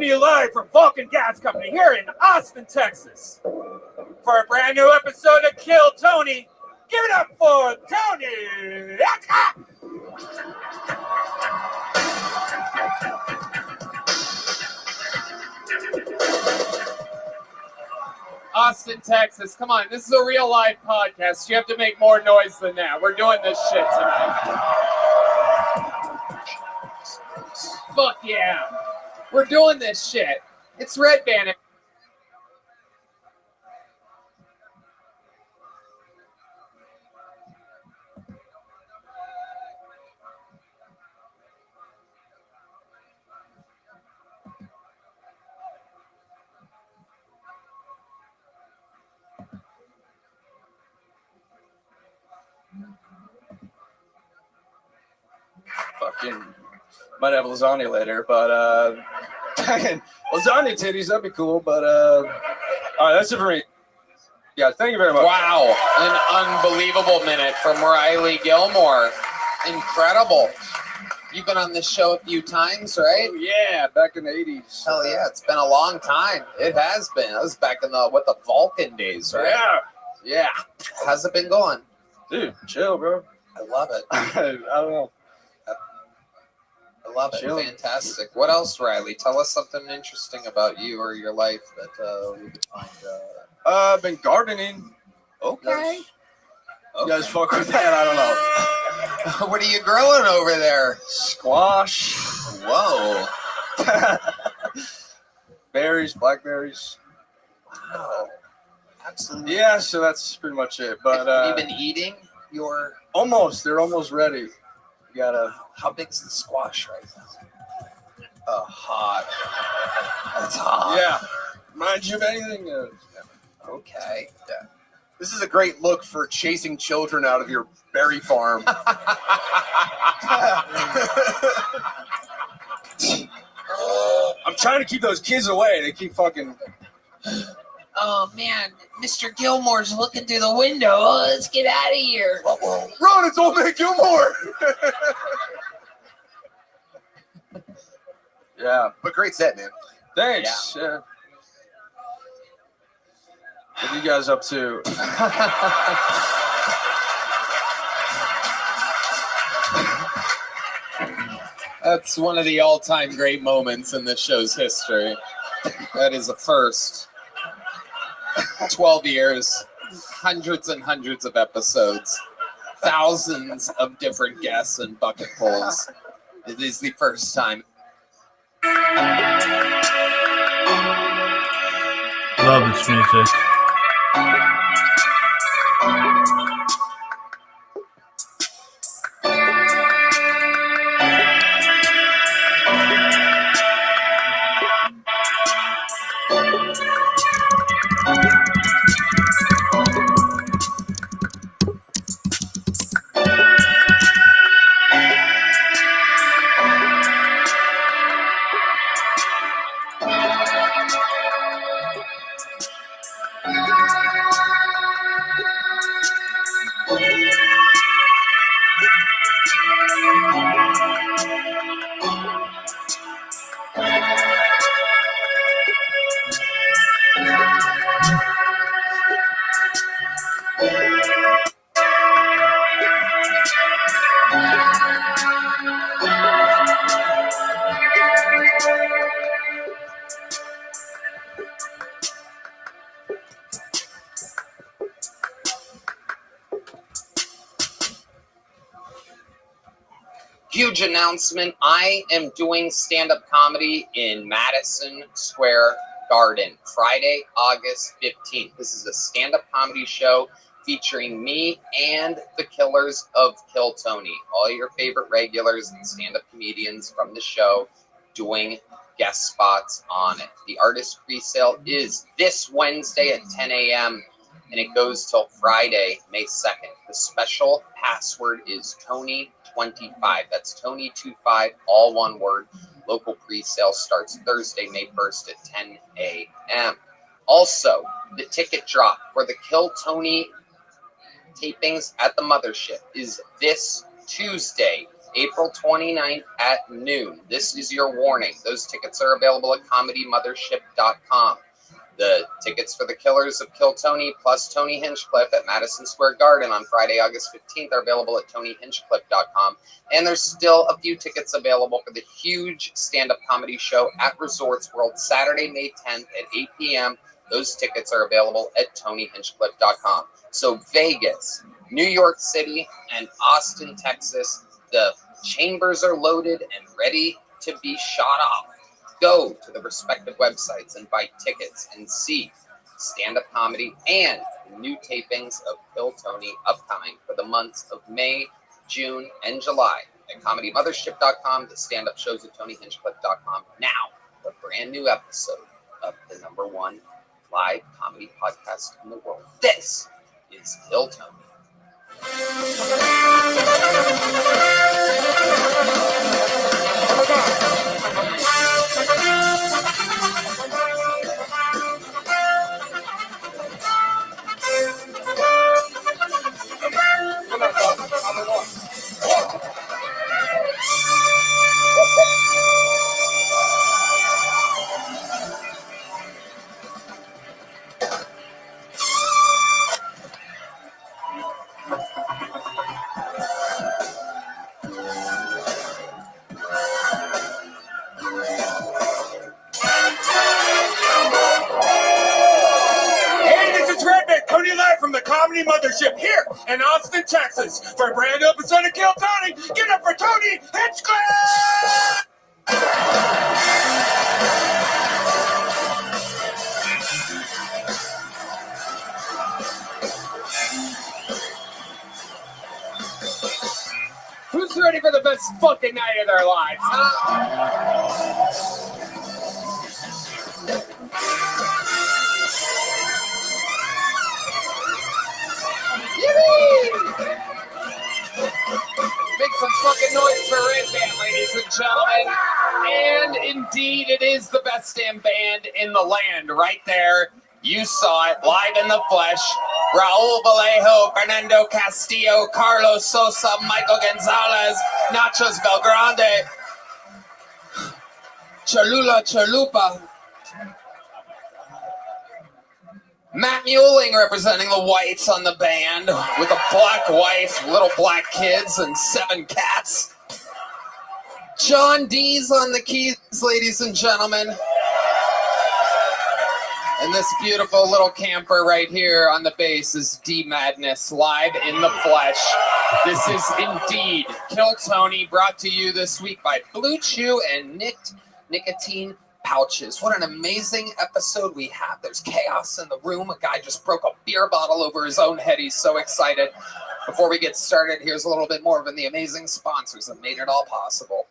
to you live from Vulcan Gas Company here in Austin, Texas. For a brand new episode of Kill Tony, give it up for Tony! Austin, Texas, come on, this is a real live podcast. You have to make more noise than that. We're doing this shit tonight. Fuck yeah. We're doing this shit. It's Red Band. Fucking might have lasagna later, but lasagna titties, that'd be cool, but all right, that's it for me. Yeah, thank you very much. Wow, an unbelievable minute from Riley Gilmore. Incredible. You've been on this show a few times, right? Oh, yeah, back in the 80s. Hell yeah, it's been a long time. It has been. That was back in the Vulcan days, right? Yeah. How's it been going? Dude, chill, bro. I love it. I don't know. I love it. Chill. Fantastic. What else, Riley? Tell us something interesting about you or your life that we could find. I've been gardening. Okay. You guys fuck with that? I don't know. What are you growing over there? Squash. Whoa. Berries, blackberries. Wow. Absolutely. Yeah, so that's pretty much it. But have you been eating your... Almost. They're almost ready. You gotta... How big's the squash right now? Hot. That's hot. Yeah. Reminds you of anything? Okay. Yeah. This is a great look for chasing children out of your berry farm. I'm trying to keep those kids away. They keep fucking... Oh, man. Mr. Gilmore's looking through the window. Oh, let's get out of here. Run, it's old man Gilmore! Yeah. But great set, man. Thanks. Yeah. What are you guys up to? That's one of the all-time great moments in this show's history. That is a first. 12 years, hundreds and hundreds of episodes, thousands of different guests and bucket pulls. It is the first time. Love this music. Huge announcement. I am doing stand-up comedy in Madison Square Garden, Friday, August 15th. This is a stand-up comedy show featuring me and the Killers of Kill Tony, all your favorite regulars and stand-up comedians from the show doing guest spots on it. The artist pre-sale is this Wednesday at 10 a.m. and it goes till Friday, May 2nd. The special password is Tony25. That's Tony25, all one word. Local pre-sale starts Thursday, May 1st at 10 a.m. Also, the ticket drop for the Kill Tony tapings at the Mothership is this Tuesday, April 29th at noon. This is your warning. Those tickets are available at comedymothership.com. The tickets for the Killers of Kill Tony plus Tony Hinchcliffe at Madison Square Garden on Friday, August 15th are available at TonyHinchcliffe.com. And there's still a few tickets available for the huge stand-up comedy show at Resorts World Saturday, May 10th at 8 p.m. Those tickets are available at TonyHinchcliffe.com. So Vegas, New York City, and Austin, Texas, the chambers are loaded and ready to be shot off. Go to the respective websites and buy tickets and see stand-up comedy and new tapings of Kill Tony upcoming for the months of May, June, and July at ComedyMothership.com, the stand-up shows at TonyHinchcliffe.com. Now, a brand new episode of the #1 live comedy podcast in the world. This is Kill Tony. Tony live from the Comedy Mothership here in Austin, Texas for a brand new episode of Kill Tony. Get up for Tony Hinchcliffe! Who's ready for the best fucking night of their lives, huh? Make some fucking noise for Red Band, ladies and gentlemen. And indeed, it is the best damn band in the land right there. You saw it live in the flesh. Raul Vallejo, Fernando Castillo, Carlos Sosa, Michael Gonzalez, Nachos Belgrande, Cholula Chalupa, Matt Muelling representing the whites on the band with a black wife, little black kids, and 7 cats. John D's on the keys, ladies and gentlemen. And this beautiful little camper right here on the bass is D Madness, live in the flesh. This is indeed Kill Tony, brought to you this week by Blue Chew and Nicotine Pouches. What an amazing episode we have. There's chaos in the room. A guy just broke a beer bottle over his own head. He's so excited. Before we get started, here's a little bit more of the amazing sponsors that made it all possible.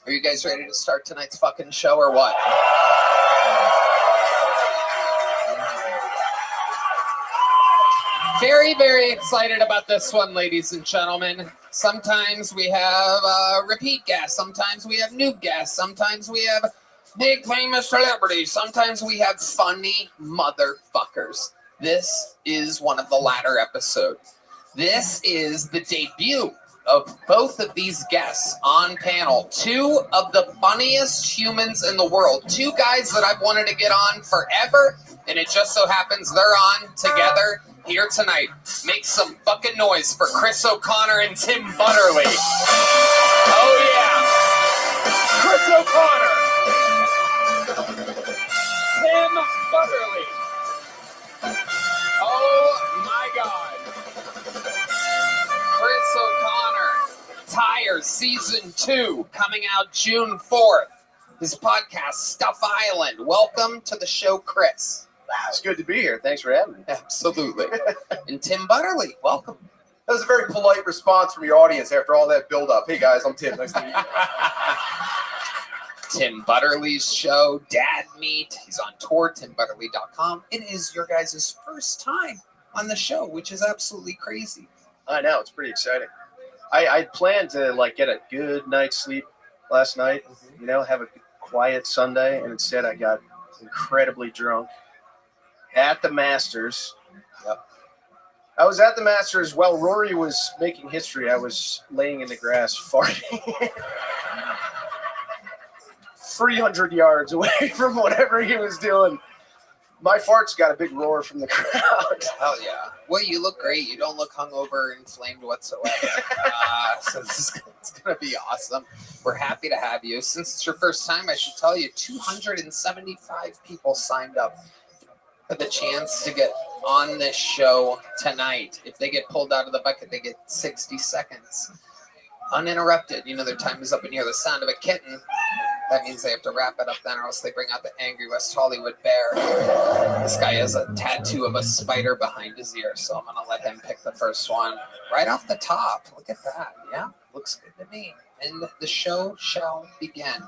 Are you guys ready to start tonight's fucking show or what? Very, very excited about this one, ladies and gentlemen. Sometimes we have repeat guests. Sometimes we have new guests. Sometimes we have big famous celebrities. Sometimes we have funny motherfuckers. This is one of the latter episodes. This is the debut of both of these guests on panel. 2 of the funniest humans in the world. 2 guys that I've wanted to get on forever, and it just so happens they're on together here tonight. Make some fucking noise for Chris O'Connor and Tim Butterly. Oh yeah, Chris O'Connor, Tim Butterly. Oh my God, Chris O'Connor, Tires Season 2, coming out June 4th. His podcast, Stuff Island. Welcome to the show, Chris. It's good to be here. Thanks for having me. Absolutely. And Tim Butterly, welcome. That was a very polite response from your audience after all that build-up. Hey, guys, I'm Tim. Nice to meet you. Tim Butterly's show, Dad Meet. He's on tour, timbutterly.com. It is your guys' first time on the show, which is absolutely crazy. I know, it's pretty exciting. I planned to get a good night's sleep last night, have a quiet Sunday, and instead I got incredibly drunk at the Masters. Yep. I was at the Masters while Rory was making history. I was laying in the grass farting 300 yards away from whatever he was doing. My farts got a big roar from the crowd. Hell yeah. Well, you look great. You don't look hungover or inflamed whatsoever. So it's going to be awesome. We're happy to have you. Since it's your first time, I should tell you, 275 people signed up for the chance to get on this show tonight. If they get pulled out of the bucket, they get 60 seconds. Uninterrupted. Their time is up and you hear the sound of a kitten. That means they have to wrap it up then, or else they bring out the angry West Hollywood bear. This guy has a tattoo of a spider behind his ear, so I'm going to let him pick the first one. Right off the top. Look at that. Yeah, looks good to me. And the show shall begin.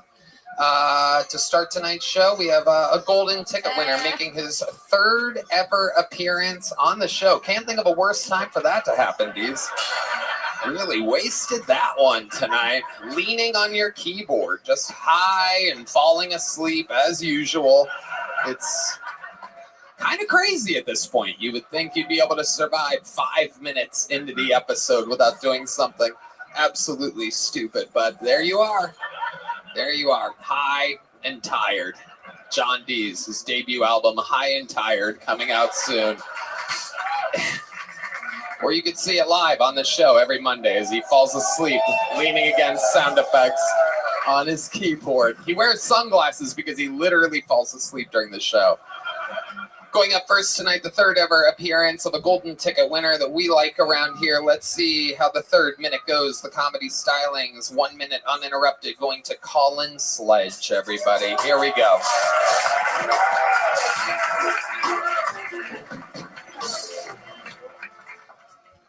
To start tonight's show, we have a golden ticket winner making his third ever appearance on the show. Can't think of a worse time for that to happen, Dees. Really wasted that one tonight. Leaning on your keyboard, just high and falling asleep as usual. It's kind of crazy at this point. You would think you'd be able to survive 5 minutes into the episode without doing something absolutely stupid. But there you are. There you are. High and tired. John Dees, his debut album, High and Tired, coming out soon. Or you could see it live on the show every Monday as he falls asleep, leaning against sound effects on his keyboard. He wears sunglasses because he literally falls asleep during the show. Going up first tonight, the third ever appearance of a golden ticket winner that we like around here. Let's see how the third minute goes. The comedy stylings, 1 minute uninterrupted, going to Colin Sledge, everybody. Here we go.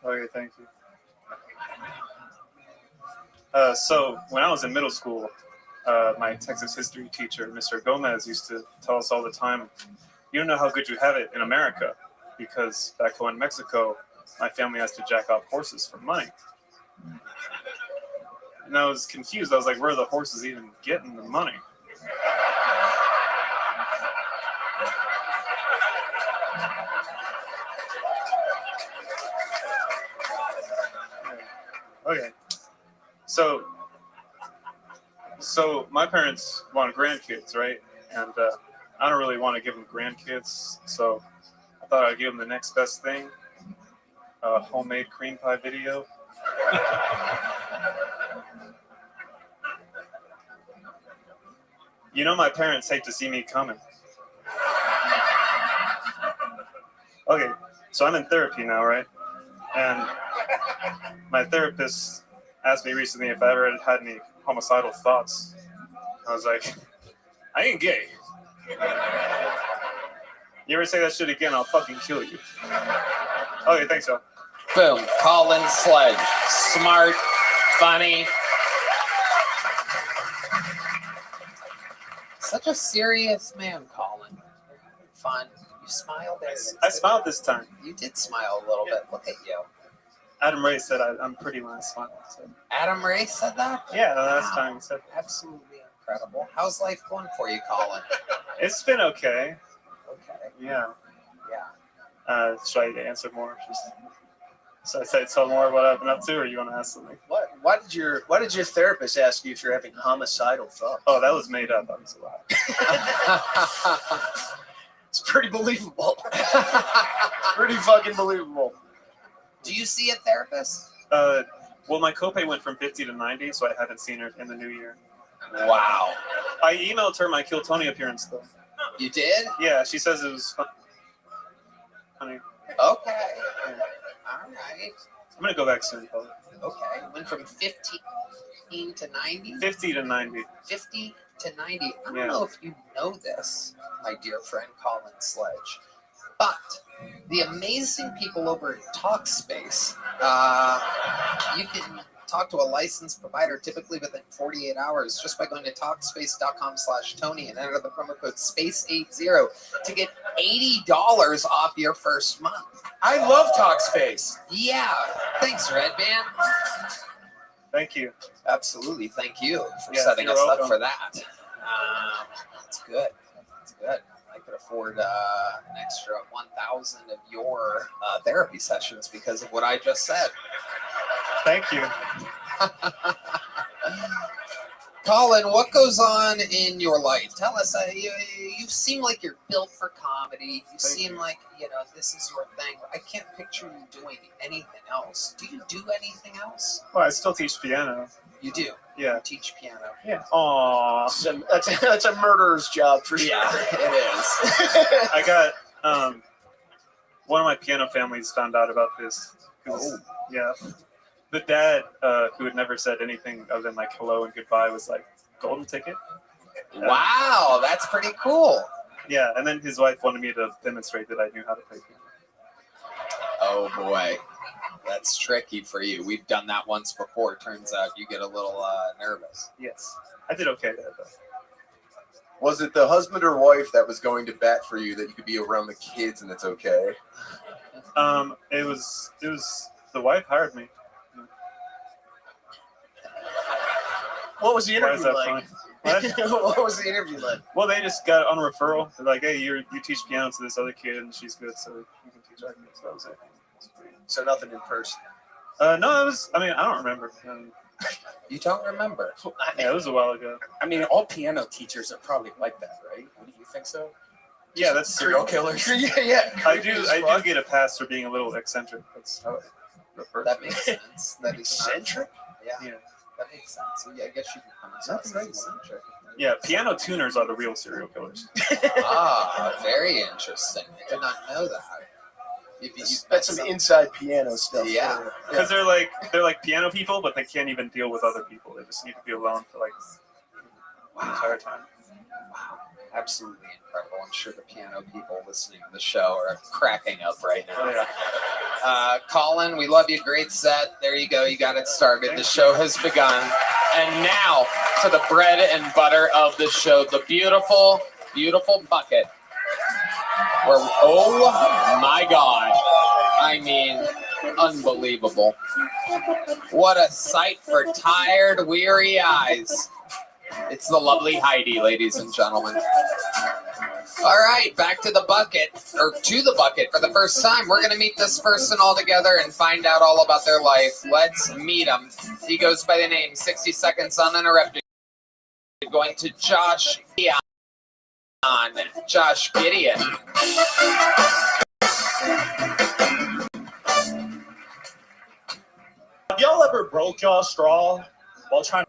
Okay, thank you. So when I was in middle school, my Texas history teacher, Mr. Gomez, used to tell us all the time, you don't know how good you have it in America, because back home in Mexico, my family has to jack off horses for money. And I was confused. I was like, where are the horses even getting the money? Okay, so my parents want grandkids, right? And I don't really want to give them grandkids, so I thought I'd give them the next best thing, a homemade cream pie video. My parents hate to see me coming. Okay, so I'm in therapy now, right? And my therapist asked me recently if I ever had any homicidal thoughts. I was like, I ain't gay. You ever say that shit again, I'll fucking kill you. Okay, thanks, y'all. Boom. Colin Sledge. Smart, funny. Such a serious man, Colin. You're having fun. You smiled there. I smiled this time. You did smile a little bit. Look at you. Adam Ray said I'm pretty when I smile. So. Adam Ray said that? Yeah, the last time he said that. Absolutely incredible. How's life going for you, Colin? It's been okay. Okay. Yeah. Yeah. Should I answer more? So I tell more what I've been up to, or you want to ask something? What did your therapist ask you if you're having homicidal thoughts? Oh, that was made up. That was a lie. It's pretty believable. Pretty fucking believable. Do you see a therapist? Well, my copay went from 50 to 90, so I haven't seen her in the new year. Wow. I emailed her my Kill Tony appearance, though. You did? Yeah, she says it was funny. Okay. All right. I'm going to go back soon, probably. Okay. Went from 15 to 90? 50 to 90. 50 to 90. I don't Yeah. know if you know this, my dear friend Colin Sledge, but the amazing people over at Talkspace, you can Talk to a licensed provider typically within 48 hours just by going to Talkspace.com/Tony and enter the promo code SPACE80 to get $80 off your first month. I love Talkspace. Yeah. Thanks, Red Band. Thank you. Absolutely. Thank you for Yes, setting you're us welcome. up for that. That's good. That's good. I could afford an extra 1,000 of your therapy sessions because of what I just said. Thank you. Colin, what goes on in your life? Tell us. You seem like you're built for comedy. You seem like, this is your thing. I can't picture you doing anything else. Do you do anything else? Well, I still teach piano. You do. Yeah. You teach piano. Yeah. Aww. That's a murderer's job for sure. Yeah, it is. I got one of my piano families found out about this. Oh. Yeah. The dad, who had never said anything other than like hello and goodbye, was like, golden ticket. Wow, that's pretty cool. Yeah, and then his wife wanted me to demonstrate that I knew how to play piano. Oh boy, that's tricky for you. We've done that once before. Turns out you get a little nervous. Yes, I did okay there though. Was it the husband or wife that was going to bat for you that you could be around the kids and it's okay? It was the wife hired me. What was the Why is interview that like? funny? What was the interview like? Well, they just got on a referral. They're like, hey, you teach piano to this other kid, and she's good, so you can teach our kid. So that was it. So nothing in person. No, it was. I mean, I don't remember. You don't remember? Yeah, it was a while ago. I mean, all piano teachers are probably like that, right? Wouldn't you think so? Yeah, that's Serial killers. yeah. I do get a pass for being a little eccentric. That's how I refer to That it. makes sense. That is not- Eccentric? Yeah, Yeah. that makes sense. So, yeah, I guess you can come across as eccentric. Yeah, piano tuners are the real serial killers. Very interesting. I did not know that. That's some inside piano stuff. Yeah. Because they're like piano people, but they can't even deal with other people. They just need to be alone for like the entire time. Wow, absolutely incredible. I'm sure the piano people listening to the show are cracking up right now. Oh, yeah. Colin, we love you. Great set. There you go. You got it started. The show has begun. And now to the bread and butter of the show, the beautiful, beautiful bucket. Where, oh my God. I mean, unbelievable. What a sight for tired, weary eyes. It's the lovely Heidi, ladies and gentlemen. All right, back to the bucket, or to the bucket for the first time. We're going to meet this person all together and find out all about their life. Let's meet him. He goes by the name 60 Seconds Uninterrupted. Going to Josh Gideon. Josh Gideon. Have y'all ever broke y'all straw while trying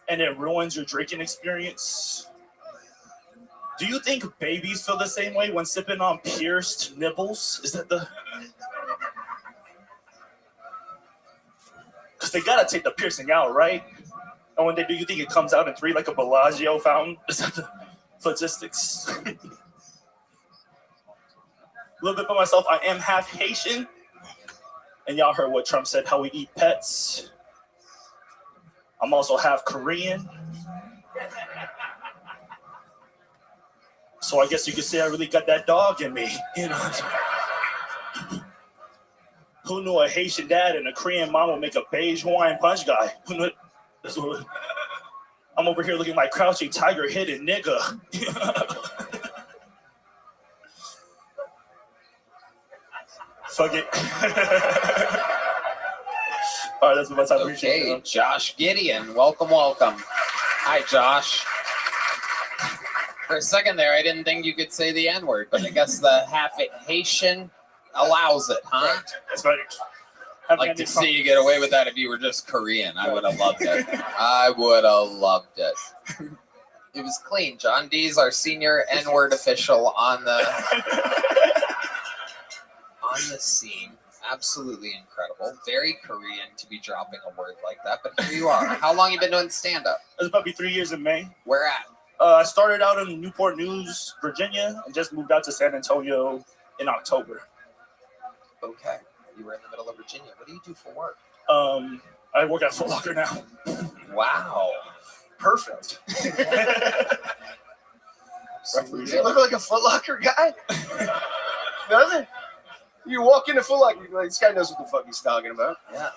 and it ruins your drinking experience? Do you think babies feel the same way when sipping on pierced nipples? Is that the... Because they gotta take the piercing out, right? And when they do, you think it comes out in 3 like a Bellagio fountain? Is that the logistics? A little bit about myself, I am half Haitian. And y'all heard what Trump said, how we eat pets. I'm also half Korean. So I guess you could say I really got that dog in me, you know. Who knew a Haitian dad and a Korean mom would make a beige Hawaiian punch guy? Who knew it? I'm over here looking like crouching tiger hidden nigga. Fuck it. All right, that's my time. Okay, Josh Gideon. Welcome, welcome. Hi, Josh. For a second there, I didn't think you could say the N-word, but I guess the half Haitian allows it, huh? That's right. I'd like to see you get away with that if you were just Korean. I would have loved it. I would have loved it. It was clean. John D's our senior N-word official on the scene. Absolutely incredible. Very Korean to be dropping a word like that, but here you are. How long you been doing stand-up? It's about to be 3 years in May. Where at? I started out in Newport News, Virginia, and just moved out to San Antonio in October. Okay. You were in the middle of Virginia. What do you do for work? I work at Foot Locker now. Wow. Perfect. Absolutely. Does he look like a Foot Locker guy? Does it? You walk into Foot Locker, you're like, this guy knows what the fuck he's talking about. Yeah.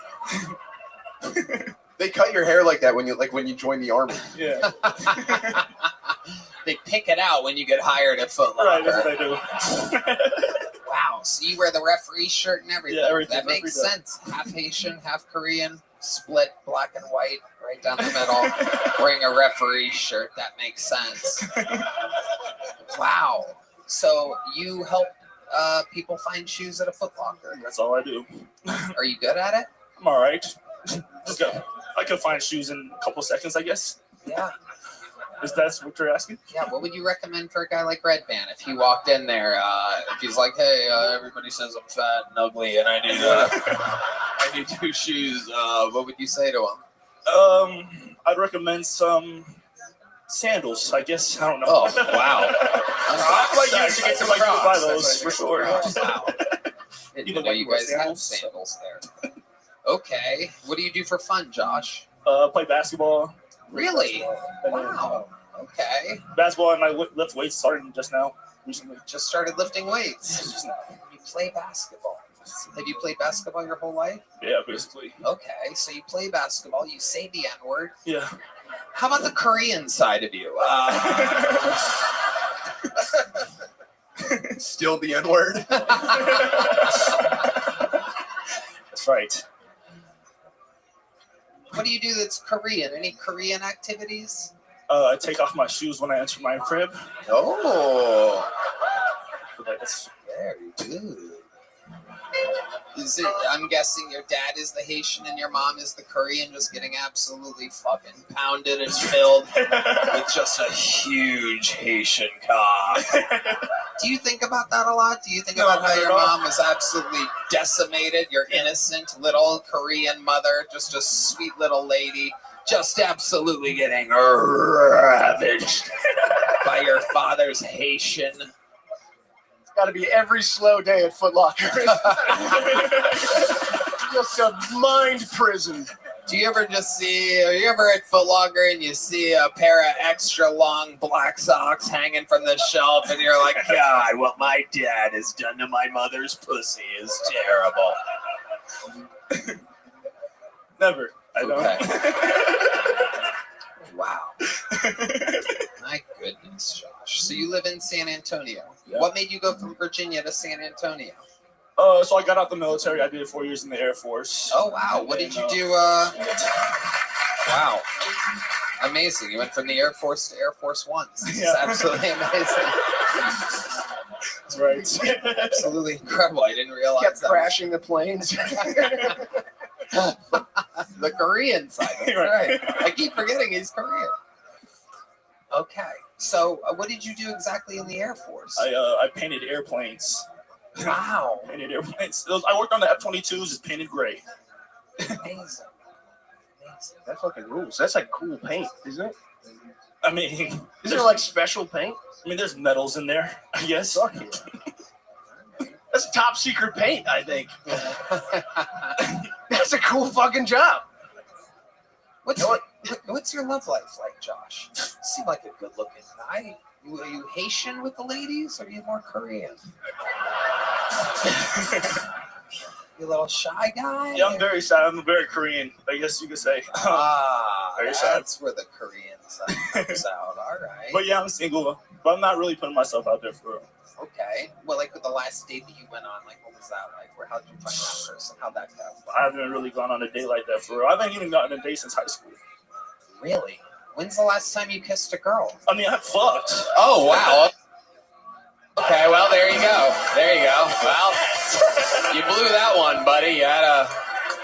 They cut your hair like that when you join the army. Yeah. They pick it out when you get hired at Foot Right, Locker. that's what I do. Wow. So you wear the referee shirt and everything. Yeah, everything. That makes Every day. sense. Half Haitian, half Korean, split black and white right down the middle. Wearing a referee shirt. That makes sense. Wow. So you help people find shoes at a Foot Locker. That's all I do. Are you good at it? I'm all right. Just go. I can find shoes in a couple seconds, I guess. Yeah. Is that what you're asking? Yeah, what would you recommend for a guy like Red Band if he walked in there? If he's like, "Hey, everybody says I'm fat and ugly, and I need two shoes," what would you say to him? I'd recommend some sandals, I guess. I don't know. Oh, wow! I'm like you to get to buy those for sure. Wow! Didn't know you guys have sandals? sandals there. Okay, what do you do for fun, Josh? Play basketball. Really? And then, Wow. Okay. basketball and I lift weights starting just now, recently. Just started lifting weights. Just now. You play basketball. Have you played basketball your whole life? Yeah, basically. Okay, so you play basketball. You say the N-word. Yeah. How about the Korean side of you? Still the N-word. That's right. What do you do that's Korean? Any Korean activities? I take off my shoes when I enter my crib. Oh, That's very good. Is it? I'm guessing your dad is the Haitian and your mom is the Korean, just getting absolutely fucking pounded and filled with just a huge Haitian cock. Do you think about that a lot? Do you think about how your mom was absolutely decimated, your innocent little Korean mother, just a sweet little lady, just absolutely getting ravaged by your father's Haitian? Got to be every slow day at Foot Locker. Just a mind prison. Do you ever just see, are you ever at Foot Locker and you see a pair of extra long black socks hanging from the shelf and you're like, God, what my dad has done to my mother's pussy is terrible. never. I don't. Okay. Wow. My goodness, Josh. So you live in San Antonio. Yeah. What made you go from Virginia to San Antonio? So I got out the military. I did 4 years in the Air Force. Oh, wow. What did you do? Wow. Amazing. You went from the Air Force to Air Force One. This is Yeah. absolutely amazing. That's right. Absolutely incredible. I didn't realize Kept that. crashing the planes. The Korean side. That's right. I keep forgetting he's Korean. Okay. So what did you do exactly in the Air Force? I painted airplanes. Wow. Painted airplanes. I worked on the F-22s. It's painted gray. Amazing. Amazing. That fucking rules. That's like cool paint, isn't it? I mean, Is there like special paint? there's metals in there. I guess. Fuck yeah. That's top secret paint, I think. That's a cool fucking job. What's your love life like, Josh? You seem like a good-looking guy. Are you Haitian with the ladies, or are you more Korean? You a little shy guy? Yeah, I'm very shy. I'm very Korean, I guess you could say. Very shy. That's where the Korean side comes out. All right. But yeah, I'm single. But I'm not really putting myself out there for real. Okay. Well, like with the last date that you went on, like what was that like? How did you find that person? How'd that go? I haven't really gone on a date like that for real. I haven't even gotten a date since high school. Really? When's the last time you kissed a girl? I mean, I fucked. Oh, wow. Okay, well, there you go. There you go. Well, you blew that one, buddy. You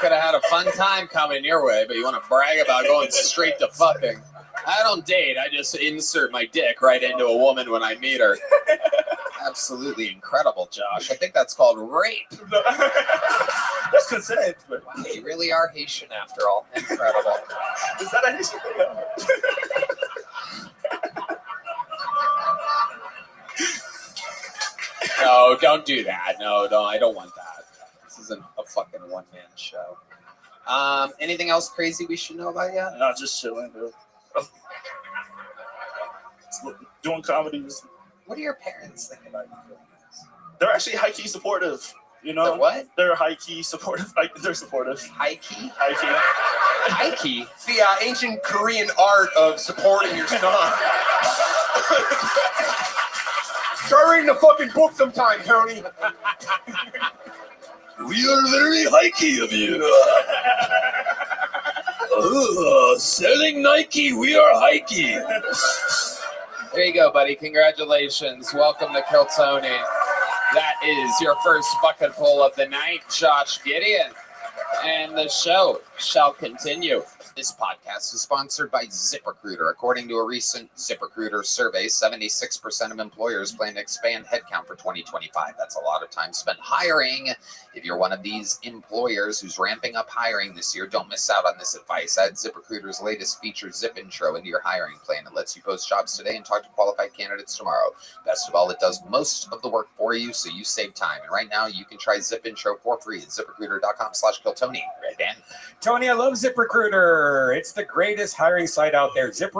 could have had a fun time coming your way, but you want to brag about going straight to fucking. I don't date. I just insert my dick right into a woman when I meet her. Absolutely incredible, Josh. I think that's called rape. That's consent. But Wow, you really are Haitian after all. Incredible. is that a Haitian thing? No, don't do that. No, I don't want that. This isn't a fucking one-man show. Anything else crazy we should know about you? Not just chilling, dude. Doing comedies. What do your parents think about you doing this? They're actually high key supportive. You know, The what? They're high key supportive. They're supportive. High key? High key. High key? The ancient Korean art of supporting your son. Try reading a fucking book sometime, Tony. We are very hikey of you. Selling Nike, we are hikey. There you go, buddy. Congratulations. Welcome to Kill Tony. That is your first bucket full of the night, Josh Gideon. And the show shall continue. This podcast is sponsored by ZipRecruiter. According to a recent ZipRecruiter survey, 76% of employers plan to expand headcount for 2025. That's a lot of time spent hiring. If you're one of these employers who's ramping up hiring this year, don't miss out on this advice. Add ZipRecruiter's latest feature, Zip Intro, into your hiring plan. It lets you post jobs today and talk to qualified candidates tomorrow. Best of all, it does most of the work for you, so you save time. And right now, you can try Zip Intro for free at ZipRecruiter.com/KillTony. Right, Dan? Tony, I love ZipRecruiter. It's the greatest hiring site out there. Zip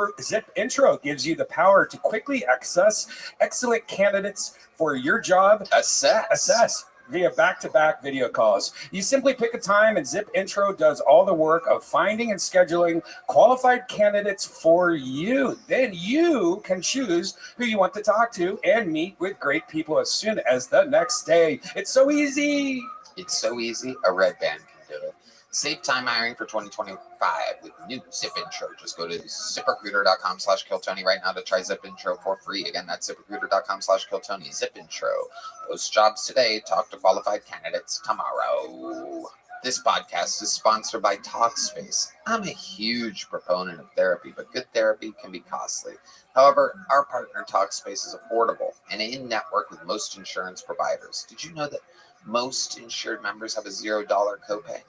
Intro gives you the power to quickly access excellent candidates for your job. Assess via back-to-back video calls. You simply pick a time and Zip Intro does all the work of finding and scheduling qualified candidates for you. Then you can choose who you want to talk to and meet with great people as soon as the next day. It's so easy. It's so easy, a red band can do it. Save time hiring for 2025 with new Zip Intro. Just go to ZipRecruiter.com/KillTony right now to try Zip Intro for free. Again, that's ZipRecruiter.com/KillTony. Zip Intro. Post jobs today. Talk to qualified candidates tomorrow. This podcast is sponsored by Talkspace. I'm a huge proponent of therapy, but good therapy can be costly. However, our partner Talkspace is affordable and in-network with most insurance providers. Did you know that most insured members have a $0 copay?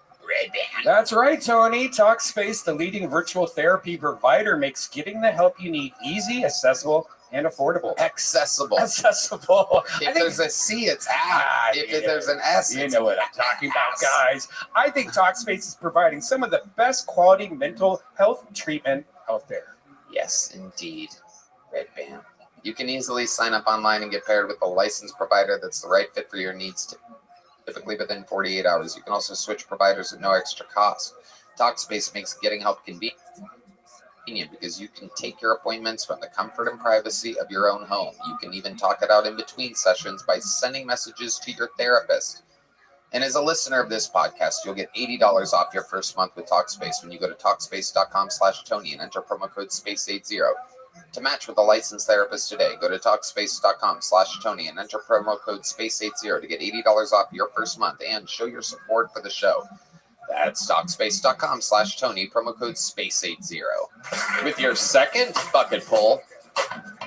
That's right, Tony. Talkspace, the leading virtual therapy provider, makes getting the help you need easy, accessible, and affordable. Accessible. If there's a C, it's A. If there's an S, you know what I'm talking about, guys. I think Talkspace is providing some of the best quality mental health treatment out there. Yes, indeed. Red band. You can easily sign up online and get paired with a licensed provider that's the right fit for your needs, typically within 48 hours. You can also switch providers at no extra cost. Talkspace makes getting help convenient because you can take your appointments from the comfort and privacy of your own home. You can even talk it out in between sessions by sending messages to your therapist. And as a listener of this podcast, you'll get $80 off your first month with Talkspace when you go to Talkspace.com/Tony and enter promo code SPACE80. To match with a licensed therapist today, go to Talkspace.com/Tony and enter promo code SPACE80 to get $80 off your first month and show your support for the show. That's Talkspace.com/Tony, promo code SPACE80. With your second bucket pull,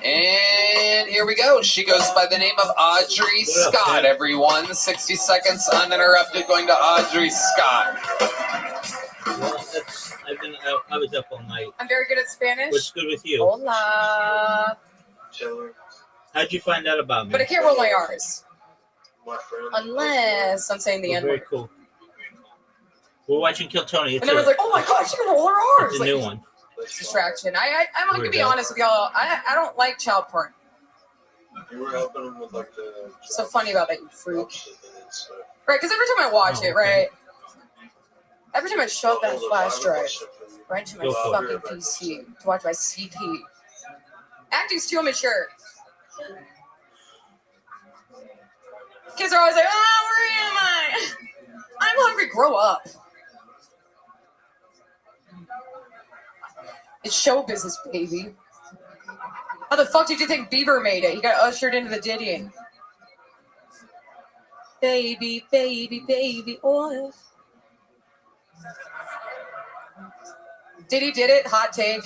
and here we go. She goes by the name of Audrey Scott, everyone. 60 seconds uninterrupted going to Audrey Scott. Well, I was up all night. I'm very good at Spanish. What's good with you? Hola. How'd you find out about me? But I can't roll my R's. Unless I'm saying the N Very word. cool. We're watching Kill Tony. And I was like, oh my gosh, you can roll her R's. It's a Like, new one. distraction. I'm going to be honest with y'all. I don't like child porn. You were helping him with like the. So funny about that, you freak. Right, because every time I watch it, right? Every time I shove that flash drive right into my fucking PC to watch my CP. Acting's too immature. Kids are always like, oh, where am I? I'm hungry. Grow up. It's show business, baby. How the fuck did you think Bieber made it? He got ushered into the diddying. Baby, baby, baby oil. Diddy did it. Hot take.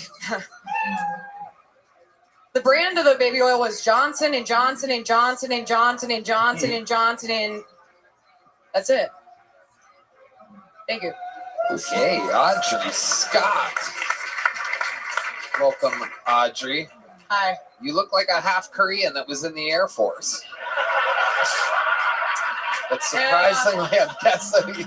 The brand of the baby oil was Johnson and Johnson and Johnson and Johnson and Johnson and Johnson and that's it. Thank you. Okay, Audrey Scott. Welcome, Audrey. Hi. You look like a half Korean that was in the Air Force. But surprisingly, I'm guessing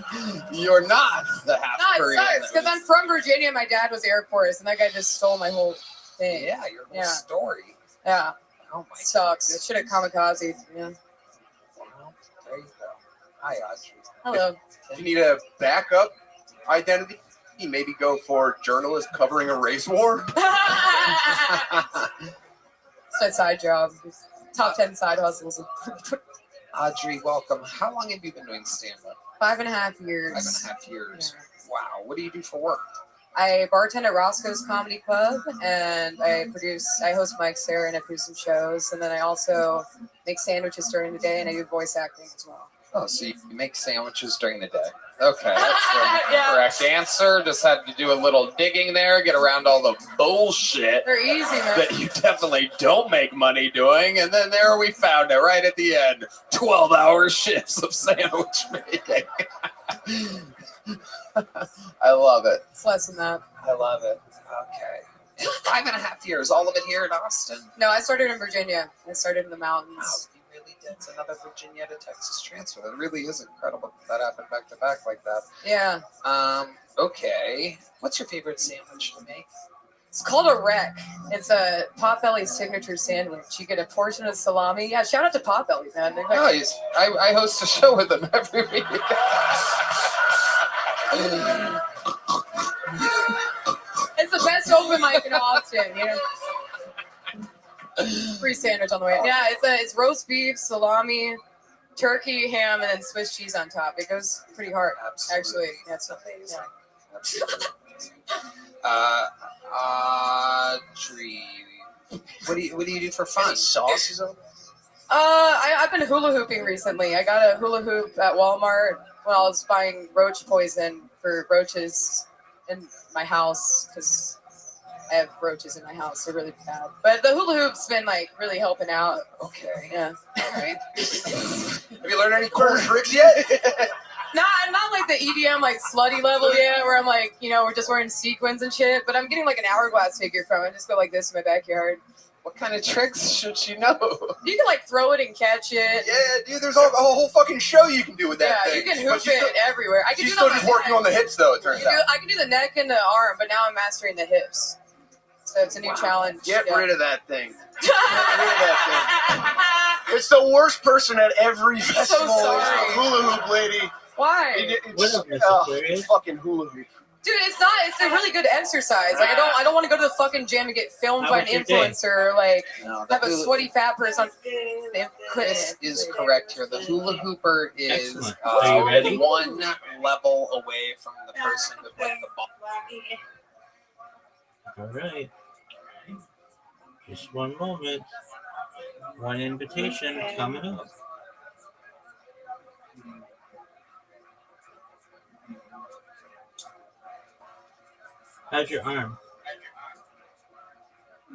you're not the half No, it Korean. sucks because I'm from Virginia. My dad was Air Force, and that guy just stole my whole thing. Yeah, your whole story. Yeah. Oh my. Sucks. goodness. Should have kamikaze. Yeah. Well, there you go. Hi, Audrey. Hello. If you need a backup identity, you maybe go for journalist covering a race war. It's my side job. Top 10 side hustles. Audrey, welcome. How long have you been doing stand-up? 5.5 years. 5.5 years. Wow. What do you do for work? I bartend at Roscoe's Comedy Club, and I host Mike's there, and I produce some shows, and then I also make sandwiches during the day, and I do voice acting as well. Oh, so you make sandwiches during the day. Okay, that's the Yeah. correct answer. Just had to do a little digging there, get around all the bullshit They're easy, man. that you definitely don't make money doing. And then there we found it right at the end. 12-hour shifts of sandwich making. I love it. It's less than that. I love it. Okay. And 5.5 years, all of it here in Austin? No, I started in Virginia. I started in the Wow, mountains. you really did. It's another Virginia to Texas transfer. That really is incredible that happened back to back like that. Yeah. Okay. What's your favorite sandwich to make? It's called a wreck. It's a Potbelly signature sandwich. You get a portion of salami. Yeah, shout out to Potbelly, man. They're No, I host a show with them every week. It's the best open mic in Austin, you know. Free sandwich on the way. Yeah, it's roast beef, salami, turkey, ham, and then Swiss cheese on top. It goes pretty hard, actually. Yeah, it's amazing. Audrey, what do you do for fun? Sauces on? I've been hula hooping recently. I got a hula hoop at Walmart when I was buying roach poison for roaches in my house because I have roaches in my house. They're really bad. But the hula hoop's been like really helping out. Okay. Yeah. All right. Have you learned any cool tricks yet? Not like the EDM like slutty level yet, where I'm like, we're just wearing sequins and shit. But I'm getting like an hourglass figure from it. I just go like this in my backyard. What kind of tricks should she know? You can like throw it and catch it. Yeah, dude. There's a whole fucking show you can do with that thing. You can hoop it everywhere. I can She's do still that just working on the hips, though. It turns out. I can do the neck and the arm, but now I'm mastering the hips. So it's a new challenge. Get rid of that thing. Get rid of that thing. It's the worst person at every festival. sorry. It's the hula hoop lady. Why? It's fucking hula hoop. Dude, it's not. It's a really good exercise. Like I don't want to go to the fucking gym and get filmed How by an was your day? influencer. Or, like No, have a sweaty fat person. This is correct here. The hula hooper is Excellent. Are you ready? one level away from the person with like the ball. All right. Just one moment. One invitation coming up. How's your arm?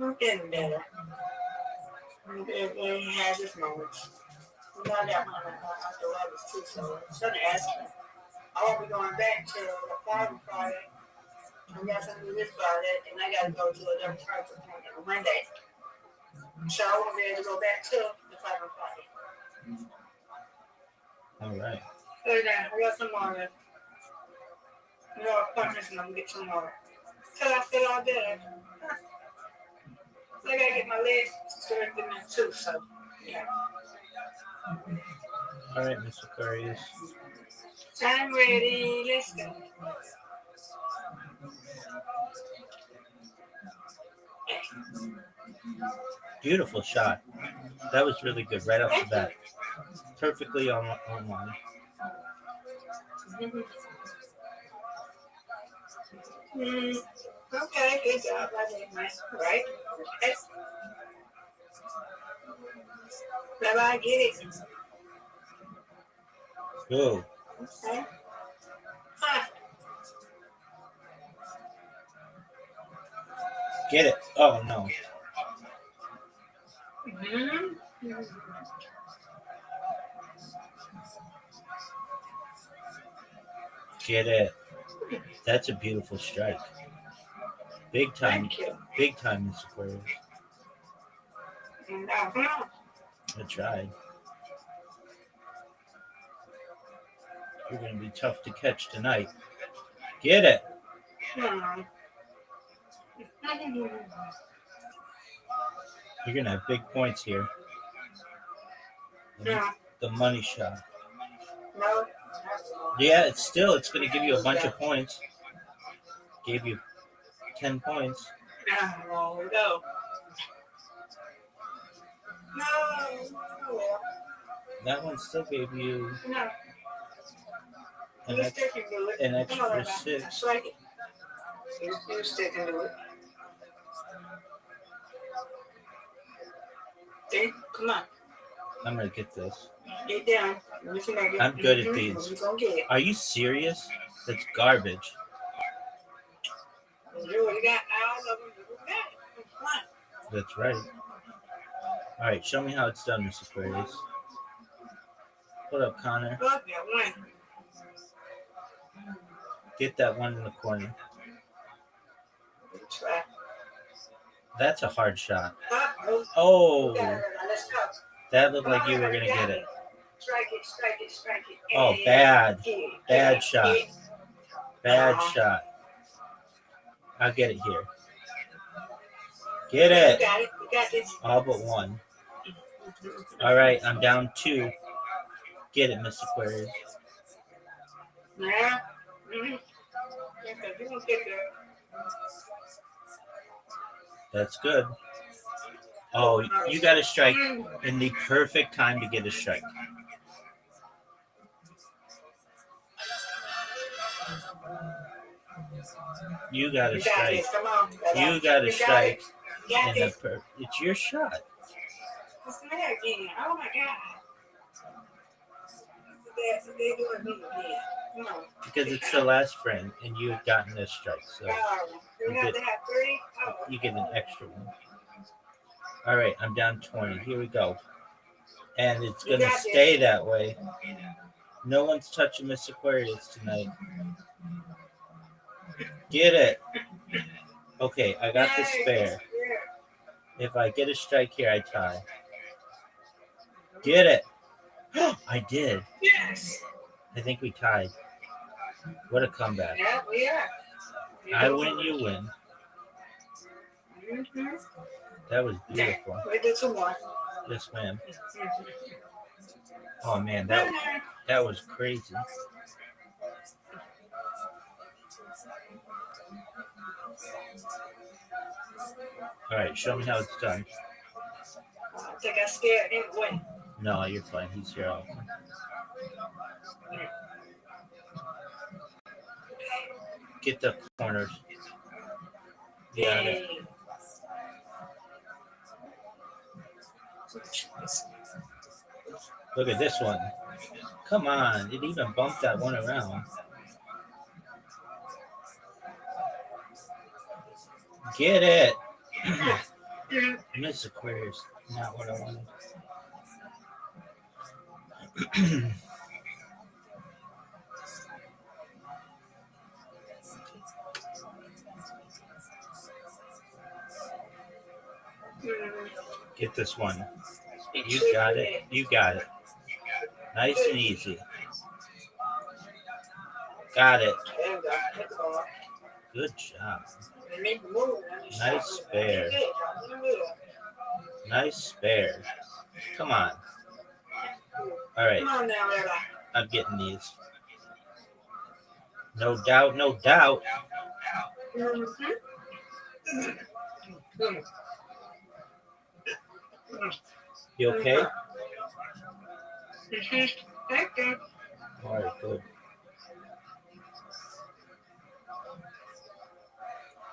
I'm getting better. It has its moments. Now that one arthritis too, so instead of asking, I won't be going back till the following Friday. I got something to do this Friday, and I got to go to a dermatologist appointment on Monday. So I won't be able to go back till the following Friday. All right. So then, I got some more appointments, and I'm going to get some more. So I feel all better. So I got to get my legs strengthened too, so yeah. All right, Mr. Aquarius. I'm ready. Let's go. Beautiful shot. That was really good right off the bat. Perfectly on line. Okay, good job. I did nice. Right? Okay. Rabbi, I get it. Whoa. Okay. Huh. Get it. Oh, no. Get it. That's a beautiful strike. Big time. Thank you. Big time, Mr. Aquarius. And I tried. You're going to be tough to catch tonight. Get it. Hmm. You're going to have big points here. Yeah. The money shot. No. Yeah, it's going to give you a bunch of points. Gave you 10 points. No. No. No. That one still gave you No. an extra 6. That's right. You stick and do it. See? Come on. I'm going to get this. Get down. I'm good at these. We're gonna get it. Are you serious? That's garbage. You already got all of them. You got it. Come on. That's right. All right, show me how it's done, Mr. Aquarius. What up, Connor? Look, that one. Get that one in the corner. Try. That's a hard shot. Oh. Oh, Let's go. that looked like you were going to get it. Strike it, strike it, strike it. Oh, And bad. get it. Bad shot. Get it. Bad shot. I'll get it here. Get it. You got it. You got this. All but one. All right, I'm down 2. Get it, Mr. Aquarius. Yeah. Mm-hmm. You gonna get there. That's good. Oh, you got a strike in the perfect time to get a strike. You got a You got strike. this. Come on. You got a You strike. You got In the this. it's your shot. What's the matter again? Oh my God. They doing it again. Come on. Because it's the last frame, and you had gotten a strike, so You have to have 3. Oh. you get an extra one. All right, I'm down 20. Here we go. And it's going to stay that way. No one's touching Miss Aquarius tonight. Get it. Okay, I got the spare. If I get a strike here, I tie. Get it. I did. Yes. I think we tied. What a comeback. Yeah, we are. I win, you win. Mm-hmm. That was beautiful. We did some more. Yes, ma'am. Oh, man, that was crazy. All right, show me how it's done. I think I scared him away. No, you're fine. He's here also. Get the corners. Got it. Look at this one. Come on. It even bumped that one around. Get it. Miss Aquarius. Not what I wanted. Get this one. You got it. You got it. Nice and easy. Got it. Good job. Nice spare. Nice spare. Come on. All right. I'm getting these. No doubt, no doubt. You okay? All right, good.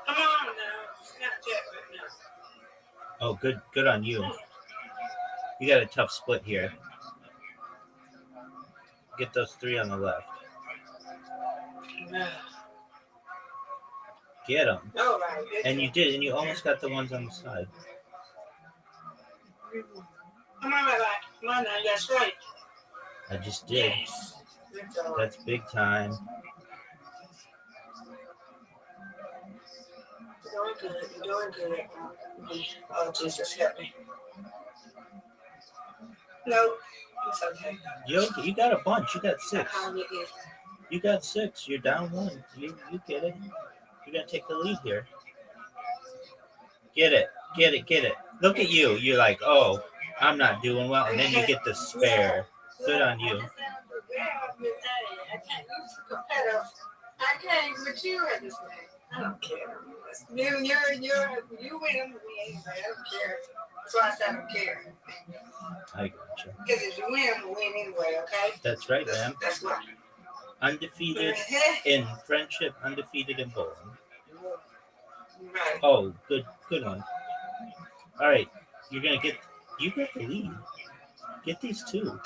Come on now. Oh, good on you. You got a tough split here. Get those 3 on the left. Get them. And you did, and you almost got the ones on the side. Come on, Rabbi. Come on now. That's right. I just did. That's big time. You're doing good. You're doing good. Oh, Jesus, help me. No. It's okay. You got a bunch. You got 6. How many is? You got 6. You're down 1. You get it. You're gonna take the lead here. Get it. Look at you. You're like, oh, I'm not doing well, and then you get the spare. Good on you. I can't, but you understand. I don't care. You win them to me anyway. I don't care. That's why I said I don't care. I got you. Because if you win, I'm gonna win anyway. Okay. That's right, ma'am. That's why. Undefeated in friendship, undefeated in bowling. Right. Oh, good one. All right, you got the lead. Get these 2.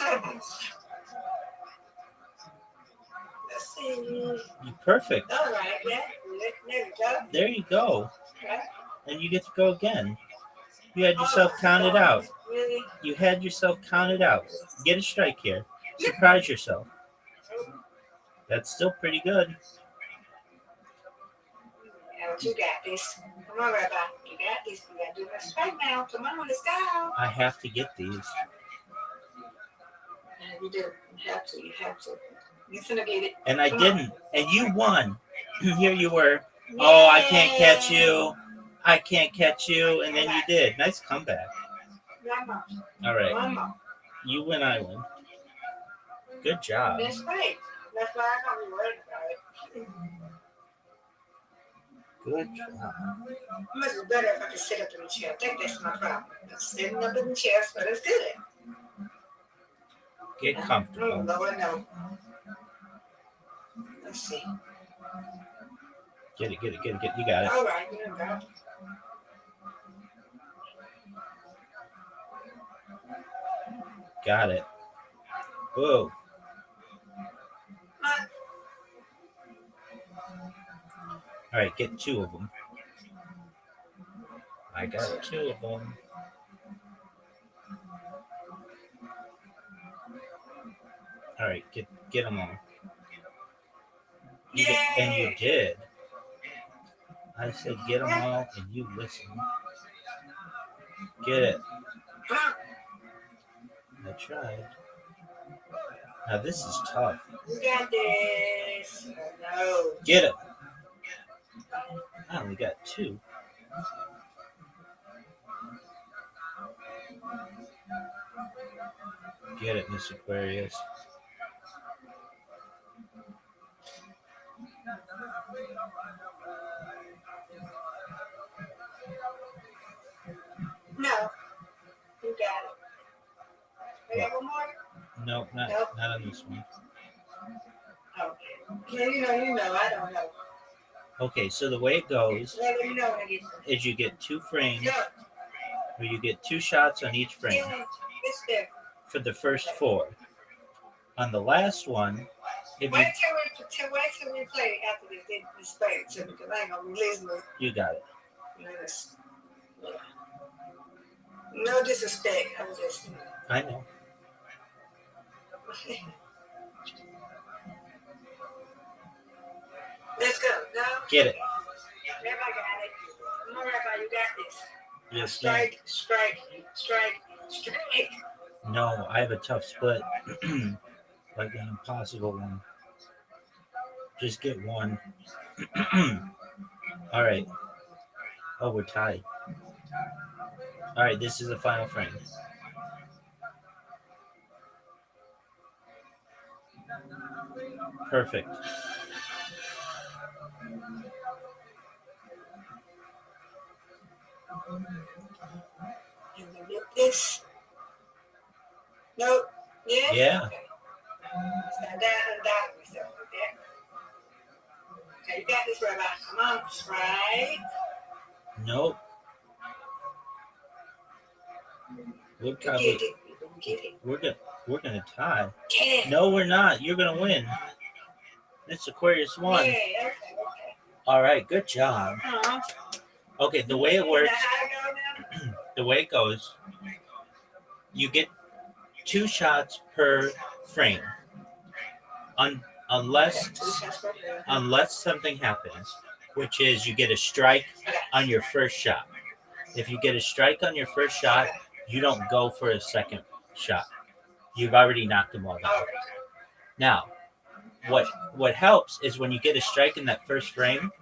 Let's see. You perfect. All right. Yeah. There we go. There you go. Right. And you get to go again. You had yourself counted out. Really? You had yourself counted out. Get a strike here. Surprise yourself. That's still pretty good. Yeah, but you got this. Come on, Rabbi. You got this. You got to do this right now. Come on, let's go. I have to get these. Yeah, you do. You have to. You have to. You're gonna get it. And I didn't. And you won. Here you were. Oh, I can't catch you. I can't catch you. And then you did. Nice comeback. All right. You win, I win. Good job. That's right. That's why I'm not worried about it. Good job. Much better if I could sit up in the chair. I think that's my problem. I'm sitting up in the chair, so let's do it. Get comfortable. Lord, no. Let's see. Get it. You got it. All right, you go. Got it. Whoa. All right, get 2 of them. I got 2 of them. All right, get them all. And you did. I said get them all, and you listened. Get it. I tried. Now this is tough. You got this. No. Get it. I only got 2. Get it, Miss Aquarius. No. You got it. You got one more? No, not on this one. Okay. You know, I don't know. Okay, so the way it goes Let me know when I get is you get 2 frames, No. or you get 2 shots on each frame It's there. for the first 4. On the last one, if you Wait till we play after this play, so because I ain't gonna be listening. you got it. Yes. No disrespect. I'm just. I know. Let's go. Go. Get it. Rabbi got it. Come on, Rabbi, you got this. Yes, ma'am. Strike. No, I have a tough split. Like an impossible one. Just get 1. All right. Oh, we're tied. All right, this is the final frame. Perfect. And then get this. Nope. Yes? Yeah. Okay. Stand down and down yourself, okay? Okay, you got this, Rabbi. Come on, strike. Nope. We're You probably get it. You get it. we're gonna tie. Get it. No, we're not. You're gonna win. This Aquarius won. Yeah, okay. All right, good job. Uh-huh. Okay, the way it works, Now, how I go now? the way it goes, you get 2 shots per frame. Unless something happens, which is you get a strike on your first shot. If you get a strike on your first shot, you don't go for a second shot. You've already knocked them all down. Now, what helps is when you get a strike in that first frame,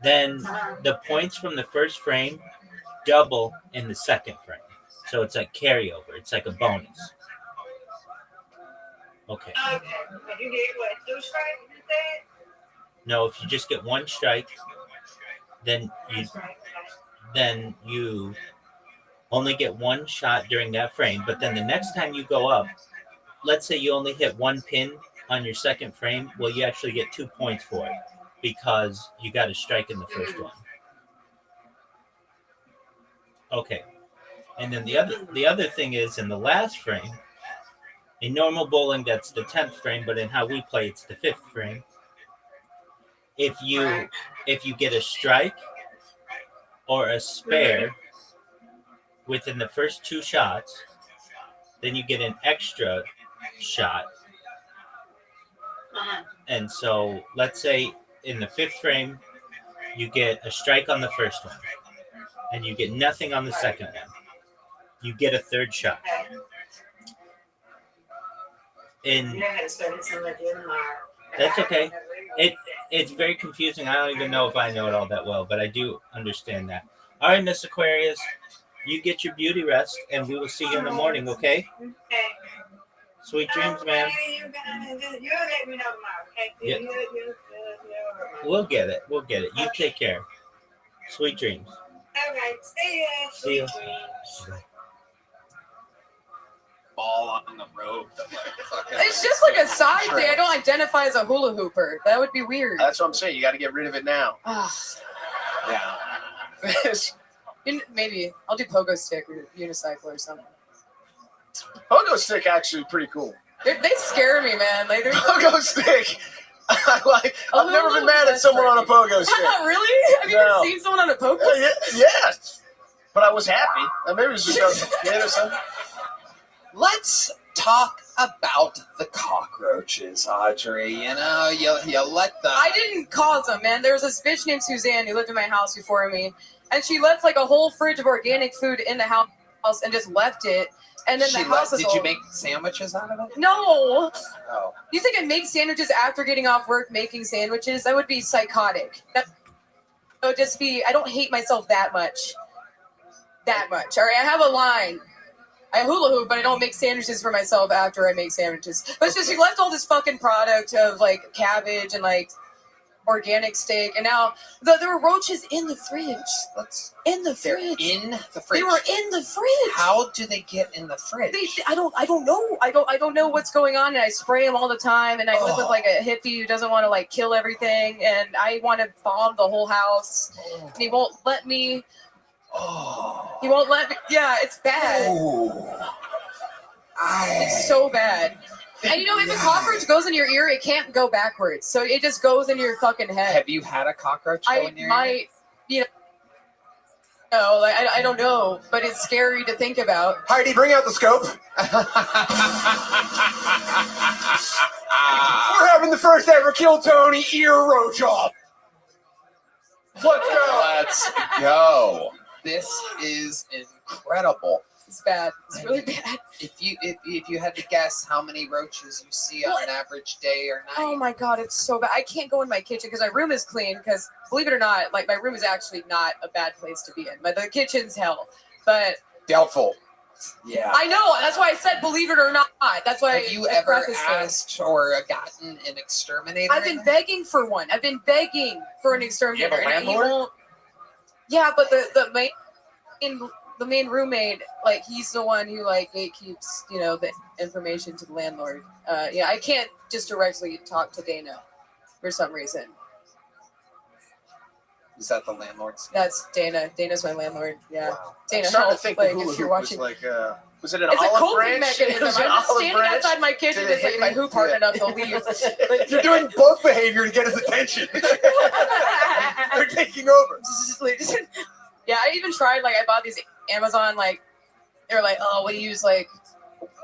then the points from the first frame double in the second frame. So it's like carryover. It's like a bonus. Okay. Okay. But you did what? 2 strikes, you said? No, if you just get one strike, then you only get one shot during that frame. But then the next time you go up, let's say you only hit one pin on your second frame, well, you actually get 2 points for it because you got a strike in the first one. Okay. And then the other thing is in the last frame, in normal bowling, that's the 10th frame, but in how we play, it's the 5th frame. If you get a strike or a spare within the first 2 shots, then you get an extra shot. And so let's say in the 5th frame, you get a strike on the first one and you get nothing on the second one. You get a 3rd shot. That's okay. It's very confusing. I don't even know if I know it all that well, but I do understand that. All right, Miss Aquarius, you get your beauty rest, and we will see you in the morning, okay? Sweet dreams, man. You'll let me know tomorrow, okay? Yep. We'll get it. We'll get it. You take care. Sweet dreams. All right. See ya. See ya. Ball on the rope. It's just like a side thing. I don't identify as a hula hooper. That would be weird. That's what I'm saying. You got to get rid of it now. Yeah. Maybe I'll do pogo stick or unicycle or something. Pogo stick actually pretty cool. They scare me, man. Like pogo stick. I've never been mad at someone on a pogo stick. Really? Have you ever seen someone on a pogo stick? Yeah. But I was happy. Maybe it was just a kid or something. Let's talk about the cockroaches, Audrey. You know, you let them. I didn't cause them, man. There was this bitch named Suzanne who lived in my house before me, and she left like a whole fridge of organic food in the house and just left it. And then the house is Did you make sandwiches out of it? No. Oh. You think I make sandwiches after getting off work making sandwiches? That would be psychotic. That would just be. I don't hate myself that much. All right, I have a line. I hula hoop, but I don't make sandwiches for myself after I make sandwiches. But it's just, you left all this fucking product of, like, cabbage and, like, organic steak, and now there were roaches in the fridge. In the fridge. In the fridge. They were in the fridge. How do they get in the fridge? I don't know. I don't know what's going on, and I spray them all the time, and I live with, like, a hippie who doesn't want to, like, kill everything, and I want to bomb the whole house, and he won't let me. He won't let me. Yeah, it's bad. It's so bad. And you know, if a cockroach goes in your ear, it can't go backwards. So it just goes in your fucking head. Have you had a cockroach go in your ear? You know, like, I don't know, but it's scary to think about. Heidi, bring out the scope. We're having the first ever Kill Tony ear roach off. Let's go. Let's go. This is incredible. It's bad. It's really bad. If you had to guess how many roaches you see on an average day or night. Oh my god, it's so bad. I can't go in my kitchen because my room is clean. Because believe it or not, like my room is actually not a bad place to be in. But the kitchen's hell. But doubtful. Yeah. I know. That's why I said believe it or not. That's why. Have you ever asked or gotten an exterminator? I've been begging for one. I've been begging for an exterminator. You have a and he landlord? won't. Yeah, but the main roommate, like, he's the one who, like, gatekeeps, you know, the information to the landlord. Yeah, I can't just directly talk to Dana for some reason. Is that the landlord's? That's Dana. Dana's my landlord. Yeah. Wow. Dana, I'm starting to help, think like, the hula if you're hoop was watching. like, was it an It's a olive coping branch? mechanism. Was it I'm an just olive standing branch? outside my kitchen. Did it It's like hit my you? hoop hard enough to leave. You're doing both behavior to get his attention. They're taking over. Yeah, I even tried, like, I bought these Amazon, like, they were like, oh, we use, like,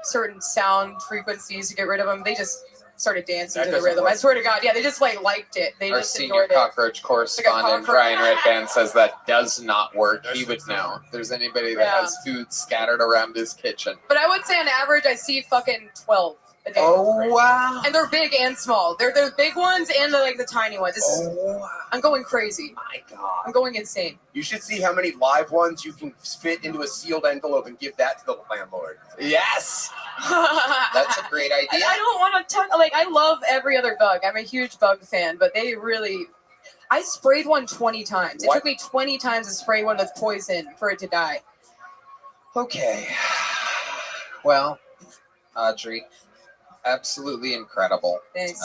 certain sound frequencies to get rid of them. They just started dancing That to the doesn't rhythm. work. I swear to God, yeah, they just like liked it. They Our just senior enjoyed it. cockroach correspondent, cockroach. Brian Redband, says that does not work. He would know. If there's anybody that Yeah. has food scattered around his kitchen. But I would say on average, I see fucking 12 a day. Oh, wow. And they're big and small. They're the big ones and the tiny ones. I'm going crazy. My God. I'm going insane. You should see how many live ones you can fit into a sealed envelope and give that to the landlord. Yes. That's a great idea. I don't want to talk. I love every other bug. I'm a huge bug fan, but they really. I sprayed one 20 times. It What? took me 20 times to spray one with poison for it to die. Okay. Well, Audrey, absolutely incredible. Thanks.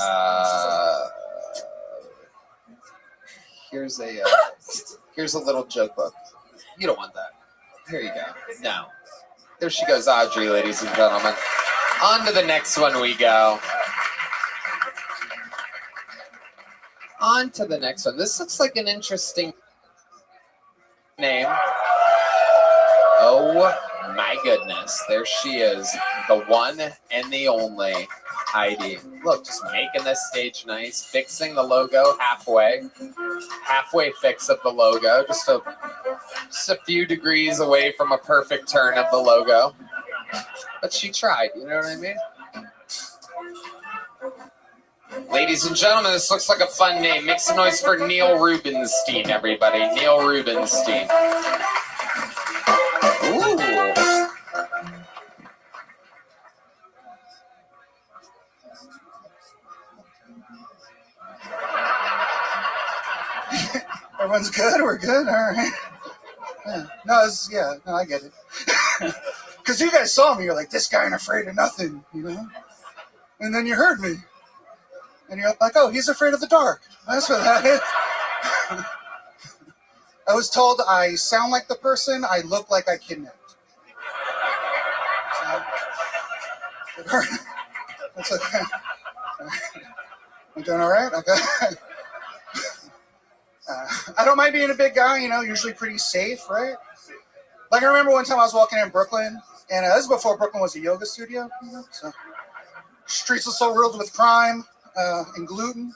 Here's a little joke book. You don't want that. Here you go. No. There she goes, Audrey, ladies and gentlemen. On to the next one we go. On to the next one. This looks like an interesting name. Oh my goodness. There she is. The one and the only Heidi. Look, just making this stage nice. Fixing the logo halfway. Halfway fix of the logo. Just a few degrees away from a perfect turn of the logo. But she tried, you know what I mean? Ladies and gentlemen, this looks like a fun name. Make some noise for Neil Rubenstein, everybody. Neil Rubenstein. Ooh. Everyone's good? We're good? All right. Yeah. No, I get it. Because you guys saw me, you're like, this guy ain't afraid of nothing, you know? And then you heard me. And you're like, oh, he's afraid of the dark. That's what that is. I was told I sound like the person I look like I kidnapped. So, that's okay. You doing all right? Okay. I don't mind being a big guy, you know, usually pretty safe, right? Like I remember one time I was walking in Brooklyn, and this is before Brooklyn was a yoga studio, you know, so streets are so riddled with crime and gluten.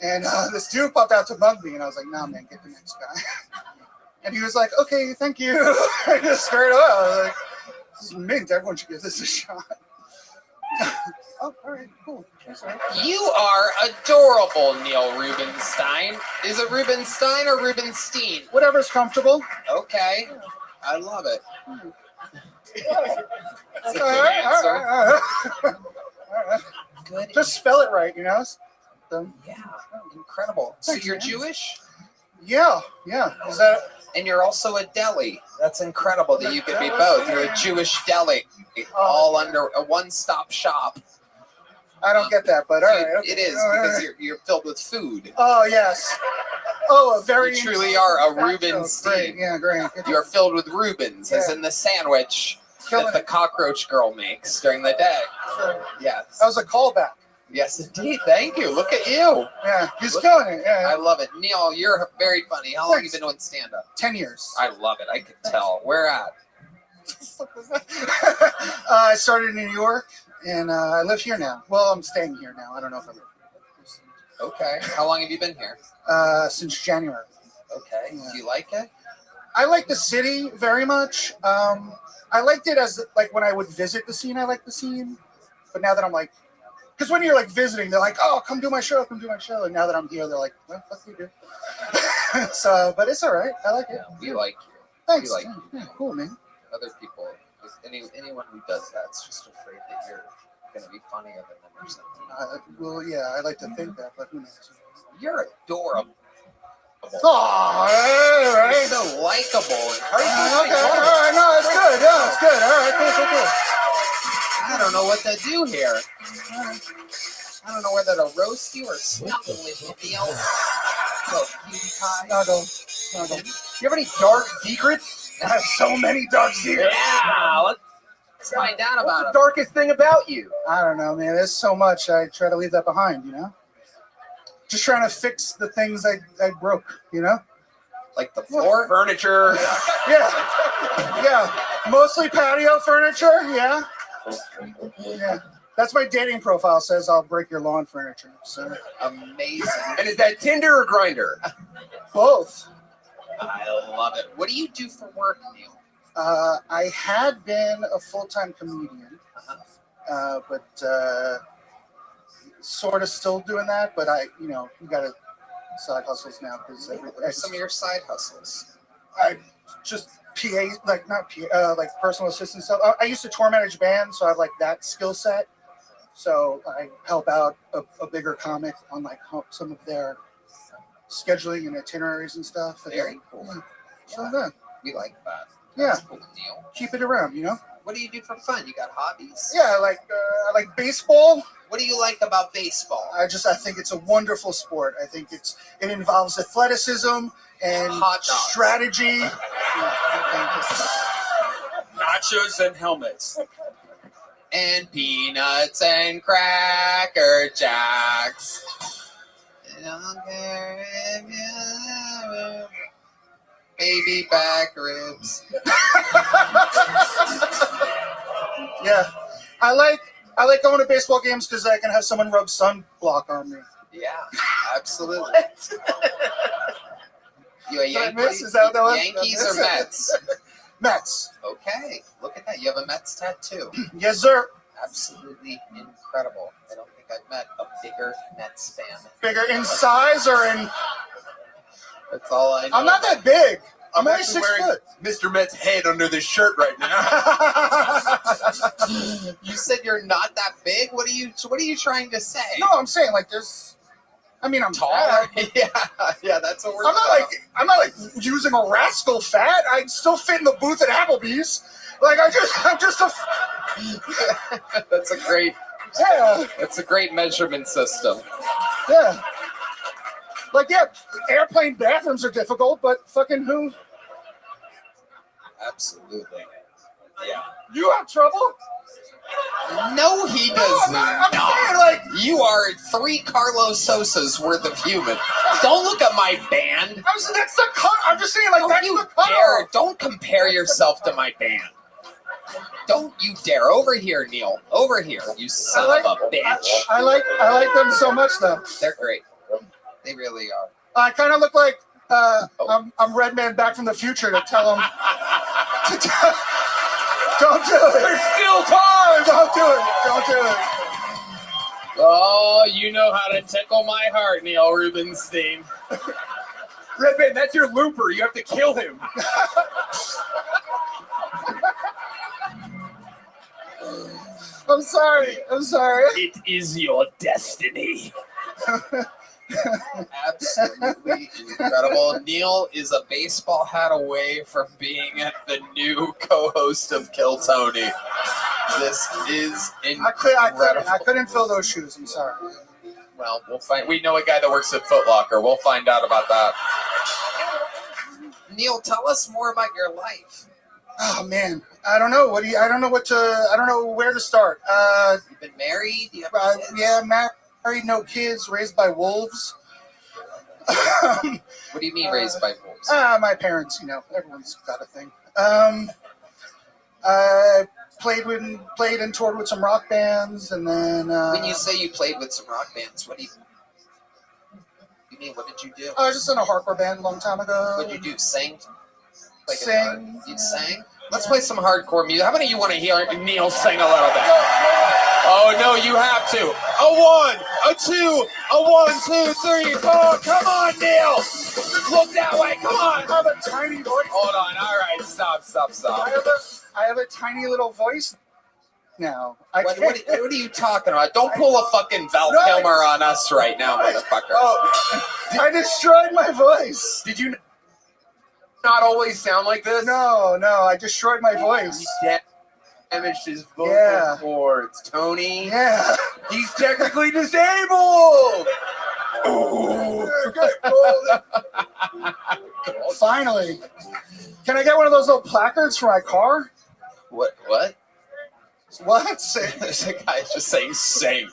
And this dude popped out to mug me, and I was like, nah, man, get the next guy. And he was like, okay, thank you. I just straight up, I was like, this is mint, everyone should give this a shot. Oh, all right, cool. You are adorable, Neil Rubenstein. Is it Rubenstein or Rubenstein? Whatever's comfortable. Okay. I love it. That's a All good right, answer. all right. Good. Just spell it right, you know? So, Yeah, incredible. So Thanks, you're man. Jewish? yeah. Is that... And you're also a deli. That's incredible that you could be both. You're a Jewish deli, all under a one-stop shop. I don't get that, but all right. Okay. It is All right. because you're filled with food. Oh, yes. Oh, a very... You truly are a Great. Rubenstein. Yeah, great. You are filled with Rubens, as Yeah. in the sandwich Killing that the it. cockroach girl makes during the day. Sure. Yes. That was a callback. Yes, indeed. Thank you. Look at you. Yeah, he's killing it. I Yeah. love it. Neil, you're very funny. How long have you Thanks. been doing stand-up? 10 years. I love it. I could tell. Where at? I started in New York, and I live here now. Well, I'm staying here now. I don't know if I live here. Okay. How long have you been here? Since January. Okay. Yeah. Do you like it? I like the city very much. I liked it as, like, when I would visit the scene, I liked the scene. But now that I'm like, because when you're like visiting, they're like, oh, come do my show. And now that I'm here, they're like, well, fuck you, dude. So, but it's all right. I like it. Yeah, we like you. Thanks. We like Yeah, cool, man. Other people, anyone who does that's just afraid that you're going to be funnier than them or something. Well, yeah, I like to think that, but who knows? You're adorable. Oh, all right. You're so likable. Okay, all right, no, it's good. Yeah, it's good. All right, cool. I don't know what to do here. I don't know whether to roast you or snuggle with you, Neil. So, Snuggle. You have any dark secrets? I have so many dark secrets. Yeah, let's find out What's about the it. darkest thing about you? I don't know, man. There's so much. I try to leave that behind, you know? Just trying to fix the things I broke, you know? Like the floor? Furniture. Yeah. Mostly patio furniture, yeah. That's my dating profile. Says I'll break your lawn furniture. So Amazing. And is that Tinder or Grinder? both. I love it. What do you do for work, Neil? I had been a full-time comedian, but sort of still doing that. But you got to side hustles now because What are some of your side hustles? I just PA, like not PA, like personal assistant stuff. I used to tour manage bands, so I have like that skill set. So I help out a bigger comic on like some of their scheduling and itineraries and stuff. Very cool. So yeah. We like that. Yeah. That's cool, Neil. Keep it around, What do you do for fun? You got hobbies? Yeah, I like baseball. What do you like about baseball? I think it's a wonderful sport. I think it involves athleticism and Hot dogs. strategy. Nachos and helmets. And peanuts and Cracker Jacks. Baby back ribs. Yeah, I like going to baseball games because I can have someone rub sunblock on me. Yeah, absolutely. You a Did I Yankee? miss? Is that what Yankees or Mets? Mets. Okay, look at that. You have a Mets tattoo. Yes, sir. Absolutely incredible. I don't think I've met a bigger Mets fan. Bigger in size or in? That's all I know. I'm not that big. I'm only actually 6 wearing foot. Mr. Met's head under this shirt right now. You said you're not that big. What are you trying to say? No, I'm saying like there's. I mean, I'm Taller. fat. Yeah, that's what we're. I'm not like using a rascal fat. I still fit in the booth at Applebee's. Like I'm just a. That's a great. Yeah. That's a great measurement system. Yeah. Like yeah, airplane bathrooms are difficult, but fucking who? Absolutely. Yeah. You have trouble? No, he does I'm not. saying, like, You are 3 Carlos Sosas worth of human. Don't look at my band. That's the cut. I'm just saying, like, Don't that's you the cut. dare. Don't compare yourself to my band. Don't you dare. Over here, Neil. Over here, you son of a bitch. I like them so much, though. They're great. They really are. I kind of look like I'm Redman back from the future to tell them. Don't do it. There's still time. Don't do it. Don't do it. Oh, you know how to tickle my heart, Neil Rubenstein. Redman, that's your looper. You have to kill him. I'm sorry. It is your destiny. Absolutely incredible. Neil is a baseball hat away from being the new co-host of Kill Tony. This is incredible. I couldn't fill those shoes. I'm sorry. Well, we'll find. We know a guy that works at Foot Locker. We'll find out about that. Neil, tell us more about your life. Oh man, I don't know. I don't know where to start. You've been married? You have kids? Yeah, married, no kids, raised by wolves. What do you mean raised by wolves? My parents, everyone's got a thing. I played and toured with some rock bands, and then. When you say you played with some rock bands, what do you mean? What did you do? I was just in a hardcore band a long time ago. What did you do? Sing? Play Sing. guitar? You sang? Let's play some hardcore music. How many of you want to hear Neil sing a little bit? Oh no, you have to. A 1, a 2, a 1, 2, 3, 4. Come on, Neil. Look that way. Come on. I have a tiny voice. Hold on. All right. Stop. I have a tiny little voice now. What are you talking about? Don't pull a fucking Val Kilmer on us right now, motherfucker. Oh, I destroyed my voice. Did you not always sound like this? No, I destroyed my voice. He damaged his vocal Yeah. cords, Tony. Yeah. He's technically disabled. Finally. Can I get one of those little placards for my car? What? What? There's a guy just saying same.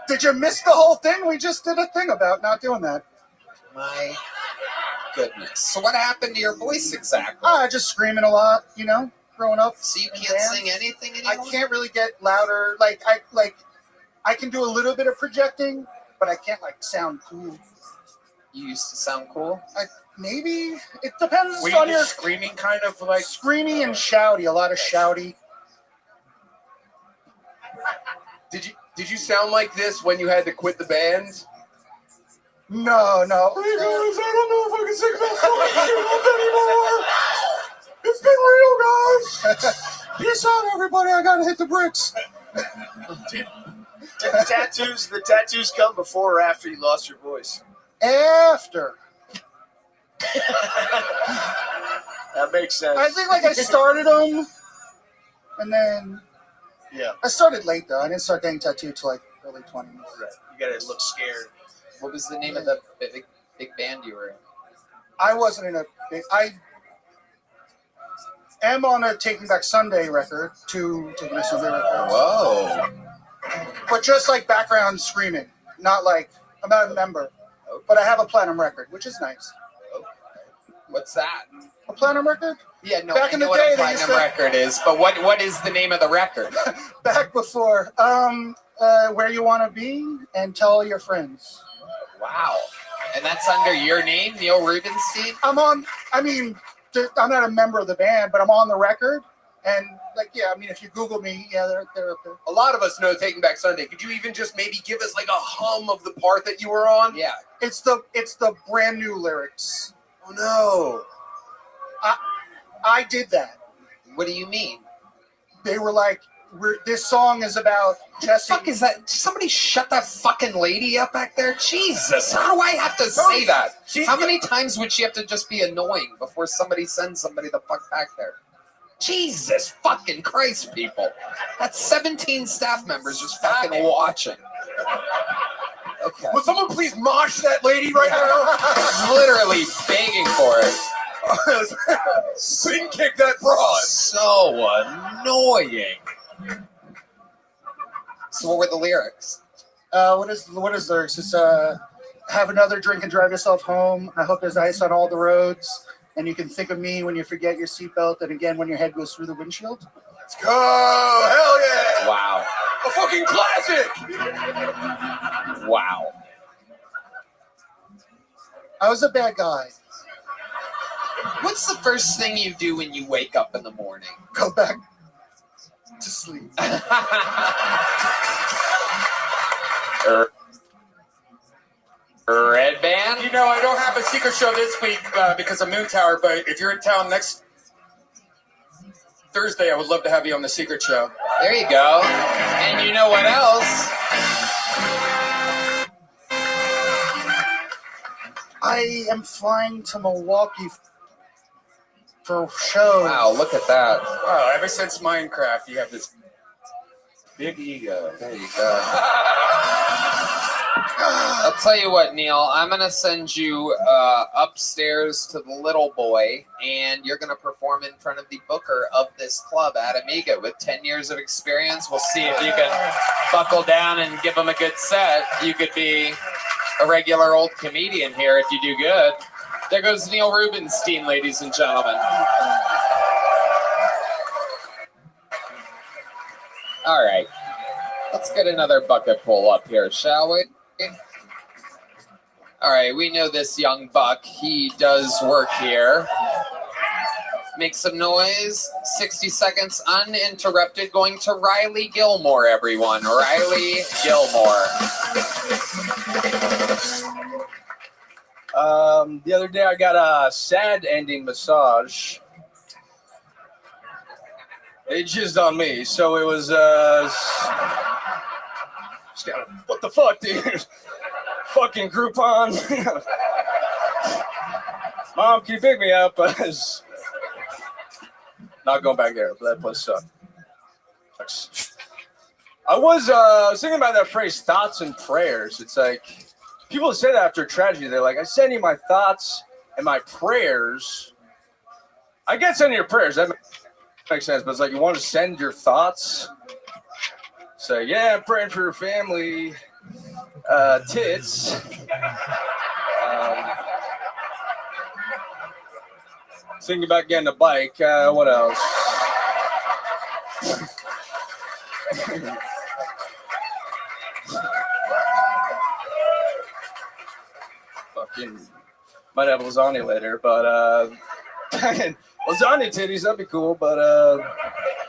Did you miss the whole thing? We just did a thing about not doing that. My goodness. So what happened to your voice exactly? Just screaming a lot, growing up. So you in can't bands. sing anything I anymore? can't really get louder. I can do a little bit of projecting, but I can't sound cool. You used to sound cool. Maybe it depends Were on you your screaming kind of like screamy and shouty. A lot of shouty. Did you sound like this when you had to quit the band? No. Hey guys, I don't know if I can sing that song anymore. It's been real, guys. Peace out, everybody. I gotta hit the bricks. Did the tattoos come before or after you lost your voice? After. That makes sense. I think I started them, and then I started late though. I didn't start getting tattooed till early 20s. Right. You gotta look scared. What was the name of the big band you were in? I wasn't in a big. I am on a Taking Back Sunday record. 2 Taking Back Sunday records. Whoa. But just background screaming, not I'm not a member. Okay. But I have a platinum record, which is nice. Okay. What's that? A platinum record? Yeah, no. Back I in know the what day, a they used platinum to- record is, but what is the name of the record? Back before, Where You Want to Be and Tell All Your Friends. Wow. And that's under your name, Neil Rubenstein? I'm not a member of the band, but I'm on the record. And if you Google me, they're up there. A lot of us know Taking Back Sunday. Could you even just maybe give us a hum of the part that you were on? Yeah. It's the brand new lyrics. Oh no. I did that. What do you mean? They were this song is about Jesse. What the fuck is that? Somebody shut that fucking lady up back there? Jesus, how do I have to say that? How many times would she have to just be annoying before somebody sends somebody the fuck back there? Jesus fucking Christ, people. That's 17 staff members just fucking watching. Okay. Would someone please mosh that lady right now? Literally begging for it. Spin kick that broad. So annoying. So what were the lyrics? What is lyrics? It's have another drink and drive yourself home. I hope there's ice on all the roads. And you can think of me when you forget your seatbelt, and again when your head goes through the windshield. Let's go! Hell yeah! Wow. A fucking classic! Wow. I was a bad guy. What's the first thing you do when you wake up in the morning? Go back to sleep. Red Band? You know, I don't have a secret show this week because of Moon Tower, but if you're in town next Thursday, I would love to have you on the secret show. There you go. And you know what else? I am flying to Milwaukee for shows. Wow, look at that. Wow, ever since Minecraft, you have this big ego. There you go. I'll tell you what, Neil. I'm going to send you upstairs to the little boy, and you're going to perform in front of the booker of this club at Amiga with 10 years of experience. We'll see if you can buckle down and give him a good set. You could be a regular old comedian here if you do good. There goes Neil Rubenstein, ladies and gentlemen. All right. Let's get another bucket pull up here, shall we? All right, we know this young buck. He does work here. Make some noise. 60 seconds uninterrupted. Going to Riley Gilmore, everyone. Riley Gilmore. The other day I got a sad ending massage. They jizzed on me, so it was what the fuck, dude? Fucking Groupon. Mom, can you pick me up? Not going back there, but that place sucked. I was thinking about that phrase, thoughts and prayers. It's like, people say that after tragedy. They're like, I send you my thoughts and my prayers. I get sending your prayers. That makes sense. But it's like, you want to send your thoughts? Say, yeah, I'm praying for your family. Tits. Thinking about getting a bike. What else? Fucking might have lasagna later, but lasagna titties, that'd be cool. But all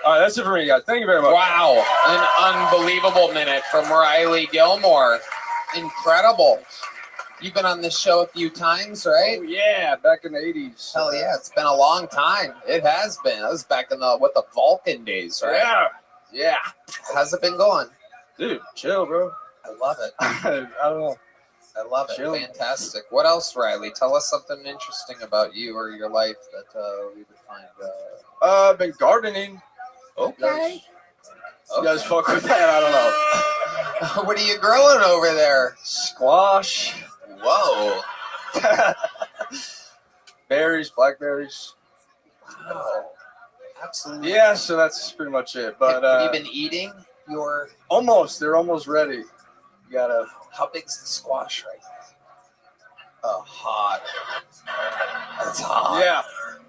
right, that's it for me, guys. Thank you very much. Wow, an unbelievable minute from Riley Gilmore. Incredible. You've been on this show a few times, right? Oh, yeah, back in the 80s. Hell yeah, it's been a long time. It has been. That was back in the Vulcan days, right? Yeah. Yeah. How's it been going? Dude, chill, bro. I love it. I don't know. I love it. Chill. Fantastic. What else, Riley? Tell us something interesting about you or your life that we would find. I've been gardening. Okay. You guys fuck with that? I don't know. What are you growing over there? Squash. Whoa. Berries, blackberries. Wow. Absolutely. Yeah, so that's pretty much it. But have you been eating your? Almost. They're almost ready. You gotta. How big's the squash right now? Oh, hot. That's hot. Yeah.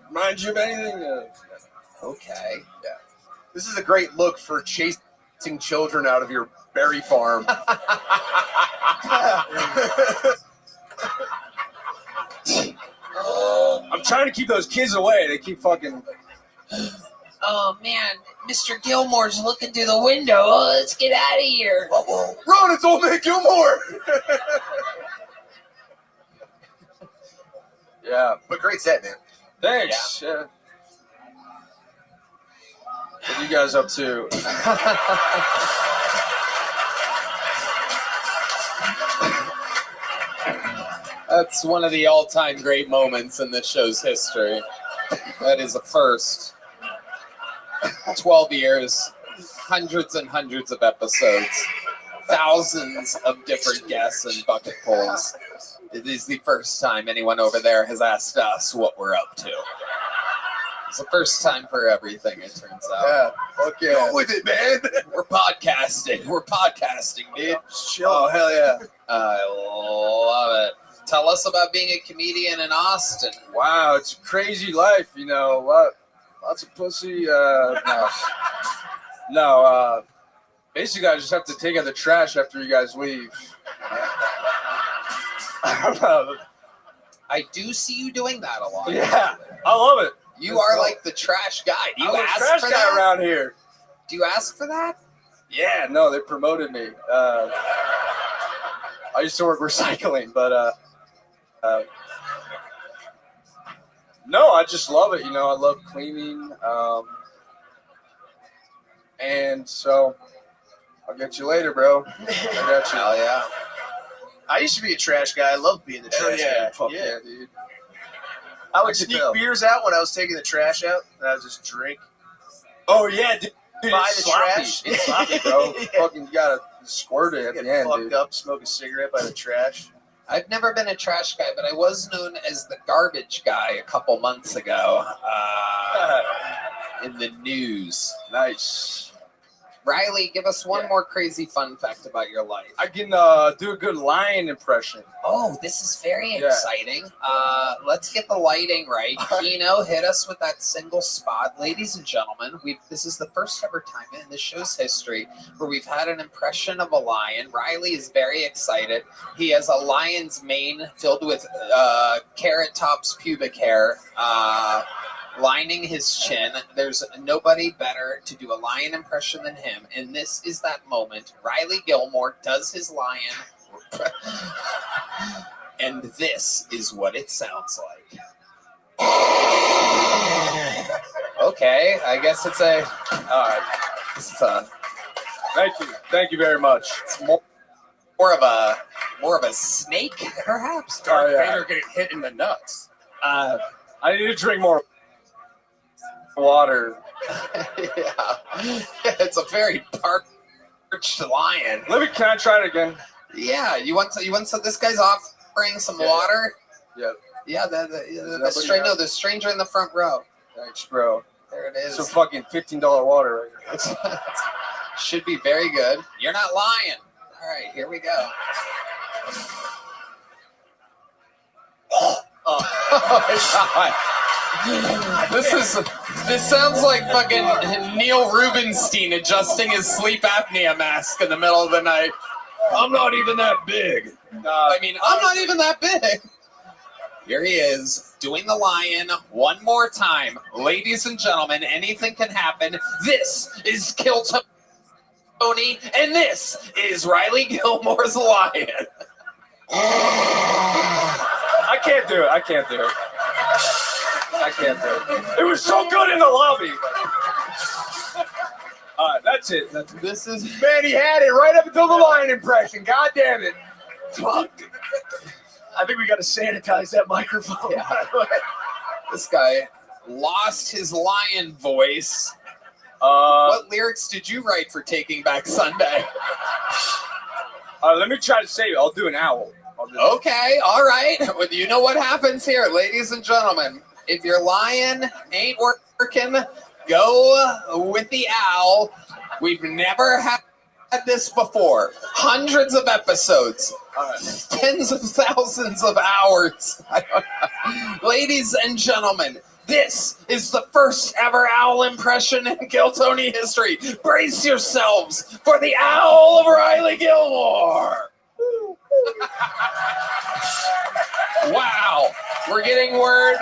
Remind you of anything? Okay. Yeah. This is a great look for chasing children out of your berry farm. I'm trying to keep those kids away. They keep fucking. Oh man, Mr. Gilmore's looking through the window. Oh, let's get out of here. Run, it's old man Gilmore. Yeah. But great set, man. Thanks. Yeah. What are you guys up to? That's one of the all-time great moments in this show's history. That is a first. 12 years, hundreds and hundreds of episodes, thousands of different guests and bucket pulls. It is the first time anyone over there has asked us what we're up to. It's the first time for everything, it turns out. Yeah. Fuck yeah. Go with it, man. We're podcasting. We're podcasting, dude. Chill. Oh, hell yeah. I love it. Tell us about being a comedian in Austin. Wow, it's a crazy life, you know. Lots of pussy. No. Basically, I just have to take out the trash after you guys leave. I don't know. I do see you doing that a lot. Yeah, I love it. You are like the trash guy. Do you I'm ask the trash for guy that? around here. Do you ask for that? Yeah, no, they promoted me. I used to work recycling, but no, I just love it. You know, I love cleaning. And so I'll get you later, bro. I got you. Hell yeah. I used to be a trash guy. I love being the trash guy. Fuck yeah, dude. I would sneak beers out when I was taking the trash out, and I would just drink. Oh yeah, dude. Buy the sloppy. trash. It's sloppy, bro. Fucking gotta squirt it at Get the end, fucked dude. up, smoke a cigarette by the trash. I've never been a trash guy, but I was known as the garbage guy a couple months ago in the news. Nice. Riley, give us one more crazy fun fact about your life. I can do a good lion impression. Oh, this is very Yeah. exciting. Let's get the lighting right. Kino, hit us with that single spot. Ladies and gentlemen, this is the first ever time in the show's history where we've had an impression of a lion. Riley is very excited. He has a lion's mane filled with carrot top's pubic hair, lining his chin. There's nobody better to do a lion impression than him. And this is that moment. Riley Gilmore does his lion. And this is what it sounds like. Okay, I guess it's a. It's a. Thank you very much. It's more of a snake, perhaps. Darth Vader getting hit in the nuts. I need to drink more water. Yeah, it's a very parched lion. Can I try it again? Yeah, you want some? This guy's offering some water. Yeah. Yeah, the stranger in the front row. Thanks, bro. There it is. Some fucking $15 water right here. Should be very good. You're not lying. All right, here we go. Oh my God. This sounds like fucking Neil Rubenstein adjusting his sleep apnea mask in the middle of the night. I'm not even that big. I'm not even that big. Here he is, doing the lion one more time. Ladies and gentlemen, anything can happen. This is Kill Tony, and this is Riley Gilmore's lion. I can't do it. I can't do it. It was so good in the lobby. All right, that's it. This is Man, he had it right up until the lion impression. God damn it. Fuck. I think we got to sanitize that microphone. this guy lost his lion voice. What lyrics did you write for Taking Back Sunday? Let me try to save it. I'll do an owl. Okay, all right. Well, you know what happens here, ladies and gentlemen. If your lion ain't working, go with the owl. We've never had this before. Hundreds of episodes. Tens of thousands of hours. Ladies and gentlemen, this is the first ever owl impression in Kill Tony history. Brace yourselves for the owl of Riley Gilmore. Wow. We're getting word.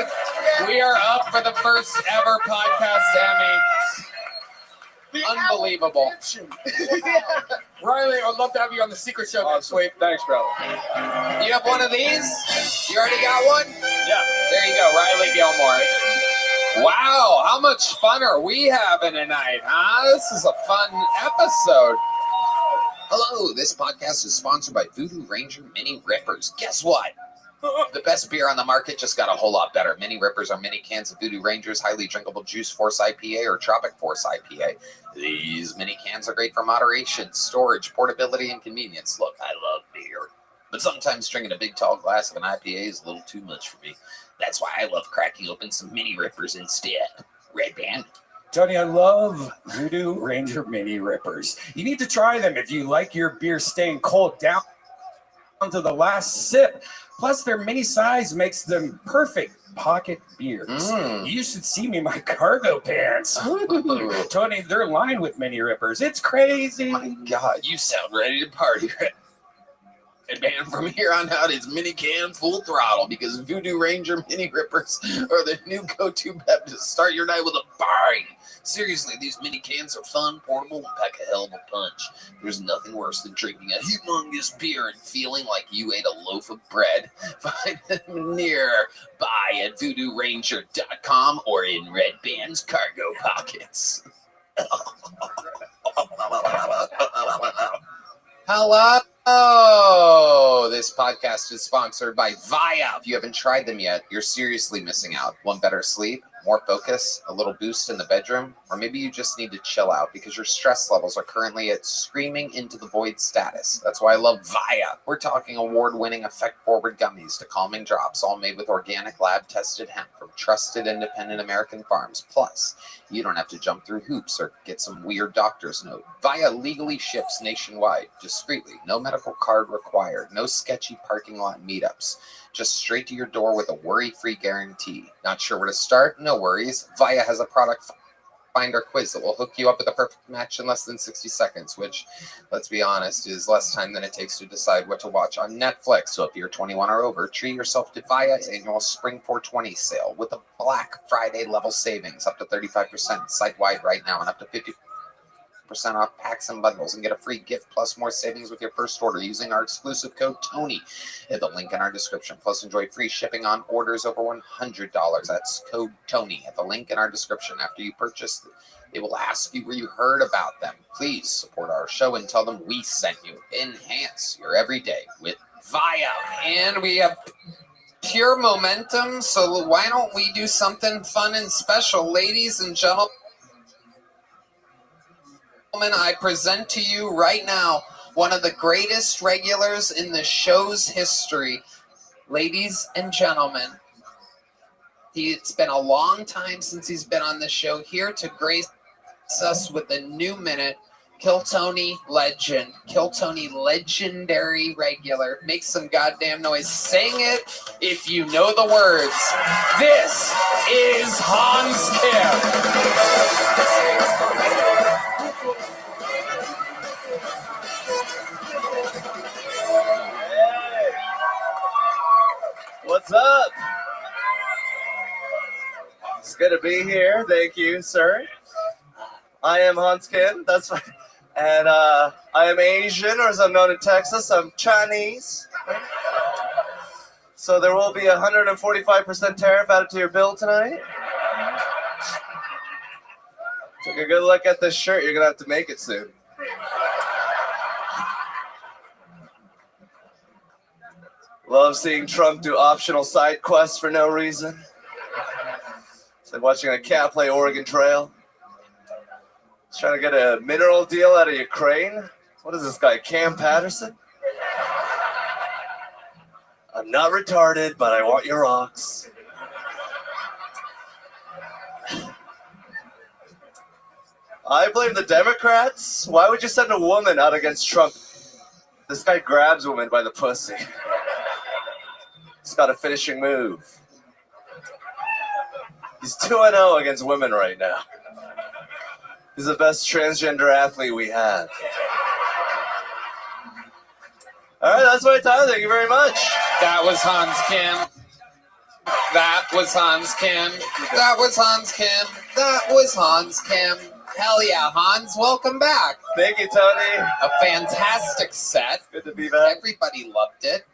We are up for the first ever podcast Emmy. Unbelievable. Riley, I'd love to have you on the secret show next week. Thanks, brother. You have one of these? You already got one? Yeah. There you go, Riley Gilmore. Wow, how much fun are we having tonight, huh? This is a fun episode. Hello, this podcast is sponsored by Voodoo Ranger Mini Rippers. Guess what? The best beer on the market just got a whole lot better. Mini Rippers are mini cans of Voodoo Rangers, highly drinkable Juice Force IPA or Tropic Force IPA. These mini cans are great for moderation, storage, portability, and convenience. Look, I love beer, but sometimes drinking a big tall glass of an IPA is a little too much for me. That's why I love cracking open some Mini Rippers instead. Red Band. Tony, I love Voodoo Ranger Mini Rippers. You need to try them if you like your beer staying cold down to the last sip. Plus, their mini size makes them perfect pocket beers. You should see me in my cargo pants. Tony, they're lined with Mini Rippers. It's crazy. My God, you sound ready to party. And from here on out, it's mini can full throttle because Voodoo Ranger Mini Rippers are the new go-to bev to start your night with a bang. Seriously, these mini cans are fun, portable, and pack a hell of a punch. There's nothing worse than drinking a humongous beer and feeling like you ate a loaf of bread. Find them nearby at VoodooRanger.com or in Red Band's cargo pockets. Hello! This podcast is sponsored by Via. If you haven't tried them yet, you're seriously missing out. Want better sleep, more focus, a little boost in the bedroom, or maybe you just need to chill out because your stress levels are currently at screaming into the void status. That's why I love Via. We're talking award-winning effect-forward gummies to calming drops, all made with organic lab-tested hemp from trusted independent American farms. Plus, you don't have to jump through hoops or get some weird doctor's note. Via legally ships nationwide, discreetly, no medical card required, no sketchy parking lot meetups. Just straight to your door with a worry-free guarantee. Not sure where to start? No worries. Via has a product finder quiz that will hook you up with a perfect match in less than 60 seconds, which, let's be honest, is less time than it takes to decide what to watch on Netflix. So if you're 21 or over, treat yourself to Via's annual Spring 420 sale with a Black Friday level savings up to 35% site-wide right now and up to 50% off packs and bundles, and get a free gift plus more savings with your first order using our exclusive code TONY at the link in our description. Plus, enjoy free shipping on orders over $100. That's code TONY at the link in our description. After you purchase, they will ask you where you heard about them. Please support our show and tell them we sent you. Enhance your everyday with Via. And we have pure momentum, so why don't we do something fun and special, ladies and gentlemen? I present to you right now one of the greatest regulars in the show's history. Ladies and gentlemen, it's been a long time since he's been on the show. Here to grace us with a new minute, Kill Tony legend, Kill Tony legendary regular. Make some goddamn noise. Sing it if you know the words. This is Hans What's up? It's good to be here. Thank you, sir. I am Hans Kim. That's right. And I am Asian, or as I'm known in Texas, I'm Chinese. So there will be 145% tariff added to your bill tonight. Take a good look at this shirt. You're going to have to make it soon. Love seeing Trump do optional side quests for no reason. It's like watching a cat play Oregon Trail. He's trying to get a mineral deal out of Ukraine. What is this guy, Cam Patterson? I'm not retarded, but I want your rocks. I blame the Democrats. Why would you send a woman out against Trump? This guy grabs women by the pussy. He's got a finishing move. He's 2-0 against women right now. He's the best transgender athlete we have. All right, that's my time. Thank you very much. That was Hans Kim. That was Hans Kim. That was Hans Kim. That was Hans Kim. Hell yeah, Hans, welcome back. Thank you, Tony. A fantastic set. Good to be back. Everybody loved it.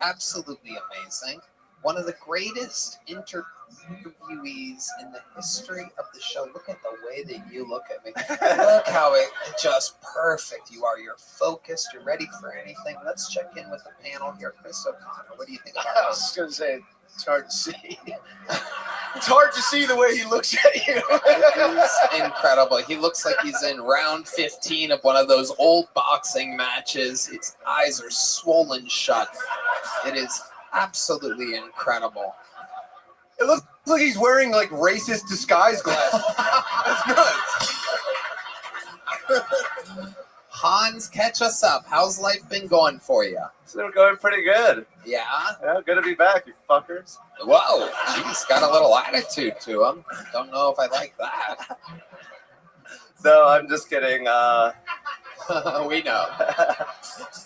Absolutely amazing. One of the greatest interviewees in the history of the show. Look at the way that you look at me. Look how it just perfect. You are. You're focused. You're ready for anything. Let's check in with the panel here. Chris O'Connor, what do you think about I was just going to say, it's hard to see. It's hard to see the way he looks at you. He's incredible. He looks like he's in round 15 of one of those old boxing matches. His eyes are swollen shut. It is absolutely incredible. It looks like he's wearing like racist disguise glasses. That's nuts. Hans, catch us up. How's life been going for you? It's been going pretty good. Yeah? Yeah, good to be back, you fuckers. Whoa, he's got a little attitude to him. Don't know if I like that. No, I'm just kidding. We know.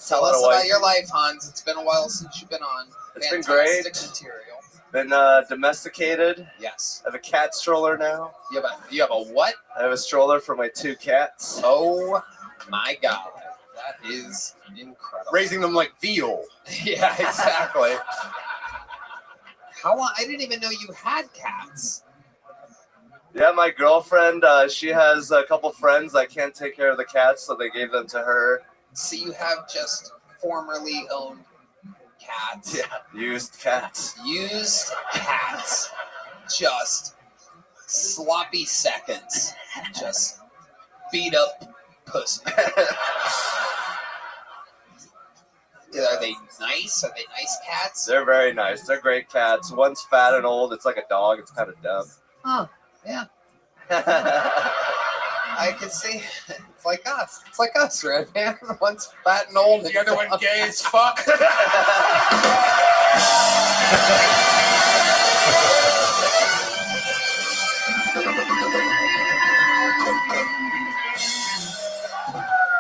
Tell us about your life, Hans. It's been a while since you've been on. It's been great. Material. Been domesticated. Yes. I have a cat stroller now. You have a what? I have a stroller for my 2 cats. Oh my God. That is incredible. Raising them like veal. Yeah, exactly. How long? I didn't even know you had cats. Yeah, my girlfriend, she has a couple friends that can't take care of the cats, so they gave them to her. So you have just formerly owned cats. Yeah, used cats. Used cats. Just sloppy seconds. Just beat up pussy. Are they nice? Are they nice cats? They're very nice. They're great cats. One's fat and old. It's like a dog. It's kind of dumb. Huh. Yeah. I can see. It's like us. It's like us, Red Man. One's fat and old. The other one gay as fuck.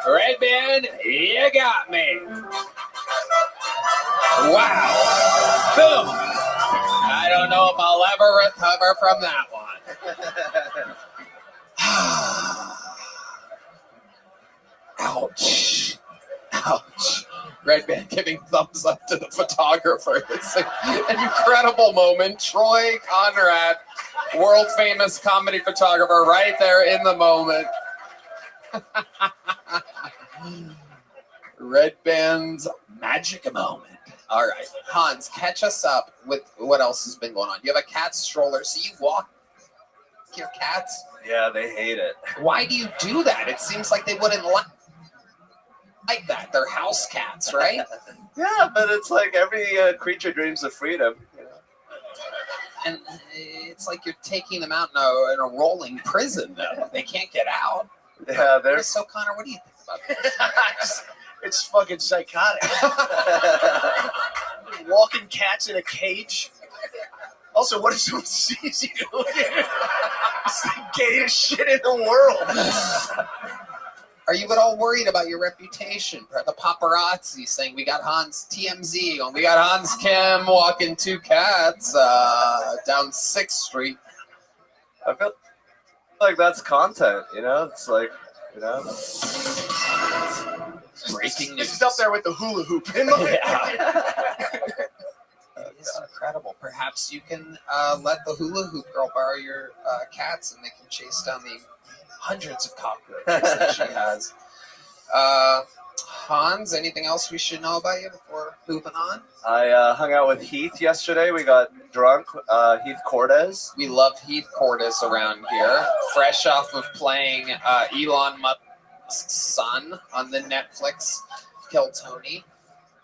Red Man, you got me. Wow. Boom. I don't know if I'll ever recover from that one. Ouch. Ouch. Red Man giving thumbs up to the photographer. It's an incredible moment. Troy Conrad, world famous comedy photographer, right there in the moment. Red Band's magic moment. All right, Hans, catch us up with what else has been going on. You have a cat stroller, so you walk your cats? Yeah, they hate it. Why do you do that? It seems like they wouldn't like that. They're house cats, right? Yeah, but it's like every creature dreams of freedom. You know? And it's like you're taking them out in a rolling prison, though. They can't get out. Yeah, they're Chris O'Connor, what do you think about this? It's fucking psychotic. Walking cats in a cage. Also, what if someone sees you? It's the gayest shit in the world. Are you at all worried about your reputation? The paparazzi saying we got Hans TMZ, and we got Hans Kim walking two cats down 6th Street. I feel like that's content, you know? It's like, you know? Breaking news. This is up there with the hula hoop. It's incredible. Perhaps you can let the hula hoop girl borrow your cats, and they can chase down the hundreds of cockroaches that she has. Hans, anything else we should know about you before moving on? I hung out with Heath yesterday. We got drunk. Heath Cordes. We love Heath Cordes around here. Fresh off of playing Elon Musk's son on the Netflix Kill Tony.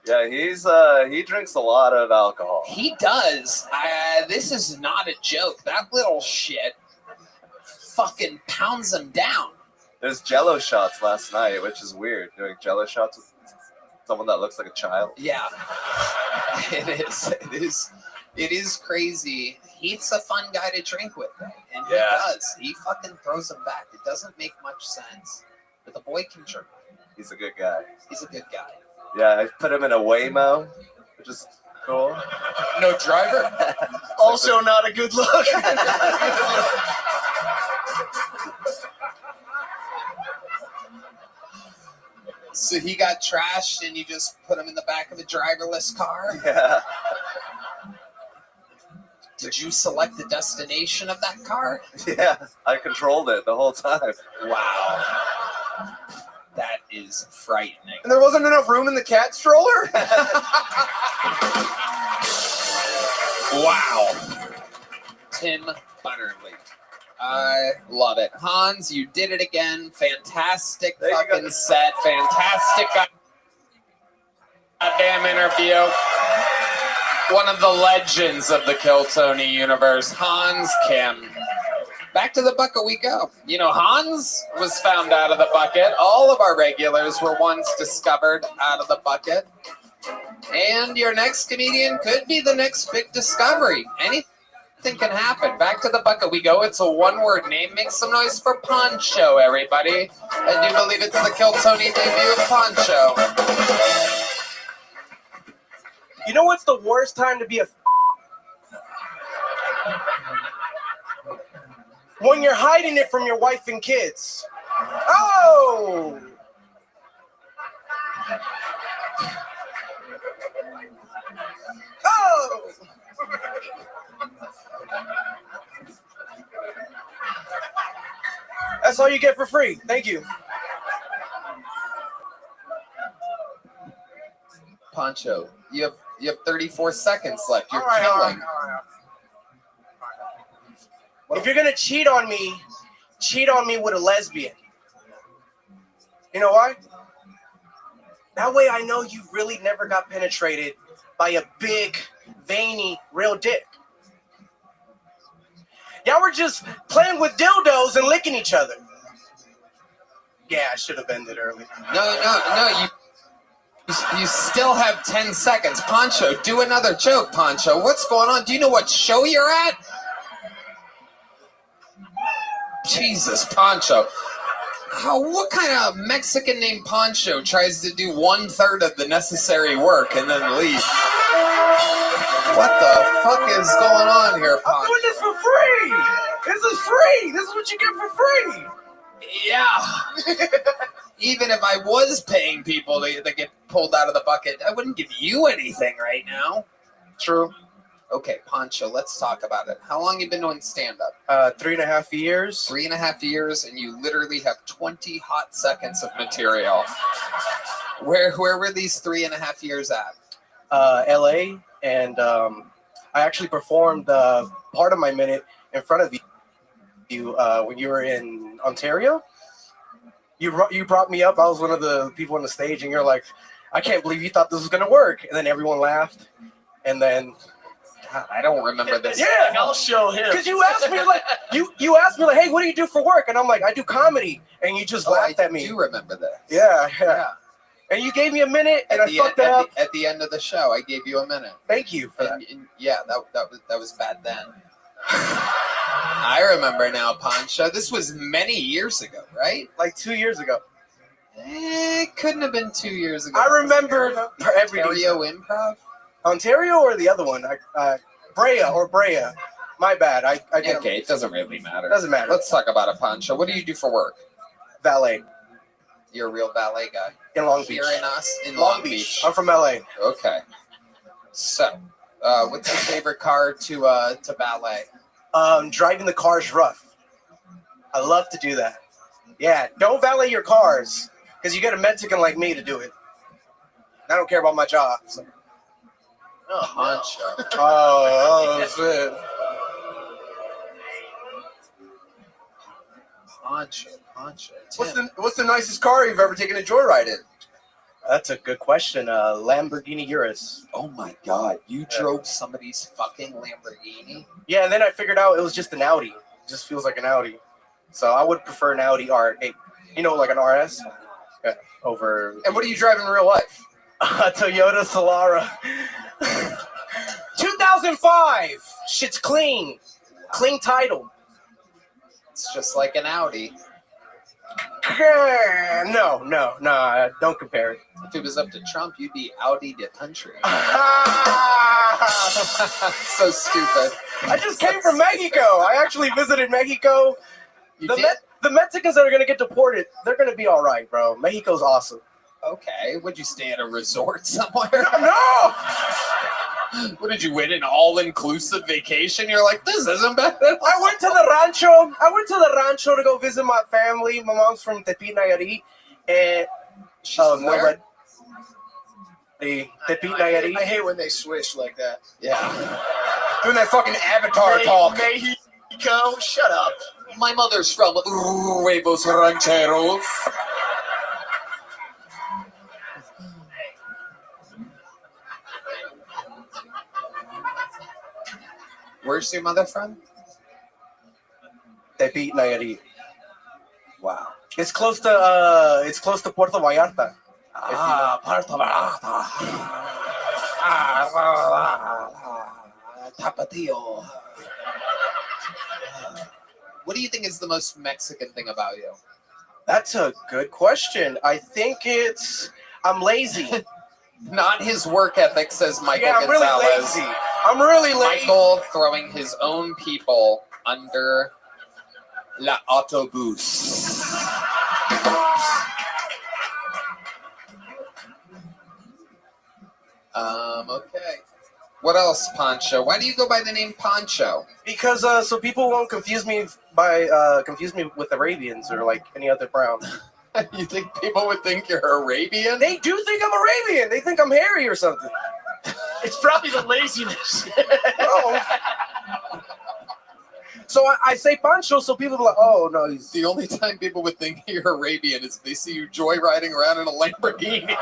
Yeah, he drinks a lot of alcohol. He does. This is not a joke. That little shit fucking pounds him down. There's Jello shots last night, which is weird. Doing Jello shots with someone that looks like a child. Yeah, it is crazy. He's a fun guy to drink with, and he does. He fucking throws them back. It doesn't make much sense, but the boy can drink. He's a good guy. He's a good guy. Yeah, I put him in a Waymo, which is cool. No driver. Also not a good look. So he got trashed, and you just put him in the back of a driverless car? Yeah. Did you select the destination of that car? Yeah, I controlled it the whole time. Wow. That is frightening. And there wasn't enough room in the cat stroller? Wow. Tim Butterly. I love it. Hans, you did it again. Fantastic fucking set. Fantastic goddamn interview. One of the legends of the Kill Tony universe, Hans Kim. Back to the bucket we go. You know, Hans was found out of the bucket. All of our regulars were once discovered out of the bucket. And your next comedian could be the next big discovery. Anything can happen. Back to the bucket we go. It's a one-word name. Make some noise for Poncho, everybody. I do believe it's the Kill Tony debut of Poncho. You know what's the worst time to be a... When you're hiding it from your wife and kids. Oh! Oh! That's all you get for free. Thank you. Poncho, you have 34 seconds left. You're All right. killing. If you're gonna cheat on me with a lesbian. You know why? That way I know you really never got penetrated by a big, veiny, real dick. Y'all were just playing with dildos and licking each other. Yeah, I should have ended early. No. You still have 10 seconds. Poncho, do another joke, Poncho. What's going on? Do you know what show you're at? Jesus, Poncho. What kind of Mexican named Poncho tries to do 1/3 of the necessary work and then leave? What the fuck is going on here, Poncho? I'm doing this for free! This is free! This is what you get for free! Yeah. Even if I was paying people to get pulled out of the bucket, I wouldn't give you anything right now. True. Okay, Poncho, let's talk about it. How long have you been doing stand-up? 3.5 years. 3.5 years, and you literally have 20 hot seconds of material. Where were these 3.5 years at? LA, and I actually performed part of my minute in front of you when you were in Ontario. You brought me up. I was one of the people on the stage, and you're like, I can't believe you thought this was going to work. And then everyone laughed. And then... God, I don't remember this. Yeah, I'll show him. Because you asked me, like, you asked me, like, hey, what do you do for work? And I'm like, I do comedy. And you just laughed at me. I do remember this. Yeah. And you gave me a minute, and I fucked it up. At the end of the show, I gave you a minute. Thank you for that. And yeah, that was bad then. I remember now, Pancho. This was many years ago, right? Like 2 years ago. It couldn't have been 2 years ago. I remember every Ontario Improv? Ontario or the other one? Brea. My bad. I get Okay, it doesn't really matter. Doesn't matter. Let's talk about it, Pancho. What do you do for work? Valet. You're a real ballet guy. In Long Beach. Here in us in Long Beach. I'm from LA. Okay. So, what's your favorite car to ballet? Driving the cars rough. I love to do that. Yeah, don't valet your cars because you get a Mexican like me to do it. I don't care about my job. So. Pancho. Oh shit. Pancho. What's the nicest car you've ever taken a joyride in? That's a good question. Lamborghini Urus. Oh my God! You drove somebody's fucking Lamborghini? Yeah, and then I figured out it was just an Audi. It just feels like an Audi. So I would prefer an Audi R8. You know, like an RS. Yeah, over. And what do you drive in real life? A Toyota Solara. 2005. Shit's clean. Clean title. It's just like an Audi. No, don't compare it. If it was up to Trump, you'd be Audi the country. So stupid. I just came from Mexico. I actually visited Mexico. The Mexicans that are going to get deported, they're going to be all right, bro. Mexico's awesome. Okay. Would you stay at a resort somewhere? No! What did you win? An all-inclusive vacation? You're like, this isn't bad at all. I went to the rancho to go visit my family. My mom's from Tepic, Nayarit. And Tepic, Nayarit. I hate when they switch like that. Yeah. Doing that fucking Avatar talk. Mexico, shut up. My mother's from Huevos Rancheros. Where's your mother from? Tepic, Nayarit. Wow. It's close to Puerto Vallarta. Puerto Vallarta. Tapatio. What do you think is the most Mexican thing about you? That's a good question. I think I'm lazy. Not his work ethic, says Michael I'm Gonzalez. really lazy. I'm really lazy. Michael throwing his own people under la autobus. Okay. What else, Pancho? Why do you go by the name Pancho? Because so people won't confuse me with Arabians or like any other brown. You think people would think you're Arabian? They do think I'm Arabian. They think I'm hairy or something. It's probably the laziness. Oh. So I say Pancho, so people are like, oh no. The only time people would think you're Arabian is if they see you joyriding around in a Lamborghini.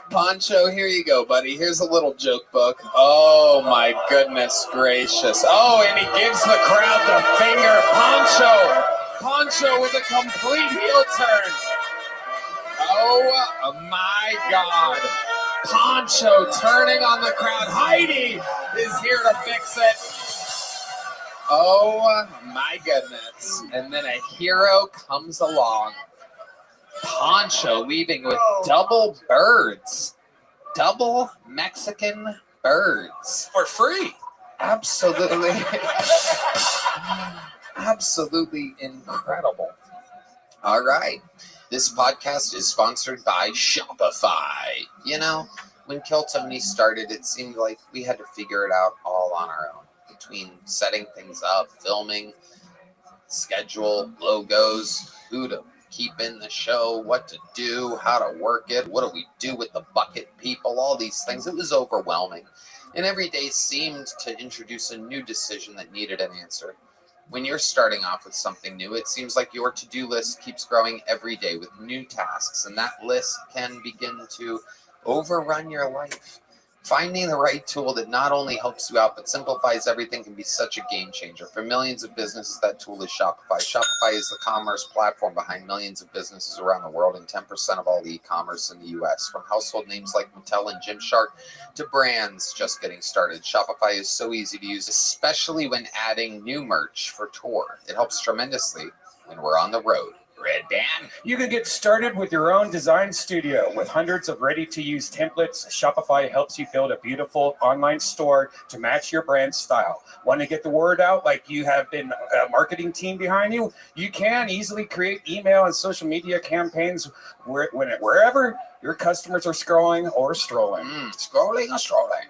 Pancho, here you go, buddy. Here's a little joke book. Oh my goodness gracious. Oh, and he gives the crowd the finger. Pancho with a complete heel turn. Oh my God. Pancho turning on the crowd. Heidi is here to fix it. Oh my goodness. And then a hero comes along. Pancho leaving with double birds. Double Mexican birds. For free. Absolutely. Absolutely incredible. All right. This podcast is sponsored by Shopify. You know, when Kill Tony started, it seemed like we had to figure it out all on our own. Between setting things up, filming, schedule, logos, who to keep in the show, what to do, how to work it, what do we do with the bucket people, all these things. It was overwhelming. And every day seemed to introduce a new decision that needed an answer. When you're starting off with something new, it seems like your to-do list keeps growing every day with new tasks, and that list can begin to overrun your life. Finding the right tool that not only helps you out but simplifies everything can be such a game changer. For millions of businesses, that tool is Shopify. Shopify is the commerce platform behind millions of businesses around the world and 10% of all the e-commerce in the US. From household names like Mattel and Gymshark to brands just getting started, Shopify is so easy to use, especially when adding new merch for tour. It helps tremendously when we're on the road. Red Band. You can get started with your own design studio. With hundreds of ready-to-use templates, Shopify helps you build a beautiful online store to match your brand style. Want to get the word out like you have been a marketing team behind you? You can easily create email and social media campaigns wherever your customers are scrolling or strolling. Scrolling or strolling.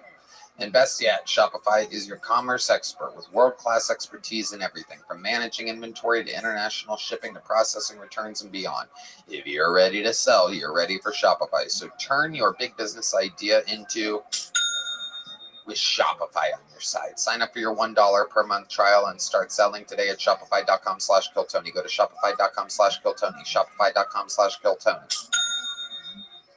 And best yet, Shopify is your commerce expert with world-class expertise in everything from managing inventory to international shipping to processing returns and beyond. If you're ready to sell, you're ready for Shopify. So turn your big business idea into with Shopify on your side. Sign up for your $1 per month trial and start selling today at shopify.com/Kiltony. Go to shopify.com/Kiltony. Shopify.com/Kiltony.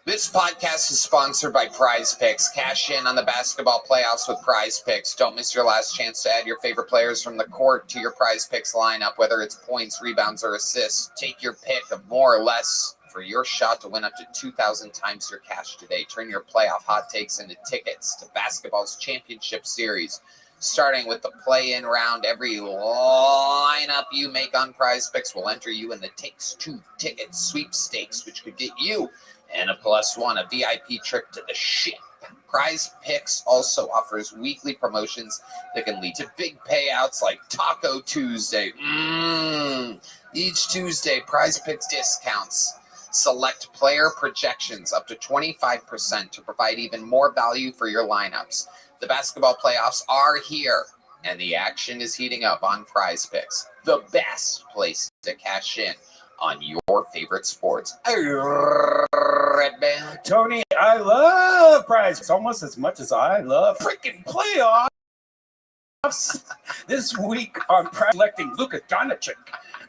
This podcast is sponsored by Prize Picks. Cash in on the basketball playoffs with Prize Picks. Don't miss your last chance to add your favorite players from the court to your Prize Picks lineup, whether it's points, rebounds, or assists. Take your pick of more or less for your shot to win up to 2,000 times your cash today. Turn your playoff hot takes into tickets to basketball's championship series. Starting with the play-in round, every lineup you make on Prize Picks will enter you in the Takes Two Tickets sweepstakes, which could get you and a +1, a VIP trip to the ship. Prize Picks also offers weekly promotions that can lead to big payouts like Taco Tuesday. Each Tuesday, Prize Picks discounts select player projections up to 25% to provide even more value for your lineups. The basketball playoffs are here, and the action is heating up on Prize Picks, the best place to cash in on your favorite sports. Red Band. Tony, I love Prize Picks almost as much as I love freaking playoffs. This week on Prize, selecting Luka Doncic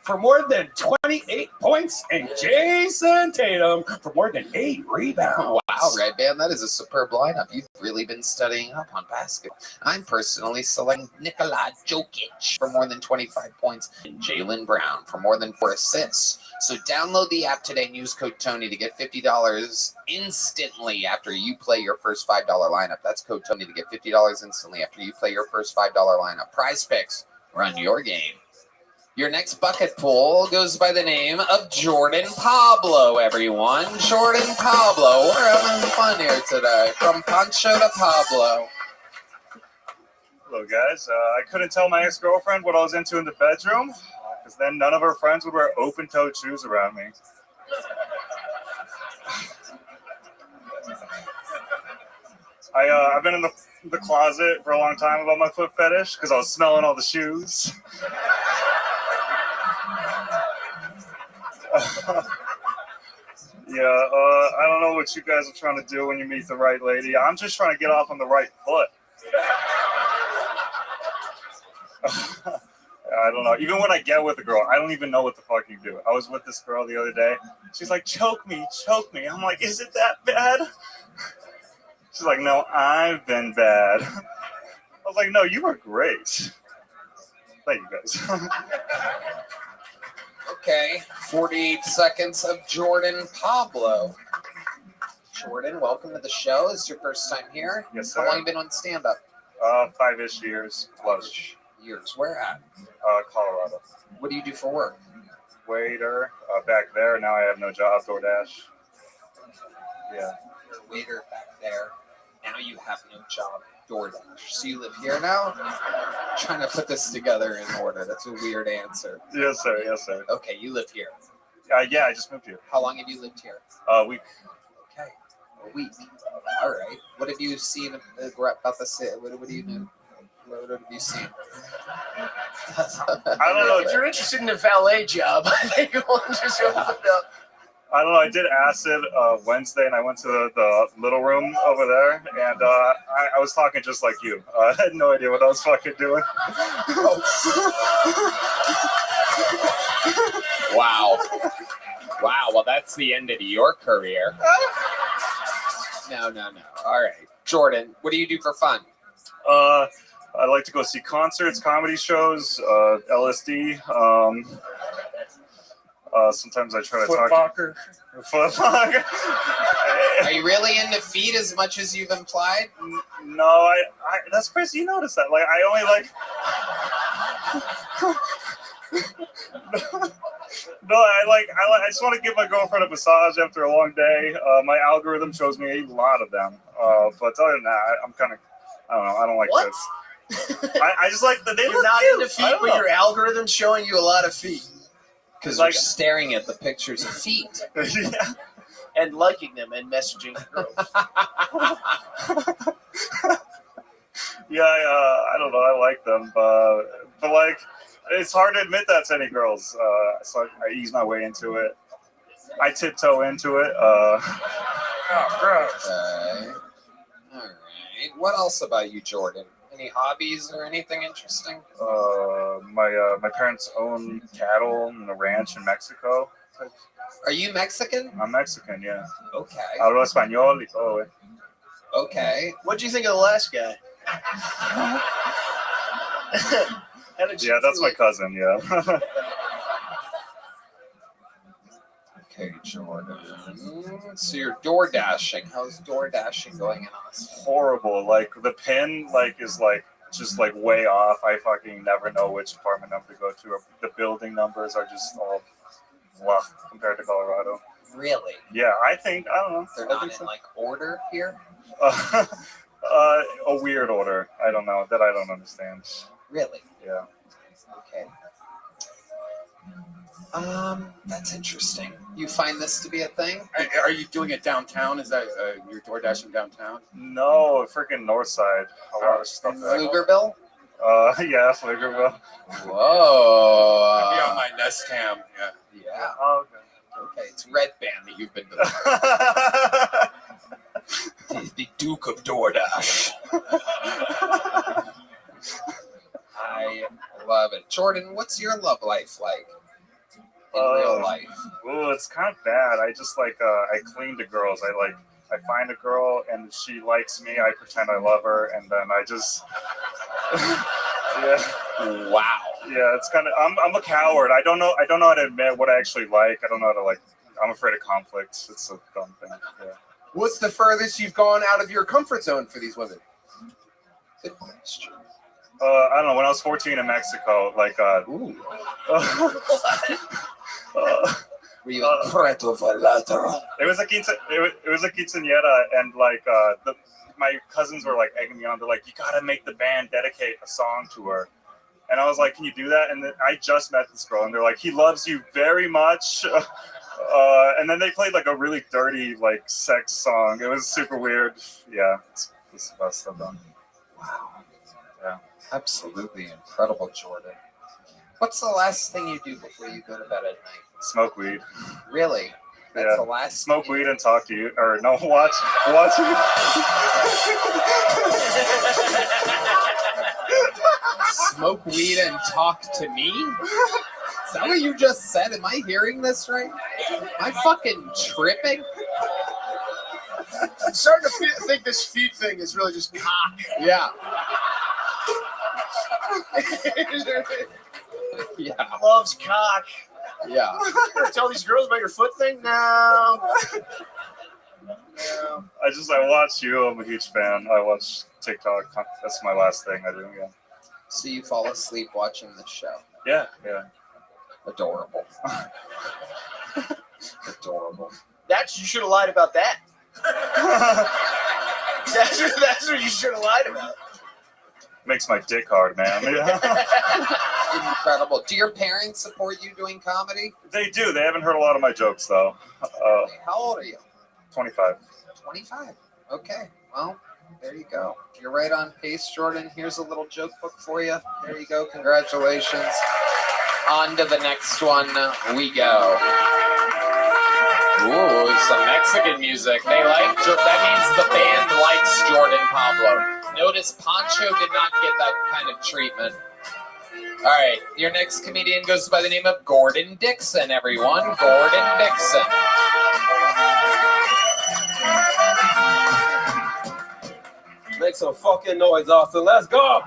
for more than 28 points and Jason Tatum for more than 8 rebounds. Wow, Red Band, that is a superb lineup. You've really been studying up on basketball. I'm personally selecting Nikola Jokic for more than 25 points and Jaylen Brown for more than 4 assists. So download the app today and use code Tony to get $50 instantly after you play your first $5 lineup. That's code Tony to get $50 instantly after you play your first $5 lineup. Prize Picks, run your game. Your next bucket pool goes by the name of Jordan Pablo, everyone. Jordan Pablo. We're having fun here today. From Pancho to Pablo. Hello, guys. I couldn't tell my ex-girlfriend what I was into in the bedroom because then none of her friends would wear open-toed shoes around me. I've been in the closet for a long time about my foot fetish because I was smelling all the shoes. I don't know what you guys are trying to do when you meet the right lady. I'm just trying to get off on the right foot. I don't know. Even when I get with a girl, I don't even know what the fuck you do. I was with this girl the other day. She's like, choke me. I'm like, is it that bad? She's like, no, I've been bad. I was like, no, you were great. Thank you, guys. Okay, 48 seconds of Jordan Pablo. Jordan, welcome to the show. This is your first time here. Yes, sir. How long have you been on stand-up? 5-ish years plus. Years. Where at? Colorado. What do you do for work? Waiter. Back there. Now I have no job. DoorDash. Yeah. You're a waiter back there. Now you have no job. DoorDash. So you live here now? I'm trying to put this together in order. That's a weird answer. Yes, sir. Yes, sir. Okay, you live here. Yeah, I just moved here. How long have you lived here? A week. Okay, a week. All right. What have you seen about the city? What do you know? What have you seen? I don't know. If you're interested in a valet job, I think you'll just open up. I don't know. I did acid Wednesday, and I went to the little room over there, and I was talking just like you. I had no idea what I was fucking doing. Wow. Wow. Well, that's the end of your career. No. All right. Jordan, what do you do for fun? I like to go see concerts, comedy shows, LSD. Sometimes I try to talk. Footlocker. Are you really into feet as much as you've implied? No, I that's crazy. You noticed that? Like, I only like. No, I just want to give my girlfriend a massage after a long day. My algorithm shows me a lot of them. But other than that, I'm kind of, I don't know. I don't like What? tits. I just like that they You're look not cute. into feet, but your algorithm's showing you a lot of feet. Because Like- you're staring at the pictures of feet. Yeah. And liking them and messaging girls. Yeah, I don't know. I like them, but like, it's hard to admit that to any girls. So I ease my way into it. I tiptoe into it. Oh, gross. Okay. All right. What else about you, Jordan? Any hobbies or anything interesting? My parents own cattle and a ranch in Mexico. Are you Mexican? I'm Mexican, yeah. Okay. Hablo español y todo, eh. Okay. What'd you think of the last guy? Yeah, that's my cousin, yeah. Okay, Jordan. So you're door dashing. How's door dashing going in us? Horrible. Like, the pin, like, is, like, just, like, way off. I fucking never know which apartment number to go to. The building numbers are just all blah compared to Colorado. Really? Yeah, I don't know. They're not in, like, order here? A weird order. I don't know. That I don't understand. Really? Yeah. Okay. That's interesting. You find this to be a thing? Are you doing it downtown? Is that you're door dashing downtown? No, freaking north side. A lot of stuff there. Pflugerville? Yeah, Pflugerville. Whoa. I'll be on my Nest cam. Yeah. Yeah. Oh, okay. Okay, it's Red Band that you've been to. He's the Duke of DoorDash. I love it. Jordan, what's your love life like in real life? Oh, it's kind of bad. I just like I cling to girls. I find a girl and she likes me. I pretend I love her, and then I just yeah. Wow. Yeah, it's kind of. I'm a coward. I don't know how to admit what I actually like. I don't know how to like. I'm afraid of conflict. It's a dumb thing. Yeah. What's the furthest you've gone out of your comfort zone for these women? Good question. I don't know. When I was 14 in Mexico, like, Ooh. Were you in Puerto Vallarta? It was a quinceañera, and like my cousins were like egging me on. They're like, "You gotta make the band dedicate a song to her." And I was like, "Can you do that?" And then I just met this girl, and they're like, "He loves you very much." And then they played like a really dirty like sex song. It was super weird. Yeah, it's the best I've done. Wow. Yeah. Absolutely incredible, Jordan. What's the last thing you do before you go to bed at night? Smoke weed. Really? That's Yeah. the last. Smoke weed and talk to you, or no, watch. Smoke weed and talk to me? Is that what you just said? Am I hearing this right? Am I fucking tripping? I'm starting to think this feet thing is really just cock. Yeah. Yeah. Loves cock. Yeah. You gonna tell these girls about your foot thing? No. I watch you. I'm a huge fan. I watch TikTok. That's my last thing I do. Yeah. So you fall asleep watching the show. Yeah. Adorable. Adorable. You should have lied about that. That's what you should have lied about. Makes my dick hard, man. Yeah. Incredible. Do your parents support you doing comedy? They do. They haven't heard a lot of my jokes though. How old are you? 25. 25. Okay. Well, there you go. You're right on pace, Jordan. Here's a little joke book for you. There you go. Congratulations. On to the next one we go. Ooh, some Mexican music. That means the band likes Jordan Pablo. Notice Pancho did not get that kind of treatment. All right, your next comedian goes by the name of Gordon Dixon, everyone. Gordon Dixon. Make some fucking noise, Austin. Let's go.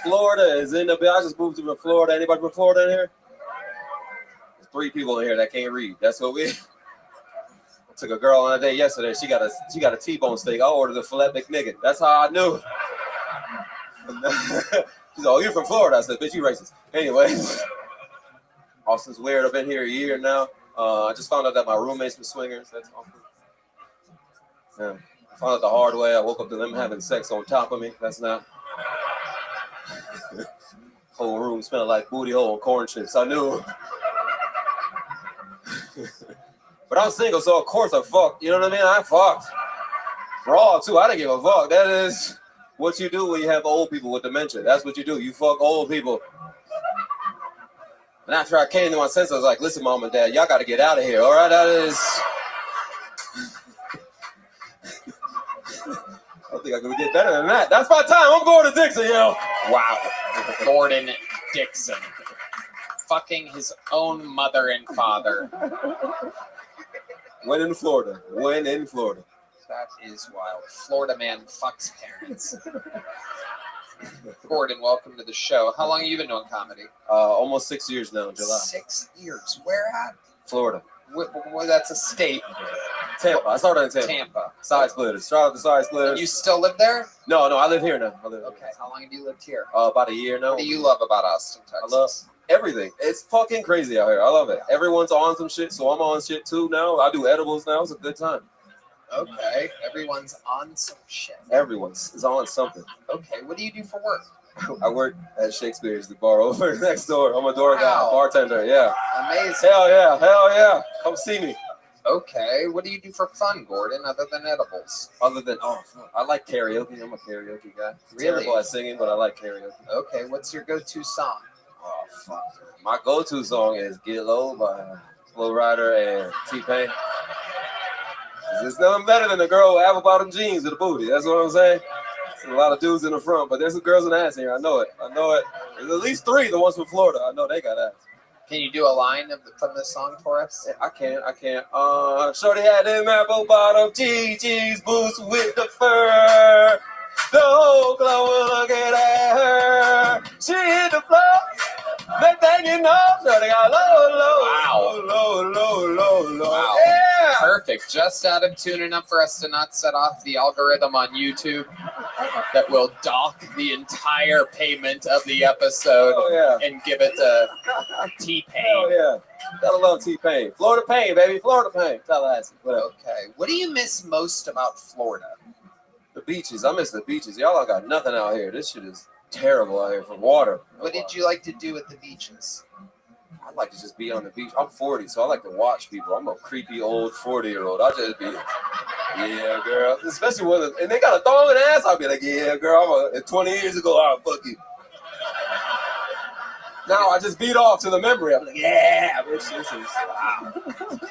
Florida is in the bill. I just moved to Florida. Anybody from Florida in here? There's 3 people in here that can't read. That's what we. I took a girl on a date yesterday. She got a T-bone steak. I ordered a filet McNugget. That's how I knew. She's like, "Oh, you're from Florida." I said, "Bitch, you racist." Anyway, Austin's weird. I've been here a year now. I just found out that my roommates were swingers. That's awesome. Yeah. I found out the hard way. I woke up to them having sex on top of me. That's not. Whole room smelled like booty hole and corn chips. I knew. But I'm single, so of course I fucked. You know what I mean? I fucked. Raw, too. I didn't give a fuck. That is what you do when you have old people with dementia. That's what you do. You fuck old people. And after I came to my senses, I was like, "Listen, Mom and Dad, y'all got to get out of here, all right? That is..." I don't think I can get better than that. That's my time. I'm going to Dixon, yo. Wow. Gordon Dixon. Fucking his own mother and father. When in Florida. When in Florida. That is wild. Florida man fucks parents. Gordon, welcome to the show. How long have you been doing comedy? Almost 6 years now in July. 6 years. Where at? Florida. Well, that's a state. Tampa. I started in Tampa. Tampa. Side splitters. Started with the side splitters. And you still live there? No, I live here now. Okay. How long have you lived here? About a year now. What do you love about Austin, Texas? I love everything. It's fucking crazy out here. I love it. Everyone's on some shit, so I'm on shit too now. I do edibles now. It's a good time. Okay. Everyone's on some shit. Everyone's on something. Okay. What do you do for work? I work at Shakespeare's, the bar over next door. I'm a door guy, bartender. Yeah. Amazing. Hell yeah. Hell yeah. Come see me. Okay. What do you do for fun, Gordon, other than edibles? Other than, I like karaoke. I'm a karaoke guy. Really? Terrible at singing, but I like karaoke. Okay. What's your go-to song? Oh, fuck. My go-to song is Get Low by Flo Rida and T-Pain. There's nothing better than a girl with apple bottom jeans with a booty. That's what I'm saying. There's a lot of dudes in the front, but there's some girls in the ass here. I know it. There's at least 3, the ones from Florida. I know they got ass. Can you do a line from this song for us? Yeah, I can. Shorty had them apple bottom GG's boots with the fur. The whole club was looking at her. She hit the floor. Next thing you know, Shorty got low. Wow. Yeah. Perfect. Just out of tune enough for us to not set off the algorithm on YouTube that will dock the entire payment of the episode and give it to T-Pain. Oh, yeah. Gotta love T-Pain. Florida Pain, baby. Florida Pain. Tallahassee. Whatever. Okay. What do you miss most about Florida? The beaches. I miss the beaches. Y'all got nothing out here. This shit is terrible out here for water. What did you like to do at the beaches? I like to just be on the beach. I'm 40, so I like to watch people. I'm a creepy old 40-year-old. I'll just be, yeah, girl. Especially and they got a thong and ass. I'll be like, yeah, girl. 20 years ago, I'll fuck you. Now I just beat off to the memory. I'm like, yeah, bitch, this is wow.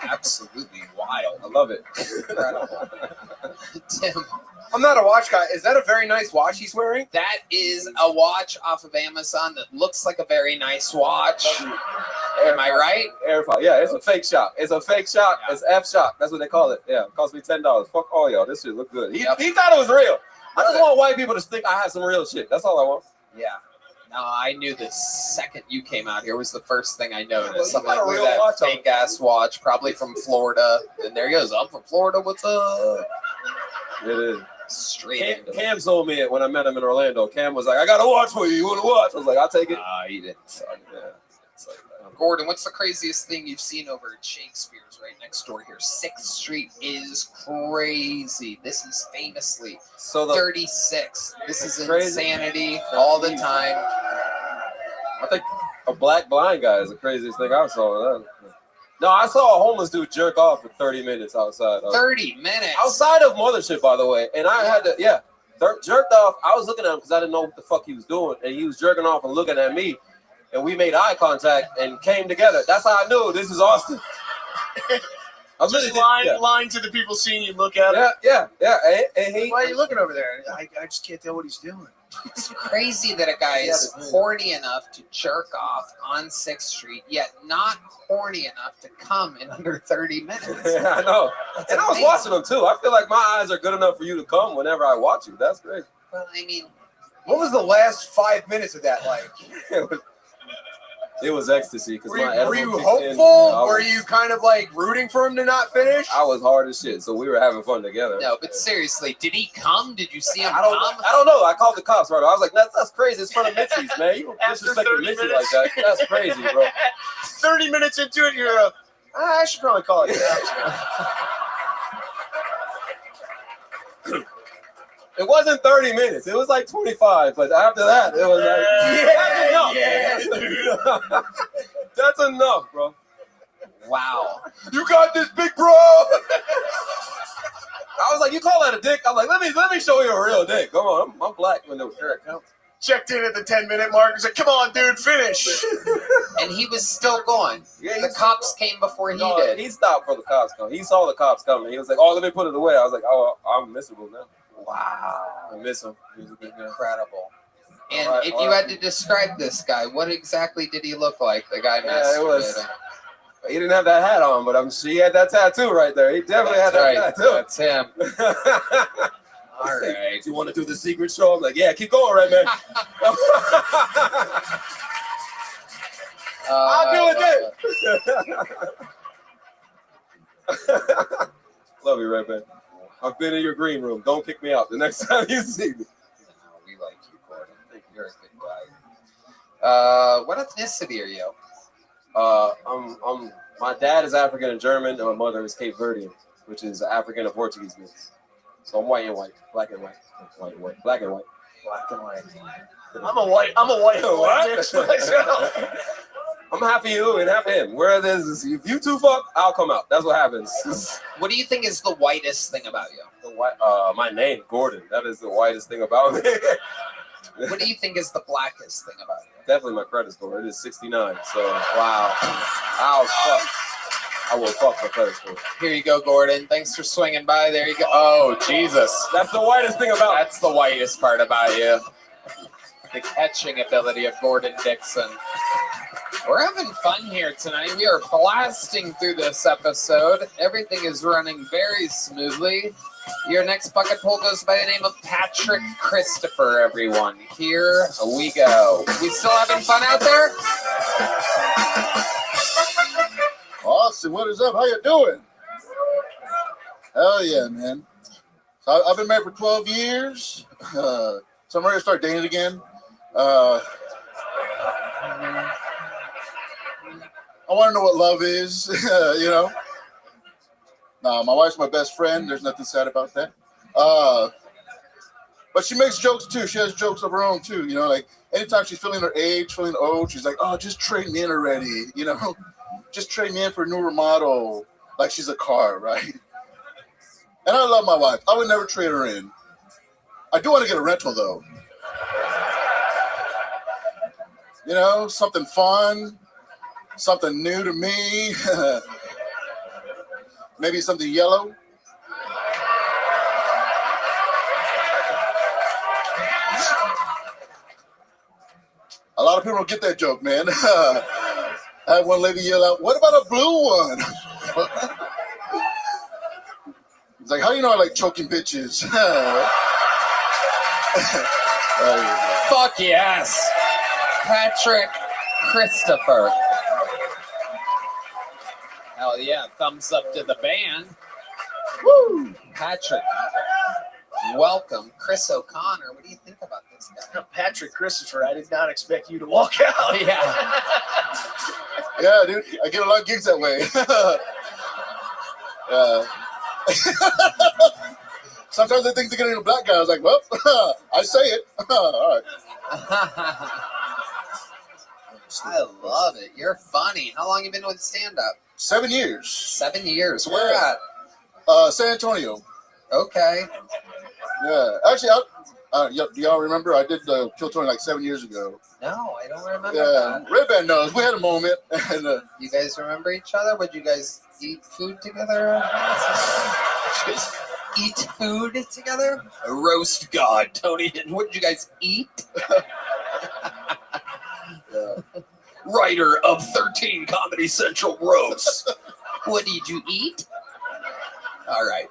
Absolutely wild. I love it. Incredible. Tim. I'm not a watch guy. Is that a very nice watch he's wearing? That is a watch off of Amazon that looks like a very nice watch. Am I right? Airfile. Yeah, it's a fake shop. It's a fake shop. Yeah. It's F shop. That's what they call it. Yeah, it cost me $10. Fuck all y'all. This shit look good. He thought it was real. I just want white people to think I have some real shit. That's all I want. Yeah. No, I knew the second you came out here was the first thing I noticed. Well, I'm like, look at that fake ass watch, probably from Florida. And there he goes. I'm from Florida. What's up? It is. Straight Cam told me it when I met him in Orlando. Cam was like, I got a watch for you. You want to watch? I was like, I'll take it. He didn't. Gordon, what's the craziest thing you've seen over at Shakespeare's right next door here? 6th Street is crazy. This is famously 36. This is insanity all the time. I think a black blind guy is the craziest thing I saw. No, I saw a homeless dude jerk off for 30 minutes outside. 30 minutes? Outside of Mothership, by the way. And I had to, jerked off. I was looking at him because I didn't know what the fuck he was doing. And he was jerking off and looking at me. And we made eye contact and came together. That's how I knew this is Austin. I Just literally lying to the people seeing you look at him. Yeah. And he. Why are you looking over there? I just can't tell what he's doing. It's crazy that a guy is horny enough to jerk off on 6th Street, yet not horny enough to come in under 30 minutes. Yeah, I know. That's and I was amazing. watching them too. I feel like my eyes are good enough for you to come whenever I watch you. That's great. Well, I mean, What was the last 5 minutes of that like? It was ecstasy because my Were you edible kicked hopeful? in. Were you kind of like rooting for him to not finish? I was hard as shit, so we were having fun together. no, but seriously, did he come? Did you see him I come? don't know. I called the cops right. I was like, that's crazy. It's front of Mitzi's, man. You disrespecting Mitzi like that. That's crazy, bro. 30 minutes into it, you're I should probably call it. It wasn't 30 minutes. It was like 25. But after that, it was like, that's enough, bro. Wow. You got this, big bro. I was like, you call that a dick? I'm like, let me show you a real dick. Come on, I'm black when the hair counts. Checked in at the 10-minute mark. He's like, come on, dude, finish. And he was still going. Yeah, the cops came before he did. He stopped for the cops coming. He saw the cops coming. He was like, oh, let me put it away. I was like, oh, I'm miserable now. Wow. I miss him. He was a good guy. Incredible. And if you had to describe this guy, what exactly did he look like? The guy masturbating. He didn't have that hat on, but he had that tattoo right there. He definitely had that tattoo. That's him. All right. You want to do the secret show? I'm like, yeah, keep going, right, man. I'll do it. Love you, right, man. I've been in your green room. Don't kick me out the next time you see me. We like you, Gordon. I think you're a good guy. What ethnicity are you? My dad is African and German, and my mother is Cape Verdean, which is African and Portuguese mix. So I'm white and white, black and white, white and white, black and white, black and white. I'm a white mix myself. I'm half of you and half of him. Where there's if you two fuck, I'll come out. That's what happens. What do you think is the whitest thing about you? My name, Gordon. That is the whitest thing about me. What do you think is the blackest thing about you? Definitely my credit score. It is 69. So wow. I'll fuck. I will fuck my credit score. Here you go, Gordon. Thanks for swinging by. There you go. Oh, Jesus. That's the whitest thing about. That's the whitest part about you. The catching ability of Gordon Dixon. We're having fun here tonight. We are blasting through this episode. Everything is running very smoothly. Your next bucket pull goes by the name of Patrick Christopher, everyone. Here we go. We still having fun out there? Austin, what is up? How you doing? Hell yeah, man. So I've been married for 12 years. So I'm ready to start dating again. I want to know what love is, you know. No, my wife's my best friend. There's nothing sad about that. But she makes jokes too. She has jokes of her own too. You know, like anytime she's feeling her age, feeling old, she's like, "Oh, just trade me in already." You know, just trade me in for a newer model, like she's a car, right? And I love my wife. I would never trade her in. I do want to get a rental though. You know, something fun, something new to me. Maybe something yellow. A lot of people don't get that joke, man. I had one lady yell out, "What about a blue one?" It's like, how do you know I like choking bitches? Fuck yes. Patrick Christopher. Hell yeah. Thumbs up to the band. Woo! Patrick. Welcome. Chris O'Connor. What do you think about this guy? Patrick Christopher, I did not expect you to walk out. Yeah. Yeah, dude. I get a lot of gigs that way. Sometimes they think they're getting a black guy. I was like, well, I say it. All right. I love it. You're funny. How long have you been with stand-up? 7 years. 7 years. Where at? San Antonio. Okay. Yeah. Actually, Do y'all remember? I did Kill Tony like 7 years ago. No, I don't remember Yeah, that. Red Band knows. We had a moment. And, You guys remember each other? Would you guys eat food together? Eat food together? Roast God, Tony. What did you guys eat? Writer of 13 Comedy Central roasts. What did you eat? All right.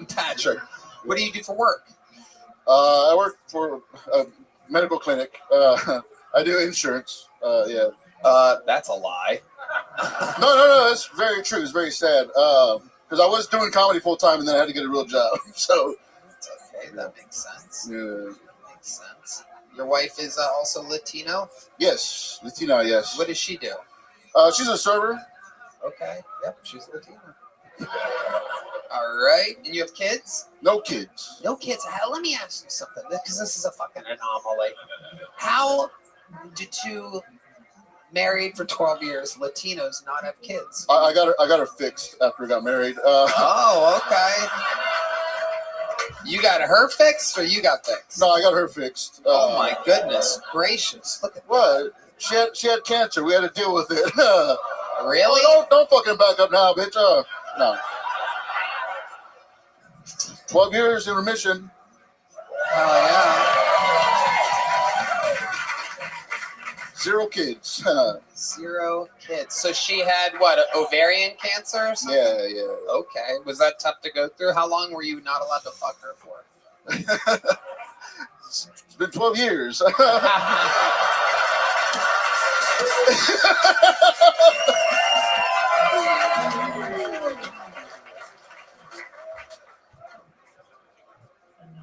Patrick, what do you do for work? I work for a medical clinic. I do insurance. Yeah. That's a lie. No. It's very true. It's very sad. Because I was doing comedy full time, and then I had to get a real job. So. It's okay. That makes sense. Yeah. Makes sense. Your wife is also Latino? Yes, Latina. Yes. What does she do? She's a server. Okay. Yep. She's Latino. All right. And you have kids? No kids. No kids. Let me ask you something, because this is a fucking anomaly. How do two married for 12 years Latinos not have kids? I got her fixed after I got married. Oh, okay. You got her fixed, or you got fixed? No, I got her fixed. Oh my goodness gracious! Look at what she had cancer. We had to deal with it. Really? Oh, don't fucking back up now, bitch. No. 12 years in remission. Oh yeah. 0 kids. 0 kids. So she had what? Ovarian cancer or something? Yeah. Okay. Was that tough to go through? How long were you not allowed to fuck her for? It's been 12 years.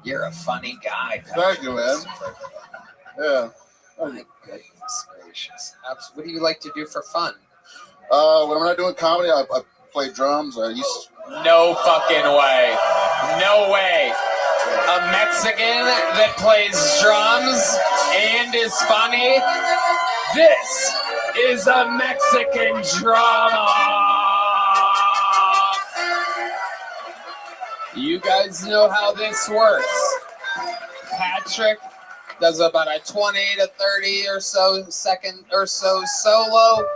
You're a funny guy, Patrick. Thank you, man. Yeah. My goodness gracious. What do you like to do for fun? When I'm not doing comedy, I play drums. No fucking way. No way. A Mexican that plays drums and is funny. This is a Mexican drama. You guys know how this works. Patrick does about a 20 to 30 or so second or so solo.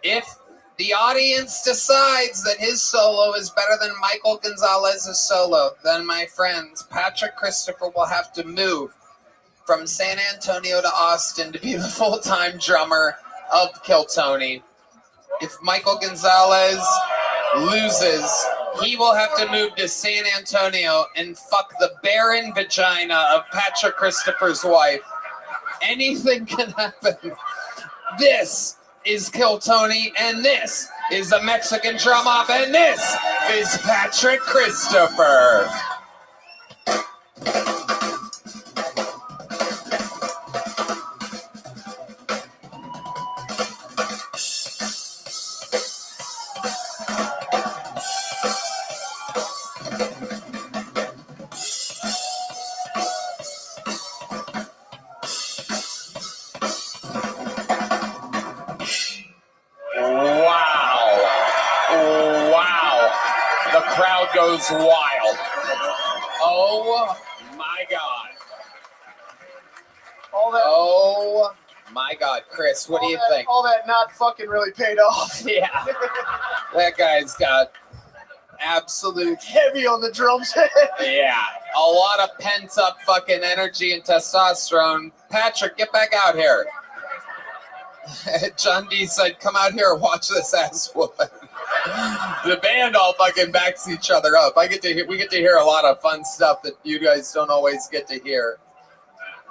If the audience decides that his solo is better than Michael Gonzalez's solo, then my friends, Patrick Christopher will have to move from San Antonio to Austin to be the full-time drummer of Kill Tony. If Michael Gonzalez loses, he will have to move to San Antonio and fuck the barren vagina of Patrick Christopher's wife. Anything can happen. This is Kill Tony, and this is a Mexican drum off, and this is Patrick Christopher. Goes wild. Oh my God. Oh my God. Chris, what do you think? All that not fucking really paid off. Yeah. That guy's got absolute heavy on the drums. Yeah. A lot of pent up fucking energy and testosterone. Patrick, get back out here. John D said, come out here and watch this ass whooping. The band all fucking backs each other up. We get to hear a lot of fun stuff that you guys don't always get to hear.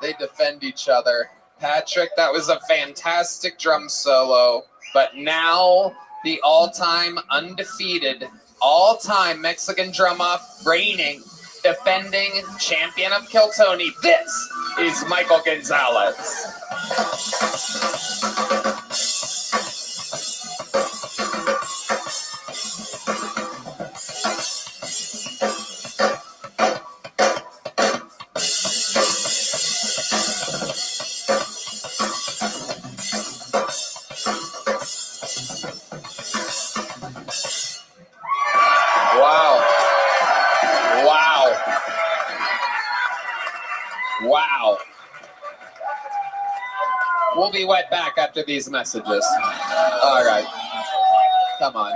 They defend each other. Patrick, that was a fantastic drum solo. But now the all-time undefeated, all-time Mexican drum-off, reigning, defending champion of Kill Tony. This is Michael Gonzalez. Wow. We'll be right back after these messages. All right. Come on.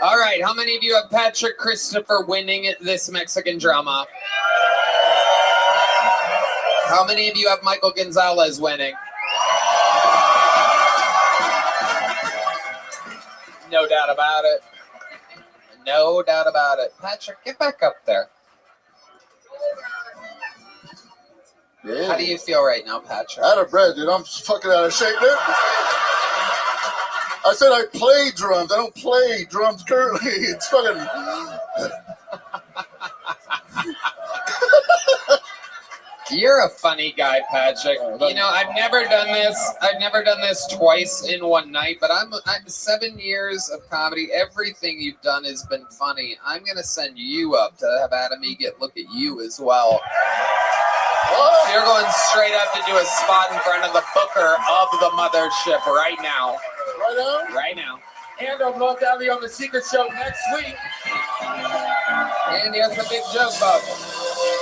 All right. How many of you have Patrick Christopher winning this Mexican drama? How many of you have Michael Gonzalez winning? No doubt about it. No doubt about it. Patrick, get back up there. Yeah. How do you feel right now, Patrick? Out of breath, dude. I'm fucking out of shape, dude. I said I play drums. I don't play drums currently. It's fucking. You're a funny guy, Patrick. You know, I've never done this. I've never done this twice in one night, but I'm 7 years of comedy. Everything you've done has been funny. I'm going to send you up to have Adam Egett look at you as well. So you're going straight up to do a spot in front of the booker of the mothership right now. Right now? Right now. And I'd love to have you on the Secret Show next week. And he has a big joke about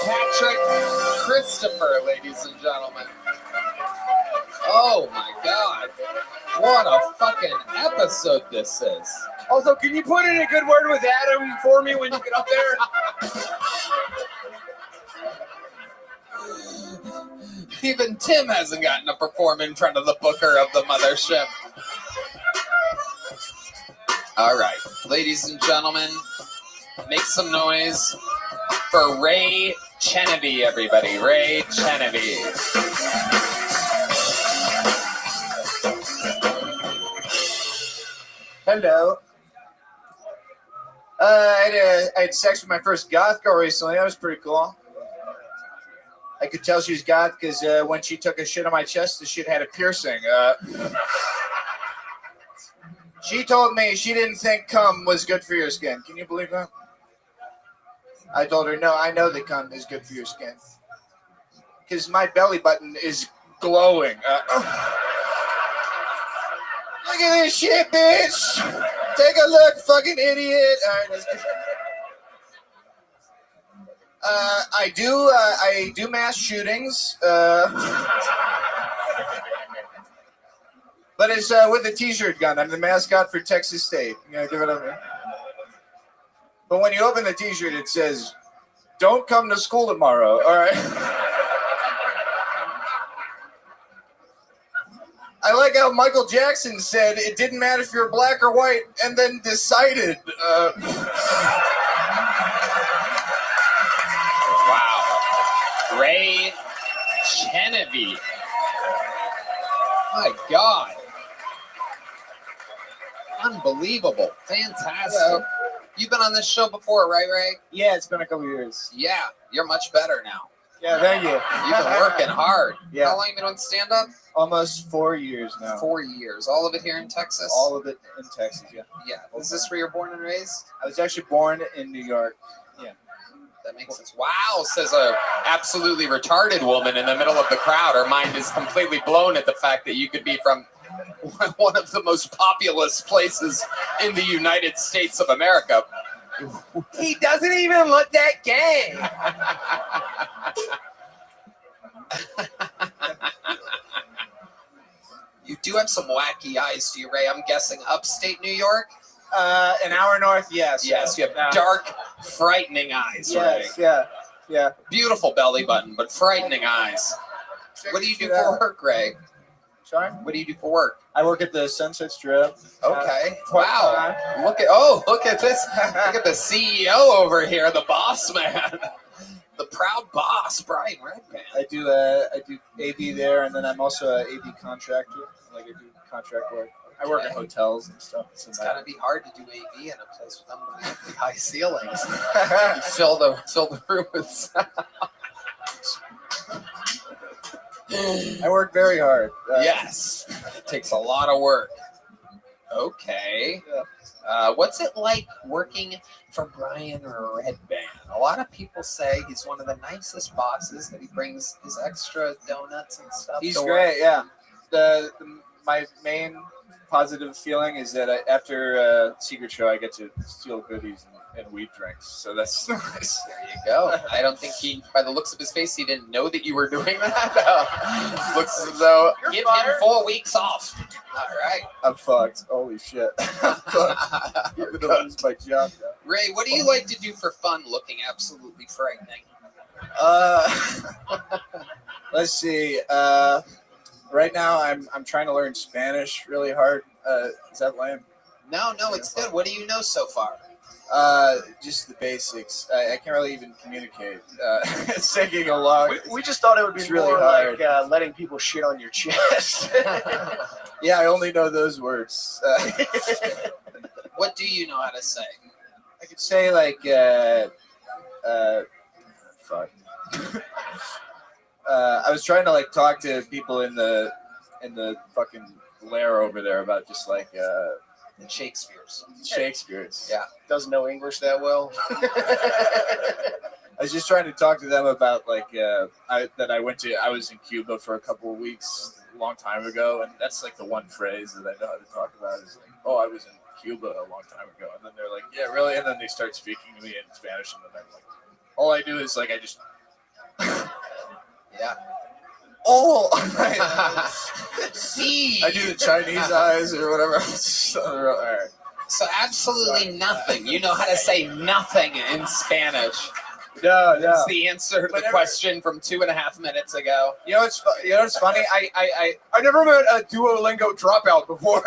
Patrick Christopher, ladies and gentlemen. Oh my God. What a fucking episode this is. Also, can you put in a good word with Adam for me when you get up there? Even Tim hasn't gotten to perform in front of the booker of the mothership. All right, ladies and gentlemen, make some noise for Ray Chenevy, everybody. Ray Chenevy. Hello. I had sex with my first goth girl recently. That was pretty cool. I could tell she was goth because when she took a shit on my chest, the shit had a piercing. She told me she didn't think cum was good for your skin. Can you believe that? I told her, no, I know that cum is good for your skin. Because my belly button is glowing. Look at this shit, bitch. Take a look, fucking idiot. I do mass shootings. But it's with a t-shirt gun. I'm the mascot for Texas State. You know, give it up. But when you open the t-shirt, it says, "Don't come to school tomorrow." All right. I like how Michael Jackson said it didn't matter if you're black or white, and then decided. Wow. Ray Chenevy. My God. Unbelievable. Fantastic. Yeah. You've been on this show before, right, Ray? Yeah, it's been a couple years. Yeah, you're much better now. Yeah, thank you. You've been working hard. Yeah. How long have you been on stand-up? Almost 4 years now. 4 years. All of it here in Texas? All of it in Texas, yeah. Yeah. Is this where you're born and raised? I was actually born in New York. Yeah. That makes sense. Wow, says a absolutely retarded woman in the middle of the crowd. Her mind is completely blown at the fact that you could be from one of the most populous places in the United States of America. He doesn't even look that gay. You do have some wacky eyes, do you, Ray? I'm guessing upstate New York? An hour north, yes. Yes, you have dark, frightening eyes, Yes, Ray. yeah. Beautiful belly button, but frightening eyes. What do you do for work, Ray? Sorry? What do you do for work? I work at the Sunset Strip. Okay. Wow. Look at this. Look at the CEO over here, the boss man. The proud boss, Brian Redband. I do AV there, and then I'm also an AV contractor. Like I do contract work. I work in hotels and stuff. It's gotta be hard to do AV in a place with unbelievably high ceilings. You fill the room with sound. I work very hard. Yes, it takes a lot of work. Okay. What's it like working for Brian Redband? A lot of people say he's one of the nicest bosses, that he brings his extra donuts and stuff. He's to work. great, yeah. The my main positive feeling is that after Secret Show, I get to steal goodies and weed drinks. So that's nice. There you go. I don't think by the looks of his face, he didn't know that you were doing that. Looks as though give him 4 weeks off. All right. I'm fucked. Holy shit. I'm gonna lose my job now. Ray, what do you like to do for fun? Looking absolutely frightening. Let's see. Right now, I'm trying to learn Spanish really hard. Is that lame? No, it's good. What do you know so far? Just the basics. I can't really even communicate. It's taking a long. We just thought it would be It's more really hard. like letting people shit on your chest. Yeah, I only know those words. What do you know how to say? I could say like, fuck. I was trying to like talk to people in the fucking lair over there about just like The Shakespeare's. Yeah. Doesn't know English that well. I was just trying to talk to them about like I was in Cuba for a couple of weeks a long time ago, and that's like the one phrase that I know how to talk about is like, oh, I was in Cuba a long time ago, and then they're like, yeah, really, and then they start speaking to me in Spanish, and then I'm like, all I do is like I just yeah. Oh, See, I do the Chinese eyes or whatever. All right. So absolutely nothing. You know how to say nothing in Spanish. No. That's the answer to the question from 2.5 minutes ago. You know what's funny? I never met a Duolingo dropout before.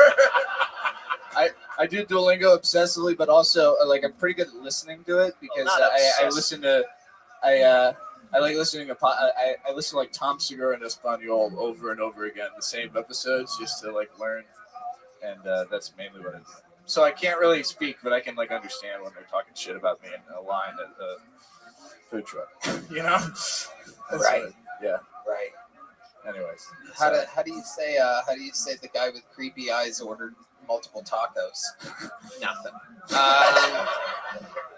I do Duolingo obsessively, but also like I'm pretty good at listening to it because I listen to I like listening to I listen to like Tom Segura in Espanol over and over again, the same episodes just to like learn, and that's mainly what I do. So I can't really speak, but I can like understand when they're talking shit about me in a line at the food truck. You know? Right. Yeah. Right. Anyways, How do you say the guy with creepy eyes ordered multiple tacos? Nothing.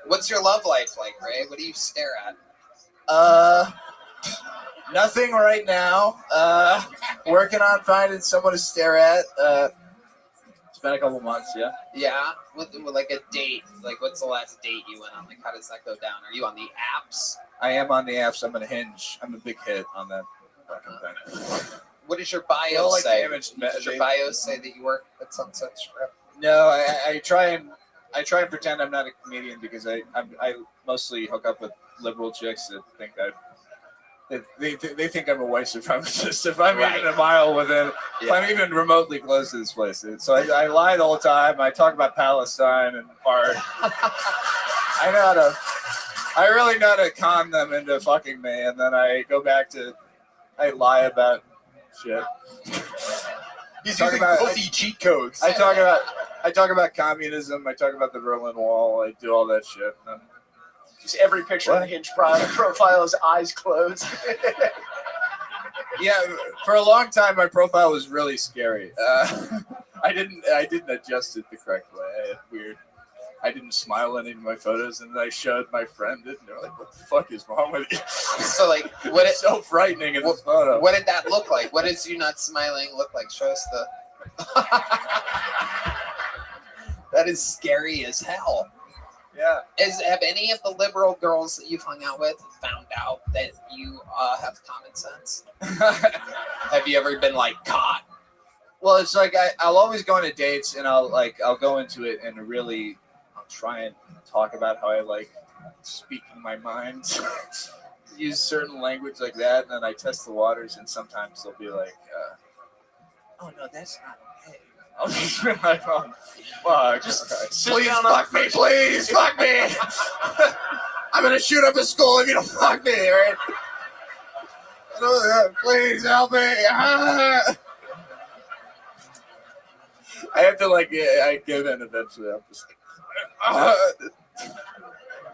What's your love life like, Ray? What do you stare at? Nothing right now. Working on finding someone to stare at. It's been a couple months, yeah. Yeah, with like a date. Like, what's the last date you went on? Like, how does that go down? Are you on the apps? I am on the apps. I'm on Hinge. I'm a big hit on that fucking thing. What does your bio say? Does your bio say that you work at Sunset Strip? No, I try and pretend I'm not a comedian because I mostly hook up with liberal chicks that think they think I'm a white supremacist. If I'm even a mile within, if I'm even remotely close to this place, so I lie the whole time. I talk about Palestine and art. I really know how to con them into fucking me, and then I go back to I lie about shit. He's using pussy cheat codes. I talk about communism. I talk about the Berlin Wall. I do all that shit. Just every picture on the Hinge profile is eyes closed. Yeah, for a long time, my profile was really scary. I didn't adjust it the correct way. Weird. I didn't smile in any of my photos, and then I showed my friend it, and they're like, "What the fuck is wrong with you?" So, like, it's so frightening in this photo. What did that look like? What does you not smiling look like? Show us the. That is scary as hell. Yeah. Have any of the liberal girls that you've hung out with found out that you have common sense? Have you ever been like caught? Well, it's like I'll always go into dates, and I'll go into it and really I'll try and talk about how I like speaking my mind, use certain language like that, and then I test the waters, and sometimes they'll be like, "Oh no, that's not okay." I'll just be like, "Oh fuck, Please fuck me, please fuck me. I'm gonna shoot up a school if you don't fuck me, right? Please help me." I have to I give in eventually. I'm just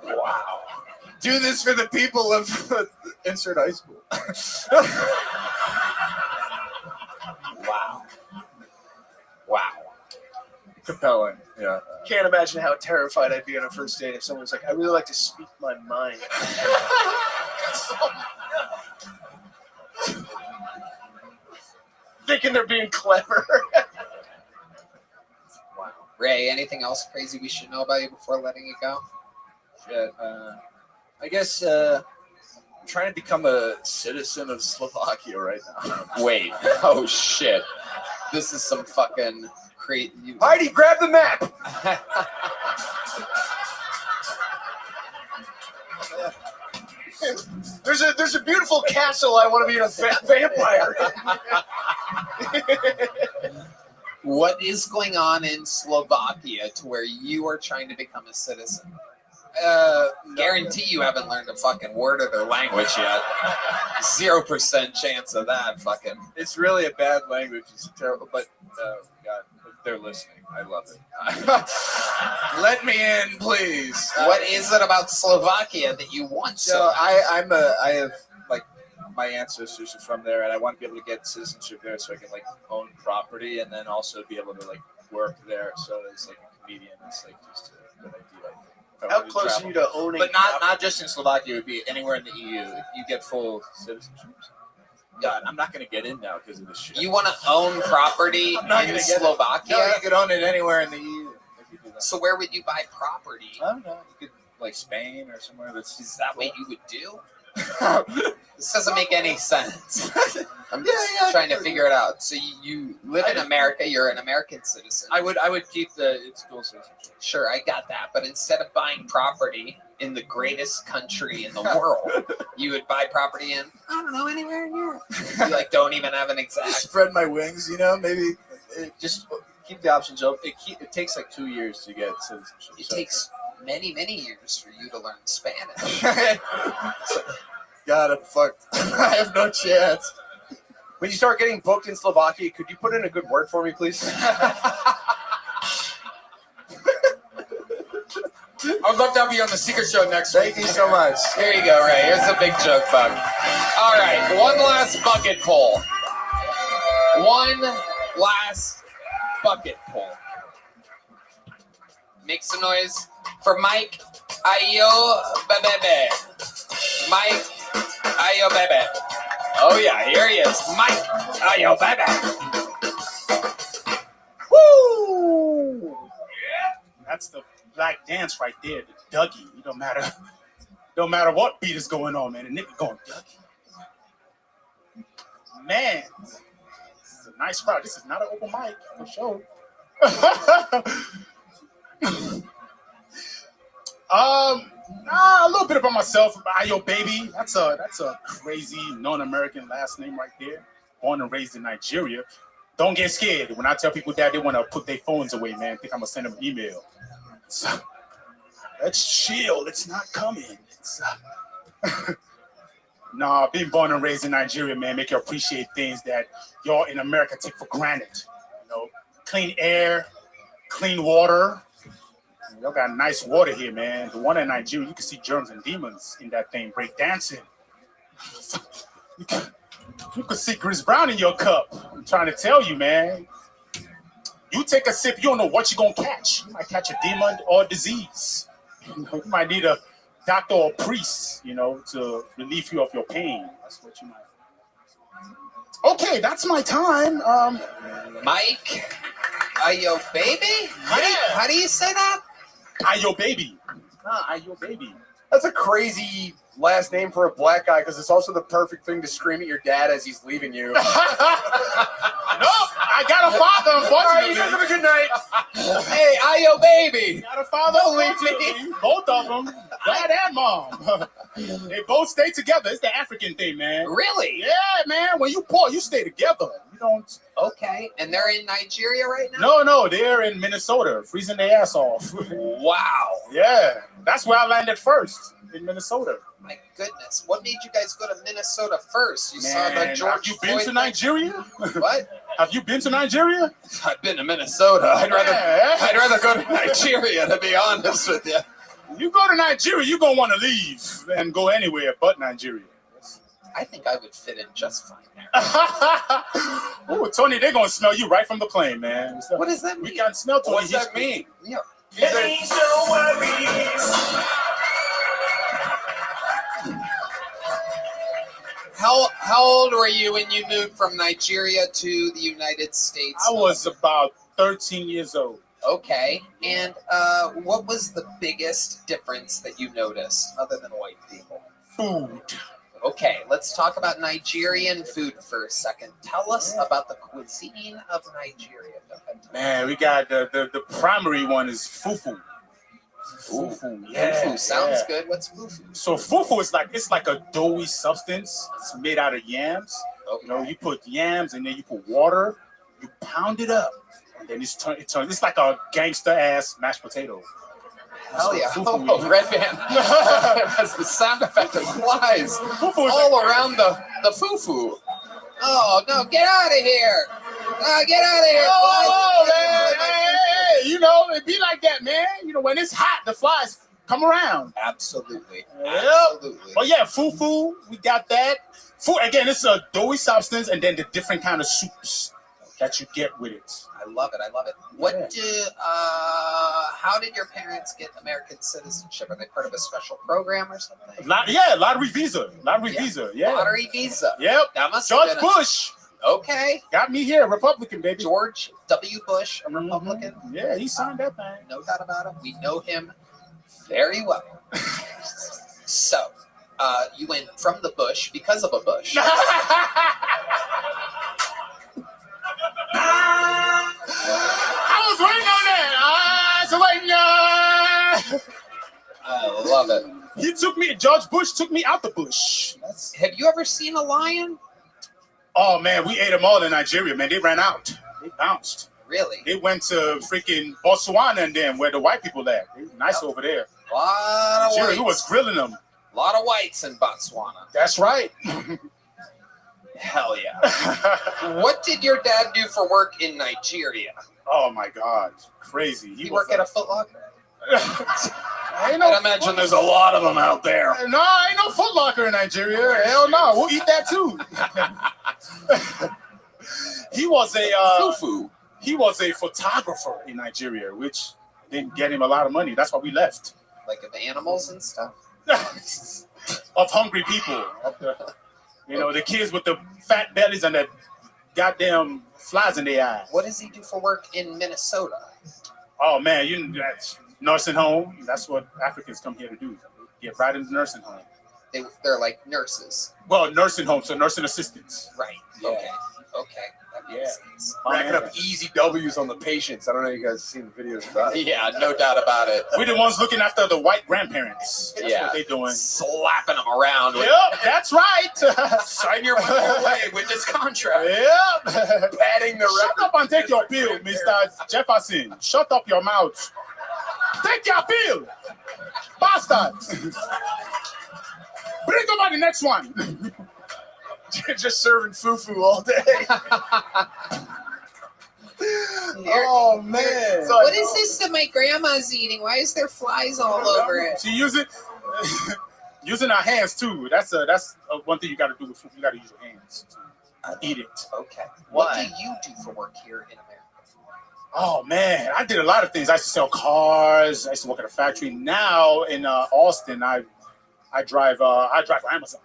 wow. Do this for the people of insert high school. Wow. Compelling. Yeah. Can't imagine how terrified I'd be on a first date if someone's like, "I really like to speak my mind." Thinking they're being clever. Ray, anything else crazy we should know about you before letting you go? Shit. I guess I'm trying to become a citizen of Slovakia right now. Wait. Oh shit. This is some fucking crazy. Heidi, grab the map. There's a beautiful castle. I want to be a vampire. What is going on in Slovakia to where you are trying to become a citizen? Guarantee you haven't learned a fucking word of their language yet. 0% chance of that. Fucking. It's really a bad language. It's terrible, but God, they're listening. I love it. Let me in, please. What is it about Slovakia that you want? So I have like my ancestors are from there, and I want to be able to get citizenship there, so I can like own property, and then also be able to like work there. So as like a comedian, it's like just a good idea. How close are you to owning? But not just in Slovakia. It would be anywhere in the EU if you get full citizenship. God, I'm not going to get in now because of this shit. You want to own property in Slovakia? No, you could own it anywhere in the EU. So where would you buy property? I don't know. You could like Spain or somewhere that's. Is that what you would do? This doesn't make any sense. I'm just trying to figure it out. So you live in America. You're an American citizen. I would keep it's dual citizenship. Sure, I got that. But instead of buying property in the greatest country in the world, you would buy property in, I don't know, anywhere in Europe. You like don't even have an exact. Spread my wings, maybe. Just keep the options open. It takes like 2 years to get citizenship. It takes many years for you to learn Spanish. God, I'm fucked. I have no chance. When you start getting booked in Slovakia, could you put in a good word for me, please? I'd love to have you on the Secret Show next week. Thank you so much. Here you go, Ray. Here's a big joke bug. All right, one last bucket pull. One last bucket pull. Make some noise for Mike Ayo Bebe. Mike Ayo Bebe. Oh yeah, here he is. Mike Ayo Bebe. Woo! That's the black dance right there, the Dougie. It don't matter what beat is going on, man. The nigga going Dougie. Man, this is a nice crowd. This is not an open mic for sure. A little bit about myself. Ayo Baby. That's a crazy non-American last name right there. Born and raised in Nigeria. Don't get scared when I tell people that they want to put their phones away, man. Think I'm gonna send them an email. So, let's chill. It's not coming. Nah, being born and raised in Nigeria, man, make you appreciate things that y'all in America take for granted. Clean air, clean water. Y'all got nice water here, man. The one in Nigeria, you can see germs and demons in that thing break dancing. You can see Chris Brown in your cup. I'm trying to tell you, man. You take a sip, you don't know what you're going to catch. You might catch a demon or a disease. You might need a doctor or priest, to relieve you of your pain. That's what you might. Okay, that's my time. Mike Ayo Baby? How do you say that? Ayo Baby. Ayo Baby. That's a crazy last name for a black guy because it's also the perfect thing to scream at your dad as he's leaving you. No, I got a father, unfortunately. All right, you guys have a good night. Hey, Ayo Baby. Got a father, unfortunately. Both of them, dad and mom. They both stay together. It's the African thing, man. Really? Yeah, man. When you poor, you stay together. You don't. Okay, and they're in Nigeria right now? No, they're in Minnesota, freezing their ass off. Wow. Yeah, that's where I landed first, in Minnesota. My goodness, what made you guys go to Minnesota first? You saw the George Have you been to Nigeria? What? Have you been to Nigeria? I've been to Minnesota. I'd rather go to Nigeria, to be honest with you. You go to Nigeria, you're going to want to leave and go anywhere but Nigeria. I think I would fit in just fine there. Oh, Tony, they're going to smell you right from the plane, man. What does that mean? We can smell Tony. What's that mean? Yeah. How old were you when you moved from Nigeria to the United States? I was about 13 years old. Okay. And what was the biggest difference that you noticed other than white people? Food. Okay, let's talk about Nigerian food for a second. Tell us about the cuisine of Nigeria. Man, we got the primary one is fufu. Fufu, yeah. Fufu sounds good. What's fufu? So fufu is like a doughy substance. It's made out of yams. Okay. You know, you put yams and then you put water. You pound it up, and then it's like a gangster ass mashed potato. Hell yeah! Oh, Red Band has the sound effect of flies all around the fufu. Oh no! Get out of here! Get out of here! Oh man! Hey, you know it be like that, man. You know when it's hot, the flies come around. Absolutely. Yep. Absolutely. But yeah, fufu, we got that. Food again. It's a doughy substance, and then the different kind of soups that you get with it. I love it. I love it. What how did your parents get American citizenship? Are they part of a special program or something? Lottery visa. Yeah. Lottery visa. Yep. That must George have been Bush. Okay. Got me here, Republican, baby. George W. Bush, a Republican. Yeah, he signed that thing. No doubt about it. We know him very well. So, you went from the bush because of a bush. I was waiting on that. I love it. George Bush took me out the bush. Have you ever seen a lion? Oh, man, we ate them all in Nigeria, man. They ran out. They bounced. Really? They went to freaking Botswana and then where the white people at. It was nice over there. A lot of Nigeria, whites. who was grilling them. A lot of whites in Botswana. That's right. Hell yeah. What did your dad do for work in Nigeria? Oh, my God. Crazy. He worked at a Foot Locker? I imagine there's a lot of them out there. No, ain't no Foot Locker in Nigeria. Hell no. We'll eat that too. He was a photographer in Nigeria, which didn't get him a lot of money. That's why we left. Like of animals and stuff? Of hungry people. You know, the kids with the fat bellies and the goddamn flies in their eyes. What does he do for work in Minnesota? Oh, man, that's nursing home. That's what Africans come here to do. Get right into nursing home. They're like nurses. Well, nursing home, so nursing assistants. Right. Yeah. Okay. That makes sense. Racking up easy W's on the patients. I don't know if you guys have seen the videos about it. Yeah, no doubt about it. We're the ones looking after the white grandparents. That's what they're doing. Slapping them around. Yep, that's right. Sign your way away with this contract. Yep. Padding the Shut up and take your pill, Mr. Jefferson. Shut up your mouth. Take your pill. Bastard. Bring over the next one. Just serving fufu all day. Oh, man. What is this that my grandma's eating? Why is there flies all over it? She using our hands too. That's one thing you got to do with food. You got to use your hands to eat it. Okay. What do you do for work here in America? Oh man, I did a lot of things. I used to sell cars. I used to work at a factory. Now in Austin, I drive for Amazon.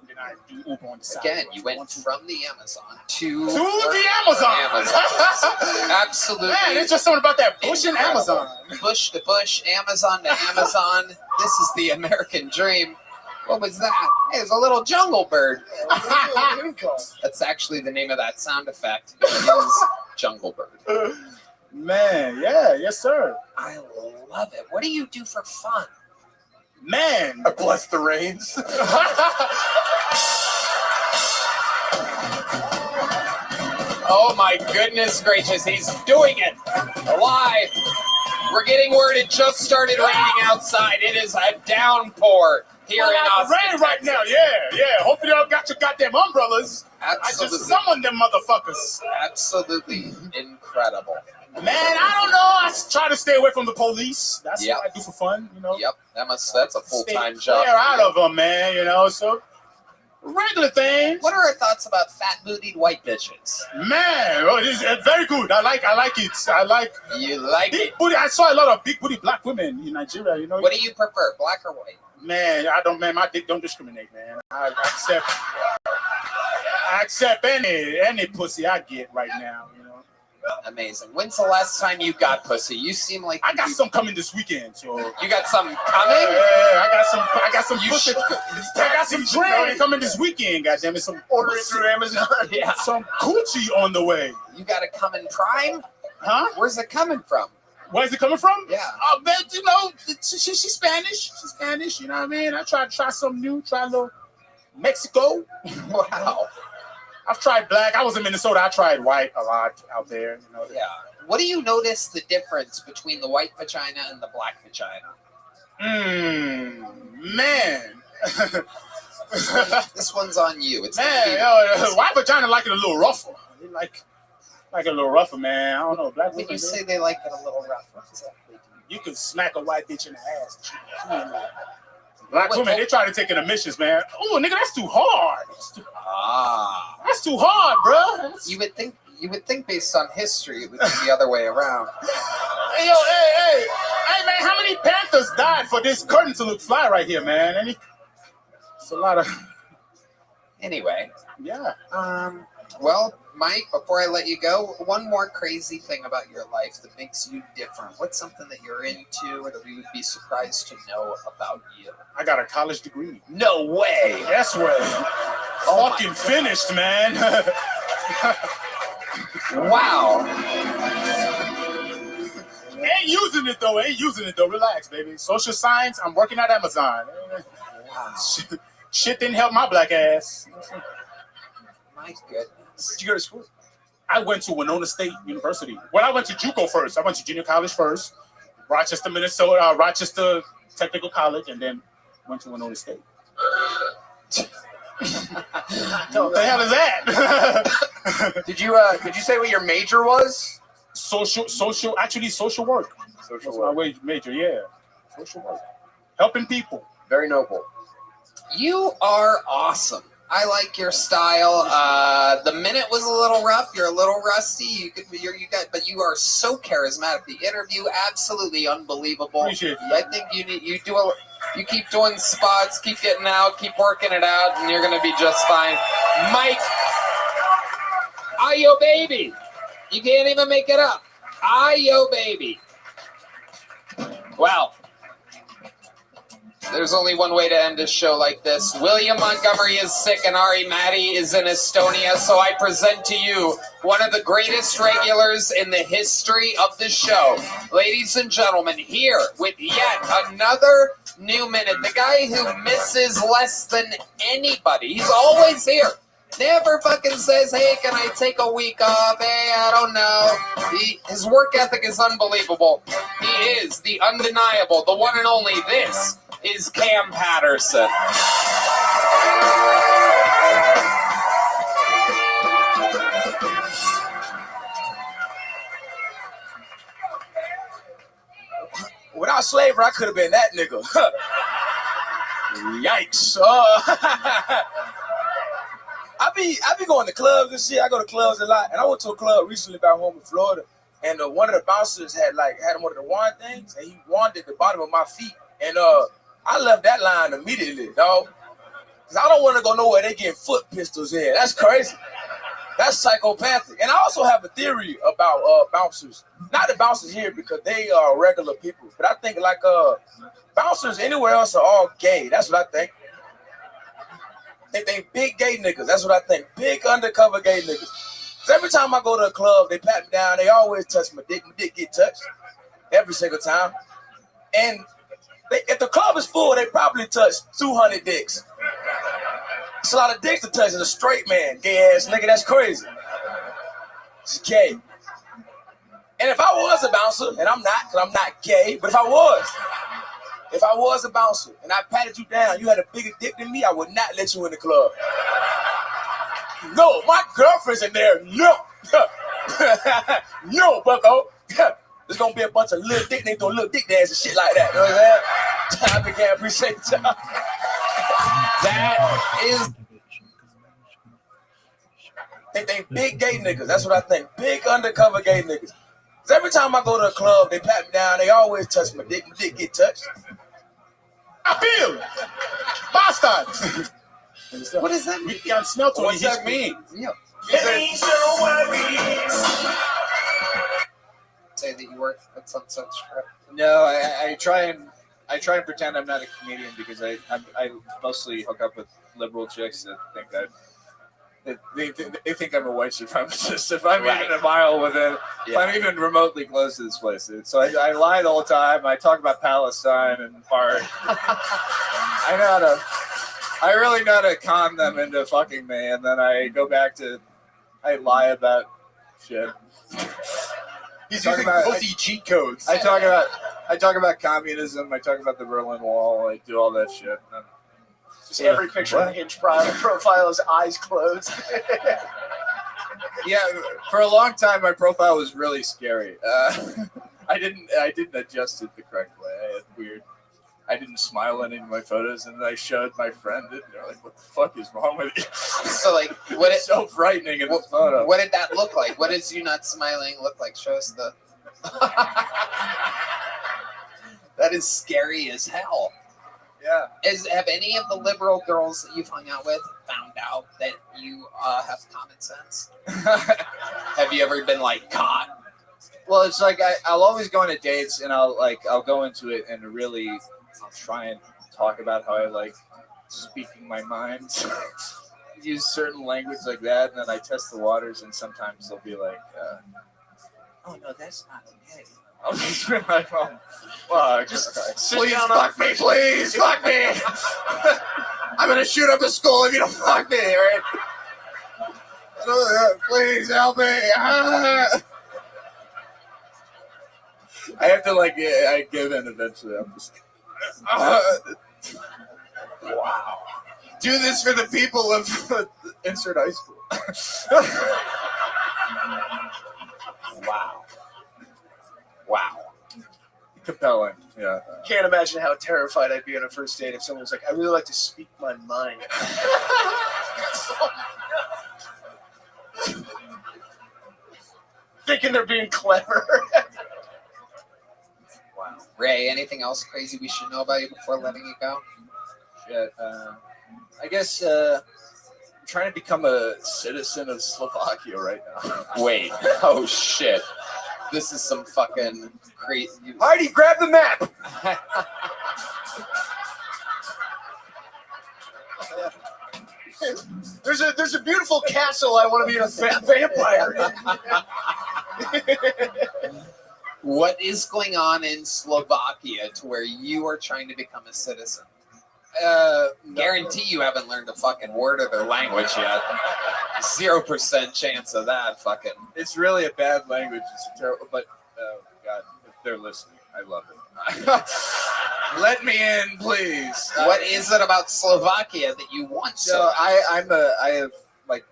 And then I do Uber on the side. Again, you went from the Amazon to the Amazon. Absolutely. Man, it's just something about that bush and Amazon. Bush to bush, Amazon to Amazon. This is the American dream. What was that? Hey, it's a little jungle bird. That's actually the name of that sound effect. It is jungle bird. Man, yeah, yes, sir. I love it. What do you do for fun? Man, I bless the rains. Oh my goodness gracious, he's doing it live. We're getting word it just started raining outside. It is a downpour here in Austin, rain right now, yeah. Hopefully y'all got your goddamn umbrellas. Absolutely. I just summoned them motherfuckers. Absolutely incredible. Man, I don't know. I try to stay away from the police. That's what I do for fun, you know. Yep, that's a full-time job. Stay out of them, man, you know, so regular things. What are our thoughts about fat-bootied white bitches? Man, it is very good. I like it. You like big it? Booty. I saw a lot of big booty black women in Nigeria, you know. What do you prefer, black or white? Man, my dick don't discriminate, man. I accept any pussy I get right now, you know. Amazing. When's the last time you got pussy? You seem like I got some coming this weekend. So you got some coming. I got some pussy. I got some dread coming this weekend. Goddamn it, some Order it through Amazon. Yeah. Some coochie on the way. You got it coming prime? Huh? Where's it coming from? Where's it coming from? Yeah. I bet you know she's Spanish. She's Spanish. You know what I mean? I try something new. Try a little Mexico. Wow. I've tried black. I was in Minnesota. I tried white a lot out there. You know. Yeah. What do you notice the difference between the white vagina and the black vagina? Man. This one's on you. It's white vagina like it a little rougher. They like a little rougher, man. I don't know. Black when women, you say they like it a little rough, what exactly? You can smack a white bitch in the ass. Black women, they try to take in emissions, man. Oh, nigga, that's too hard. That's too hard, bro. You would think based on history it would be the other way around. Hey, man, how many Panthers died for this curtain to look fly right here, man? It's a lot of. Anyway. Yeah. Well, Mike, before I let you go, one more crazy thing about your life that makes you different. What's something that you're into or that we would be surprised to know about you? I got a college degree. No way. Yes way. Fucking finished, man. Wow. Ain't using it though. Relax, baby. Social science. I'm working at Amazon. Wow. Shit didn't help my black ass. My goodness. Where'd you go to school? I went to Winona State University. Well, I went to JUCO first. I went to junior college first. Rochester, Minnesota, Rochester Technical College, and then went to Winona State. What the hell is that? Did you say what your major was? Social work. Social work. My major, yeah. Social work. Helping people. Very noble. You are awesome. I like your style. The minute was a little rough. You're a little rusty. But you are so charismatic. The interview, absolutely unbelievable. Appreciate you. I think you keep doing spots, keep getting out, keep working it out, and you're gonna be just fine. Mike, Ayo baby. You can't even make it up. Ayo baby. Well. There's only one way to end a show like this. William Montgomery is sick and Ari Matty is in Estonia, so I present to you one of the greatest regulars in the history of the show. Ladies and gentlemen, here with yet another new minute. The guy who misses less than anybody. He's always here. Never fucking says, hey, can I take a week off? Hey, I don't know. His work ethic is unbelievable. He is the undeniable, the one and only. This is Cam Patterson. Without slavery, I could have been that nigga. Yikes. I be going to clubs and shit. I go to clubs a lot. And I went to a club recently back home in Florida. And one of the bouncers had one of the wand things. And he wanded at the bottom of my feet. And I left that line immediately, dog. Because I don't want to go nowhere they getting foot pistols in. That's crazy. That's psychopathic. And I also have a theory about bouncers. Not the bouncers here because they are regular people. But I think bouncers anywhere else are all gay. That's what I think. They big gay niggas. That's what I think. Big undercover gay niggas. So every time I go to a club, they pat me down. They always touch my dick. My dick get touched every single time. And if the club is full, they probably touch 200 dicks. It's a lot of dicks to touch as a straight man. Gay ass nigga, that's crazy. It's gay. And if I was a bouncer, and I'm not, because I'm not gay, but if I was a bouncer and I patted you down, you had a bigger dick than me, I would not let you in the club. No, my girlfriend's in there. No. No, bucko. There's going to be a bunch of little dick niggas doing little dick dance and shit like that. You know what I'm saying? I can't appreciate y'all. That is... They big gay niggas. That's what I think. Big undercover gay niggas. Because every time I go to a club, they pat me down. They always touch my dick. My dick get touched. I feel bastard. What does that mean? You can't smell to What's that mean? Yeah. say that you work at Sunset Strip? No, I try and pretend I'm not a comedian because I mostly hook up with liberal chicks that think they think I'm a white supremacist. If I'm even a mile within, if I'm even remotely close to this place, so I lie the whole time. I talk about Palestine and art. I really know how to con them into fucking me, and then I go back to I lie about shit. He's using pussy cheat codes. I talk about communism. I talk about the Berlin Wall. I do all that shit. Just every picture on the Hinge profile is eyes closed. Yeah, for a long time, my profile was really scary. I didn't adjust it the correct way. I didn't smile in any of my photos, and then I showed my friend it, and they're like, "What the fuck is wrong with you?" So like, what it's so frightening in this photo. What did that look like? What does you not smiling look like? Show us the. That is scary as hell. Yeah. Have any of the liberal girls that you've hung out with found out that you have common sense? Have you ever been like caught? Well, it's like I'll always go on dates, and I'll go into it and really I'll try and talk about how I like speaking my mind, use certain language like that, and then I test the waters, and sometimes they'll be like, "Oh no, that's not okay." I'll just be like, "Oh, fuck, Please fuck me, please fuck me. I'm gonna shoot up the school if you don't fuck me, right? Please help me. I have to I give in eventually. I'm just wow. Do this for the people of insert high school. Wow. Compelling. Yeah. Can't imagine how terrified I'd be on a first date if someone was like, "I really like to speak my mind." Thinking they're being clever. Wow. Ray, anything else crazy we should know about you before letting you go? Shit. I guess I'm trying to become a citizen of Slovakia right now. Wait. Oh shit. This is some fucking crazy. Heidi, grab the map. There's a beautiful castle I want to be a vampire in. What is going on in Slovakia to where you are trying to become a citizen? Guarantee you haven't learned a fucking word of their language yet. 0% chance of that. Fucking. It's really a bad language. It's terrible, but God, if they're listening, I love it. Let me in, please. What is it about Slovakia that you want? So I have like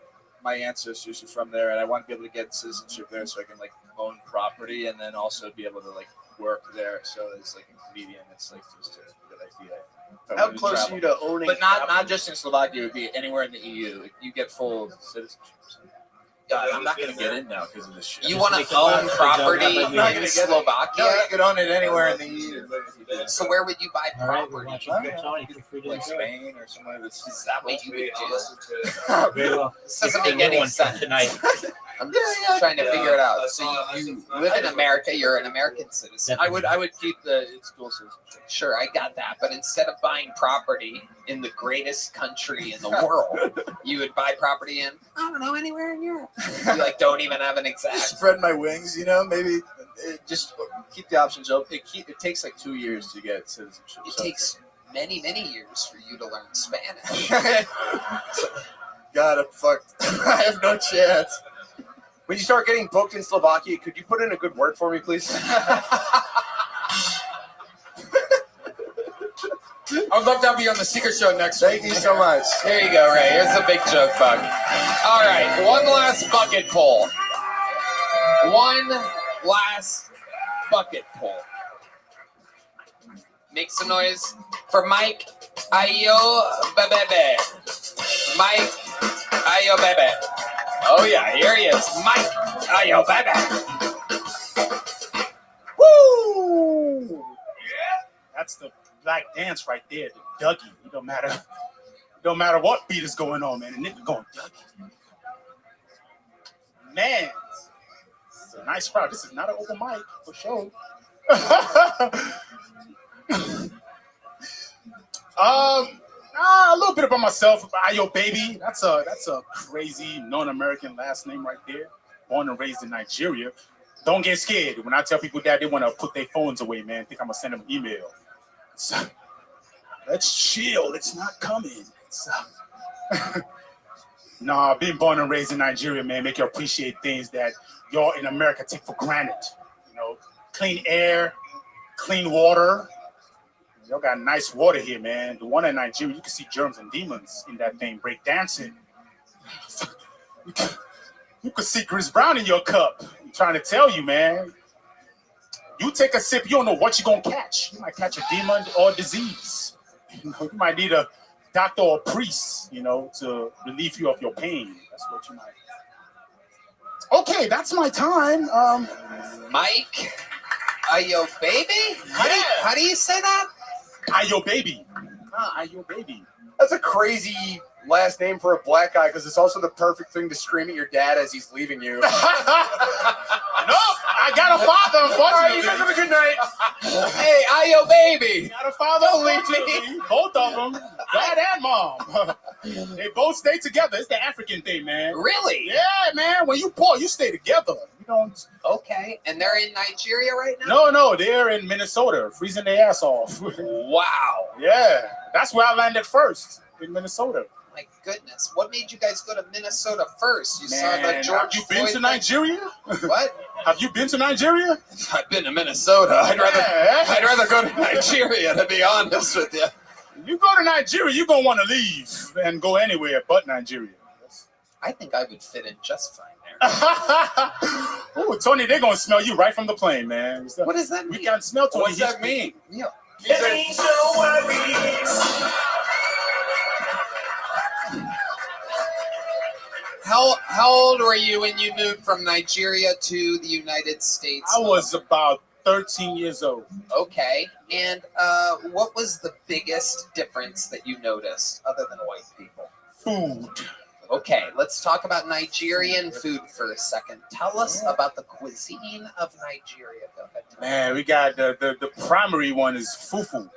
my ancestors are from there, and I want to be able to get citizenship there so I can like own property and then also be able to like work there. So as like a comedian, it's like just a good idea. How close are you to owning? But not just in Slovakia. It would be anywhere in the EU. You get full citizenship. I'm not going to get in now because of this shit. You want to own property in Slovakia? No, you could own it anywhere in the EU. So where would you buy property? Like Spain or somewhere that's. Is that what you would do? Very well. This doesn't make any sense. Tonight. I'm just trying to figure it out. So you live in America. You're an American citizen. I would keep it's dual citizenship. Sure, I got that. But instead of buying property in the greatest country in the world, you would buy property in, I don't know, anywhere in Europe. You like don't even have an exact. Spread my wings, maybe just keep the options open. It takes like 2 years to get citizenship. It takes many, many years for you to learn Spanish. God, I'm fucked. I have no chance. When you start getting booked in Slovakia, could you put in a good word for me, please? I'd love to have you on the Secret Show next week. Thank you so much. Here you go, Ray. Here's a big joke bug. All right, one last bucket pull. One last bucket pull. Make some noise for Mike Ayo Bebe. Mike Ayo Bebe. Oh yeah, here he is. Mike Ayo Bebe. Woo! That's the black dance right there, the Dougie. It don't matter what beat is going on, man. The nigga going Dougie. Man. a nice crowd. This is not an open mic for sure. A little bit about myself. Ayo Baby. That's a crazy non-American last name right there. Born and raised in Nigeria. Don't get scared when I tell people that they want to put their phones away, man. Think I'm gonna send them an email. So, let's chill. It's not coming. Nah, being born and raised in Nigeria, man, make you appreciate things that y'all in America take for granted. You know, clean air, clean water. Y'all got nice water here, man. The one in Nigeria, you can see germs and demons in that thing, break dancing. You can see Chris Brown in your cup. I'm trying to tell you, man. You take a sip, you don't know what you're going to catch. You might catch a demon or disease. You know, you might need a doctor or priest, you know, to relieve you of your pain. That's what you might. Okay, that's my time. Mike, Ayo Baby? How do you say that? Ayo Baby. Ayo Baby. That's a crazy last name for a black guy because it's also the perfect thing to scream at your dad as he's leaving you. No, I got a father, unfortunately. All right, you guys have a good night. Hey, Ayo Baby. Got a father, don't leave me. Both of them, dad and mom. They both stay together. It's the African thing, man. Really? Yeah, man. When you poor, you stay together. You don't. Okay, and they're in Nigeria right now? No, they're in Minnesota, freezing their ass off. Wow. Yeah, that's where I landed first, in Minnesota. My goodness, what made you guys go to Minnesota first? You saw the George Have you been to Nigeria? What? Have you been to Nigeria? I've been to Minnesota. I'd rather go to Nigeria, to be honest with you. You go to Nigeria, you're going to want to leave and go anywhere but Nigeria. I think I would fit in just fine there. Oh, Tony, they're going to smell you right from the plane, man. What does that mean? We can smell Tony. What's that mean? Yeah. How old were you when you moved from Nigeria to the United States? I was about 13 years old. Okay. And what was the biggest difference that you noticed other than white people? Food. Okay, let's talk about Nigerian food for a second. Tell us about the cuisine of Nigeria. Go ahead. Man, we got the primary one is fufu.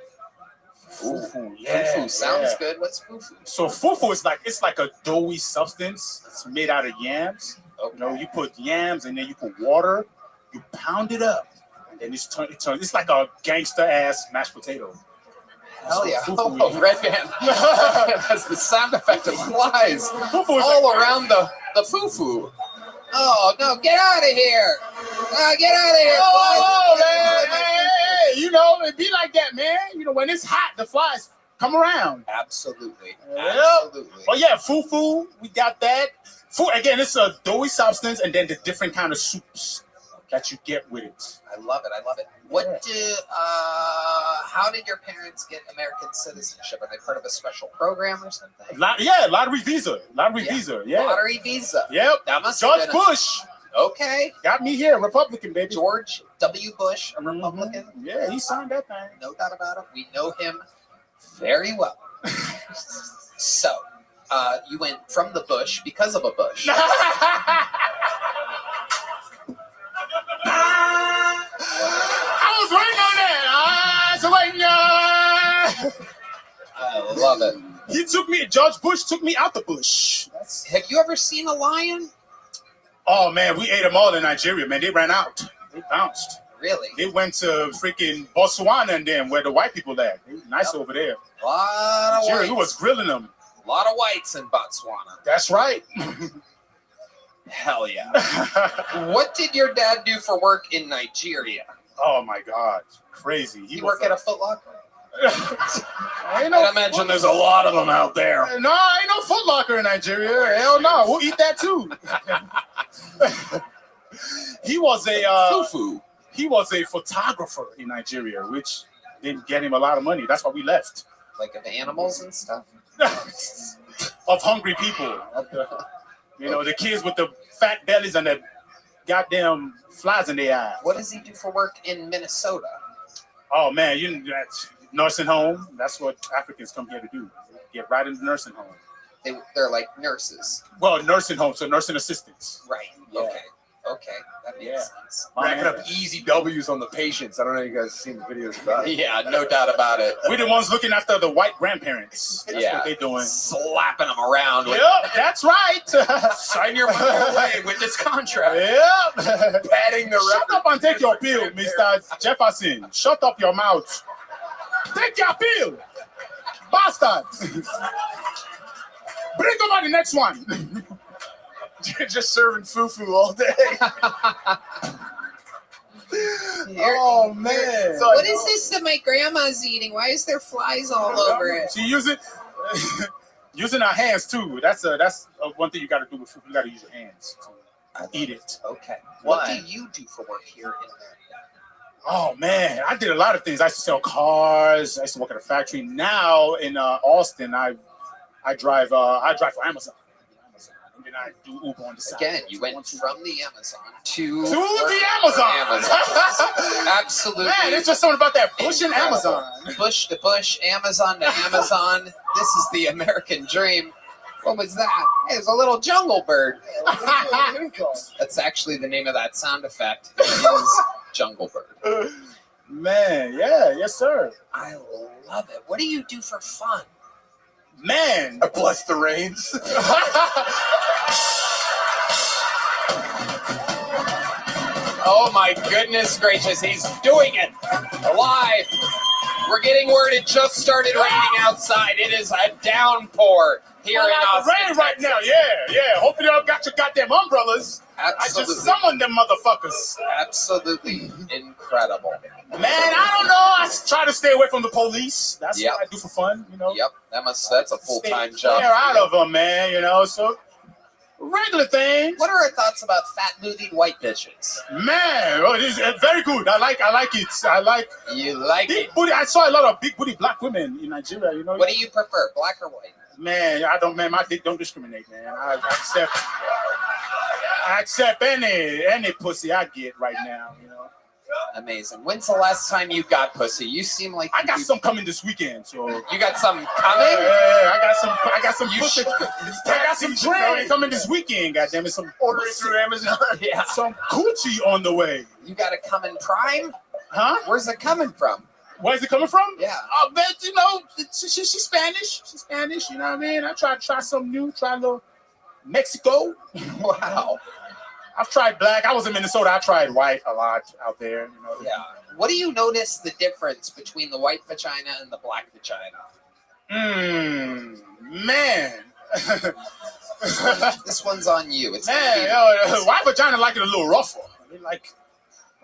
Fufu, yeah. Fufu sounds good. What's fufu? So fufu is like a doughy substance. It's made out of yams. Okay. You know, you put yams and then you put water. You pound it up, and then it's like a gangster ass mashed potato. Hell yeah! Oh, Red Band. That's the sound effect of flies all around the fufu. Oh no! Get out of here! Get out of here! Oh man! Hey, you know it be like that, man. You know when it's hot, the flies come around. Absolutely. Absolutely. Well, yeah, fufu. We got that. Food again. It's a doughy substance, and then the different kind of soups that you get with it. I love it. I love it. How did your parents get American citizenship? Are they part of a special program or something? Lottery visa. Lottery visa. Yeah. Lottery visa. Yep. That must George have been Bush. Okay. Got me here, Republican, baby. George W. Bush, a Republican. Yeah, he signed that thing. No doubt about it. We know him very well. So, you went from the bush because of a bush. I was waiting on that. I love it. George Bush took me out the bush. Have you ever seen a lion? Oh, man, we ate them all in Nigeria, man. They ran out. They bounced. Really? They went to freaking Botswana and then where the white people at. They was nice over there. A lot of Nigeria, whites. who was grilling them. A lot of whites in Botswana. That's right. Hell yeah. What did your dad do for work in Nigeria? Oh, my God. Crazy. He work at a Foot Locker? I imagine there's a lot of them out there. No, ain't no Foot Locker in Nigeria. Hell no. We'll eat that too. He was a fufu. He was a photographer in Nigeria, which didn't get him a lot of money. That's why we left. Like of animals and stuff? Of hungry people. You know, the kids with the fat bellies and the goddamn flies in their eyes. What does he do for work in Minnesota? Oh, man, that's nursing home. That's what Africans come here to do. Get right into nursing home. They're like nurses. Well, nursing home, so nursing assistants. Right. Yeah. Okay. That Yeah. My Racking man. up easy W's on the patients. I don't know if you guys have seen the videos about it. Yeah, no doubt about it. We're the ones looking after the white grandparents. That's Yeah. what they're doing. Slapping them around. Yep, that's right. Sign your money away with this contract. Yep. Patting the Shut up and take your pill, Mr. Jefferson. Shut up your mouth. Take your pill. Bastards. Bring over the next one. Just serving fufu all day. Oh, man. What is this that my grandma's eating? Why is there flies all over it? She using our hands too. That's one thing you got to do with food. You got to use your hands to eat it. Okay. What do you do for work here in America? Oh man, I did a lot of things. I used to sell cars. I used to work at a factory. Now in Austin, I drive for Amazon. And then I do Uber on the side. Again, you went from the Amazon to the Amazon. Absolutely. Man, there's just something about that pushing Amazon. Bush to bush, Amazon to Amazon. This is the American dream. What was that? Hey, there's a little jungle bird. That's actually the name of that sound effect. It is jungle bird. Man, yeah, yes, sir. I love it. What do you do for fun? Man, I bless the reins. Oh my goodness gracious, he's doing it live. We're getting word it just started raining outside. It is a downpour here in Austin, rain right now. Yeah. Hope you all got your goddamn umbrellas. Absolutely. I just summoned them motherfuckers. Absolutely incredible. Man, I don't know. I try to stay away from the police. That's Yep. what I do for fun, you know. Yep, that's a full-time job. Stay out of them, man, you know, so regular things. What are our thoughts about fat-bootied white bitches? Man, it is very good. I like it. I like You like big it? booty. I saw a lot of big booty black women in Nigeria, you know. What do you prefer, black or white? Man, I don't. Man, my dick don't discriminate, man. I accept any pussy I get right now, you know. Amazing. When's the last time you got pussy? You seem like I got some coming this weekend, so you got some coming. Yeah, I got some You pussy. I got some drink coming this weekend. Goddamn it, some Ordering through Amazon. Yeah. some coochie on the way. You got it coming prime? Huh? Where's it coming from? Where's it coming from? Yeah. Oh, but you know, she's Spanish. She's Spanish. You know what I mean? I try something new. Try a little Mexico. Wow. I've tried black. I was in Minnesota. I tried white a lot out there. You know. Yeah. What do you notice the difference between the white vagina and the black vagina? Man. This one's on you. It's Man, white vagina like it a little rougher. They like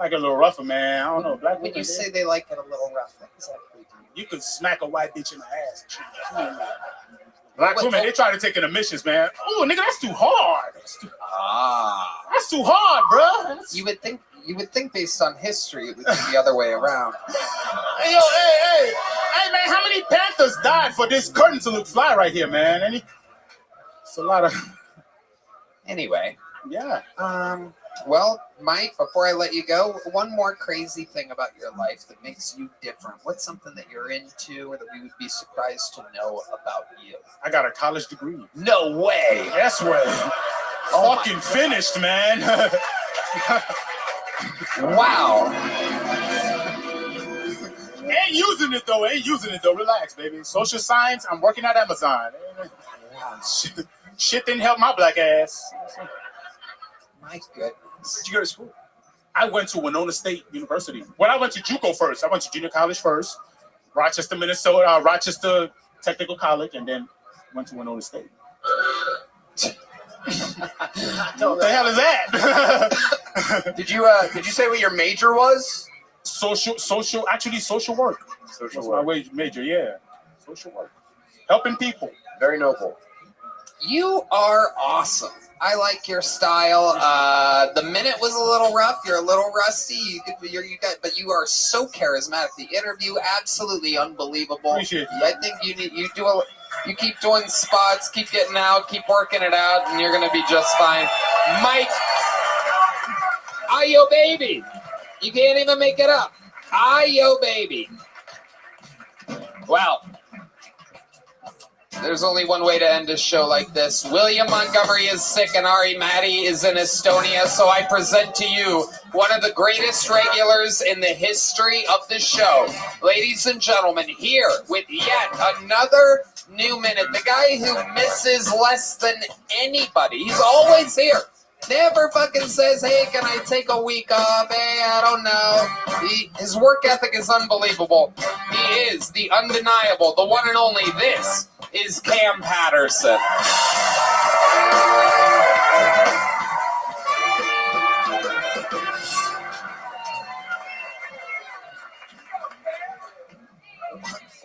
a little rougher, man. I don't know. Black when women, you say they like it a little rough, what exactly do you can smack a white bitch in the ass. Black women, they try to take in the missions, man. Oh, nigga, that's too hard. That's too hard, bro. You would think based on history it would be the other way around. Hey, yo, hey, man, how many Panthers died for this curtain to look fly right here, man? It's a lot of. Anyway. Yeah. Well, Mike, before I let you go, one more crazy thing about your life that makes you different. What's something that you're into or that we would be surprised to know about you? I got a college degree. No way. Yes way. Oh Fucking finished, man. Wow. Ain't using it though. Relax, baby. Social science. I'm working at Amazon. Shit didn't help my black ass. My goodness. Where'd you go to school? I went to Winona State University. Well, I went to JUCO first. I went to junior college first. Rochester, Minnesota. Rochester Technical College, and then went to Winona State. What the hell is that? Did you say what your major was? Social work. Social work. My major, yeah. Social work. Helping people. Very noble. You are awesome. I like your style. The minute was a little rough. You're a little rusty. But you are so charismatic. The interview, absolutely unbelievable. Appreciate you. I think you keep doing spots, keep getting out, keep working it out, and you're gonna be just fine. Mike, Ayo baby. You can't even make it up. Ayo baby. Well, There's only one way to end a show like this. William Montgomery is sick and Ari Matty is in Estonia, so I present to you one of the greatest regulars in the history of the show. Ladies and gentlemen, here with yet another new minute. The guy who misses less than anybody. He's always here. Never fucking says, hey, can I take a week off? Hey, I don't know. His work ethic is unbelievable. He is the undeniable, the one and only. This is Cam Patterson.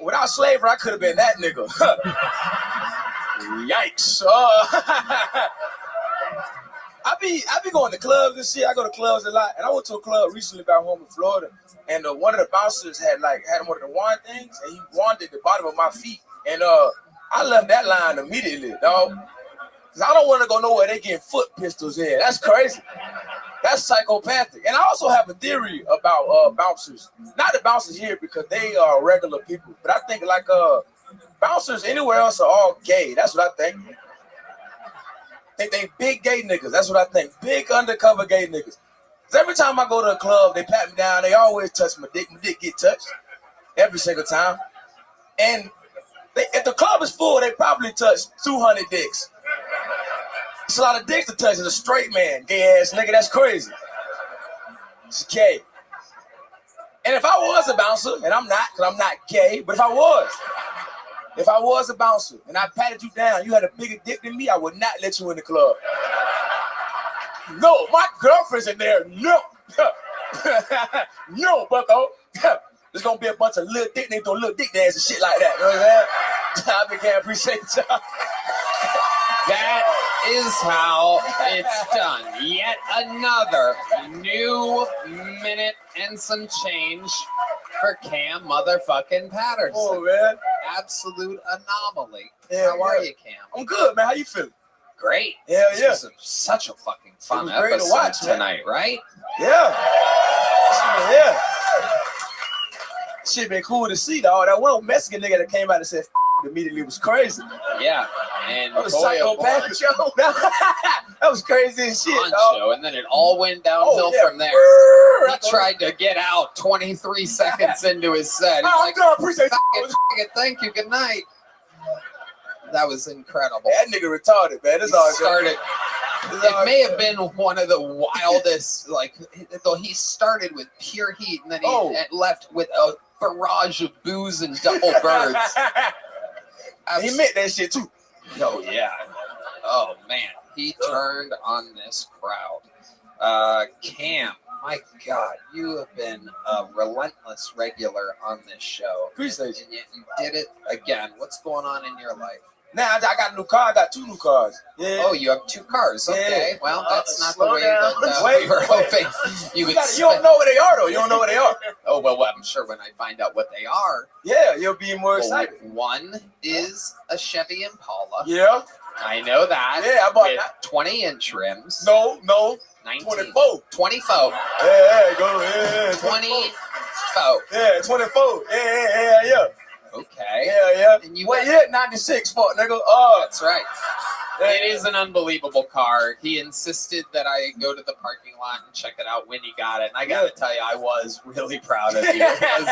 Without slavery, I could have been that nigga. Yikes. I be going to clubs and shit. I go to clubs a lot, and I went to a club recently back home in Florida, and one of the bouncers had one of the wand things, and he wanded the bottom of my feet, and I left that line immediately, dog, because I don't want to go nowhere they getting foot pistols in. That's crazy. That's psychopathic. And I also have a theory about bouncers. Not the bouncers here because they are regular people, but I think like bouncers anywhere else are all gay. That's what I think. They big gay niggas. That's what I think. Big undercover gay niggas. Because every time I go to a club, they pat me down. They always touch my dick. My dick get touched every single time. And if the club is full, they probably touch 200 dicks. It's a lot of dicks to touch as a straight man. Gay ass nigga, that's crazy. It's gay. And if I was a bouncer, and I'm not, because I'm not gay, but if I was a bouncer and I patted you down, you had a bigger dick than me, I would not let you in the club. No, my girlfriend's in there. No. No, bucko. There's going to be a bunch of little dick niggas doing little dick dance and shit like that. You know what I'm saying? I can't appreciate y'all. That is how it's done. Yet another new minute and some change for Cam motherfucking Patterson. Oh, man. Absolute anomaly. Yeah, how are you, Cam? I'm good, man. How you feeling? Great. Hell yeah. This was such a fucking fun great episode to watch, tonight, right? Yeah. Yeah. Shit been cool to see, dog. That one Mexican nigga that came out and said immediately was crazy. Yeah. And that was psychopathic. That was crazy as shit, dog. And then it all went downhill from there. He tried to get out 23 seconds into his set. He's like, appreciate it. Thank you. Good night. That was incredible. That nigga retarded, man. This all started. It may have been one of the wildest, though he started with pure heat and then he left with a barrage of booze and double birds. He meant that shit too. Oh, yeah. Oh, man. He turned on this crowd. Cam, my God, you have been a relentless regular on this show. Appreciate you. And yet you did it again. What's going on in your life? Now I got a new car. I got 2 new cars. Yeah. Oh, you have 2 cars. Okay. Yeah. Well, that's not the way that we were hoping you would. You don't know where they are, though. You don't know where they are. Oh, well, I'm sure when I find out what they are. Yeah, you'll be more excited. One is a Chevy Impala. Yeah. I know that. Yeah, I bought that. 20-inch rims. No. 19. 24. 24. Yeah, go. Yeah. 24. Yeah, 24. Yeah. Okay. Yeah. And you 96, fuck, nigga. That's right. It is an unbelievable car. He insisted that I go to the parking lot and check it out when he got it. And I got to tell you, I was really proud of you. It was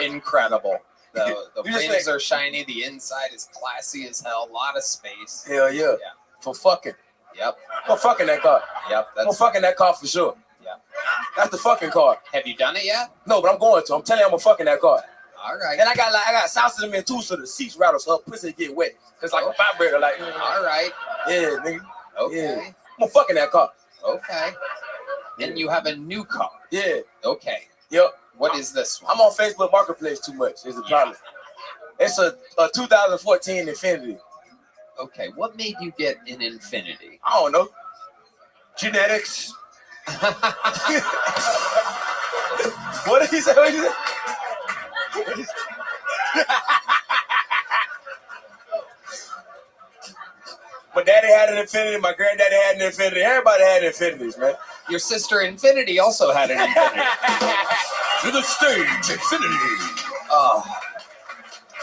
incredible. The rims are shiny. The inside is classy as hell. A lot of space. Hell yeah. For fucking. Yep. I'm fucking that car. Yep. I'm fucking that car for sure. Yep. That's the fucking car. Have you done it yet? No, but I'm going to. I'm telling you, I'm fucking that car. All right. And I got sauce in them too, so the seats rattle, so her pussy get wet. It's like a vibrator, all right. Yeah, nigga. Okay. Yeah. I'm fucking that car. Okay. And you have a new car. Yeah. Okay. Yep. What is this one? I'm on Facebook Marketplace too much. It's a problem. It's a 2014 Infiniti. Okay. What made you get an Infiniti? I don't know. Genetics. What did he say? My daddy had an Infiniti. My granddaddy had an Infiniti. Everybody had Infinitis, man. Your sister Infinity also had an Infiniti. To the stage, Infinity.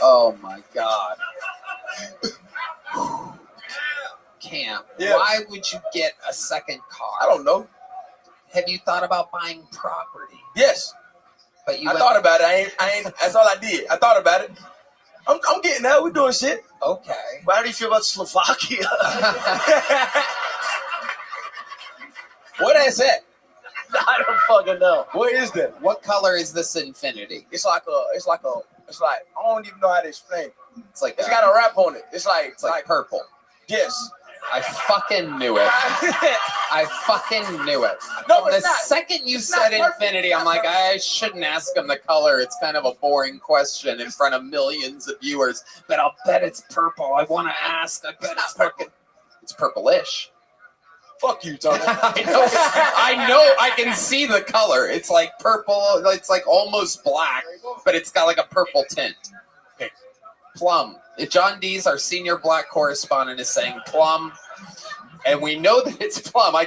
Oh my God. Cam, Yeah. why would you get a second car? I don't know. Have you thought about buying property? Yes. But you I thought about it. I ain't. That's all I did. I thought about it. I'm getting that. We're doing shit. Okay. Well, how do you feel about Slovakia? What is that? I don't fucking know. What is that? What color is this Infinity? It's like I don't even know how to explain it. It's like It's got a wrap on it. It's like purple. Yes. I fucking knew it. I fucking knew it. No, but the it's not. second you It's said not perfect. Infinity, I'm like, I shouldn't ask him the color. It's kind of a boring question in front of millions of viewers. But I'll bet it's purple. I want to ask. I bet it's purple. It's purplish. Fuck you, Tony. I know. I can see the color. It's like purple. It's like almost black, but it's got like a purple tint. Plum. John Dees, our senior black correspondent, is saying plum, and we know that it's plum. I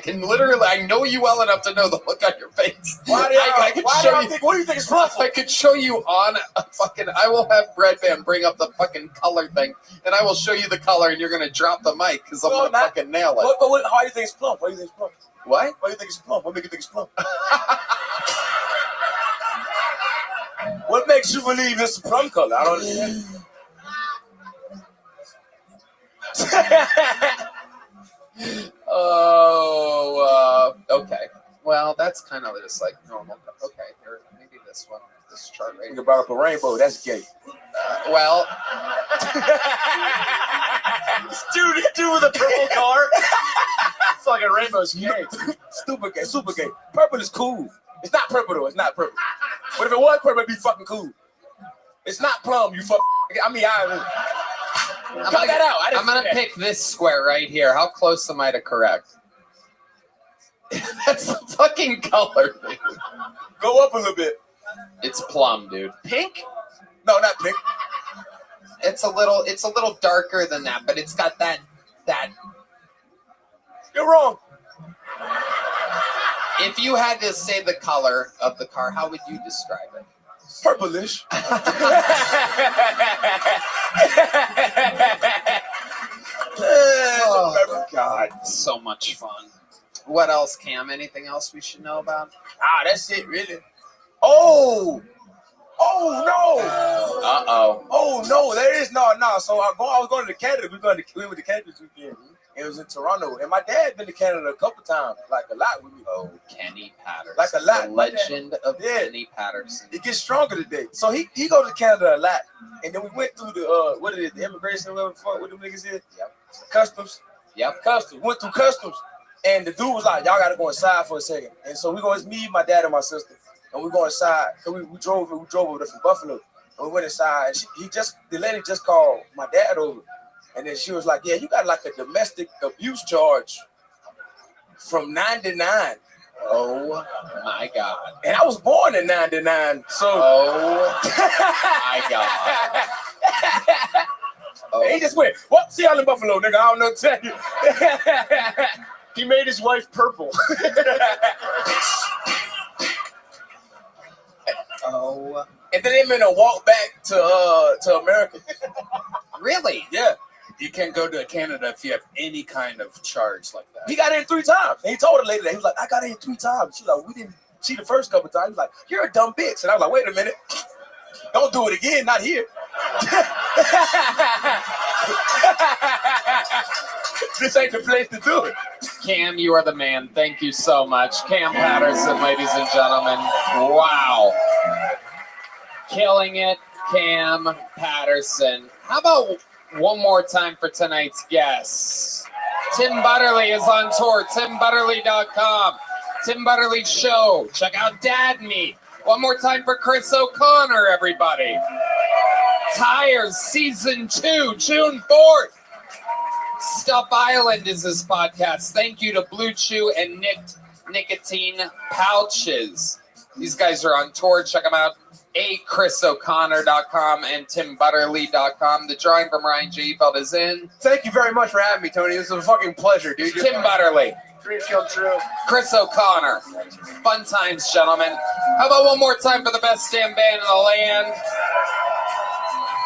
know you well enough to know the look on your face. What do you think is plum? I could show you on a fucking. I will have Red Band bring up the fucking color thing, and I will show you the color, and you're gonna drop the mic because I'm gonna fucking nail it. How do you think it's plum? Why do you think it's plum? What? Why do you think it's plum? What makes you think it's plum? What makes you believe it's a plum color? I don't understand. Okay. Well, that's kind of just like normal. Okay, here, maybe this one, this chart right You here. brought up a rainbow. That's gay. Well, dude with a purple car. Fucking rainbow's gay. Stupid gay. Super gay. Purple is cool. It's not purple though. It's not purple. But if it was purple, it'd be fucking cool. It's not plum. You fuck. Cut that out. I'm gonna pick this square right here. How close am I to correct? That's the fucking color. Go up a little bit. It's plum, dude. Pink? No, not pink. It's a little darker than that, but it's got that. You're wrong. If you had to say the color of the car, how would you describe it? Purplish. Oh, God. So much fun. What else, Cam? Anything else we should know about? That's it, really. Oh no. Oh no, there is no. So I was going to Canada. We went to Canada this weekend. It was in Toronto, and my dad been to Canada a couple times, like a lot with me. Oh, Kenny Patterson, like a lot. The legend of Kenny Patterson. It gets stronger today. So he go to Canada a lot, and then we went through the immigration, whatever the fuck, what them niggas is. Yep. Customs. Yep. Customs. Went through customs, and the dude was like, "Y'all got to go inside for a second." And so it's me, my dad, and my sister, and we go inside. Cause we drove over there from Buffalo, and we went inside. And the lady just called my dad over. And then she was like, "Yeah, you got like a domestic abuse charge from '99." Oh my God! And I was born in '99, so. Oh my God! Oh. And he just went, "Well, see y'all in Buffalo, nigga. I don't know what to tell you." He made his wife purple. Oh. And then they made a walk back to America. Really? Yeah. You can't go to Canada if you have any kind of charge like that. He got in 3 times. And he told the lady that. He was like, "I got in 3 times." She was like, "We didn't see the first couple times." He was like, "You're a dumb bitch." And I was like, "Wait a minute. Don't do it again. Not here." This ain't the place to do it. Cam, you are the man. Thank you so much. Cam Patterson, ladies and gentlemen. Wow. Killing it, Cam Patterson. How about one more time for tonight's guests? Tim Butterly is on tour. TimButterly.com. Tim Butterly Show. Check out Dad Meat. One more time for Chris O'Connor, everybody. Tires Season 2, June 4th. Stuff Island is his podcast. Thank you to Blue Chew and Nicotine Pouches. These guys are on tour. Check them out. ChrisO'Connor.com and TimButterly.com. The drawing from Ryan J. Feld is in. Thank you very much for having me, Tony. This is a fucking pleasure, dude. Tim Butterly. Dreams come true. Chris O'Connor. Fun times, gentlemen. How about one more time for the best damn band in the land?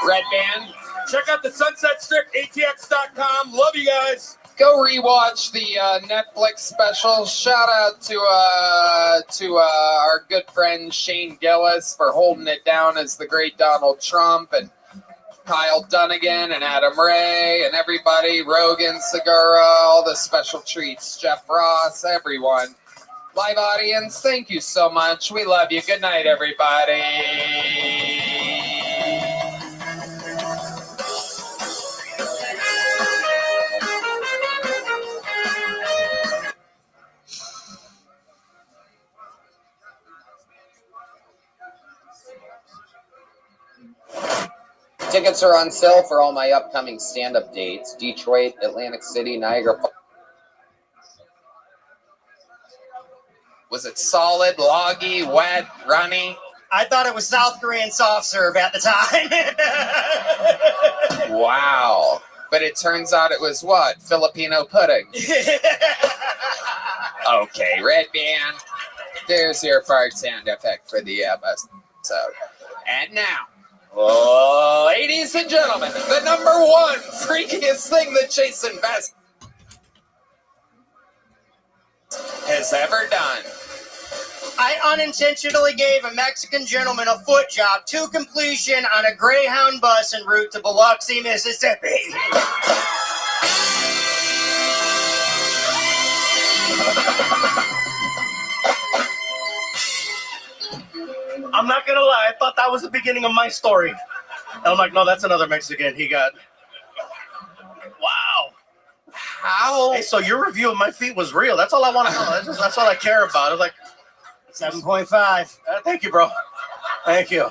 Red Band. Check out the Sunset Strip, ATX.com. Love you guys. Go rewatch the Netflix special. Shout out to our good friend Shane Gillis for holding it down as the great Donald Trump, and Kyle Dunnigan and Adam Ray and everybody, Rogan, Segura, all the special treats, Jeff Ross, everyone. Live audience, thank you so much. We love you. Good night, everybody. Tickets are on sale for all my upcoming stand-up dates. Detroit, Atlantic City, Niagara Falls. Was it solid, loggy, wet, runny? I thought it was South Korean soft serve at the time. Wow. But it turns out it was what? Filipino pudding. Okay, Red Band. There's your part sound effect for the episode. And now, ladies and gentlemen, the number one freakiest thing that Jason Best has ever done. I unintentionally gave a Mexican gentleman a foot job to completion on a Greyhound bus en route to Biloxi, Mississippi. I'm not gonna lie, I thought that was the beginning of my story. And I'm like, no, that's another Mexican. He got. Wow. How? Hey, so your review of my feet was real. That's all I want to know. That's all I care about. I was like, 7.5. Thank you, bro. Thank you.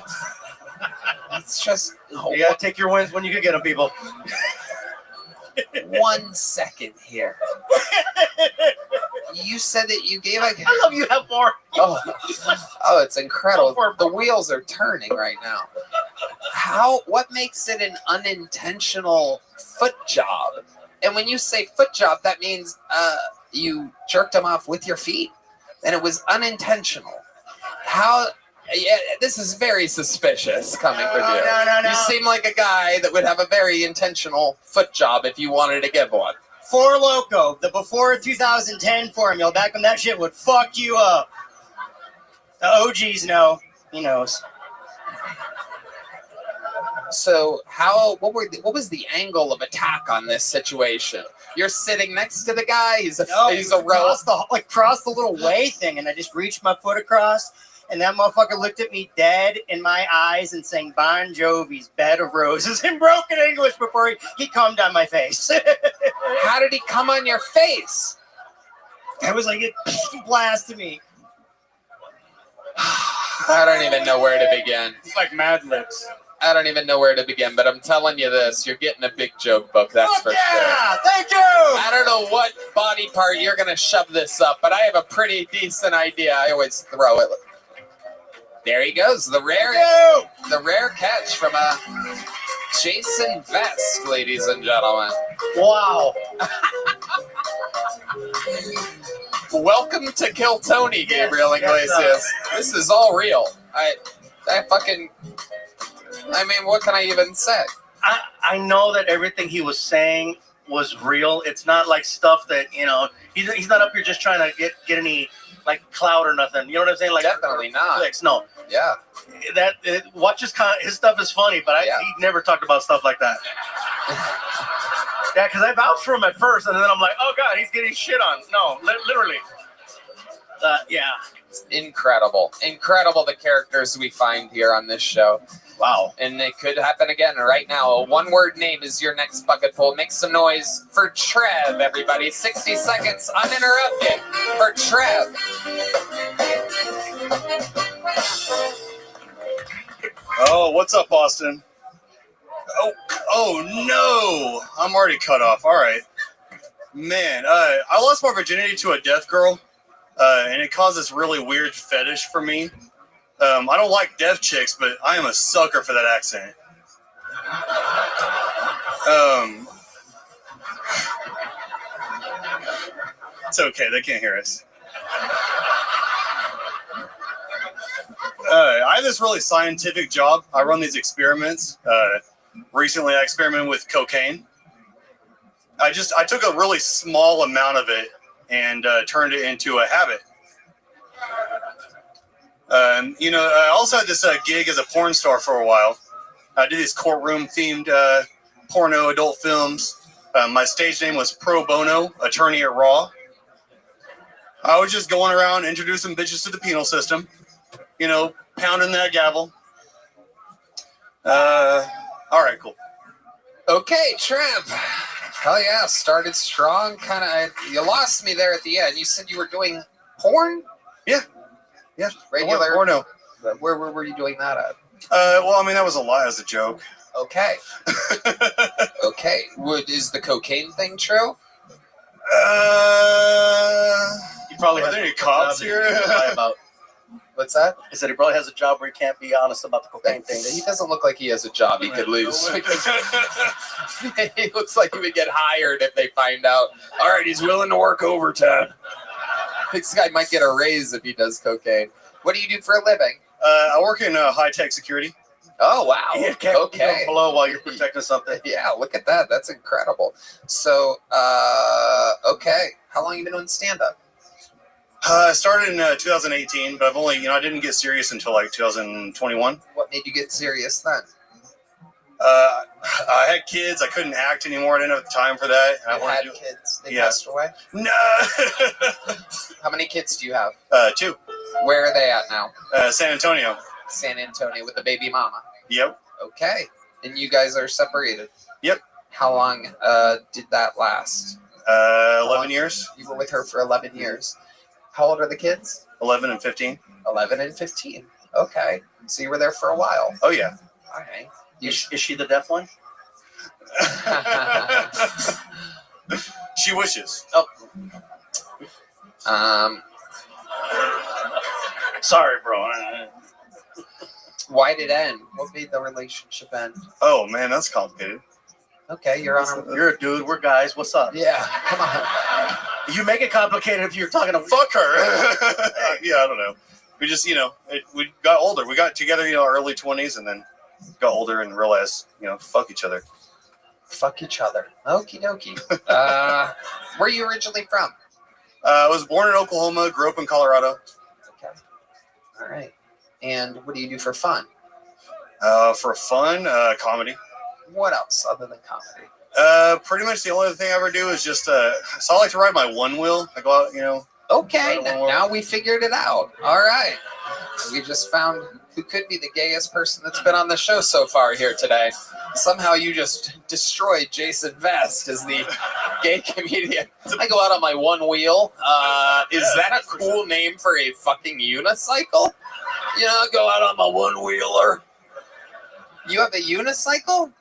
It's just. You gotta take your wins when you can get them, people. 1 second here. You said that you gave like. I love you have more. Oh, it's incredible. The wheels are turning right now. What makes it an unintentional foot job? And when you say foot job, that means you jerked him off with your feet, and it was unintentional. How? Yeah, this is very suspicious coming from you. No. You seem like a guy that would have a very intentional foot job if you wanted to give one. Four Loko, the before 2010 formula, back when that shit would fuck you up. The OGs know. He knows. So what was the angle of attack on this situation? You're sitting next to the guy. He's a row. Cross the little way thing, and I just reached my foot across, and that motherfucker looked at me dead in my eyes and sang Bon Jovi's Bed of Roses in broken English before he cummed on my face. How did he come on your face? I was like, it blasted me. I don't even know where to begin. It's like Mad Libs. I don't even know where to begin, but I'm telling you this, you're getting a big joke book, that's for sure. Thank you! I don't know what body part you're going to shove this up, but I have a pretty decent idea. I always throw it. There he goes, the rare catch from Jason Vest, ladies and gentlemen. Wow. Welcome to Kill Tony, Gabriel Iglesias. This is all real. I mean, what can I even say? I know that everything he was saying was real. It's not like stuff that, he's not up here just trying to get any like clout or nothing. You know what I'm saying? Like definitely not. Clicks. No. Yeah. Watch his stuff is funny, but he never talked about stuff like that. Yeah, because I vouched for him at first, and then I'm like, oh God, he's getting shit on. No, literally. Yeah. Incredible the characters we find here on this show. Wow. And it could happen again right now. A one-word name is your next bucket full. Make some noise for Trev, everybody. 60 seconds uninterrupted for Trev. Oh, what's up, Austin? Oh no! I'm already cut off. All right. Man, I lost my virginity to a deaf girl. And it caused this really weird fetish for me. I don't like deaf chicks, but I am a sucker for that accent. It's okay, they can't hear us. I have this really scientific job. I run these experiments. Recently, I experimented with cocaine. I took a really small amount of it and turned it into a habit. I also had this gig as a porn star for a while. I did these courtroom themed porno adult films. My stage name was Pro Bono, attorney at Raw. I was just going around introducing bitches to the penal system, pounding that gavel. All right, cool. Okay, Trev. Hell yeah, started strong. You lost me there at the end. You said you were doing porn? Yeah, regular porno. Where were you doing that at? That was a lie, as a joke. Okay. Okay. Is the cocaine thing true? You probably have any cops here. About. What's that? He said he probably has a job where he can't be honest about the cocaine thing. He doesn't look like he has a job he could lose. He looks like he would get hired if they find out. All right, he's willing to work overtime. This guy might get a raise if he does cocaine. What do you do for a living? I work in high-tech security. Oh, wow. Yeah, okay. Below while you're protecting something. Yeah, look at that. That's incredible. So, okay. How long have you been doing stand-up? I started in 2018, but I've only, I didn't get serious until like 2021. What made you get serious then? I had kids. I couldn't act anymore. I didn't have time for that. You had kids? They passed away? No. How many kids do you have? 2. Where are they at now? San Antonio. San Antonio with the baby mama? Yep. Okay. And you guys are separated? Yep. How long did that last? 11 years. You were with her for 11 years. How old are the kids? 11 and 15. 11 and 15. Okay. So you were there for a while. Oh, yeah. All right. Is she the deaf one? She wishes. Oh. Sorry, bro. Why did it end? What made the relationship end? Oh, man, that's complicated. Okay, you're a dude. We're guys. What's up? Yeah, come on. You make it complicated if you're talking to fuck her. Yeah, I don't know. We just, we got older. We got together, early 20s, and then got older and realized, fuck each other. Fuck each other. Okie dokie. Where are you originally from? I was born in Oklahoma, grew up in Colorado. Okay. All right. And what do you do for fun? For fun, comedy. What else other than comedy? Pretty much the only thing I ever do is just, so I like to ride my one wheel. I go out, Okay, now we figured it out. All right. We just found who could be the gayest person that's been on the show so far here today. Somehow you just destroyed Jason Vest as the gay comedian. I go out on my one wheel. Is that a cool name for a fucking unicycle? Go out on my one wheeler. You have a unicycle?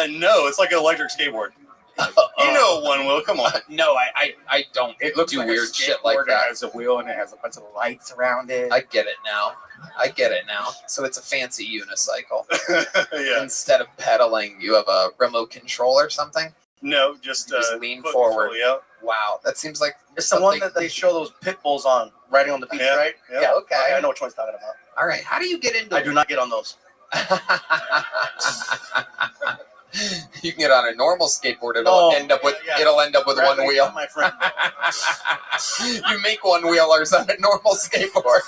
No, it's like an electric skateboard. One wheel. Come on. No, I don't. It looks do like weird shit like that. It has a wheel and it has a bunch of lights around it. I get it now. So it's a fancy unicycle. Yeah. Instead of pedaling, you have a remote control or something? No, just lean forward. Control, yeah. Wow, that seems like it's the one that they show those pit bulls on riding on the beach, right? Yeah. Okay. I know which one he's talking about. All right. How do you get into I do not get on those. You can get on a normal skateboard. It'll end up with one wheel. My friend. You make one wheelers on a normal skateboard.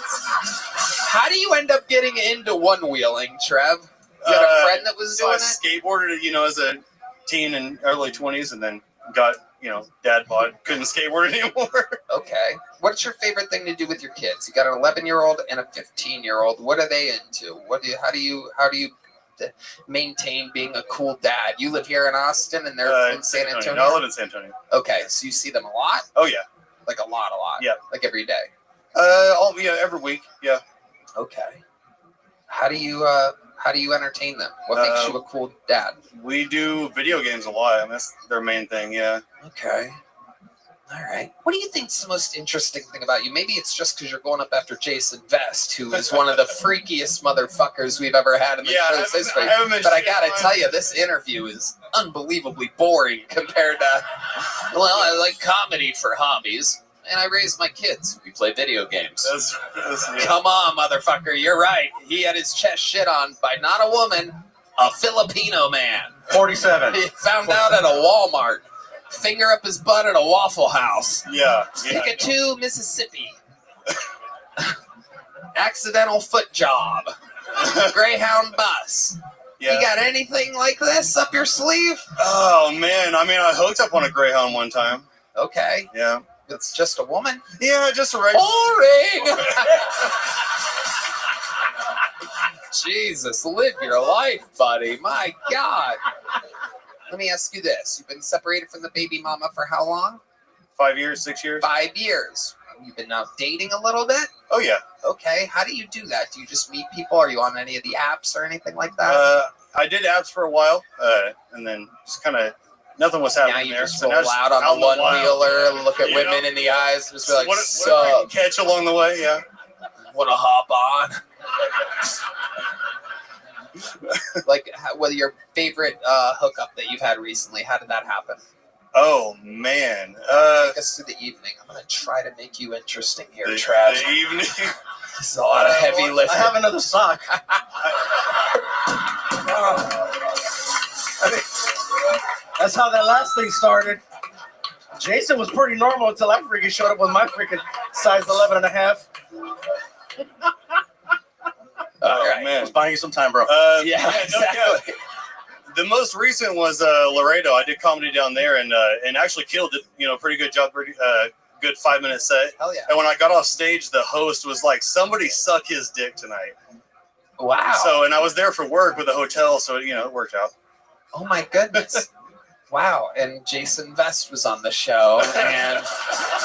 How do you end up getting into one wheeling, Trev? You had a friend that was doing it? I skateboarded, as a teen in early 20s, and then got, dad bod, couldn't skateboard anymore. Okay. What's your favorite thing to do with your kids? You got an 11-year-old and a 15-year-old. What are they into? How do you maintain being a cool dad? You live here in Austin and they're in San Antonio? No, I live in San Antonio. Okay, so you see them a lot? Oh, yeah. Like a lot? Yeah. Like every day? Every week, yeah. Okay. How do you entertain them? What makes you a cool dad? We do video games a lot. That's their main thing, yeah. Okay. All right. What do you think's the most interesting thing about you? Maybe it's just because you're going up after Jason Vest, who is one of the freakiest motherfuckers we've ever had in the show's history. But I gotta tell you, this interview is unbelievably boring compared to, I like comedy for hobbies, and I raise my kids. We play video games. Come on, motherfucker. You're right. He had his chest shit on by not a woman, a Filipino man. 47. He found out at a Walmart. Finger up his butt at a Waffle House. Yeah. Pick a 2, Mississippi. Accidental foot job. Greyhound bus. Yeah. You got anything like this up your sleeve? Oh man, I mean, I hooked up on a Greyhound one time. Okay. Yeah. It's just a woman? Yeah, just a regular. Boring! Jesus, live your life, buddy. My God. Let me ask you this. You've been separated from the baby mama for how long? 5 years, 6 years. 5 years. You've been now dating a little bit? Oh yeah. Okay. How do you do that? Do you just meet people? Are you on any of the apps or anything like that? I did apps for a while, and then just kind of nothing was happening now you there. just So roll now out on the one-wheeler, look at women in the eyes, and just be like, what sup? catch along the way, yeah. Want to hop on? Like, what your favorite hookup that you've had recently? How did that happen? Oh man. Take us through the evening. I'm gonna try to make you interesting here, The Trav. evening. It's a lot of heavy lifting. I have another sock. That's how that last thing started. Jason was pretty normal until I freaking showed up with my freaking size 11 and a half. Oh man, I was buying you some time, bro. Yeah, exactly. The most recent was Laredo. I did comedy down there and actually killed it. You know, pretty good job, pretty good 5-minute set. Hell yeah. And when I got off stage, the host was like, "Somebody suck his dick tonight." Wow. So, and I was there for work with the hotel, so you know it worked out. Oh my goodness. Wow. And Jason Vest was on the show, and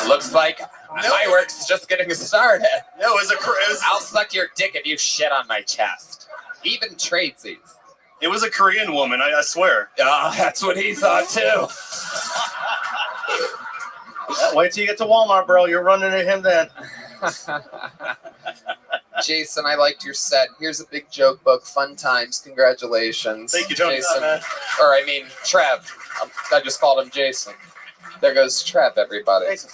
looks like my work's just getting started. No, it was I'll suck your dick if you shit on my chest. Even tradesies. It was a Korean woman, I swear. Oh, that's what he thought too. Wait till you get to Walmart, bro. You're running into him then. Jason, I liked your set. Here's a big joke book. Fun times. Congratulations. Thank you, Tony. Jason. Man. Or I mean, Trev. I just called him Jason. There goes Trev, everybody. Jason.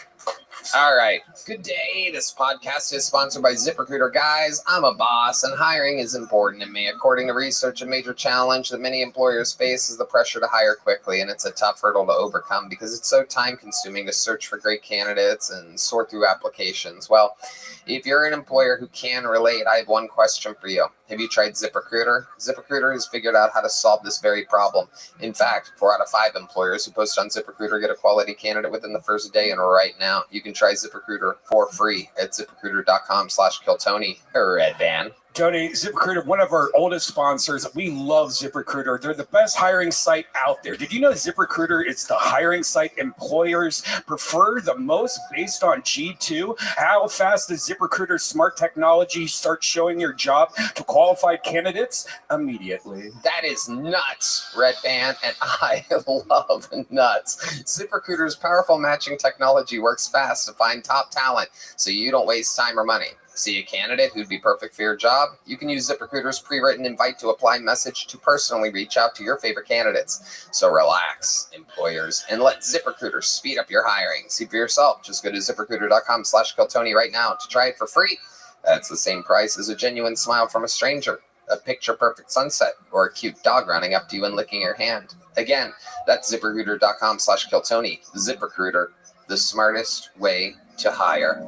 All right. Good day. This podcast is sponsored by ZipRecruiter. Guys, I'm a boss, and hiring is important to me. According to research, a major challenge that many employers face is the pressure to hire quickly, and it's a tough hurdle to overcome because it's so time-consuming to search for great candidates and sort through applications. Well, if you're an employer who can relate, I have one question for you. Have you tried ZipRecruiter? ZipRecruiter has figured out how to solve this very problem. In fact, 4 out of 5 employers who post on ZipRecruiter get a quality candidate within the first day, and right now you can try ZipRecruiter for free at ZipRecruiter.com/KillTony. Red Van. Tony, ZipRecruiter, one of our oldest sponsors. We love ZipRecruiter. They're the best hiring site out there. Did you know ZipRecruiter is the hiring site employers prefer the most based on G2? How fast does ZipRecruiter's smart technology start showing your job to qualified candidates? Immediately. That is nuts, Red Band, and I love nuts. ZipRecruiter's powerful matching technology works fast to find top talent so you don't waste time or money. See a candidate who'd be perfect for your job? You can use ZipRecruiter's pre-written invite to apply message to personally reach out to your favorite candidates. So relax, employers, and let ZipRecruiter speed up your hiring. See for yourself. Just go to ZipRecruiter.com/KillTony right now to try it for free. That's the same price as a genuine smile from a stranger, a picture-perfect sunset, or a cute dog running up to you and licking your hand. Again, that's ZipRecruiter.com/KillTony. ZipRecruiter, the smartest way to hire.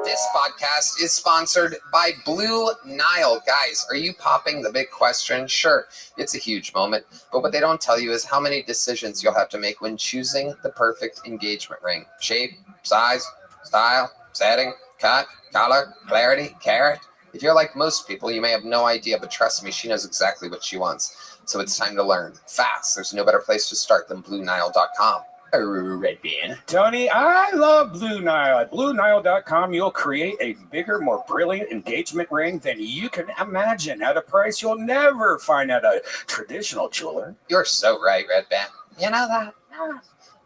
This podcast is sponsored by Blue Nile. Guys, are you popping the big question? Sure, it's a huge moment, but what they don't tell you is how many decisions you'll have to make when choosing the perfect engagement ring. Shape, size, style, setting, cut, color, clarity, carat. If you're like most people, you may have no idea, but trust me, she knows exactly what she wants. So it's time to learn fast. There's no better place to start than BlueNile.com. Red Bean. Tony, I love Blue Nile. At BlueNile.com, you'll create a bigger, more brilliant engagement ring than you can imagine at a price you'll never find at a traditional jeweler. You're so right, Red Band. You know that?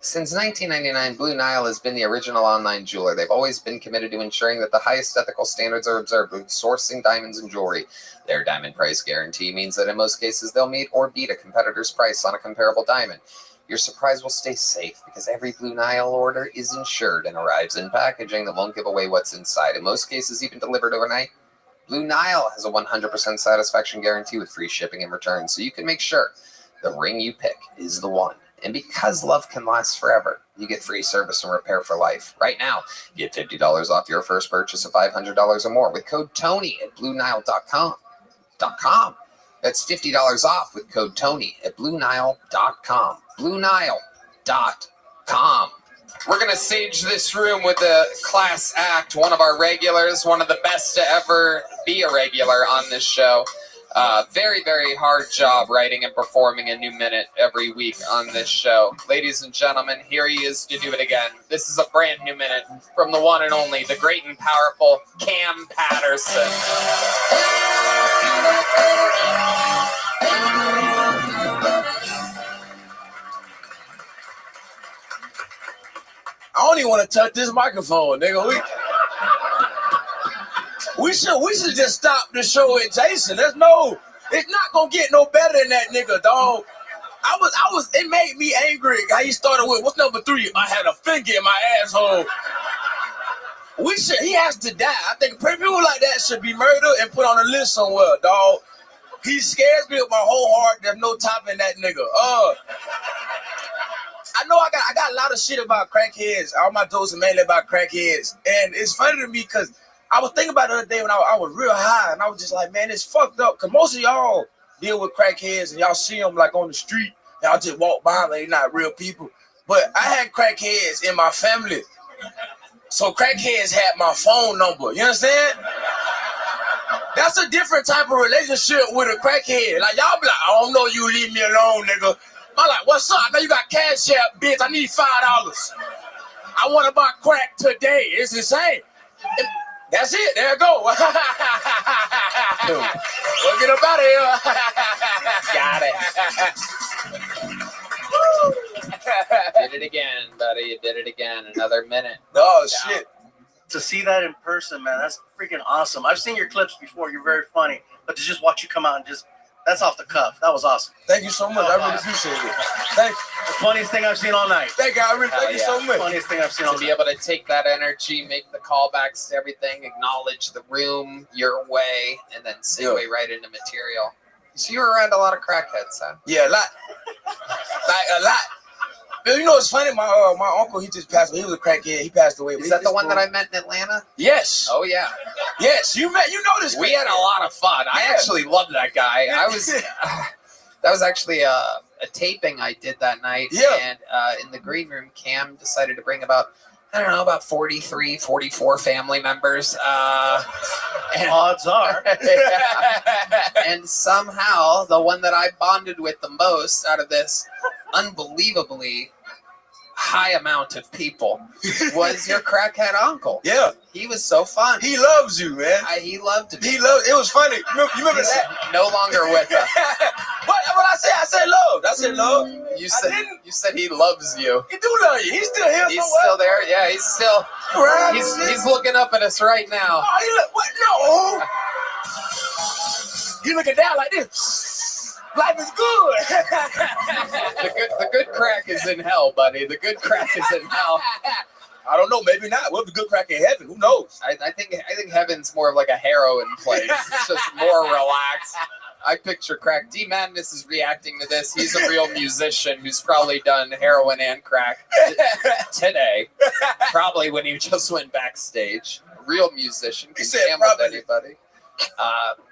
Since 1999, Blue Nile has been the original online jeweler. They've always been committed to ensuring that the highest ethical standards are observed when sourcing diamonds and jewelry. Their diamond price guarantee means that in most cases, they'll meet or beat a competitor's price on a comparable diamond. Your surprise will stay safe because every Blue Nile order is insured and arrives in packaging that won't give away what's inside. In most cases, even delivered overnight. Blue Nile has a 100% satisfaction guarantee with free shipping and returns, so you can make sure the ring you pick is the one. And because love can last forever, you get free service and repair for life. Right now, get $50 off your first purchase of $500 or more with code TONY at BlueNile.com. That's $50 off with code TONY at BlueNile.com. BlueNile.com. We're going to stage this room with a class act, one of our regulars, one of the best to ever be a regular on this show. Very, very hard job writing and performing a new minute every week on this show. Ladies and gentlemen, here he is to do it again. This is a brand new minute from the one and only, the great and powerful Cam Patterson. I don't even want to touch this microphone, nigga. We should just stop the show with Jason. It's not gonna get no better than that nigga, dog. It made me angry how he started with, what's number 3? I had a finger in my asshole. He has to die. I think people like that should be murdered and put on a list somewhere, dog. He scares me with my whole heart. There's no topping that nigga. I know I got a lot of shit about crackheads. All my jokes are mainly about crackheads. And it's funny to me because I was thinking about it the other day when I was real high, and I was just like, man, it's fucked up. Because most of y'all deal with crackheads, and y'all see them like on the street. Y'all just walk by them, they're not real people. But I had crackheads in my family. So crackheads had my phone number. You understand? That's a different type of relationship with a crackhead. Like, y'all be like, I don't know you, leave me alone, nigga. I'm like, what's up? I know you got cash app, bitch. I need $5. I want to buy crack today. It's insane. That's it. There you go. We'll get up out of here. Got it. Did it again, buddy. You did it again. Another minute. Oh, shit. To see that in person, man, that's freaking awesome. I've seen your clips before. You're very funny. But to just watch you come out and that's off the cuff. That was awesome. Thank you so much. I really appreciate it. Thank you. The funniest thing I've seen all night. Thank you. Thank you so much. Funniest thing I've seen all To night. be able to take that energy, make the callbacks to everything, acknowledge the room your way, and then segue right into material. So you were around a lot of crackheads, huh? Yeah, a lot. Like a lot. You know, it's funny. My uncle, he just passed away. He was a crackhead. He passed away. Is that the one that I met in Atlanta? Yes. Oh yeah. Yes, you know this. We had a lot of fun. I actually loved that guy. That was actually a taping I did that night. Yeah. And in the green room, Cam decided to bring about 43, 44 family members. And, odds are. And somehow the one that I bonded with the most out of this unbelievably high amount of people was your crackhead uncle. Yeah. He was so fun. He loves you, man. He loved me. It was funny. You remember that? No longer with us. What I said love. I said love. You said he loves you. He do love you. He's still here. He's still there. Yeah, he's still. He's looking up at us right now. Oh, what? No. He looking down like this. Life is good. The good crack is in hell, buddy. The good crack is in hell. I don't know. Maybe not. What if the good crack in heaven? Who knows? I think heaven's more of like a heroin place. It's just more relaxed. I picture crack. D Madness is reacting to this. He's a real musician who's probably done heroin and crack today. Probably when he just went backstage. A real musician. Can jam with anybody.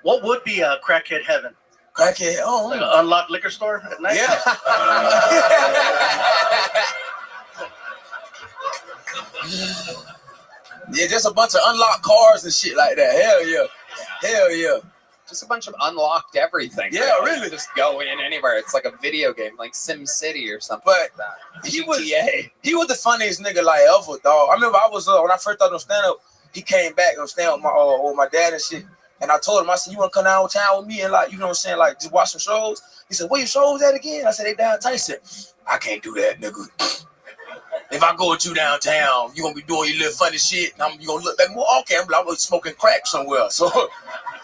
What would be a crackhead heaven? Crackhead, like an unlocked liquor store at night? Yeah. Yeah, just a bunch of unlocked cars and shit like that. Hell yeah. Hell yeah. Just a bunch of unlocked everything. Yeah, really. Just go in anywhere. It's like a video game, like Sim City or something But like that. He was the funniest nigga like ever, dog. I remember I was when I first started on stand up, he came back on stand up with my dad and shit. And I told him, I said, you want to come downtown with me and like, you know what I'm saying, like just watch some shows? He said, where your shows at again? I said, they downtown. He said, I can't do that, nigga. If I go with you downtown, you gonna be doing your little funny shit, and you gonna look back, well, okay, I'm like, smoking crack somewhere. So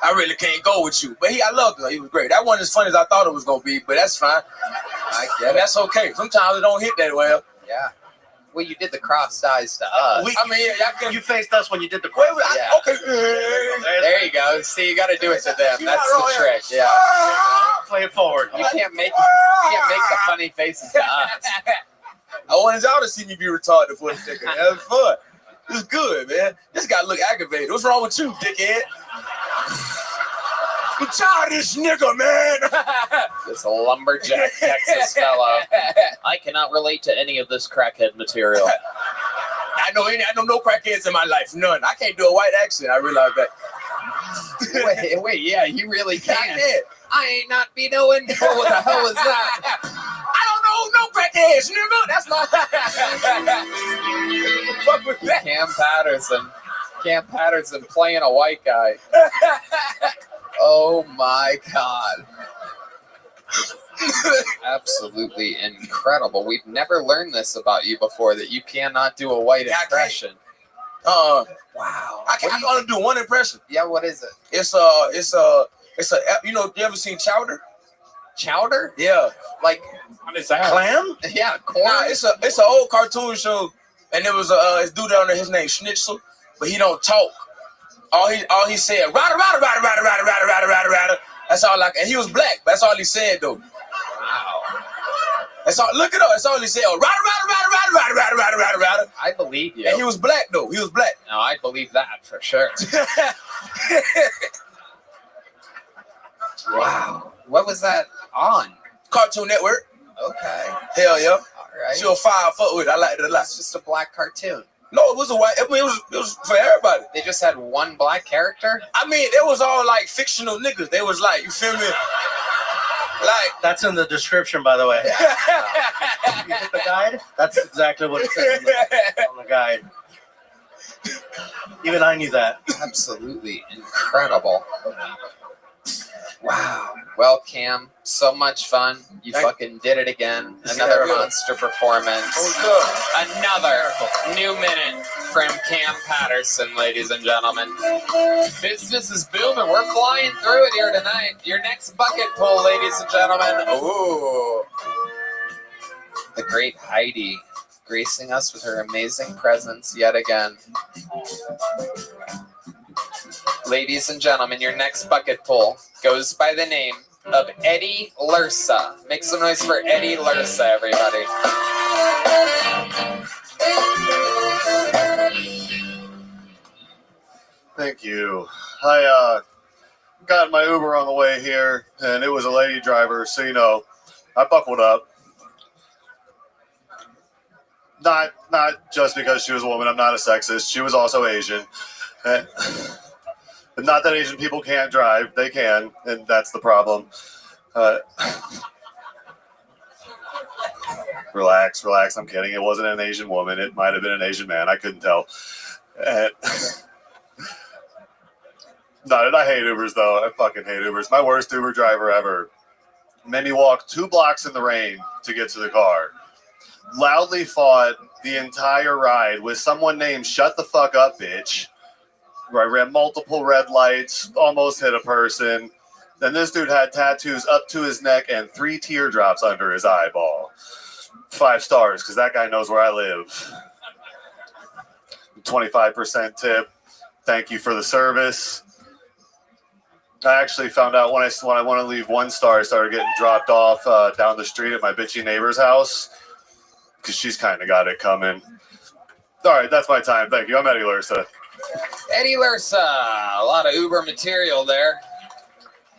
I really can't go with you. But I loved him. He was great. That wasn't as funny as I thought it was gonna be, but that's fine. That's okay. Sometimes it don't hit that well. Yeah. Well, you did the crossed eyes to us. You faced us when you did the crossed eyes. Okay. There you go. See, you got to do it to them. That's the trick. Yeah. play it forward. You can't make the funny faces to us. I wanted y'all to see me be retarded for a second. That was fun. It was good, man. This guy look aggravated. What's wrong with you, dickhead? I'm tired of this nigga, man. This lumberjack Texas fellow. I cannot relate to any of this crackhead material. I know no crackheads in my life. None. I can't do a white accent. I realize that. Wait, yeah, you really can. I ain't not be knowing. What the hell is that? I don't know no crackheads, nigga. That's not. Fuck with that. Cam Patterson playing a white guy. Oh my God. Absolutely incredible. We've never learned this about you before, that you cannot do a white impression. Wow. I What can only do one impression. Yeah, what is it? It's you know, you ever seen Chowder? Chowder? Yeah. Like On his ass. clam? Yeah, corn. Nah, it's an old cartoon show, and there was a dude down there, his name Schnitzel, but he don't talk. All he said, rada, rada, rada, rada, rada, rada, rada, rada, rada. That's all and he was black. That's all he said though. Wow. That's all. Look it up. That's all he said. Rada, rada, rada, rada, rada, rada, rada, rada, rada. I believe you. And he was black though. He was black. No, I believe that for sure. Wow. What was that on? Cartoon Network. Okay. Hell yeah. All right. She was 5 foot with it. I liked it a lot. It's just a black cartoon. No, it was a white. I mean, it was for everybody. They just had one black character? I mean, it was all like fictional niggas. They was like, you feel me? Like That's in the description, by the way. You hit the guide? That's exactly what it says on the guide. Even I knew that. Absolutely incredible. Wow. Well, Cam, so much fun. You fucking did it again. Another monster performance. Another new minute from Cam Patterson, ladies and gentlemen. Business is booming. We're flying through it here tonight. Your next bucket pull, ladies and gentlemen. Ooh. The great Heidi gracing us with her amazing presence yet again. Ladies and gentlemen, your next bucket pull goes by the name of Eddie Lursa. Make some noise for Eddie Lursa, everybody. Thank you. I got my Uber on the way here, and it was a lady driver, so you know, I buckled up. Not just because she was a woman. I'm not a sexist. She was also Asian. But not that Asian people can't drive. They can, and that's the problem. Relax. I'm kidding. It wasn't an Asian woman. It might have been an Asian man. I couldn't tell. No, I hate Ubers, though. I fucking hate Ubers. My worst Uber driver ever made me walk 2 blocks in the rain to get to the car. Loudly fought the entire ride with someone named Shut the Fuck Up, Bitch. Where I ran multiple red lights, almost hit a person. Then this dude had tattoos up to his neck and 3 teardrops under his eyeball. 5 stars, because that guy knows where I live. 25% tip. Thank you for the service. I actually found out when I want to leave 1 star, I started getting dropped off down the street at my bitchy neighbor's house. Because she's kind of got it coming. All right, that's my time. Thank you. I'm Eddie Lursa. Eddie Lursa. A lot of Uber material there.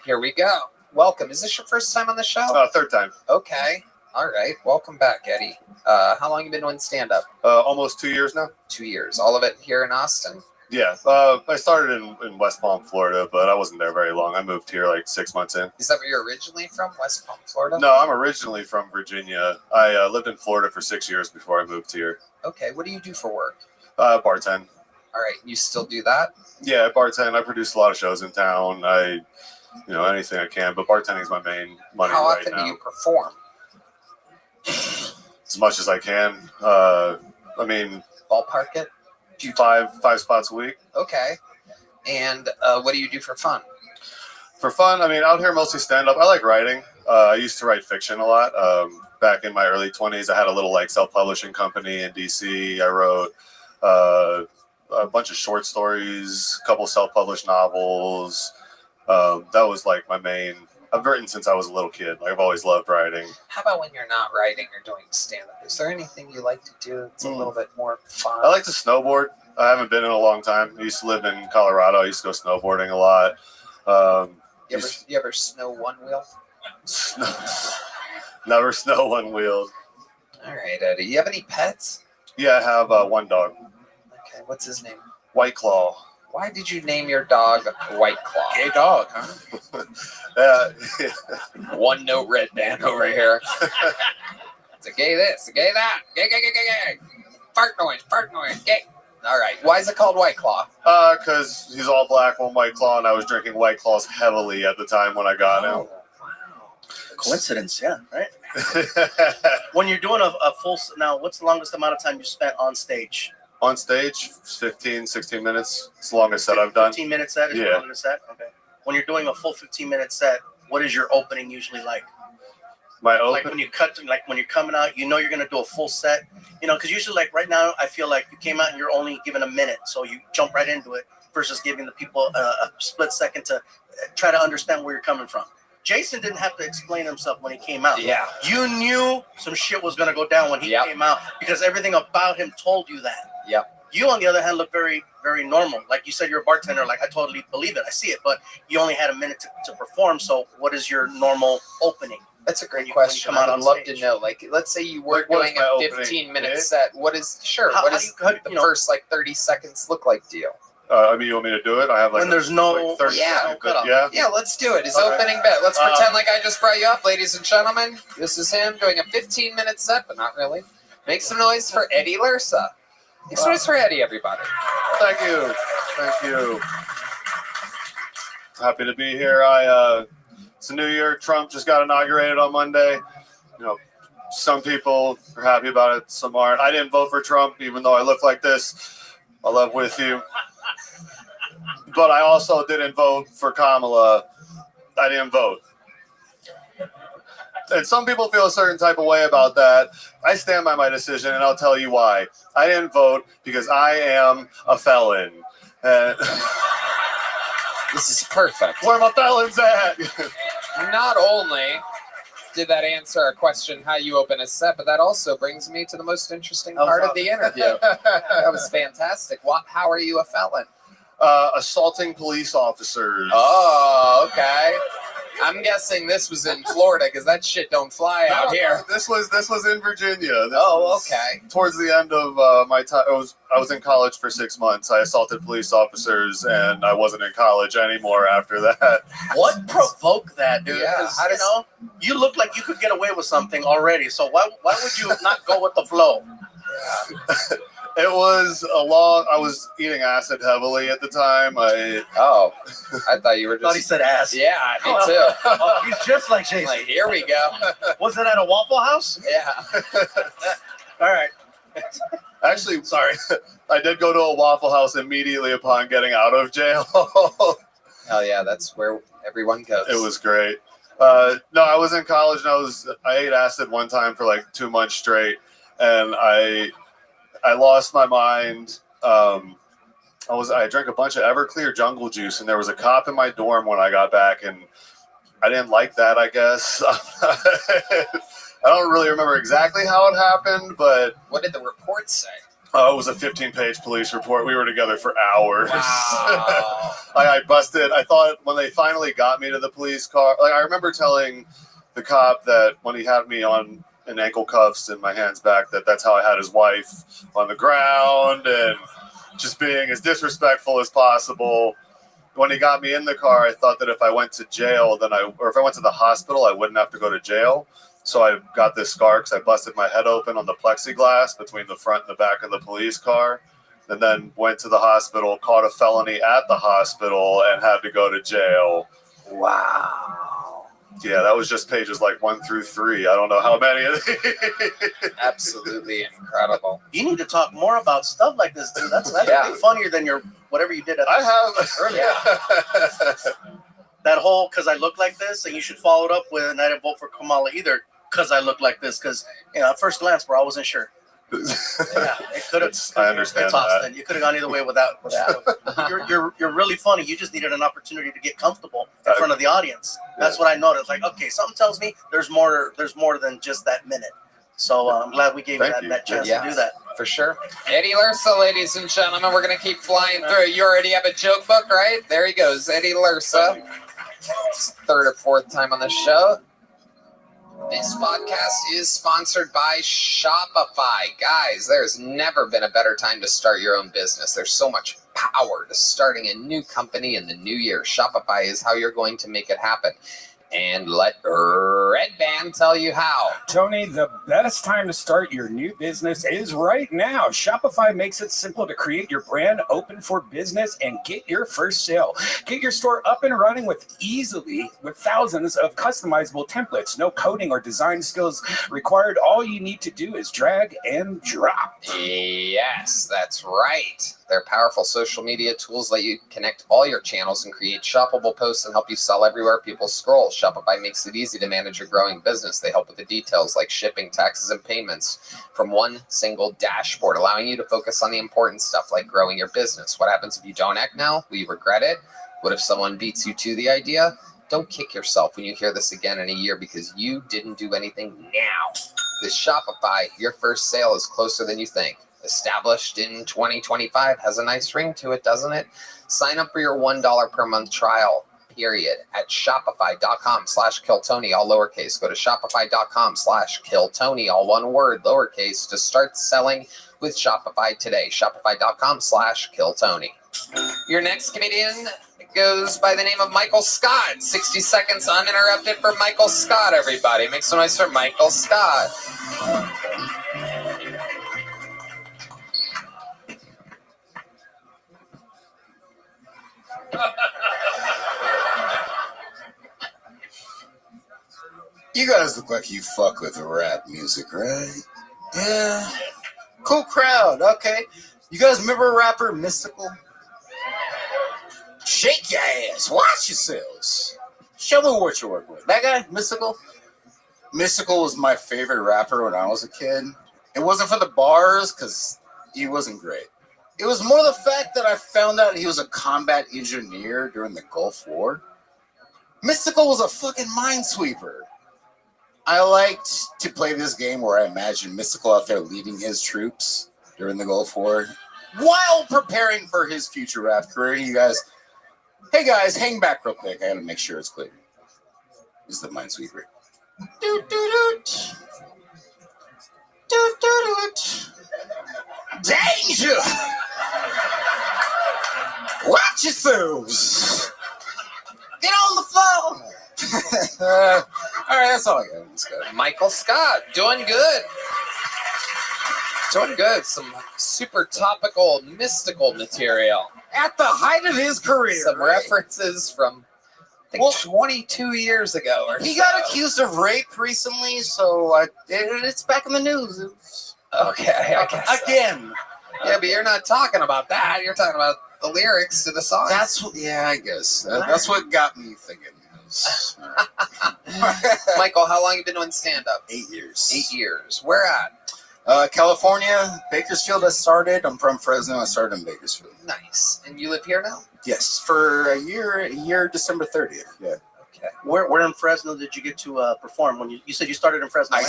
Here we go. Welcome. Is this your first time on the show? 3rd time. Okay. All right. Welcome back, Eddie. How long have you been doing stand-up? Almost 2 years now. 2 years. All of it here in Austin? Yeah. I started in West Palm, Florida, but I wasn't there very long. I moved here like 6 months in. Is that where you're originally from, West Palm, Florida? No, I'm originally from Virginia. I lived in Florida for 6 years before I moved here. Okay. What do you do for work? Bartend. All right. You still do that? Yeah, bartend. I produce a lot of shows in town. Anything I can, but bartending is my main money How right often now. do you perform? As much as I can. I mean, ballpark it? Five spots a week. Okay. And what do you do for fun? For fun, I mean, out here mostly stand-up. I like writing. I used to write fiction a lot. Back in my early 20s, I had a little self-publishing company in DC. I wrote a bunch of short stories, a couple self-published novels. That was like my main I've written since I was a little kid. Like, I've always loved writing. How about when you're not writing or doing stand-up? Is there anything you like to do that's a little bit more fun? I like to snowboard. I haven't been in a long time. I used to live in Colorado. I used to go snowboarding a lot. You ever snow one-wheel? Never snow one-wheeled. All right, Eddie. You have any pets? Yeah, I have one dog. Okay, what's his name? White Claw. Why did you name your dog White Claw? Gay dog, huh? One note red band over here. It's a gay this, a gay that, gay, gay, gay, gay, gay. Fart noise, gay. All right. Why is it called White Claw? Because he's all black on White Claw, and I was drinking White Claws heavily at the time when I got him. Coincidence, yeah, right? When you're doing a full, now what's the longest amount of time you spent on stage? On stage, 15, 16 minutes. It's the longest set I've done. 15-minute set is your longest set? Okay. When you're doing a full 15-minute set, what is your opening usually like? My opening? Like when you when you're coming out, you know you're going to do a full set. You know, because usually like right now, I feel like you came out and you're only given a minute. So you jump right into it versus giving the people a split second to try to understand where you're coming from. Jason didn't have to explain himself when he came out. Yeah. You knew some shit was going to go down when he came out because everything about him told you that. Yep. You, on the other hand, look very, very normal. Like you said, you're a bartender. Like, I totally believe it. I see it. But you only had a minute to perform. So what is your normal opening? That's a great question. I would love to know. Like, let's say you were doing a 15-minute set. What is, what does the first, 30 seconds look like to you? I mean, you want me to do it? I have when there's no 30 yeah, yeah, let's do it. His opening bit. Let's pretend like I just brought you up, ladies and gentlemen. This is him doing a 15-minute set, but not really. Make some noise for Eddie Lursa. Make some noise for Eddie, everybody. Thank you. Thank you. Happy to be here. It's a new year. Trump just got inaugurated on Monday. You know, some people are happy about it, some aren't. I didn't vote for Trump, even though I look like this. I love with you. But I also didn't vote for Kamala. I didn't vote. And some people feel a certain type of way about that. I stand by my decision, and I'll tell you why. I didn't vote because I am a felon. This is perfect. Where my felons at? Not only did that answer our question, how you open a set, but that also brings me to the most interesting part of the interview. That was fantastic. How are you a felon? Assaulting police officers. Oh, okay. I'm guessing this was in Florida because that shit don't fly out here. This was in Virginia. Okay. Towards the end of my time, I was in college for 6 months. I assaulted police officers, and I wasn't in college anymore after that. What provoked that, dude? Yeah, you look like you could get away with something already. So why would you not go with the flow? It was I was eating acid heavily at the time. I thought you were just. I thought he said ass. Yeah, me too. He's just like Jason. Like, here we go. Was it at a Waffle House? Yeah. All right. Actually, sorry. I did go to a Waffle House immediately upon getting out of jail. Hell yeah, that's where everyone goes. It was great. No, I was in college and I ate acid one time for like 2 months straight, and I lost my mind. I drank a bunch of Everclear jungle juice, and there was a cop in my dorm when I got back, and I didn't like that, I guess. I don't really remember exactly how it happened, but... What did the report say? It was a 15-page police report. We were together for hours. Wow. I busted. I thought when they finally got me to the police car... I remember telling the cop that when he had me on... in ankle cuffs and my hands back, that's how I had his wife on the ground and just being as disrespectful as possible. When he got me in the car, I thought that if I went to jail, or if I went to the hospital, I wouldn't have to go to jail. So I got this scar because I busted my head open on the plexiglass between the front and the back of the police car, and then went to the hospital, caught a felony at the hospital, and had to go to jail. Wow. Yeah, that was just pages 1 through 3. I don't know how many of these. Absolutely incredible. You need to talk more about stuff like this, dude. That's way funnier than whatever you did at earlier. That whole "because I look like this," and you should follow it up with, "and I didn't vote for Kamala either because I look like this." Because at first glance, bro, I wasn't sure. Yeah, it could have. I understand that. You could have gone either way without. You're really funny. You just needed an opportunity to get comfortable in front of the audience. That's what I noticed. Like, okay, something tells me there's more than just that minute. So I'm glad we gave you that chance to do that. For sure. Eddie Lursa, ladies and gentlemen, we're going to keep flying through. You already have a joke book, right? There he goes, Eddie Lursa. Third or fourth time on the show. This podcast is sponsored by Shopify. Guys, there's never been a better time to start your own business. There's so much power to starting a new company in the new year. Shopify is how you're going to make it happen. And let Red Band tell you how. Tony, the best time to start your new business is right now. Shopify makes it simple to create your brand, open for business, and get your first sale. Get your store up and running with thousands of customizable templates. No coding or design skills required. All you need to do is drag and drop. Yes, that's right. Their powerful social media tools let you connect all your channels and create shoppable posts and help you sell everywhere people scroll. Shopify makes it easy to manage your growing business. They help with the details like shipping, taxes, and payments from one single dashboard, allowing you to focus on the important stuff like growing your business. What happens if you don't act now? Will you regret it? What if someone beats you to the idea? Don't kick yourself when you hear this again in a year because you didn't do anything now. With Shopify, your first sale is closer than you think. Established in 2025 has a nice ring to it, doesn't it? Sign up for your $1 per month trial period at shopify.com/killtony, all lowercase. Go to shopify.com/killtony, all one word, lowercase, to start selling with Shopify today. Shopify.com/killtony. Your next comedian goes by the name of Michael Scott. 60 seconds uninterrupted for Michael Scott, everybody. Make some noise for Michael Scott. You guys look like you fuck with rap music, right? Yeah. Cool crowd. Okay. You guys remember rapper Mystical? Shake your ass. Watch yourselves. Show me what you're working with. That guy, Mystical? Mystical was my favorite rapper when I was a kid. It wasn't for the bars, because he wasn't great. It was more the fact that I found out he was a combat engineer during the Gulf War. Mystical was a fucking minesweeper. I liked to play this game where I imagined Mystical out there leading his troops during the Gulf War while preparing for his future rap career. Hey guys, hang back real quick. I gotta make sure it's clear. This is the minesweeper. Danger! Watch yourselves! Get on the floor! All right, that's all I got. Michael Scott, doing good. Doing good. Some super topical, mystical material. At the height of his career. Some references from, I think, 22 years ago or He so. got accused of rape recently, so it's back in the news. Okay, I guess Again. Yeah, but you're not talking about that. You're talking about the lyrics to the song. Yeah, I guess. That's what got me thinking. Michael, how long have you been doing stand-up? 8 years. 8 years. Where at? California, Bakersfield. I started. I'm from Fresno. I started in Bakersfield. Nice. And you live here now? Yes, for a year, December 30th. Yeah. Okay. Where in Fresno did you get to perform? When you said you started in Fresno, right?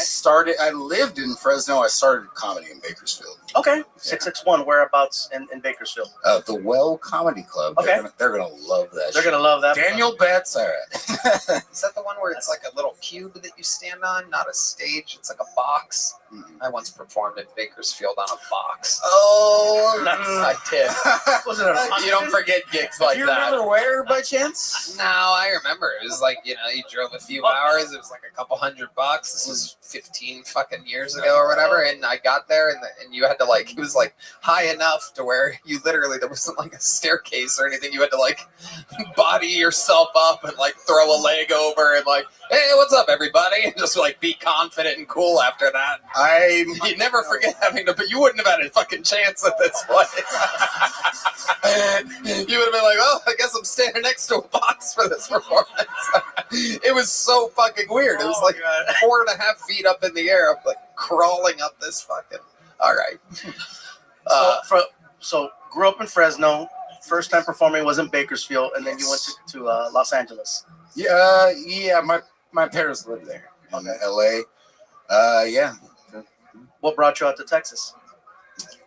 I lived in Fresno. I started comedy in Bakersfield. Okay. 661, whereabouts in Bakersfield? The Well Comedy Club. Okay. They're gonna love that. They're gonna love that. Daniel Betts. All right. Is that the one where it's like a little cube that you stand on, not a stage? It's like a box. I once performed in Bakersfield on a box. Oh, I did. You don't forget gigs like that. Do you remember where, by chance? No, I remember. It was like, you drove a few hours. It was like a couple $100. This was 15 fucking years ago or whatever. And I got there and you had to it was like high enough to where you literally, there wasn't like a staircase or anything. You had to like body yourself up and like throw a leg over and like, hey, what's up, everybody? And just like be confident and cool after that. You never forget having to, but you wouldn't have had a fucking chance at this place. You would have been like, oh, I guess I'm standing next to a box for this performance. It was so fucking weird. It was like 4.5 feet up in the air, like crawling up this fucking. All right. So grew up in Fresno. First time performing was in Bakersfield, and then you went to Los Angeles. Yeah. My parents lived there in LA. Yeah. What brought you out to Texas?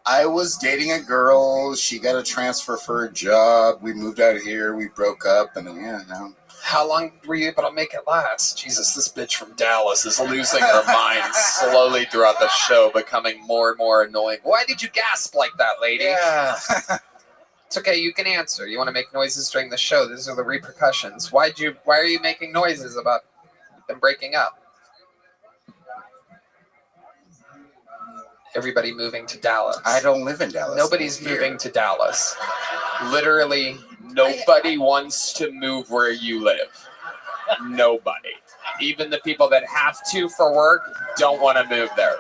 I was dating a girl. She got a transfer for a job. We moved out here. We broke up, and then now. How long were you able to make it last? Jesus, this bitch from Dallas is losing her mind slowly throughout the show, becoming more and more annoying. Why did you gasp like that, lady? Yeah. It's okay, you can answer. You want to make noises during the show. These are the repercussions. Why are you making noises about them breaking up? Everybody moving to Dallas. I don't live in Dallas. Nobody's moving to Dallas. Literally, nobody wants to move where you live. Nobody. Even the people that have to for work don't want to move there.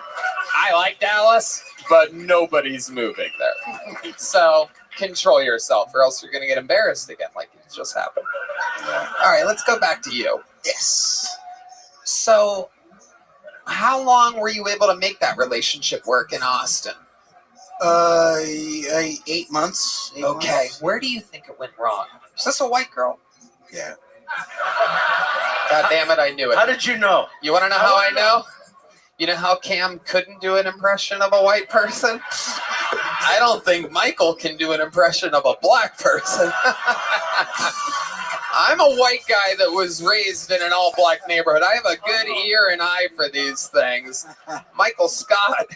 I like Dallas, but nobody's moving there. So control yourself, or else you're going to get embarrassed again, like it just happened. All right, let's go back to you. Yes. So, how long were you able to make that relationship work in Austin? 8 months. Okay, where do you think it went wrong? Is this a white girl? Yeah. God damn it, I knew it. How did you know? You want to know how I know? You know how Cam couldn't do an impression of a white person? I don't think Michael can do an impression of a black person. I'm a white guy that was raised in an all-black neighborhood. I have a good ear and eye for these things. Michael Scott.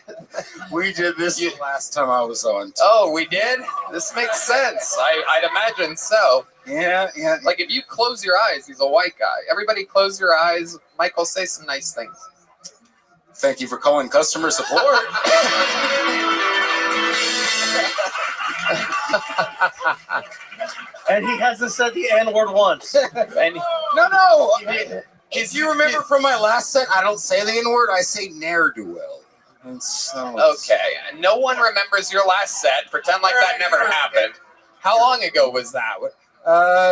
We did this last time I was on. Oh, we did? This makes sense. I'd imagine so. Yeah. Like, if you close your eyes, he's a white guy. Everybody close your eyes. Michael, say some nice things. Thank you for calling customer support. And he hasn't said the N-word once. No. If you remember from my last set, I don't say the N-word. I say ne'er-do-well. Okay. No one remembers your last set. Pretend like that never happened. How long ago was that?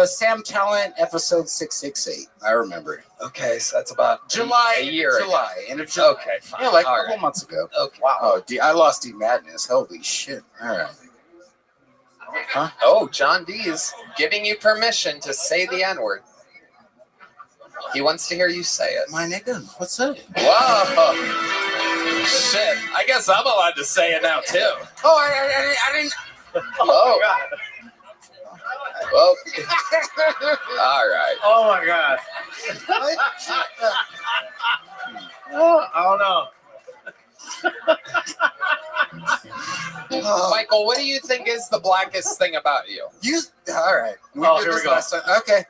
Sam Talent, episode 668. I remember it. Okay, so that's about July. a year ago. July. End of July. Okay, fine. Yeah, like All a couple right. months ago. Okay. Wow. Oh, I lost D Madness. Holy shit. All right. Huh? Oh, John D's giving you permission to say the N-word. He wants to hear you say it. My nigga, what's up? Whoa. Shit. I guess I'm allowed to say it now, too. Oh, I didn't. Oh, God. Well, all right. Oh my God. Oh no. Michael, what do you think is the blackest thing about you? All right. Here we go. Last time. Okay.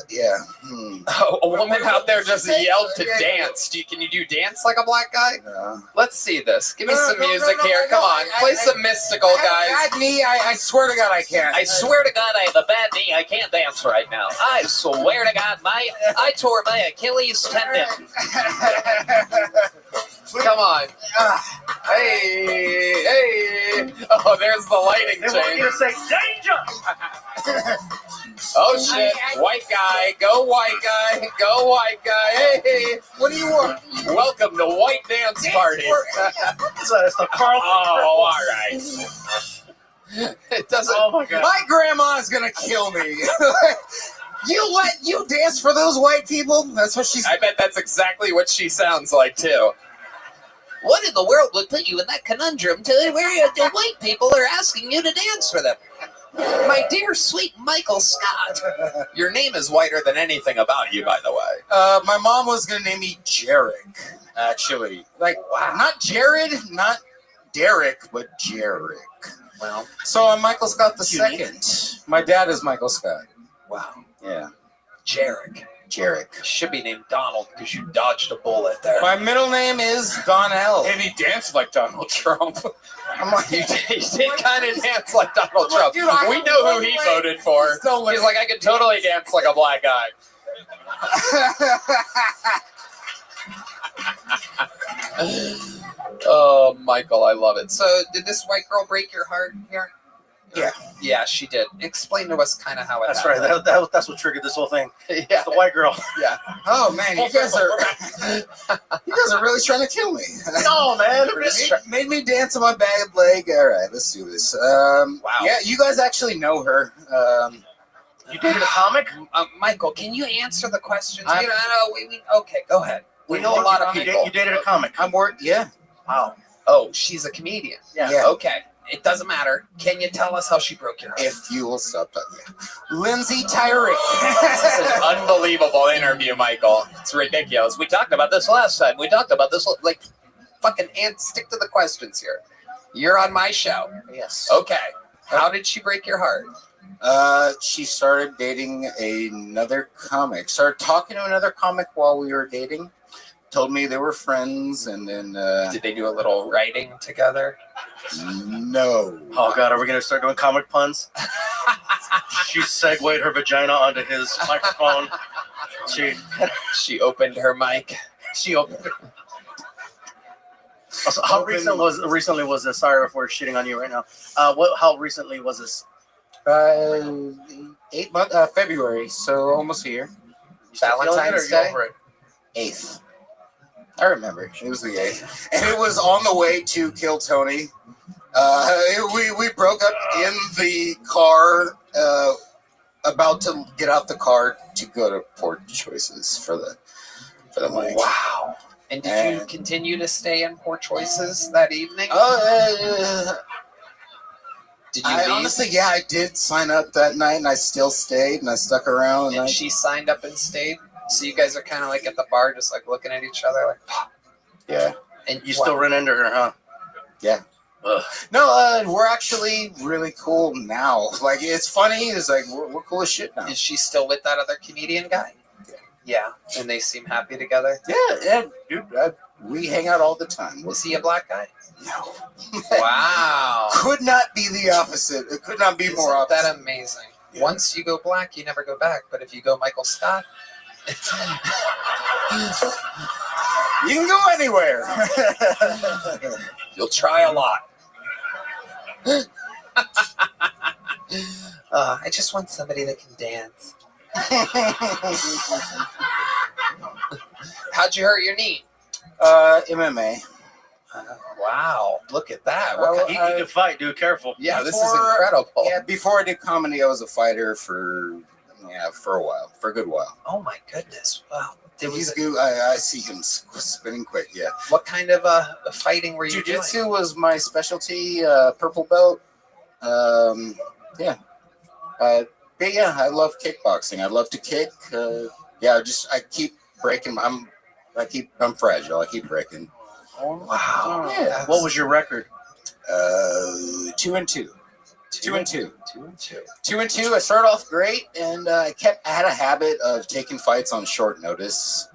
Yeah. Oh, a woman out there just yelled to dance. Can you do dance like a black guy? Let's see this. Give me some music here. Come on. Play some mystical, guys. Bad knee. I swear to God I can't. I swear to God I have a bad knee. I can't dance right now. I swear to God, I tore my Achilles tendon. Come on. Hey. Oh, there's the lighting They want you change. to say danger. Oh, shit. White guy. Go white guy. Go white guy. Hey. What do you want? Welcome to White Dance Party. So it's the Carl. Oh, all right. It doesn't. Oh my God. My grandma's gonna kill me. You dance for those white people? That's what she's. I bet that's exactly what she sounds like, too. What in the world would put you in that conundrum to where the white people are asking you to dance for them? My dear sweet Michael Scott. Your name is whiter than anything about you, by the way. My mom was gonna name me Jarek, actually. Like, wow. Not Jared, not Derek, but Jarek. Well, so I'm Michael Scott the second. My dad is Michael Scott. Wow. Yeah. Jarek. Jarek. Should be named Donald because you dodged a bullet there. My middle name is Donnell. And he danced like Donald Trump. I'm like, he did kind of dance like Donald Trump. Dude, I we have know who one he leg. voted for. He's like, I could totally dance like a black guy. Oh, Michael, I love it. So, did this white girl break your heart here? Yeah. Yeah, she did. Explain to us kind of how it That's right. happened. That's what triggered this whole thing. Yeah. The white girl. Yeah. Oh man, you guys are really trying to kill me. No, man. Made me dance on my bad leg. All right, let's do this. Wow. Yeah, you guys actually know her. You dated a comic? Michael, can you answer the questions? I'm- Okay, go ahead. We know a lot of people. You dated a comic. Yeah. Wow. Oh, she's a comedian. Yeah. Okay. It doesn't matter. Can you tell us how she broke your heart? If you will stop talking. Lindsay Tyree. This is an unbelievable interview, Michael. It's ridiculous. We talked about this last time. We talked about this, like, fucking stick to the questions here. You're on my show. Yes. Okay. How did she break your heart? She started dating another comic. Started talking to another comic while we were dating. Told me they were friends, and then did they do a little writing together? No. Oh God, are we gonna start doing comic puns? She segued her vagina onto his microphone. She opened her mic. She opened. Also, how recently was this? Sorry if we're shitting on you right now. How recently was this? 8 months, February, so almost a year. Valentine's Day? 8th. I remember. It was the 8th. And it was on the way to kill Tony. We broke up in the car, about to get out the car to go to Poor Choices for the money. Wow. And did you continue to stay in Poor Choices that evening? Did you leave? Honestly, yeah, I did sign up that night, and I still stayed, and I stuck around. And she signed up and stayed? So you guys are kind of like at the bar, just like looking at each other, like, yeah. And you still run into her, huh? Yeah. Ugh. No, we're actually really cool now. Like, it's funny. It's like, we're cool as shit now. Is she still with that other comedian guy? Yeah. And they seem happy together? Yeah, dude, we hang out all the time. Is he a black guy? No. Wow. Could not be the opposite. It could not be more opposite. That amazing. Yeah. Once you go black, you never go back. But if you go Michael Scott, you can go anywhere. You'll try a lot. I just want somebody that can dance. How'd you hurt your knee? MMA. Wow, look at that. You can fight, dude. Careful. Yeah, this is incredible. Yeah, before I did comedy, I was a fighter for a while, for a good while. Oh my goodness! Wow. He's good. I see him spinning quick. Yeah. What kind of fighting were you doing? Jiu-jitsu was my specialty. Purple belt. Yeah. But yeah, I love kickboxing. I love to kick. I keep breaking. I'm fragile. I keep breaking. Wow. Yeah. What was your record? 2-2. 2-2. 2-2. 2-2. I started off great, and I had a habit of taking fights on short notice.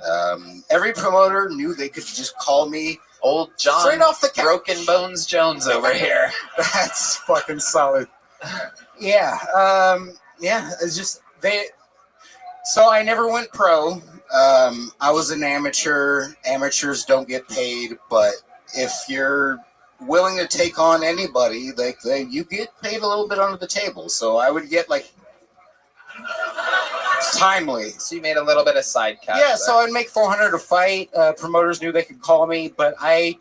Every promoter knew they could just call me Old John straight off the couch. Broken Bones Jones over here. That's fucking solid. Yeah. It's just So I never went pro. I was an amateur. Amateurs don't get paid, but if you're willing to take on anybody, you get paid a little bit under the table. So I would get like timely. So you made a little bit of side cash. Yeah, so I'd make $400 a fight. Promoters knew they could call me, but I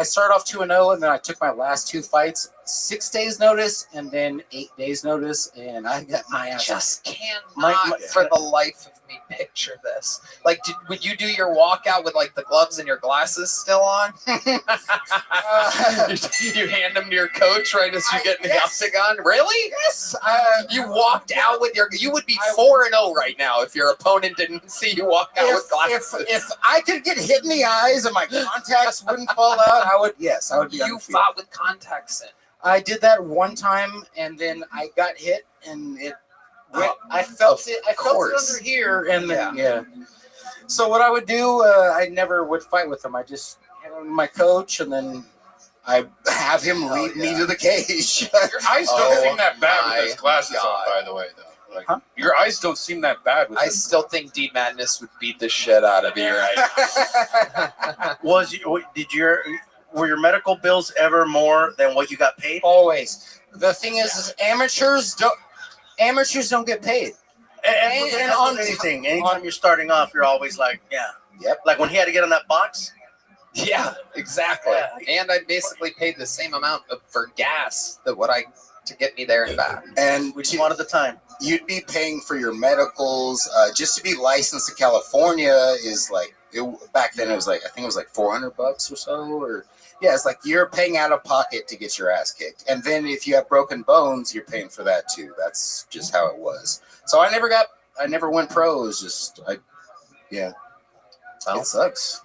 started off 2-0, and then I took my last 2 fights 6 days notice, and then 8 days notice, and I got my ass. Just cannot for the life of me picture this. Like, would you do your walkout with like the gloves and your glasses still on? You hand them to your coach right as you get in the octagon? Really? Yes. You walked out with you would be 4-0 right now if your opponent didn't see you walk out with glasses. If I could get hit in the eyes and my contacts wouldn't fall out, I would be You undefeated. fought with contacts in. I did that one time, and then I got hit, and it went. I felt it. I felt it under here, and then So what I would do, I never would fight with him. I just hand him to my coach, and then I have him lead me to the cage. Your eyes don't seem that bad with those glasses on, by the way, though. Like, your eyes don't seem that bad. With I still think D Madness would beat the shit out of you right now. Were your medical bills ever more than what you got paid? Always. The thing is amateurs don't get paid. And on anything, anytime you're starting off, you're always like, yeah. Yep. Like when he had to get on that box. Yeah, exactly. And I basically paid the same amount for gas to get me there and back. And we just wanted the time. You'd be paying for your medicals. Just to be licensed in California is like back then. It was like I think it was like $400 or so. Or yeah, it's like you're paying out of pocket to get your ass kicked. And then if you have broken bones, you're paying for that too. That's just how it was. So I never went pro. It was yeah. Well, it sucks.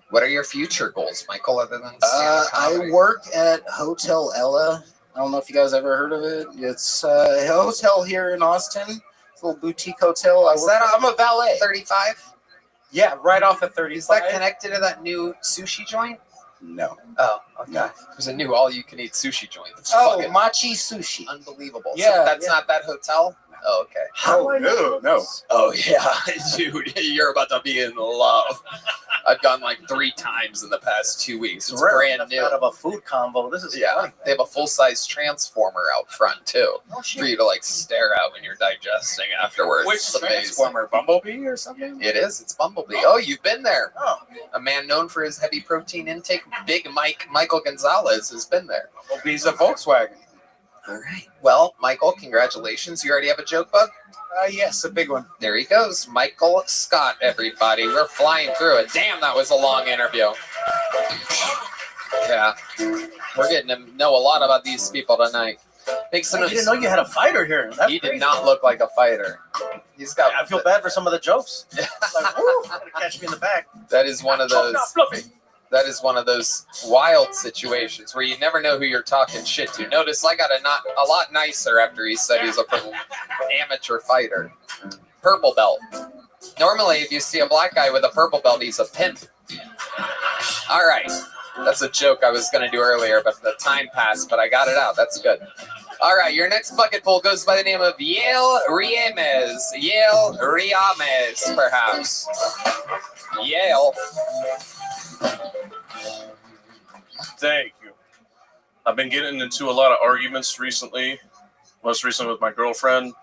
What are your future goals, Michael, other than I work at Hotel Ella. I don't know if you guys ever heard of it. It's a hotel here in Austin. It's a little boutique hotel. I'm a valet. 35? Yeah, right off at 35. Is that connected to that new sushi joint? No. Oh, okay. No. There's a new all-you-can-eat sushi joint. It's fucking Machi Sushi. Unbelievable. Yeah, So that's not that hotel? Oh, okay. No. Oh, yeah. Dude, you're about to be in love. I've gone like 3 times in the past 2 weeks. It's brand new. Out of a food combo. This is fun. They have a full-size transformer out front, too, for you to like stare at when you're digesting afterwards. Which It's amazing. transformer? Bumblebee or something? It is. It's Bumblebee. Oh, you've been there. Oh. A man known for his heavy protein intake, Big Michael Gonzalez, has been there. Bumblebee's a Volkswagen. All right. Well, Michael, congratulations. You already have a joke bug? Yes, a big one. There he goes. Michael Scott, everybody. We're flying through it. Damn, that was a long interview. Yeah. We're getting to know a lot about these people tonight. I didn't know you had a fighter here. He did not look like a fighter. He's got. I feel bad for some of the jokes. Like, woo, gotta catch me in the back. That is one of those. That is one of those wild situations where you never know who you're talking shit to. Notice I got a lot nicer after he said he's a amateur fighter. Purple belt. Normally, if you see a black guy with a purple belt, he's a pimp. All right. That's a joke I was going to do earlier, but the time passed, but I got it out. That's good. All right, your next bucket full goes by the name of Yale Riemes. Yale Riemes, perhaps. Yale. Thank you. I've been getting into a lot of arguments recently, most recently with my girlfriend.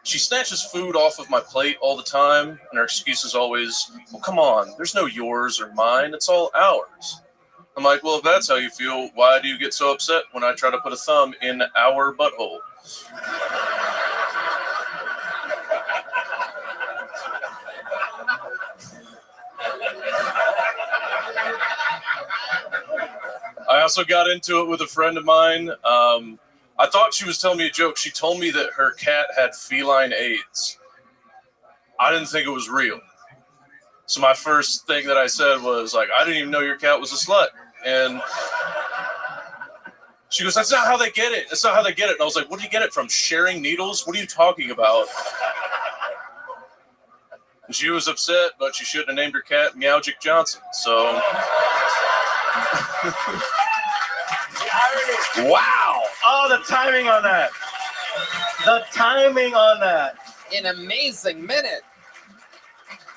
She snatches food off of my plate all the time, and her excuse is always, well, come on, there's no yours or mine, it's all ours. I'm like, well, if that's how you feel, why do you get so upset when I try to put a thumb in our butthole? I also got into it with a friend of mine. I thought she was telling me a joke. She told me that her cat had feline AIDS. I didn't think it was real. So my first thing that I said was like, I didn't even know your cat was a slut. And she goes, that's not how they get it. That's not how they get it. And I was like, what do you get it from? Sharing needles? What are you talking about? And she was upset, but she shouldn't have named her cat Meowjic Johnson. So... Wow. Oh, the timing on that. The timing on that. An amazing minute.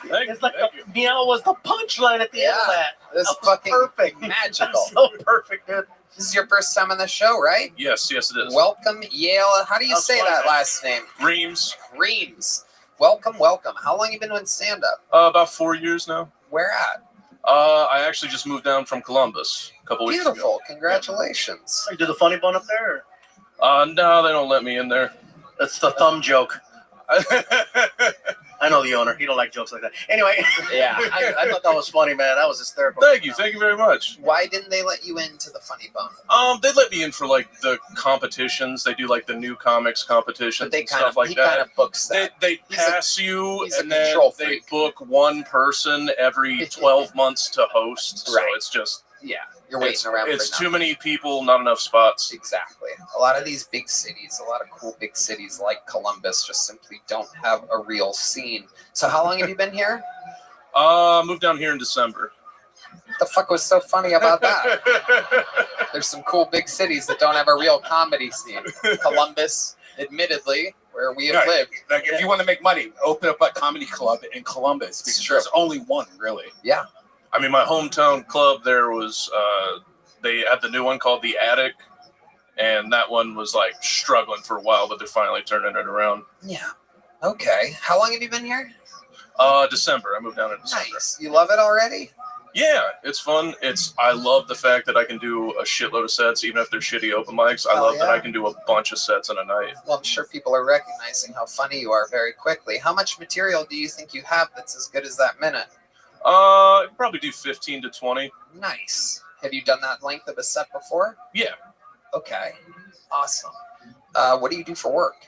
It's like the meow was the punchline at the end of that. This That was fucking perfect. magical. So perfect, dude. This is your first time on the show, right? Yes, it is. Welcome, Yale. How do you say that last name? Reams. Reams. Welcome. How long you been doing stand-up? About 4 years now. Where at? I actually just moved down from Columbus a couple weeks ago. Beautiful. Congratulations. You do the funny bone up there? No, they don't let me in there. That's the thumb joke. I know the owner. He don't like jokes like that. Anyway, Yeah. I thought that was funny, man. That was hysterical. Thank you very much. Why didn't they let you into the funny bone? They let me in for like the competitions. They do like the new comics competitions and stuff like that. Kind of books that. They pass you, he's a and then control they freak. book one person every 12 months to host. So Right. it's just You're waiting around. It's for too many people, not enough spots. Exactly. A lot of these big cities, a lot of cool big cities like Columbus, just simply don't have a real scene. So how long have you been here? Moved down here in December. What the fuck was so funny about that? There's some cool big cities that don't have a real comedy scene. Columbus, admittedly, where we have lived. Like, if you want to make money, open up a comedy club in Columbus because there's only one, really. Yeah. I mean, my hometown club there was, they had the new one called The Attic. and that one was like struggling for a while, but they're finally turning it around. Yeah. Okay. How long have you been here? December. I moved down in December. Nice. You love it already? Yeah, it's fun. I love the fact that I can do a shitload of sets, even if they're shitty open mics. I love that I can do a bunch of sets in a night. Well, I'm sure people are recognizing how funny you are very quickly. How much material do you think you have that's as good as that minute? Probably do 15 to 20. Nice. Have you done that length of a set before? Yeah. Okay. Awesome. What do you do for work?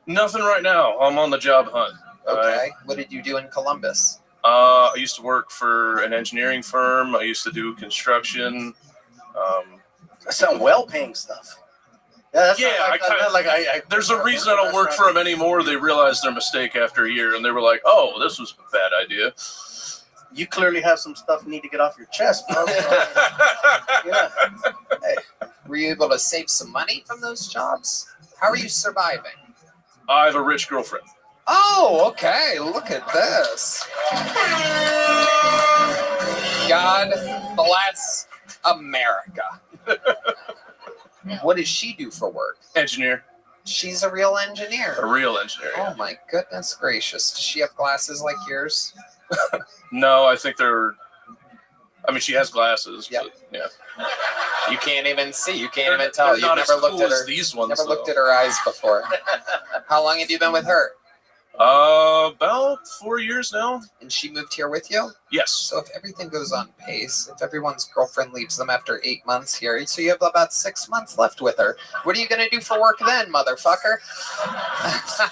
Nothing right now. I'm on the job hunt. Okay. What did you do in Columbus? I used to work for an engineering firm. I used to do construction. That's some well-paying stuff. Yeah, that's there's a reason I don't work for them anymore. They realized their mistake after a year, and they were like, "Oh, this was a bad idea." You clearly have some stuff you need to get off your chest, bro. Yeah. Hey, were you able to save some money from those jobs? How are you surviving? I have a rich girlfriend. Oh, okay. Look at this. God bless America. What does she do for work? Engineer. She's a real engineer. A real engineer. Oh my goodness gracious. Does she have glasses like yours? No, I think she has glasses. Yep. But yeah. You can't even see. You can't even tell. They're You've not never as looked cool at her. as these ones, never looked though. at her eyes before. How long have you been with her? About 4 years now. And she moved here with you? Yes. So if everything goes on pace, if everyone's girlfriend leaves them after 8 months here, so you have about 6 months left with her. What are you going to do for work then, motherfucker?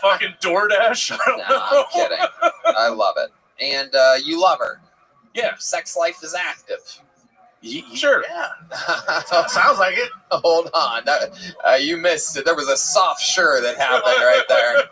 Fucking DoorDash? I don't know. I'm kidding. I love it. And you love her. Yeah. Sex life is active. Sure. Yeah. Sounds like it. Hold on. You missed it. There was a soft sure that happened right there.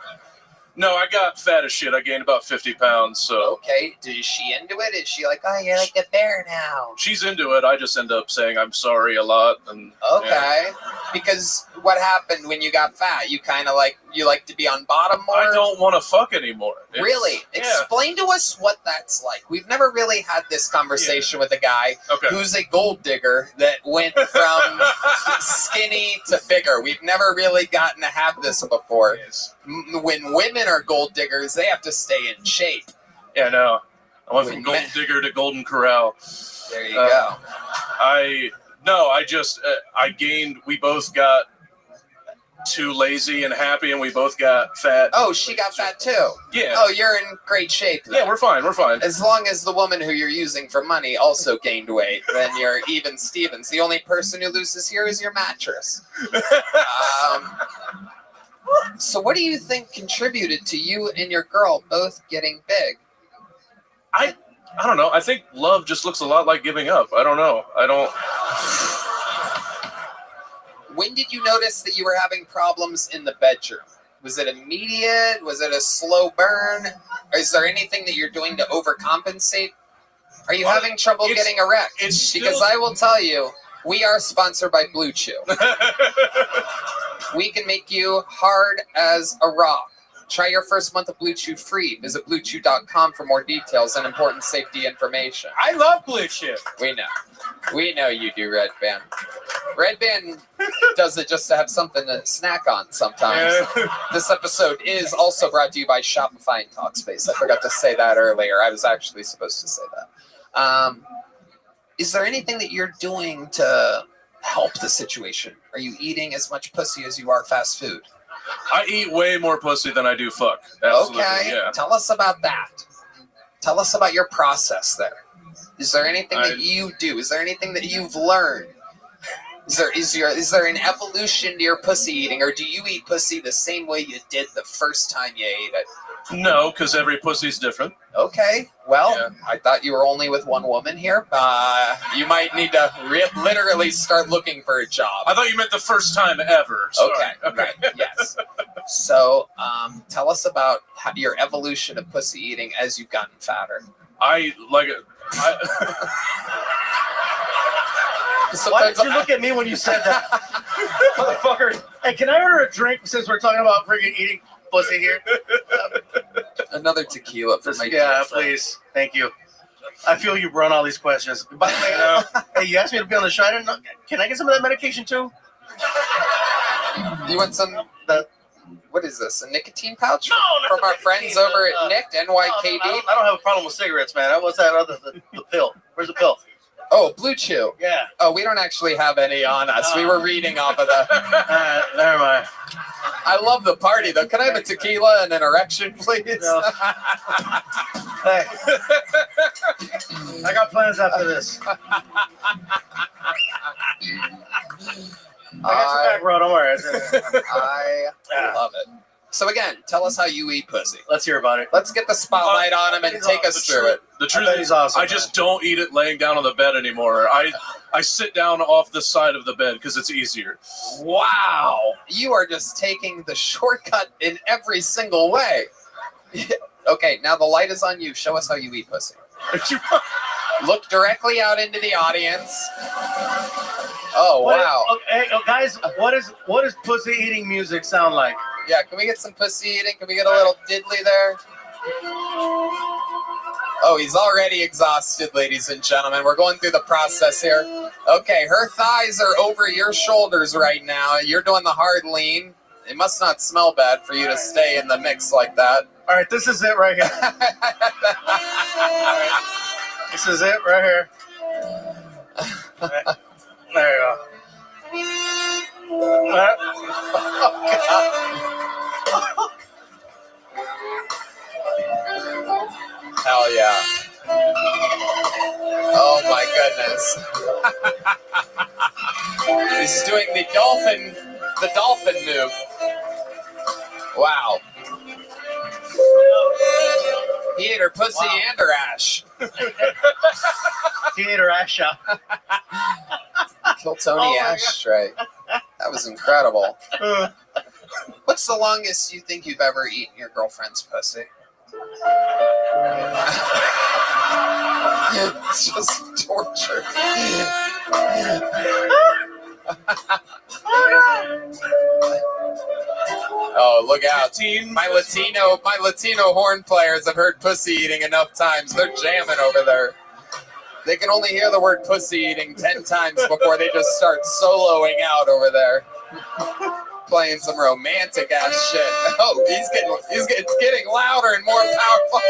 No, I got fat as shit. I gained about 50 pounds. So Okay. Is she into it? Is she like, oh, you're like a bear now? she's into it. I just end up saying I'm sorry a lot. And Okay. Because what happened when you got fat? You kind of like to be on bottom more? I don't want to fuck anymore. Really? Yeah. Explain to us what that's like. We've never really had this conversation with a guy who's a gold digger that went from skinny to bigger. We've never really gotten to have this before. When women are gold diggers, they have to stay in shape. Yeah, no. I went from Golden Digger to Golden Corral. There you go. I gained, we both got too lazy and happy, and we both got fat. Oh, she got fat too? Yeah. Oh, you're in great shape then. Yeah, we're fine. As long as the woman who you're using for money also gained weight, then you're even Stevens. The only person who loses here is your mattress. So what do you think contributed to you and your girl both getting big? I don't know. I think love just looks a lot like giving up. I don't know. When did you notice that you were having problems in the bedroom? Was it immediate? Was it a slow burn? Is there anything that you're doing to overcompensate? Are you having trouble getting erect? Because I will tell you, we are sponsored by Blue Chew. We can make you hard as a rock. Try your first month of Blue Chew free. Visit BlueChew.com for more details and important safety information. I love Blue Chew. We know. We know you do, Red Band. Red Band does it just to have something to snack on sometimes. This episode is also brought to you by Shopify and Talkspace. I forgot to say that earlier. I was actually supposed to say that. Is there anything that you're doing to help the situation? Are you eating as much pussy as you are fast food? I eat way more pussy than I do fuck. Absolutely, Okay, yeah. tell us about that. Tell us about your process there. Is there anything that you do? Is there anything that you've learned? Is there an evolution to your pussy eating, or do you eat pussy the same way you did the first time you ate it? No, because every pussy's different. Okay, well, I thought you were only with one woman here. You might need to literally start looking for a job. I thought you meant the first time ever. Sorry. Okay, right, yes. So, tell us about your evolution of pussy eating as you've gotten fatter. Why did you look at me when you said that? Motherfucker. Hey, can I order a drink since we're talking about freaking eating pussy here? Another tequila for my Yeah, girlfriend. please. Thank you. I feel you run all these questions. By the way, hey, you asked me to be on the show. I didn't know. Can I get some of that medication too? You want some? What is this? A nicotine pouch No, from our friends over at Nicked NYKD? I don't have a problem with cigarettes, man. What's that other the pill? Where's the pill? Oh, Blue Chew. Yeah. Oh, we don't actually have any on us. We were reading off of the. Never mind. I love the party though. Can I have a tequila and an erection, please? No. Hey, I got plans after this. I got your back, bro. Don't worry. I love it. So again, tell us how you eat pussy. Let's hear about it. Let's get the spotlight on him and take us through it. The truth is, I just don't eat it laying down on the bed anymore. I sit down off the side of the bed because it's easier. Wow. You are just taking the shortcut in every single way. Okay, now the light is on you. Show us how you eat pussy. Look directly out into the audience. Oh, wow. Hey, guys, what does pussy eating music sound like? Yeah, can we get some pussy eating? Can we get a little diddly there? Oh, he's already exhausted, ladies and gentlemen. We're going through the process here. Okay, her thighs are over your shoulders right now. You're doing the hard lean. It must not smell bad for you to stay in the mix like that. All right, this is it right here. This is it right here. There you go. Hell yeah. Oh my goodness. He's doing the dolphin move. Wow. He ate her pussy and her ash. He ate her ash out. Kill Tony ashtray. That was incredible. What's the longest you think you've ever eaten your girlfriend's pussy? It's just torture. Oh, look out. My Latino horn players have heard pussy eating enough times. They're jamming over there. They can only hear the word pussy eating 10 times before they just start soloing out over there. Playing some romantic ass shit. Oh, it's getting louder and more powerful.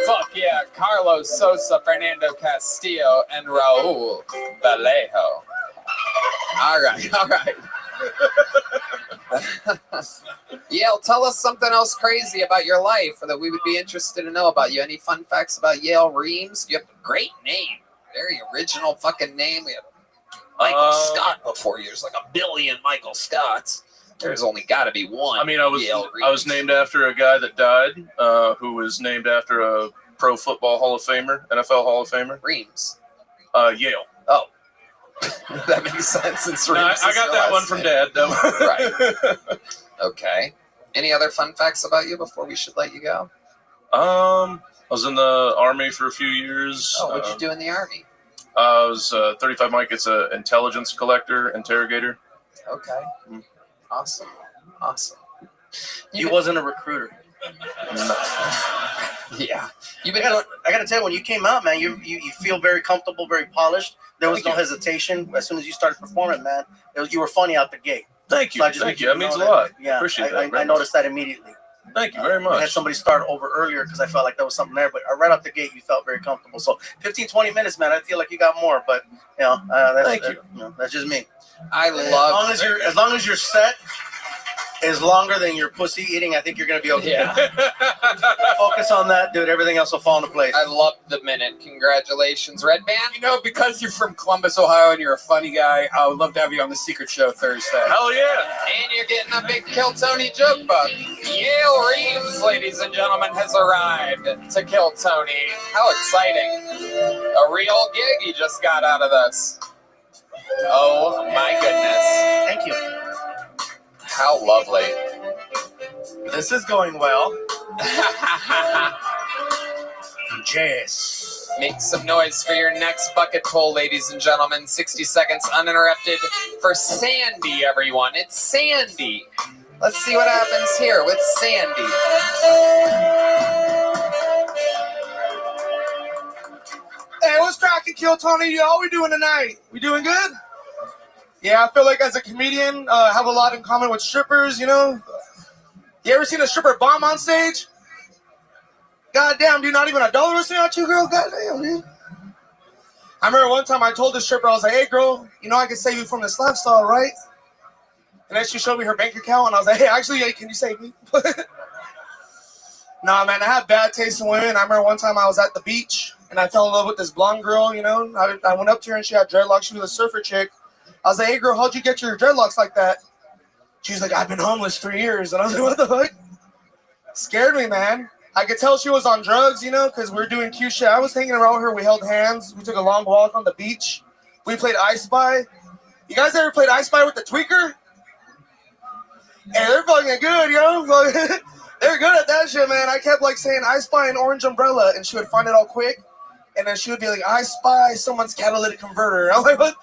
Fuck yeah, Carlos Sosa, Fernando Castillo, and Raul Vallejo. All right. Yale, tell us something else crazy about your life that we would be interested to know about you. Any fun facts about Yale Reams? You have a great name. Very original fucking name. We have Michael Scott before you. There's like a billion Michael Scotts. There's only got to be one. I mean, I was named after a guy that died, who was named after a Pro Football Hall of Famer, NFL Hall of Famer. Reams. Yale. Oh. That makes sense. Since No, I got that one from Dad. Right. Okay. Any other fun facts about you before we should let you go? I was in the Army for a few years. Oh, what'd you do in the Army? I was 35 Mike. It's an intelligence collector, interrogator. Okay. Awesome. He wasn't a recruiter. No. Yeah. I gotta tell you, when you came out, man, you feel very comfortable, very polished. There was no hesitation. As soon as you started performing, man, you were funny out the gate. Thank you. So Thank you. That means a lot. Yeah, Appreciate that. I noticed that immediately. Thank you very much. I had somebody start over earlier because I felt like there was something there, but right out the gate, you felt very comfortable. So 15, 20 minutes, man, I feel like you got more, but Thank you. That's just me. As long as your set is longer than your pussy eating, I think you're gonna be okay. Yeah. Focus on that, dude. Everything else will fall into place. I loved the minute. Congratulations, Red Band. You know, because you're from Columbus, Ohio, and you're a funny guy, I would love to have you on the Secret Show Thursday. Hell yeah! And you're getting a big Kill Tony joke book. Yale Reams, ladies and gentlemen, has arrived to Kill Tony. How exciting! A real gig he just got out of this. Oh my goodness! Thank you. How lovely. This is going well. Jazz. Make some noise for your next bucket full, ladies and gentlemen. 60 seconds uninterrupted for Sandy, everyone. It's Sandy. Let's see what happens here with Sandy. Hey, what's cracking, Kill Tony? How we doing tonight? We doing good? Yeah, I feel like as a comedian, I have a lot in common with strippers, you know? You ever seen a stripper bomb on stage? Goddamn, dude, not even $1 was saying at you, girl? Goddamn, dude. I remember one time I told the stripper, I was like, hey, girl, you know I can save you from this lifestyle, right? And then she showed me her bank account, and I was like, hey, actually, hey, can you save me? Nah, man, I have bad taste in women. I remember one time I was at the beach, and I fell in love with this blonde girl, you know? I went up to her, and she had dreadlocks. She was a surfer chick. I was like, hey, girl, how'd you get your dreadlocks like that? She's like, I've been homeless 3 years. And I was like, what the fuck? Scared me, man. I could tell she was on drugs, you know, because we were doing cute shit. I was hanging around with her. We held hands. We took a long walk on the beach. We played I Spy. You guys ever played I Spy with the tweaker? Hey, they're fucking good, yo. They're good at that shit, man. I kept, like, saying I Spy an orange umbrella, and she would find it all quick. And then she would be like, I spy someone's catalytic converter. I'm like, what?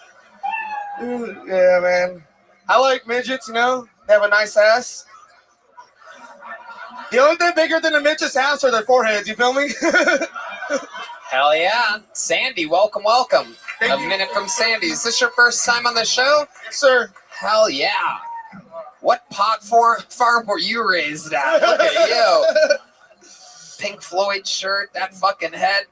Yeah, man. I like midgets, you know. They have a nice ass. The only thing bigger than a midget's ass are their foreheads, you feel me? Hell yeah. Sandy, welcome, welcome. A minute from Sandy. Is this your first time on the show? Sir. Hell yeah. What pot farm were you raised at? Look at you. Pink Floyd shirt, that fucking head.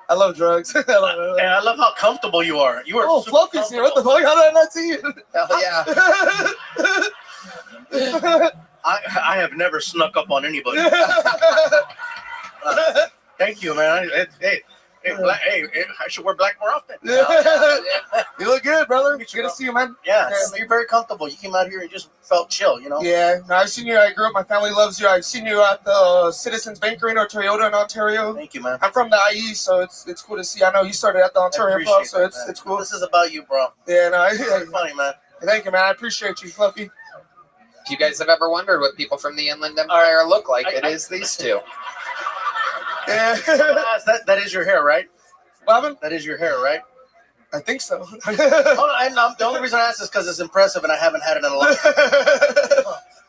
I love drugs. And I love how comfortable you are. You are Fluffy's here. What the fuck? How did I not see you? Hell yeah. I have never snuck up on anybody. Thank you, man. Hey, I should wear black more often. You look good, brother. Good to see you, man. Yeah, you're very comfortable. You came out here and just felt chill, you know? Yeah, no, I've seen you. I grew up. My family loves you. I've seen you at the Citizens Bank Arena or Toyota in Ontario. Thank you, man. I'm from the IE, so it's cool to see. I know you started at the Ontario Club, so it's cool. This is about you, bro. Yeah, no, You're funny, man. Thank you, man. I appreciate you, Fluffy. If you guys have ever wondered what people from the Inland Empire look like, it is these two. Yeah. That is your hair, right? What happened? That is your hair, right? I think so. The only reason I ask is because it's impressive and I haven't had it in a long time.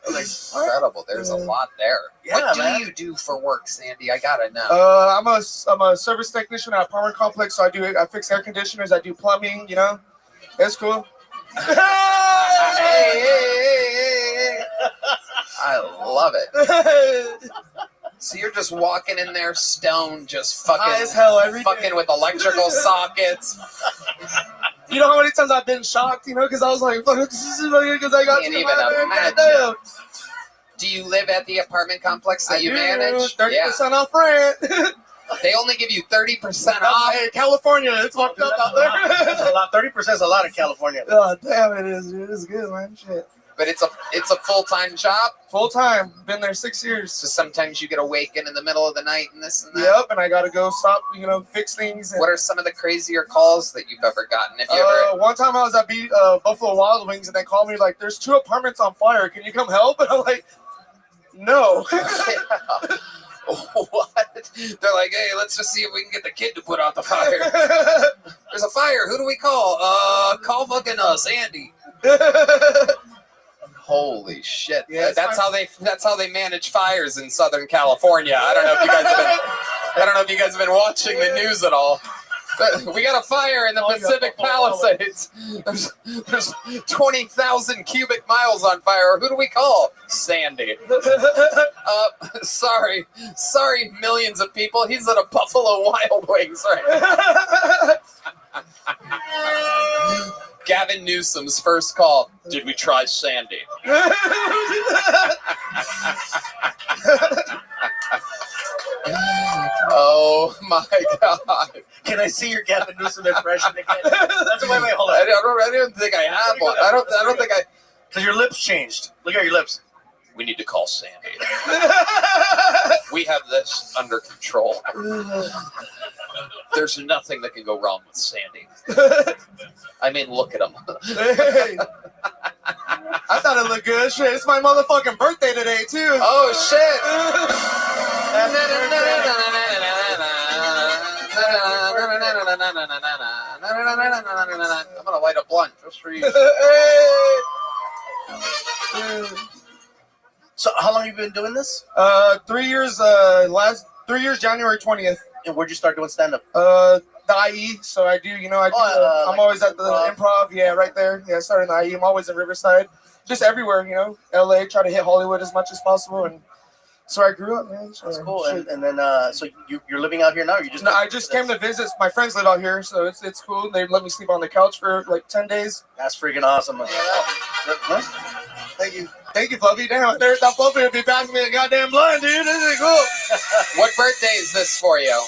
Incredible. There's a lot there. Yeah, what do man. you do for work, Sandy? I gotta know. I'm a service technician at an apartment complex, so I fix air conditioners. I do plumbing. You know, that's cool. Hey. I love it. So you're just walking in there stoned, just fucking, high as hell every fucking day. with electrical sockets. You know how many times I've been shocked, you know, because I was like, fuck, this is because I got Can't to even imagine. goddamn. Do you live at the apartment complex that you manage? 30% off rent. They only give you 30% off. Hey, California, it's fucked up out there. 30% is a lot in California. Oh, damn, it is, dude. It's good, man. Shit. But it's a full-time job? Full-time. Been there 6 years. So sometimes you get awakened in the middle of the night and this and that? Yep, and I got to go stop, fix things. What are some of the crazier calls that you've ever gotten? Have you ever... One time I was at Buffalo Wild Wings, and they called me like, there's 2 apartments on fire. Can you come help? And I'm like, no. What? They're like, hey, let's just see if we can get the kid to put out the fire. There's a fire. Who do we call? Call fucking Sandy. Holy shit! Yeah, that's how they manage fires in Southern California. I don't know if you guys have been watching the news at all. But we got a fire in the Pacific Palisades. There's 20,000 cubic miles on fire. Who do we call? Sandy. Sorry, millions of people. He's at a Buffalo Wild Wings right now. Gavin Newsom's first call. Did we try Sandy? Oh my God! Can I see your Gavin Newsom impression again? Wait, hold on. I don't think I have one. I don't think I. Because your lips changed. Look at your lips. We need to call Sandy. We have this under control. There's nothing that can go wrong with Sandy. I mean, look at him. Hey. I thought it looked good. Shit, it's my motherfucking birthday today, too. Oh, shit. tapestries. So how long have you been doing this? 3 years. 3 years. January 20th. And where'd you start doing stand up? The IE. So I do. You know, I do. I'm like always at the improv. Yeah, right there. Yeah, I started in the IE. I'm always in Riverside. Just everywhere. You know, LA. Try to hit Hollywood as much as possible. And so I grew up, man. So, That's cool. And then so you're living out here now? Or you just No, I just came to visit. My friends live out here, so it's cool. They let me sleep on the couch for like 10 days. That's freaking awesome. Thank you. Thank you, Fluffy. Damn, I never thought Fluffy would be passing me a goddamn blunt, dude. This is cool. What birthday is this for you?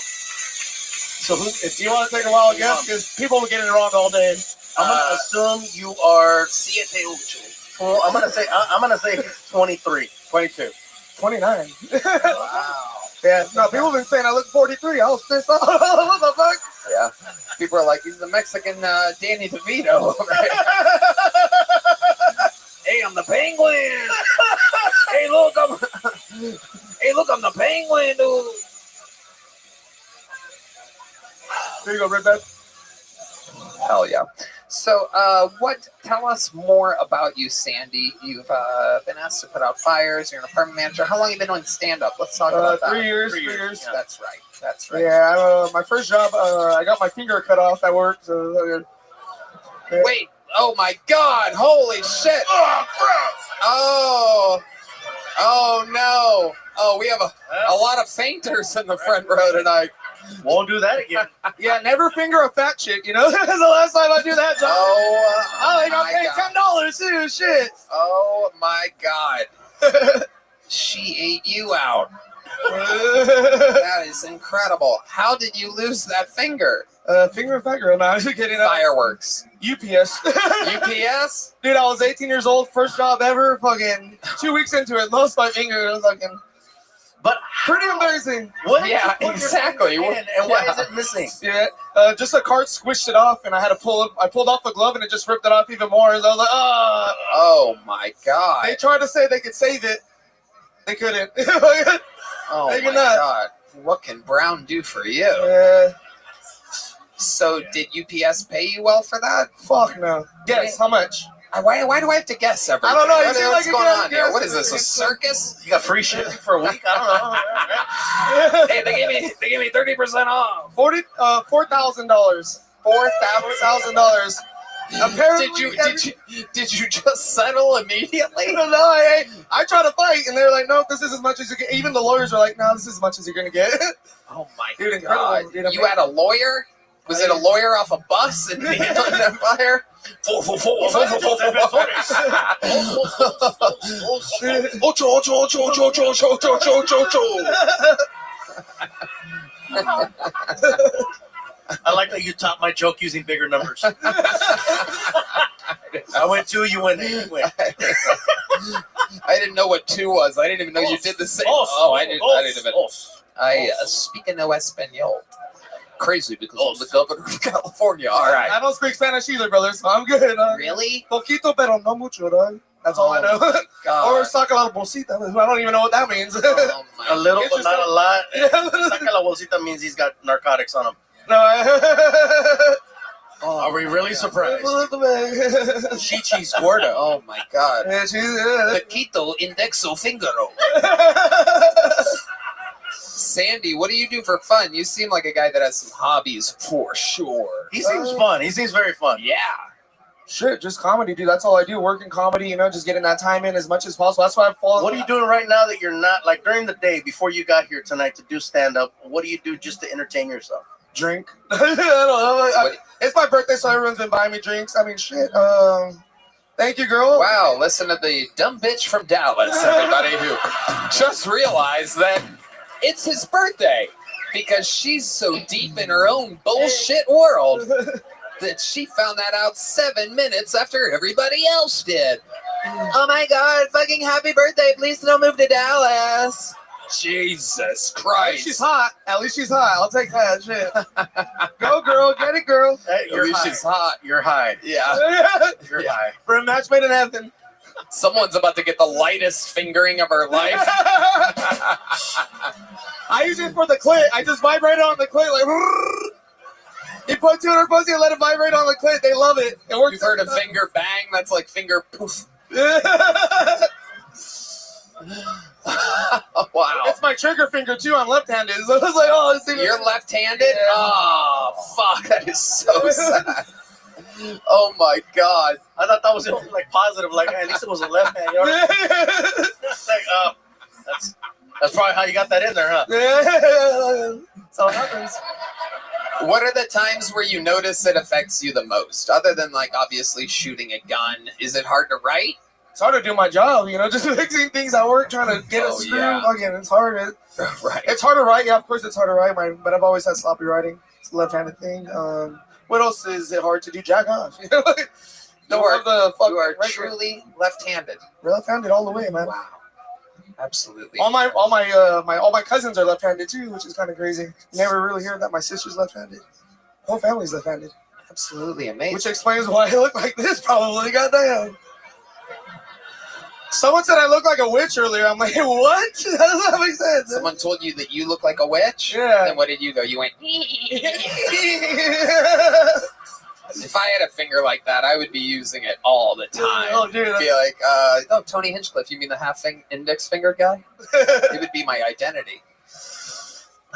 So if you want to take a wild guess, because people will get it wrong all day. I'm gonna assume you are 7-8. Well, I'm gonna say 23. 22. 29. Wow. Yeah, no, people have been saying I look 43. I was pissed off. What the fuck? Yeah. People are like, he's the Mexican Danny DeVito. Right? Hey, I'm the penguin. Hey, look, I'm the penguin, dude. There you go, Red Bed. Hell yeah. So, tell us more about you, Sandy. You've been asked to put out fires. You're an apartment manager. How long have you been doing stand-up? Let's talk about that. 3 years. 3 years. Yeah. That's right. Yeah, my first job, I got my finger cut off at work. So, yeah. Wait. Oh, my God. Holy shit. Oh, gross. Oh, no. Oh, we have a lot of fainters in the front row tonight. Won't do that again. Yeah, never finger a fat chick, you know? That's the last time I do that job. I got paid $10 too, shit. Oh, my God. She ate you out. That is incredible. How did you lose that finger? Finger and fat girl. No, I'm just kidding. Fireworks. UPS. UPS? Dude, I was 18 years old, first job ever. Fucking 2 weeks into it, lost my finger. It was fucking... But pretty embarrassing. What? Yeah, exactly. And why is it missing? Yeah, just a cart squished it off, and I had to pull it. I pulled off the glove, and it just ripped it off even more. So I was like, oh my God. They tried to say they could save it. They couldn't. Oh they my God. What can Brown do for you? Yeah. So did UPS pay you well for that? Fuck no. Guess how much? Why do I have to guess everything? I don't know. What's going on here? What is this, a circus? You got free shipping for a week? I don't know. Hey, they gave me 30% off. $4,000. $4,000. Apparently, did you just settle immediately? No, I try to fight, and they're like, no, this is as much as you get. Even the lawyers are like, no, this is as much as you're gonna get. Oh my Dude, God! Dude, you had a lawyer? Was it a lawyer off a bus in the Inland Empire? I like that you topped my joke using bigger numbers. I went 2, you went 8. I didn't know what 2 was. I didn't even know you did the same. I didn't even. I speak no Espanol. Crazy because I'm the governor of California. All right. I don't speak Spanish either, brother, so I'm good. Really? Poquito, pero no mucho, dog. That's all I know. Or saca la bolsita. I don't even know what that means. A little, but not a lot. Saca la bolsita means he's got narcotics on him. No. Are we really surprised? Chichi's gorda. Oh my God. Yeah, she's Paquito indexo fingero. Sandy, what do you do for fun? You seem like a guy that has some hobbies for sure. He seems fun. He seems very fun. Yeah. Shit, just comedy, dude. That's all I do. Work in comedy, you know, just getting that time in as much as possible. That's why I fall. What are you doing right now that you're not, like during the day before you got here tonight to do stand-up? What do you do just to entertain yourself? Drink. I don't know. It's my birthday, so everyone's been buying me drinks. I mean, shit. Thank you, girl. Wow, listen to the dumb bitch from Dallas, everybody, who just realized that it's his birthday because she's so deep in her own bullshit world that she found that out 7 minutes after everybody else did. Oh my God, fucking happy birthday. Please don't move to Dallas. Jesus Christ. She's hot. At least she's hot. I'll take that shit. Go, girl. Get it, girl. Hey, At least she's hot. You're high. Yeah. You're high. For a match made in heaven. Someone's about to get the lightest fingering of her life. I use it for the clit. I just vibrate on the clit like. You put 200 pussy and let it vibrate on the clit. They love it. It works. You've heard of finger bang? That's like finger poof. Wow. It's my trigger finger too. I'm left-handed. So I was like, oh, You're left-handed? Yeah. Oh, fuck. That is so sad. Oh my god. I thought that was like positive. Like, at least it was a left hand. You know? It's like, that's probably how you got that in there, huh? Yeah. That's how it happens. What are the times where you notice it affects you the most? Other than, like, obviously shooting a gun, is it hard to write? It's hard to do my job, you know, just fixing things at work, trying to get a screw. Yeah. Again, it's hard. Right. It's hard to write. Yeah, of course it's hard to write, but I've always had sloppy writing. It's a left-handed thing. What else is it hard to do? Jack off. You know? You are truly left-handed. Left-handed all the way, man. Wow. Absolutely. All my cousins are left-handed too, which is kind of crazy. You never really hear that my sister's left-handed. Whole family's left-handed. Absolutely amazing. Which explains why I look like this, probably. Goddamn. Someone said I look like a witch earlier. I'm like, what? That doesn't make sense. Someone told you that you look like a witch? Yeah. Then what did you go? You went. If I had a finger like that, I would be using it all the time. Oh, dude. It'd be like, oh, Tony Hinchcliffe, you mean the index finger guy? It would be my identity.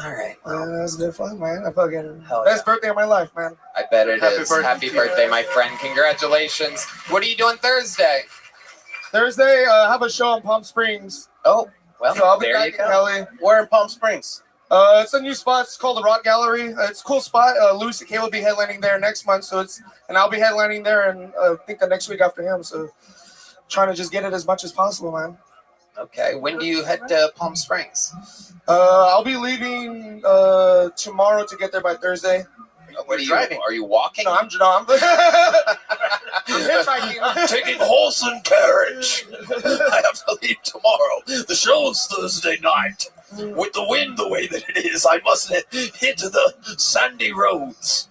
All right. Well, that's been fun, man. I fucking Hell best birthday of my life, man. I bet it Happy is. birthday. Happy birthday, my friend. Congratulations. What are you doing Thursday? Thursday, I have a show in Palm Springs. Oh, well, so I'll be there back you in go. Cali. Where in Palm Springs? It's a new spot. It's called the Rock Gallery. It's a cool spot. Louis C.K. will be headlining there next month, and I'll be headlining there, and I think the next week after him. So, trying to just get it as much as possible, man. Okay. When do you head to Palm Springs? I'll be leaving tomorrow to get there by Thursday. What are you driving? Are you walking? No, I'm hitchhiking. I'm taking horse and carriage. I have to leave tomorrow. The show's Thursday night. With the wind the way that it is, I must hit the sandy roads.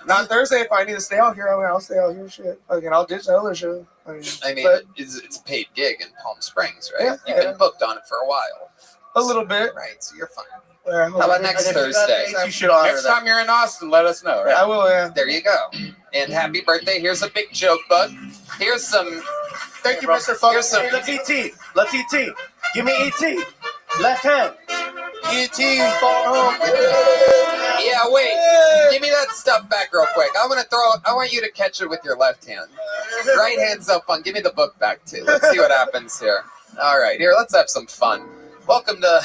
Not Thursday. If I need to stay out here, I'll stay out here. Shit. Again, I'll ditch the other show. It's a paid gig in Palm Springs, right? Yeah, You've been booked on it for a while. A little bit. Right, so you're fine. Yeah, How about next Thursday? You should next time you're in Austin, let us know. Right? I will, yeah. There you go. And happy birthday. Here's a big joke, bug. Here's some. Thank you, Mr. Fuck. Here's some. Let's ET. Let's ET. Give me ET. Left hand. E.T. phone home. Yeah, wait. Give me that stuff back real quick. I want you to catch it with your left hand. Right hand's up on. Give me the book back too. Let's see what happens here. All right, here. Let's have some fun. Welcome to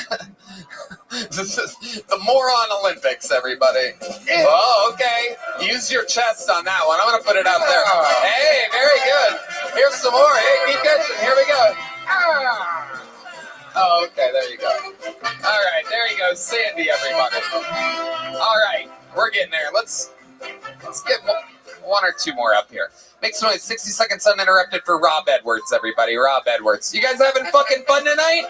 the Moron Olympics, everybody. Oh, okay. Use your chest on that one. I'm gonna put it out there. Hey, very good. Here's some more. Hey, keep catching. Here we go. Oh, okay, there you go. All right, there you go, Sandy, everybody. All right, we're getting there. Let's get one or two more up here. Make some noise. 60 seconds uninterrupted for Rob Edwards, everybody. Rob Edwards. You guys having fucking fun tonight?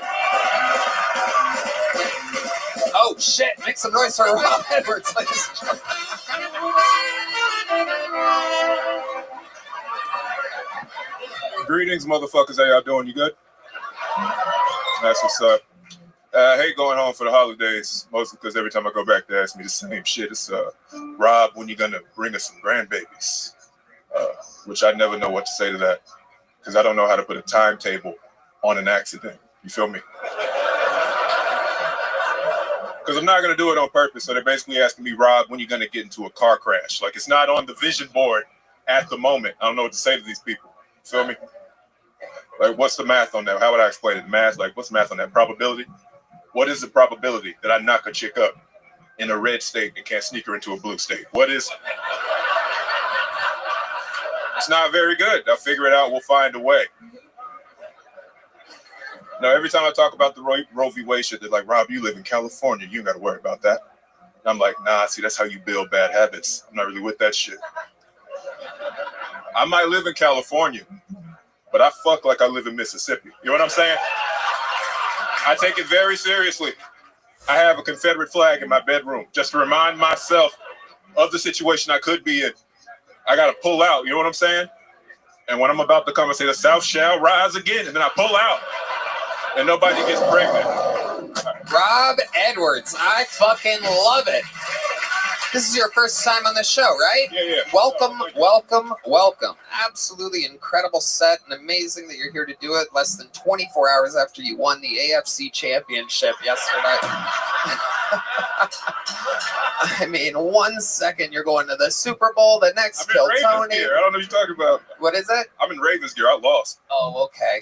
Oh shit! Make some noise for Rob Edwards, ladies and gentlemen. Greetings, motherfuckers. How y'all doing? You good? That's what's up. I hate going home for the holidays, mostly because every time I go back, they ask me the same shit. It's, Rob, when you gonna bring us some grandbabies? Which I never know what to say to that, because I don't know how to put a timetable on an accident. You feel me? Because I'm not gonna do it on purpose. So they're basically asking me, Rob, when you gonna get into a car crash? Like, it's not on the vision board at the moment. I don't know what to say to these people. You feel me? Like, what's the math on that? How would I explain it? Math, like, what's the math on that? Probability? What is the probability that I knock a chick up in a red state and can't sneak her into a blue state? What is? It's not very good. I'll figure it out. We'll find a way. Now, every time I talk about the Roe v. Wade shit, they're like, Rob, you live in California. You ain't got to worry about that. And I'm like, nah, see, that's how you build bad habits. I'm not really with that shit. I might live in California, but I fuck like I live in Mississippi. You know what I'm saying? I take it very seriously. I have a Confederate flag in my bedroom just to remind myself of the situation I could be in. I got to pull out. You know what I'm saying? And when I'm about to come and say the South shall rise again, and then I pull out and nobody gets pregnant. Rob Edwards. I fucking love it. This is your first time on the show, right? Yeah. Welcome. Absolutely incredible set and amazing that you're here to do it less than 24 hours after you won the AFC Championship yesterday. I mean, 1 second you're going to the Super Bowl, the next kill Tony. Gear. I don't know what you're talking about. What is it? I'm in Ravens gear. I lost. Oh, okay.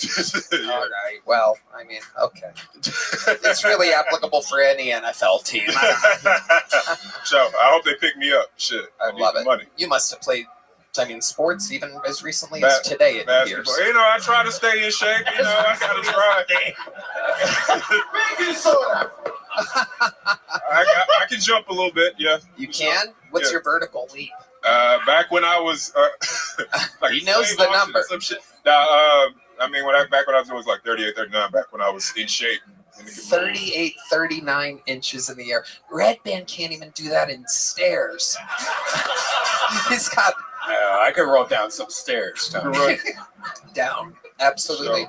All right. Well, I mean, okay. It's really applicable for any NFL team. So I hope they pick me up. Shit. I love it. Money. You must have played, I mean, sports even as recently as today, it appears. You know, I try to stay in shape. You know, I gotta try. Baking soda. I can jump a little bit, yeah. You can? What's your vertical leap? Back when I was like he knows the number. Some shit. I mean, back when I was doing like 38, 39, back when I was in shape. 38, 39 inches in the air. Red Band can't even do that in stairs. He's got... I could roll down some stairs. Down. Absolutely.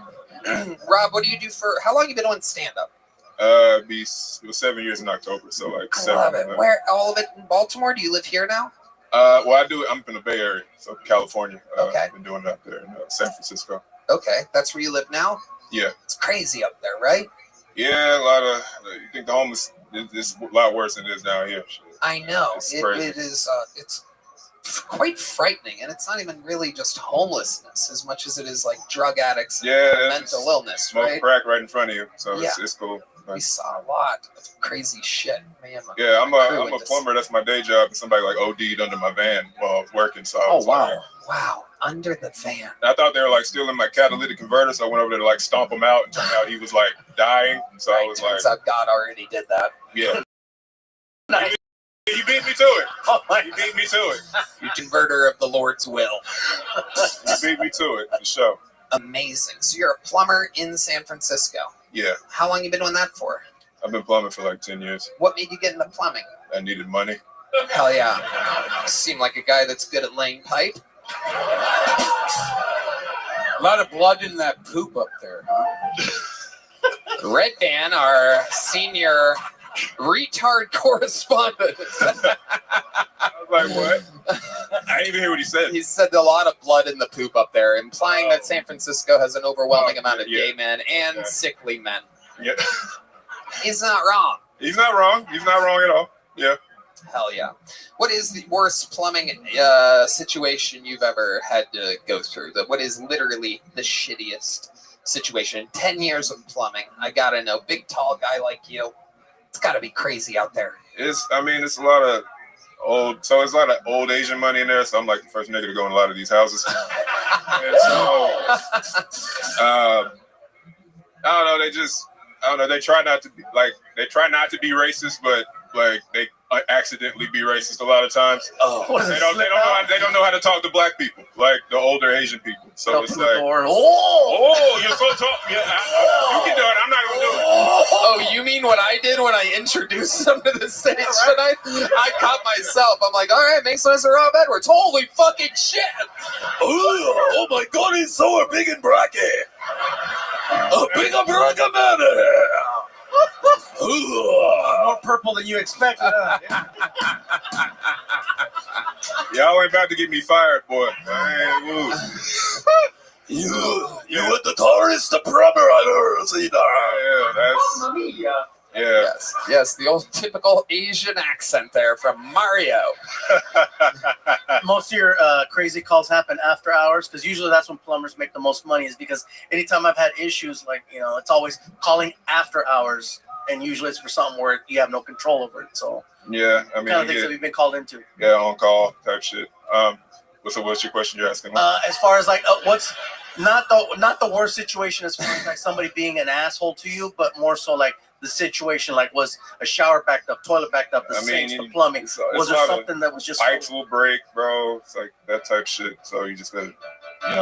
Rob, what do you do for... How long have you been on stand-up? It was 7 years in October, so like I 7. love it. Where, all of it in Baltimore? Do you live here now? Well, I do. I'm in the Bay Area, so California. Okay. I've been doing it up there in San Francisco. Okay, that's where you live now? Yeah. It's crazy up there, right? Yeah, a lot of. You think the homeless is a lot worse than it is down here. I know. It's crazy. It is. It's quite frightening, and it's not even really just homelessness as much as it is like drug addicts and mental illness, smoke right? crack right in front of you, so Yeah. it's cool. We saw a lot of crazy shit. Man, Yeah, I'm a plumber. That's my day job. And somebody like OD'd under my van while I was working. So I was like, wow, under the van. I thought they were like stealing my catalytic converter, so I went over there to like stomp him out, and turned out he was like dying. So I was like, Turns out God already did that. yeah. Nice. He beat me to it. He beat me to it. You converter of the Lord's will. He beat me to it for sure. Amazing. So you're a plumber in San Francisco. Yeah, How long you been doing that for? I've been plumbing for like 10 years. What made you get into plumbing? I needed money. Hell yeah. You seem like a guy that's good at laying pipe. A lot of blood in that poop up there, huh? Red Dan, our senior retard correspondent. I was like, what? I didn't even hear what he said. He said a lot of blood in the poop up there, implying that San Francisco has an overwhelming amount of gay men and sickly men. Yeah. He's not wrong. He's not wrong. He's not wrong at all. Yeah. Hell yeah. What is the worst plumbing situation you've ever had to go through? What is literally the shittiest situation? 10 years of plumbing. I gotta know. Big, tall guy like you. It's gotta be crazy out there. It's a lot of old, so it's a lot of old Asian money in there. So I'm like the first nigga to go in a lot of these houses. And so, I don't know. They try not to be racist, but like they accidentally be racist a lot of times. Oh, they don't know how to talk to black people, like the older Asian people. So it's like, you're so tall. Yeah, you can do it. I'm not gonna do it. Oh, you mean what I did when I introduced them to the stage tonight? I caught myself. I'm like, all right, make some noise for Rob Edwards. Holy fucking shit! Oh my God, he's so big and bracky. A bigger bracky man. More purple than you expected. Y'all ain't about to get me fired, boy. You were the tallest plumber I've ever seen. Yeah. Yes, the old typical Asian accent there from Mario. Most of your crazy calls happen after hours because usually that's when plumbers make the most money. Is because anytime I've had issues, like it's always calling after hours, and usually it's for something where you have no control over it. So yeah, I mean, kind of things that we've been called into. Yeah, on call type shit. What's your question you're asking? As far as like what's not the worst situation as far as like somebody being an asshole to you, but more so like the situation, like was a shower backed up, toilet backed up, the sinks, the plumbing. Was there something that was just pipes will break, bro? It's like that type shit. So you just gotta,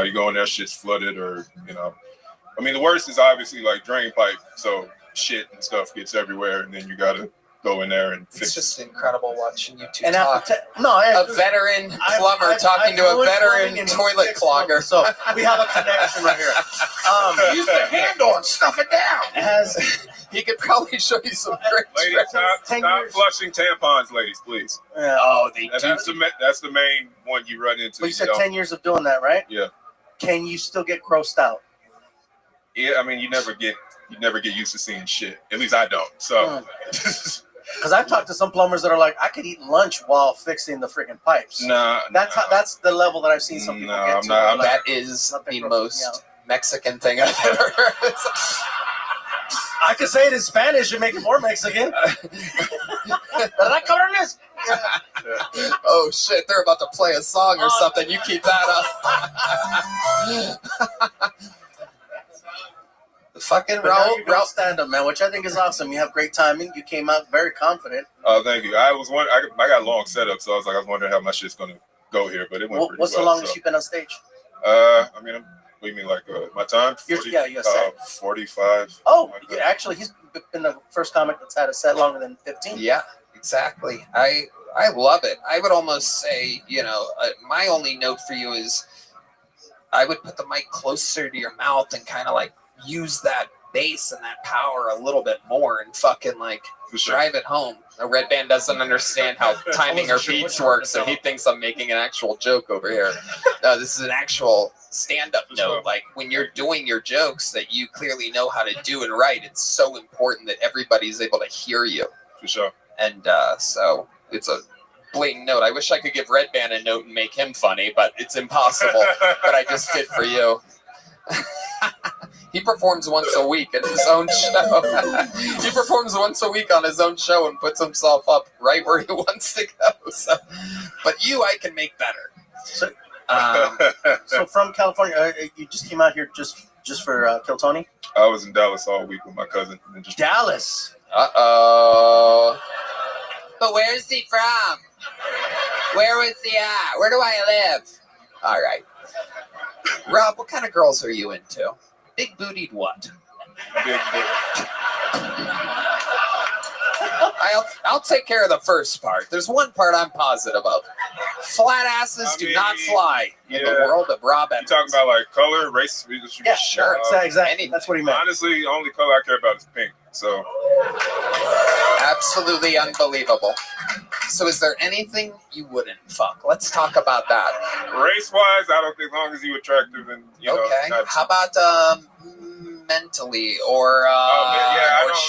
you go in there, shit's flooded, or I mean, the worst is obviously like drain pipe. So shit and stuff gets everywhere, and then you gotta go in there and fix It's just incredible watching you two And talk. A veteran plumber talking to a veteran toilet clogger. So we have a connection right here. Use the handle and stuff it down. He could probably show you some great Ladies, stop flushing tampons, ladies, please. Yeah. Oh, they do. That's the main one you run into. But you said know? 10 years of doing that, right? Yeah. Can you still get grossed out? Yeah, I mean, you never get used to seeing shit. At least I don't. So. Because I've talked to some plumbers that are like, I could eat lunch while fixing the freaking pipes. That's the level that I've seen some people get to. That is the most Mexican thing I've ever heard. I could say it in Spanish and make it more Mexican. Oh shit, they're about to play a song or something. You keep that up. Fucking Raul stand-up, man, which I think is awesome. You have great timing. You came out very confident. Oh, thank you. I got long setup, so I was wondering how my shit's gonna go here, but it went pretty well. What's the longest you've been on stage? I mean, what do you mean, like my time? 45. Oh, actually, he's been the first comic that's had a set longer than 15. Yeah, exactly. I love it. I would almost say, my only note for you is I would put the mic closer to your mouth and kind of like use that bass and that power a little bit more and fucking like drive it home. A Red Band doesn't understand how timing or beats work, so he thinks I'm making an actual joke over here. No, this is an actual stand-up note. Like when you're doing your jokes that you clearly know how to do and write, it's so important that everybody's able to hear you. For sure. And so it's a blatant note. I wish I could give Red Band a note and make him funny, but it's impossible. But I just did for you. He performs once a week at his own show. He performs once a week on his own show and puts himself up right where he wants to go. So, but I can make better. So from California, you just came out here just for Kill Tony? I was in Dallas all week with my cousin. Dallas? Uh-oh. But where is he from? Where was he at? Where do I live? All right. Rob, what kind of girls are you into? Big bootied what? I'll take care of the first part. There's one part I'm positive of. Flat asses do not fly in the world of Rob Evans. You talking about like color, race? Yeah, sure. Exactly. That's what he meant. Honestly, the only color I care about is pink. So absolutely unbelievable. So is there anything you wouldn't fuck? Let's talk about that. Race-wise, I don't think, as long as you're attractive and okay. How about mentally or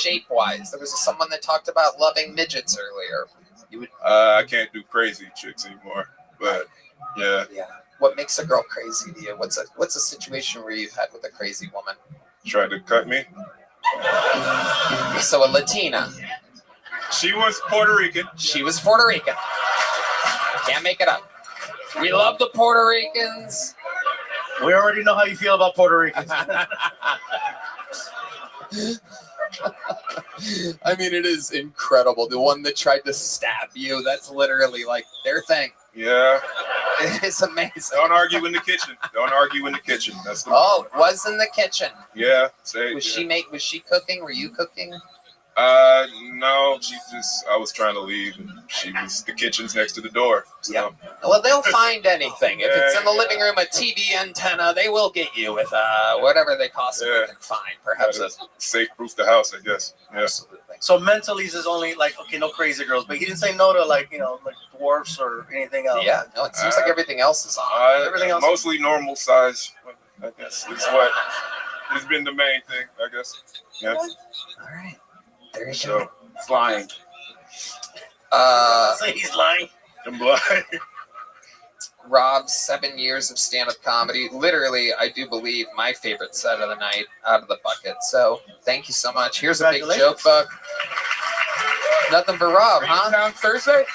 shape-wise? There was someone that talked about loving midgets earlier. You would. I can't do crazy chicks anymore, but yeah. What makes a girl crazy to you? What's a situation where you've had with a crazy woman? Tried to cut me. So a Latina. She was Puerto Rican. She was Puerto Rican. Can't make it up. We love the Puerto Ricans. We already know how you feel about Puerto Ricans. I mean, it is incredible. The one that tried to stab you, that's literally like their thing. Yeah. It's amazing. Don't argue in the kitchen. That's was in the kitchen. Yeah. Was she cooking? Were you cooking? No, I was trying to leave and the kitchen's next to the door. So. Yep. Well, they'll find anything. If it's in the living room, a TV antenna, they will get you with whatever they possibly can find. Perhaps safe-proof the house, I guess. Yeah. Absolutely. So mentally is only like, okay, no crazy girls, but he didn't say no to like dwarfs or anything else. Yeah, no, it seems like everything else is on. Everything else mostly normal size, I guess. It's what has been the main thing, I guess. Yeah. All right. There you go. It's lying. Say he's lying. I'm lying. Rob's 7 years of stand-up comedy. Literally, I do believe my favorite set of the night out of the bucket. So thank you so much. Here's a big joke book. Nothing for Rob, huh? Thursday?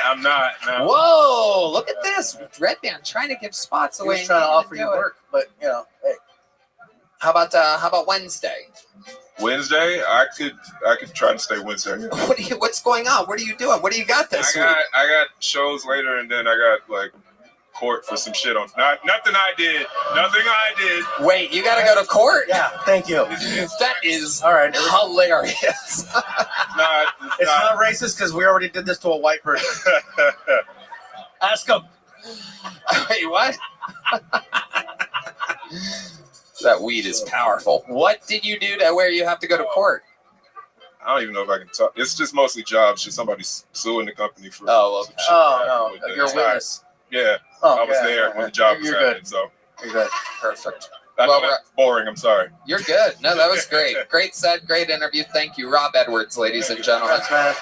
I'm not. No. Whoa! Look at this. Red Band trying to give spots away. He's trying to offer you work, but hey. How about Wednesday? Wednesday, I could try to stay Wednesday. What's going on? What are you doing? What do you got this week? I got shows later, and then I got like court for some shit on. Nothing I did. Wait, you got to go to court? Yeah, thank you. That is all right. Hilarious. It's not racist because we already did this to a white person. Ask him. Wait, what? That weed is powerful. What did you do to where you have to go to court? I don't even know if I can talk. It's just mostly jobs. Just somebody suing the company for. Oh, some shit oh that no, you're a witness. Yeah, Oh, I was yeah, there yeah. when the job was You're happening. good. So you're good. Perfect. I know Well, that's boring. I'm sorry. You're good. No, that was great. Great set, great interview. Thank you, Rob Edwards, ladies and gentlemen. Thanks, man.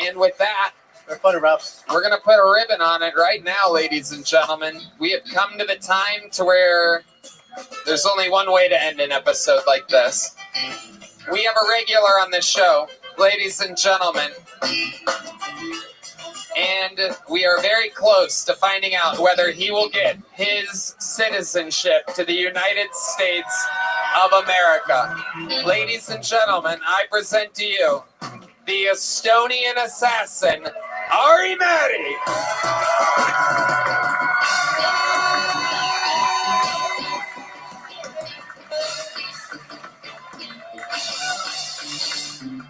And with that, They're funny, Rob. we're going to put a ribbon on it right now, ladies and gentlemen. We have come to the time to where there's only one way to end an episode like this. We have a regular on this show, ladies and gentlemen. And we are very close to finding out whether he will get his citizenship to the United States of America. Ladies and gentlemen, I present to you the Estonian assassin, Ari Matti.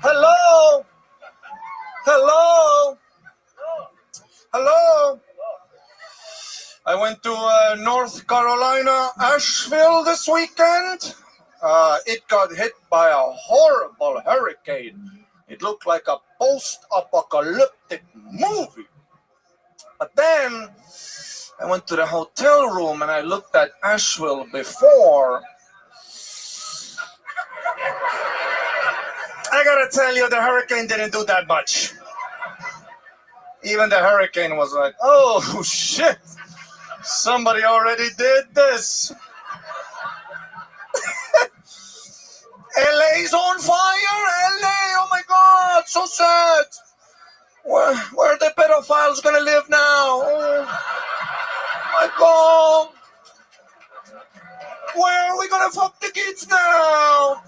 Hello? Hello? Hello? I went to North Carolina, Asheville this weekend. It got hit by a horrible hurricane. It looked like a post-apocalyptic movie. But then I went to the hotel room and I looked at Asheville before. I gotta tell you, the hurricane didn't do that much. Even the hurricane was like, oh shit, somebody already did this. LA's on fire, LA, oh my God, so sad. Where are the pedophiles gonna live now? Oh my God. Where are we gonna fuck the kids now?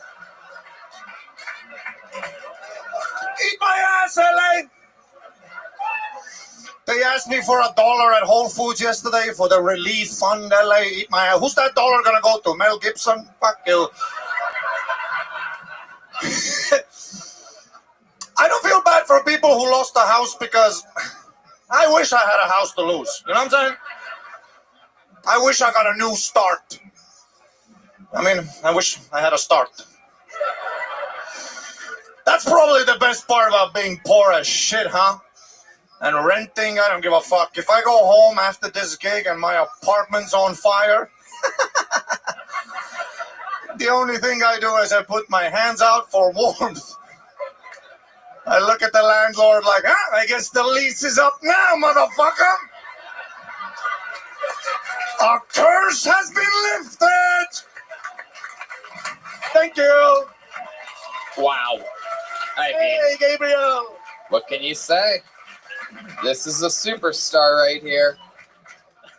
Eat my ass, LA. They asked me for $1 at Whole Foods yesterday for the relief fund, LA. Eat my ass. Who's that dollar gonna go to? Mel Gibson? Fuck you. I don't feel bad for people who lost a house because I wish I had a house to lose. You know what I'm saying? I wish I got a new start. I wish I had a start. That's probably the best part about being poor as shit, huh? And renting, I don't give a fuck. If I go home after this gig and my apartment's on fire, the only thing I do is I put my hands out for warmth. I look at the landlord like, I guess the lease is up now, motherfucker. Our curse has been lifted. Thank you. Wow. Hey, Gabriel. What can you say? This is a superstar right here.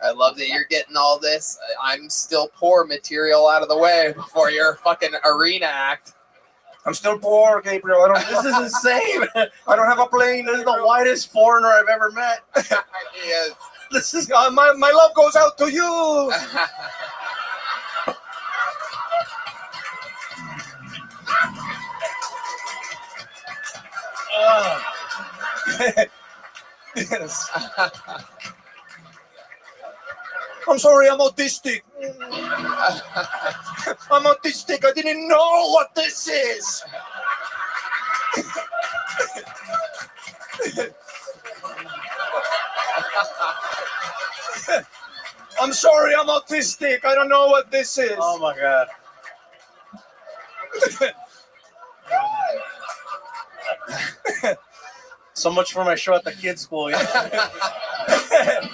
I love that you're getting all this. I'm still poor material out of the way before your fucking arena act. I'm still poor, Gabriel. This is insane. I don't have a plane. This is the whitest foreigner I've ever met. He is. This is my love goes out to you. Yes. I'm sorry, I'm autistic. I'm autistic. I didn't know what this is. I'm sorry, I'm autistic. I don't know what this is. Oh my God. So much for my show at the kids' school. Yeah. I'm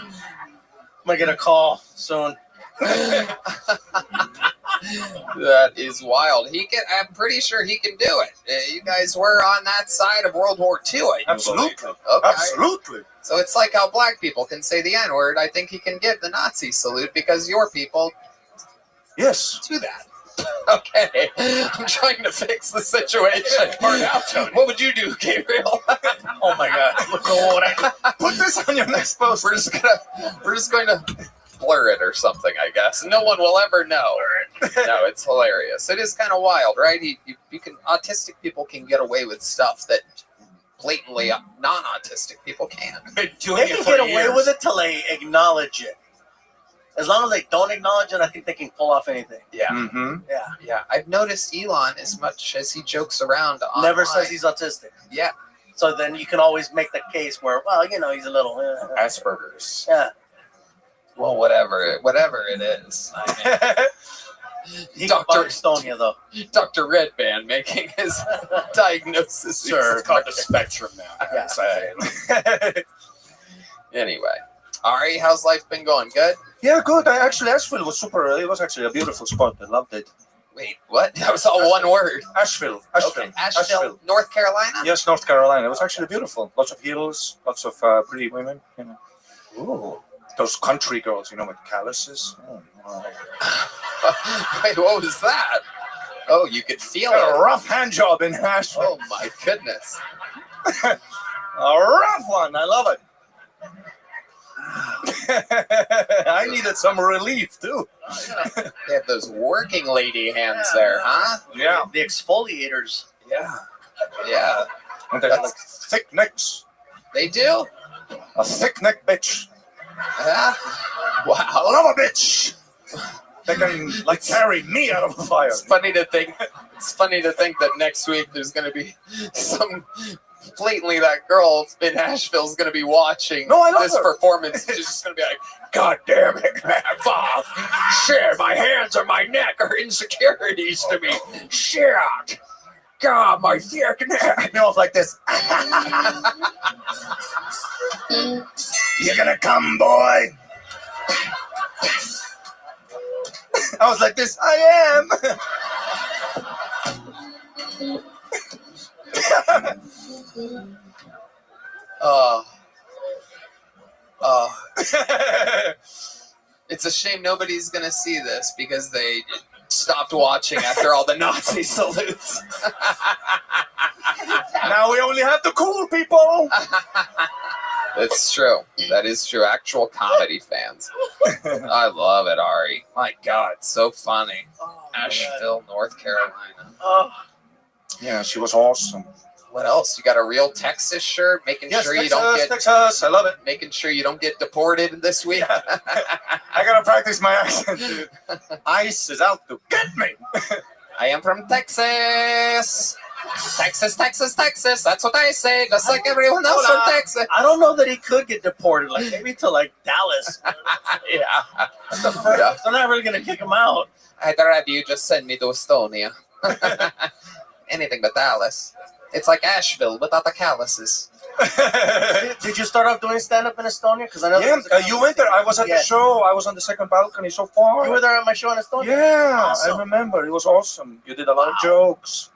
gonna get a call soon. That is wild. I'm pretty sure he can do it. You guys were on that side of World War II, I do Absolutely. believe. Okay. Absolutely. So it's like how black people can say the N-word. I think he can give the Nazi salute because your people Yes. do that. Okay. I'm trying to fix the situation. What would you do, Gabriel? Oh my God. Look at what Put this on your next post. We're just going to blur it or something, I guess. No one will ever know. No, it's hilarious. It is kind of wild, right? Autistic people can get away with stuff that blatantly non-autistic people can't. They can get away with it till they acknowledge it. As long as they don't acknowledge it, I think they can pull off anything. Yeah. Yeah. Yeah. I've noticed Elon, as much as he jokes around online, Never says he's autistic. Yeah. So then you can always make the case where, well, he's a little Asperger's. Yeah. Well, whatever it is. I mean, Dr. Estonia, though. Dr. Redband making his diagnosis. Sir, it's called the spectrum now. Yeah. Anyway, Ari, how's life been going? Good? Yeah, good. Asheville was super. It was actually a beautiful spot. I loved it. Wait, what? That was all one word. Asheville. Okay. Asheville, North Carolina? Yes, North Carolina. It was actually beautiful. Lots of hills, lots of pretty women. Ooh. Those country girls, with calluses. Oh, my. Wait, what was that? Oh, you could feel a it. rough hand job in Asheville. Oh my goodness. A rough one. I love it. I needed some relief too. They have those working lady hands there, huh? Yeah. The exfoliators. Yeah. Yeah. And they have like thick necks. They do? A thick neck bitch. Yeah. Wow. I love a bitch. They can carry me out of the fire. It's funny to think that next week there's going to be some blatantly that girl in Asheville is going to be watching this performance. She's just going to be like, God damn it, man, Bob. Shit, my hands or my neck are insecurities to me. Shit. God, my thick neck. Off like this. You gonna come, boy? I was like this. I am. It's a shame nobody's gonna see this because they stopped watching after all the Nazi salutes. Now we only have the cool people. That's true. That is true. Actual comedy fans. I love it, Ari. My God, so funny. Asheville, North Carolina. Yeah, she was awesome. What else? You got a real Texas shirt, making sure you don't get Texas. I love it. Making sure you don't get deported this week. I gotta practice my accent, dude. ICE is out to get me. I am from Texas. Texas, Texas, Texas. That's what I say. Just like everyone else from Texas. I don't know that he could get deported. Maybe to Dallas. Yeah. They're not really gonna kick him out. I'd rather you just send me to Estonia. Anything but Dallas. It's like Asheville without the calluses. Did you start off doing stand-up in Estonia? Because I know. Yeah, you went there. I was at the show. I was on the second balcony so far. You were there at my show in Estonia? Yeah, awesome. I remember. It was awesome. You did a lot of jokes.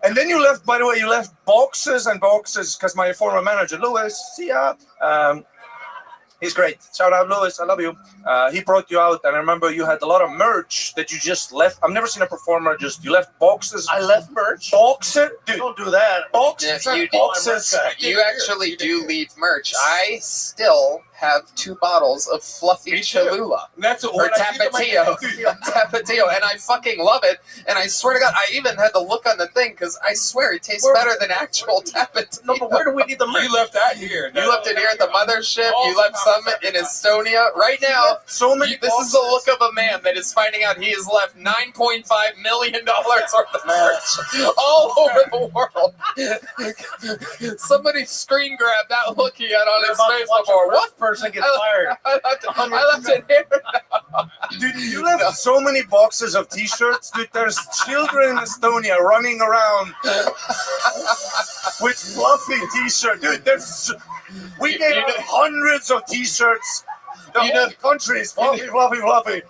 And then you left, by the way, boxes and boxes because my former manager, Louis, see ya. He's great. Shout out, Louis. I love you. He brought you out, and I remember you had a lot of merch that you just left. I've never seen a performer you left boxes. I left merch? Boxes? Dude, don't do that. Boxes? Yeah, you boxes. You actually do leave merch. I still have 2 bottles of fluffy Cholula. That's or Tapatio. Tapatio, and I fucking love it. And I swear to God, I even had to look on the thing because I swear it tastes better than actual Tapatio. No, but where do we need the merch? You left that here. You left it here at the mothership. You left some in Estonia. Right now, this is the look of a man that is finding out he has left $9.5 million worth of merch all over the world. Somebody screen grabbed that look he had on his face before. What person gets fired? I left it here. Dude, you left so many boxes of T-shirts. Dude, there's children in Estonia running around with fluffy T-shirts. Dude, we gave out hundreds of T-shirts. The whole country is fluffy, fluffy, fluffy.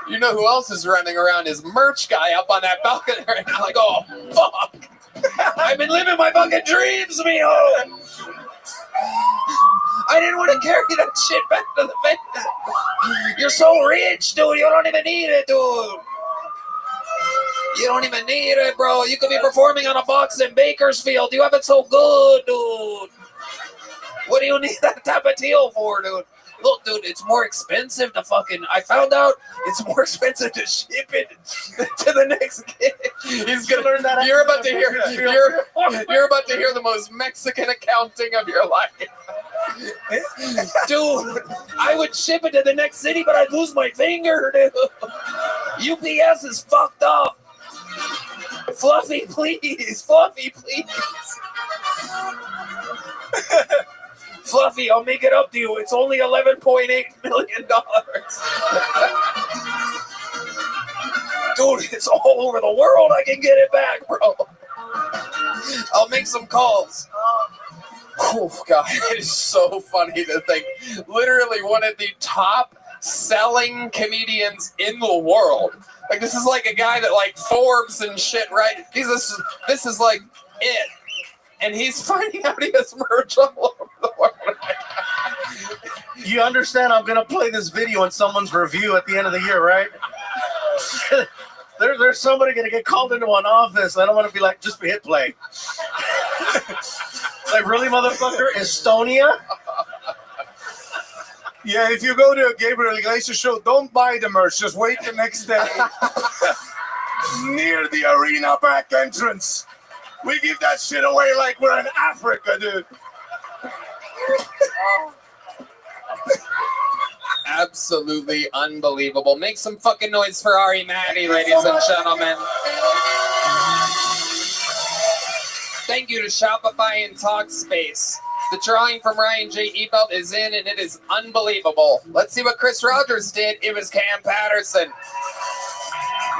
You know who else is running around? Is merch guy up on that balcony right now. Like, oh, fuck. I've been living my fucking dreams, mijo. I didn't want to carry that shit back to the van. You're so rich, dude. You don't even need it, dude. You don't even need it, bro. You could be performing on a box in Bakersfield. You have it so good, dude. What do you need that Tapatio for, dude? Look, dude, it's more expensive to fucking. I found out it's more expensive to ship it to the next kid. He's gonna learn that. You're about to hear. You're about to hear the most Mexican accounting of your life. Dude, I would ship it to the next city, but I'd lose my finger, dude. UPS is fucked up. Fluffy, please. Fluffy, please. Fluffy, I'll make it up to you. It's only $11.8 million. Dude, it's all over the world. I can get it back, bro. I'll make some calls. Oh, God, it is so funny to think. Literally one of the top selling comedians in the world. Like, this is like a guy that, like, Forbes and shit, right? This is like it. And he's finding out he has merch all over the world. You understand I'm going to play this video in someone's review at the end of the year, right? There's somebody going to get called into an office, and I'm going to be like, just hit play. Like, really, motherfucker? Estonia? Yeah, if you go to a Gabriel Iglesias show, don't buy the merch. Just wait the next day. Near the arena back entrance. We give that shit away like we're in Africa, dude. Absolutely unbelievable. Make some fucking noise for Ari Maddie, ladies and gentlemen. Thank you to Shopify and Talkspace. The drawing from Ryan J. Ebelt is in, and it is unbelievable. Let's see what Chris Rogers did. It was Cam Patterson.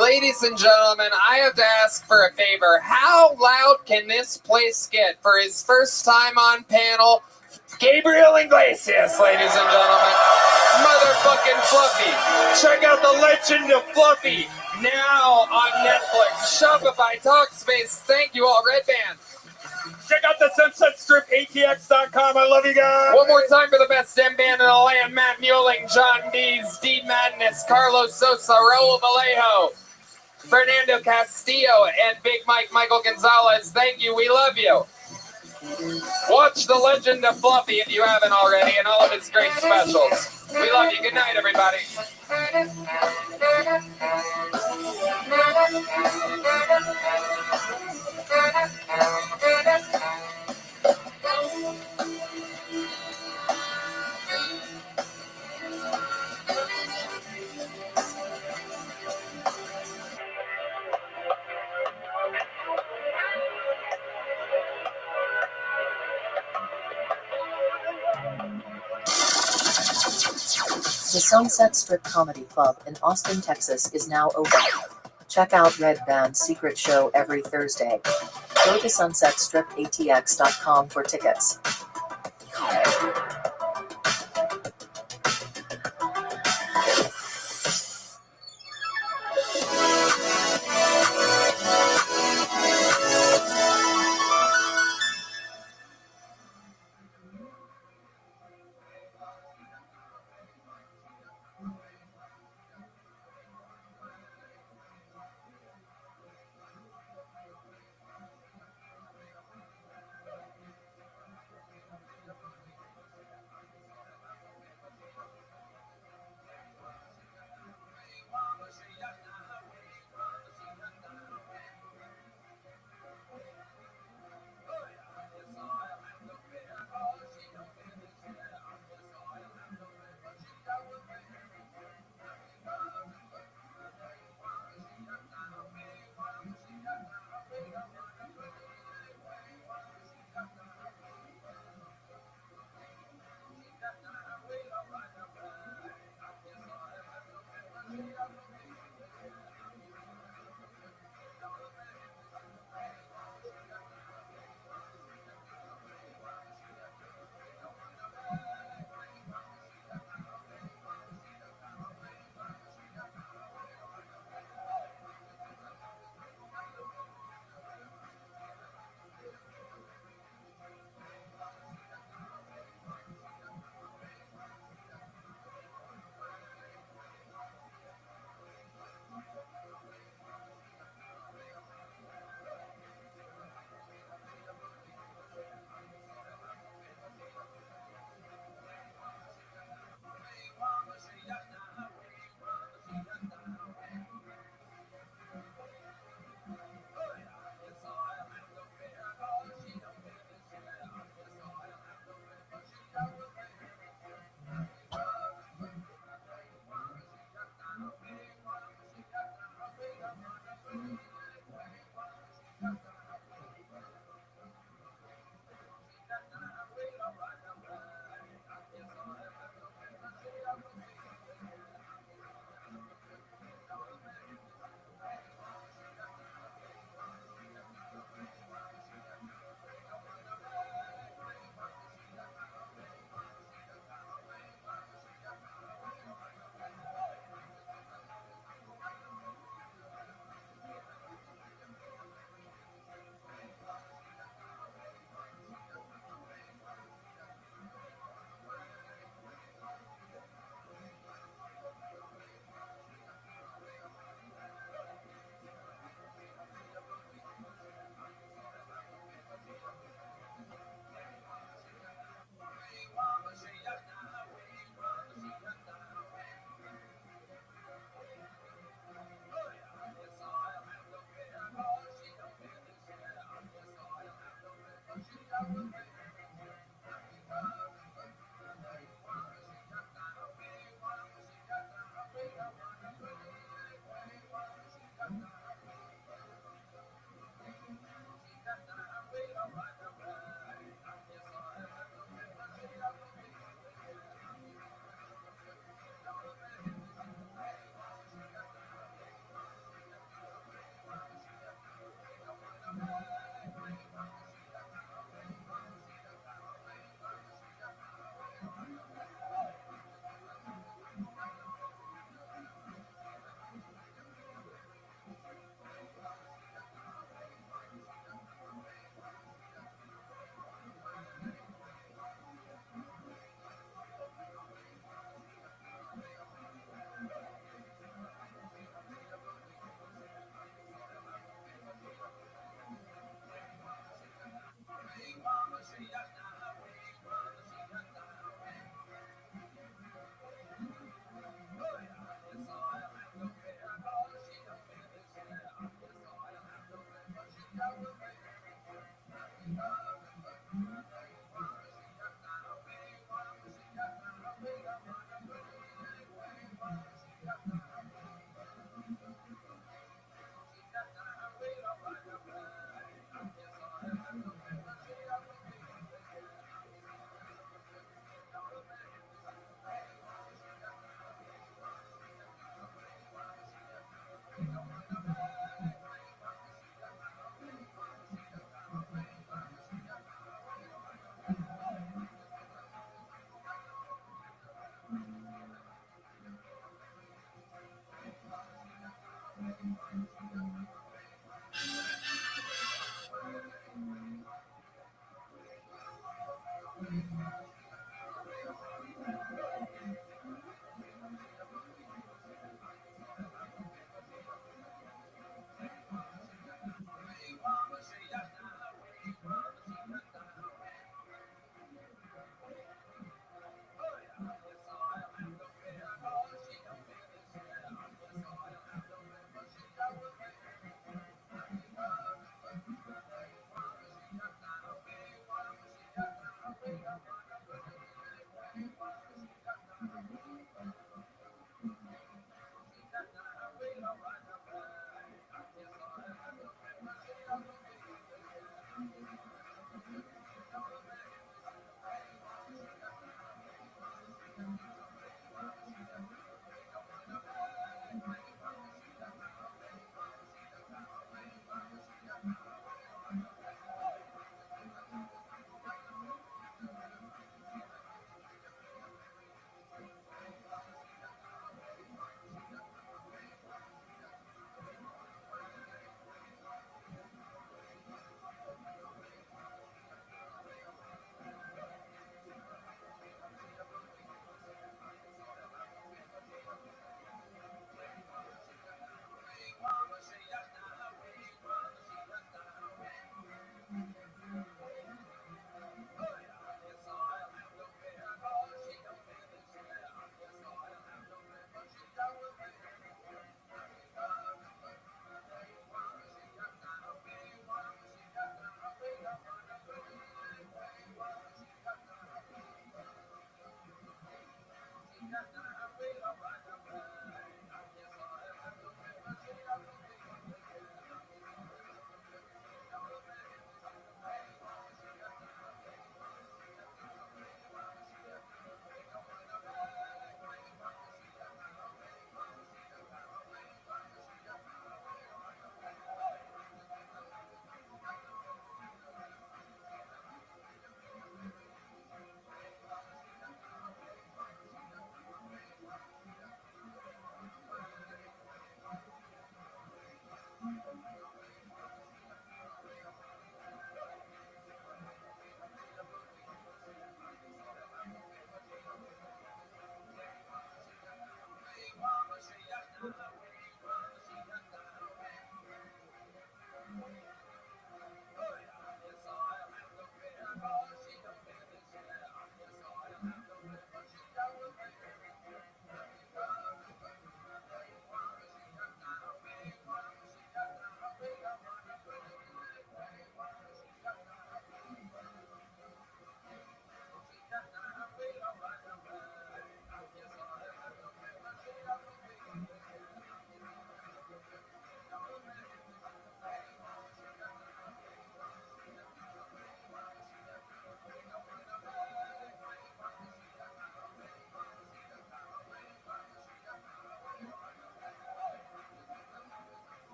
Ladies and gentlemen, I have to ask for a favor. How loud can this place get for his first time on panel? Gabriel Iglesias, ladies and gentlemen. Motherfucking Fluffy. Check out the legend of Fluffy now on Netflix. Shopify, Talkspace. Thank you all. Red Band. Check out the Sunset Strip, ATX.com. I love you guys. One more time for the best M band in the land. Matt Mueling, John Dees, D Madness, Carlos Sosa, Raul Vallejo, Fernando Castillo, and Big Mike Michael Gonzalez. Thank you. We love you. Watch The Legend of Fluffy if you haven't already, and all of his great specials. We love you. Good night, everybody. The Sunset Strip Comedy Club in Austin, Texas is now open. Check out Red Band's secret show every Thursday. Go to sunsetstripatx.com for tickets.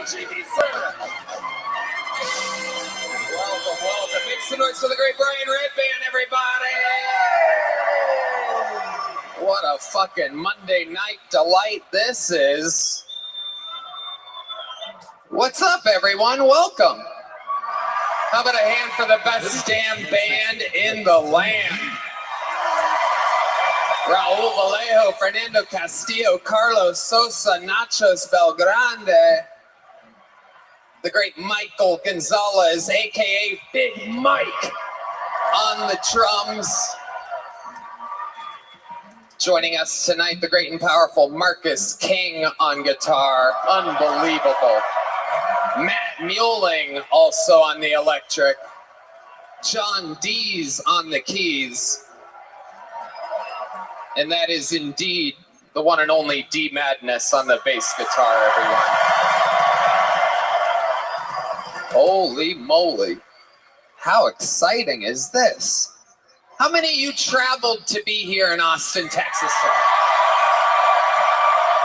KGB, sir. Welcome. Make some noise for the great Brian Redband, everybody. What a fucking Monday night delight this is. What's up, everyone? Welcome. How about a hand for the best damn band in the land? Raul Vallejo, Fernando Castillo, Carlos Sosa, Nachos Belgrande. The great Michael Gonzalez, a.k.a. Big Mike, on the drums. Joining us tonight, the great and powerful Marcus King on guitar. Unbelievable. Matt Mueling also on the electric. John Dees on the keys. And that is indeed the one and only D Madness on the bass guitar, everyone. Holy moly. How exciting is this? How many of you traveled to be here in Austin, Texas?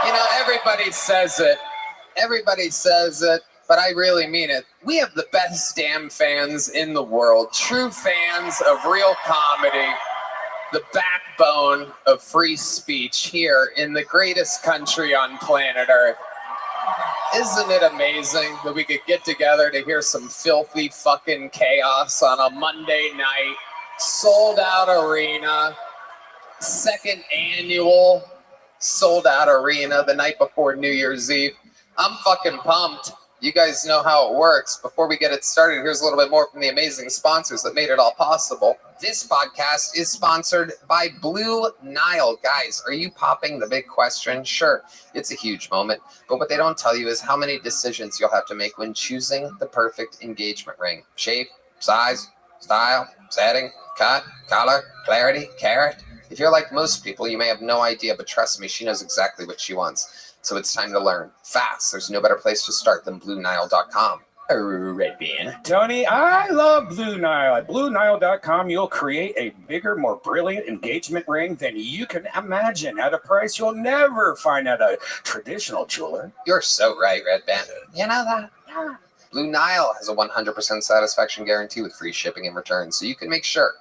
You know, everybody says it. Everybody says it, but I really mean it. We have the best damn fans in the world. True fans of real comedy. The backbone of free speech here in the greatest country on planet Earth. Isn't it amazing that we could get together to hear some filthy fucking chaos on a Monday night, sold out arena, second annual sold out arena the night before New Year's Eve. I'm fucking pumped. You guys know how it works. Before we get it started, here's a little bit more from the amazing sponsors that made it all possible. This podcast is sponsored by Blue Nile. Guys, are you popping the big question? Sure, it's a huge moment, but what they don't tell you is how many decisions you'll have to make when choosing the perfect engagement ring. Shape, size, style, setting, cut, color, clarity, carat. If you're like most people, you may have no idea, but trust me, she knows exactly what she wants. So it's time to learn fast. There's no better place to start than BlueNile.com. Red Bean. Tony, I love Blue Nile. At BlueNile.com, you'll create a bigger, more brilliant engagement ring than you can imagine at a price you'll never find at a traditional jeweler. You're so right, Red Band. You know that? Yeah. Blue Nile has a 100% satisfaction guarantee with free shipping and returns, so you can make sure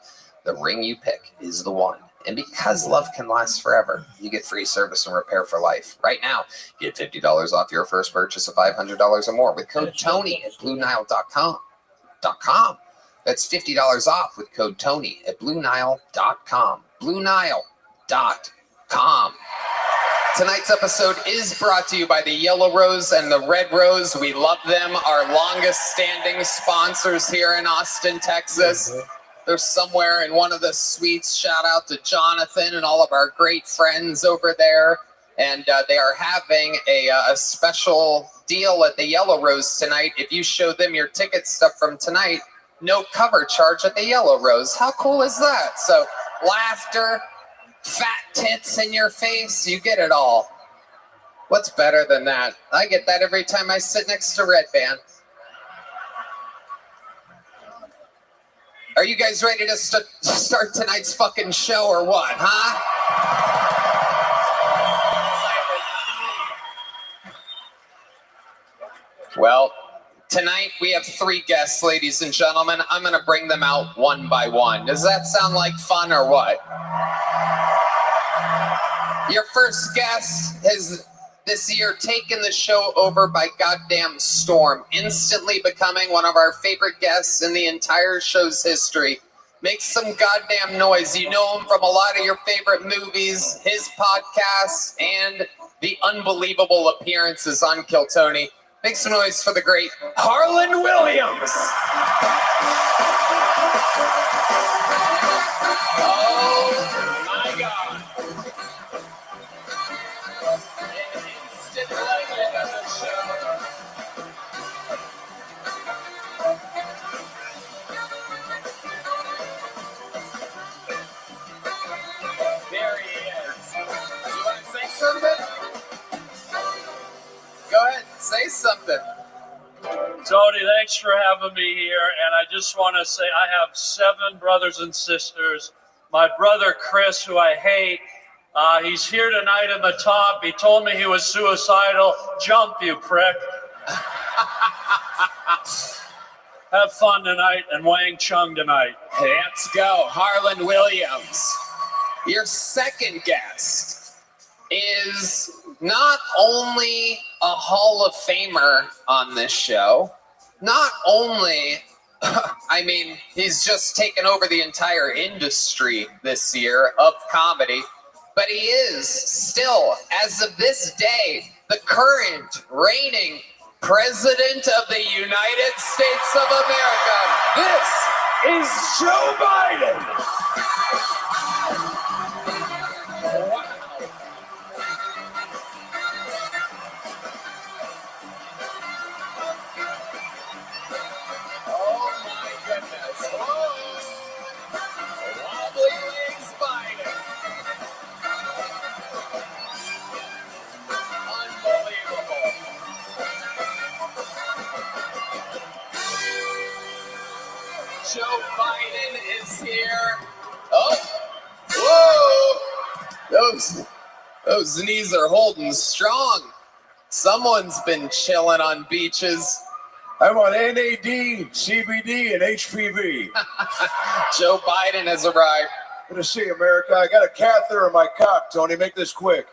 the ring you pick is the one. And because love can last forever, you get free service and repair for life. Right now, get $50 off your first purchase of $500 or more with code TONY at BlueNile.com. That's $50 off with code TONY at BlueNile.com. BlueNile.com. Tonight's episode is brought to you by the Yellow Rose and the Red Rose. We love them, our longest standing sponsors here in Austin, Texas. They're somewhere in one of the suites. Shout out to Jonathan and all of our great friends over there. And they are having a special deal at the Yellow Rose tonight. If you show them your ticket stuff from tonight, no cover charge at the Yellow Rose. How cool is that? So laughter, fat tits in your face, you get it all. What's better than that? I get that every time I sit next to Red Band. Are you guys ready to start tonight's fucking show or what, huh? Well, tonight we have 3 guests, ladies and gentlemen. I'm going to bring them out one by one. Does that sound like fun or what? Your first guest has this year taken the show over by goddamn storm, instantly becoming one of our favorite guests in the entire show's history. Make some goddamn noise. You know him from a lot of your favorite movies, his podcasts, and the unbelievable appearances on Kill Tony. Make some noise for the great Harlan Williams. Oh my God. There he is. You want to say something? Go ahead, say something. Tony, thanks for having me here. And I just want to say I have 7 brothers and sisters. My brother Chris, who I hate, he's here tonight in the top. He told me he was suicidal. Jump, you prick. have fun tonight and Wang Chung tonight. Let's go, Harlan Williams. Your second guest is not only a Hall of Famer on this show, not only, I mean, he's just taken over the entire industry this year of comedy, but he is still, as of this day, the current reigning President of the United States of America. This is Joe Biden. Joe Biden is here. Oh, whoa! Those knees are holding strong. Someone's been chilling on beaches. I'm on NAD, CBD, and HPV. Joe Biden has arrived. Good to see you, America. I got a catheter in my cock, Tony. Make this quick.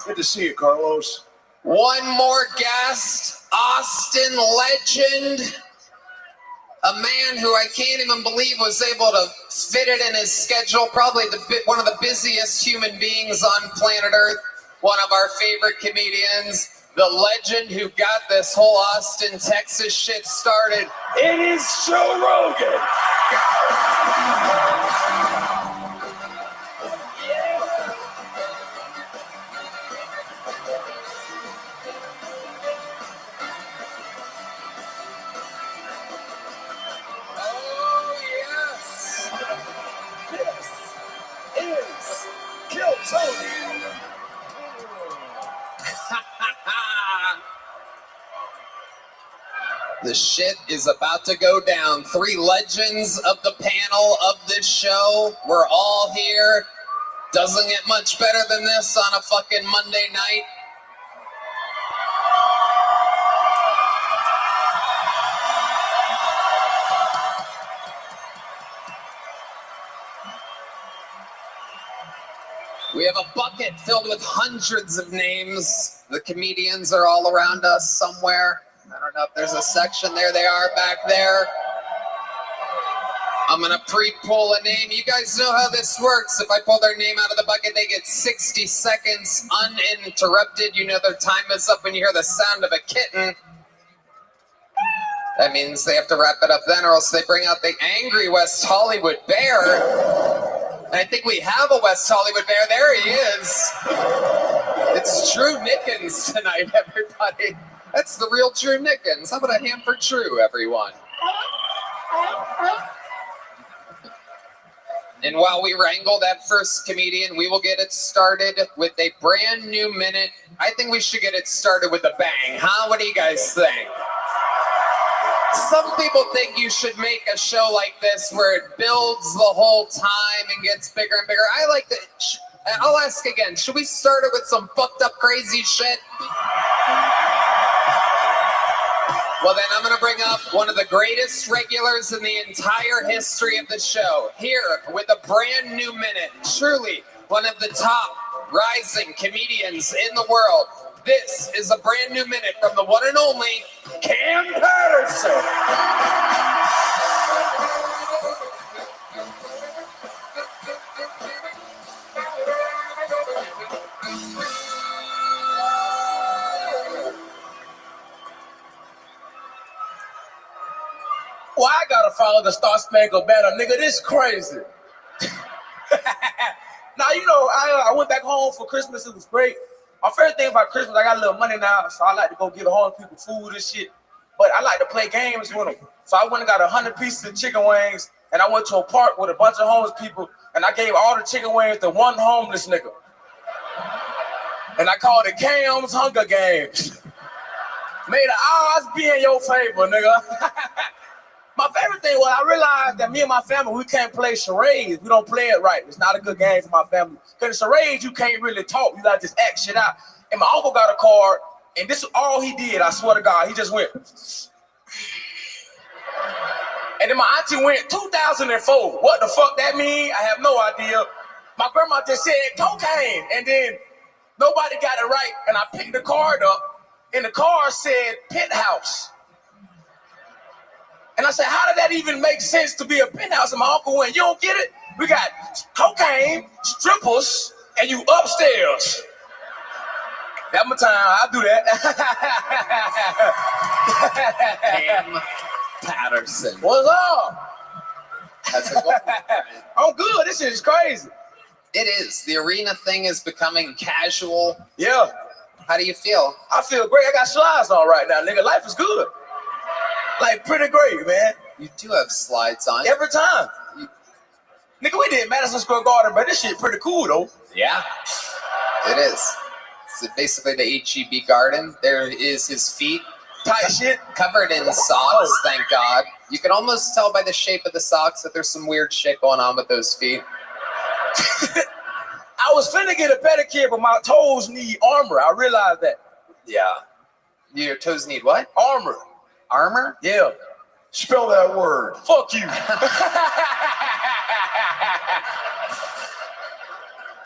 Good to see you, Carlos. One more guest, Austin legend. A man who I can't even believe was able to fit it in his schedule. Probably one of the busiest human beings on planet Earth. One of our favorite comedians. The legend who got this whole Austin, Texas shit started. It is Joe Rogan. The shit is about to go down. Three legends of the panel of this show. We're all here. Doesn't get much better than this on a fucking Monday night. We have a bucket filled with hundreds of names. The comedians are all around us somewhere. I don't know if there's a section there. They are back there. I'm gonna pre-pull a name. You guys know how this works. If I pull their name out of the bucket, they get 60 seconds uninterrupted. You know their time is up when you hear the sound of a kitten. That means they have to wrap it up then, or else they bring out the angry West Hollywood Bear. And I think we have a West Hollywood Bear. There he is. It's Drew Nickens tonight, everybody. That's the real Drew Nickens. How about a hand for Drew, everyone? And while we wrangle that first comedian, we will get it started with a brand new minute. I think we should get it started with a bang, huh? What do you guys think? Some people think you should make a show like this where it builds the whole time and gets bigger and bigger. I like that. I'll ask again. Should we start it with some fucked up crazy shit? Well, then I'm going to bring up one of the greatest regulars in the entire history of the show. Here with a brand new minute. Truly one of the top rising comedians in the world. This is a brand new minute from the one and only Cam Patterson. Well, I gotta follow the Star Spangled Banner, nigga. This crazy. Now, you know, I went back home for Christmas. It was great. My favorite thing about Christmas, I got a little money now, so I like to go get home people food and shit. But I like to play games with them. So I went and got 100 pieces of chicken wings, and I went to a park with a bunch of homeless people, and I gave all the chicken wings to one homeless nigga. And I called it Cam's Hunger Games. May the odds be in your favor, nigga. My favorite thing was I realized that me and my family, we can't play charades. We don't play it right. It's not a good game for my family. Because in charades, you can't really talk. You got to just act shit out. And my uncle got a card, and this is all he did, I swear to God. He just went. And then my auntie went 2004. What the fuck that mean? I have no idea. My grandma just said cocaine, and then nobody got it right. And I picked the card up, and the card said penthouse. And I said, how did that even make sense to be a penthouse? And my uncle went, you don't get it? We got cocaine, strippers, and you upstairs. That's my time. I'll do that. Cam Patterson. What's up? That's a good I'm good. This shit is crazy. It is. The arena thing is becoming casual. Yeah. How do you feel? I feel great. I got slides on right now, nigga. Life is good. Like, pretty great, man. You do have slides on. Every time. Nigga, we did Madison Square Garden, but this shit pretty cool, though. Yeah, it is. It's basically the HEB garden. There is his feet. Tight shit. Covered in socks, thank God. You can almost tell by the shape of the socks that there's some weird shit going on with those feet. I was finna get a pedicure, but my toes need armor. I realized that. Yeah. Your toes need what? Armor. Armor? Yeah. Spell that word. Fuck you.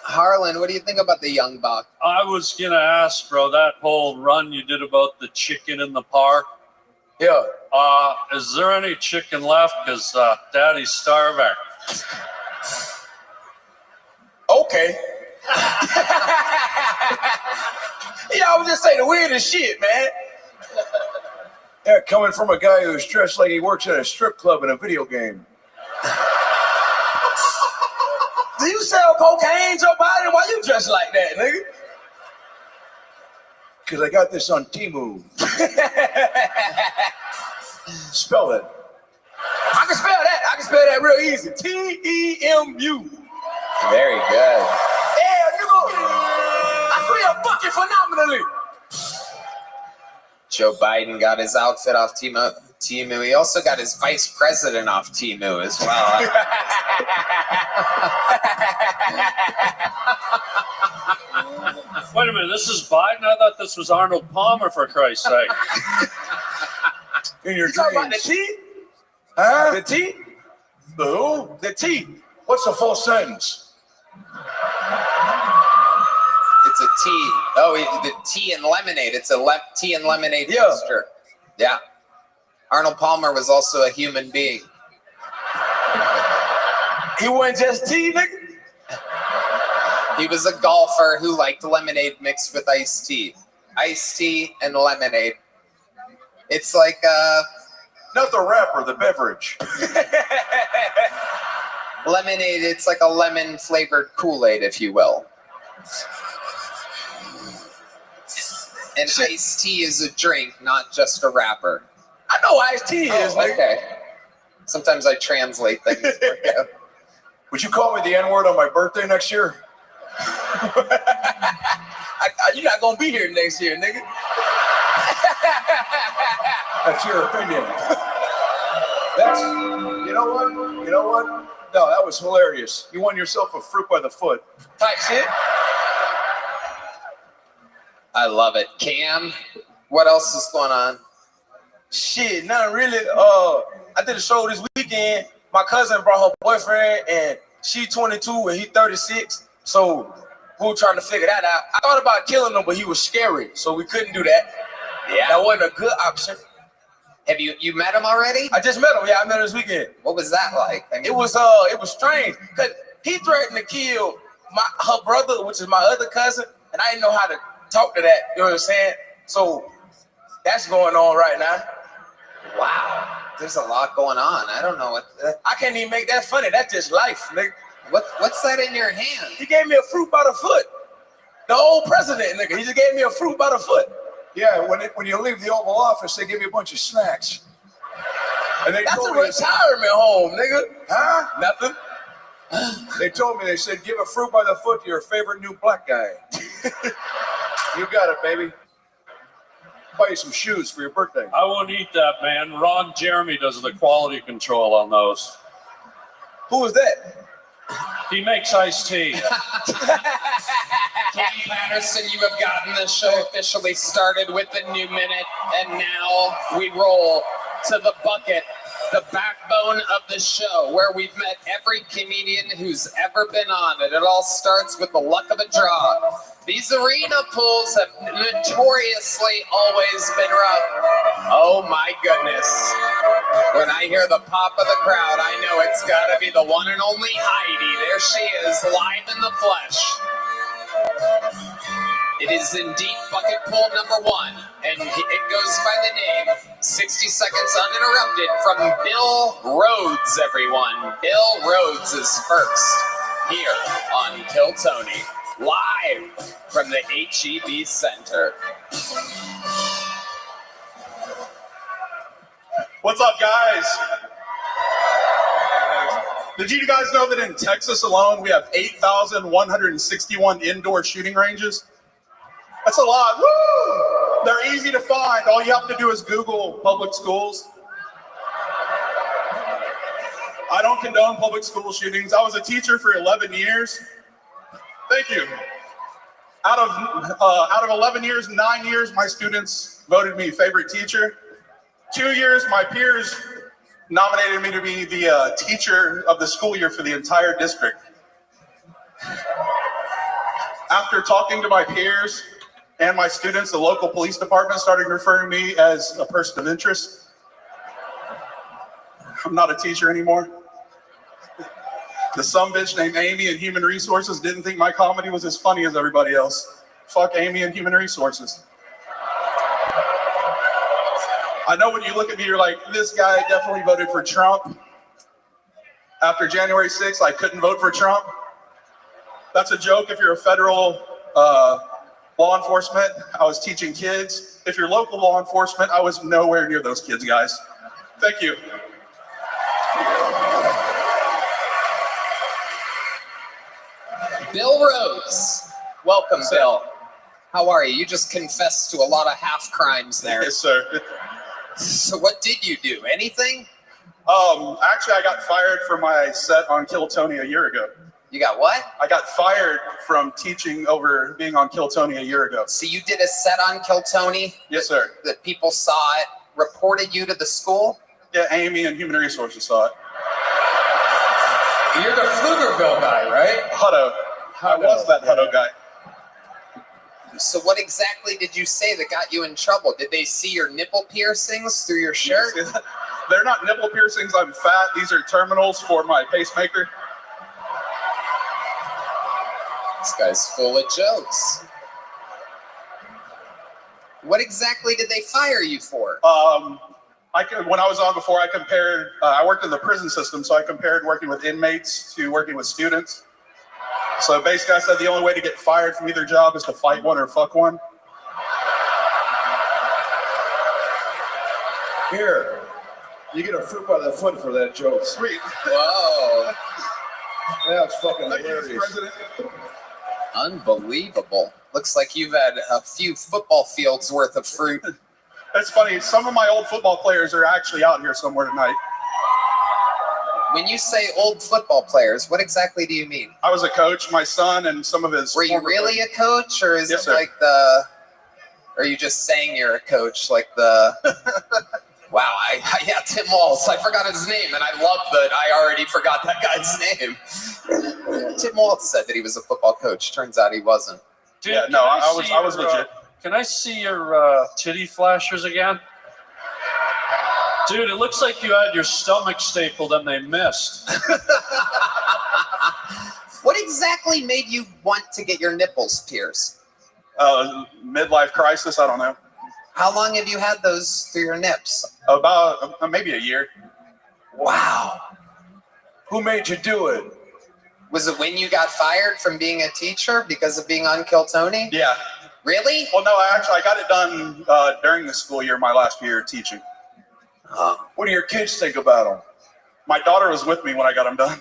Harlan, what do you think about the young buck? I was gonna ask, bro, that whole run you did about the chicken in the park. Yeah. Is there any chicken left? Cause Daddy's starving. Okay. Y'all just say the weirdest shit, man. Yeah, coming from a guy who's dressed like he works at a strip club in a video game. Do you sell cocaine, Joe Biden? Why you dressed like that, nigga? Because I got this on Temu. Spell it. I can spell that. I can spell that real easy. T-E-M-U. Very good. Yeah, nigga. I feel fucking phenomenally. Joe Biden got his outfit off Temu. He also got his vice president off Temu as well. Wait a minute, this is Biden? I thought this was Arnold Palmer, for Christ's sake. In your You talking about the dreams. T? Huh? The T? The who? The T. What's the full sentence? It's a tea. Oh, the tea and lemonade. It's a tea and lemonade mixture. Yeah. Arnold Palmer was also a human being. He wasn't just tea, nigga? He was a golfer who liked lemonade mixed with iced tea. Iced tea and lemonade. It's like Not the rapper, the beverage. lemonade. It's like a lemon flavored Kool-Aid, if you will. And iced tea is a drink, not just a rapper. I know iced tea is, nigga. Okay. Sometimes I translate things for you. Would you call me the N-word on my birthday next year? You're not gonna be here next year, nigga. That's your opinion. That's, you know what? You know what? No, that was hilarious. You won yourself a fruit by the foot. Type shit. I love it. Cam, what else is going on? Shit, nothing really. I did a show this weekend. My cousin brought her boyfriend, and she 22 and he 36. So we were trying to figure that out. I thought about killing him, but he was scary, so we couldn't do that. Yeah. That wasn't a good option. Have you met him already? I just met him. Yeah, I met him this weekend. What was that like? I mean, It was strange because he threatened to kill her brother, which is my other cousin, and I didn't know how to talk to that. You know what I'm saying? So that's going on right now. wow. There's a lot going on. I don't know what. I can't even make that funny. That's just life, nigga. What's that in your hand? He gave me a fruit by the foot. The old president, nigga. He just gave me a fruit by the foot. Yeah, when you leave the Oval Office, they give you a bunch of snacks. And they That's a told me, retirement home, nigga. huh? Nothing. They told me, they said, give a fruit by the foot to your favorite new black guy. You got it, baby. Buy you some shoes for your birthday. I won't eat that, man. Ron Jeremy does the quality control on those. Who is that? He makes iced tea. Cam Patterson, you have gotten the show officially started with the new minute, and now we roll to the bucket the backbone of the show, where we've met every comedian who's ever been on it. It all starts with the luck of a draw. These arena pools have notoriously always been rough. Oh my goodness. When I hear the pop of the crowd, I know it's gotta be the one and only Heidi. There she is, live in the flesh. It is indeed bucket pool number 1, and it goes by the name 60 Seconds Uninterrupted from Bill Rhodes, everyone. Bill Rhodes is first here on Kill Tony, live from the HEB Center. What's up, guys? Did you guys know that in Texas alone, we have 8,161 indoor shooting ranges? That's a lot. Woo! They're easy to find. All you have to do is Google public schools. I don't condone public school shootings. I was a teacher for 11 years. Thank you. Out of 11 years, 9 years, my students voted me favorite teacher. 2 years, my peers nominated me to be the teacher of the school year for the entire district. After talking to my peers and my students, the local police department started referring me as a person of interest. I'm not a teacher anymore. The sumbitch named Amy in Human Resources didn't think my comedy was as funny as everybody else. Fuck Amy in Human Resources. I know when you look at me, you're like, this guy definitely voted for Trump. After January 6th, I couldn't vote for Trump. That's a joke if you're a federal law enforcement. I was teaching kids. If you're local law enforcement, I was nowhere near those kids, guys. Thank you. Bill Rhodes. Welcome, Bill. How are you? You just confessed to a lot of half crimes there. Yes, sir. So what did you do? Anything? Actually, I got fired from my set on Kill Tony a year ago. You got what? I got fired from teaching over being on Kill Tony a year ago. So you did a set on Kill Tony? Yes, sir. That people saw it, reported you to the school? Yeah, Amy in Human Resources saw it. You're the Pflugerville guy, right? Hutto. I was that Hutto guy. So what exactly did you say that got you in trouble? Did they see your nipple piercings through your shirt? They're not nipple piercings. I'm fat. These are terminals for my pacemaker. This guy's full of jokes. What exactly did they fire you for? When I was on before, I compared, I worked in the prison system, so I compared working with inmates to working with students. So basically I said the only way to get fired from either job is to fight one or fuck one. Here, you get a fruit by the foot for that joke. Sweet. Whoa. That's fucking Thank hilarious. you, President. Unbelievable. Looks like you've had a few football fields worth of fruit. That's funny. Some of my old football players are actually out here somewhere tonight. When you say old football players, what exactly do you mean? I was a coach. My son and some of his. Were you really a coach, or is Yes, it sir. like the? Or are you just saying you're a coach, like the? Wow, yeah, Tim Walz. I forgot his name, and I love that I already forgot that guy's name. Tim Walz said that he was a football coach. Turns out he wasn't. Dude, Yeah, no, I was legit. Can I see your titty flashers again? Dude, it looks like you had your stomach stapled and they missed. What exactly made you want to get your nipples pierced? Midlife crisis. I don't know. How long have you had those through your nips? About maybe a year. Wow. Who made you do it? Was it when you got fired from being a teacher because of being on Kill Tony? Yeah. Really? Well, no, I got it done during the school year, my last year teaching. What do your kids think about them? My daughter was with me when I got them done.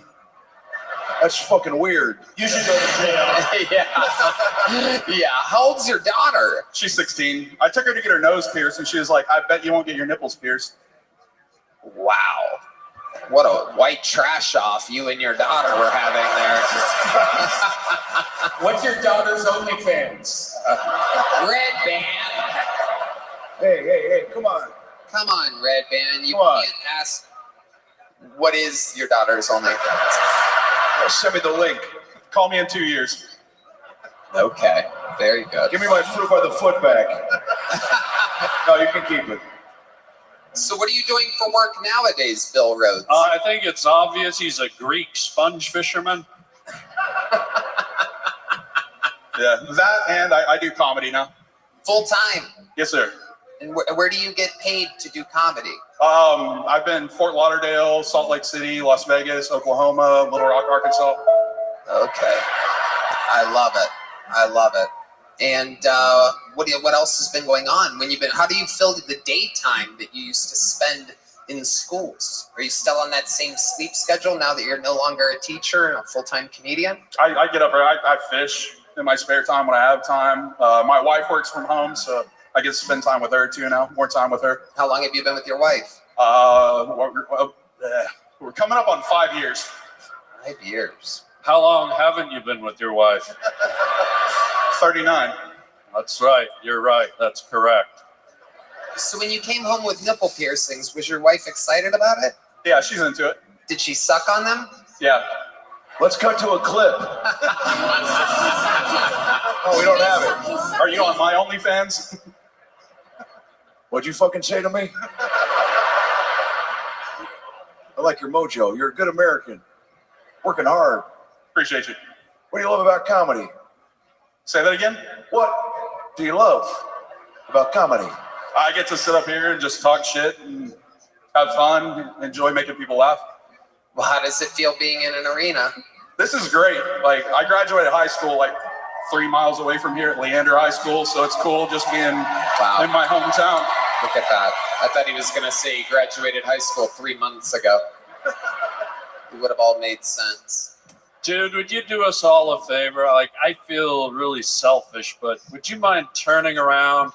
That's fucking weird. You should go to jail. Yeah. Yeah. How old's your daughter? She's 16. I took her to get her nose pierced, and she was like, I bet you won't get your nipples pierced. Wow. What a white trash off you and your daughter were having there. What's your daughter's OnlyFans? Red Band. Hey, come on. Come on, Red Band. You Come on. can't ask. What is your daughter's OnlyFans? Send me the link. Call me in 2 years. Okay, very good. Give me my fruit by the foot back. No, you can keep it. So what are you doing for work nowadays, Bill Rhodes? I think it's obvious he's a Greek sponge fisherman. Yeah, that and I do comedy now. Full time? Yes, sir. And where do you get paid to do comedy? I've been Fort Lauderdale, Salt Lake City, Las Vegas, Oklahoma, Little Rock, Arkansas. Okay. I love it. I love it. And what else has been going on? How do you fill the daytime that you used to spend in schools? Are you still on that same sleep schedule now that you're no longer a teacher and a full-time comedian? I get up there. I fish in my spare time when I have time. My wife works from home, so I get to spend time with her too now. More time with her. How long have you been with your wife? We're coming up on 5 years. 5 years. How long haven't you been with your wife? 39. That's right. You're right. That's correct. So when you came home with nipple piercings, was your wife excited about it? Yeah, she's into it. Did she suck on them? Yeah. Let's cut to a clip. Oh, we don't have it. Are you on my OnlyFans? What'd you fucking say to me? I like your mojo. You're a good American. Working hard. Appreciate you. What do you love about comedy? Say that again? What do you love about comedy? I get to sit up here and just talk shit and have fun, enjoy making people laugh. Well, how does it feel being in an arena? This is great. Like, I graduated high school like 3 miles away from here at Leander High School, so it's cool just being in my hometown. Look at that. I thought he was going to say he graduated high school 3 months ago. It would have all made sense. Dude, would you do us all a favor? Like, I feel really selfish, but would you mind turning around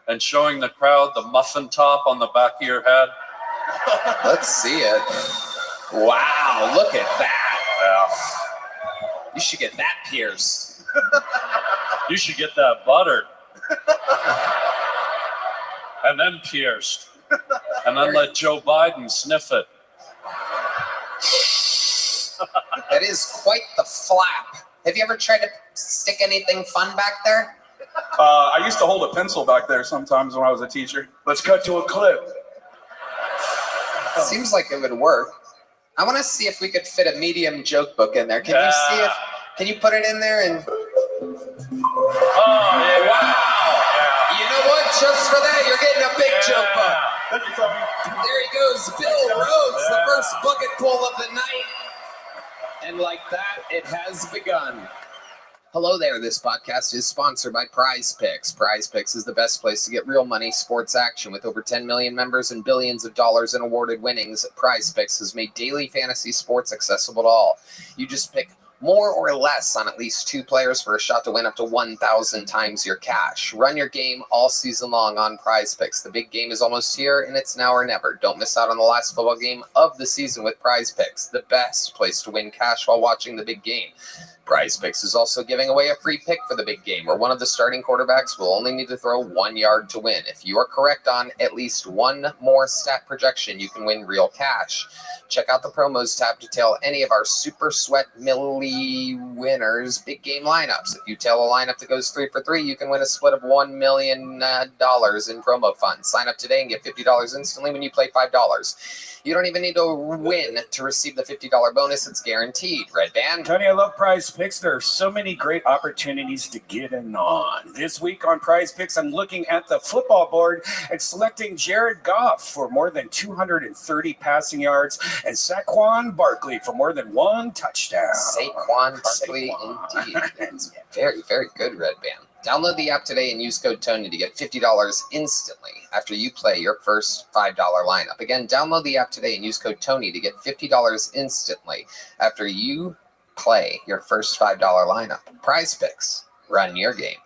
and showing the crowd the muffin top on the back of your head? Let's see it. Wow, look at that. Yeah. You should get that pierced. You should get that buttered. And then pierced. And then let Joe Biden sniff it. That is quite the flap. Have you ever tried to stick anything fun back there? I used to hold a pencil back there sometimes when I was a teacher. Let's cut to a clip. Seems like it would work. I want to see if we could fit a medium joke book in there. Can you see if? Can you put it in there and? Oh yeah! Wow! Yeah. You know what? Just for that, you're getting a big joke book. Thank you, Tommy. There he goes, Bill Rhodes, the first bucket pull of the night. And like that, it has begun. Hello there. This podcast is sponsored by Prize Picks. Prize Picks is the best place to get real money sports action. With over 10 million members and billions of dollars in awarded winnings, Prize Picks has made daily fantasy sports accessible to all. You just pick more or less on at least 2 players for a shot to win up to 1,000 times your cash. Run your game all season long on Prize Picks. The big game is almost here, and it's now or never. Don't miss out on the last football game of the season with Prize Picks, the best place to win cash while watching the big game. Prize Picks is also giving away a free pick for the big game, where one of the starting quarterbacks will only need to throw 1 yard to win. If you are correct on at least one more stat projection, you can win real cash. Check out the promos tab to tail any of our Super Sweat Millie winners big game lineups. If you tail a lineup that goes 3 for 3, you can win a split of $1 million in promo funds. Sign up today and get $50 instantly when you play $5. You don't even need to win to receive the $50 bonus. It's guaranteed. Red Band. Tony, I love Prize Picks. There are so many great opportunities to get in on. This week on Prize Picks, I'm looking at the football board and selecting Jared Goff for more than 230 passing yards and Saquon Barkley for more than 1 touchdown. Saquon Barkley, indeed. That's very, very good, Red Band. Download the app today and use code Tony to get $50 instantly after you play your first $5 lineup. Again, download the app today and use code Tony to get $50 instantly after you play your first $5 lineup. Prize Picks. Run your game.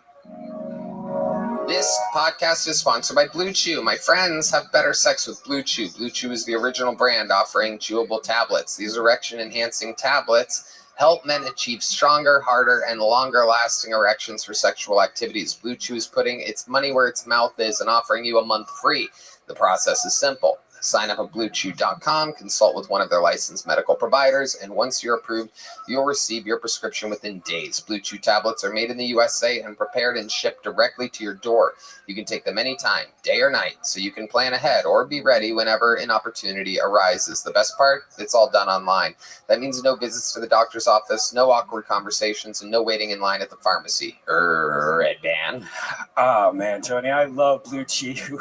This podcast is sponsored by Blue Chew. My friends have better sex with Blue Chew. Blue Chew is the original brand offering chewable tablets. These erection-enhancing tablets help men achieve stronger, harder, and longer-lasting erections for sexual activities. Blue Chew is putting its money where its mouth is and offering you a month free. The process is simple. Sign up at BlueChew.com, consult with one of their licensed medical providers, and once you're approved, you'll receive your prescription within days. Blue Chew tablets are made in the USA and prepared and shipped directly to your door. You can take them anytime, day or night, so you can plan ahead or be ready whenever an opportunity arises. The best part? It's all done online. That means no visits to the doctor's office, no awkward conversations, and no waiting in line at the pharmacy. Red Band. Oh, man, Tony, I love Blue Chew.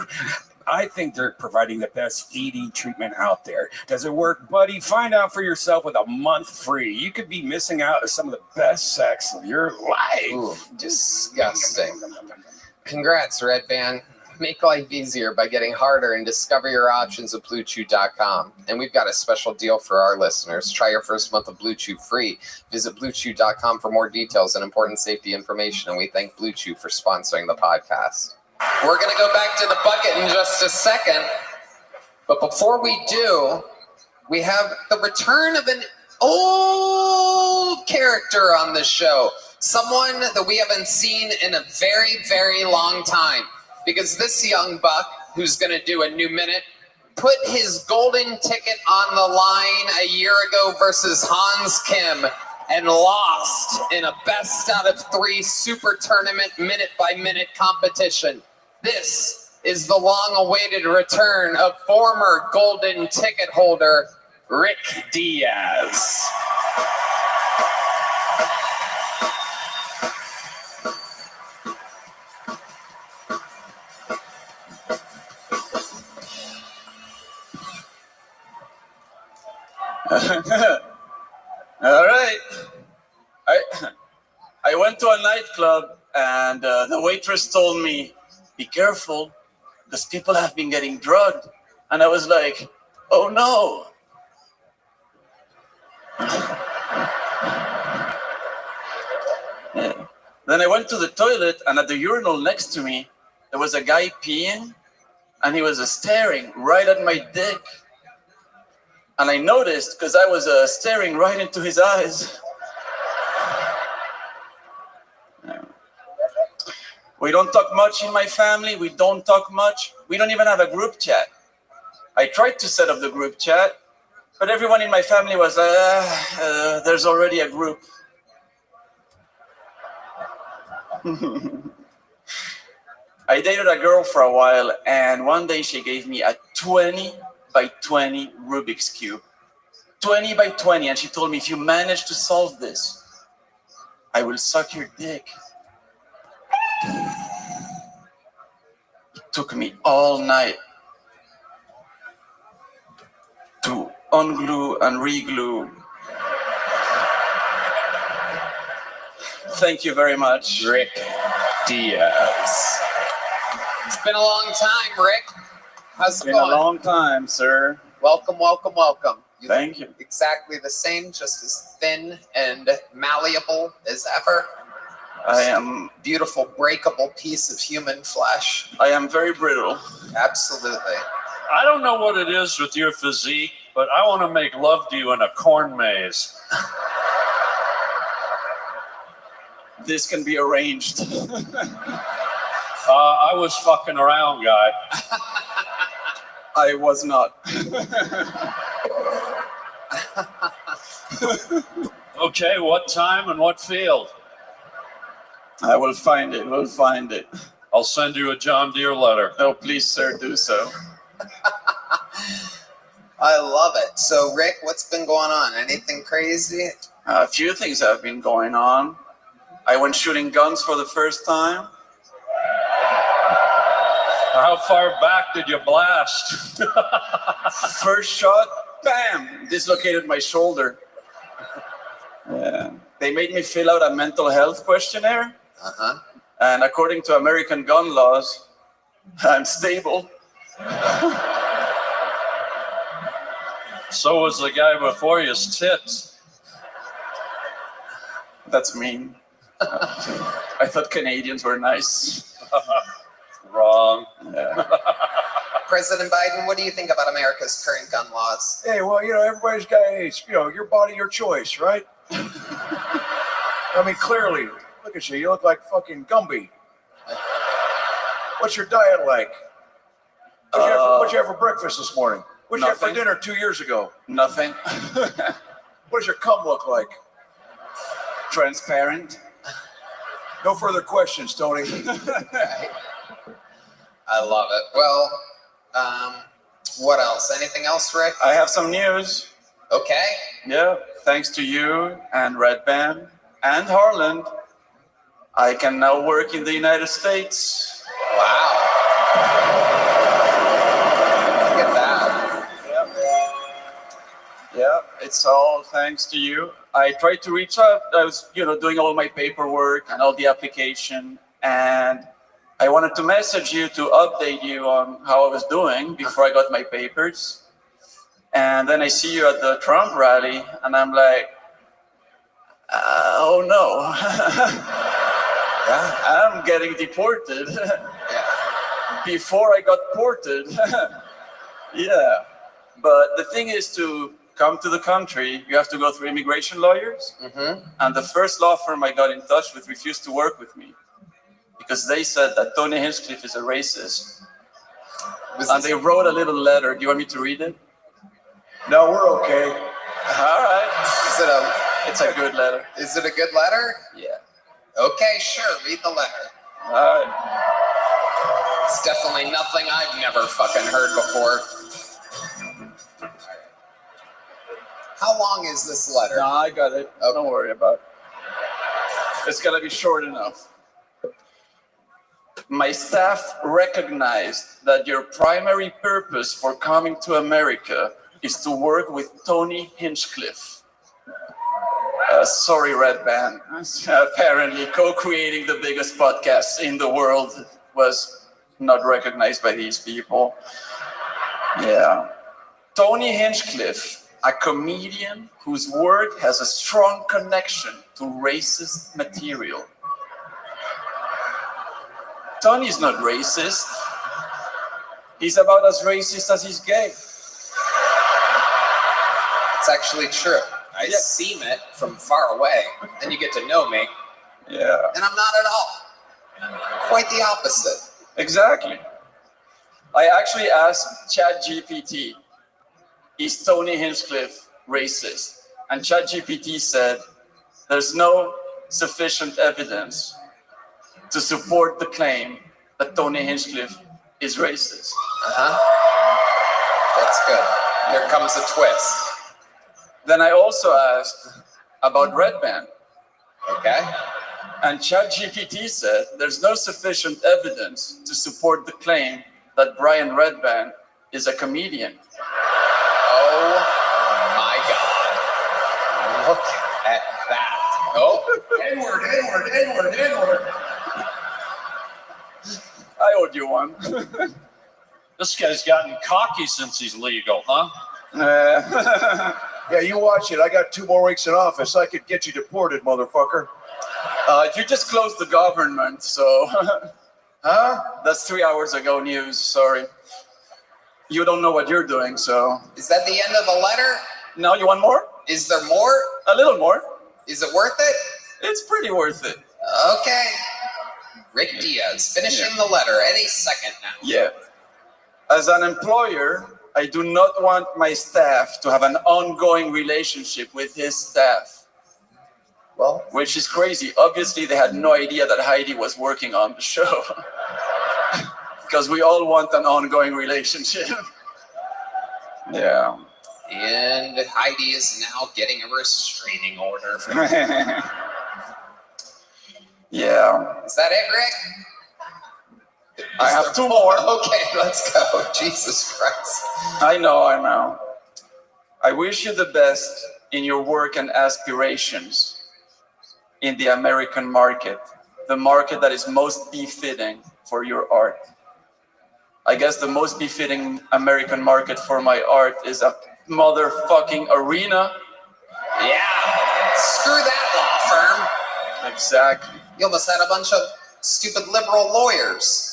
I think they're providing the best ED treatment out there. Does it work, buddy? Find out for yourself with a month free. You could be missing out on some of the best sex of your life. Ooh, disgusting. Congrats, Red Band. Make life easier by getting harder and discover your options at BlueChew.com. And we've got a special deal for our listeners. Try your first month of Blue Chew free. Visit BlueChew.com for more details and important safety information. And we thank Blue Chew for sponsoring the podcast. We're going to go back to the bucket in just a second. But before we do, we have the return of an old character on the show. Someone that we haven't seen in a very, very long time. Because this young buck, who's going to do a new minute, put his golden ticket on the line a year ago versus Hans Kim and lost in a best out of 3 super tournament minute-by-minute competition. This is the long-awaited return of former golden ticket holder Rick Diaz. All right. I went to a nightclub and the waitress told me, "Be careful, because people have been getting drugged." And I was like, "Oh no." Yeah. Then I went to the toilet, and at the urinal next to me, there was a guy peeing, and he was staring right at my dick. And I noticed because I was staring right into his eyes. We don't talk much in my family. We don't talk much. We don't even have a group chat. I tried to set up the group chat, but everyone in my family was like, there's already a group. I dated a girl for a while, and one day she gave me a 20 by 20 Rubik's Cube. 20 by 20, and she told me, "If you manage to solve this, I will suck your dick." It took me all night to unglue and re-glue. Thank you very much, Rick Diaz. It's been a long time, Rick. How's it been going? a long time, sir. Welcome, welcome, welcome. Thank you. Exactly the same, just as thin and malleable as ever. I am beautiful, breakable piece of human flesh. I am very brittle. Absolutely. I don't know what it is with your physique, but I want to make love to you in a corn maze. This can be arranged. I was fucking around, guy. I was not. Okay, what time and what field? I will find it. We'll find it. I'll send you a John Deere letter. No, please, sir, do so. I love it. So, Rick, what's been going on? Anything crazy? A few things have been going on. I went shooting guns for the first time. How far back did you blast? First shot, bam, dislocated my shoulder. Yeah. They made me fill out a mental health questionnaire. Uh-huh. And according to American gun laws, I'm stable. So was the guy before you's tits. That's mean. I thought Canadians were nice. Wrong. Yeah. President Biden, what do you think about America's current gun laws? Hey, well, everybody's got your body, your choice, right? I mean, clearly, look at you. You look like fucking Gumby. What's your diet like? What'd you have for breakfast this morning? What'd you have for Nothing. dinner 2 years ago? Nothing. What does your cum look like? Transparent. No further questions, Tony. I love it. Well, what else? Anything else, Rick? I have some news. Okay. Yeah, thanks to you and Red Band and Harland, I can now work in the United States. Wow. Look at that. Yeah, it's all thanks to you. I tried to reach out. I was, doing all my paperwork and all the application, and I wanted to message you to update you on how I was doing before I got my papers. And then I see you at the Trump rally, and I'm like, oh no. I'm getting deported before I got ported. Yeah. But the thing is, to come to the country, you have to go through immigration lawyers. Mm-hmm. And the first law firm I got in touch with refused to work with me because they said that Tony Hinchcliffe is a racist. And they wrote a little letter. Do you want me to read it? No, we're okay. All right. It's a good letter. Is it a good letter? Yeah. Okay, sure. Read the letter. All right. It's definitely nothing I've never fucking heard before. How long is this letter? No, I got it. Okay. Don't worry about it. It's gonna be short enough. My staff recognized that your primary purpose for coming to America is to work with Tony Hinchcliffe. Sorry, Red Band. Apparently, co-creating the biggest podcast in the world was not recognized by these people. Yeah. Tony Hinchcliffe, a comedian whose work has a strong connection to racist material. Tony's not racist. He's about as racist as he's gay. It's actually true. I seem it from far away. Then you get to know me. Yeah. And I'm not at all. Quite the opposite. Exactly. I actually asked ChatGPT, is Tony Hinchcliffe racist? And ChatGPT said, there's no sufficient evidence to support the claim that Tony Hinchcliffe is racist. That's good. Here comes a twist. Then I also asked about Red Band. Okay. And ChatGPT said there's no sufficient evidence to support the claim that Brian Red Band is a comedian. Oh my God. Look at that. Oh. N-word. I owed you one. This guy's gotten cocky since he's legal, huh? Yeah, you watch it. I got 2 more weeks in office. I could get you deported, motherfucker. You just closed the government, so... Huh? That's 3 hours ago news, sorry. You don't know what you're doing, so... Is that the end of the letter? No, you want more? Is there more? A little more. Is it worth it? It's pretty worth it. Okay. Rick Diaz, finishing the letter any second now. Yeah. As an employer, I do not want my staff to have an ongoing relationship with his staff. Well, which is crazy. Obviously, they had no idea that Heidi was working on the show. Because we all want an ongoing relationship. Yeah. And Heidi is now getting a restraining order from Yeah. Is that it, Rick? I have 2 more. Okay, let's go. Jesus Christ. I know. I wish you the best in your work and aspirations in the American market, the market that is most befitting for your art. I guess the most befitting American market for my art is a motherfucking arena. Yeah. Screw that law firm. Exactly. You almost had a bunch of stupid liberal lawyers.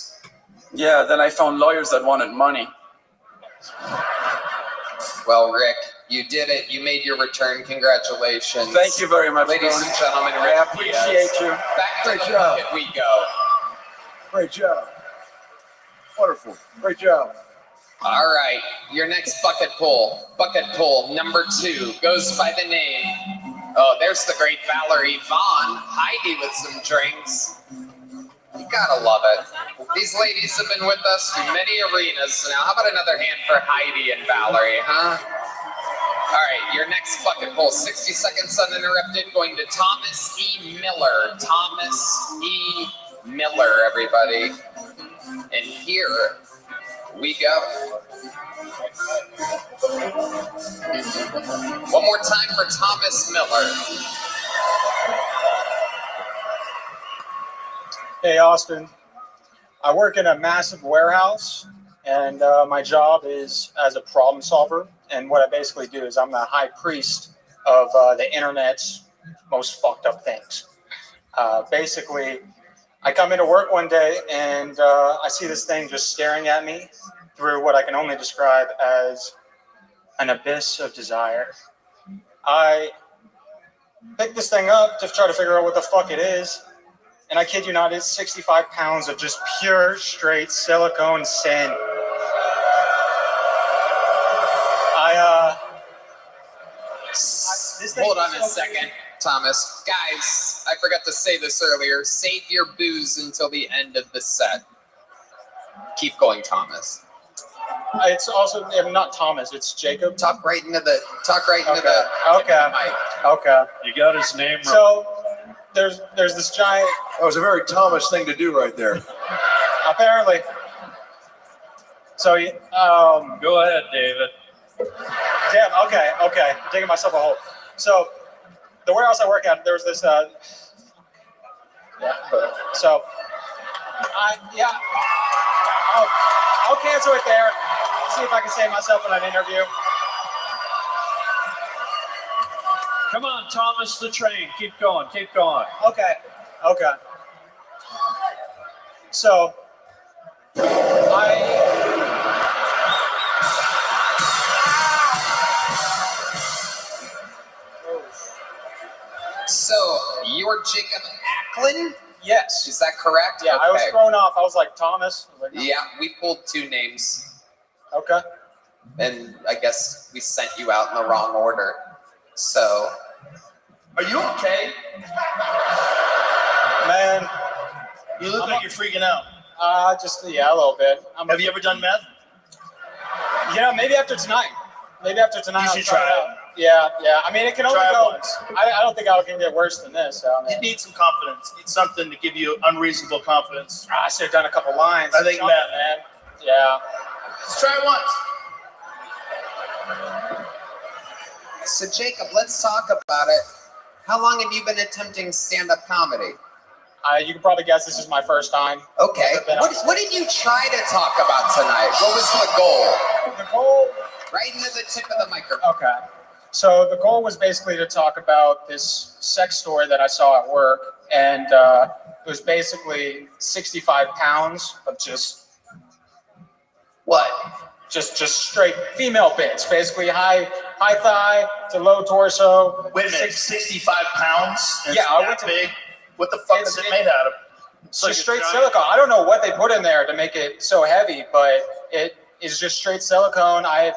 Yeah, then I found lawyers that wanted money. Well, Rick, you did it. You made your return. Congratulations. Thank you very much, ladies Tony. and gentlemen. Rick I appreciate Diaz. you. Back to Great the job. market we go. Great job. Wonderful. Great job. All right, your next bucket pull number 2, goes by the name. Oh, there's the great Valerie Vaughn, Heidi with some drinks. You gotta love it. These ladies have been with us through many arenas. Now, how about another hand for Heidi and Valerie, huh? All right, your next bucket pull, 60 seconds uninterrupted, going to Thomas E. Miller. Thomas E. Miller, everybody. And here we go. One more time for Thomas Miller. Hey, Austin. I work in a massive warehouse, and my job is as a problem solver. And what I basically do is I'm the high priest of the internet's most fucked up things. Basically, I come into work one day and I see this thing just staring at me through what I can only describe as an abyss of desire. I pick this thing up to try to figure out what the fuck it is. And I kid you not, it's 65 pounds of just pure, straight silicone sin. Hold on a second, Thomas. Guys, I forgot to say this earlier. Save your booze until the end of the set. Keep going, Thomas. It's also not Thomas. It's Jacob. Talk right into the mic. Okay. You got his name wrong. So there's this giant. That was a very Thomas thing to do right there. Apparently. So go ahead, David. Damn. Okay. I'm digging myself a hole. So the warehouse I work at, there's this. So I'll cancel it there. See if I can save myself in an interview. Come on, Thomas the Train. Keep going. Okay. So So, you're Jacob Acklin? Yes. Is that correct? Yeah, okay. I was thrown off. I was like, Thomas? I was like, no. Yeah, we pulled 2 names. Okay. And I guess we sent you out in the wrong order. So. Are you okay? Man. You look like you're freaking out. A little bit. Have you ever done meth? Yeah, maybe after tonight. You should try it. Yeah. I mean, it can only Try it go. once. I don't think I can get worse than this. So, You need some confidence. You need something to give you unreasonable confidence. I should have done a couple lines. I think meth, man. Yeah. Just try it once. So, Jacob, let's talk about it. How long have you been attempting stand-up comedy? You can probably guess this is my first time. Okay. What did you try to talk about tonight? What was the goal? The goal? Right into the tip of the microphone. Okay. So the goal was basically to talk about this sex story that I saw at work. And it was basically 65 pounds of just... What? Just straight female bits. Basically high thigh to low torso. Wait a minute, 65 pounds? Yeah, I went to... big. What the fuck is it made out of? It's just straight silicone. I don't know what they put in there to make it so heavy, but it is just straight silicone. I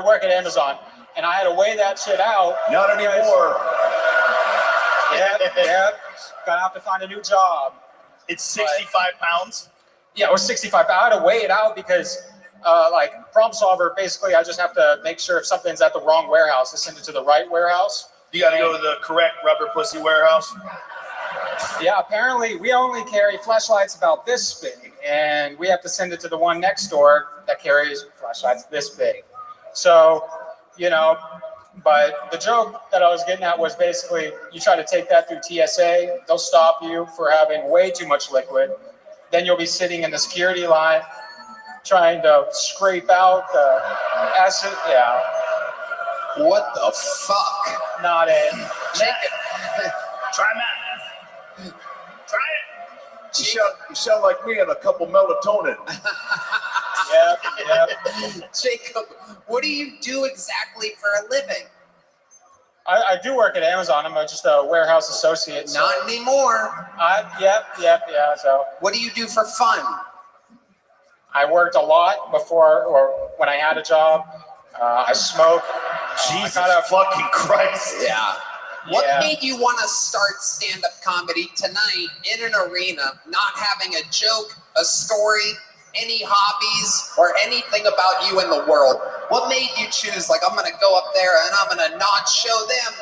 work at Amazon, and I had to weigh that shit out. Not anymore. Yeah. Gonna have to find a new job. It's 65 pounds? Yeah, it was 65 pounds. I had to weigh it out because, problem solver, basically, I just have to make sure if something's at the wrong warehouse, to send it to the right warehouse. You got to go to the correct rubber pussy warehouse? Yeah, apparently we only carry flashlights about this big, and we have to send it to the one next door that carries flashlights this big. So, but the joke that I was getting at was basically you try to take that through TSA, they'll stop you for having way too much liquid. Then you'll be sitting in the security line trying to scrape out the acid. Yeah. What the fuck? Not it. Try that. Try it. You sound like me on a couple melatonin. Yep. Jacob, what do you do exactly for a living? I do work at Amazon. I'm just a warehouse associate. So. Not anymore. Yeah. So what do you do for fun? I worked a lot before or when I had a job. I smoked. Jesus fucking Christ. Yeah. What made you want to start stand-up comedy tonight in an arena, not having a joke, a story, any hobbies, or anything about you in the world? What made you choose, like, I'm going to go up there and I'm going to not show them?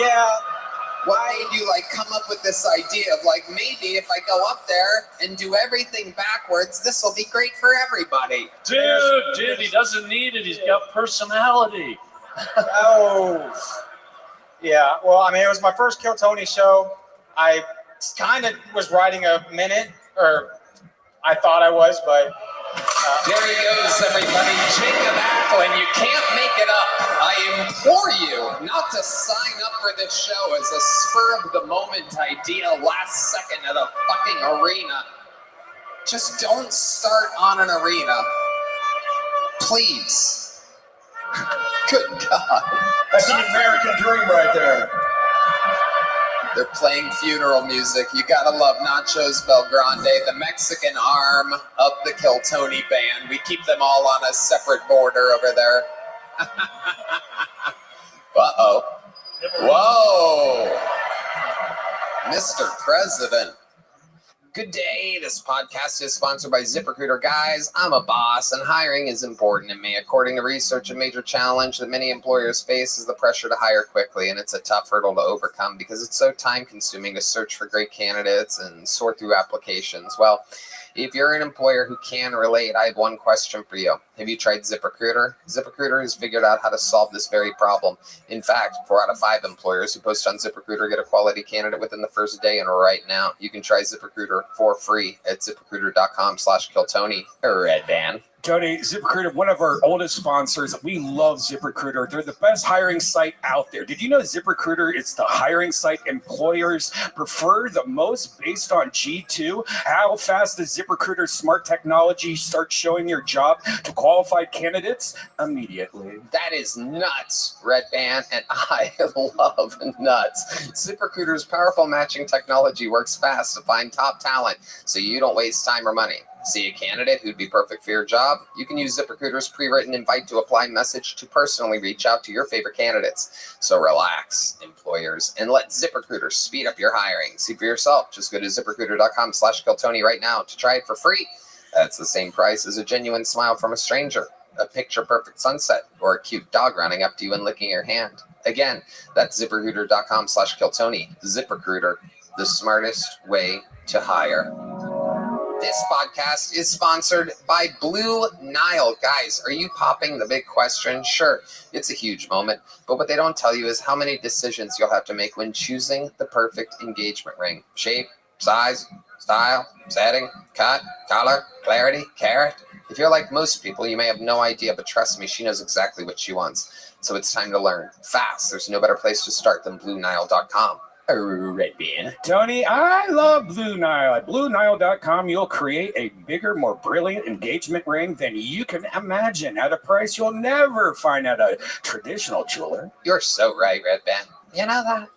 Yeah. What made you, like, come up with this idea of, like, maybe if I go up there and do everything backwards, this will be great for everybody? Dude, he doesn't need it. He's got personality. Oh. Yeah, well, I mean, it was my first Kill Tony show. I kind of was writing a minute, or I thought I was, but... There he goes, everybody. Jacob Acklin, you can't make it up. I implore you not to sign up for this show as a spur-of-the-moment idea last second at a fucking arena. Just don't start on an arena. Please. Good God. That's the American dream right there. They're playing funeral music. You gotta love Nachos Belgrande, the Mexican arm of the Kill Tony band. We keep them all on a separate border over there. Uh-oh. Whoa. Mr. President. Good day. This podcast is sponsored by ZipRecruiter. Guys, I'm a boss, and hiring is important to me. According to research, a major challenge that many employers face is the pressure to hire quickly, and it's a tough hurdle to overcome because it's so time-consuming to search for great candidates and sort through applications. Well, if you're an employer who can relate, I have one question for you. Have you tried ZipRecruiter? ZipRecruiter has figured out how to solve this very problem. In fact, 4 out of 5 employers who post on ZipRecruiter get a quality candidate within the first day, and right now you can try ZipRecruiter for free at ZipRecruiter.com/KillTony. Red band. Tony, ZipRecruiter, one of our oldest sponsors. We love ZipRecruiter. They're the best hiring site out there. Did you know ZipRecruiter is the hiring site employers prefer the most based on G2? How fast does ZipRecruiter's smart technology start showing your job to qualified candidates? Immediately. That is nuts, Red Band, and I love nuts. ZipRecruiter's powerful matching technology works fast to find top talent so you don't waste time or money. See a candidate who'd be perfect for your job? You can use ZipRecruiter's pre-written invite to apply message to personally reach out to your favorite candidates. So relax, employers, and let ZipRecruiter speed up your hiring. See for yourself. Just go to ZipRecruiter.com/KillTony right now to try it for free. That's the same price as a genuine smile from a stranger, a picture-perfect sunset, or a cute dog running up to you and licking your hand. Again, that's ZipRecruiter.com/KillTony. ZipRecruiter, the smartest way to hire. This podcast is sponsored by Blue Nile. Guys, are you popping the big question? Sure, it's a huge moment, but what they don't tell you is how many decisions you'll have to make when choosing the perfect engagement ring. Shape, size, style, setting, cut, color, clarity, carat. If you're like most people, you may have no idea, but trust me, she knows exactly what she wants. So it's time to learn fast. There's no better place to start than BlueNile.com. Red bean. Tony, I love Blue Nile. At BlueNile.com, you'll create a bigger, more brilliant engagement ring than you can imagine at a price you'll never find at a traditional jeweler. You're so right, Red Band. You know that?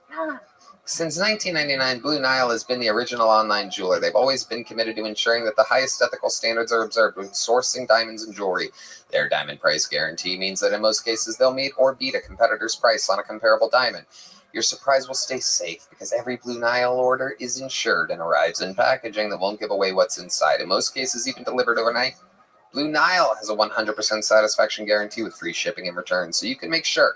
Since 1999, Blue Nile has been the original online jeweler. They've always been committed to ensuring that the highest ethical standards are observed when sourcing diamonds and jewelry. Their diamond price guarantee means that in most cases they'll meet or beat a competitor's price on a comparable diamond. Your surprise will stay safe because every Blue Nile order is insured and arrives in packaging that won't give away what's inside. In most cases, even delivered overnight. Blue Nile has a 100% satisfaction guarantee with free shipping and returns, so you can make sure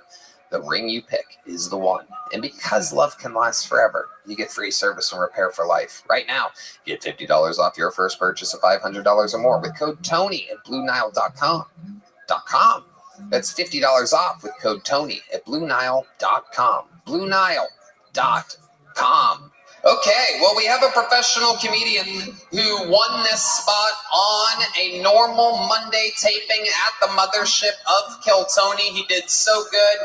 the ring you pick is the one. And because love can last forever, you get free service and repair for life. Right now, get $50 off your first purchase of $500 or more with code TONY at BlueNile.com. That's $50 off with code TONY at BlueNile.com. BlueNile.com. Okay, well, we have a professional comedian who won this spot on a normal Monday taping at the mothership of Kill Tony. He did so good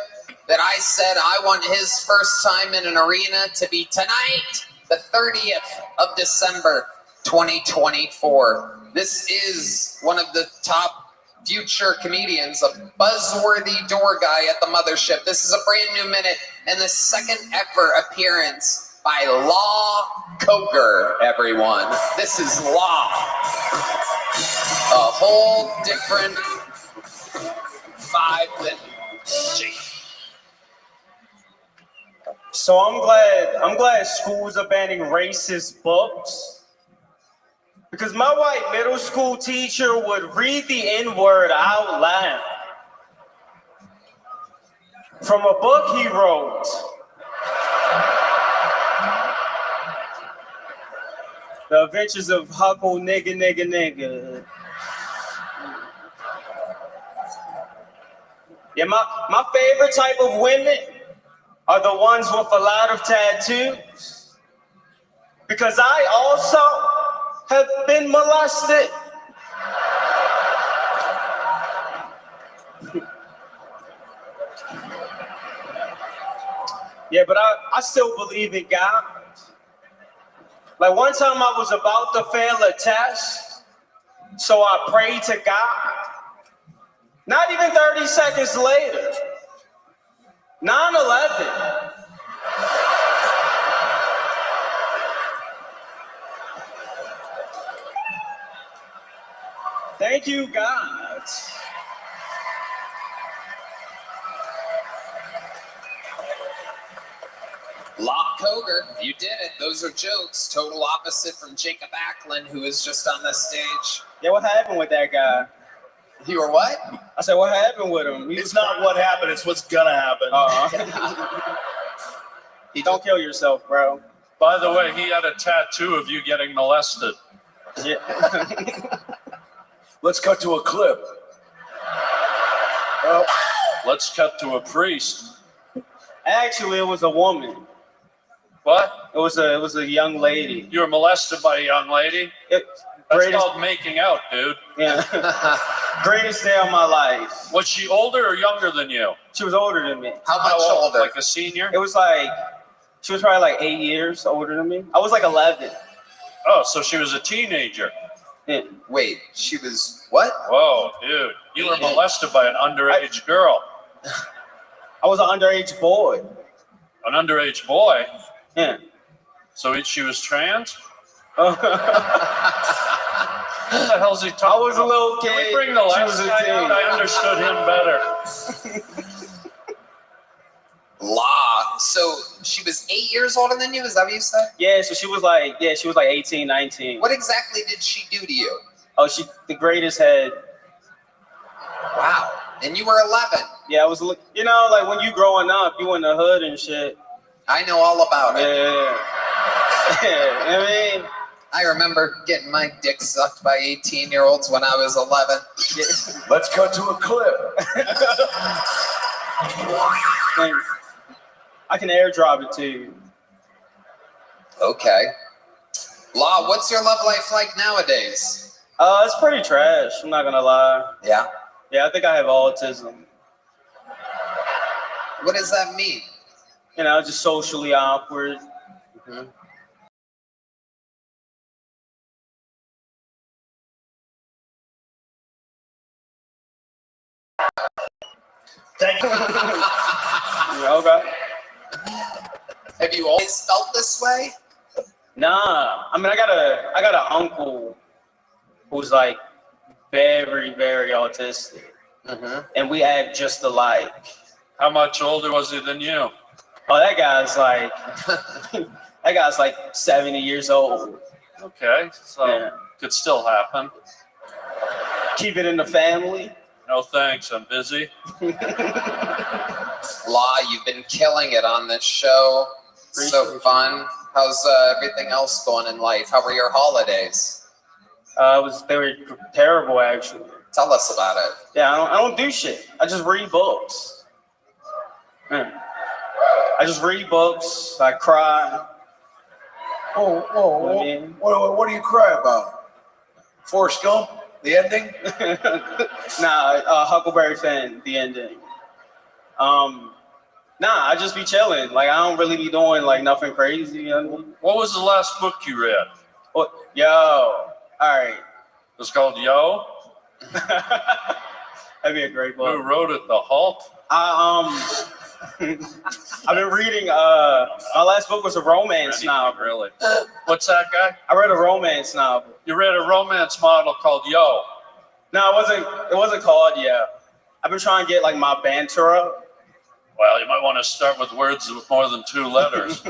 that I said I want his first time in an arena to be tonight, the 30th of December, 2024. This is one of the top future comedians, a buzzworthy door guy at the mothership. This is a brand new minute and the second ever appearance by Law Coker, everyone. This is Law. a whole different vibe than Jake. So I'm glad schools are banning racist books. Because my white middle school teacher would read the N-word out loud from a book he wrote. The Adventures of Huckle Nigga Nigga Nigga. Yeah, my favorite type of women are the ones with a lot of tattoos. Because I also have been molested. Yeah, but I still believe in God. Like one time I was about to fail a test, so I prayed to God. Not even 30 seconds later, 9/11. Thank you, God. Lock Coger, you did it. Those are jokes. Total opposite from Jacob Acklin, who is just on the stage. Yeah, what happened with that guy? You were what? I said, what happened with him? It's not what happened, it's what's gonna happen. Don't kill yourself, bro. By the way, he had a tattoo of you getting molested. Yeah. Let's cut to a clip. Let's cut to a priest. Actually, it was a woman. What? It was a young lady. You were molested by a young lady? That's called making out, dude. Yeah. Greatest day of my life. Was she older or younger than you? She was older than me. How much older? Like a senior? It was like, she was probably like 8 years older than me. I was like 11. Oh, so she was a teenager. Yeah. Wait, she was what? Whoa, dude. You were molested by an underage girl. I was an underage boy. An underage boy? Yeah. So she was trans? What the hell's he talking I was a little kid. Can we bring the last guy out? I understood him better. Law. So she was 8 years older than you? Is that what you said? Yeah, so she was like 18, 19. What exactly did she do to you? Oh, she the greatest head. Wow. And you were 11. Yeah, I was, you know, like when you growing up, you in the hood and shit. I know all about it. Yeah. I mean, I remember getting my dick sucked by 18-year-olds when I was 11. Let's cut to a clip. I can airdrop it to you. Okay. Law, what's your love life like nowadays? It's pretty trash. I'm not gonna lie. Yeah? Yeah, I think I have autism. What does that mean? You know, just socially awkward. Mm-hmm. Thank you. Okay. Have you always felt this way? Nah. I mean, I got an uncle who's like very, very autistic. Mm-hmm. And we act just alike. How much older was he than you? Oh, that guy's like 70 years old. Okay, so Yeah. could still happen. Keep it in the family. No thanks, I'm busy. Law, you've been killing it on this show. So fun. How's everything else going in life? How were your holidays? They were terrible, actually. Tell us about it. Yeah, I don't do shit. I just read books. Yeah. I just read books. I cry. What do you cry about? Forrest Gump, the ending? Nah, Huckleberry Finn, the ending. Nah, I just be chilling. Like, I don't really be doing like nothing crazy. You know what I mean? What was the last book you read? What? Yo, all right. It's called Yo? That'd be a great book. Who wrote it? The Hulk? I've been reading, my last book was a romance novel. Really? What's that guy? I read a romance novel. You read a romance novel called Yo? No, it wasn't called. Yeah, I've been trying to get like my banter up. Well, you might want to start with words with more than 2 letters.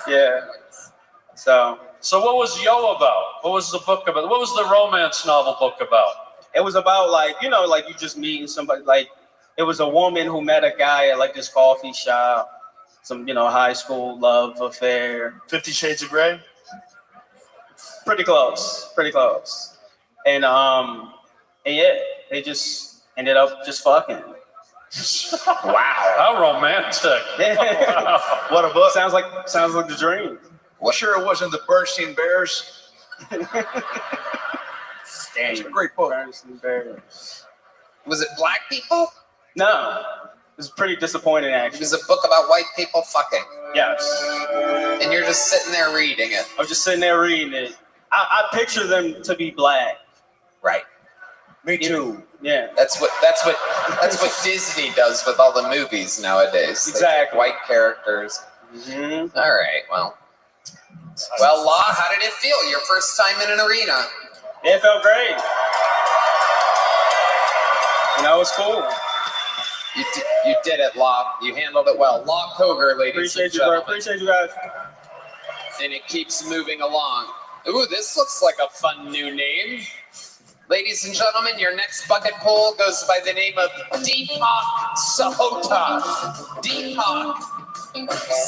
Yeah. So what was Yo about? What was the book about? What was the romance novel book about? it was about like you just meeting somebody. Like it was a woman who met a guy at like this coffee shop. Some high school love affair. 50 Shades of Grey. Pretty close. And yeah, they just ended up just fucking. Wow, how romantic. Wow. What a book. Sounds like the dream. Well, sure it wasn't the Bernstein Bears. It's a great book. Bernstein Bears. Was it black people? No. It was pretty disappointing, actually. It was a book about white people fucking. Yes. And you're just sitting there reading it. I'm just sitting there reading it. I picture them to be black. Right. Me too. Yeah. That's what Disney does with all the movies nowadays. They Exactly. take white characters. Mm-hmm. All right. Well, Law, how did it feel? Your first time in an arena? It felt great. It was cool. You did it, Law. You handled it well. Law Koger, ladies and gentlemen. Appreciate you guys. And it keeps moving along. Ooh, this looks like a fun new name. Ladies and gentlemen, your next bucket pull goes by the name of Deepak Sahota. Deepak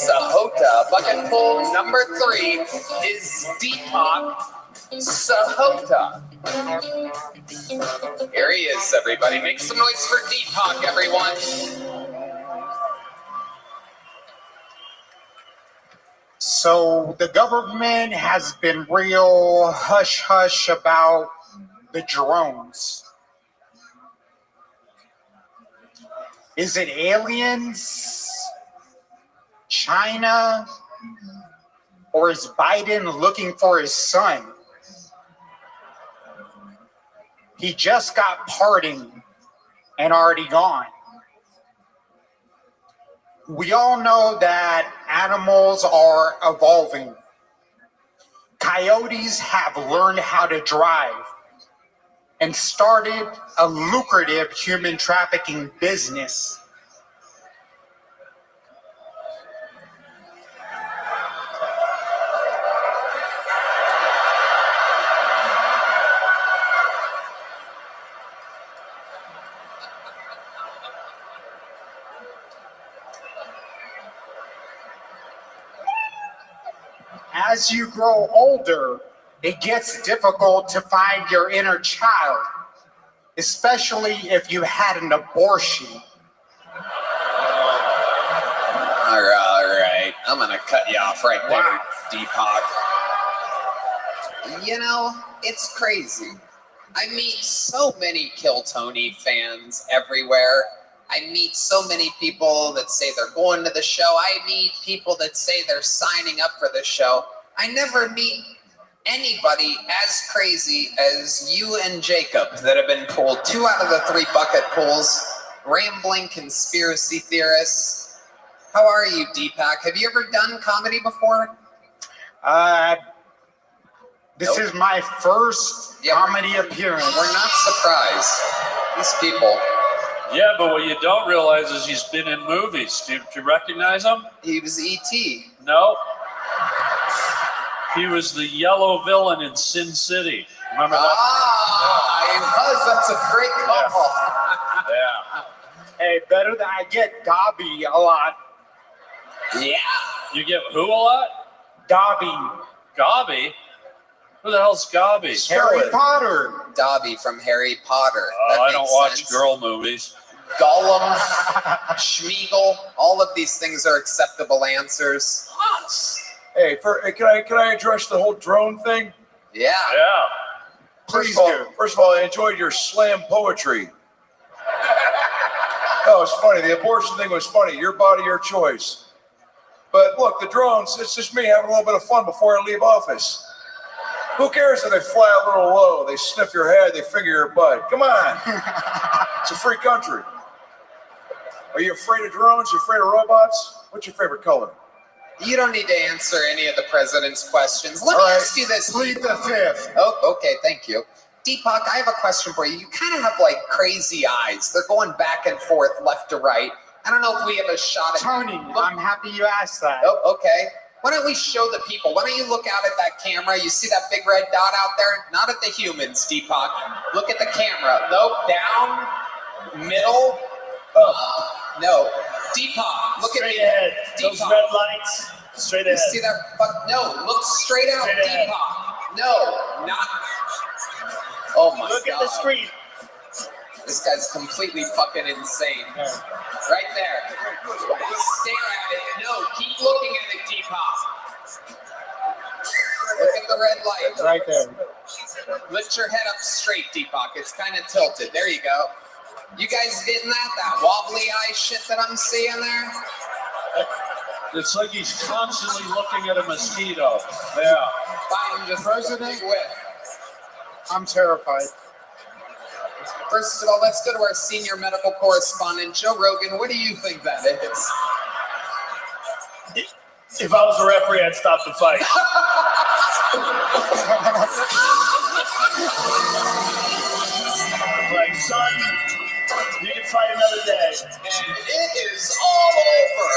Sahota. Bucket pull number 3 is Deepak Sahota. Here he is, everybody. Make some noise for Deepak, everyone. So the government has been real hush-hush about the drones. Is it aliens? China? Or is Biden looking for his son? He just got pardoned and already gone. We all know that animals are evolving. Coyotes have learned how to drive and started a lucrative human trafficking business. As you grow older, it gets difficult to find your inner child, especially if you had an abortion. All right. I'm going to cut you off right there, Deepak. It's crazy. I meet so many Kill Tony fans everywhere. I meet so many people that say they're going to the show. I meet people that say they're signing up for the show. I never meet anybody as crazy as you and Jacob that have been pulled 2 out of the 3 bucket pulls, rambling conspiracy theorists. How are you, Deepak? Have you ever done comedy before? This is my first comedy appearance. We're not surprised. These people. Yeah, but what you don't realize is he's been in movies. Do you recognize him? He was E.T. No. He was the yellow villain in Sin City. Remember that? He was. That's a great call. Yeah. Hey, better that I get Dobby a lot. Yeah. You get who a lot? Dobby. Gobby? Who the hell's Gobby? Harry Potter. Dobby from Harry Potter. I don't watch girl movies. Gollum, Schmeagol, all of these things are acceptable answers. Hey, can I address the whole drone thing? Yeah. Yeah. First of all, I enjoyed your slam poetry. That was funny. The abortion thing was funny. Your body, your choice. But look, the drones, it's just me having a little bit of fun before I leave office. Who cares if they fly a little low, they sniff your head, they finger your butt? Come on. It's a free country. Are you afraid of drones? You afraid of robots? What's your favorite color? You don't need to answer any of the president's questions. Let All me right. ask you this. Plead the fifth. Oh, okay, thank you. Deepak, I have a question for you. You kind of have like crazy eyes. They're going back and forth, left to right. I don't know if we have a shot at Tony, I'm happy you asked that. Oh, okay. Why don't we show the people? Why don't you look out at that camera? You see that big red dot out there? Not at the humans, Deepak. Look at the camera. Nope, down, middle, up. No. Deepak, look straight at me. ahead. Deepak. Those red lights, straight ahead. You see that? No, look straight out, Straight ahead. Deepak. No, not. Oh my Look God. at the screen. This guy's completely fucking insane. Right there. Stare at it. No, keep looking at it, Deepak. Look at the red light. Right there. Lift your head up straight, Deepak. It's kind of tilted. There you go. You guys getting that? That wobbly eye shit that I'm seeing there? It's like he's constantly looking at a mosquito. Yeah. Fine, just President? whip. I'm terrified. First of all, let's go to our senior medical correspondent, Joe Rogan. What do you think that is? If I was a referee, I'd stop the fight. Like, son, you can fight another day. And it is all over.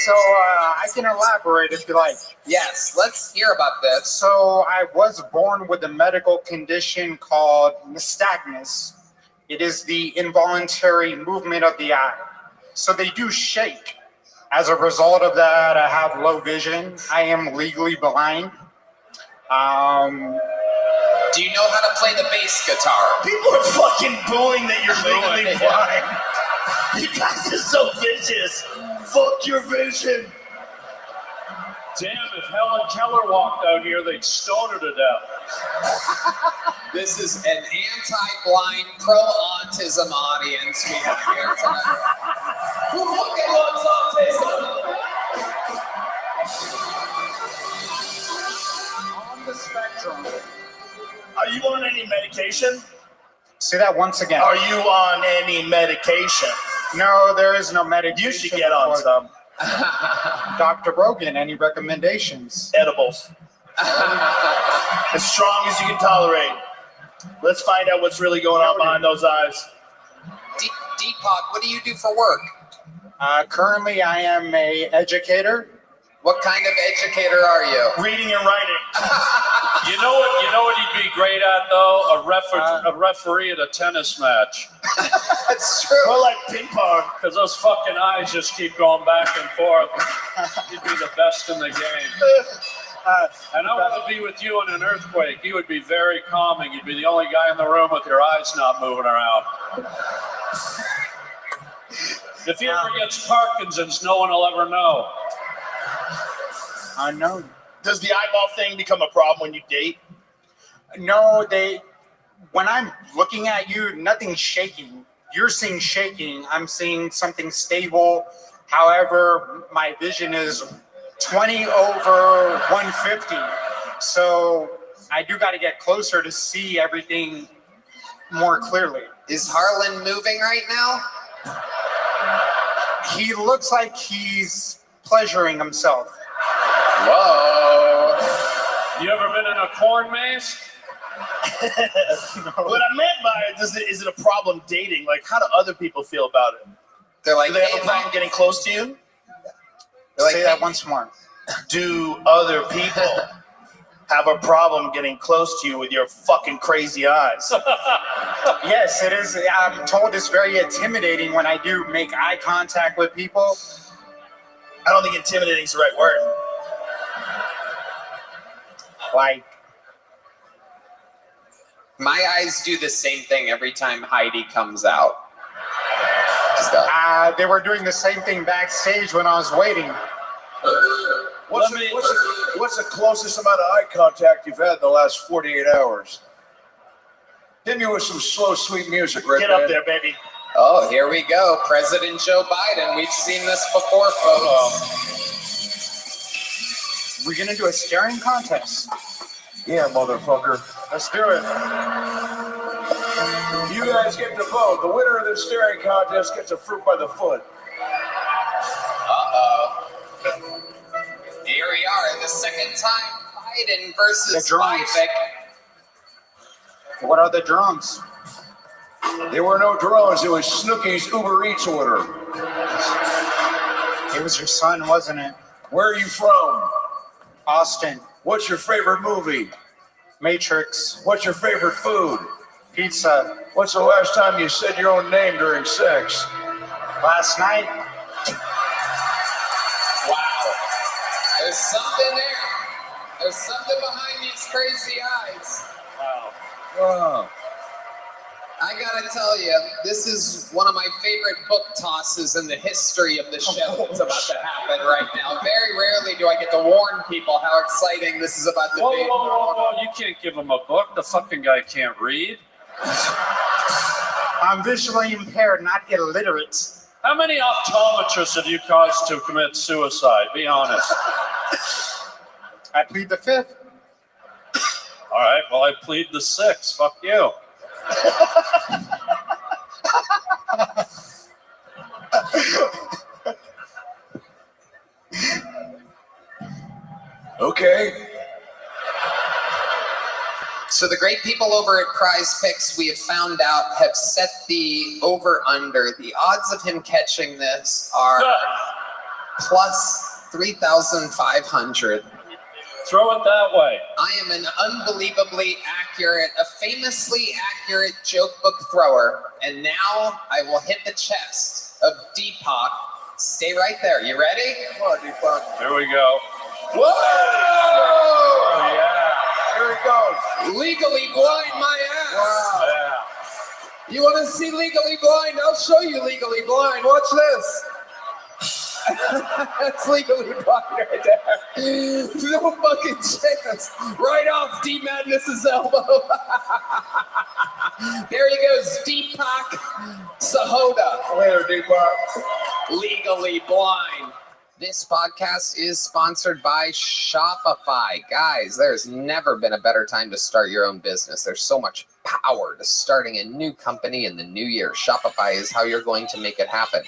So I can elaborate if you like. Yes, let's hear about this. So I was born with a medical condition called nystagmus. It is the involuntary movement of the eye. So they do shake. As a result of that, I have low vision. I am legally blind. Do you know how to play the bass guitar? People are fucking booing that you're legally blind. You guys are so vicious. Fuck your vision. Damn, if Helen Keller walked out here, they'd stone her to death. This is an anti-blind, pro-autism audience we have here tonight. Who fucking loves autism? On the spectrum. Are you on any medication? Say that once again. Are you on any medication? No, there is no medication. You should get on some. Dr. Rogan, any recommendations? Edibles. As strong as you can tolerate. Let's find out what's really going on behind those eyes. Deepak, what do you do for work? Currently, I am a educator. What kind of educator are you? Reading and writing. You know what he'd be great at though? A referee at a tennis match. That's true. Or like ping pong. Because those fucking eyes just keep going back and forth. He'd be the best in the game. And I want to be with you in an earthquake. You would be very calming. You'd be the only guy in the room with your eyes not moving around. If he ever gets Parkinson's, no one will ever know. I know. Does the eyeball thing become a problem when you date? No, when I'm looking at you, nothing's shaking. You're seeing shaking. I'm seeing something stable. However, my vision is 20 over 150. So I do got to get closer to see everything more clearly. Is Harlan moving right now? He looks like he's pleasuring himself. Whoa. You ever been in a corn maze? What I meant by it is it a problem dating? Like, how do other people feel about it? They're like, do they have a problem getting close to you? Say that once more. Do other people have a problem getting close to you with your fucking crazy eyes? Yes, it is. I'm told it's very intimidating when I do make eye contact with people. I don't think intimidating is the right word. Like, my eyes do the same thing every time Heidi comes out. They were doing the same thing backstage when I was waiting. What's the closest amount of eye contact you've had in the last 48 hours? Hit me with some slow, sweet music, right? Get up there, baby. Oh, here we go. President Joe Biden. We've seen this before, folks. We're going to do a staring contest. Yeah, motherfucker. Let's do it. You guys get to vote. The winner of the staring contest gets a fruit by the foot. Uh-oh. Here we are, the second time Biden versus Vivek. What are the drones? There were no drones. It was Snooki's Uber Eats order. It was your son, wasn't it? Where are you from? Austin. What's your favorite movie? Matrix. What's your favorite food? Pizza. What's the last time you said your own name during sex? Last night. Wow. There's something there. There's something behind these crazy eyes. Wow. I gotta tell you, this is one of my favorite book tosses in the history of the show that's about to happen right now. Very rarely do I get to warn people how exciting this is about to Whoa, be. whoa, whoa, whoa. You can't give him a book. The fucking guy can't read. I'm visually impaired, not illiterate. How many optometrists have you caused to commit suicide? Be honest. I plead the fifth. All right, well, I plead the sixth. Fuck you. Okay. So the great people over at Prize Picks, we have found out, have set the over-under. The odds of him catching this are plus 3,500. Throw it that way. I am an unbelievably accurate, a famously accurate joke book thrower, and now I will hit the chest of Deepak. Stay right there. You ready? Come on, Deepak. Here we go. Whoa! Oh, yeah. Here it goes. Legally blind my ass. Wow. Yeah. You want to see Legally Blind? I'll show you Legally Blind. Watch this. That's Legally Blind right there. No fucking chance. Right off D Madness's elbow. There he goes, Deepak Sahota. Later, Deepak. Legally Blind. This podcast is sponsored by Shopify. Guys, there's never been a better time to start your own business. There's so much power to starting a new company in the new year. Shopify is how you're going to make it happen.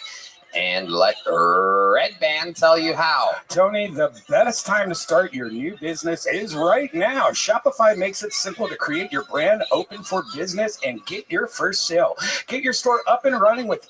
And let Red Band tell you how. Tony, the best time to start your new business is right now. Shopify makes it simple to create your brand, open for business, and get your first sale. Get your store up and running with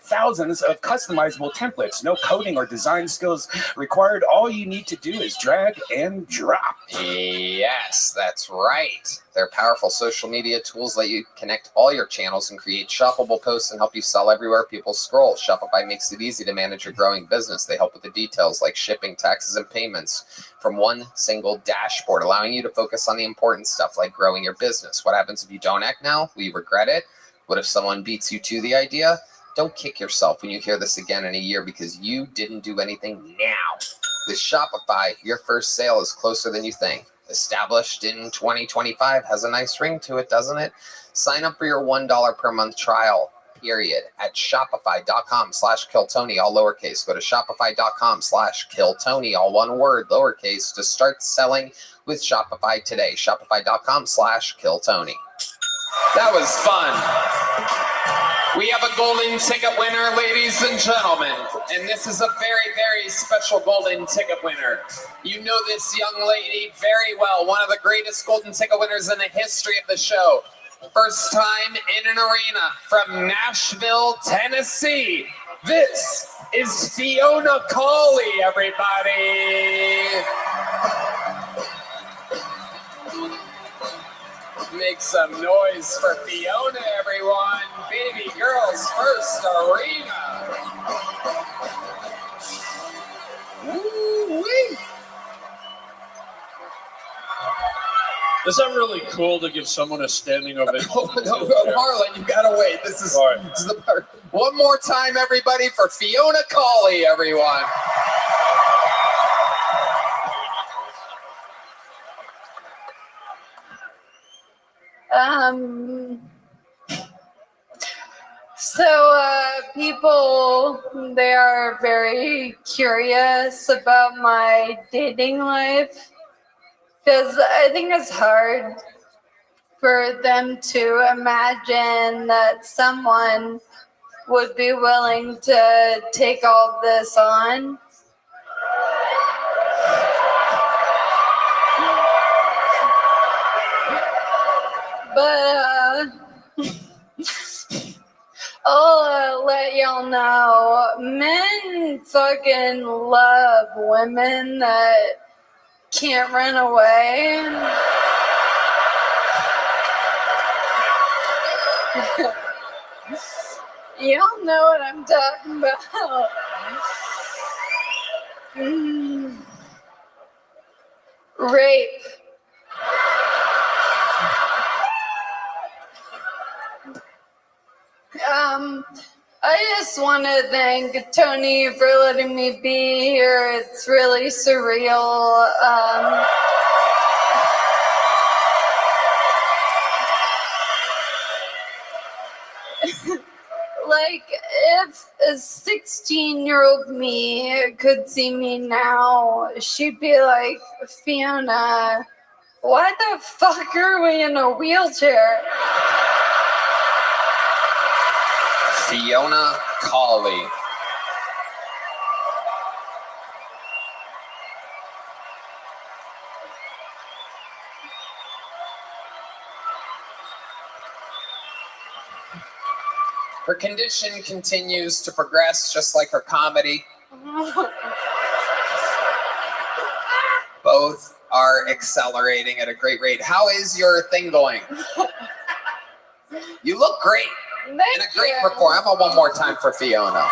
thousands of customizable templates. No coding or design skills required. All you need to do is drag and drop. Yes, that's right. Their powerful social media tools let you connect all your channels and create shoppable posts and help you sell everywhere people scroll. Shopify makes it easy to manage your growing business. They help with the details like shipping, taxes, and payments from one single dashboard, allowing you to focus on the important stuff like growing your business. What happens if you don't act now? Will you regret it? What if someone beats you to the idea? Don't kick yourself when you hear this again in a year because you didn't do anything now. With Shopify, your first sale is closer than you think. Established in 2025 has a nice ring to it, doesn't it? Sign up for your $1 per month trial period at shopify.com/killtony, all lowercase. Go to shopify.com/killtony, all one word, lowercase, to start selling with Shopify today. Shopify.com/killtony. That was fun. We have a golden ticket winner, ladies and gentlemen, and this is a very, very special golden ticket winner. You know this young lady very well, one of the greatest golden ticket winners in the history of the show. First time in an arena from Nashville, Tennessee. This is Fiona Cawley, everybody. Make some noise for Fiona, everyone. Baby girl's first arena. Woo-wee. Is that really cool to give someone a standing ovation? No, Marlon, you gotta wait. This is the part. One more time, everybody, for Fiona Cawley, everyone. People, they are very curious about my dating life because I think it's hard for them to imagine that someone would be willing to take all this on. But I'll let y'all know, men fucking love women that can't run away. Y'all know what I'm talking about. Rape. I just want to thank Tony for letting me be here. It's really surreal. Like, if a 16-year-old me could see me now, she'd be like, Fiona, why the fuck are we in a wheelchair? Fiona Colley. Her condition continues to progress just like her comedy. Both are accelerating at a great rate. How is your thing going? You look great. And a great performance. How about one more time for Fiona?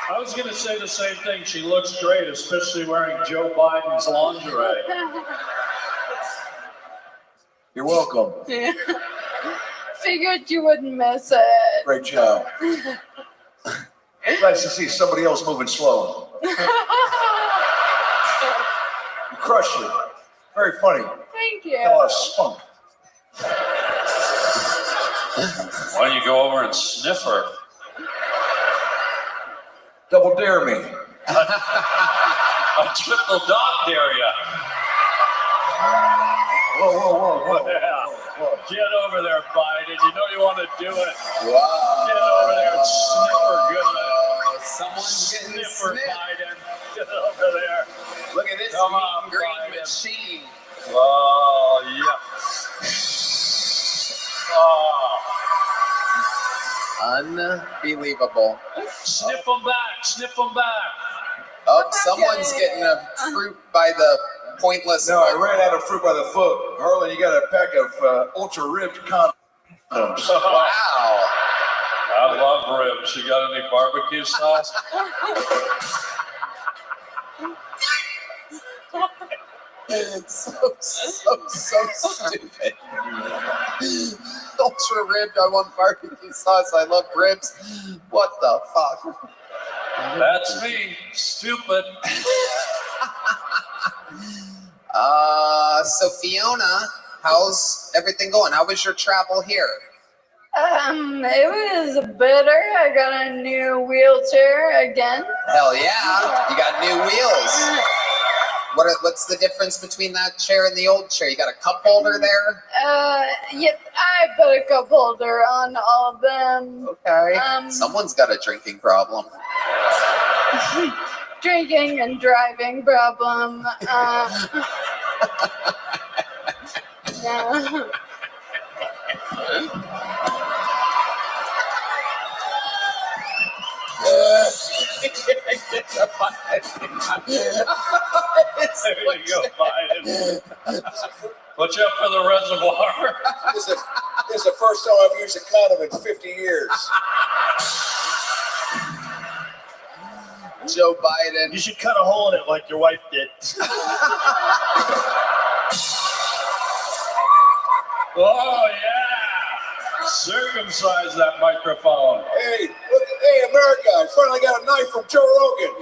I was going to say the same thing. She looks great, especially wearing Joe Biden's lingerie. You're welcome. Figured you wouldn't miss it. Great job. Nice to see somebody else moving slow. You crushed it. Very funny. Thank you. Got a lot of spunk. Why don't you go over and sniff her? Double dare me. A triple dog dare ya. Whoa. Yeah. Get over there, Biden. You know you want to do it. Wow. Get over there and sniff her good. Someone's getting Sniff her, Biden. Get over there. Look at this Come mean on, green Biden. machine. Oh, yeah. Oh. Unbelievable. Sniff them back. Sniff them back. Oh, someone's getting a fruit by the pointless. No, I ran out of fruit by the foot. Harlan, you got a pack of ultra ribbed condoms. Wow. I love ribs. You got any barbecue sauce? It's so stupid. Ultra ribbed. I want barbecue sauce. I love ribs. What the fuck? That's me. Stupid. So Fiona, how's everything going? How was your travel here? It was better. I got a new wheelchair again. Hell yeah. You got new wheels. What's the difference between that chair and the old chair? You got a cup holder there? Yeah, I put a cup holder on all of them. Okay. Someone's got a drinking problem. Drinking and driving problem. Yeah. There you go, Biden. Watch out for the reservoir. This is the first time I've used a condom in 50 years. Joe Biden. You should cut a hole in it like your wife did. Oh, yeah. Circumcise that microphone. Hey, America, I finally got a knife from Joe Rogan.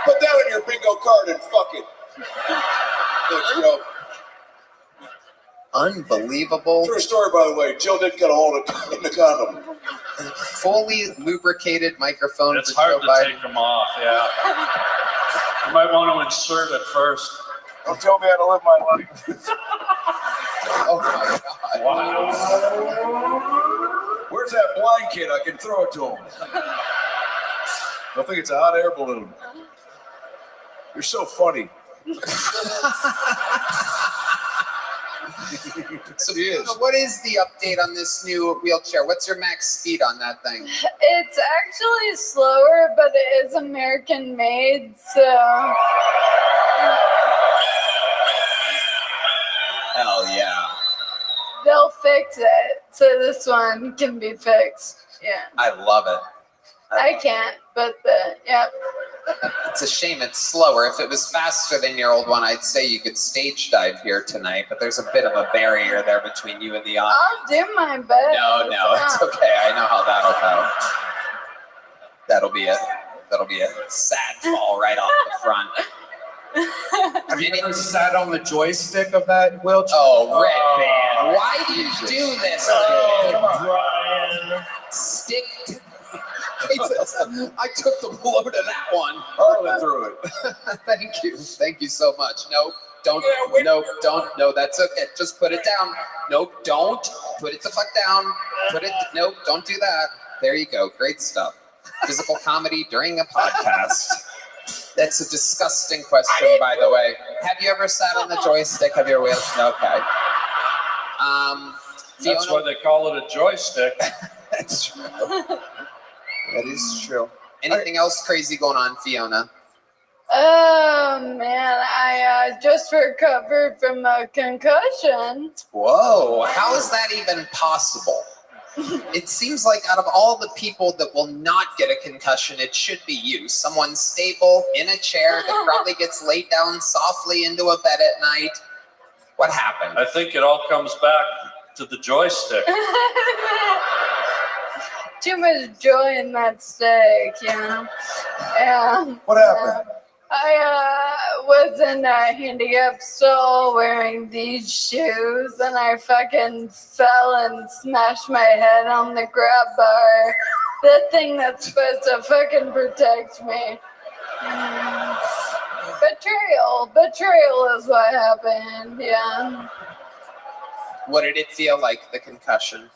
Put that on your bingo card and fuck it. Thanks, Joe. Unbelievable. True story, by the way. Joe did cut a hole in the condom. Fully lubricated microphone. It's hard to take them off, yeah. You might want to insert it first. Don't tell me how to live my life. Oh my God. Wow. Where's that blind kid? I can throw it to him. I think it's a hot air balloon. You're so funny. So, what is the update on this new wheelchair? What's your max speed on that thing? It's actually slower, but it is American made, so. Hell yeah. They'll fix it, so this one can be fixed. Yeah. I love it. I can't, but yeah. It's a shame it's slower. If it was faster than your old one, I'd say you could stage dive here tonight, but there's a bit of a barrier there between you and the audience. I'll do my best. No, it's okay. I know how that'll go. That'll be a sad fall right off the front. Have you ever sat on the joystick of that wheelchair? Oh, Red Band. Why do you do this? Brian. Stick. I took the blow to that one. Harlan through it. Thank you. Thank you so much. No, don't. No, that's okay. Just put it down. No, don't. Put it the fuck down. No, don't do that. There you go. Great stuff. Physical comedy during a podcast. That's a disgusting question, by the way. Have you ever sat on the joystick of your wheel? Okay. That's why they call it a joystick. That's true. That is true. Anything else crazy going on, Fiona? Oh man, I just recovered from a concussion. Whoa, how is that even possible? It seems like out of all the people that will not get a concussion, it should be you. Someone stable in a chair that probably gets laid down softly into a bed at night. What happened? I think it all comes back to the joystick. Too much joy in that steak, you know? Yeah. What happened? I was in a handicap stall wearing these shoes and I fucking fell and smashed my head on the grab bar. The thing that's supposed to fucking protect me. Betrayal is what happened, yeah. What did it feel like, the concussion?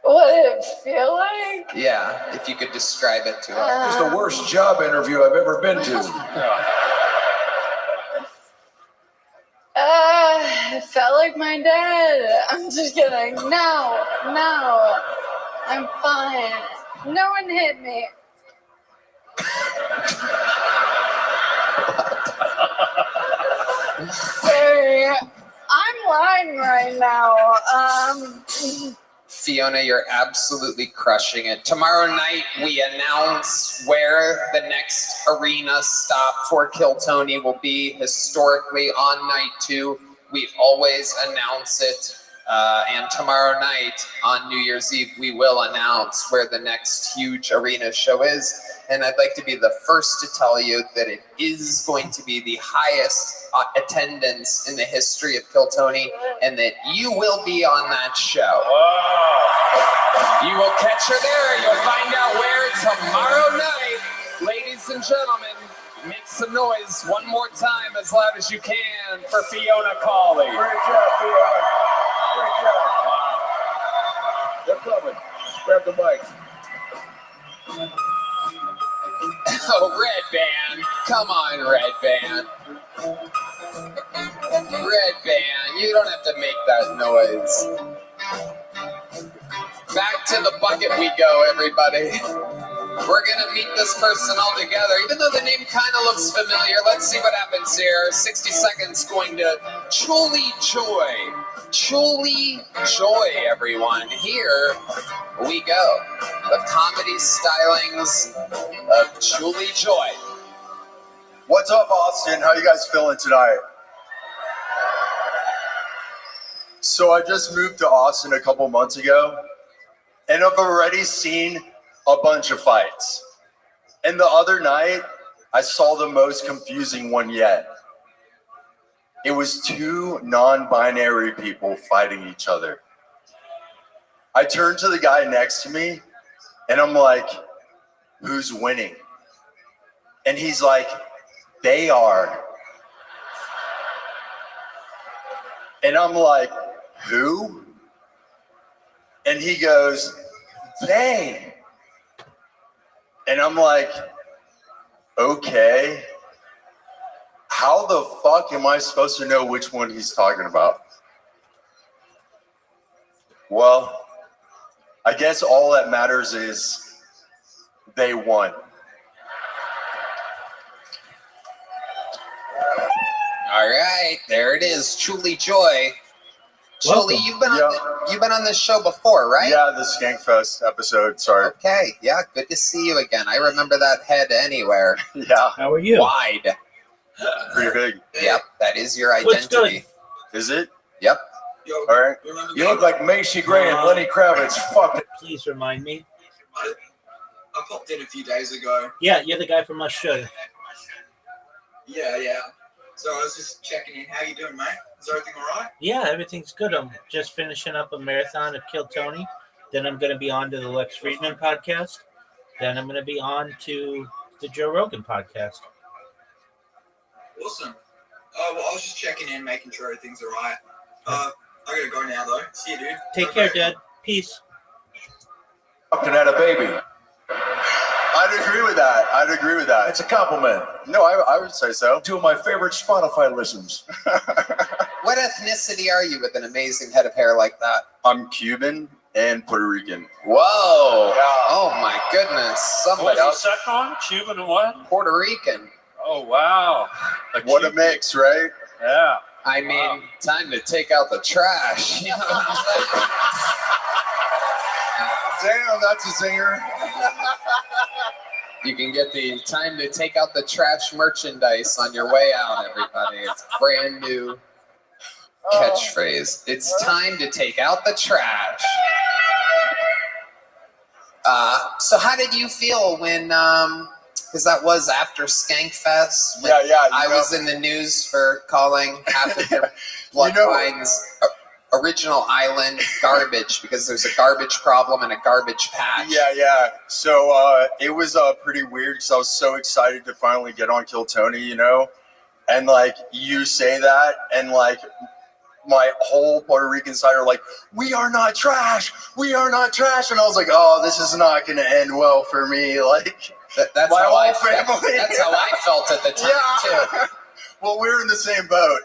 What did it feel like? Yeah, if you could describe it to us. It's the worst job interview I've ever been to. It felt like my dad. I'm just kidding. No. I'm fine. No one hit me. Sorry. I'm lying right now. Fiona, you're absolutely crushing it. Tomorrow night, we announce where the next arena stop for Kill Tony will be. Historically, on night 2, we always announce it. And tomorrow night, on New Year's Eve, we will announce where the next huge arena show is. And I'd like to be the first to tell you that it is going to be the highest attendance in the history of Kill Tony, and that you will be on that show. You will catch her there. You'll find out where tomorrow night. Ladies and gentlemen, make some noise one more time as loud as you can for Fiona Cawley. Great job, Fiona. Great job. They're coming. Grab the mic. Oh, Red Band. Come on, Red Band. Red Band, you don't have to make that noise. Back to the bucket we go, everybody. We're going to meet this person all together. Even though the name kind of looks familiar, let's see what happens here. 60 seconds going to Chuli Joy. Chuli Joy, everyone. Here we go. The comedy stylings of Chuli Joy. What's up, Austin? How you guys feeling tonight? So I just moved to Austin a couple months ago, and I've already seen a bunch of fights. And the other night, I saw the most confusing one yet. It was 2 non-binary people fighting each other. I turned to the guy next to me, and I'm like, who's winning? And he's like, they are. And I'm like, who? And he goes, they. And I'm like, okay. How the fuck am I supposed to know which one he's talking about? Well, I guess all that matters is they won. All right, there it is. Truly Joy. Julie, you've been on this show before, right? Yeah, the Skankfest episode. Sorry. Okay, yeah, good to see you again. I remember that head anywhere. Yeah. How are you? Wide. Pretty big. Yep, that is your What's identity. Is it? Yep. All right. You look like Macy Gray and Lenny Kravitz. Fuck. Please remind me. I popped in a few days ago. Yeah, you're the guy from Australia. Yeah. So I was just checking in. How you doing, mate? Is everything all right? Yeah, everything's good. I'm just finishing up a marathon of Kill Tony. Then I'm going to be on to the Lex Friedman podcast. Then I'm going to be on to the Joe Rogan podcast. Awesome. Well, I was just checking in, making sure everything's all right. I gotta go now, though. See you, dude. Take care, Dad. Peace. Fucking had a baby. I'd agree with that. It's a compliment. No, I would say so. Two of my favorite Spotify listens. What ethnicity are you with an amazing head of hair like that? I'm Cuban and Puerto Rican. Whoa. Yeah. Oh, my goodness. Somebody What's the second one? Cuban and what? Puerto Rican. Oh, wow. What a mix, right? Yeah. I mean, time to take out the trash. You know what I'm saying? Damn, that's a zinger. You can get the time to take out the trash merchandise on your way out, everybody. It's brand new catchphrase. It's time to take out the trash. So how did you feel when, because that was after Skankfest. when I was in the news for calling half of your Bloodwine's original island garbage because there's a garbage problem and a garbage patch. Yeah. So it was pretty weird because I was so excited to finally get on Kill Tony, you know? And like you say that and like my whole Puerto Rican side are like, we are not trash. And I was like, oh, this is not going to end well for me. Like, that's my how whole I family. That's how I felt at the time too. Well, we were in the same boat.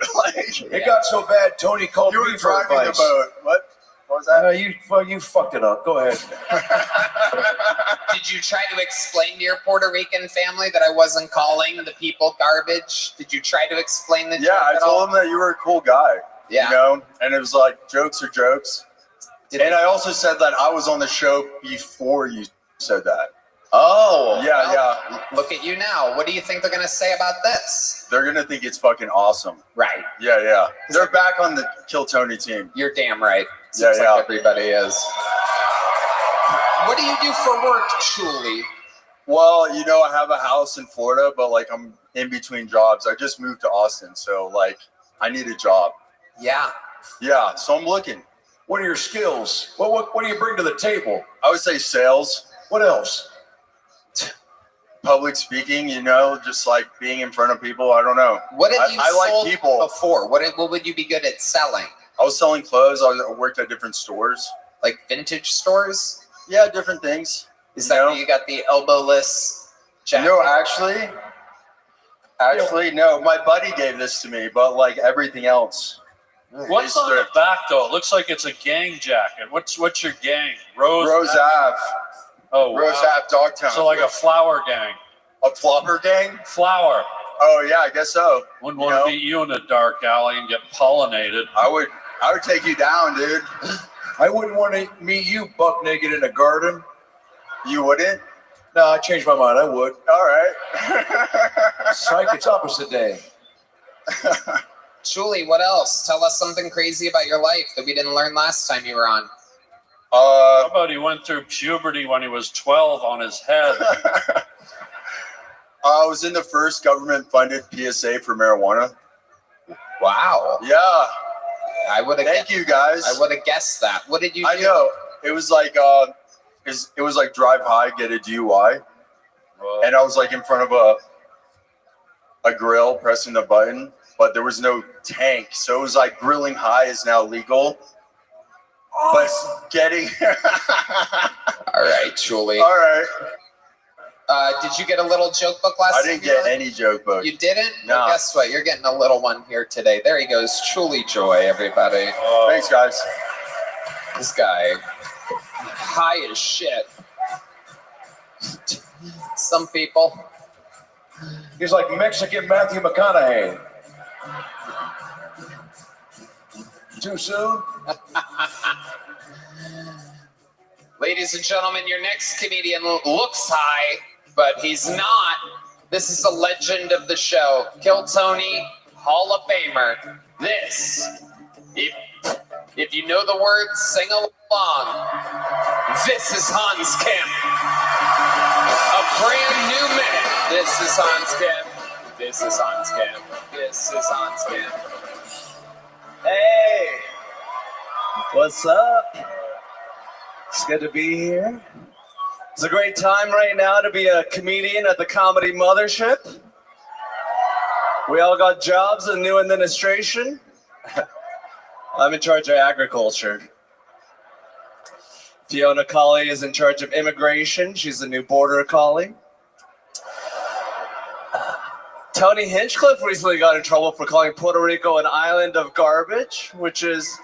It got so bad, Tony called You me were for driving the advice. boat. What was that? You fucked it up. Go ahead. Did you try to explain to your Puerto Rican family that I wasn't calling the people garbage? Did you try to explain the joke I at all? told him that you were a cool guy. Yeah. You know, and it was like jokes are jokes. And I also said that I was on the show before you said that. Oh. Yeah. Look at you now. What do you think they're going to say about this? They're going to think it's fucking awesome. Right. Yeah. They're back on the Kill Tony team. You're damn right. Seems like everybody is. What do you do for work, Julie? Well, you know, I have a house in Florida, but like I'm in between jobs. I just moved to Austin, so like I need a job. Yeah, so I'm looking. What are your skills? What do you bring to the table? I would say sales. What else? Public speaking, you know, just like being in front of people. I don't know. What have you I sold like people before? What would you be good at selling? I was selling clothes. I worked at different stores. Like vintage stores? Yeah, different things. Is that where you got the elbowless jacket? No, actually, no. My buddy gave this to me, but like everything else. What's on the back though? It looks like it's a gang jacket. What's your gang? Rose Ave. Oh, Rose Ave, Dogtown. So like a flower gang. A flopper gang? Flower. Oh yeah, I guess so. Wouldn't want to meet you in a dark alley and get pollinated. I would take you down, dude. I wouldn't want to meet you buck naked in a garden. You wouldn't? No, I changed my mind. I would. All right. Psych, it's opposite day. Julie, what else? Tell us something crazy about your life that we didn't learn last time you were on. How about he went through puberty when he was 12 on his head? I was in the first government-funded PSA for marijuana. Wow. Yeah. Thank you guys. I would have guessed that. What did you do? I know. It was like it was like drive high, get a DUI. Whoa. And I was like in front of a grill pressing the button, but there was no tank. So it was like grilling high is now legal. But getting All right, Julie. All right. Did you get a little joke book last I time? didn't get any joke book. You didn't? No. Well, guess what? You're getting a little one here today. There he goes. Truly joy, everybody. Thanks, guys. This guy, high as shit. Some people. He's like Mexican Matthew McConaughey. Too soon? Ladies and gentlemen, your next comedian looks high, but he's not. This is a legend of the show. Kill Tony, Hall of Famer. This, if you know the words, sing along. This is Hans Kemp. A brand new minute. This is Hans Kemp. This is Hans Kemp. This is Hans Kemp. Hey, what's up? It's good to be here. It's a great time right now to be a comedian at the Comedy Mothership. We all got jobs in the new administration. I'm in charge of agriculture. Fiona Colley is in charge of immigration. She's the new border collie. Tony Hinchcliffe recently got in trouble for calling Puerto Rico an island of garbage, which is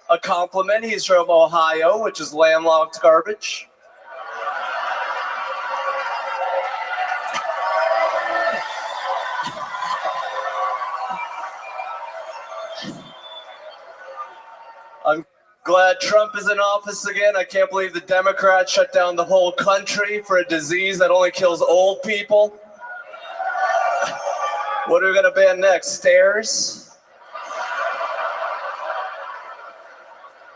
a compliment. He's from Ohio, which is landlocked garbage. I'm glad Trump is in office again. I can't believe the Democrats shut down the whole country for a disease that only kills old people. What are we gonna ban next? Stairs?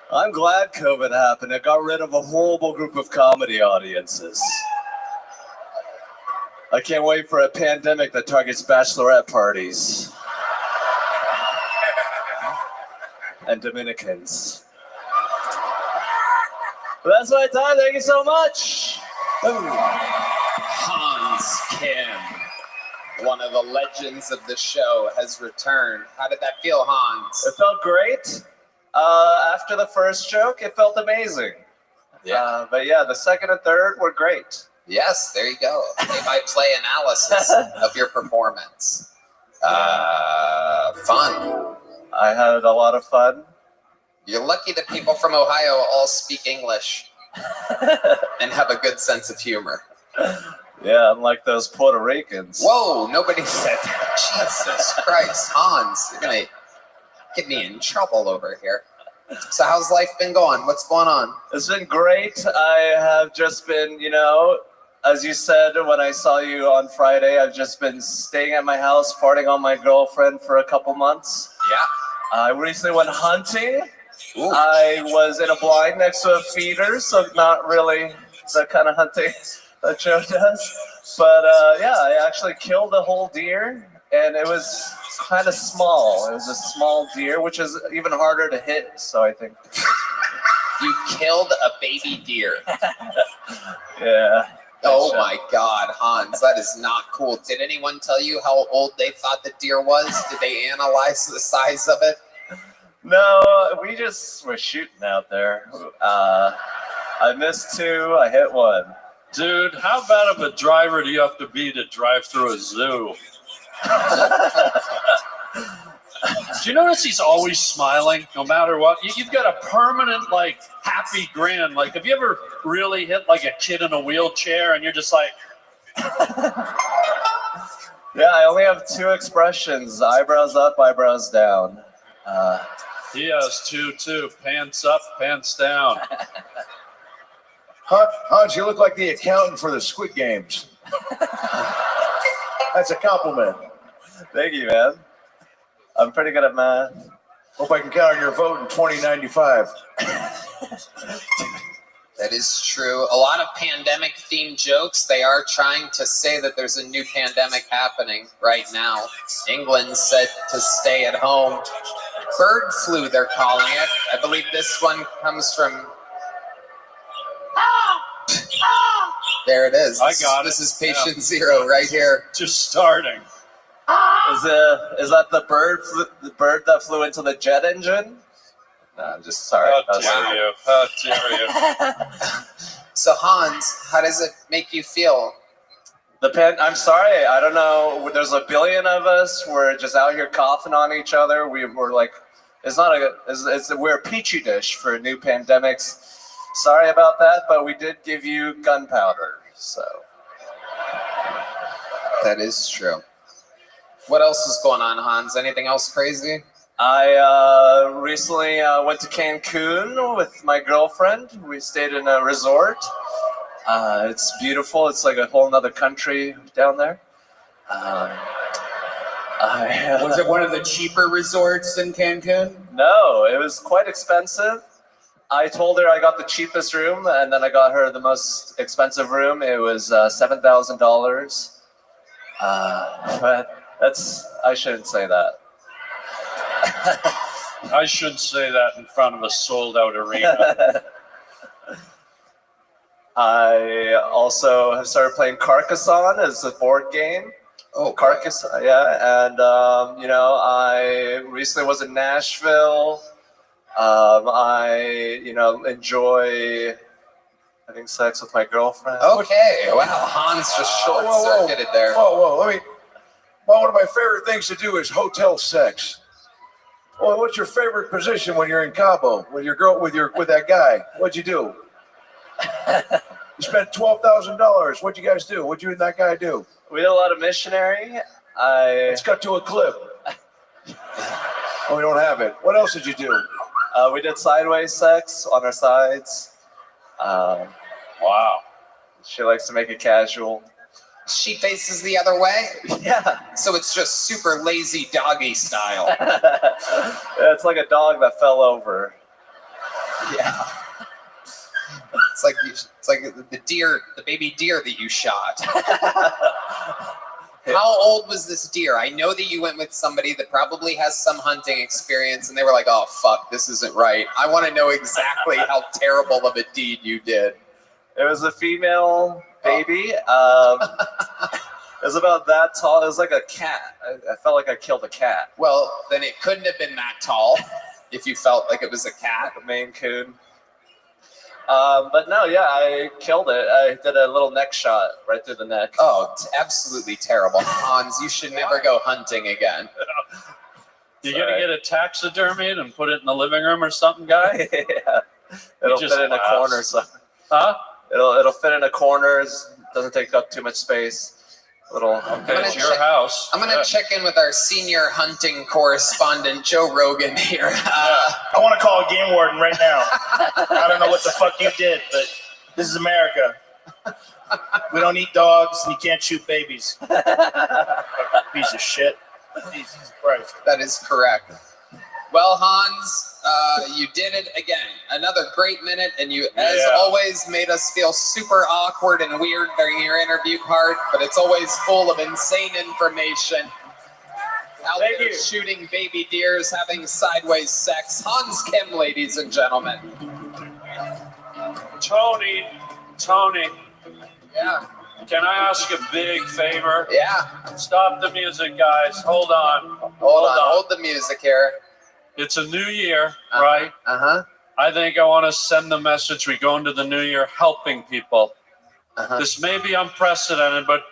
I'm glad COVID happened. It got rid of a horrible group of comedy audiences. I can't wait for a pandemic that targets bachelorette parties. And Dominicans. But that's my time. Thank you so much. Hans Kim, one of the legends of the show, has returned. How did that feel, Hans? It felt great. After the first joke, it felt amazing. Yeah. But yeah, the second and third were great. Yes, there you go. Play-by-play analysis of your performance. Fun. I had a lot of fun. You're lucky that people from Ohio all speak English and have a good sense of humor. Yeah, unlike those Puerto Ricans. Whoa, nobody said that. Jesus Christ, Hans, you're gonna get me in trouble over here. So how's life been going? What's going on? It's been great. I have just been, as you said when I saw you on Friday, I've just been staying at my house, farting on my girlfriend for a couple months. Yeah. I recently went hunting. Ooh. I was in a blind next to a feeder, so not really the kind of hunting that Joe does. But yeah, I actually killed a whole deer, and it was kind of small. It was a small deer, which is even harder to hit, so I think. You killed a baby deer. Yeah. Oh my God, Hans, that is not cool. Did anyone tell you how old they thought the deer was? Did they analyze the size of it? No, we just were shooting out there. I missed 2, I hit 1. Dude, how bad of a driver do you have to be to drive through a zoo? Do you notice he's always smiling no matter what? You've got a permanent, happy grin. Have you ever really hit, a kid in a wheelchair and you're just like... Yeah, I only have 2 expressions. Eyebrows up, eyebrows down. He has 2, too. Pants up, pants down. Hans, you look like the accountant for the Squid Games. That's a compliment. Thank you, man. I'm pretty good at math. Hope I can count on your vote in 2095. That is true. A lot of pandemic-themed jokes. They are trying to say that there's a new pandemic happening right now. England said to stay at home. Bird flu, they're calling it. I believe this one comes from... There it is. I got it. This is patient 0 right here. Just starting. Is that the bird that flew into the jet engine? No, I'm just sorry. How dare you? How dare you? So Hans, how does it make you feel I'm sorry, I don't know. There's a billion of us. We're just out here coughing on each other. We're like, we're a petri dish for new pandemics. Sorry about that, but we did give you gunpowder, so. That is true. What else is going on, Hans? Anything else crazy? I recently went to Cancun with my girlfriend. We stayed in a resort. It's beautiful. It's like a whole nother country down there. Was it one of the cheaper resorts in Cancun? No, it was quite expensive. I told her I got the cheapest room, and then I got her the most expensive room. It was $7,000. But I shouldn't say that. I should say that in front of a sold-out arena. I also have started playing Carcassonne as a board game. Oh, Carcassonne, yeah. And, I recently was in Nashville. I enjoy having sex with my girlfriend. Okay, wow, Hans just short-circuited there. Whoa, one of my favorite things to do is hotel sex. Well, what's your favorite position when you're in Cabo with your girl, with that guy? What'd you do? You spent $12,000. What'd you guys do? What'd you and that guy do? We did a lot of missionary. Let's cut to a clip. Oh, we don't have it. What else did you do? We did sideways sex on our sides. Wow. She likes to make it casual. She faces the other way? Yeah. So it's just super lazy doggy style. It's like a dog that fell over. Yeah. It's like the baby deer that you shot. How old was this deer? I know that you went with somebody that probably has some hunting experience, and they were like, "Oh fuck, this isn't right." I want to know exactly how terrible of a deed you did. It was a female baby. It was about that tall. It was like a cat. I felt like I killed a cat. Well, then it couldn't have been that tall if you felt like it was a cat. A Maine Coon. But no, yeah, I killed it. I did a little neck shot right through the neck. Oh, absolutely terrible. Hans, you should never go hunting again. You gonna get a taxidermied and put it in the living room or something, guy? Yeah. It'll fit in a corner. So. Huh? It'll fit in a corner. Doesn't take up too much space. It's your house. I'm gonna check in with our senior hunting correspondent, Joe Rogan here. I want to call a game warden right now. I don't know what the fuck you did, but this is America. We don't eat dogs, and you can't shoot babies. Piece of shit. Jesus Christ. That is correct. Well, Hans, you did it again. Another great minute, and you, as always, made us feel super awkward and weird during your interview part, but it's always full of insane information. Out there shooting baby deers, having sideways sex. Hans Kim, ladies and gentlemen. Tony. Yeah. Can I ask a big favor? Yeah. Stop the music, guys. Hold on. Hold the music here. It's a new year, right? Uh-huh. I think I want to send the message we go into the new year helping people. Uh-huh. This may be unprecedented, but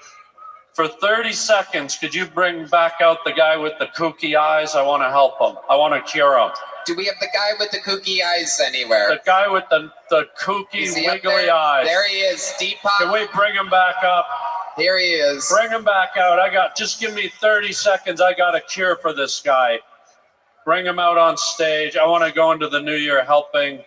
for 30 seconds, could you bring back out the guy with the kooky eyes? I want to help him. I want to cure him. Do we have the guy with the kooky eyes anywhere? The guy with the kooky, wiggly eyes. There he is, Deepak. Can we bring him back up? Here he is. Bring him back out. Just give me 30 seconds. I got a cure for this guy. Bring him out on stage. I want to go into the new year helping,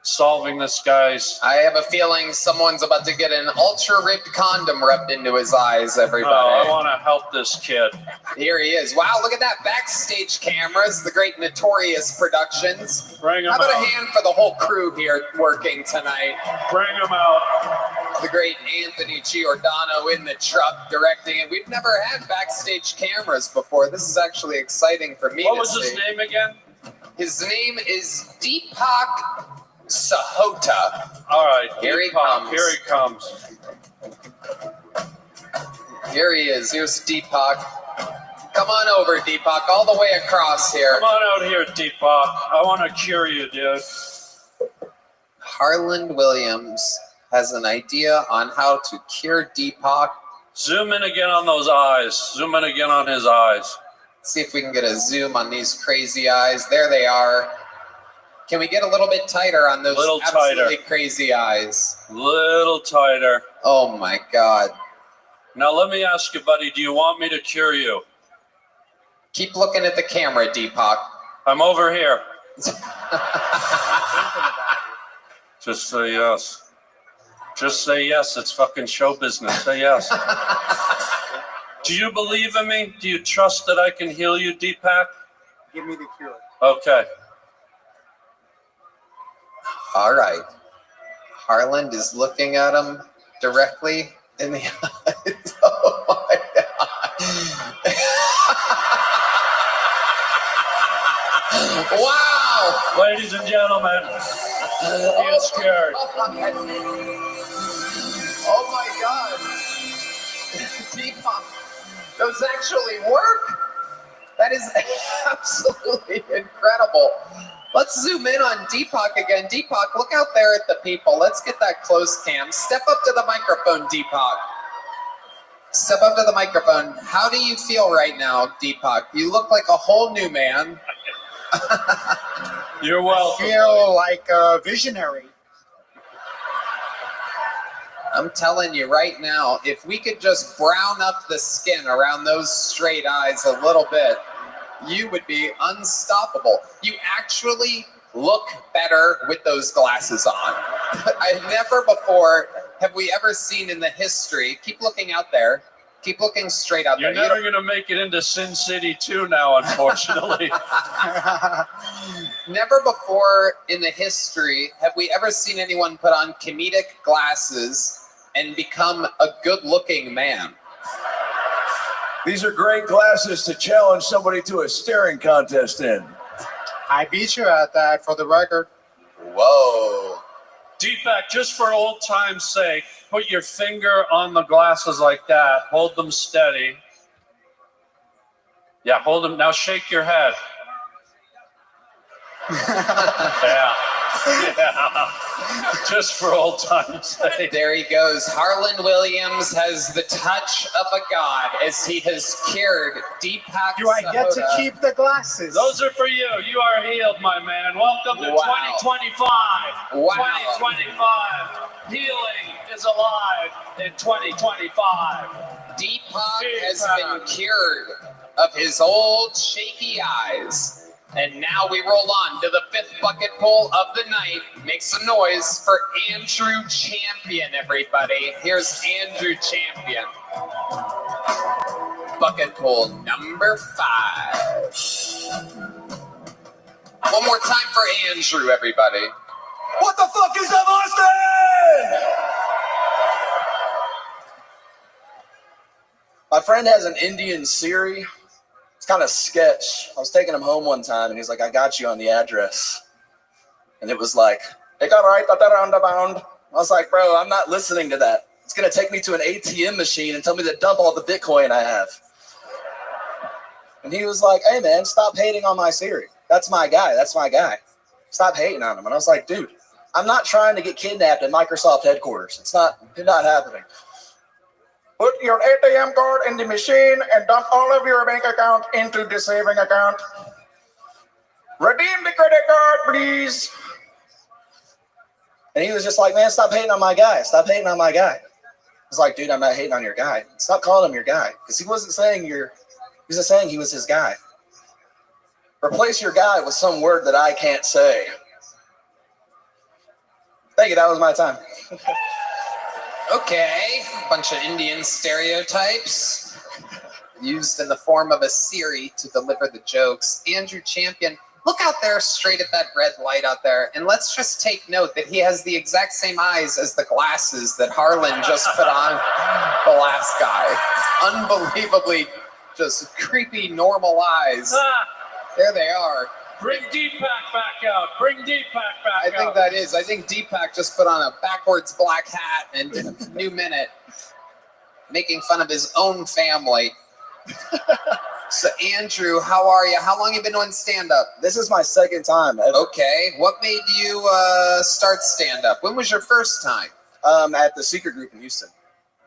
solving this guy's. I have a feeling someone's about to get an ultra-ripped condom rubbed into his eyes, everybody. Oh, I want to help this kid. Here he is. Wow, look at that. Backstage cameras, the great Notorious Productions. Bring him How about out. a hand for the whole crew here working tonight? Bring him out. The great Anthony Giordano in the truck directing it. We've never had backstage cameras before. This is actually exciting for me What to was see. his name again? His name is Deepak Sahota. All right. Here he Deepak, comes. Here he comes. Here he is. Here's Deepak. Come on over, Deepak, all the way across here. Come on out here, Deepak. I want to cure you, dude. Harland Williams has an idea on how to cure Deepak Zoom in again on those eyes. Zoom in again on his eyes. Let's see if we can get a zoom on these crazy eyes. There they are. Can we get a little bit tighter on those absolutely crazy eyes? Little tighter. Oh my God. Now let me ask you, buddy, do you want me to cure you? Keep looking at the camera, Deepak. I'm over here. Just say yes. Just say yes. It's fucking show business. Say yes. Do you believe in me? Do you trust that I can heal you, Deepak? Give me the cure. Okay. All right. Harland is looking at him directly in the eyes. Oh my God. Wow! Ladies and gentlemen, get scared. Oh my God. Deepak, those actually work? That is absolutely incredible. Let's zoom in on Deepak again. Deepak, look out there at the people. Let's get that close cam. Step up to the microphone, Deepak. Step up to the microphone. How do you feel right now, Deepak? You look like a whole new man. You're welcome. I feel like a visionary. I'm telling you right now, if we could just brown up the skin around those straight eyes a little bit, you would be unstoppable. You actually look better with those glasses on. I never before have we ever seen in the history. Keep looking out there. Keep looking straight out You're there. never going to make it into Sin City 2 now, unfortunately. Never before in the history have we ever seen anyone put on comedic glasses and become a good-looking man. These are great glasses to challenge somebody to a staring contest in. I beat you at that, for the record. Whoa. Deepak, just for old time's sake, put your finger on the glasses like that. Hold them steady. Yeah, hold them. Now shake your head. Yeah. Yeah. Just for old time's sake. There he goes. Harland Williams has the touch of a god as he has cured Deepak Do I get to keep the glasses? Those are for you. You are healed, my man. Welcome to 2025. Wow. 2025. Healing is alive in 2025. Deepak has been cured of his old shaky eyes. And now we roll on to the fifth bucket pull of the night. Make some noise for Andrew Champion, everybody. Here's Andrew Champion. Bucket pull number 5. One more time for Andrew, everybody. What the fuck is that, Austin? My friend has an Indian Siri. It's kind of sketch. I was taking him home one time, and he's like, I got you on the address. And it was like, they got right at that roundabout. I was like, bro, I'm not listening to that. It's going to take me to an ATM machine and tell me to dump all the Bitcoin I have. And he was like, hey, man, stop hating on my Siri. That's my guy. That's my guy. Stop hating on him. And I was like, dude, I'm not trying to get kidnapped at Microsoft headquarters. It's not happening. Put your ATM card in the machine and dump all of your bank account into the saving account. Redeem the credit card, please. And he was just like, man, stop hating on my guy. Stop hating on my guy. I was like, dude, I'm not hating on your guy. Stop calling him your guy. Because he wasn't saying he was saying he was his guy. Replace your guy with some word that I can't say. Thank you, that was my time. Okay, bunch of Indian stereotypes used in the form of a Siri to deliver the jokes. Andrew Champion, look out there straight at that red light out there, and let's just take note that he has the exact same eyes as the glasses that Harlan just put on the last guy. Unbelievably just creepy, normal eyes. There they are. Bring Deepak back out. Bring Deepak back out. I think Deepak just put on a backwards black hat and did a new minute, making fun of his own family. So, Andrew, how are you? How long have you been doing stand-up? This is my second time ever. Okay. What made you start stand-up? When was your first time? At the secret group in Houston.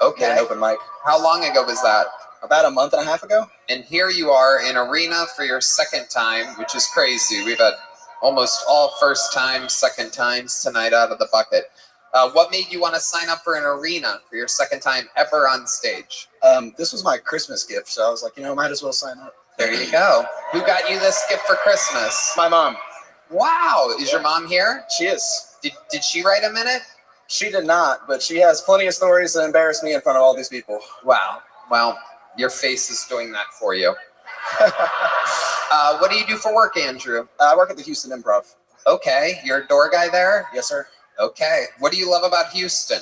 Okay. An open mic. How long ago was that? About a month and a half ago. And here you are in Arena for your second time, which is crazy. We've had almost all first time, second times tonight out of the bucket. What made you want to sign up for an Arena for your second time ever on stage? This was my Christmas gift, so I was like, might as well sign up. There you go. Who got you this gift for Christmas? My mom. Wow. Is your mom here? She is. Did she write a minute? She did not, but she has plenty of stories that embarrass me in front of all these people. Wow. Well, your face is doing that for you. What do you do for work, Andrew? I work at the Houston Improv. Okay. You're a door guy there? Yes, sir. Okay. What do you love about Houston?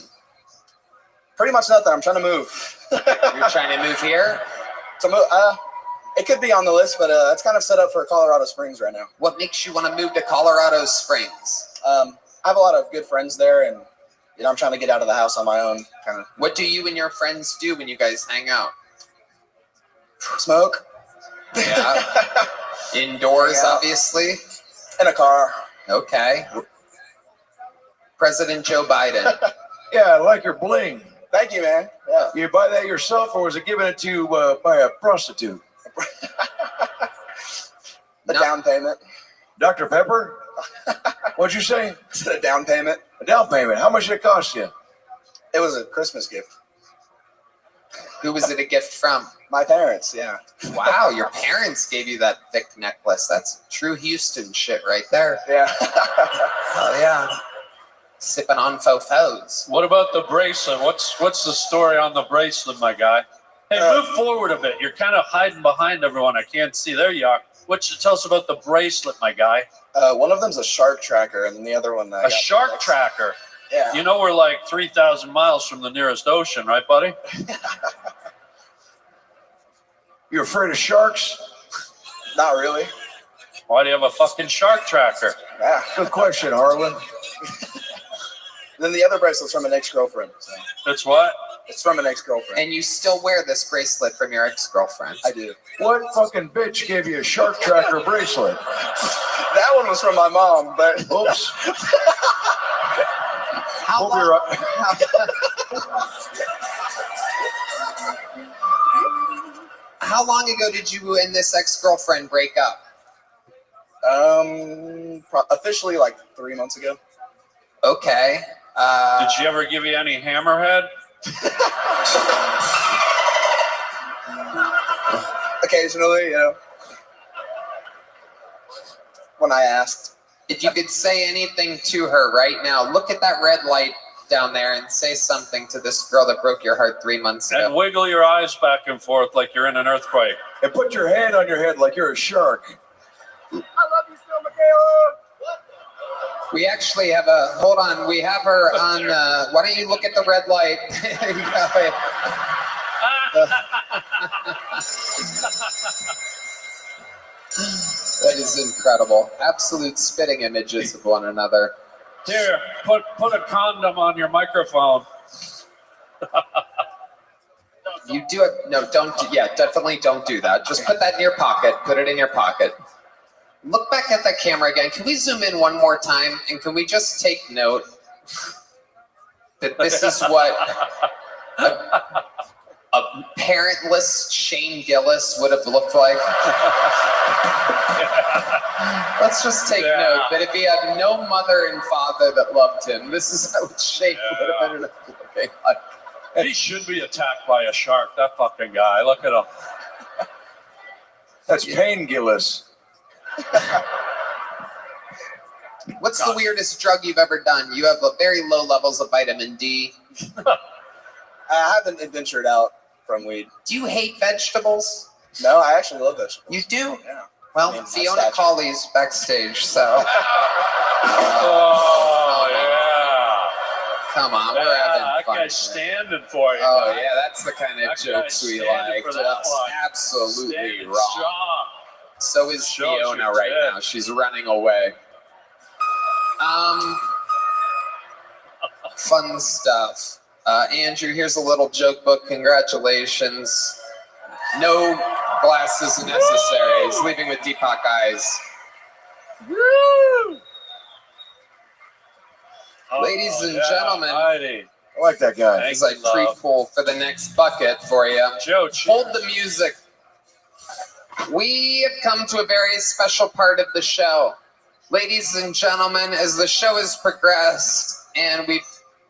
Pretty much nothing. I'm trying to move. You're trying to move here? It could be on the list, but it's kind of set up for Colorado Springs right now. What makes you want to move to Colorado Springs? I have a lot of good friends there, and I'm trying to get out of the house on my own. Kind of. What do you and your friends do when you guys hang out? Smoke. Yeah. Indoors, obviously. In a car. Okay. President Joe Biden. Yeah, I like your bling. Thank you, man. Yeah. You buy that yourself, or was it given it to you by a prostitute? The down payment. Dr. Pepper? What'd you say? A down payment. A down payment. How much did it cost you? It was a Christmas gift. Who was it a gift from? My parents, yeah. Wow, your parents gave you that thick necklace. That's true Houston shit right there. Yeah. Oh, yeah. Sipping on fofos. What about the bracelet? What's the story on the bracelet, my guy? Hey, move forward a bit. You're kind of hiding behind everyone. I can't see. There you are. Tell us about the bracelet, my guy. One of them's a shark tracker, and then the other one... a shark tracker? Yeah. You know we're like 3,000 miles from the nearest ocean, right, buddy? You afraid of sharks? Not really. Why do you have a fucking shark tracker? Yeah. Good question, Harlan. Then the other bracelet's from an ex-girlfriend. So. It's what? It's from an ex-girlfriend. And you still wear this bracelet from your ex-girlfriend? I do. What fucking bitch gave you a shark tracker bracelet? That one was from my mom, but... Oops. How Hope you're How long ago did you and this ex-girlfriend break up? Officially like 3 months ago. Okay. Did she ever give you any hammerhead? Occasionally, when I asked. If you could say anything to her right now, look at that red light down there and say something to this girl that broke your heart 3 months ago. And wiggle your eyes back and forth like you're in an earthquake. And put your hand on your head like you're a shark. I love you still, Michaela. We actually have hold on, we have her on, why don't you look at the red light? That is incredible. Absolute spitting images of one another. Here, put a condom on your microphone. You do it, no, don't, definitely don't do that. Just put that in your pocket, put it in your pocket. Look back at that camera again. Can we zoom in one more time? And can we just take note that this is what a parentless Shane Gillis would have looked like? Let's just take note that if he had no mother and father that loved him, this is how Shane would have ended up looking like. He should be attacked by a shark, that fucking guy. Look at him. That's Pain Gillis. What's the weirdest drug you've ever done? You have very low levels of vitamin D. I haven't ventured out from weed. Do you hate vegetables? No, I actually love vegetables. You do? Yeah. Well, Fiona Colley's backstage, so. Oh, yeah. Come on, we're having that fun. guy's standing for you. Oh, man. yeah, that's the kind of That jokes guy's we standing like. for that Just one. absolutely Standing wrong. strong. So is Shows Fiona your right tip. now. She's running away. Fun stuff. Andrew, here's a little joke book. Congratulations. No glasses necessary. Sleeping with Deepak eyes. Woo! Ladies and yeah, gentlemen, righty. I like that guy. He's like pre-pool for the next bucket for you. Joe, hold the music. We have come to a very special part of the show. Ladies and gentlemen, as the show has progressed and we've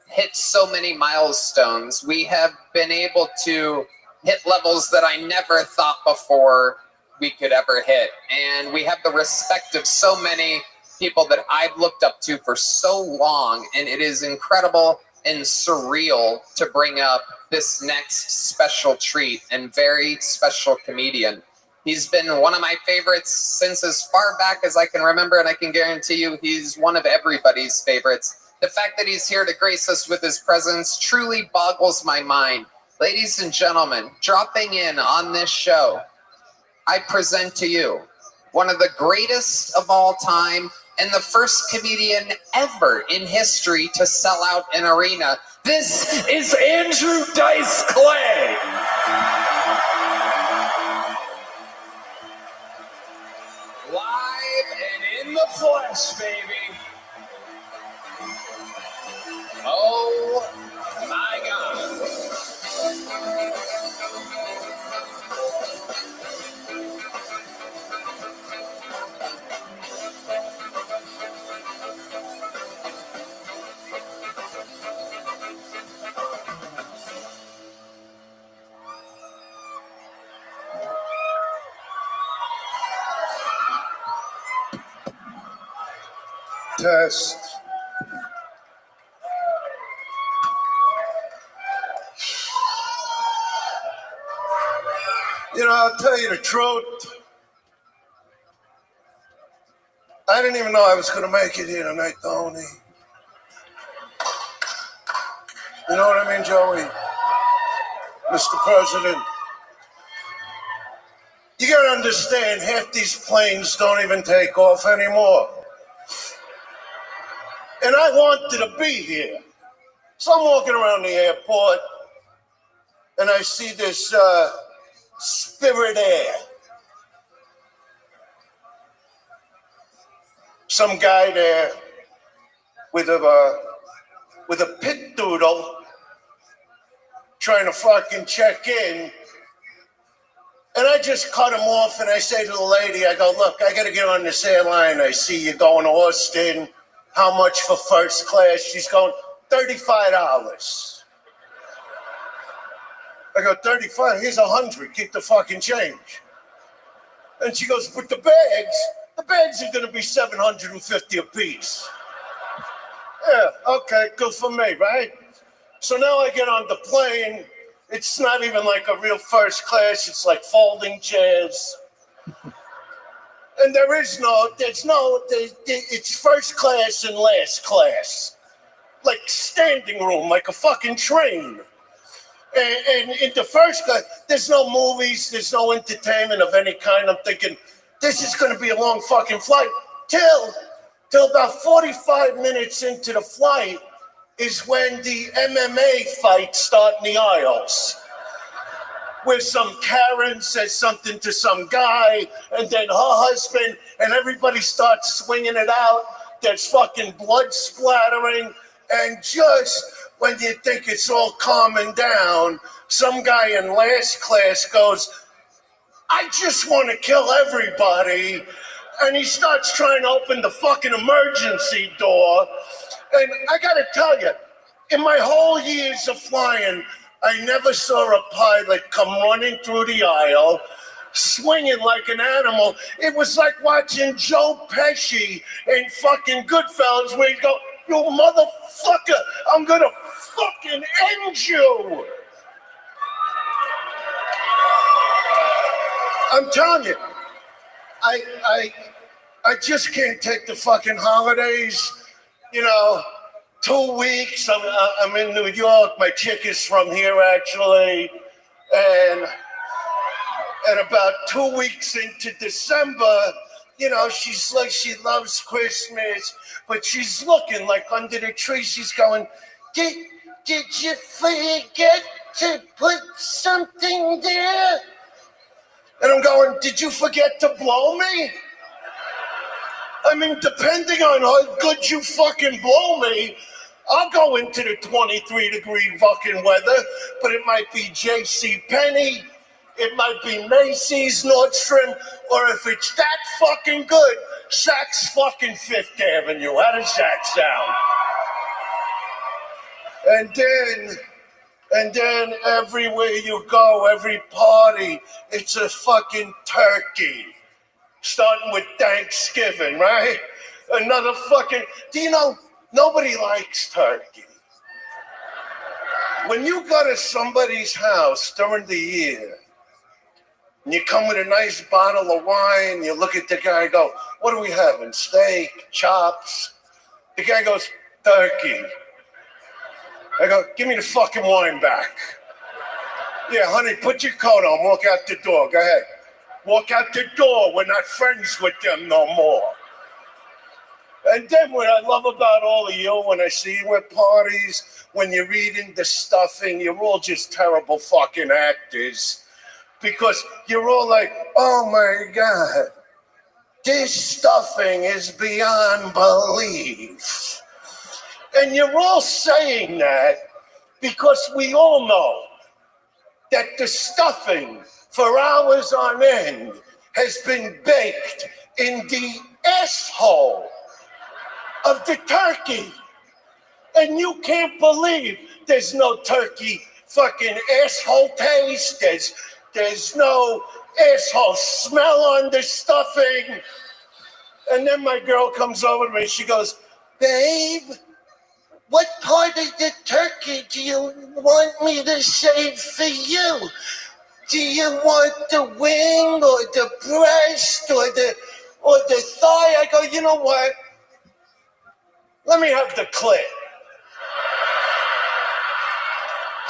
hit so many milestones, we have been able to hit levels that I never thought before we could ever hit. And we have the respect of so many people that I've looked up to for so long, and it is incredible and surreal to bring up this next special treat and very special comedian. He's been one of my favorites since as far back as I can remember, and I can guarantee you he's one of everybody's favorites. The fact that he's here to grace us with his presence truly boggles my mind. Ladies and gentlemen, dropping in on this show, I present to you one of the greatest of all time and the first comedian ever in history to sell out an arena. This is Andrew Dice Clay. live and in the flesh, baby. Oh my God. Test. You know, I'll tell you the truth. I didn't even know I was going to make it here tonight, Tony. You know what I mean, Joey? Mr. President. You got to understand, half these planes don't even take off anymore. And I wanted to be here. So I'm walking around the airport, and I see this Spirit Air. Some guy there with a pit doodle trying to fucking check in. And I just cut him off, and I say to the lady, I go, look, I got to get on this airline. I see you going to Austin. How much for first class? She's going, $35. I go, 35? Here's 100. Keep the fucking change. And she goes, but the bags are going to be $750 a piece. Yeah, okay, good for me, right? So now I get on the plane. It's not even like a real first class. It's like folding chairs. And it's first class and last class. Like standing room, like a fucking train. And in the first class, there's no movies, there's no entertainment of any kind. I'm thinking, this is going to be a long fucking flight. Till about 45 minutes into the flight is when the MMA fights start in the aisles. Where some Karen says something to some guy, and then her husband, and everybody starts swinging it out. There's fucking blood splattering, and just when you think it's all calming down, some guy in last class goes, I just want to kill everybody, and he starts trying to open the fucking emergency door. And I gotta tell you, in my whole years of flying, I never saw a pilot come running through the aisle, swinging like an animal. It was like watching Joe Pesci in fucking Goodfellas, where he'd go, you motherfucker, I'm gonna fucking end you. I'm telling you, I just can't take the fucking holidays, you know. 2 weeks, I'm in New York. My chick is from here, actually. And about 2 weeks into December, you know, she's like, she loves Christmas, but she's looking like under the tree. She's going, did you forget to put something there? And I'm going, did you forget to blow me? I mean, depending on how good you fucking blow me, I'll go into the 23-degree fucking weather, but it might be J.C. Penney, it might be Macy's, Nordstrom, or if it's that fucking good, Saks fucking Fifth Avenue. How does that sound? And then everywhere you go, every party, it's a fucking turkey. Starting with Thanksgiving, right? Another fucking, do you know, nobody likes turkey. When you go to somebody's house during the year, and you come with a nice bottle of wine, you look at the guy and go, what are we having? Steak, chops? The guy goes, turkey. I go, give me the fucking wine back. Yeah, honey, put your coat on, walk out the door, go ahead. Walk out the door, we're not friends with them no more. And then what I love about all of you, when I see you at parties, when you're eating the stuffing, you're all just terrible fucking actors. Because you're all like, oh my God, this stuffing is beyond belief. And you're all saying that because we all know that the stuffing for hours on end has been baked in the asshole of the turkey. And you can't believe there's no turkey fucking asshole taste. There's no asshole smell on the stuffing. And then my girl comes over to me, she goes, babe, what part of the turkey do you want me to save for you? Do you want the wing or the breast or the thigh? I go, you know what? Let me have the clit.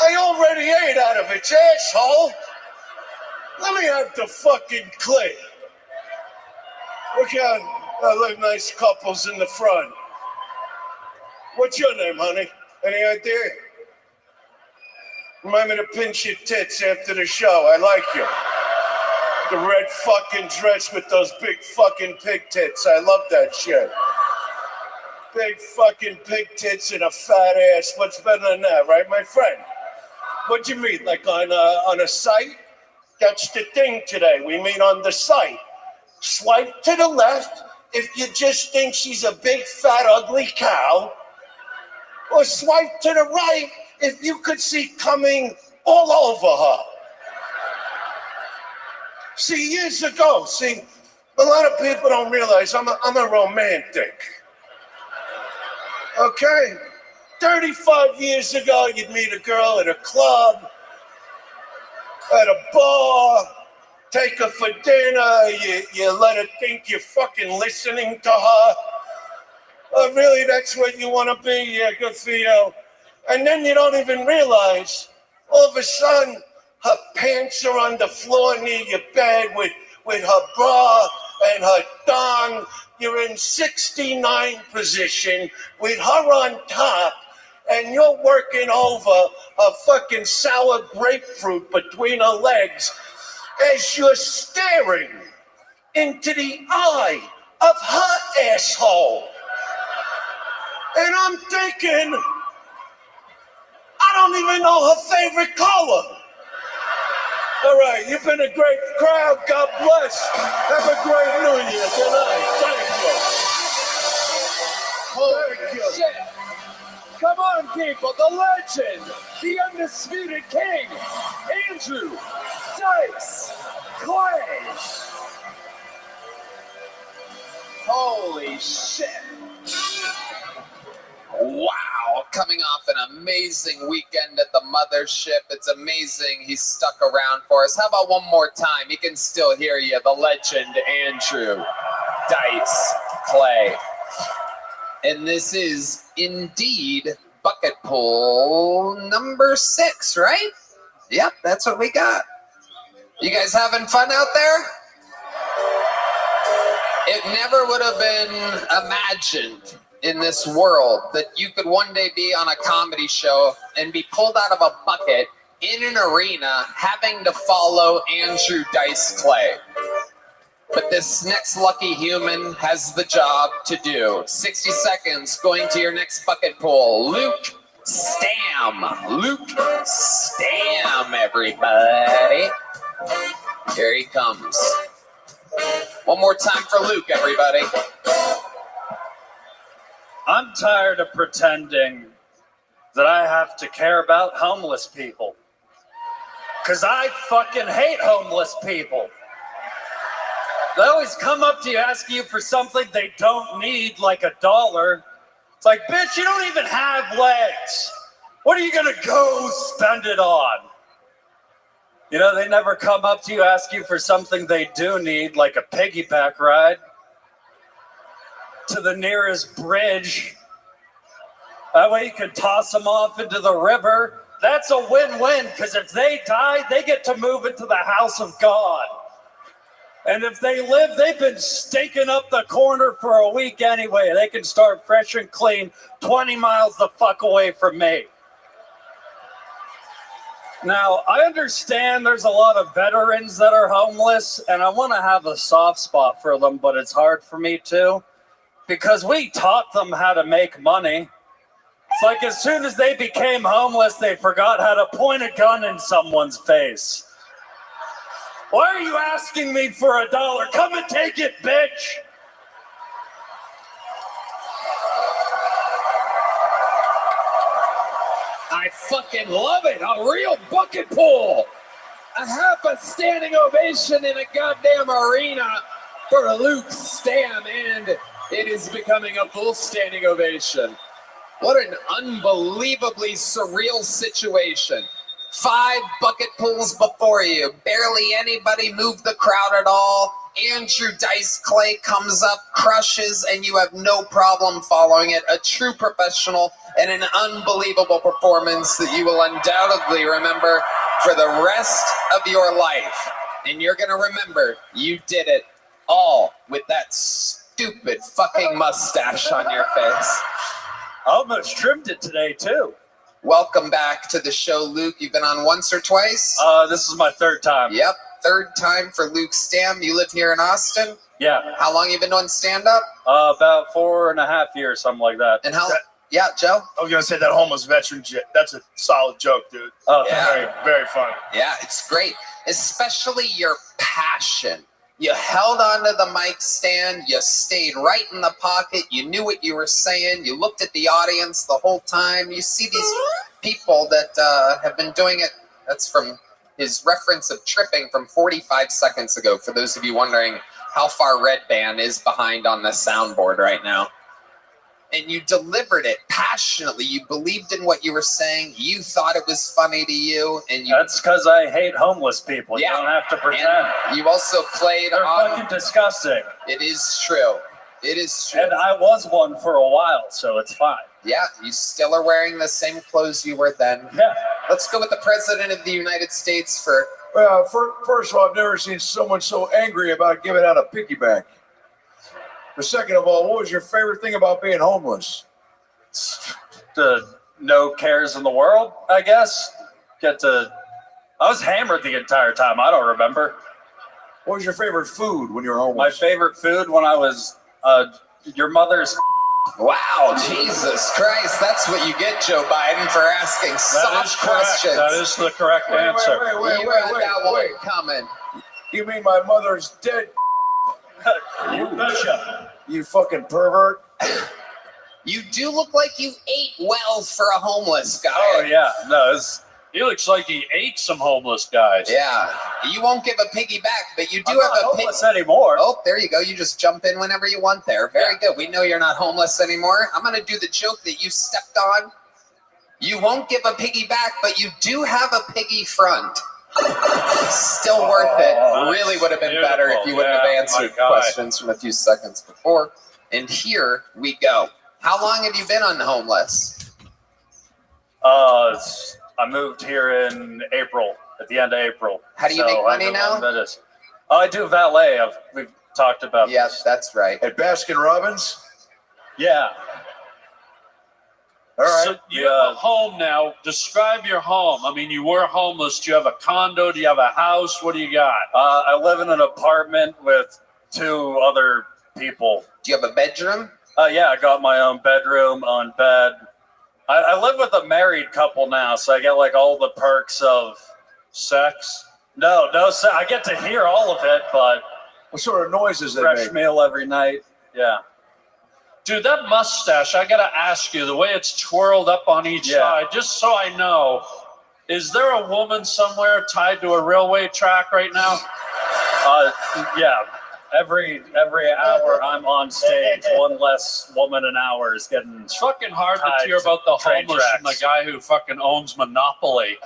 I already ate out of its asshole. Let me have the fucking clit. Look out, nice couples in the front. What's your name, honey? Any idea? Remind me to pinch your tits after the show. I like you. The red fucking dress with those big fucking pig tits. I love that shit. Big fucking pig tits and a fat ass. What's better than that, right, my friend? What'd you meet? Like on a site? That's the thing today. We meet on the site. Swipe to the left if you just think she's a big, fat, ugly cow. Or swipe to the right if you could see coming all over her. See, years ago, a lot of people don't realize I'm a romantic. Okay? 35 years ago, you'd meet a girl at a club, at a bar, take her for dinner, you let her think you're fucking listening to her. Oh, really, that's what you want to be? Yeah, good for you. And then you don't even realize, all of a sudden, her pants are on the floor near your bed with her bra and her thong. You're in 69 position with her on top, and you're working over a fucking sour grapefruit between her legs as you're staring into the eye of her asshole. And I'm thinking, I don't even know her favorite color. All right, you've been a great crowd. God bless. Have a great New Year. Good night. Thank you. Holy shit. Come on, people. The legend, the undisputed king, Andrew Dice Clay. Holy shit. Wow, coming off an amazing weekend at the mothership. It's amazing he's stuck around for us. How about one more time? He can still hear you, the legend Andrew Dice Clay. And this is indeed bucket pool number 6, right? Yep, that's what we got. You guys having fun out there? It never would have been imagined in this world that you could one day be on a comedy show and be pulled out of a bucket in an arena having to follow Andrew Dice Clay. But this next lucky human has the job to do. 60 seconds going to your next bucket pool. Luke Stam. Luke Stam, everybody. Here he comes. One more time for Luke, everybody. I'm tired of pretending that I have to care about homeless people. Because I fucking hate homeless people. They always come up to you asking you for something they don't need, like $1. It's like, bitch, you don't even have legs. What are you gonna go spend it on? You know, they never come up to you asking you for something they do need, like a piggyback ride to the nearest bridge. That way you can toss them off into the river. That's a win-win, because if they die, they get to move into the house of God. And if they live, they've been stinking up the corner for a week anyway. They can start fresh and clean 20 miles the fuck away from me. Now, I understand there's a lot of veterans that are homeless, and I want to have a soft spot for them, but it's hard for me too, because we taught them how to make money. It's like as soon as they became homeless, they forgot how to point a gun in someone's face. Why are you asking me for $1? Come and take it, bitch! I fucking love it. A real bucket pool. A half a standing ovation in a goddamn arena for Luke Stam, and it is becoming a full standing ovation. What an unbelievably surreal situation. 5 bucket pools before you. Barely anybody moved the crowd at all. Andrew Dice Clay comes up, crushes, and you have no problem following it. A true professional and an unbelievable performance that you will undoubtedly remember for the rest of your life. And you're going to remember you did it all with that stupid fucking mustache on your face. I almost trimmed it today, too. Welcome back to the show, Luke. You've been on once or twice? This is my 3rd time. Yep, 3rd time for Luke Stam. You live here in Austin? Yeah. How long you been doing stand-up? About 4.5 years, something like that. And how... Yeah, Joe? I was going to say that homeless veteran, that's a solid joke, dude. Oh, yeah. Very, very funny. Yeah, it's great. Especially your passion. You held onto the mic stand. You stayed right in the pocket. You knew what you were saying. You looked at the audience the whole time. You see these people that have been doing it. That's from his reference of tripping from 45 seconds ago, for those of you wondering how far Red Band is behind on the soundboard right now. And you delivered it passionately. You believed in what you were saying. You thought it was funny to you. And you, that's because I hate homeless people. Yeah. You don't have to pretend. And you also played They're fucking disgusting. It is true. It is true. And I was one for a while, so it's fine. Yeah, you still are wearing the same clothes you were then. Yeah. Let's go with the President of the United States for... Well, first of all, I've never seen someone so angry about giving out a piggyback. But second of all, what was your favorite thing about being homeless? The no cares in the world, I guess. I was hammered the entire time. I don't remember. What was your favorite food when you were homeless? My favorite food when I was your mother's. Wow, Jesus Christ. That's what you get, Joe Biden, for asking soft questions. That is the correct answer. Wait. Coming. You mean my mother's dead? You betcha. You fucking pervert. You do look like you ate well for a homeless guy. Oh, yeah. No, he looks like he ate some homeless guys. Yeah. You won't give a piggyback, but you do I'm have not a homeless anymore. Oh, there you go. You just jump in whenever you want there. Very good. We know you're not homeless anymore. I'm going to do the joke that you stepped on. You won't give a piggyback, but you do have a piggy front. Still worth it. Really would have been better if you wouldn't have answered questions from a few seconds before. And here we go. How long have you been unhomeless? I moved here in April, at the end of April. How do you make money now? I do valet. We've talked about this. Yes, that's right. At Baskin Robbins? Yeah. All right. So you have a home now. Describe your home. I mean, you were homeless. Do you have a condo? Do you have a house? What do you got? I live in an apartment with 2 other people. Do you have a bedroom? Yeah, I got my own bedroom, own bed. I live with a married couple now, so I get like all the perks of sex. No, I get to hear all of it, but what sort of noises they fresh make? meal every night. Yeah. Dude, that mustache, I gotta ask you, the way it's twirled up on each side, just so I know, is there a woman somewhere tied to a railway track right now? Yeah. Every hour I'm on stage, one less woman an hour is getting. It's fucking hard to hear about the homeless and the guy who fucking owns Monopoly.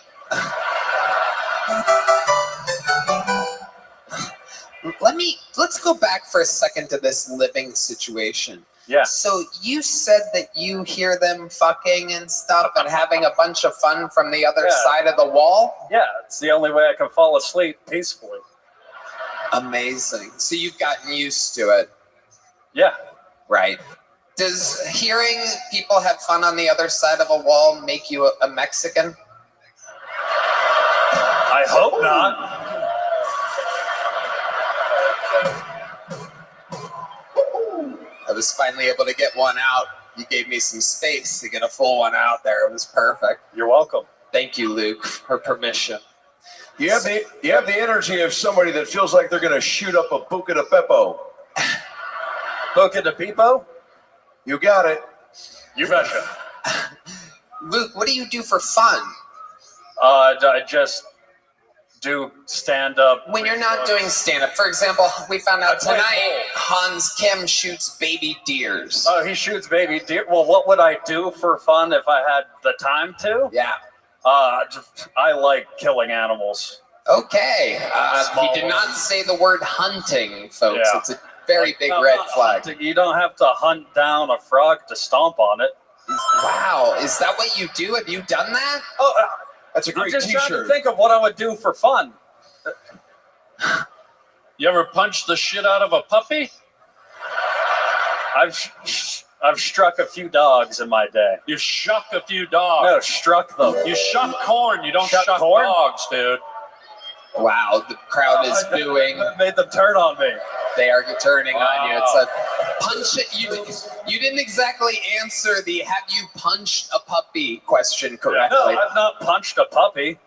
Let's go back for a second to this living situation. Yeah. So you said that you hear them fucking and stuff and having a bunch of fun from the other side of the wall? Yeah, it's the only way I can fall asleep peacefully. Amazing. So you've gotten used to it. Yeah. Right. Does hearing people have fun on the other side of a wall make you a Mexican? I hope not. I was finally able to get one out. You gave me some space to get a full one out there. It was perfect. You're welcome. Thank you, Luke, for permission. You have the energy of somebody that feels like they're going to shoot up a Buca de Beppo. Buca de Beppo? You got it. You betcha. Luke, what do you do for fun? I just do stand-up. When you're not doing stand-up, for example, we found out tonight Hans Kim shoots baby deers. Oh, he shoots baby deer. Well, what would I do for fun if I had the time to? Yeah. I like killing animals. Okay. He did not say the word hunting, folks. Yeah. It's a very big red flag. Hunting. You don't have to hunt down a frog to stomp on it. Wow. Is that what you do? Have you done that? Oh, that's a great I'm just trying to t-shirt. think of what I would do for fun. You ever punched the shit out of a puppy? I've struck a few dogs in my day. You've shucked a few dogs. No, struck them. You shuck corn. You don't shuck corn? dogs, dude. Wow, the crowd is booing. Made them turn on me. They are turning on you. It's a punch it. You didn't exactly answer the "have you punched a puppy" question correctly. No, I've not punched a puppy.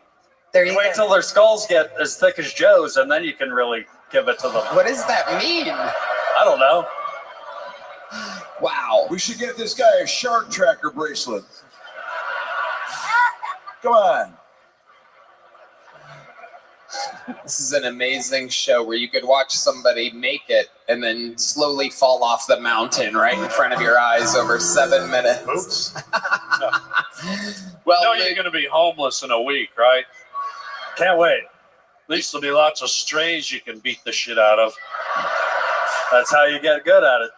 There you Wait go. till their skulls get as thick as Joe's, and then you can really give it to them. What does that mean? I don't know. Wow. We should get this guy a shark tracker bracelet. Come on. This is an amazing show where you could watch somebody make it and then slowly fall off the mountain right in front of your eyes over 7 minutes. Oops. Well, you're going to be homeless in a week, right? Can't wait. At least there'll be lots of strays you can beat the shit out of. That's how you get good at it.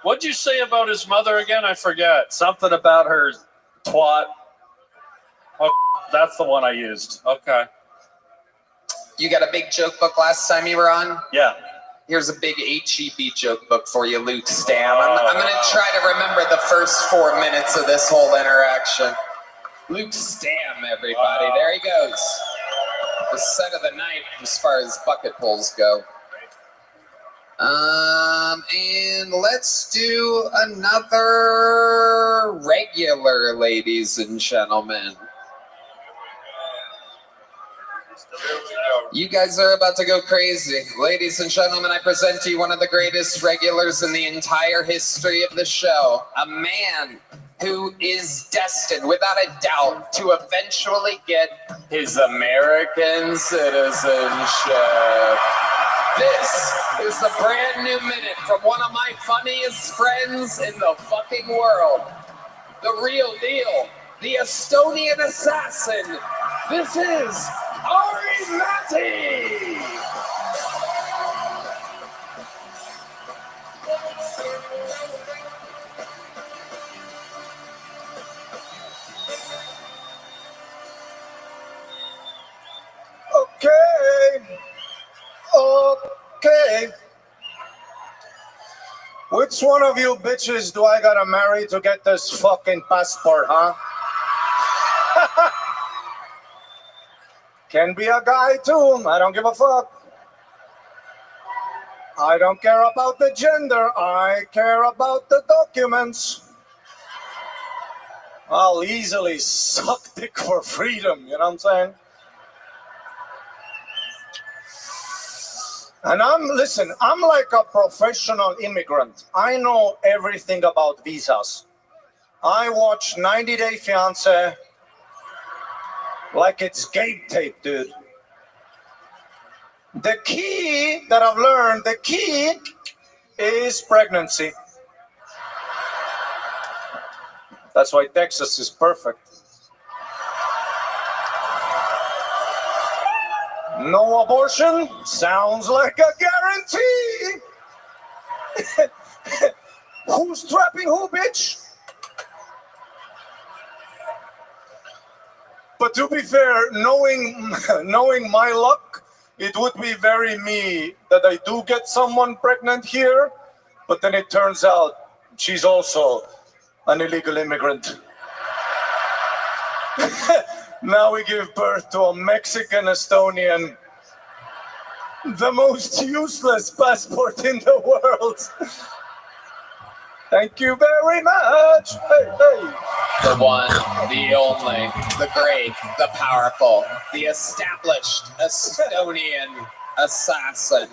What'd you say about his mother again? I forget. Something about her twat. Oh, that's the one I used. Okay. You got a big joke book last time you were on? Yeah. Here's a big HEB joke book for you, Luke Stam. I'm going to try to remember the first 4 minutes of this whole interaction. Luke Stam, everybody. There he goes. The set of the night as far as bucket pulls go. And let's do another regular, ladies and gentlemen. You guys are about to go crazy. Ladies and gentlemen, I present to you one of the greatest regulars in the entire history of the show. A man who is destined, without a doubt, to eventually get his American citizenship. This is a brand new minute from one of my funniest friends in the fucking world. The real deal. The Estonian assassin. This is Ari Matti! Okay. Which one of you bitches do I gotta marry to get this fucking passport, huh? Can be a guy too, I don't give a fuck. I don't care about the gender. I care about the documents. I'll easily suck dick for freedom, you know what I'm saying? And I'm like a professional immigrant. I know everything about visas. I watch 90 Day Fiancé like it's game tape, dude. The key that I've learned, the key is pregnancy. That's why Texas is perfect. No abortion sounds like a guarantee. Who's trapping who, bitch? But to be fair, knowing my luck, it would be very me that I do get someone pregnant here, but then it turns out she's also an illegal immigrant. Now we give birth to a Mexican Estonian, the most useless passport in the world. Thank you very much. Hey, hey. The one, the only, the great, the powerful, the established Estonian assassin,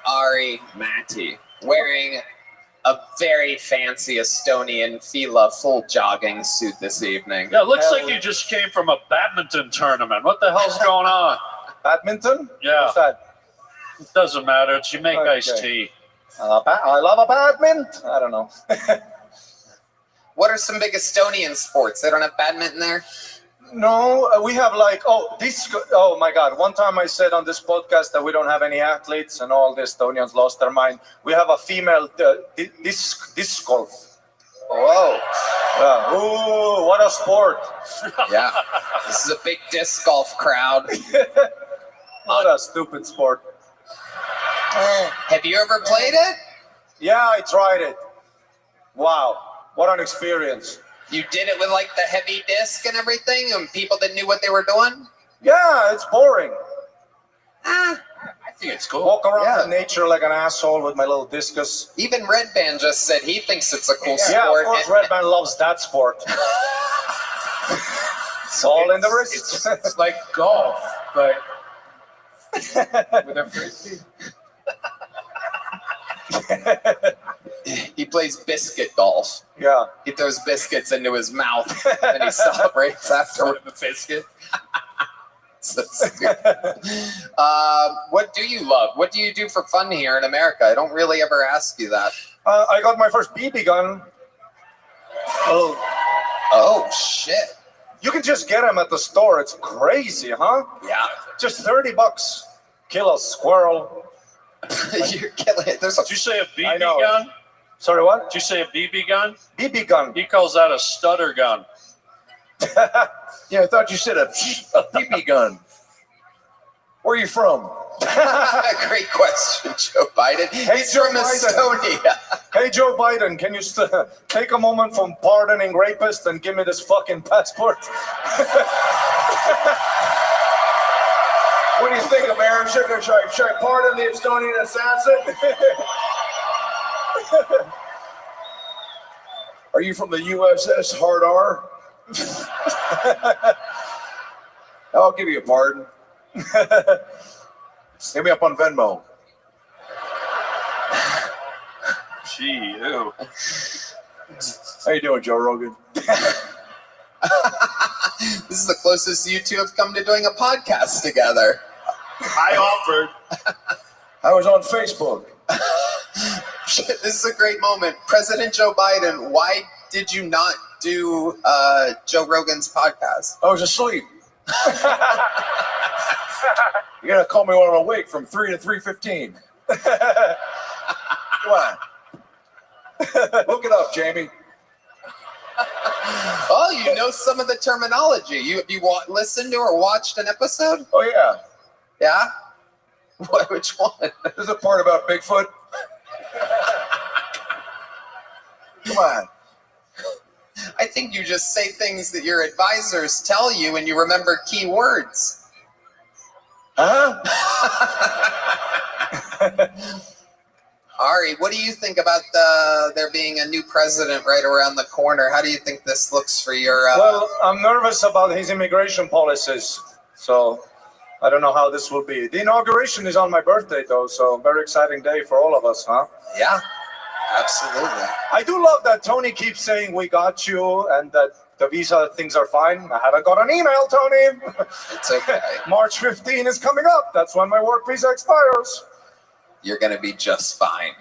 Ari Matti, wearing a very fancy Estonian Fila full jogging suit this evening. Yeah, it looks like you just came from a badminton tournament. What the hell's going on? Badminton? Yeah. What's that? It doesn't matter. It's you make iced tea. I love a badminton. I don't know. What are some big Estonian sports? They don't have badminton there? No, we have like, oh my God. One time I said on this podcast that we don't have any athletes and all the Estonians lost their mind. We have a female disc golf. Whoa. Yeah. Ooh, what a sport. Yeah. This is a big disc golf crowd. What a stupid sport. Have you ever played it? Yeah, I tried it. Wow. What an experience. You did it with like the heavy disc and everything and people that knew what they were doing? Yeah, it's boring. I think it's cool. Walk around in nature like an asshole with my little discus. Even Red Band just said he thinks it's a cool sport. Yeah, of course, Red Band loves that sport. It's all in the wrist. It's like golf, but with a frisbee. He plays biscuit golf. Yeah. He throws biscuits into his mouth and he celebrates afterward. The biscuit. So stupid. What do you love? What do you do for fun here in America? I don't really ever ask you that. I got my first BB gun. Oh, shit. You can just get them at the store. It's crazy, huh? Yeah. Just $30. Kill a squirrel. You're killing it. Did you say a BB gun? Sorry, what? Did you say a BB gun? BB gun. He calls that a stutter gun. Yeah, I thought you said a BB gun. Where are you from? Great question, Joe Biden. He's from Estonia. Hey, Joe Biden, can you take a moment from pardoning rapists and give me this fucking passport? What do you think, American? Should I pardon the Estonian assassin? Are you from the USS Hard R? I'll give you a pardon. Hit me up on Venmo. Gee, ew. How you doing, Joe Rogan? This is the closest you two have come to doing a podcast together. I offered. I was on Facebook. Shit, this is a great moment. President Joe Biden, why did you not do Joe Rogan's podcast? I was asleep. You gotta call me when I'm awake from 3 to 3:15. Come on. Look it up, Jamie. Oh, you know some of the terminology. You listened to or watched an episode? Oh, yeah. Yeah? Which one? There's a part about Bigfoot. Come on. I think you just say things that your advisors tell you and you remember key words. Huh? Ari, what do you think about there being a new president right around the corner? How do you think this looks for your... Well, I'm nervous about his immigration policies, so I don't know how this will be. The inauguration is on my birthday, though, so very exciting day for all of us, huh? Yeah, absolutely. I do love that Tony keeps saying we got you and that the visa things are fine. I haven't got an email, Tony. It's okay. March 15 is coming up. That's when my work visa expires. You're going to be just fine.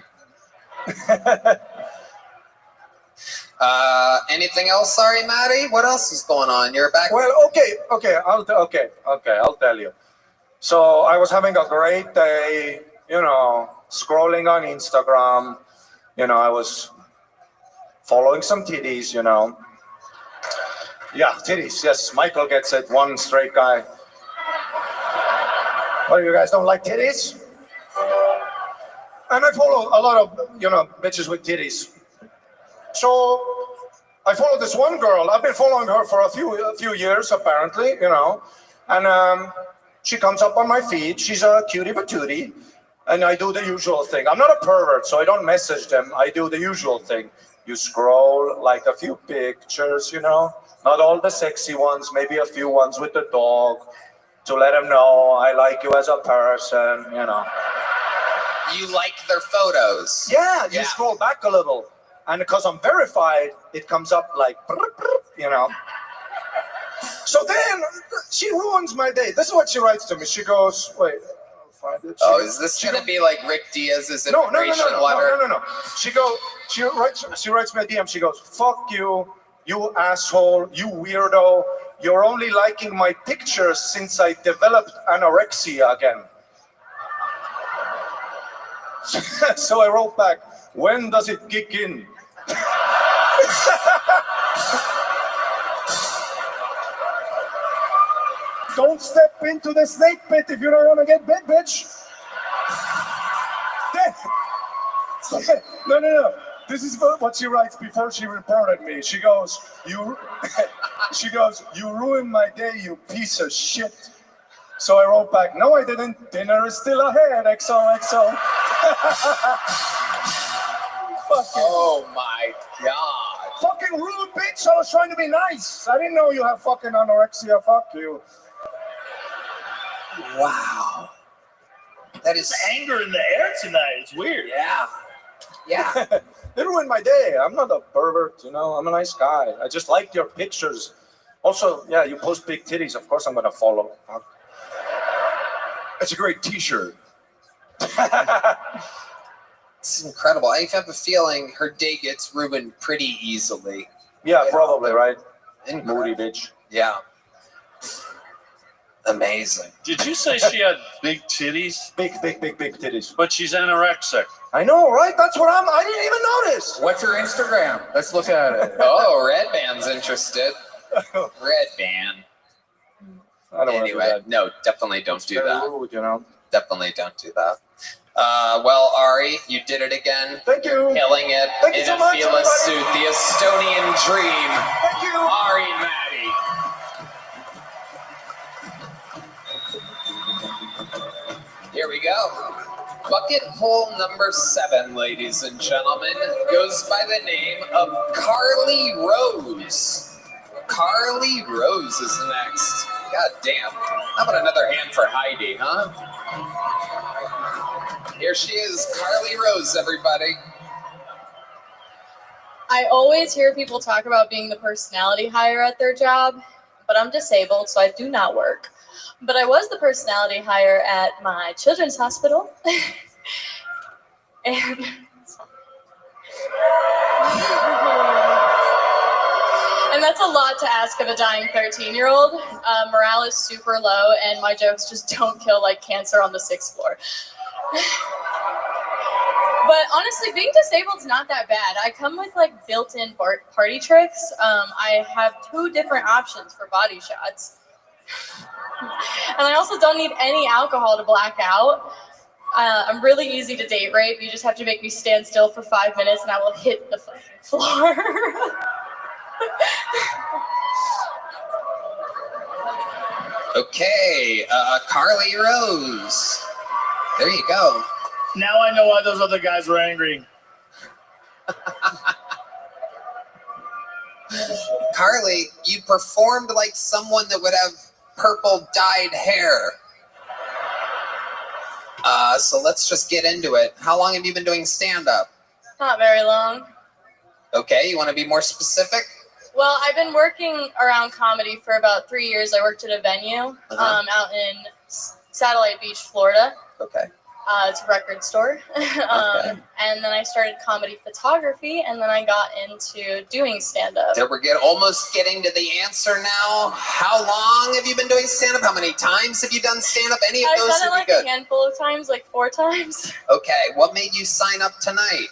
Anything else? Sorry, Maddie. What else is going on? You're back. Well, okay. I'll tell you. So I was having a great day, scrolling on Instagram. I was following some titties, Yeah, titties. Yes, Michael gets it. One straight guy. What, you guys don't like titties? And I follow a lot of, bitches with titties. So I follow this one girl. I've been following her for a few years, apparently, And she comes up on my feed. She's a cutie patootie. And I do the usual thing. I'm not a pervert, so I don't message them. I do the usual thing. You scroll like a few pictures, Not all the sexy ones, maybe a few ones with the dog to let them know I like you as a person, You like their photos. Yeah, you scroll back a little. And because I'm verified, it comes up like, So then she ruins my day. This is what she writes to me. She goes, wait. Is this going to be like Rick Diaz's immigration letter? No. She writes me a DM. She goes, fuck you, you asshole, you weirdo. You're only liking my pictures since I developed anorexia again. So I wrote back, when does it kick in? Don't step into the snake pit if you don't want to get bit, bitch. No. This is what she writes before she reported me. She goes, you ruined my day, you piece of shit. So I wrote back, no, I didn't. Dinner is still ahead, XOXO. Oh my God. Fucking rude, bitch. I was trying to be nice. I didn't know you have fucking anorexia. Fuck you. Wow. That is anger in the air tonight. It's weird. Yeah. It ruined my day. I'm not a pervert, I'm a nice guy. I just like your pictures. Also, yeah, you post big titties. Of course I'm going to follow. That's a great t-shirt. It's incredible. I have a feeling her day gets ruined pretty easily. Yeah, probably, right? Moody bitch. Yeah. Amazing. Did you say she had big titties? Big titties. But she's anorexic. I know, right? That's what I didn't even notice. What's her Instagram? Let's look at it. Oh, Red Band's interested. Red Band. I don't anyway, want to do that. No, definitely don't do that. Rude, Definitely don't do that. Well, Ari, you did it again. Thank you. Killing it Thank you in so a much, Fila everybody. suit. The Estonian dream. Thank you. Ari Maddie. Here we go. Bucket hole number 7, ladies and gentlemen, goes by the name of Carly Rose. Carly Rose is next. God damn. How about another hand for Heidi, huh? Here she is, Carly Rose, everybody. I always hear people talk about being the personality hire at their job, but I'm disabled, so I do not work. But I was the personality hire at my children's hospital. And that's a lot to ask of a dying 13-year-old. Morale is super low, and my jokes just don't kill like cancer on the 6th floor. But honestly, being disabled is not that bad. I come with like built-in party tricks. I have 2 different options for body shots. And I also don't need any alcohol to black out. I'm really easy to date rape. You just have to make me stand still for 5 minutes and I will hit the fucking floor. Okay, Carly Rose. There you go. Now I know why those other guys were angry. Carly, you performed like someone that would have purple dyed hair. So let's just get into it. How long have you been doing stand-up? Not very long. Okay, you want to be more specific? Well, I've been working around comedy for about 3 years. I worked at a venue out in Satellite Beach, Florida. Okay. It's a record store. And then I started comedy photography, and then I got into doing stand-up. We're almost getting to the answer now. How long have you been doing stand-up? How many times have you done stand-up? Any of I've those done it would like be good. a handful of times, like 4 times. Okay, what made you sign up tonight?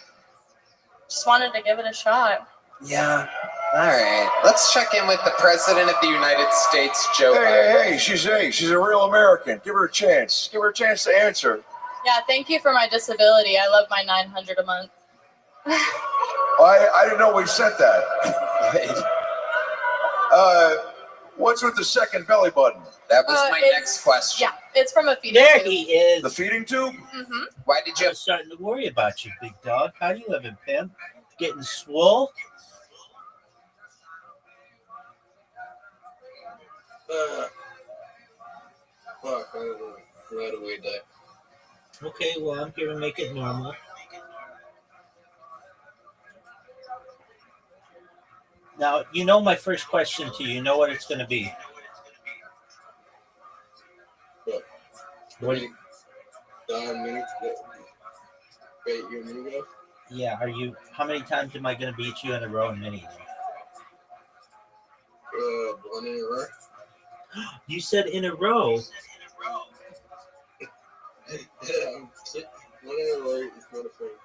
Just wanted to give it a shot. Yeah. All right. Let's check in with the President of the United States, Joe. Hey, she's a real American. Give her a chance. Give her a chance to answer. Yeah, thank you for my disability. I love my $900 a month. I didn't know we said that. What's with the second belly button? That was my next question. Yeah, it's from a feeding There tube. he is. The feeding tube? Mm-hmm. Why did you? I was starting to worry about you, big dog. How you living, pimp? Getting swole? Fuck, right away, Dad. Okay, well, I'm here to make it normal. Now, you know my first question to you. You know what it's going to be. What? Minutes ago. Wait, you a minute ago? Yeah, are you? How many times am I going to beat you in a row in mini? One in a row. You said in a row. One in a row is not a thing.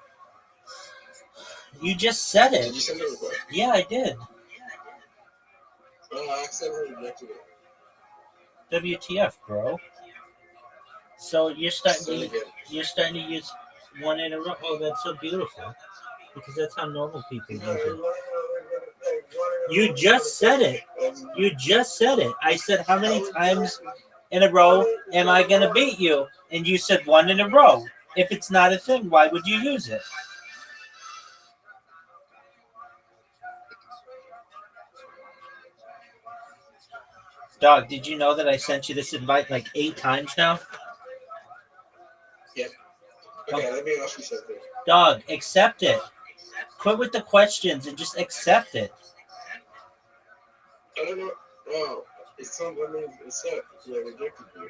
You just said it. Did you send it a request? Yeah, I did. Oh, I accidentally rejected it. WTF, bro? So you're starting to use one in a row. Oh, that's so beautiful. Because that's how normal people use it. You just said it. You just said it. I said, how many times in a row am I going to beat you? And you said one in a row. If it's not a thing, why would you use it? Dog, did you know that I sent you this invite like 8 times now? Yeah. Okay, let me ask you something. Dog, accept it. Quit with the questions and just accept it. I don't know. Oh, it's not what I accept. I rejected you.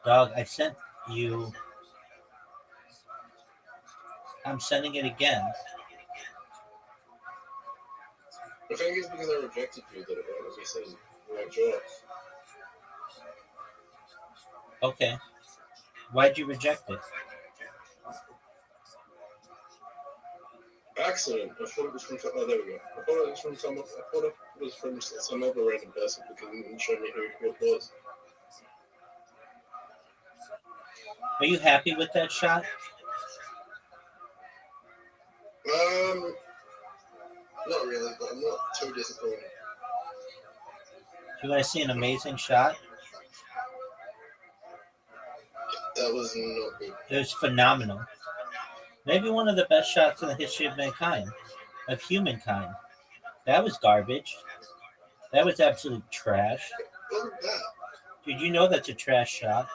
Dog, I sent you. I'm sending it again. I think it's because I rejected you that it was just saying my job. Okay. Why'd you reject it? Accident. I thought it was from some. Oh, there we go. I thought it was from some. I thought it was from some other random person because it didn't show me who it was. Are you happy with that shot? Not really, but I'm not too disappointed. You want to see an amazing shot? That was not good. It was phenomenal. Maybe one of the best shots in the history of mankind, of humankind. That was garbage. That was absolute trash. Dude, you know that's a trash shot.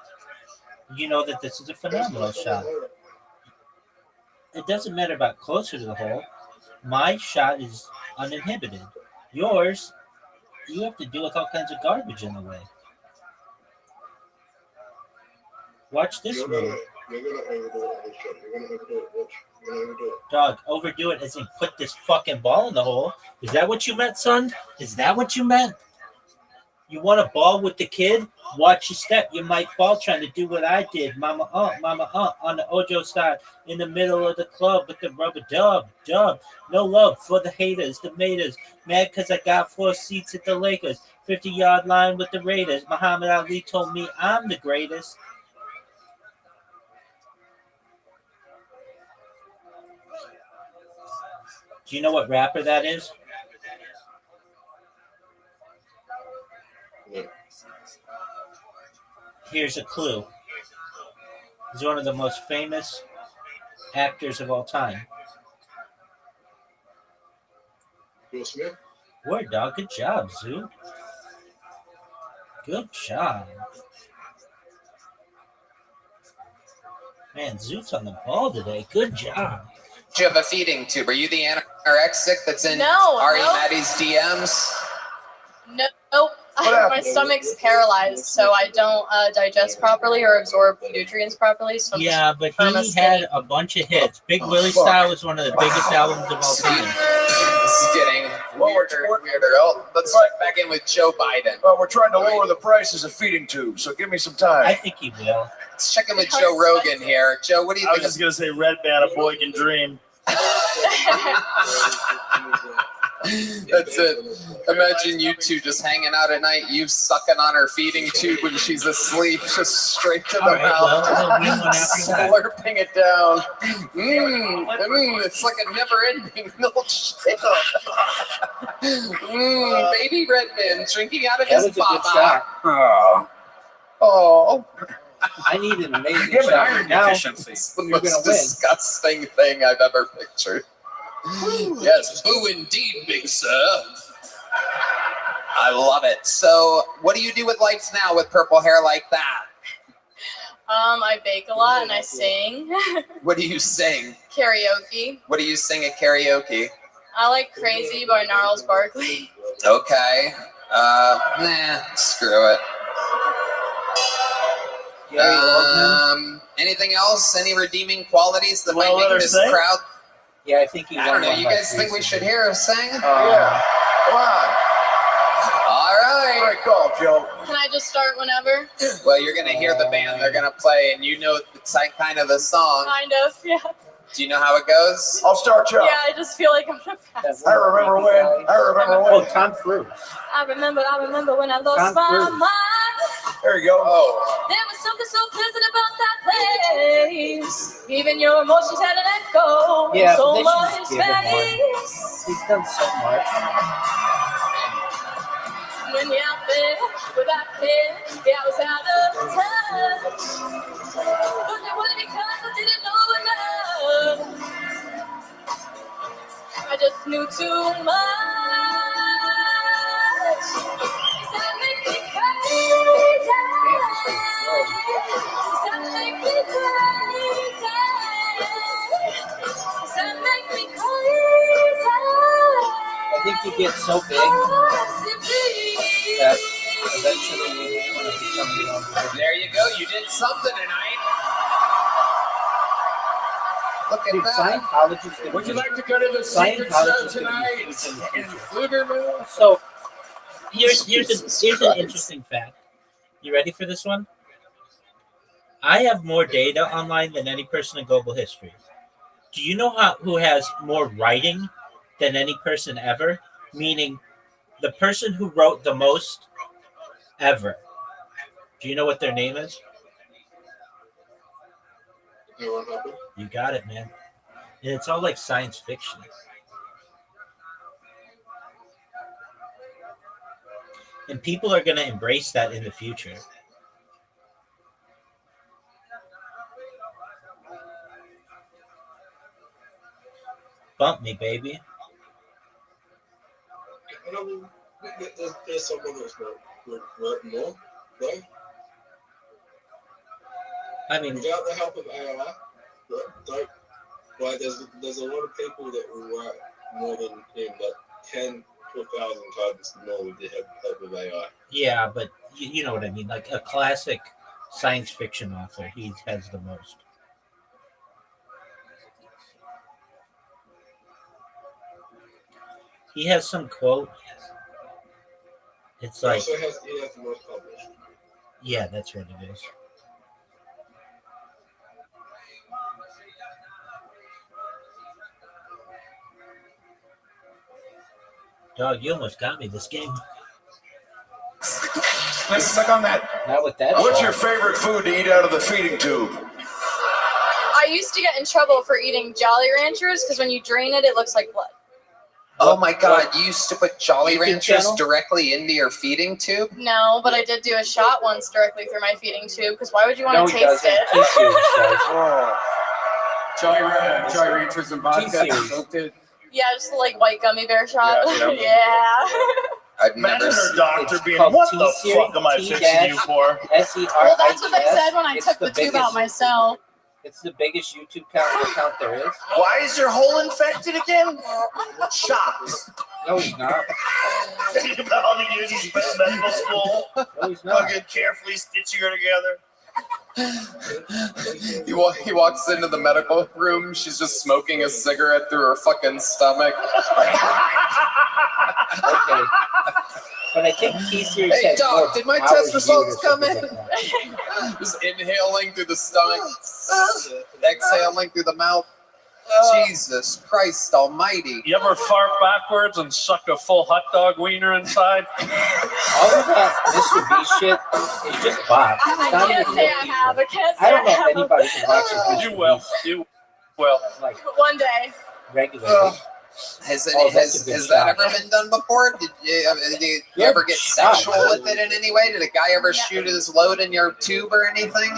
You know that this is a phenomenal shot. It doesn't matter about closer to the hole. My shot is uninhibited. Yours, you have to deal with all kinds of garbage in the way. Watch this move. You're gonna overdo it. You're gonna overdo it. Watch. You're gonna overdo it. Dog, overdo it as in put this fucking ball in the hole. Is that what you meant, son? Is that what you meant? You want to ball with the kid? Watch your step. You might fall trying to do what I did. Mama, on the Ojo side in the middle of the club with the rubber dub. No love for the haters, the maters. Mad because I got 4 seats at the Lakers. 50-yard line with the Raiders. Muhammad Ali told me I'm the greatest. Do you know what rapper that is? Here's a clue. He's one of the most famous actors of all time. Will Smith. Word, dog. Good job, Zoo. Good job. Man, Zoot's on the ball today. Good job. Do you have a feeding tube? Are you the anorexic that's in No, Ari no. Maddie's DMs? Nope. My stomach's paralyzed, so I don't digest properly or absorb nutrients properly. So I'm Yeah, but he had a bunch of hits. Big Willie Style was one of the biggest albums of all time. This is getting weirder. Oh, let's check back in with Joe Biden. Well, we're trying to lower the prices of feeding tubes, so give me some time. I think he will. Let's check in with Joe Rogan here. Joe, what do you I think? was just gonna say Red Band, A Boy Can Dream. That's it. Imagine you two just hanging out at night, you sucking on her feeding tube when she's asleep, just straight to the mouth, slurping it down. It's like a never-ending milkshake. Baby Redman drinking out of his baba. Oh. I need an amazing You have an shot. iron Now, deficiency. It's the you're most gonna win. disgusting thing I've ever pictured. Yes, boo indeed, big sir. I love it. So, what do you do with lights now with purple hair like that? I bake a lot and I sing. What do you sing? Karaoke. What do you sing at karaoke? I like Crazy by Gnarls Barkley. Okay. Screw it. Anything else? Any redeeming qualities that might make this crowd? Yeah, I think he I don't know. You guys think we should hear us sing? Yeah. Come on. All right. Great call, Joe. Can I just start whenever? Well, you're going to hear the band. They're going to play, and you know it's like kind of the song. Kind of, yeah. Do you know how it goes? I'll start you. Yeah, I just feel like I'm gonna pass. I remember when. Oh, Tom Cruise. I remember when I lost Tom my Cruise. mind. There you go. Oh. There was something so pleasant about that place. Even your emotions had an echo. Yeah, So they should much just give him one. space. He's done so much. When you're out there without care, yeah, I was out of touch. But it wasn't because I didn't know enough. I just knew too much. That make me crazy. That make me crazy. That make me crazy. I think you get so big that eventually you just want to become your own. There you go. You did something tonight. Look at Dude, that. Scientology. Would you like to go to the secret show Scientology tonight in Pflugerville? So here's an interesting fact. You ready for this one? I have more data online than any person in global history. Do you know who has more writing than any person ever? Meaning the person who wrote the most ever. Do you know what their name is? You got it, man. And it's all like science fiction. And people are going to embrace that in the future. Bump me, baby. I mean, there's someone that's work more, right? I mean, without the help of AI, there's a lot of people that will write more than him, but 10 to 1,000 times more with the help of AI. Yeah, but you know what I mean. Like a classic science fiction author, he has the most. He has some quote. It's like, he has the most published. yeah, that's what it is. Dog, you almost got me this game. Let's suck on that. Not with that. What's your favorite food to eat out of the feeding tube? I used to get in trouble for eating Jolly Ranchers because when you drain it, it looks like blood. Oh my God! You used to put Jolly YouTube Ranchers channel? directly into your feeding tube? No, but I did do a shot once directly through my feeding tube, because why would you want No, to he taste doesn't. it? T-Series does. Oh. Jolly Ranchers and vodka. T-Series. Soaked it. Yeah, just like white gummy bear shot. Yeah, Yeah. I've Imagine never. her doctor It's being, called what the T-Series, fuck am I fixing you for? T-SERIS. Well, that's what they said when I It's took the tube out myself. It's the biggest YouTube account there is. Why is your hole infected again? Shots. No, he's not. Think about how many years he's been in medical school. No, he's not. Fucking carefully stitching her together. He walks into the medical room. She's just smoking a cigarette through her fucking stomach. Okay. When I take T-Series, Hey, has more doc, did my powers test to results you or come in? something like that. Just inhaling through the stomach, exhaling through the mouth. Jesus Christ Almighty! You ever fart backwards and suck a full hot dog wiener inside? All of that Mr. Beast shit is just bots. It's I not can't even say real I people. have. I can't say I don't know I if have. anybody can watch this. You will. You will. Like One day. regularly. Has Oh, that's a good has that shot. ever been done before? Did you ever get shot. sexual with it in any way? Did a guy ever shoot his load in your tube or anything?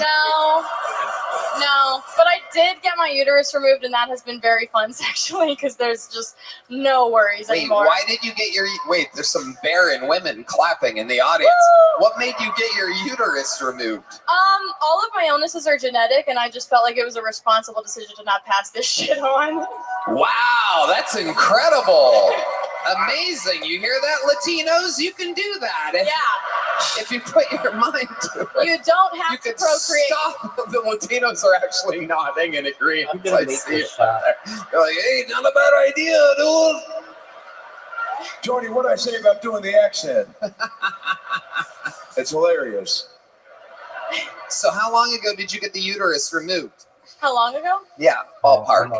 No, but I did get my uterus removed, and that has been very fun sexually because there's just no worries Wait, anymore. why did you get your? Wait, there's some barren women clapping in the audience. Woo! What made you get your uterus removed? All of my illnesses are genetic, and I just felt like it was a responsible decision to not pass this shit on. Wow, that's incredible! Amazing! You hear that, Latinos? You can do that. If you put your mind to it. You don't have You to could procreate. stop. The Latinos are actually nodding in agreement. I'm gonna I make see this it out there. They're like, hey, not a bad idea, dude. Tony, what did I say about doing the accent? It's hilarious. So how long ago did you get the uterus removed? How long ago? Yeah, ballpark.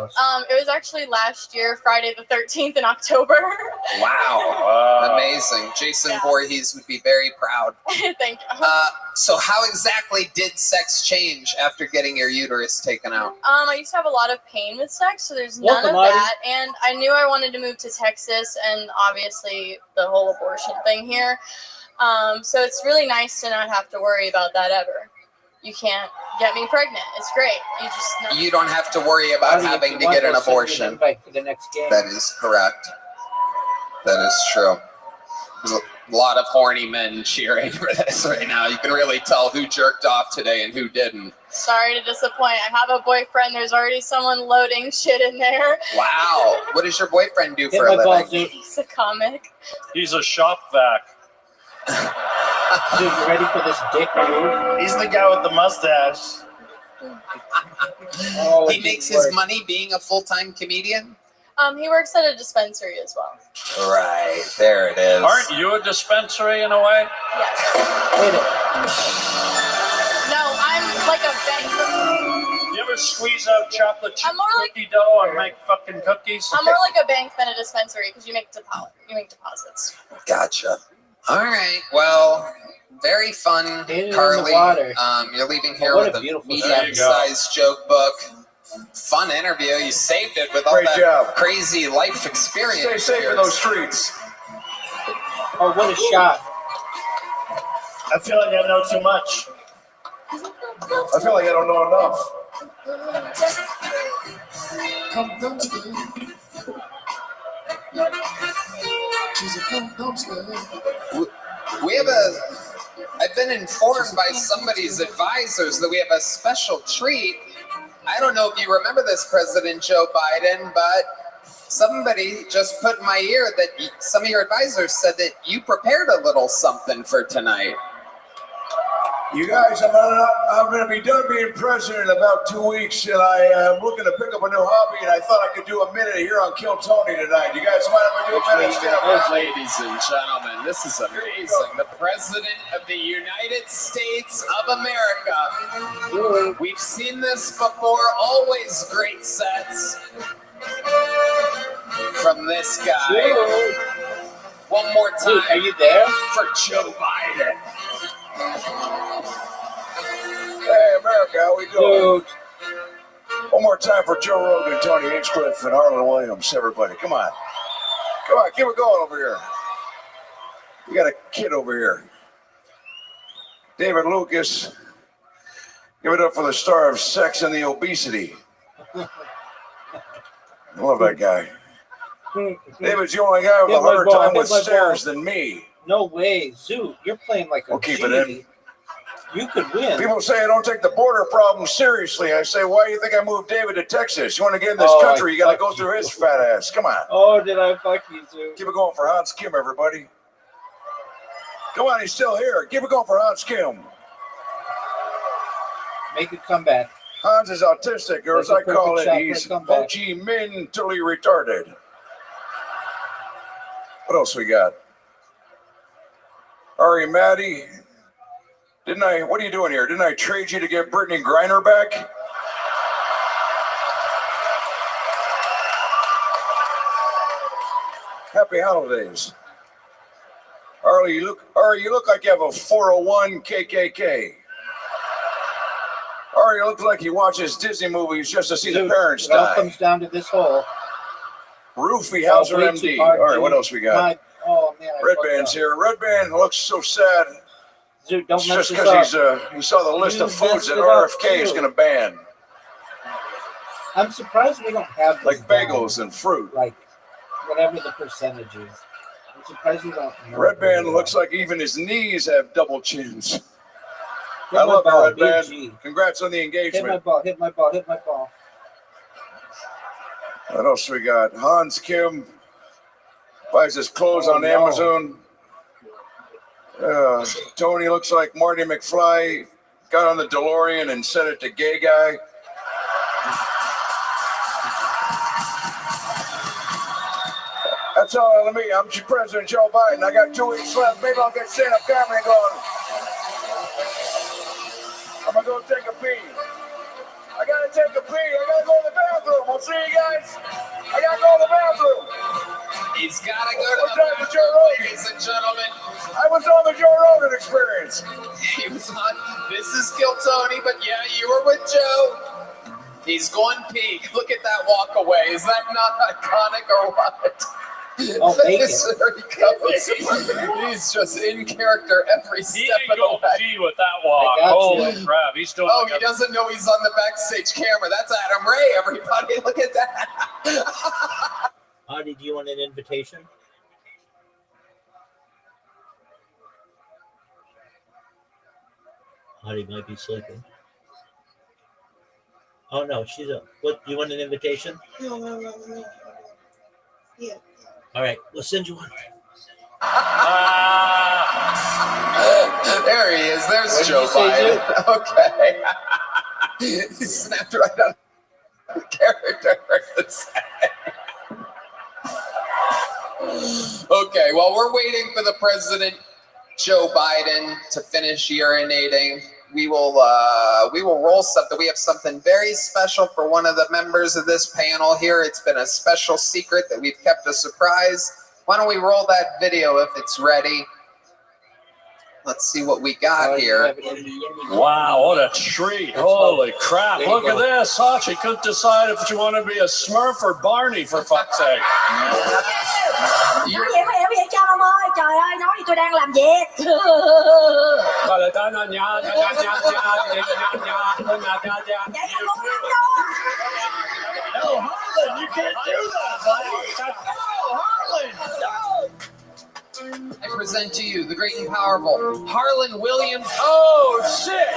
It was actually last year, Friday the 13th in October. Wow. Amazing. Jason Voorhees would be very proud. Thank you. So how exactly did sex change after getting your uterus taken out? I used to have a lot of pain with sex, so there's none Welcome, of Marty. that. And I knew I wanted to move to Texas, and obviously the whole abortion thing here. So it's really nice to not have to worry about that ever. You can't get me pregnant. It's great. You don't have to worry about having to get an abortion. For the next game. That is correct. That is true. There's a lot of horny men cheering for this right now. You can really tell who jerked off today and who didn't. Sorry to disappoint. I have a boyfriend. There's already someone loading shit in there. Wow. What does your boyfriend do for a living? He's a comic. He's a shop vac. Dude, you ready for this dick move? He's the guy with the mustache. He makes his money being a full-time comedian? He works at a dispensary as well. Right. There it is. Aren't you a dispensary in a way? Yes. Wait No, I'm like a bank. You ever squeeze out chocolate chip I'm more like- cookie dough and make fucking cookies? I'm more like a bank than a dispensary because you make deposits. Gotcha. All right. Well, very fun, in Carly. the water. You're leaving here what with a a beautiful medium-sized joke book. Fun interview. You saved it with all Great that job. crazy life experience. Stay safe in those streets. Oh, what a shot. I feel like I know too much. I feel like I don't know enough. We have I've been informed by somebody's advisors that we have a special treat. I don't know if you remember this, President Joe Biden, but somebody just put in my ear that some of your advisors said that you prepared a little something for tonight. You guys, I'm going to be done being president in about 2 weeks, and I am looking to pick up a new hobby, and I thought I could do a minute here on Kill Tony tonight. You guys mind if I do a minute? Stand up. Ladies and gentlemen, this is amazing. The President of the United States of America. We've seen this before, always great sets from this guy. One more time. Dude, are you there? For Joe Biden. Hey, America, how we doing? One more time for Joe Rogan, Tony Hinchcliffe, and Harlan Williams, everybody. Come on. Come on, keep it going over here. We got a kid over here. David Lucas. Give it up for the star of Sex and the Obesity. I love that guy. David's the only guy with a harder time with stairs than me. No way, Zoo. You're playing like a We'll keep it genie. in. You could win. People say I don't take the border problem seriously. I say, why do you think I moved David to Texas? You want to get in this country, you got to go through his fat ass. Come on. Oh, did I fuck you, Zoo? Keep it going for Hans Kim, everybody. Come on, he's still here. Keep it going for Hans Kim. Make a comeback. Hans is autistic, or as I call it, he's shot for a comeback. mentally retarded. What else we got? Ari Maddie. What are you doing here? Didn't I trade you to get Brittany Griner back? Happy holidays. Ari, you look like you have a 401 KKK. Ari looks like he watches Disney movies just to see the parents It all die. comes down to this hole. Roofie Hauser way MD. too hard, All right, dude. what else we got? Oh, man. I Red fucked Band's up. here. Red Band looks so sad. Dude, don't It's mess just this up. because he saw the list You of foods messed that it up, RFK is too. going to ban, I'm surprised we don't have this like bagels and fruit. Like, whatever the percentage is. I'm surprised we don't know. Red Band looks like even his knees have double chins. Hit I my love ball, you, Red BG. Band. Congrats on the Hit my engagement. ball, hit my ball, hit my ball. What else we got? Hans Kim buys his clothes on Amazon. Tony looks like Marty McFly got on the DeLorean and said it to gay guy. That's all of me. I'm President Joe Biden. I got 2 weeks left. Maybe I'll get stand-up comedy going. I'm gonna go take a pee. I gotta take a pee. I gotta go to the bathroom. We'll see you guys. I gotta go to the bathroom. He's got to go to What's the up with Joe Rogan? ladies and gentlemen. I was on the Joe Rogan Experience. He was on This Is Kill Tony, but yeah, you were with Joe. He's going pee. Look at that walk away. Is that not iconic or what? Oh, make it. There he goes. He's just in character every He step ain't of the going way. pee with that walk. I got Holy you. crap. He's doing Oh, like he a doesn't know he's on the backstage camera. That's Adam Ray, everybody. Look at that. Audie, do you want an invitation? Audie might be sleeping. Oh no, she's up. What? You want an invitation? No. Yeah. All right, we'll send you one. There he is. There's What did Joe you say, Biden. Okay. He snapped right out of character. Okay, while we're waiting for the president, Joe Biden, to finish urinating, we will roll something. We have something very special for one of the members of this panel here. It's been a special secret that we've kept a surprise. Why don't we roll that video if it's ready? Let's see what we got here. Wow, what a treat. Holy crap. Look at this. Sachi couldn't decide if you want to be a Smurf or Barney, for fuck's sake. Nói vậy phải hiểu vậy cho ông ơi. Trời ơi, nói thì tôi đang làm việc. No, Harlan, you can't do that. No, Harlan. I present to you the great and powerful Harlan Williams. Oh, shit.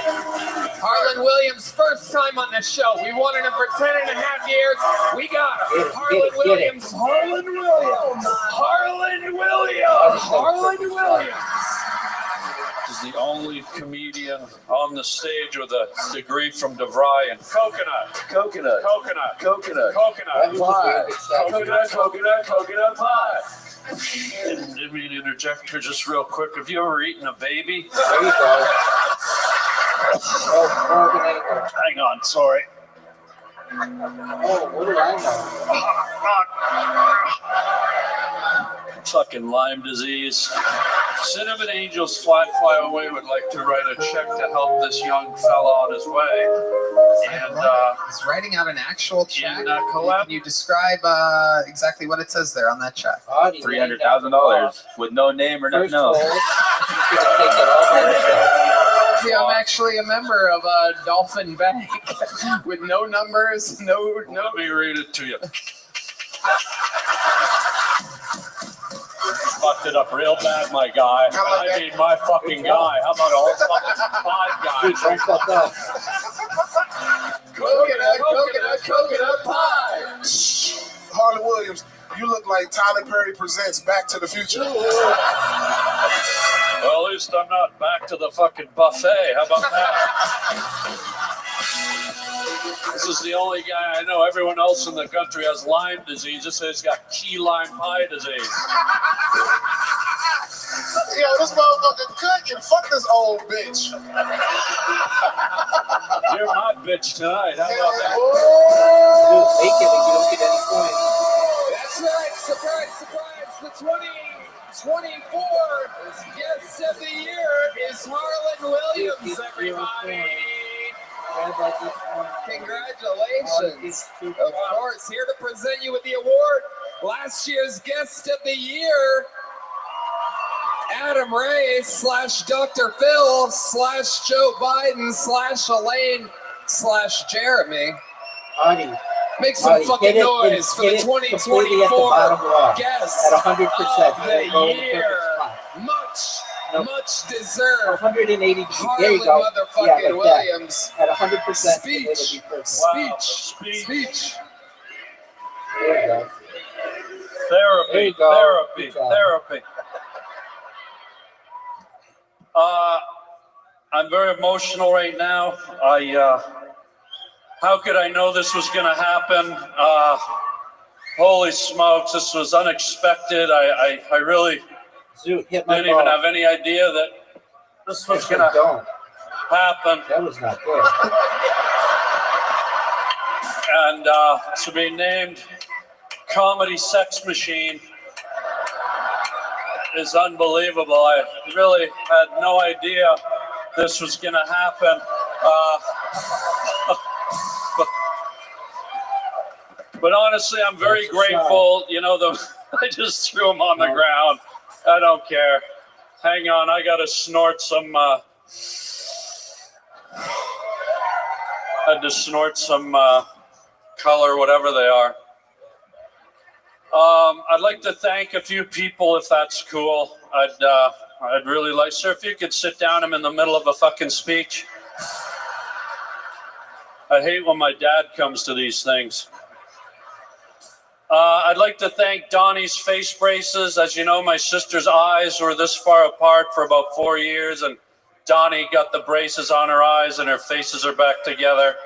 Harlan Williams, first time on the show. We wanted him for 10.5 years. We got him. Harlan Williams. Harlan Williams. Harlan Williams. Harlan Williams. Is the only comedian on the stage with a degree from DeVry and coconut. Coconut. Coconut. Coconut. Coconut. Pie. Coconut pie. And let me interject here just real quick. Have you ever eaten a baby? There you go. Hang on, sorry. Oh, what do I know? Fucking Lyme disease. Cinnamon Angels Fly Away would like to write a check to help this young fella on his way. And he's writing out an actual check. collab. Can you describe exactly what it says there on that check? $300,000 with no name or nothing else. Yeah, I'm actually a member of a Dolphin Bank with no numbers, no. Let me read it to you. Fucked it up real bad, my guy. I mean, my fucking guy. How about all fucking 5 guys? Coconut pie. Harlan Williams, you look like Tyler Perry presents Back to the Future. Well, at least I'm not back to the fucking buffet. How about that? This is the only guy I know. Everyone else in the country has Lyme disease. This guy's got key lime pie disease. Yo, this motherfucker cooking. Fuck this old bitch. You're my bitch tonight. How about that? That's right. Surprise, surprise. The 2024 guest of the year is Harlan Williams, everybody. Congratulations. Of course, here to present you with the award, last year's guest of the year, Adam Ray / Dr. Phil / Joe Biden / Elaine / Jeremy. Make some fucking noise for the 2024 guest of the year. Much deserved. 180. Harlan There you go. motherfucking Williams. At 100%. Speech. There you go. Therapy. I'm very emotional right now. How could I know this was going to happen? Holy smokes, this was unexpected. I really didn't even have any idea that this was going to happen. That was not good. And to be named Comedy Sex Machine is unbelievable. I really had no idea this was going to happen. But honestly, I'm very grateful. You know, I just threw them on the ground. I don't care. Hang on, I got to snort some. Had to snort some color, whatever they are. I'd like to thank a few people, if that's cool. I'd really like, sir, if you could sit down. I'm in the middle of a fucking speech. I hate when my dad comes to these things. I'd like to thank Donnie's face braces. As you know, my sister's eyes were this far apart for about 4 years, and Donnie got the braces on her eyes, and her faces are back together.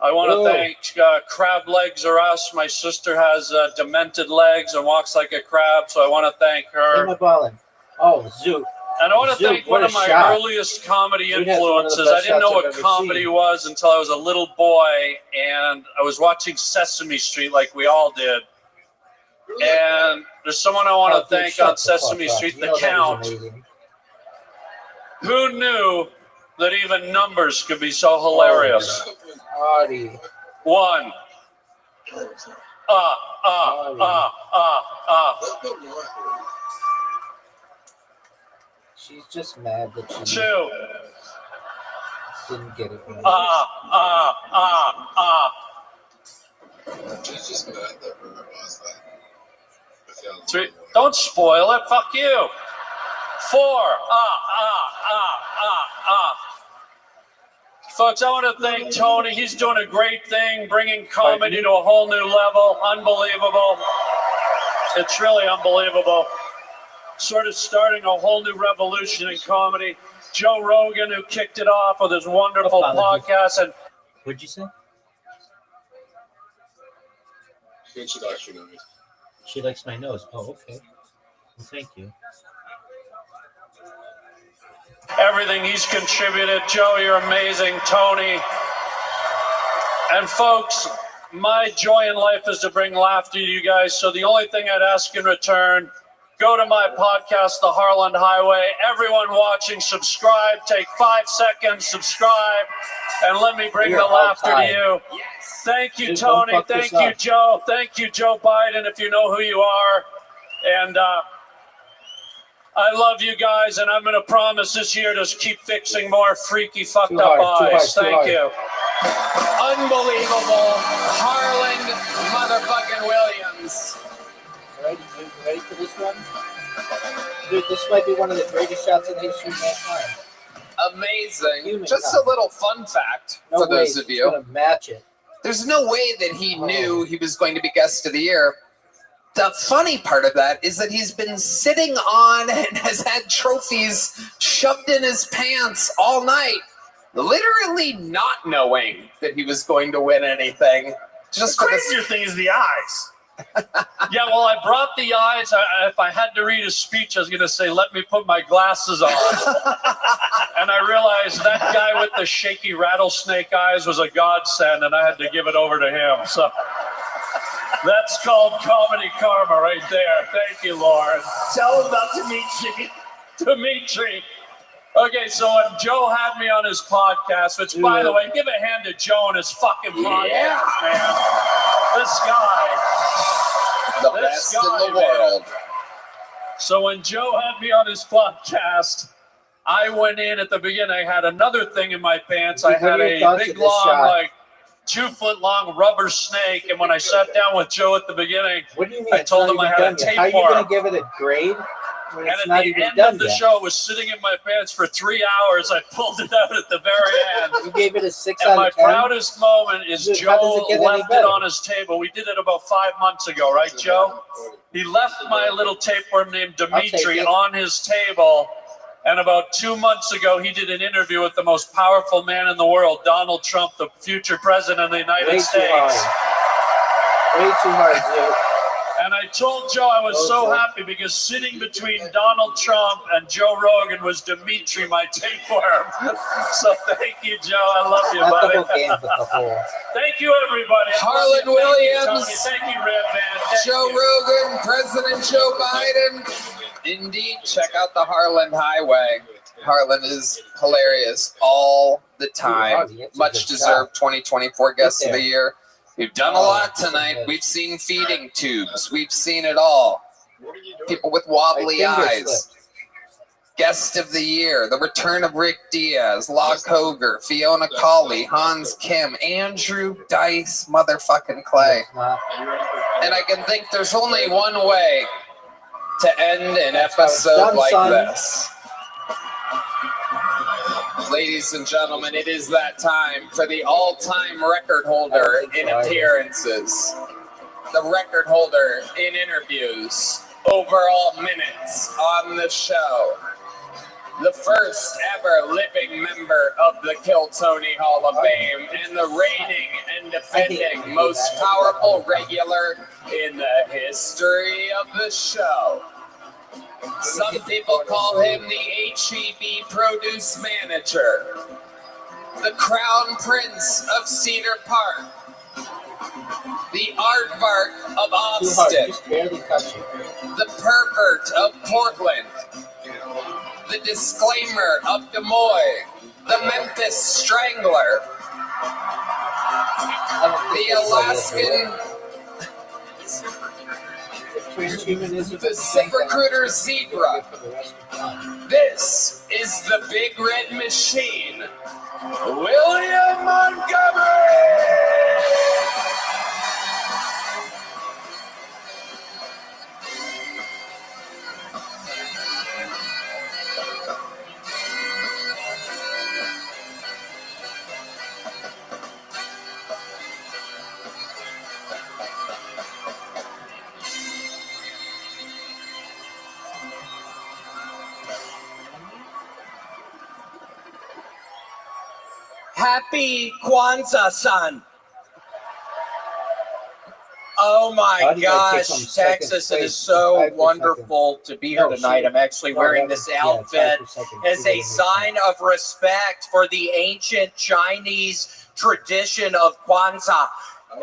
I want to thank Crab Legs or Us. My sister has demented legs and walks like a crab, so I want to thank her. Oh, Zoot. And I want to thank one of my earliest comedy influences. I didn't know what comedy was until I was a little boy, and I was watching Sesame Street like we all did. And there's someone I want to thank on Sesame Street, the Count. Who knew that even numbers could be so hilarious? 1. She's just mad that she 2. didn't get it right. She's just mad that her last night. 3. Don't spoil it. Fuck you. 4. Folks, I want to thank Tony. He's doing a great thing, bringing comedy to a whole new level. Unbelievable. It's really unbelievable. Sort of starting a whole new revolution in comedy. Joe Rogan, who kicked it off with his wonderful podcast. And what'd you say? She likes your nose. She likes my nose. Oh, okay. Well, thank you. Everything he's contributed. Joe, you're amazing. Tony. And folks, my joy in life is to bring laughter to you guys. So the only thing I'd ask in return Go to my podcast, The Harland Highway. Everyone watching, subscribe. Take 5 seconds, subscribe, and let me bring You're the laughter to outside. you. Thank you, Dude, don't Tony. fuck Thank this you, up. Joe. Thank you, Joe Biden, if you know who you are. And I love you guys, and I'm going to promise this year to keep fixing more freaky, fucked Too up hard, too eyes. hard, too Thank hard. you. Unbelievable. Harland motherfucking Williams. Ready for this one? Dude, this might be one of the greatest shots in the history of mankind. Amazing. Human Just kind. a little fun fact No for way those of it's you. gonna match it. There's no way that he knew he was going to be guest of the year. The funny part of that is that he's been sitting on and has had trophies shoved in his pants all night, literally not knowing that he was going to win anything. Just The for crazier thing is the eyes. Yeah, well, I brought the eyes. If I had to read a speech, I was going to say, let me put my glasses on. And I realized that guy with the shaky rattlesnake eyes was a godsend, and I had to give it over to him. So that's called comedy karma right there. Thank you, Lauren. Tell him about Dimitri. Dimitri. Okay, so when Joe had me on his podcast, which, by the way, give a hand to Joe and his fucking podcast, man. This guy. the best in the world. So when Joe had me on his podcast, I went in at the beginning. I had another thing in my pants. I had a big, long, like 2 foot long rubber snake. And when I sat down with Joe at the beginning, What do you mean? I It's told not him I even had a done yet? How are you tapeworm. going to give it a grade when And it's at not the even end done of the yet? show, it was sitting in my pants for 3 hours. I pulled it out at the very end. You gave it a 6 And out my of 10? proudest moment is Dude, how does Joe it get any left it better? on his table. We did it about 5 months ago, right, Joe? He left my little tapeworm named Dimitri it. on his table. And about 2 months ago, he did an interview with the most powerful man in the world, Donald Trump, the future president of the United Way too States. hard. Way too hard, dude. And I told Joe I was so happy because sitting between Donald Trump and Joe Rogan was Dimitri, my tapeworm. So thank you, Joe. I love you, Not the buddy. whole game, but the whole. Thank you, everybody. Harlan Thank you, Williams. Tony. Thank you, Red Band. Thank Joe you. Rogan, President Joe Biden. Indeed, check out the Harlan Highway. Harlan is hilarious all the time. Much deserved 2024 Guest of the Year. We've done a lot tonight. We've seen feeding tubes. We've seen it all. People with wobbly My finger eyes. slipped. Guest of the Year, the return of Rick Diaz, Locke Hoger, Fiona Colley, Hans Kim, Andrew Dice, motherfucking Clay. And I can think there's only one way to end an episode done, like son. this. Ladies and gentlemen, it is that time for the all-time record holder in appearances, the record holder in interviews, overall minutes on the show, the first ever living member of the Kill Tony Hall of Fame, and the reigning and defending most powerful regular in the history of the show. Some people call him the HEB produce manager, the crown prince of Cedar Park, the aardvark of Too hard. Austin, Just barely touch it. the pervert of Portland, the disclaimer of Des Moines, the Memphis Strangler, the Alaskan, the ZipRecruiter Zebra. This is the Big Red Machine, William Montgomery. Happy Kwanzaa, son. Oh my How do you like gosh, kick 'em second Texas, it place is so 5 per wonderful to be here No, tonight. shoot. I'm actually No, wearing that this was- yeah, outfit 5 per second. as a sign of respect for the ancient Chinese tradition of Kwanzaa.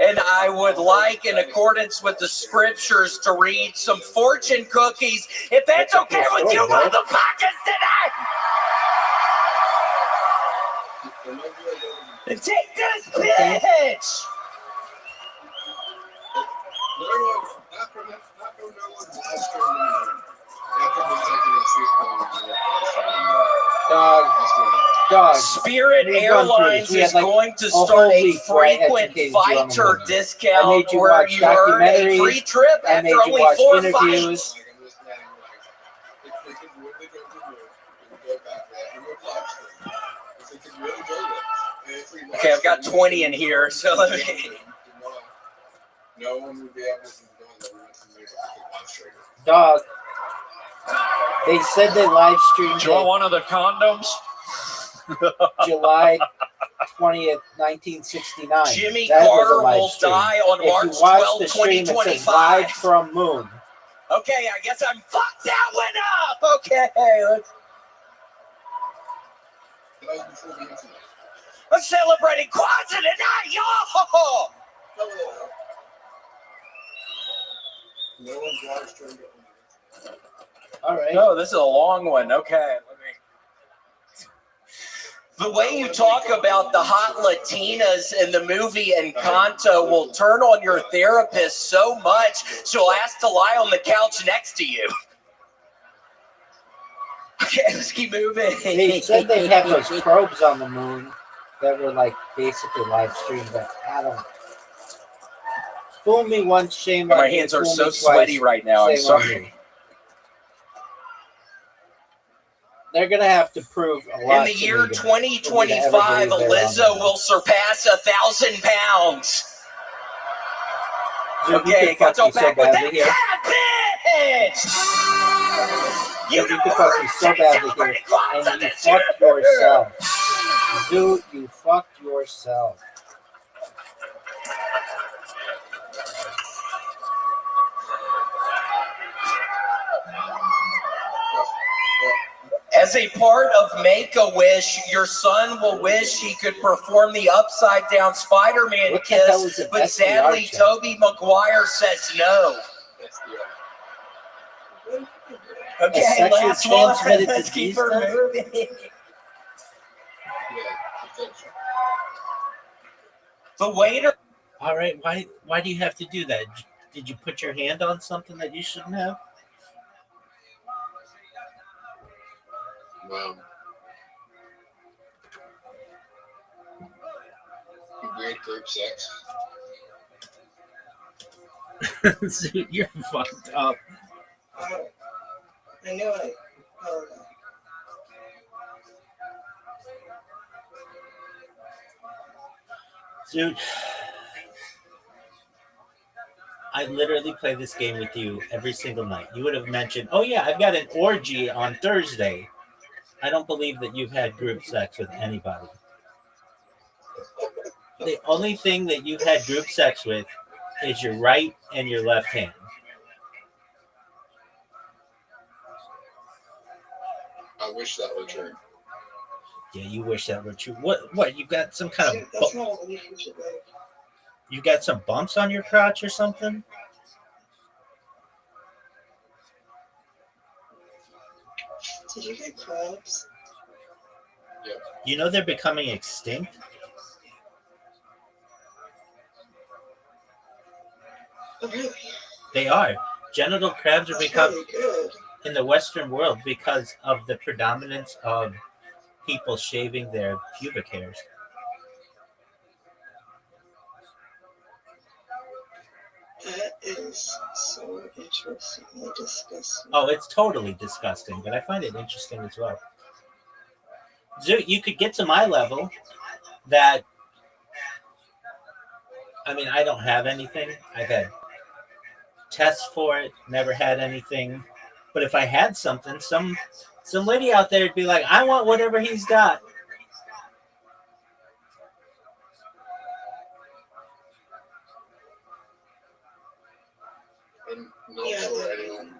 And I would like, in accordance with the scriptures, to read some fortune cookies, if that's okay with you motherfuckers tonight. And take this, bitch! Dog. Spirit Airlines is going to start a frequent fighter discount where you earn a free trip after only 4 fights. Okay, I've got 20 in here, so let me. No one would be able to Dog. They said they live streamed. Do you want one of the condoms? July 20th, 1969. Jimmy That was a Carter live will stream. die on If March you watch 12, the stream, it says 2025. live from Moon. Okay, I guess I'm fucked that one up. Okay, let's celebrating Kwanzaa tonight, y'all. No one's live streamed it. All right. No, this is a long one. Okay. The way you talk about the hot Latinas in the movie Encanto will turn on your therapist so much she'll ask to lie on the couch next to you. Okay, let's keep moving. They said they have those probes on the moon that were like basically live streamed, but I don't. Fool me once, shame on My me. hands are Fool so me sweaty twice, right now. I'm shame on sorry. me. They're gonna have to prove a lot. In the year 2025, Lizzo will surpass 1,000 pounds. Okay, got to go back with that bitch. You can fuck me so badly here, and you fucked yourself. Dude, you fucked yourself. As a part of Make-A-Wish, your son will wish he could perform the upside-down Spider-Man kiss, but sadly, Tobey Maguire says no. Okay, last one. Let's keep her moving. The waiter. All right, why do you have to do that? Did you put your hand on something that you shouldn't have? Wow. Weird group sex. Dude, you're fucked up. I knew it. Dude, I literally play this game with you every single night. You would have mentioned, oh yeah, I've got an orgy on Thursday. I don't believe that you've had group sex with anybody. The only thing that you've had group sex with is your right and your left hand. I wish that were true. Yeah, you wish that were true. What? You got some kind of That's not what we should do. you got some bumps on your crotch or something? Did you get crabs? Yeah. You know they're becoming extinct? Oh, really? They are. Genital crabs are That's becoming really good. in the Western world because of the predominance of people shaving their pubic hairs. That is so interesting and disgusting. Oh, it's totally disgusting, but I find it interesting as well. You could get to my level that, I mean, I don't have anything. I've had tests for it, never had anything. But if I had something, some lady out there would be like, I want whatever he's got. I'm not for anyone.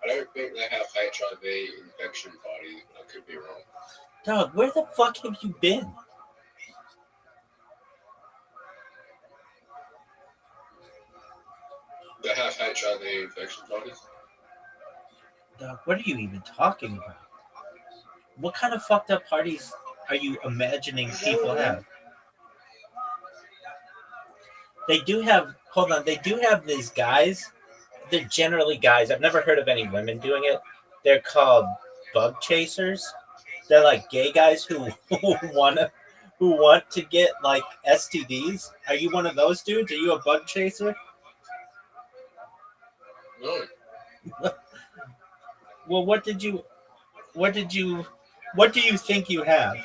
I don't think they have HIV infection parties, but I could be wrong. Dog, where the fuck have you been? have HIV infection parties. Dog, what are you even talking about? What kind of fucked up parties are you imagining people have? They do have, hold on, they do have these guys. They're generally guys. I've never heard of any women doing it. They're called bug chasers. They're like gay guys who want to get like STDs. Are you one of those dudes? Are you a bug chaser? No. Well, what do you think you have?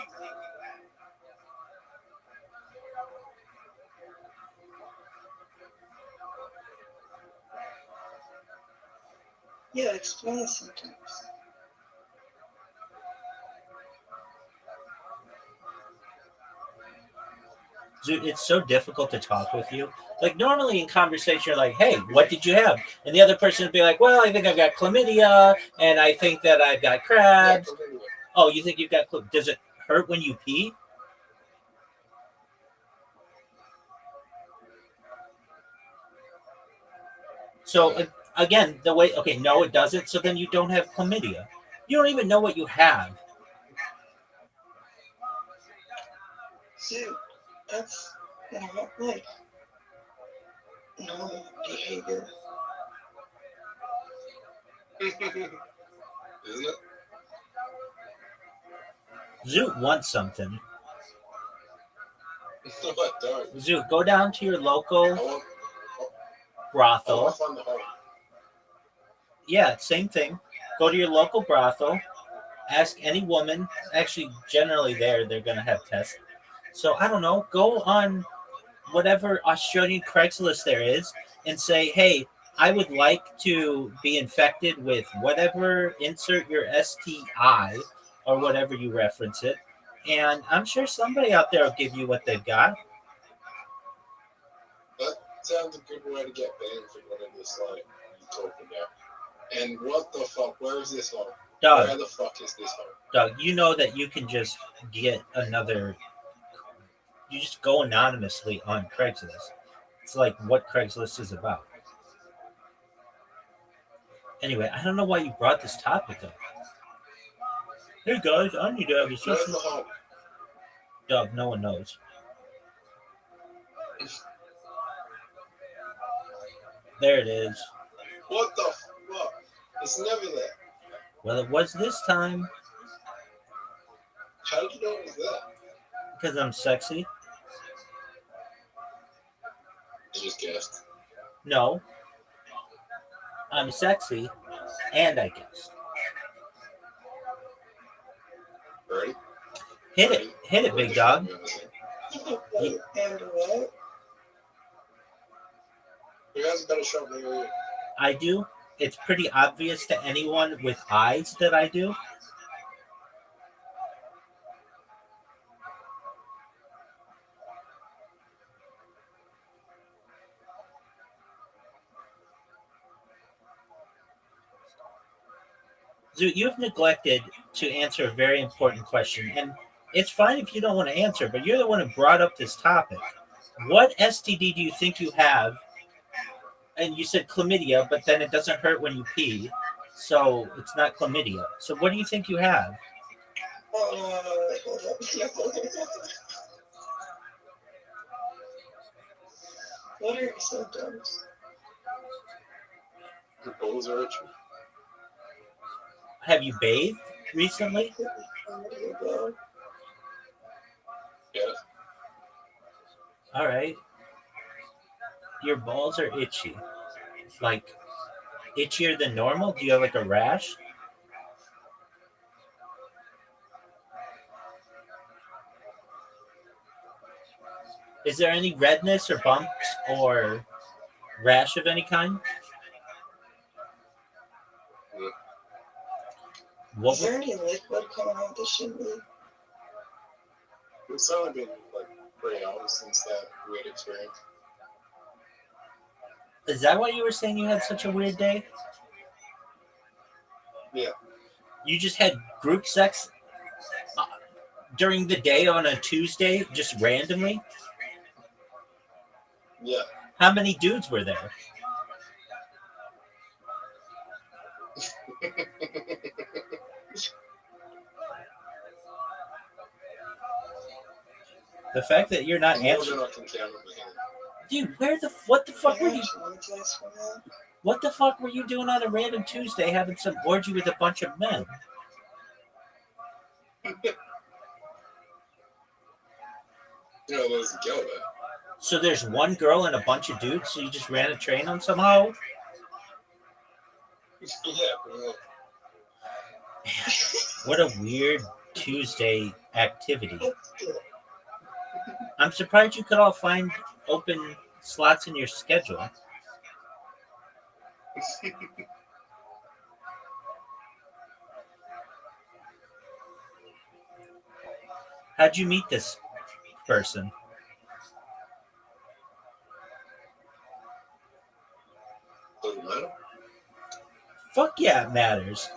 Yeah, explain sometimes. Dude, it's so difficult to talk with you. Like normally in conversation, you're like, "Hey, what did you have?" And the other person would be like, "Well, I think I've got chlamydia, and I think that I've got crabs." Oh, you think you've got? Does it hurt when you pee? So again, the way. Okay, no, it doesn't. So then you don't have chlamydia. You don't even know what you have. Dude, that's not like normal behavior. Isn't it? Zoot wants something. What, dog? Zoot, go down to your local I want brothel. fun the home. Yeah, same thing. Go to your local brothel. Ask any woman. Actually, generally they're going to have tests. So I don't know. Go on whatever Australian Craigslist there is and say, "Hey, I would like to be infected with whatever. Insert your STI or whatever you reference it." And I'm sure somebody out there will give you what they've got. That sounds a good way to get banned for whatever the site you're talking about. And what the fuck? Where is this home? Dog. Where the fuck is this home? Doug, you know that you can just get another. You just go anonymously on Craigslist. It's like what Craigslist is about. Anyway, I don't know why you brought this topic up. Hey guys, I need to have a Where's session. the home? Doug, no one knows. There it is. What the fuck? It's never there. Well, it was this time How did you know it was there? because I'm sexy. You just guessed. No, I'm sexy, and I guessed. Ready? Hit it, big dog. And what? Who has a better shot than you? I do. It's pretty obvious to anyone with eyes that I do. Zoot, you've neglected to answer a very important question, and it's fine if you don't want to answer, but you're the one who brought up this topic. What STD do you think you have? And you said chlamydia, but then it doesn't hurt when you pee, so it's not chlamydia. So what do you think you have? Hold up. What are your symptoms? Your balls are itchy. Have you bathed recently? Yes. All right. Your balls are itchy. Like, itchier than normal? Do you have like a rash? Is there any redness or bumps or rash of any kind? What Is there any liquid coming out the chimney? It's only been like 3 hours since that weird experience. Is that why you were saying you had such a weird day? Yeah. You just had group sex during the day on a Tuesday, just randomly? Yeah. How many dudes were there? The fact that you're not answering, dude. What the fuck were you? What the fuck were you doing on a random Tuesday having some orgy with a bunch of men? So there's one girl and a bunch of dudes, so you just ran a train on somehow? What a weird Tuesday activity. I'm surprised you could all find open slots in your schedule. How'd you meet this person? Fuck yeah, it matters.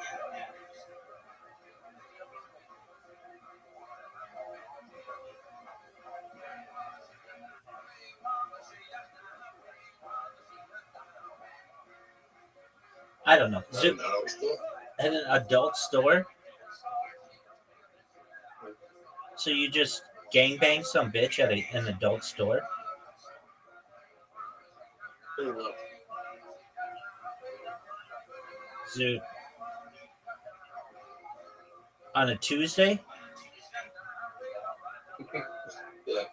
I don't know. At an adult store? So you just gangbang some bitch at an adult store? So, on a Tuesday? Yeah.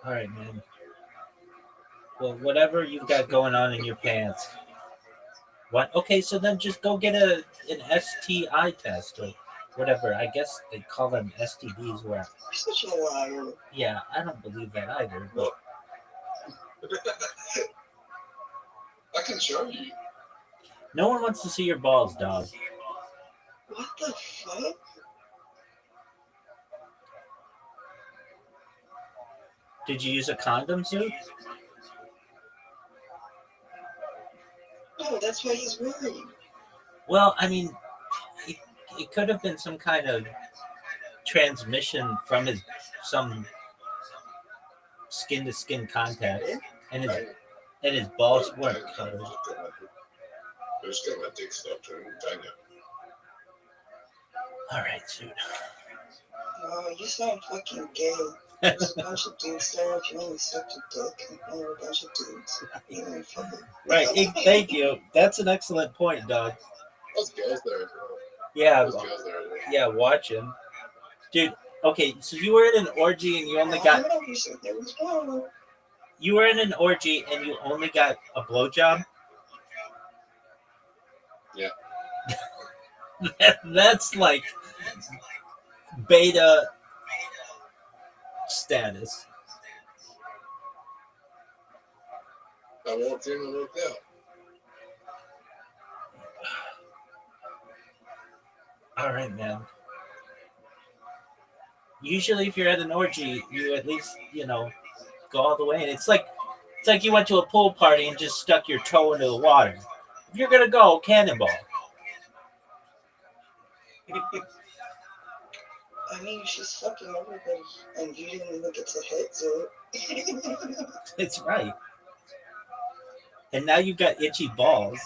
All right, man. Well, whatever you've got going on in your pants. What? Okay, so then just go get an STI test or whatever. I guess they call them STDs. Where? You're such a liar. Yeah, I don't believe that either. But I can show you. no one wants to see your balls, dog. What the fuck? Did you use a condom, Sue? No, that's why he's worried. Well, I mean, it could have been some kind of transmission from some skin-to-skin contact, and his balls weren't covered. Just get my dick stopped and I know. All right, dude. No, you sound fucking gay. There's a bunch of dudes there. If you only sucked your dick, and there are a bunch of dudes. You ain't fucking. Right, thank you. That's an excellent point, dog. Those girls there as well. Yeah, Those girls there as well. yeah, watching. Dude, okay, so you were in an orgy and you only got... You were in an orgy and you only got a blowjob? Yeah. That's like beta status. I walked in and walked out. All right, man. Usually if you're at an orgy, you at least, go all the way. And it's like you went to a pool party and just stuck your toe into the water. If you're going to go, cannonball. I mean, she's fucking everybody, and you didn't even get to hit, so. It's right. And now you've got itchy balls.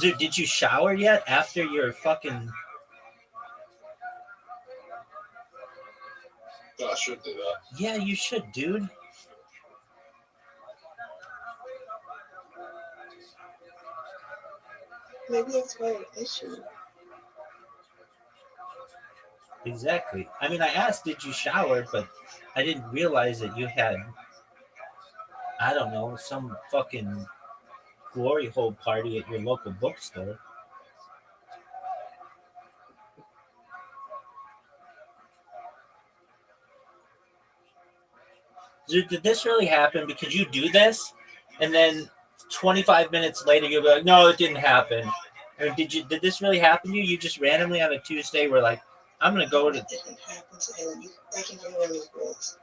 Dude, did you shower yet after your fucking... I should do that. Yeah, you should, dude. Maybe that's my issue. Exactly. I mean, I asked, did you shower, but I didn't realize that you had, I don't know, some fucking glory hole party at your local bookstore. Dude, did this really happen? Because you do this, and then 25 minutes later, you'll be like, no, it didn't happen. Or did this really happen to you? You just randomly on a Tuesday were like, I'm going to go to... It didn't happen to him. I can go on his balls.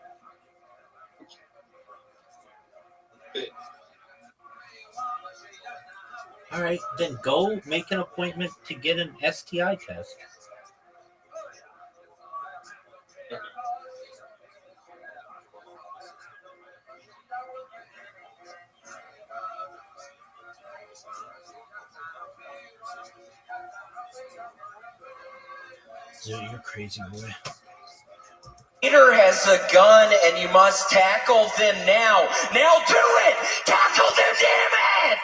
All right, then go make an appointment to get an STI test. Dude, you're crazy, boy. Leader has a gun and you must tackle them now. Now do it! Tackle them, damn it!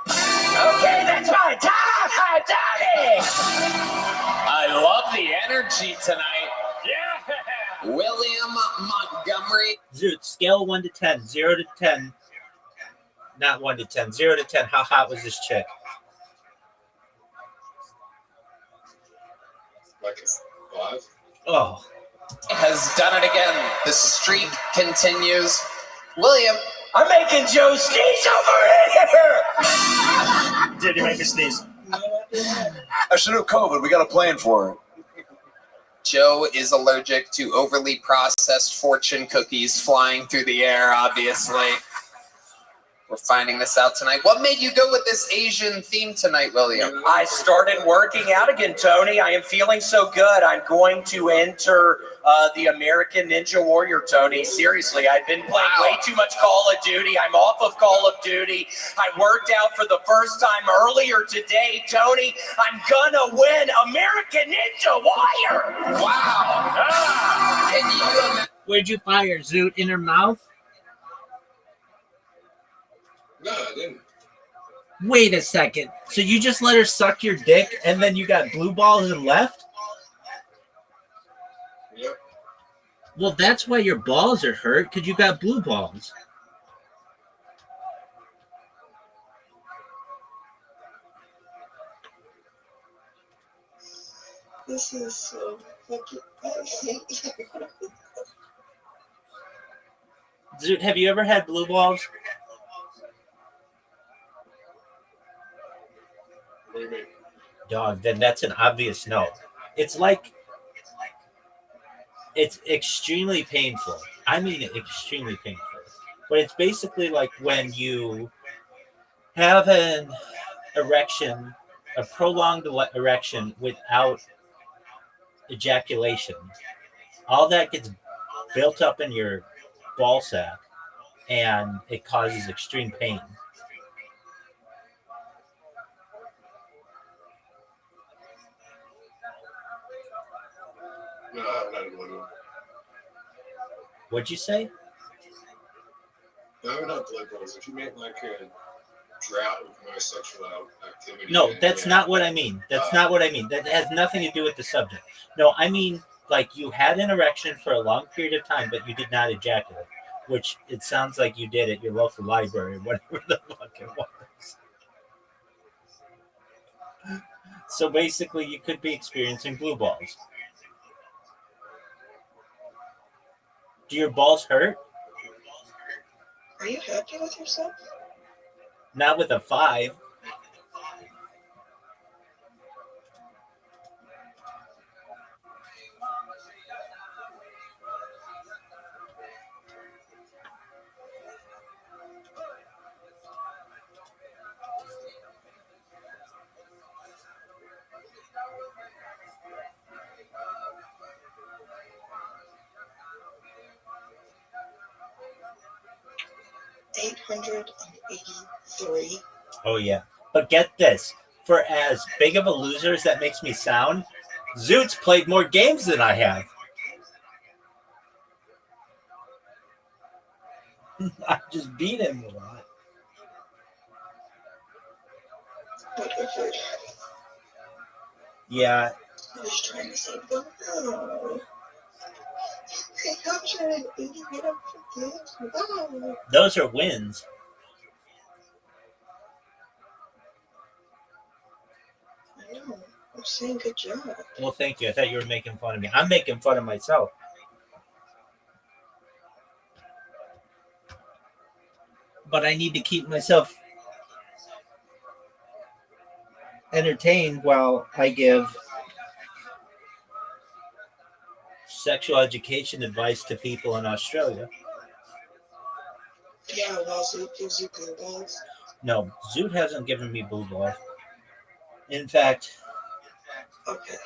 Okay, that's my time! I done it! I love the energy tonight. Yeah! William Montgomery. Zoot, scale 1 to 10. 0 to 10. Not 1 to 10. 0 to 10. How hot was this chick? Like a 5. Oh. Has done it again. The streak continues. William. I'm making Joe sneeze over here! Did you make me sneeze? I should have COVID. We got a plan for it. Joe is allergic to overly processed fortune cookies flying through the air, obviously. We're finding this out tonight. What made you go with this Asian theme tonight, William? I started working out again, Tony. I am feeling so good. I'm going to enter the American Ninja Warrior, Tony. Seriously, I've been playing way too much Call of Duty. I'm off of Call of Duty. I worked out for the first time earlier today, Tony. I'm gonna win American Ninja Warrior. Wow. Can you? Where'd you fire, Zoot? In her mouth? No, I didn't. Wait a second. So you just let her suck your dick and then you got blue balls and left? Yep. Well, that's why your balls are hurt, because you got blue balls. This is so fucking amazing. Zoot, have you ever had blue balls? What do you mean? Dog, then that's an obvious no. It's like, it's extremely painful. I mean extremely painful. But it's basically like when you have an erection, a prolonged erection without ejaculation. All that gets built up in your ball sack and it causes extreme pain. No, I haven't had a blood one. What'd you say? No, I haven't had blood balls. If you meant like a drought with my sexual activity. No, that's not what I mean. That's not what I mean. That has nothing to do with the subject. No, I mean, like you had an erection for a long period of time, but you did not ejaculate, which it sounds like you did at your local library, whatever the fuck it was. So basically, you could be experiencing blue balls. Do your balls hurt? Are you happy with yourself? Not with a 5. $883. Oh, yeah. But get this. For as big of a loser as that makes me sound, Zoot's played more games than I have. I just beat him a lot. Whatever. Yeah. I was trying to save them. Oh. 880 Wow. Those are wins. I know. I'm saying good job. Well, thank you. I thought you were making fun of me. I'm making fun of myself. But I need to keep myself entertained while I give sexual education advice to people in Australia. Yeah, well, Zoot gives you blue balls. No, Zoot hasn't given me blue balls. In fact, okay,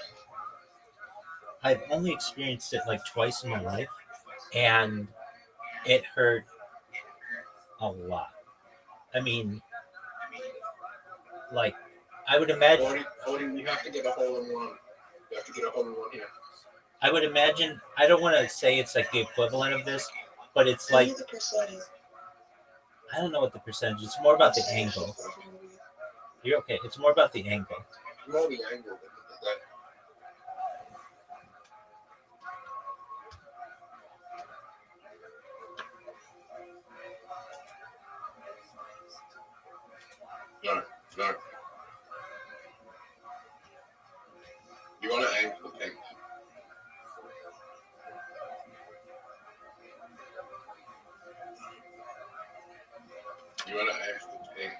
I've only experienced it like twice in my life, and it hurt a lot. I mean, like, I would imagine. Cody, you have to get a hole in one. You have to get a home run here. I would imagine, I don't want to say it's like the equivalent of this, but it's Tell like, me the percentage. I don't know what the percentage is. It's more about the angle. You're okay. It's more about the angle. More the angle than that. No. You want to angle the thing. You want to angle the thing.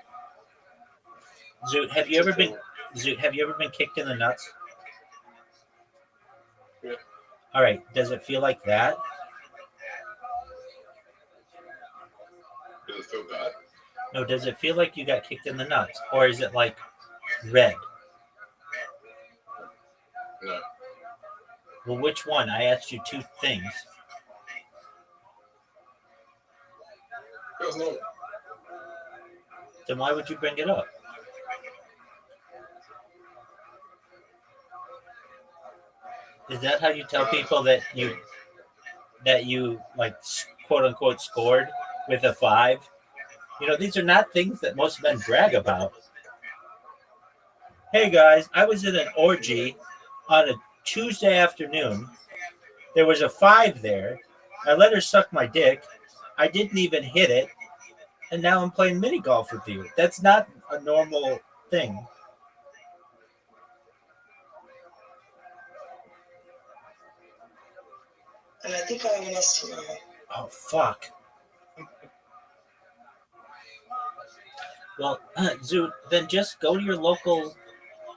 Zoot, have you ever been kicked in the nuts? Yeah. All right. Does it feel like that? Does it feel bad? No. Does it feel like you got kicked in the nuts, or is it like red? No. Well, which one? I asked you two things. Feels normal. Then why would you bring it up? Is that how you tell people that you like quote unquote scored with a 5? You know, these are not things that most men brag about. Hey guys, I was in an orgy on a Tuesday afternoon. There was a 5 there. I let her suck my dick. I didn't even hit it. And now I'm playing mini golf with you. That's not a normal thing. And I think I have an STI. Oh, fuck. Well, Zoot, then just go to your local,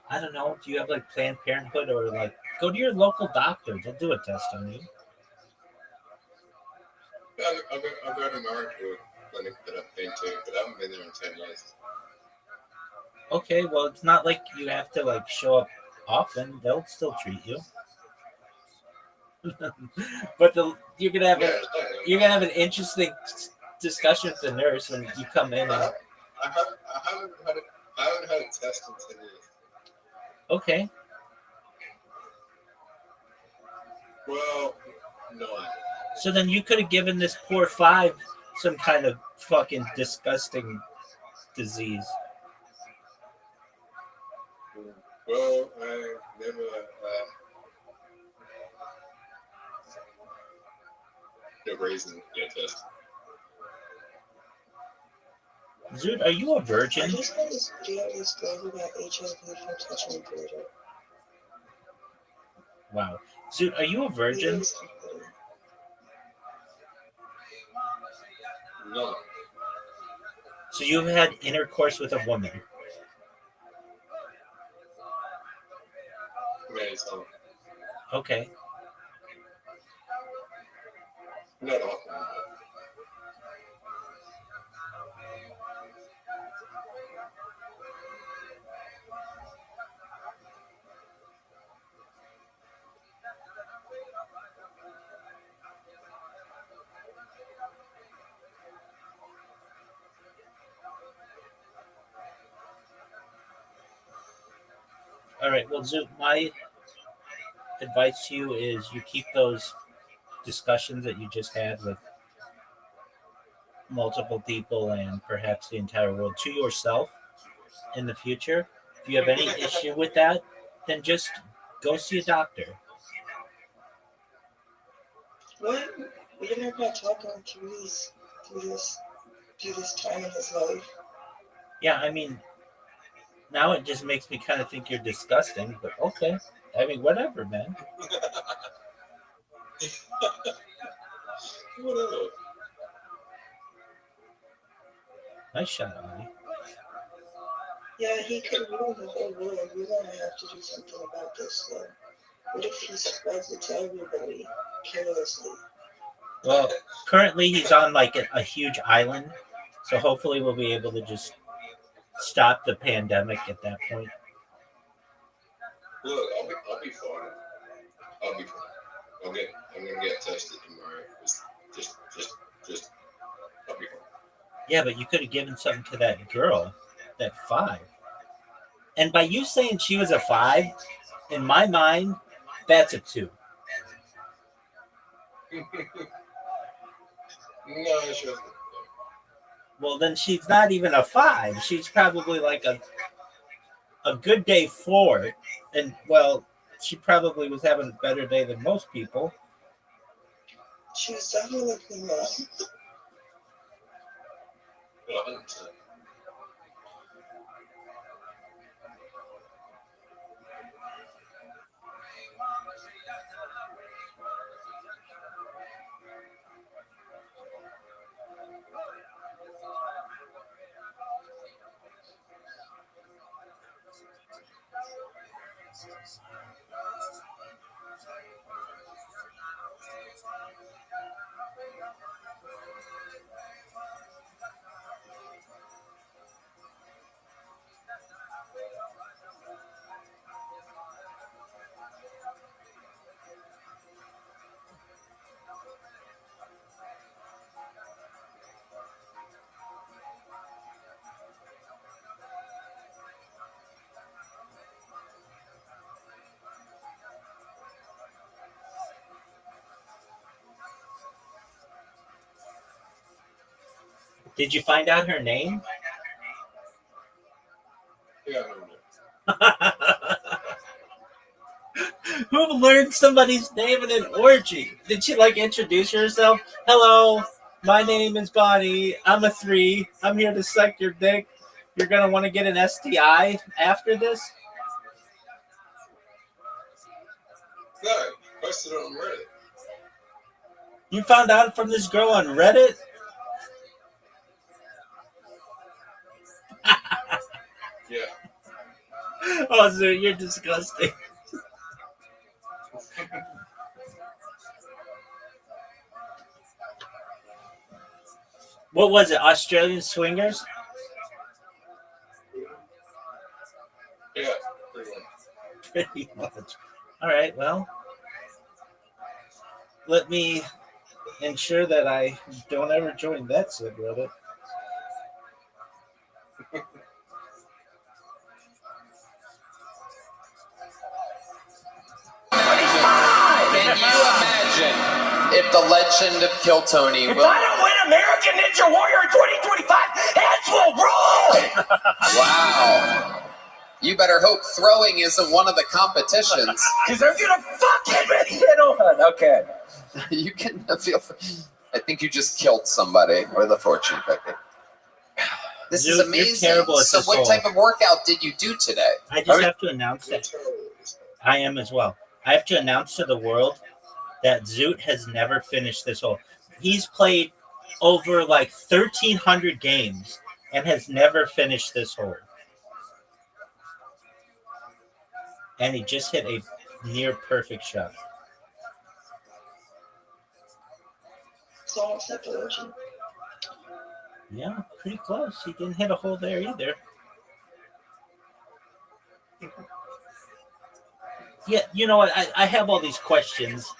I don't know, do you have like Planned Parenthood or like, go to your local doctor. They'll do a test on you. I've got an American clinic that I've been to, but I haven't been there in 10 years. Okay, well, it's not like you have to like show up often. They'll still treat you. But you're gonna have an interesting discussion with the nurse when you come in. And, I haven't had a test in 10 years. okay. Well, no. So then you could have given this poor 5 some kind of fucking disgusting disease. Well, I never. No reason to get a test. Zoot, are you a I virgin? just got this video discovered about HIV from touching a predator. Wow. Zoot, are you a virgin? No. So you've had intercourse with a woman? Maybe so. Okay. Not often. All right. Well, Zoot, my advice to you is you keep those discussions that you just had with multiple people and perhaps the entire world to yourself in the future. If you have any issue with that, then just go see a doctor. What? We're never gonna talk him through this time in his life. Yeah, I mean, now it just makes me kind of think you're disgusting, but okay. I mean, whatever, man. Whatever. Nice shot, Ollie. Yeah, he could ruin the whole world. We're gonna have to do something about this, though. What if he spreads it to everybody carelessly? Well, currently he's on like a huge island, so hopefully we'll be able to just stop the pandemic at that point. Look, I'll be fine. I'll be fine. I'm gonna get tested tomorrow. Just, I'll be fine. Yeah, but you could have given something to that girl, that 5. And by you saying she was a 5, In my mind, that's a 2. No, sure. Well, then she's not even a 5. She's probably like a good day 4. And, well, she probably was having a better day than most people. She's definitely not. Well, 100%. Did you find out her name? Yeah, I Who learned somebody's name in an orgy? Did she like introduce herself? Hello, my name is Bonnie. I'm a 3. I'm here to suck your dick. You're gonna want to get an STI after this? No, I posted it on Reddit. You found out from this girl on Reddit? Yeah. Oh, so you're disgusting. What was it? Australian swingers? Yeah, Pretty much. All right, well, let me ensure that I don't ever join that subreddit. Can you imagine if the legend of Kill Tony If I don't win American Ninja Warrior in 2025, heads will roll! Wow. You better hope throwing isn't one of the competitions. Because they're gonna fucking hit on. Okay. You can feel. I think you just killed somebody with a fortune cookie. This is You're amazing. terrible at So, this what whole- type of workout did you do today? I just have to announce that. I am as well. I have to announce to the world that Zoot has never finished this hole. He's played over like 1,300 games and has never finished this hole. And he just hit a near perfect shot. It's almost at the legend. Yeah, pretty close. He didn't hit a hole there either. Yeah, you know what? I have all these questions.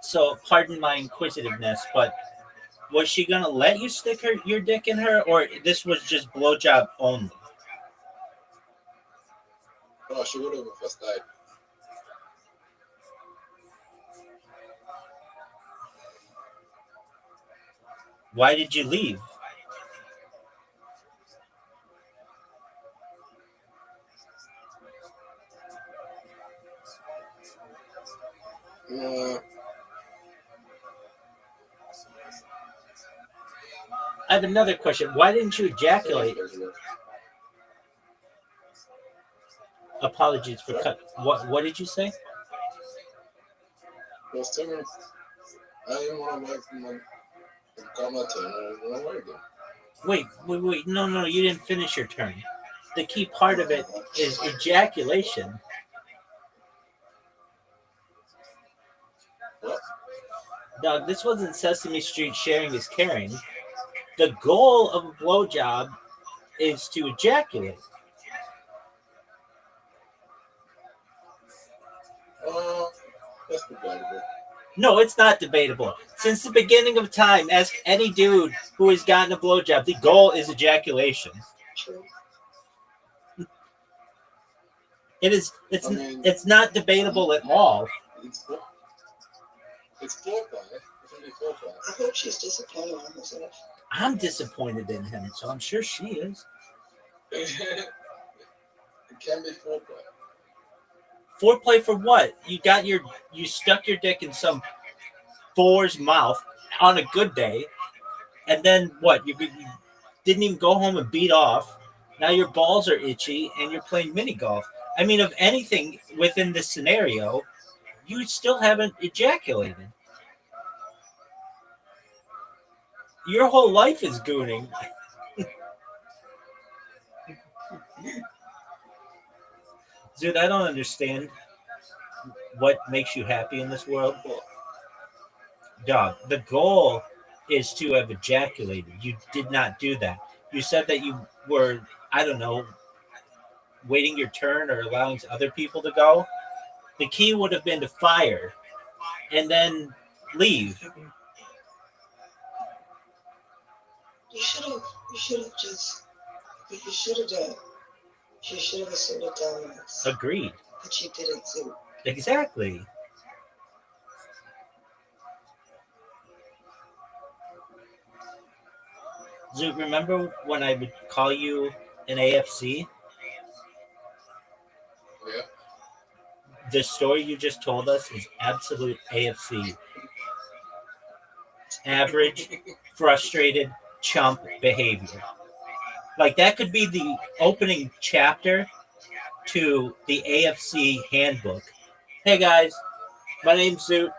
So pardon my inquisitiveness, but was she gonna let you stick your dick in her, or this was just blowjob only? No, she would have if I stayed. Why did you leave? I have another question. Why didn't you ejaculate? Apologies for cut. What did you say? I was telling her, I didn't want to got my turn and I went away again. Wait. No, you didn't finish your turn. The key part of it is ejaculation. Dog, this wasn't Sesame Street sharing is caring. The goal of a blowjob is to ejaculate. That's debatable. No, it's not debatable. Since the beginning of time, ask any dude who has gotten a blowjob. The goal is ejaculation. It is. It's. I mean- It's not debatable at all. It's foreplay. It can be foreplay. I hope she's disappointed in herself. I'm disappointed in him, so I'm sure she is. It can be foreplay. Foreplay for what? You stuck your dick in some four's mouth on a good day, and then what? You didn't even go home and beat off. Now your balls are itchy, and you're playing mini golf. I mean, of anything within this scenario, you still haven't ejaculated. Your whole life is gooning. Dude, I don't understand what makes you happy in this world. Dog, the goal is to have ejaculated. You did not do that. You said that you were, I don't know, waiting your turn or allowing other people to go. The key would have been to fire and then leave. You should have just, what you should have done, you should have asserted dominance. Agreed. But you didn't do. Exactly. Zoot, remember when I would call you an AFC? Yeah. The story you just told us is absolute AFC. Average, frustrated, chump behavior. Like that could be the opening chapter to the AFC handbook. Hey guys, my name's Zoot.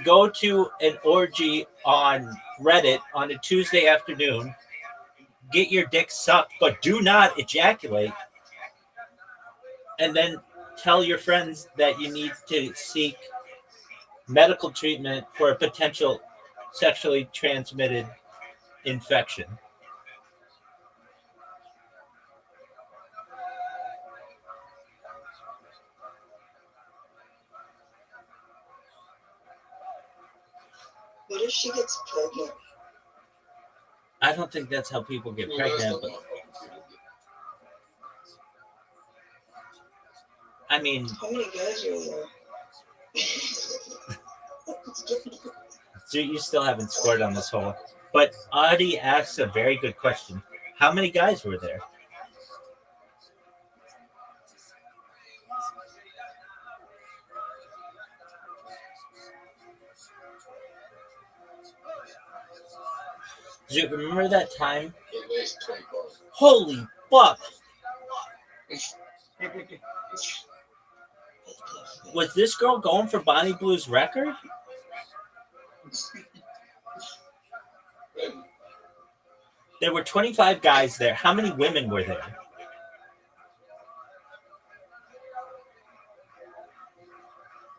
Go to an orgy on Reddit on a Tuesday afternoon. Get your dick sucked, but do not ejaculate. And then tell your friends that you need to seek medical treatment for a potential sexually transmitted infection. What if she gets pregnant? I don't think that's how people get pregnant. But I mean, How many guys are there? so you still haven't scored on this hole. But Audie asks a very good question. How many guys were there? Do you remember that time? At least 24. Holy fuck! Was this girl going for Bonnie Blue's record? There were 25 guys there. How many women were there?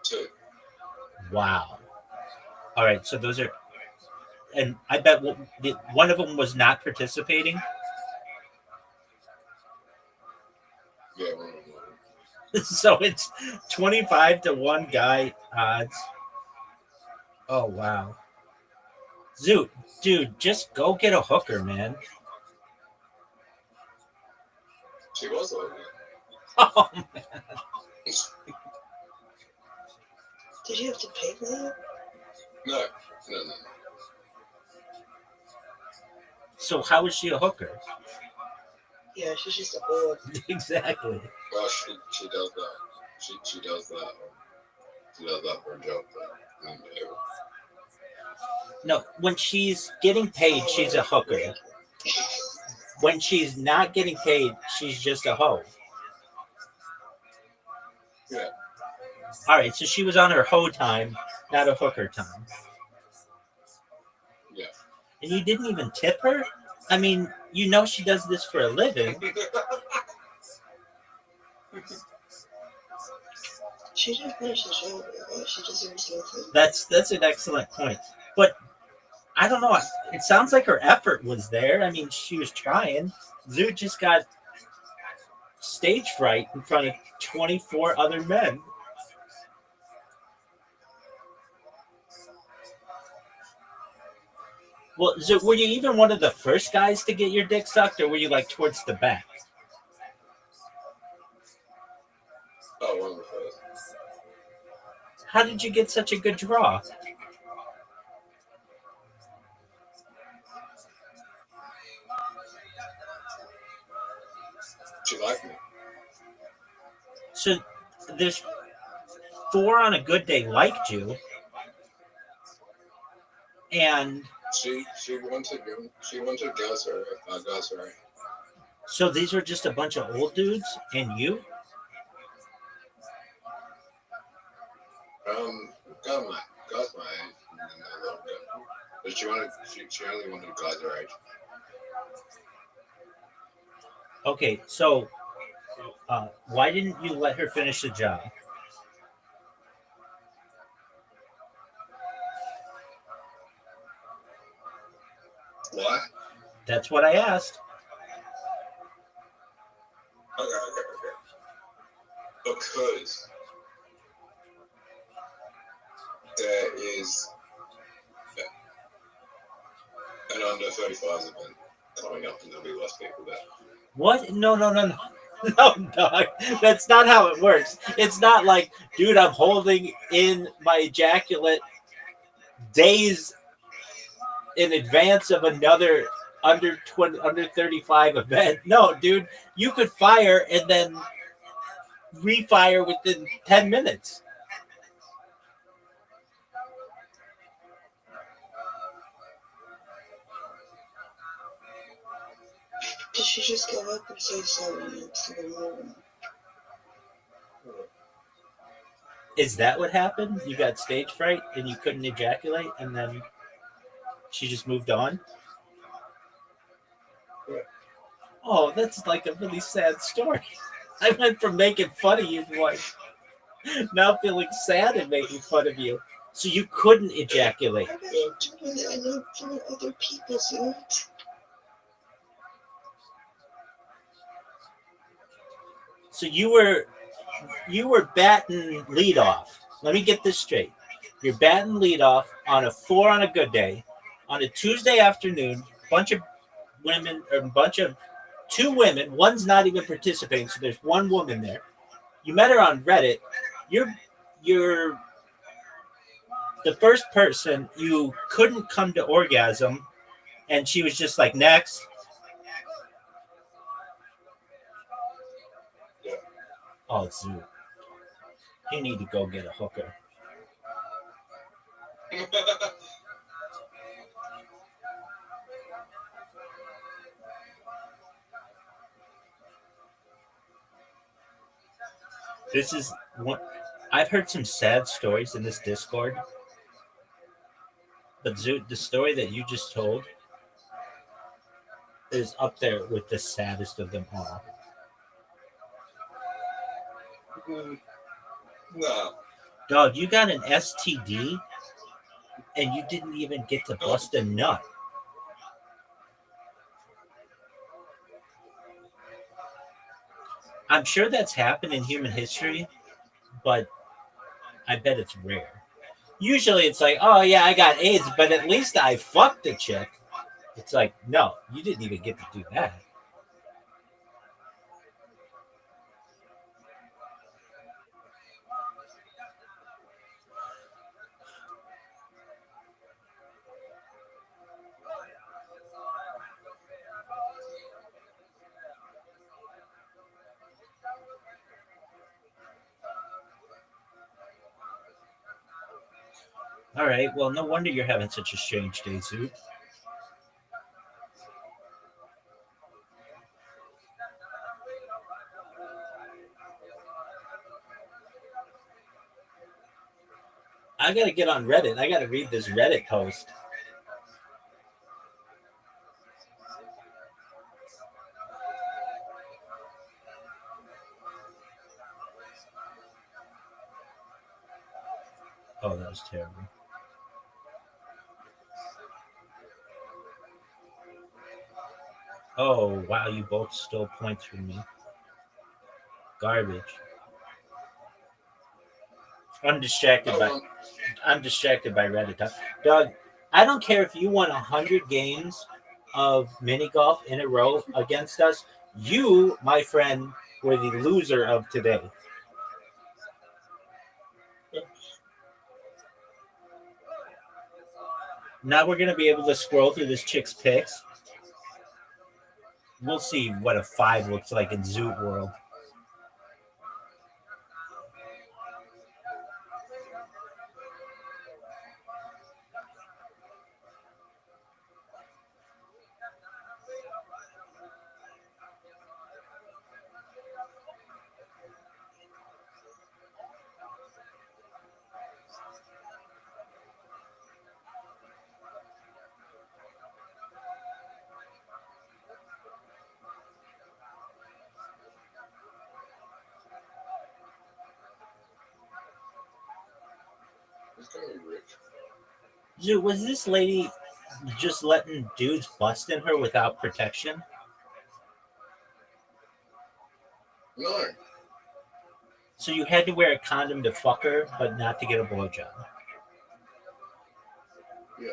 Two. Wow. All right, so those are... And I bet one of them was not participating. Yeah, one of them. So it's 25 to 1 guy odds. Oh, wow. Zoot, dude, just go get a hooker, man. She was over there. Oh, man. Did you have to pay for that? No. So how is she a hooker? Yeah, she's just a whore. Exactly. Well, she does that. She does that. She does that for a job. No, when she's getting paid, she's a hooker. When she's not getting paid, she's just a hoe. Yeah. All right, so she was on her hoe time, not a hooker time. Yeah. And you didn't even tip her? I mean, you know she does this for a living. She didn't finish the show. She deserves nothing. That's an excellent point. But I don't know. It sounds like her effort was there. I mean, she was trying. Zoot just got stage fright in front of 24 other men. Well, Zoot, were you even one of the first guys to get your dick sucked, or were you like towards the back? How did you get such a good draw? She liked me. So there's 4 on a good day liked you, and She wanted guys her guys her. so these were just a bunch of old dudes and you? Got my age, and then a little bit. But she only wanted guys her age. Okay, so why didn't you let her finish the job? Why? That's what I asked. Okay. Because there is an under 35s event coming up, and there'll be less people there. What? No, dog. That's not how it works. It's not like, dude, I'm holding in my ejaculate days in advance of another under 35 event. No, dude, you could fire and then refire within 10 minutes. Did she just go up and say sorry to the room? Is that what happened? You got stage fright and you couldn't ejaculate, and then she just moved on? Oh, that's like a really sad story. I went from making fun of you to like now feeling sad and making fun of you. So you couldn't ejaculate. I know from other people's it. So you were batting leadoff. Let me get this straight. You're batting leadoff on a 4 on a good day, on a Tuesday afternoon. Bunch of women, or 2 women. One's not even participating, so there's 1 woman there. You met her on Reddit. You're the first person you couldn't come to orgasm, and she was just like, next. Oh, Zoo. You need to go get a hooker. This is one. I've heard some sad stories in this Discord, but Zoo, the story that you just told is up there with the saddest of them all. No. Dog, you got an STD and you didn't even get to bust a nut. I'm sure that's happened in human history, but I bet it's rare. Usually it's like, oh yeah, I got AIDS, but at least I fucked a chick. It's like, no, you didn't even get to do that. All right, well, no wonder you're having such a strange day, Zoo. I gotta get on Reddit. I gotta read this Reddit post. Oh, that was terrible. Oh, wow, you both stole points from me. Garbage. I'm distracted by Reddit. Doug, I don't care if you won 100 games of mini golf in a row against us. You, my friend, were the loser of today. Now we're gonna be able to scroll through this chick's pics. We'll see what a 5 looks like in Zoot World. He's gonna be rich. Zoot, was this lady just letting dudes bust in her without protection? No. So you had to wear a condom to fuck her, but not to get a blowjob. Yeah.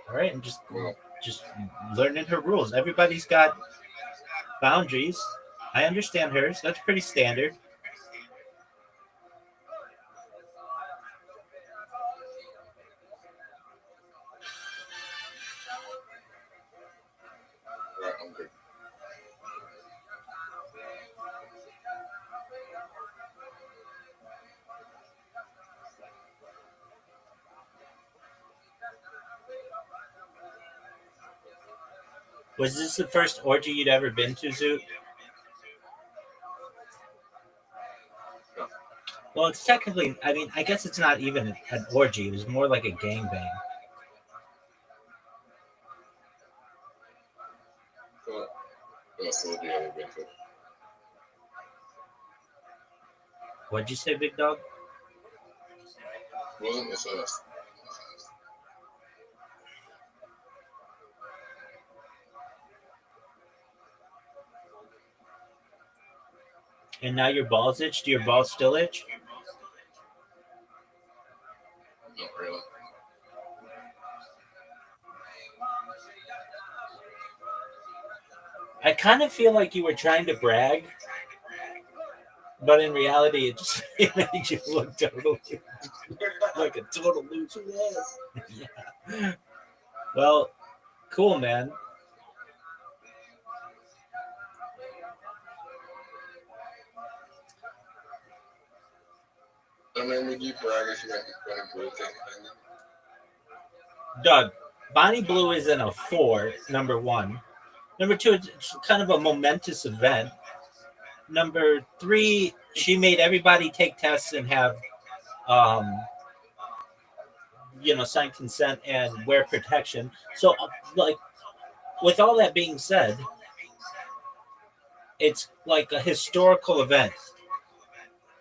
All right, and just learning her rules. Everybody's got boundaries. I understand hers. That's pretty standard. Right, I'm good. Was this the first orgy you'd ever been to, Zoot? No. Well, it's technically, I mean, I guess it's not even an orgy. It was more like a gangbang. What else would you ever been to? What'd you say, big dog? Wasn't this us? And now your balls itch? Do your balls still itch? Not really. I kind of feel like you were trying to brag, but in reality, it just made you look totally like a total loser. Yeah. Well, cool, man. I mean, would you brag if you went to Bonnie Blue thing? Doug, Bonnie Blue isn't a 4, number 1. Number 2, it's kind of a momentous event. Number 3, she made everybody take tests and have, sign consent and wear protection. So, like, with all that being said, it's like a historical event.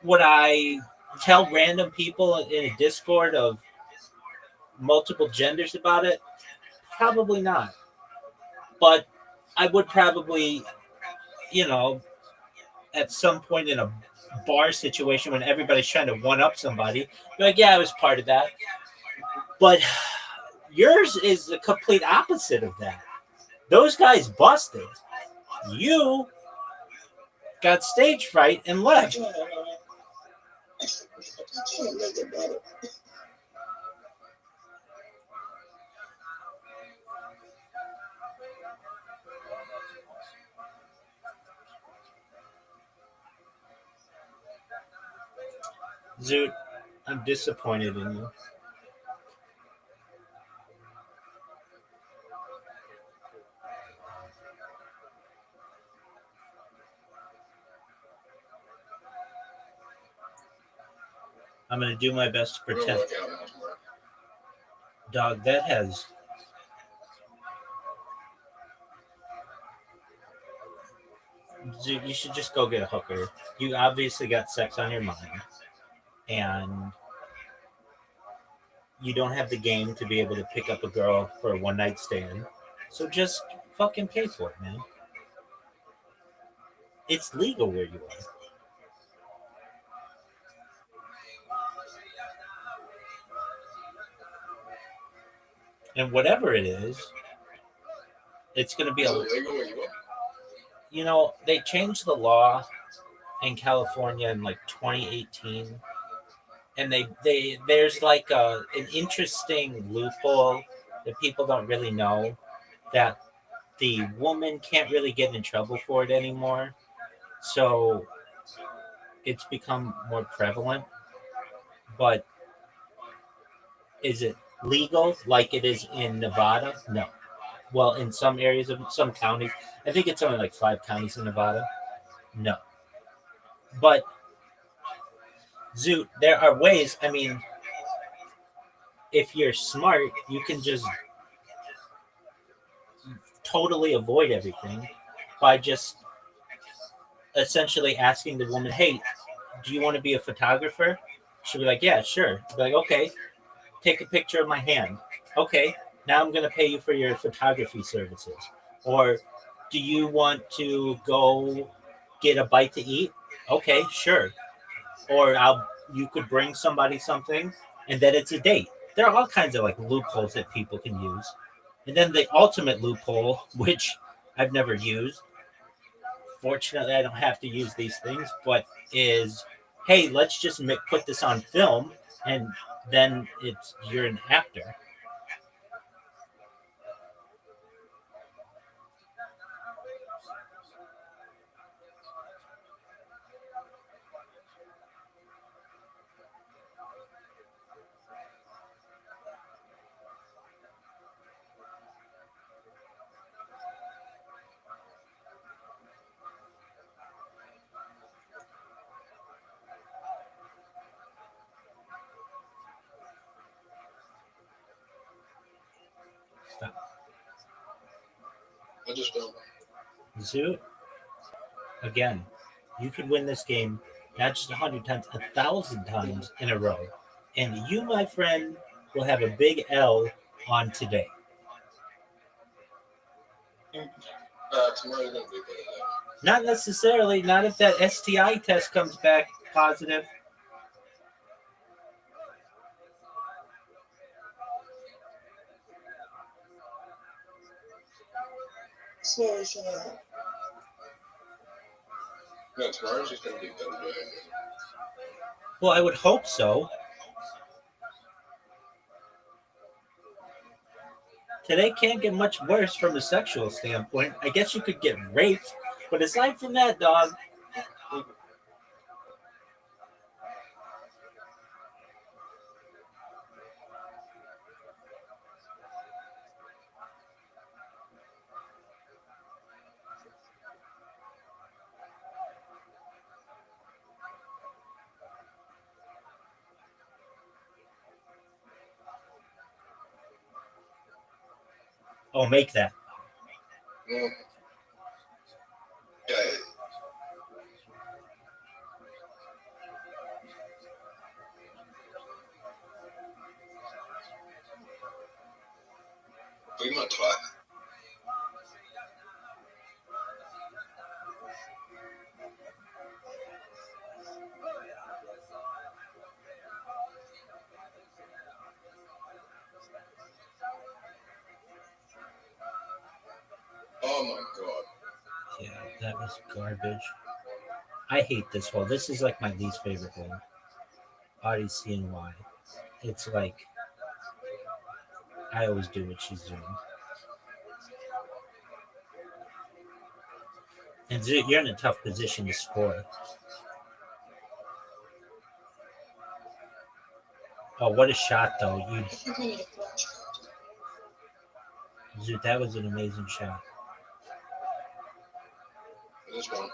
Would I tell random people in a Discord of multiple genders about it? Probably not. But I would probably, at some point in a bar situation when everybody's trying to one-up somebody, be like, yeah, I was part of that. But yours is the complete opposite of that. Those guys busted. You got stage fright and left. Zoot, I'm disappointed in you. I'm going to do my best to pretend. Dog, that has... Dude, you should just go get a hooker. You obviously got sex on your mind. And you don't have the game to be able to pick up a girl for a one-night stand. So just fucking pay for it, man. It's legal where you are. And whatever it is, it's going to be they changed the law in California in like 2018, and there's like an interesting loophole that people don't really know, that the woman can't really get in trouble for it anymore. So it's become more prevalent. But is it legal like it is in Nevada? No. Well, in some areas of some counties, I think it's only like 5 counties in Nevada. No. But Zoot, there are ways. I mean, if you're smart, you can just totally avoid everything by just essentially asking the woman, "Hey, do you want to be a photographer?" She'll be like, "Yeah, sure." Be like, "Okay, take a picture of my hand." "Okay, now I'm going to pay you for your photography services." Or, "Do you want to go get a bite to eat?" "Okay, sure." Or you could bring somebody something, and then it's a date. There are all kinds of like loopholes that people can use. And then the ultimate loophole, which I've never used, fortunately I don't have to use these things, but is, hey, let's just put this on film, and then you're an actor. I just don't. Zoot, again, you could win this game not just 100 times, 1,000 times in a row. And you, my friend, will have a big L on today. Tomorrow's gonna be better. Not necessarily, not if that STI test comes back positive. Sorry, Shana. No, tomorrow's just gonna be better day. Well, I would hope so. Today can't get much worse from a sexual standpoint. I guess you could get raped, but aside from that, dog. Oh, make that. Yeah. Bring my twat. Oh my god. Yeah, that was garbage. I hate this one. This is like my least favorite one. Already seeing why. It's like I always do what she's doing. And you're in a tough position to score. Oh, what a shot, though. Dude, that was an amazing shot. It is one.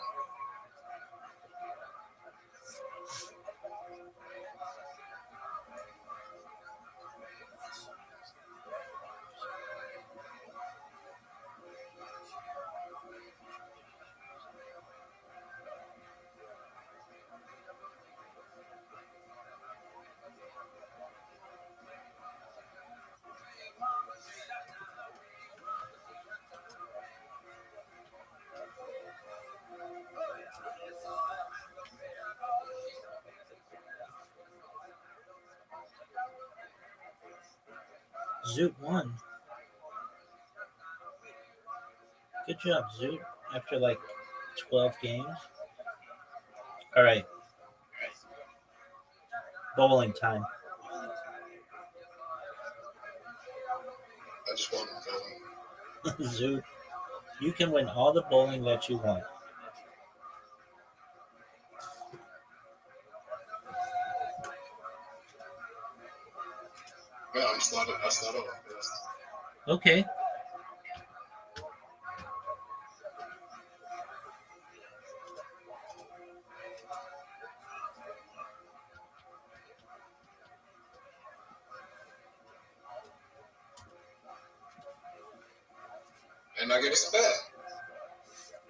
Zoot won. Good job, Zoot. After like 12 games. All right. Bowling time. I just want to Zoot, you can win all the bowling that you want. Yeah, I started off first. Okay. And I get us a bet.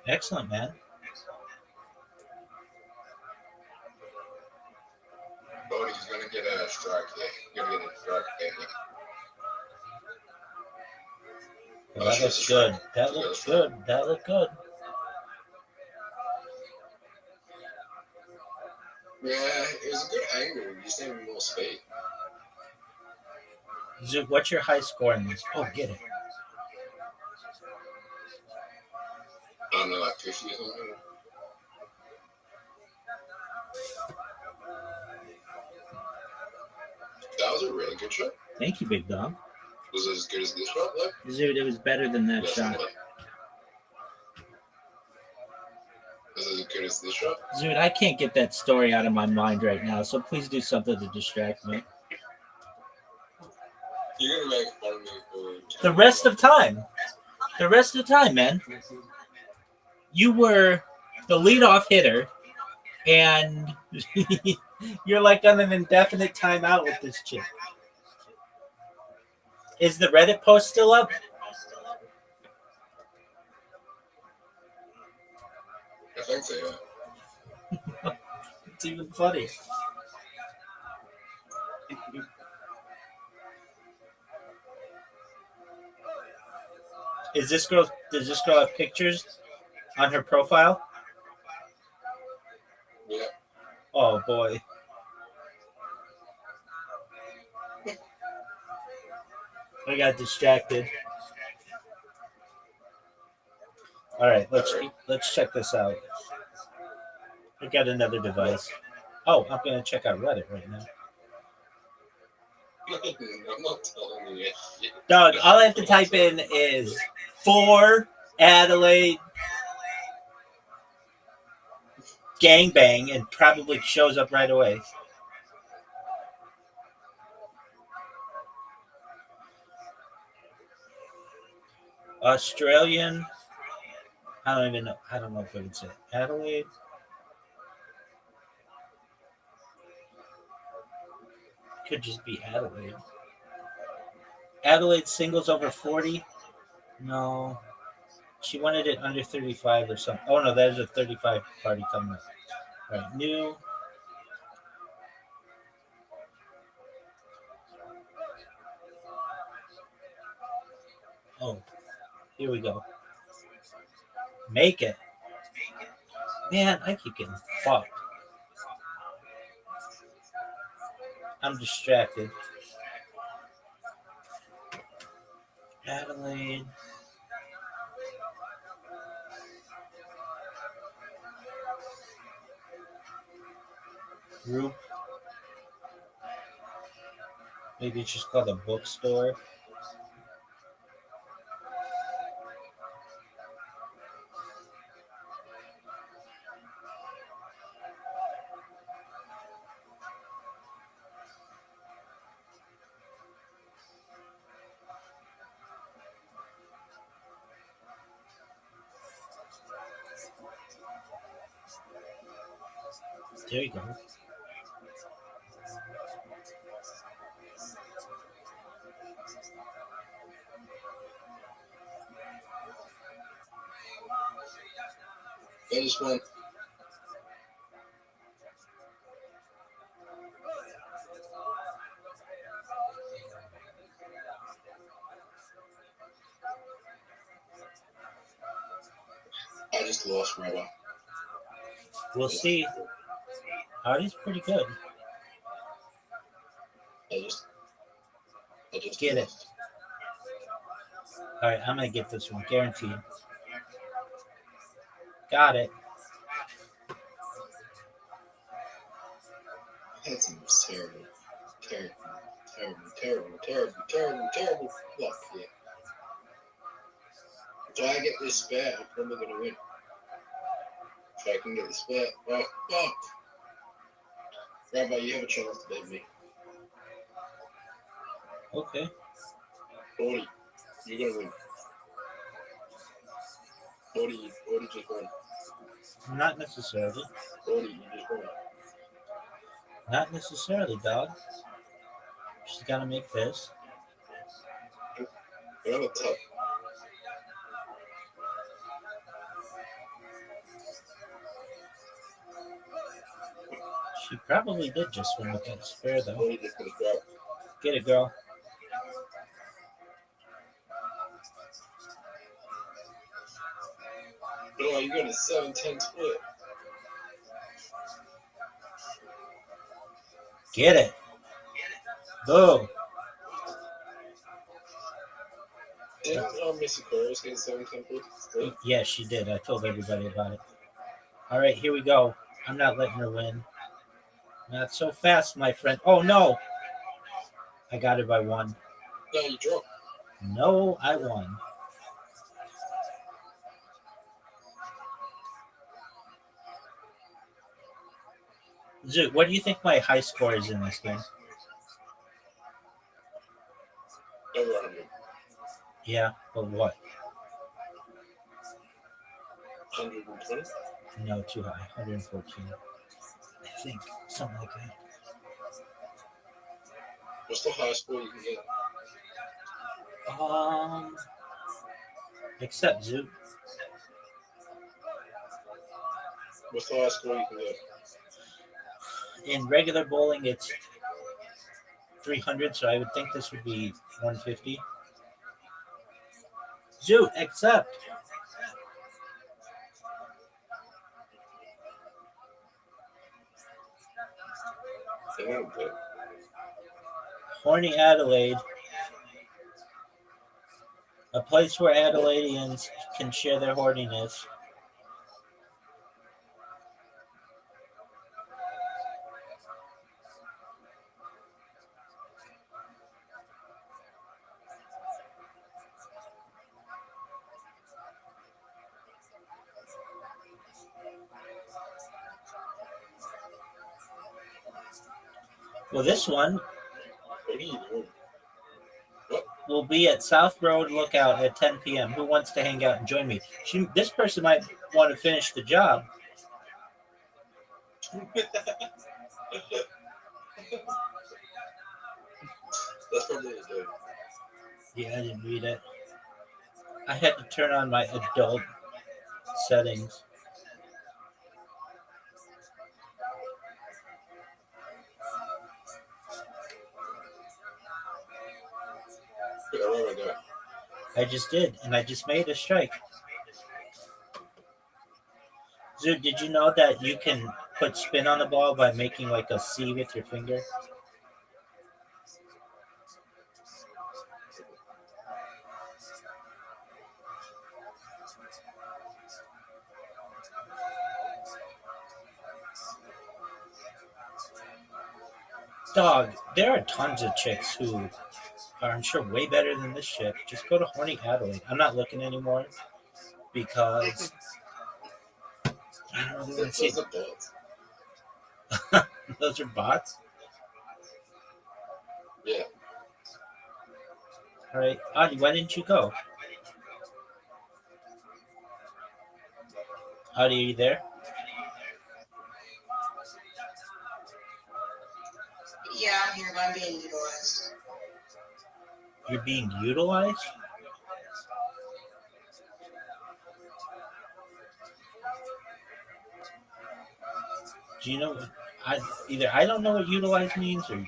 Excellent, man. Bodie's gonna get a strike hit. Gonna get a strike hit. Well, that looks good. That looks good. That looked good. Yeah, it was a good angle. You just need more speed. Zoot, what's your high score in this? Oh, get it. I don't know, like 50 or something. That was a really good shot. Thank you, big dog. Was it as good as this shot, though? Zoot, it was better than that shot. Was it as good as this shot? Zoot, I can't get that story out of my mind right now, so please do something to distract me. You're gonna make fun of me for The rest of time. The rest of the time, man. You were the leadoff hitter, and you're like on an indefinite timeout with this chick. Is the Reddit post still up? I think so, yeah. It's even funny. Does this girl have pictures on her profile? Yeah. Oh boy. I got distracted. All right, let's check this out. I got another device. Oh, I'm gonna check out Reddit right now. I'm not telling you shit. Dog, all I have to type in is for Adelaide gangbang and probably shows up right away. Australian. I don't even know. I don't know if I can say Adelaide. Could just be Adelaide. Adelaide singles over 40. No. She wanted it under 35 or something. Oh, no, there's a 35 party coming up. All right, new. Oh, here we go. Make it. Man, I keep getting fucked. I'm distracted. Adelaide. Group. Maybe it's just called a bookstore. There you go. I just want. I just lost Rabbi. We'll see. Hardy's pretty good. I just Get it. All right, I'm gonna get this one, guaranteed. Got it. That's the most terrible, terrible, terrible, terrible, terrible, terrible, terrible luck. Yeah. If I get this bet, I'm probably gonna win. If I can get this bet, oh fuck! Rabbi, you have a chance to beat me. Okay. 40. You're gonna win. 40 just won. Not necessarily. 40, you just won. Not necessarily, dog. She's got to make this. Another tough. She probably did just win with that spare, though. 40 just gonna grab. Get it, girl. Oh, you got a 7-10 split. Get it. Boom. Didn't Miss Aquarius get a 7-10 split? Yeah, she did. I told everybody about it. All right, here we go. I'm not letting her win. Not so fast, my friend. Oh, no. I got her by 1. No, you dropped. No, I won. Zoot, what do you think my high score is in this game? Over 100. Yeah, but what? 120? No, too high. 114. I think. Something like that. What's the highest score you can get? Except Zoot. What's the highest score you can get? In regular bowling, it's 300, so I would think this would be 150. Zoot, accept. Horny Adelaide. A place where Adelaideans can share their horniness. Well, this one will be at South Road Lookout at 10 p.m. Who wants to hang out and join me? This person might want to finish the job. That's probably it, dude. Yeah, I didn't read it. I had to turn on my adult settings. I just did, and I just made a strike. Zoot, did you know that you can put spin on the ball by making like a C with your finger? Dog, there are tons of chicks who are, I'm sure, way better than this chick. Just go to Horny Adelaide. I'm not looking anymore because I don't really want to see. Those are bots? Yeah. All right. Adi, why didn't you go? Adi, are you there? Yeah, I'm here, but I'm being utilized. You're being utilized? Do you know? Either I don't know what utilize means, or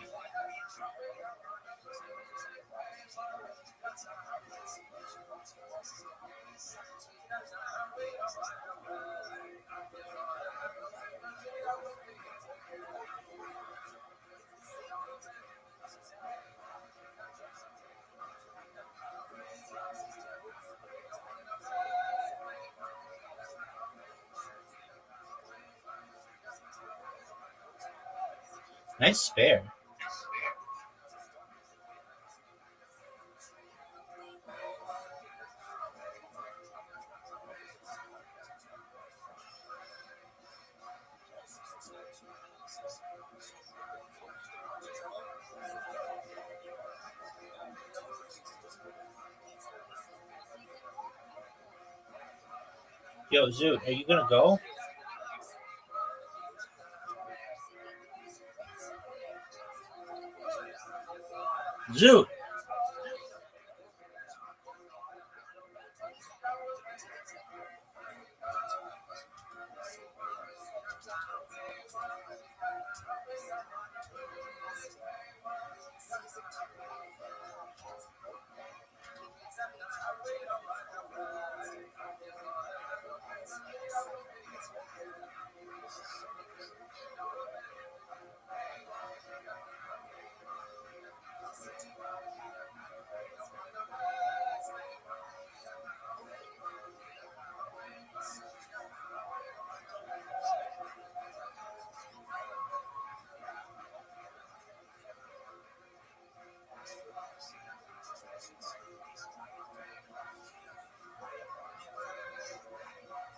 Nice spare. Yo, Zoot, are you gonna go? Zoot!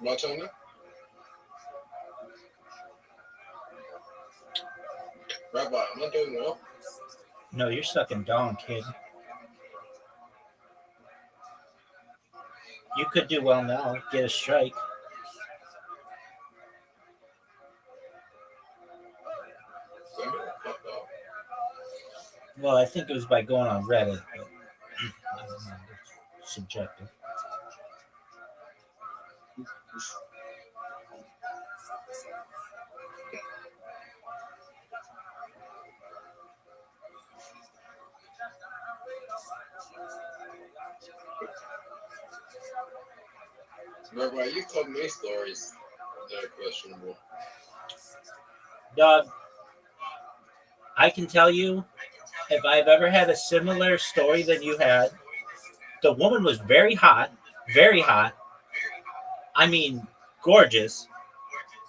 My Tony? Rabbi, am I doing well? No, you're sucking dong, kid. You could do well now. Get a strike. Well, I think it was by going on Reddit, but I don't know. It's subjective. Rabbi, you told me stories that are questionable. Dog, I can tell you, if I've ever had a similar story than you had, the woman was very hot, very hot. I mean, gorgeous,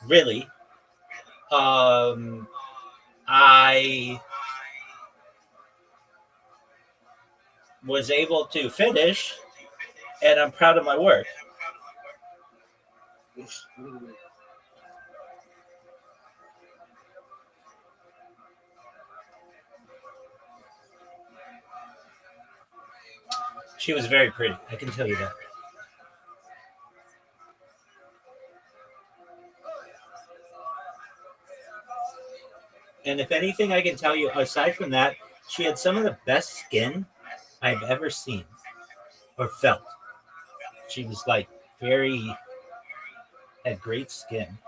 really. I was able to finish, and I'm proud of my work. She was very pretty, I can tell you that. And if anything I can tell you, aside from that, she had some of the best skin I've ever seen or felt. She was like had great skin.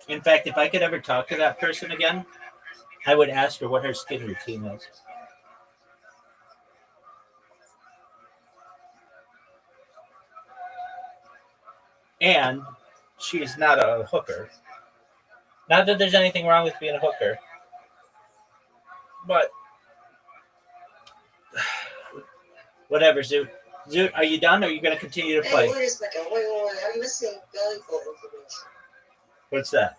In fact, if I could ever talk to that person again, I would ask her what her skin routine is. And she is not a hooker. Not that there's anything wrong with being a hooker, but whatever, Zoot. Zoot, are you done or are you going to continue to play? Hey, wait a second. Wait. I'm missing valuable information. What's that?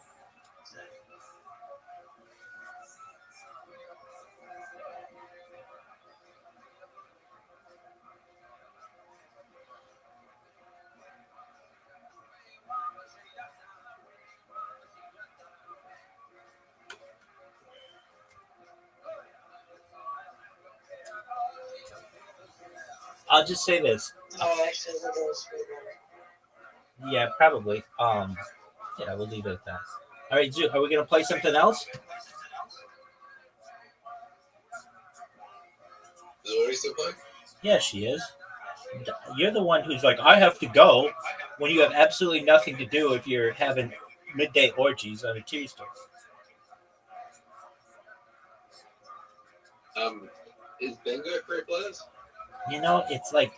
I'll just say this. No, actually, we're going to Yeah, probably. Yeah, we'll leave it at that. All right, Zoot, are we going to play something else? Is Lori still playing? Yeah, she is. You're the one who's like, I have to go when you have absolutely nothing to do if you're having midday orgies on a Tuesday. Is Bingo at Great Plains? You know, it's like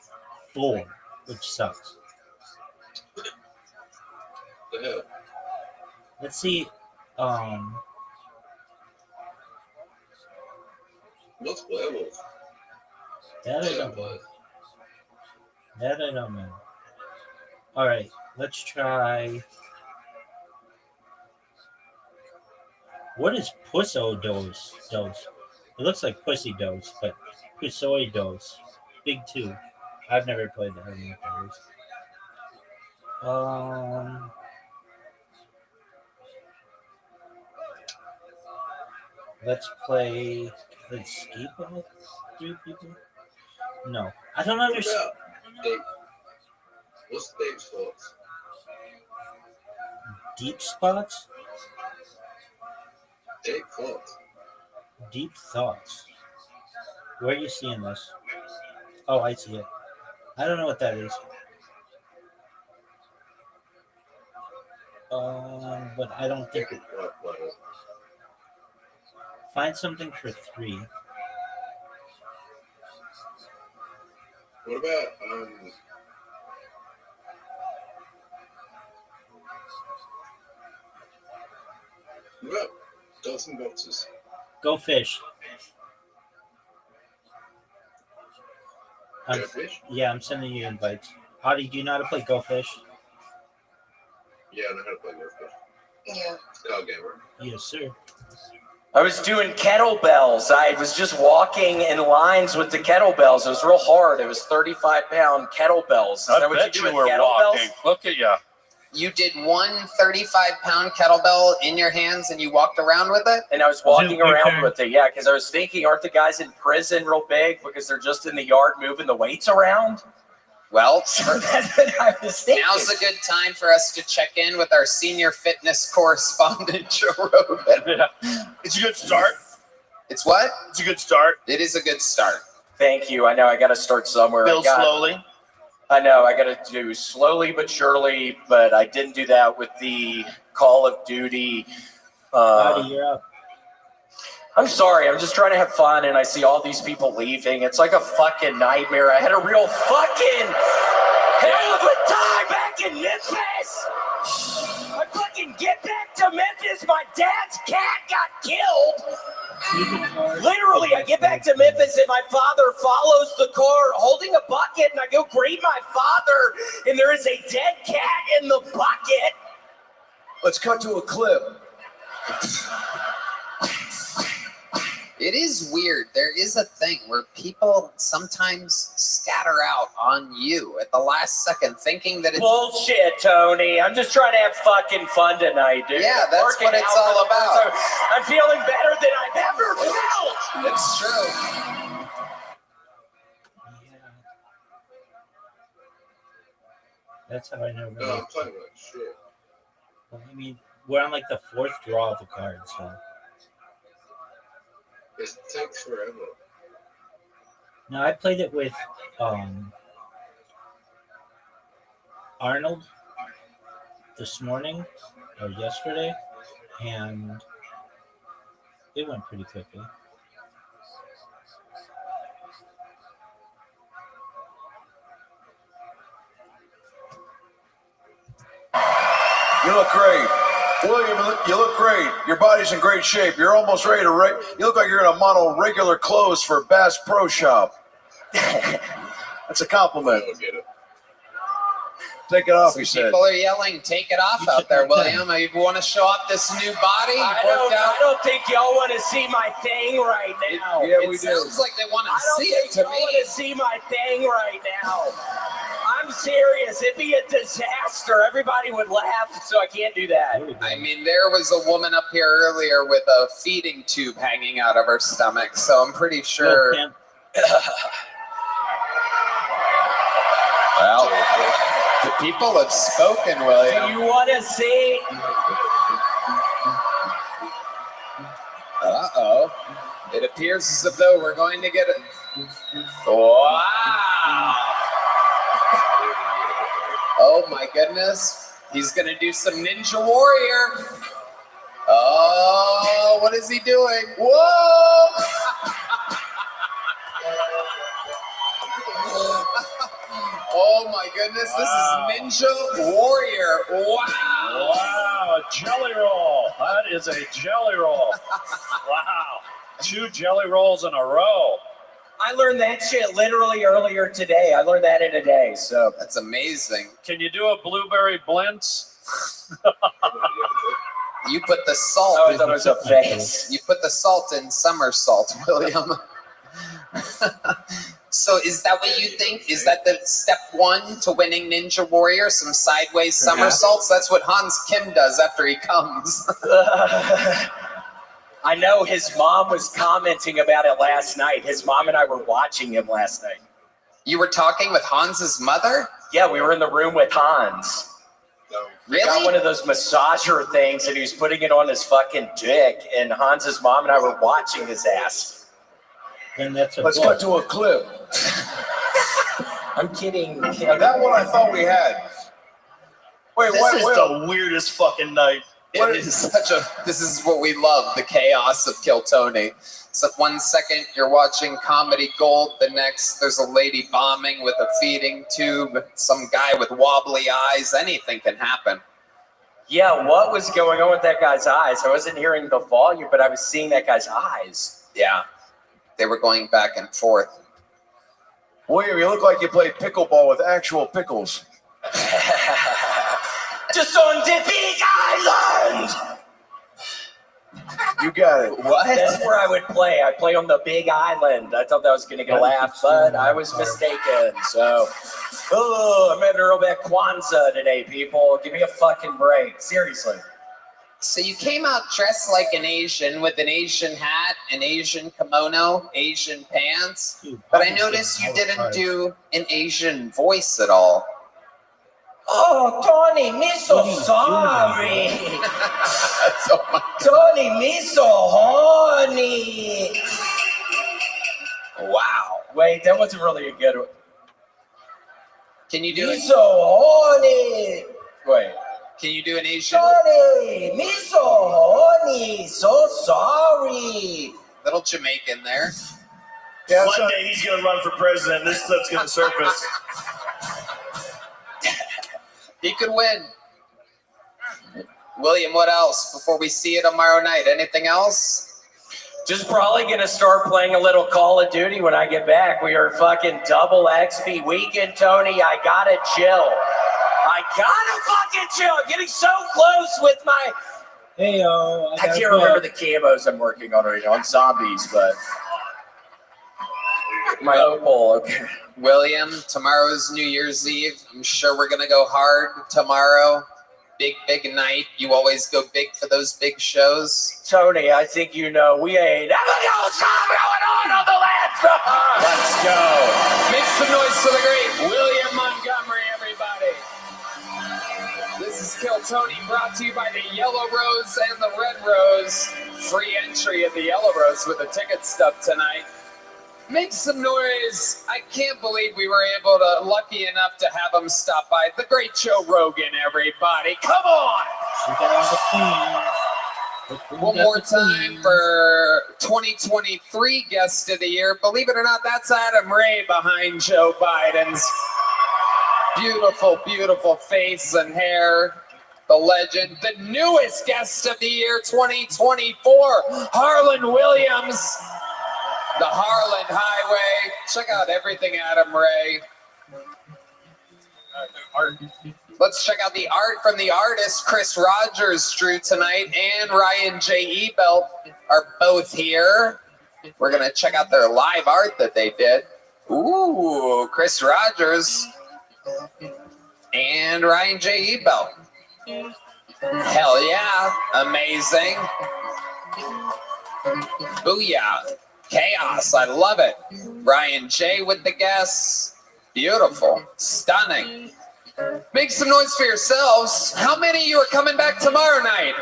4, which sucks. The hell? Let's see. What's levels? That I don't know. That I don't know. All right, let's try. What is pusso dose? It looks like pussy dose, but pussoi dose. Big 2. I've never played that. I don't know what that is. Let's play. Let's ski ball. 3 people. No, I don't understand. What's Dave's thoughts? Deep spots. Dave thoughts. Deep thoughts. Where are you seeing this? Oh, I see it. I don't know what that is. But I don't think. Find something for 3. What about what about dogs and boxes? Go fish. Go fish? Yeah, I'm sending you invites. Audie, do you know how to play Go Fish? Yeah, I know how to play Go Fish. Yeah. It's a card game, right? Yes, sir. I was doing kettlebells. I was just walking in lines with the kettlebells. It was real hard. It was 35-pound kettlebells. Is that what you do with kettlebells? Look at you. You did one 35-pound kettlebell in your hands and you walked around with it? And I was walking around with it, yeah, because I was thinking, aren't the guys in prison real big because they're just in the yard moving the weights around? Well, that's what I was thinking. Now's a good time for us to check in with our senior fitness correspondent, Joe Rogan. It's a good start. It's what? It's a good start. It is a good start. Thank you. I know I got to start somewhere. Build slowly. I know I got to do slowly but surely, but I didn't do that with the Call of Duty. You're up. I'm sorry. I'm just trying to have fun, and I see all these people leaving. It's like a fucking nightmare. I had a real fucking hell of a time back in Memphis. I fucking get back to Memphis. My dad's cat got killed. Literally, I get back to Memphis and my father follows the car holding a bucket, and I go greet my father, and there is a dead cat in the bucket. Let's cut to a clip. It is weird. There is a thing where people sometimes scatter out on you at the last second thinking that it's bullshit, Tony. I'm just trying to have fucking fun tonight, dude. Yeah, that's what it's all about. I'm feeling better than I've ever felt. It's true. That's how I know. No, I'm talking about shit. Well, I mean, we're on like the 4th draw of the card, so. It takes forever. No, I played it with Arnold this morning or yesterday, and it went pretty quickly. You look great. William, you look great. Your body's in great shape. You're almost ready to you look like you're in a mono regular clothes for Bass Pro Shop. That's a compliment. Take it off, he said. People are yelling, take it off out there, William. You want to show off this new body? I don't think y'all want to see my thing right now. It sounds like they want to see it to me. I don't think y'all want to see my thing right now. I'm serious. It'd be a disaster. Everybody would laugh, so I can't do that. I mean, there was a woman up here earlier with a feeding tube hanging out of her stomach, so I'm pretty sure. Well, the people have spoken, William. Do you want to see? Uh-oh. It appears as though we're going to get it. Wow. Oh, my goodness. He's going to do some Ninja Warrior. Oh, what is he doing? Whoa! Oh, my goodness. This is Ninja Warrior. Wow. Wow, a jelly roll. That is a jelly roll. Wow. 2 jelly rolls in a row. I learned that shit literally earlier today. I learned that in a day, so. That's amazing. Can you do a blueberry blintz? You put the salt. Oh, I thought it was a face. You put the salt in somersault, William. So is that what you think? Is that the step one to winning Ninja Warrior? Some sideways somersaults? That's what Hans Kim does after he comes. I know his mom was commenting about it last night. His mom and I were watching him last night. You were talking with Hans's mother? Yeah, we were in the room with Hans. Really? He got one of those massager things and he was putting it on his fucking dick, and Hans's mom and I were watching his ass. Then that's a Let's cut to a clip. I'm kidding. That one I thought we had. Wait, This wait, is wait. the weirdest fucking night. This is what we love, the chaos of Kill Tony. So 1 second you're watching Comedy Gold, the next there's a lady bombing with a feeding tube, some guy with wobbly eyes, anything can happen. Yeah, what was going on with that guy's eyes? I wasn't hearing the volume, but I was seeing that guy's eyes. Yeah, they were going back and forth. William, you look like you played pickleball with actual pickles. Just on the big island! You got it. What? That's where I would play. I play on the big island. I thought that was going to get a laugh, but I was mistaken. So, I'm at Earlback Kwanzaa today, people. Give me a fucking break. Seriously. So you came out dressed like an Asian with an Asian hat, an Asian kimono, Asian pants, but I noticed you didn't do an Asian voice at all. Oh, Tony, me so sorry. Tony, me so horny. Wow. Wait, that wasn't really a good one. Can you do Me it? so horny. Wait. Can you do an Asian? Tony, me so horny. So sorry. Little Jamaican there. Yeah, One day he's gonna run for president. This stuff's gonna surface. He could win. William, what else before we see you tomorrow night? Anything else? Just probably gonna start playing a little Call of Duty when I get back. We are fucking double XP weekend, Tony. I gotta chill. I gotta fucking chill. I'm getting so close with my. Heyo, I can't remember the camos I'm working on right now on zombies, but my opal. Okay. William, tomorrow's New Year's Eve. I'm sure we're going to go hard tomorrow. Big, big night. You always go big for those big shows. Tony, I think you know we ain't ever no time going on the last run. Let's go. Make some noise for the great William Montgomery, everybody. This is Kill Tony, brought to you by the Yellow Rose and the Red Rose. Free entry at the Yellow Rose with a ticket stub tonight. Make some noise. I can't believe we were lucky enough to have him stop by. The great Joe Rogan, everybody. Come on. One more time for 2023 Guest of the Year. Believe it or not, that's Adam Ray behind Joe Biden's beautiful, beautiful face and hair. The legend, the newest Guest of the Year 2024, Harlan Williams. The Harlan Highway. Check out everything Adam Ray. Let's check out the art from the artist Chris Rogers drew tonight, and Ryan J. Ebelt are both here. We're going to check out their live art that they did. Ooh, Chris Rogers and Ryan J. Ebelt. Hell yeah. Amazing. Booyah. Chaos, I love it. Ryan J with the guests. Beautiful, stunning. Make some noise for yourselves. How many of you are coming back tomorrow night?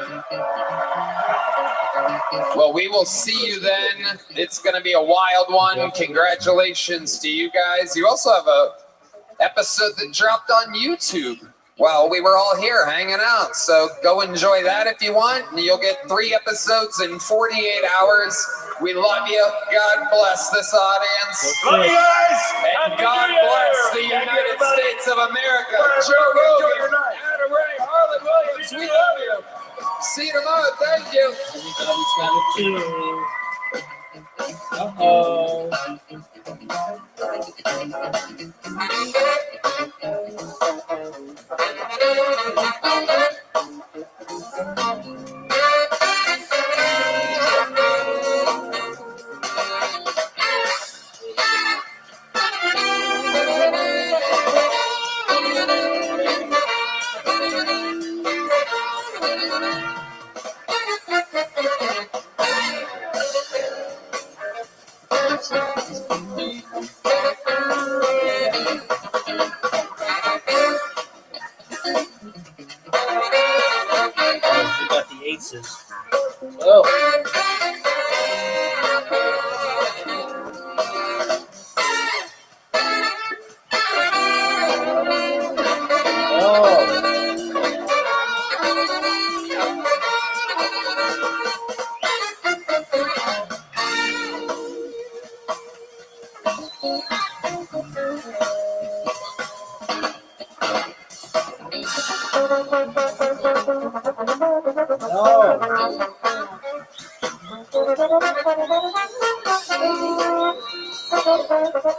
Well, we will see you then. It's going to be a wild one. Congratulations to you guys. You also have a episode that dropped on YouTube while we were all here hanging out. So go enjoy that if you want. You'll get 3 episodes in 48 hours. We love you. God bless this audience. Love you guys. And God bless the United States of America. Joe Rogan, Adam Ray, Harlan Williams, we love you. See you tomorrow. Thank you. Everybody's got a tune. Uh-oh. Oh, you got the aces. Oh.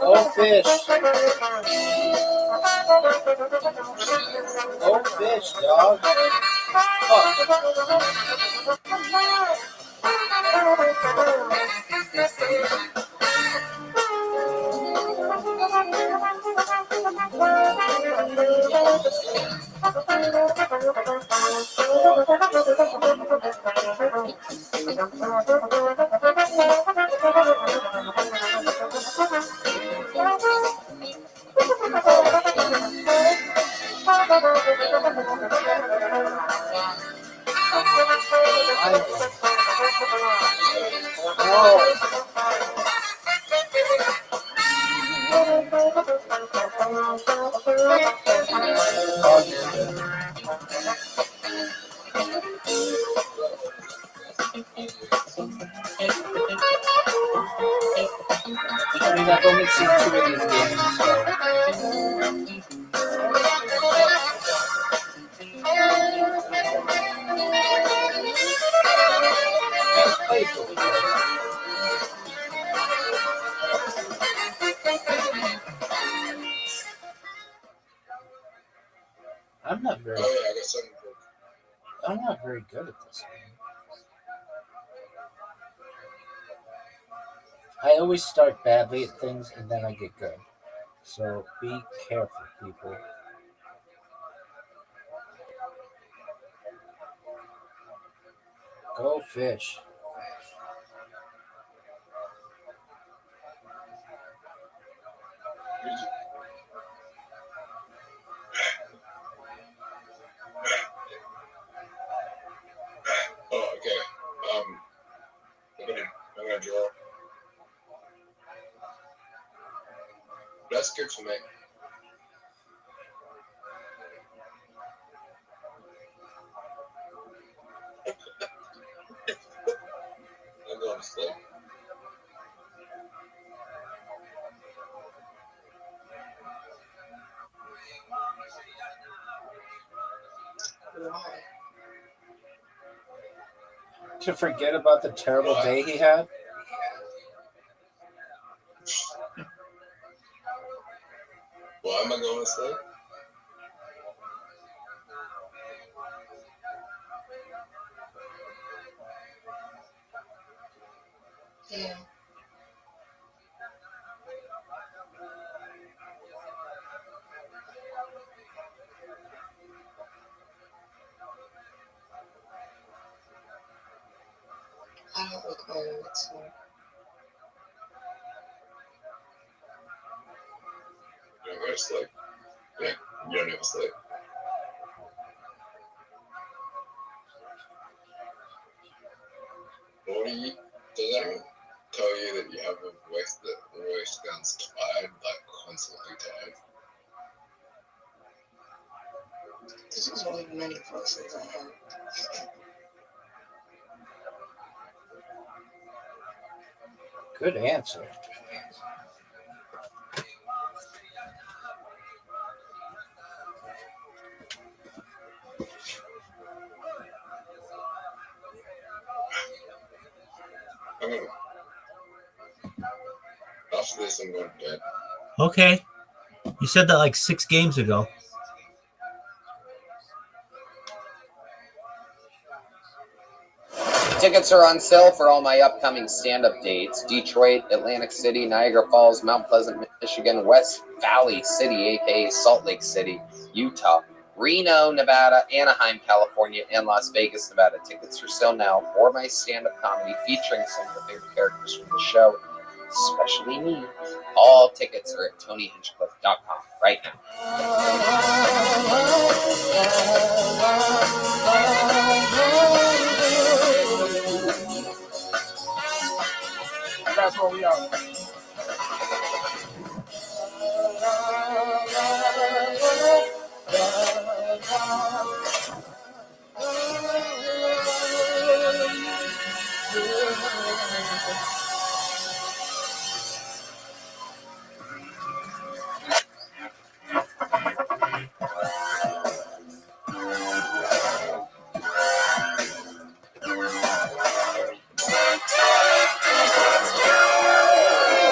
Oh, fish. Oh, fish, dog. I mean, I've only seen 2 of these games, I'm not very. Oh yeah, I got something. I'm not very good at this game. I always start badly at things and then I get good. So be careful, people. Go fish. Oh, okay. I'm gonna draw. That's good for me. I'm going to sleep. To forget about the terrible day he had? Why am I going to sleep? Yeah. I don't require it, so. You don't go to sleep. Yeah, you don't ever sleep. What do you? Does anyone tell you that you have a voice that always sounds tired, like constantly tired? This is one of many voices I have. Good answer. I'm gonna, after this, I'm going to bed. Okay. You said that like 6 games ago. Tickets are on sale for all my upcoming stand-up dates. Detroit, Atlantic City, Niagara Falls, Mount Pleasant, Michigan, West Valley City, aka Salt Lake City, Utah, Reno, Nevada, Anaheim, California, and Las Vegas, Nevada. Tickets are sale now for my stand-up comedy featuring some of the favorite characters from the show, especially me. All tickets are at TonyHinchcliffe.com right now. That's where we are.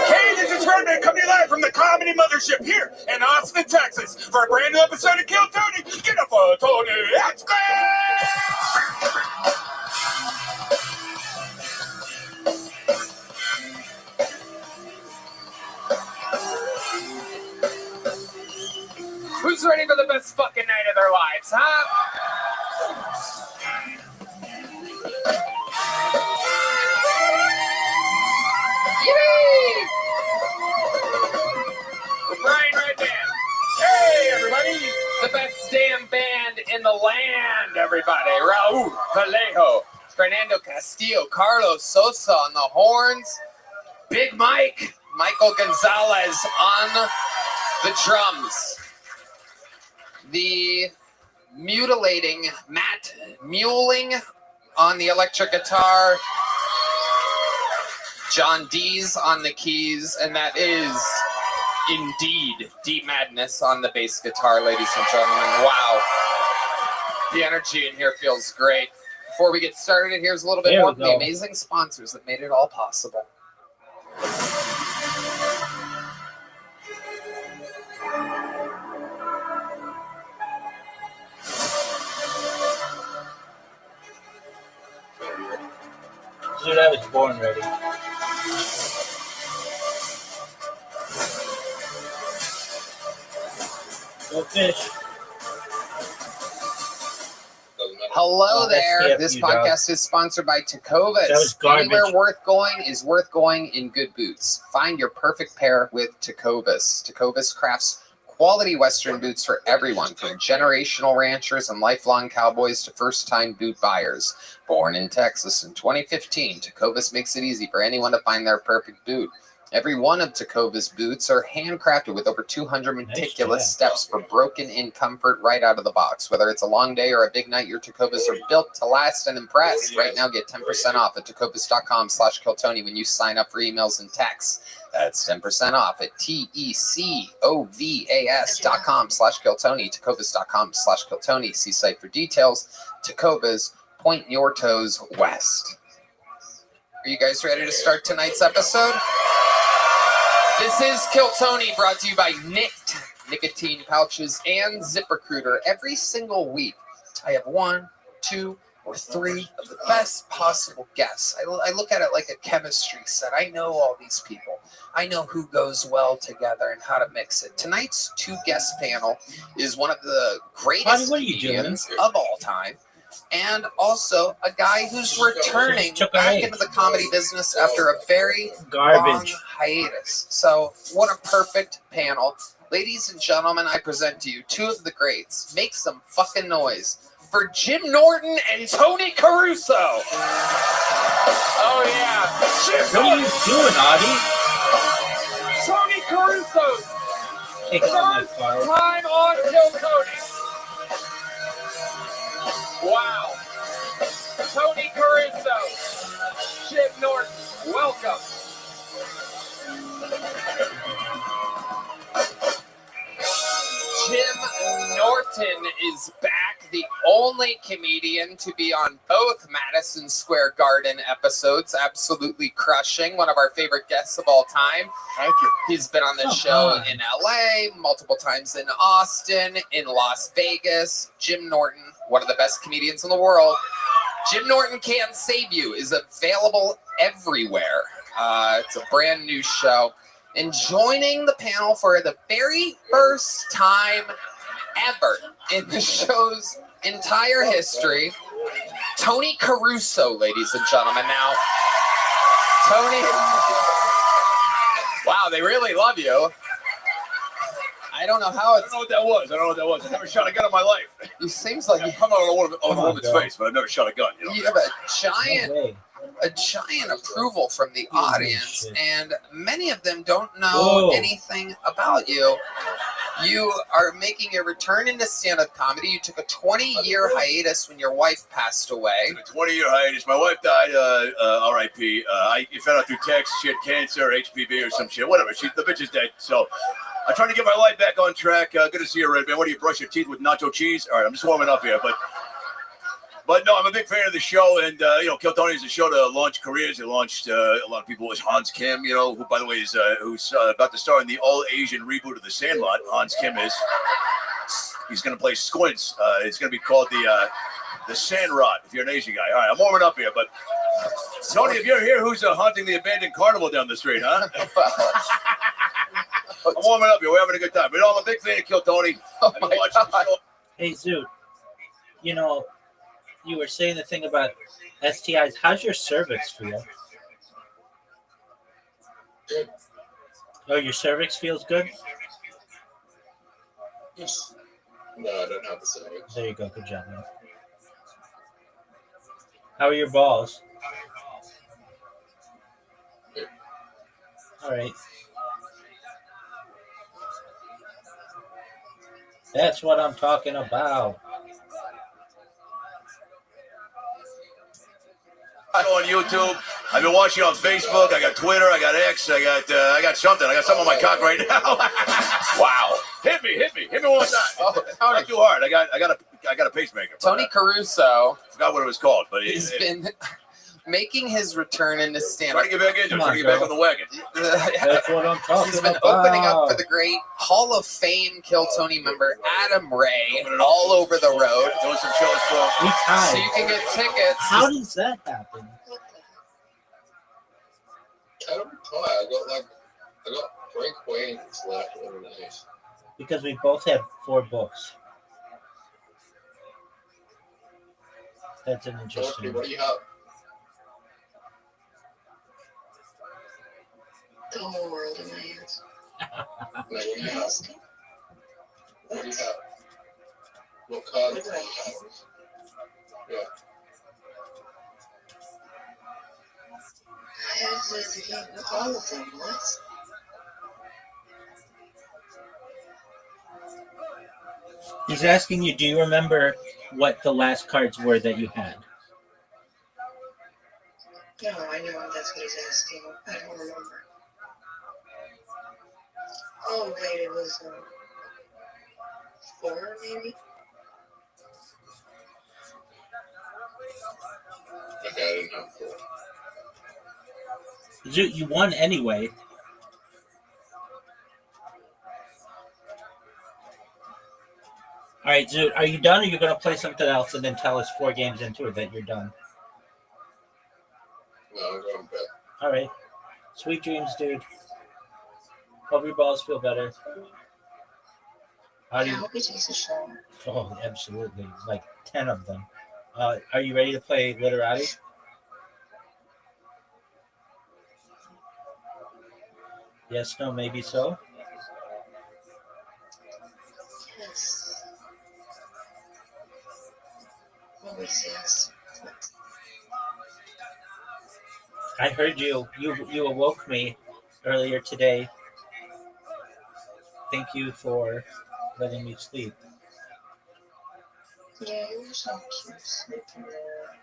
Hey, this is Redman coming live from the Comedy Mothership here in Austin, Texas for a brand new episode of Kill Tony. Get up for Tony. That's Who's ready for the best fucking night of their lives, huh? Yippee! Brian Redman. Hey, everybody. The best damn band in the land, everybody. Raul Vallejo, Fernando Castillo, Carlos Sosa on the horns, Big Mike, Michael Gonzalez on the drums. The mutilating Matt Muling on the electric guitar, John Dees on the keys, and that is indeed Deep Madness on the bass guitar, ladies and gentlemen. Wow. The energy in here feels great. Before we get started, here's a little bit more from the amazing sponsors that made it all possible. Dude, I was born ready. Go fish. Hello there. that's This TFU, dog. podcast is sponsored by Tecovas. That was garbage. Anywhere worth going is worth going in good boots. Find your perfect pair with Tecovas. Tecovas crafts quality Western boots for everyone, from generational ranchers and lifelong cowboys to first-time boot buyers. Born in Texas in 2015, Tecovas makes it easy for anyone to find their perfect boot. Every one of Tecovas boots are handcrafted with over 200 meticulous steps for broken-in comfort right out of the box. Whether it's a long day or a big night, your Tecovas are built to last and impress. Right now, get 10% off at tecovas.com/Kiltony when you sign up for emails and texts. That's 10% off at tecovas.com/Kiltony, tecovas.com/Kiltony. See site for details. Tecovas, point your toes west. Are you guys ready to start tonight's episode? This is Kill Tony, brought to you by Nicked Nicotine Pouches and ZipRecruiter. Every single week, I have 1, 2, or 3 of the best possible guests. I look at it like a chemistry set. I know all these people. I know who goes well together and how to mix it. Tonight's 2-guest panel is one of the greatest comedians of all time, and also a guy who's returning back into the comedy business after a very long hiatus. So what a perfect panel. Ladies and gentlemen, I present to you 2 of the greats. Make some fucking noise for Jim Norton and Tony Caruso. Oh yeah. Jim What are you doing, Audie? Tony Caruso. Take my First card. time on Kill Tony. Wow. Tony Caruso. Jim Norton. Welcome. Jim Norton is back the only comedian to be on both Madison Square Garden episodes, absolutely crushing. One of our favorite guests of all time. Thank you. He's been on the show in LA, multiple times in Austin, in Las Vegas. Jim Norton, one of the best comedians in the world. Jim Norton Can't Save You is available everywhere. It's a brand new show. And joining the panel for the very first time ever in the show's entire history, Tony Caruso, ladies and gentlemen. Now, Tony, wow, they really love you. I don't know how it's. I don't know what that was. I never shot a gun in my life. It seems like you I'm on a woman's face, but I've never shot a gun. You have a giant approval from the audience, and many of them don't know anything about you. You are making a return into stand-up comedy. You took a 20-year hiatus when your wife passed away. A 20-year hiatus. My wife died, R.I.P. You found out through text she had cancer, HPV, or some shit. Whatever. The bitch is dead. So I'm trying to get my life back on track. Good to see you, Red Man. What do you brush your teeth with nacho cheese? All right, I'm just warming up here, But no, I'm a big fan of the show, and Kill Tony is a show to launch careers. It launched a lot of people. As Hans Kim, who by the way is who's about to star in the all-Asian reboot of The Sandlot. Hans Kim is. He's going to play Squints. It's going to be called the Sandrot. If you're an Asian guy, all right. I'm warming up here, but Tony, if you're here, who's haunting the abandoned carnival down the street, huh? I'm warming up here. We're having a good time. But I'm a big fan of Kill Tony. I've been watching the show. Hey, Zoot, you were saying the thing about STIs. How's your cervix feel? Good. Oh, your cervix feels good? Yes. No, I don't have the cervix. There you go. Good job, man. How are your balls? Good. All right. That's what I'm talking about. On YouTube, I've been watching on Facebook. I got Twitter. I got X. I got something. I got something on my cock right now. Wow! Hit me one time. Oh, Not too hard. I got a pacemaker. Tony Caruso. Forgot what it was called, but he's been making his return into stand-up. Trying to get back into it. Trying to get back on the wagon. That's what I'm talking He's been about. opening up for the great Hall of Fame Kill Tony member Adam Ray all over the road. Doing some shows for. So you can get tickets. How does that happen? I don't recall. I got Frank Wayne's left over the days. Because we both have 4 books. That's an interesting. What do you have? The whole world in my hands. What do you have? What do you have? What cards do you have? Yeah. I have all of them. What? He's asking you, do you remember what the last cards were that you had? No, I know that's what he's asking. I don't remember. Oh, wait, it was 4 maybe? Okay, I didn't have 4. You won anyway. All right, Zoot, are you done, or are you going to play something else and then tell us 4 games into it that you're done? No, I'm going to bed. All right. Sweet dreams, dude. Hope your balls feel better. How do I you? hope he takes a shower. Oh, absolutely. Like 10 of them. Are you ready to play Literati? Yes, no, maybe so. Yes. Always yes. I heard you. You awoke me earlier today. Thank you for letting me sleep. Yeah, you were so cute sleeping there.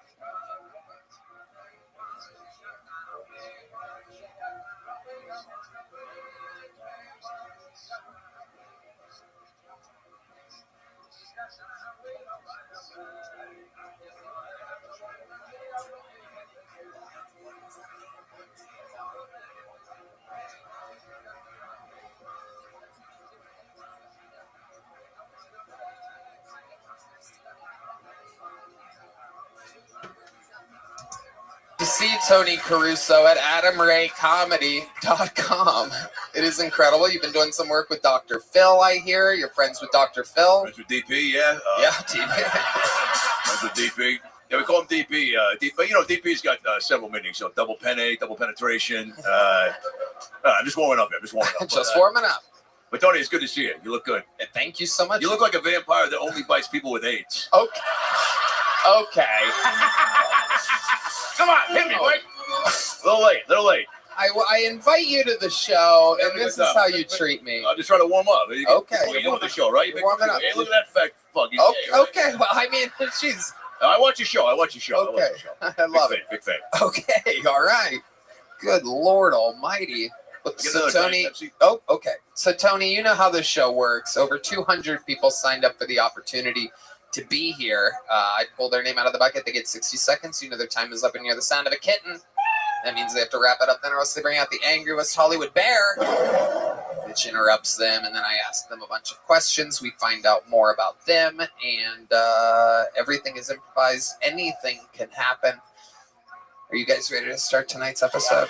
see Tony Caruso at AdamRayComedy.com. It is incredible. You've been doing some work with Dr. Phil, I hear. You're friends with Dr. Phil. Friends with DP, yeah. Yeah, DP. Friends with DP. Yeah, we call him DP. But, DP's got several meanings. So double penne, double penetration. I'm just warming up here. Just warming up. But Tony, it's good to see you. You look good. Thank you so much. You look like a vampire that only bites people with AIDS. Okay. Come on, hit me, boy. A little late. I invite you to the show, and this is how you treat me. I'm just trying to warm up. Okay. You're doing the show, right? You're warming up. Hey, look at that fat fuck. He's Okay, gay, right? okay. Well, I mean, she's... I watch your show. Okay. I love it. Big fan. Okay, all right. Good Lord Almighty. So Tony, okay. So Tony, you know how this show works. Over 200 people signed up for the opportunity to be here. I pulled their name out of the bucket. They get 60 seconds. You know their time is up, and you hear the sound of a kitten. That means they have to wrap it up then, or else they bring out the angry West Hollywood bear, which interrupts them. And then I ask them a bunch of questions. We find out more about them, and everything is improvised. Anything can happen. Are you guys ready to start tonight's episode?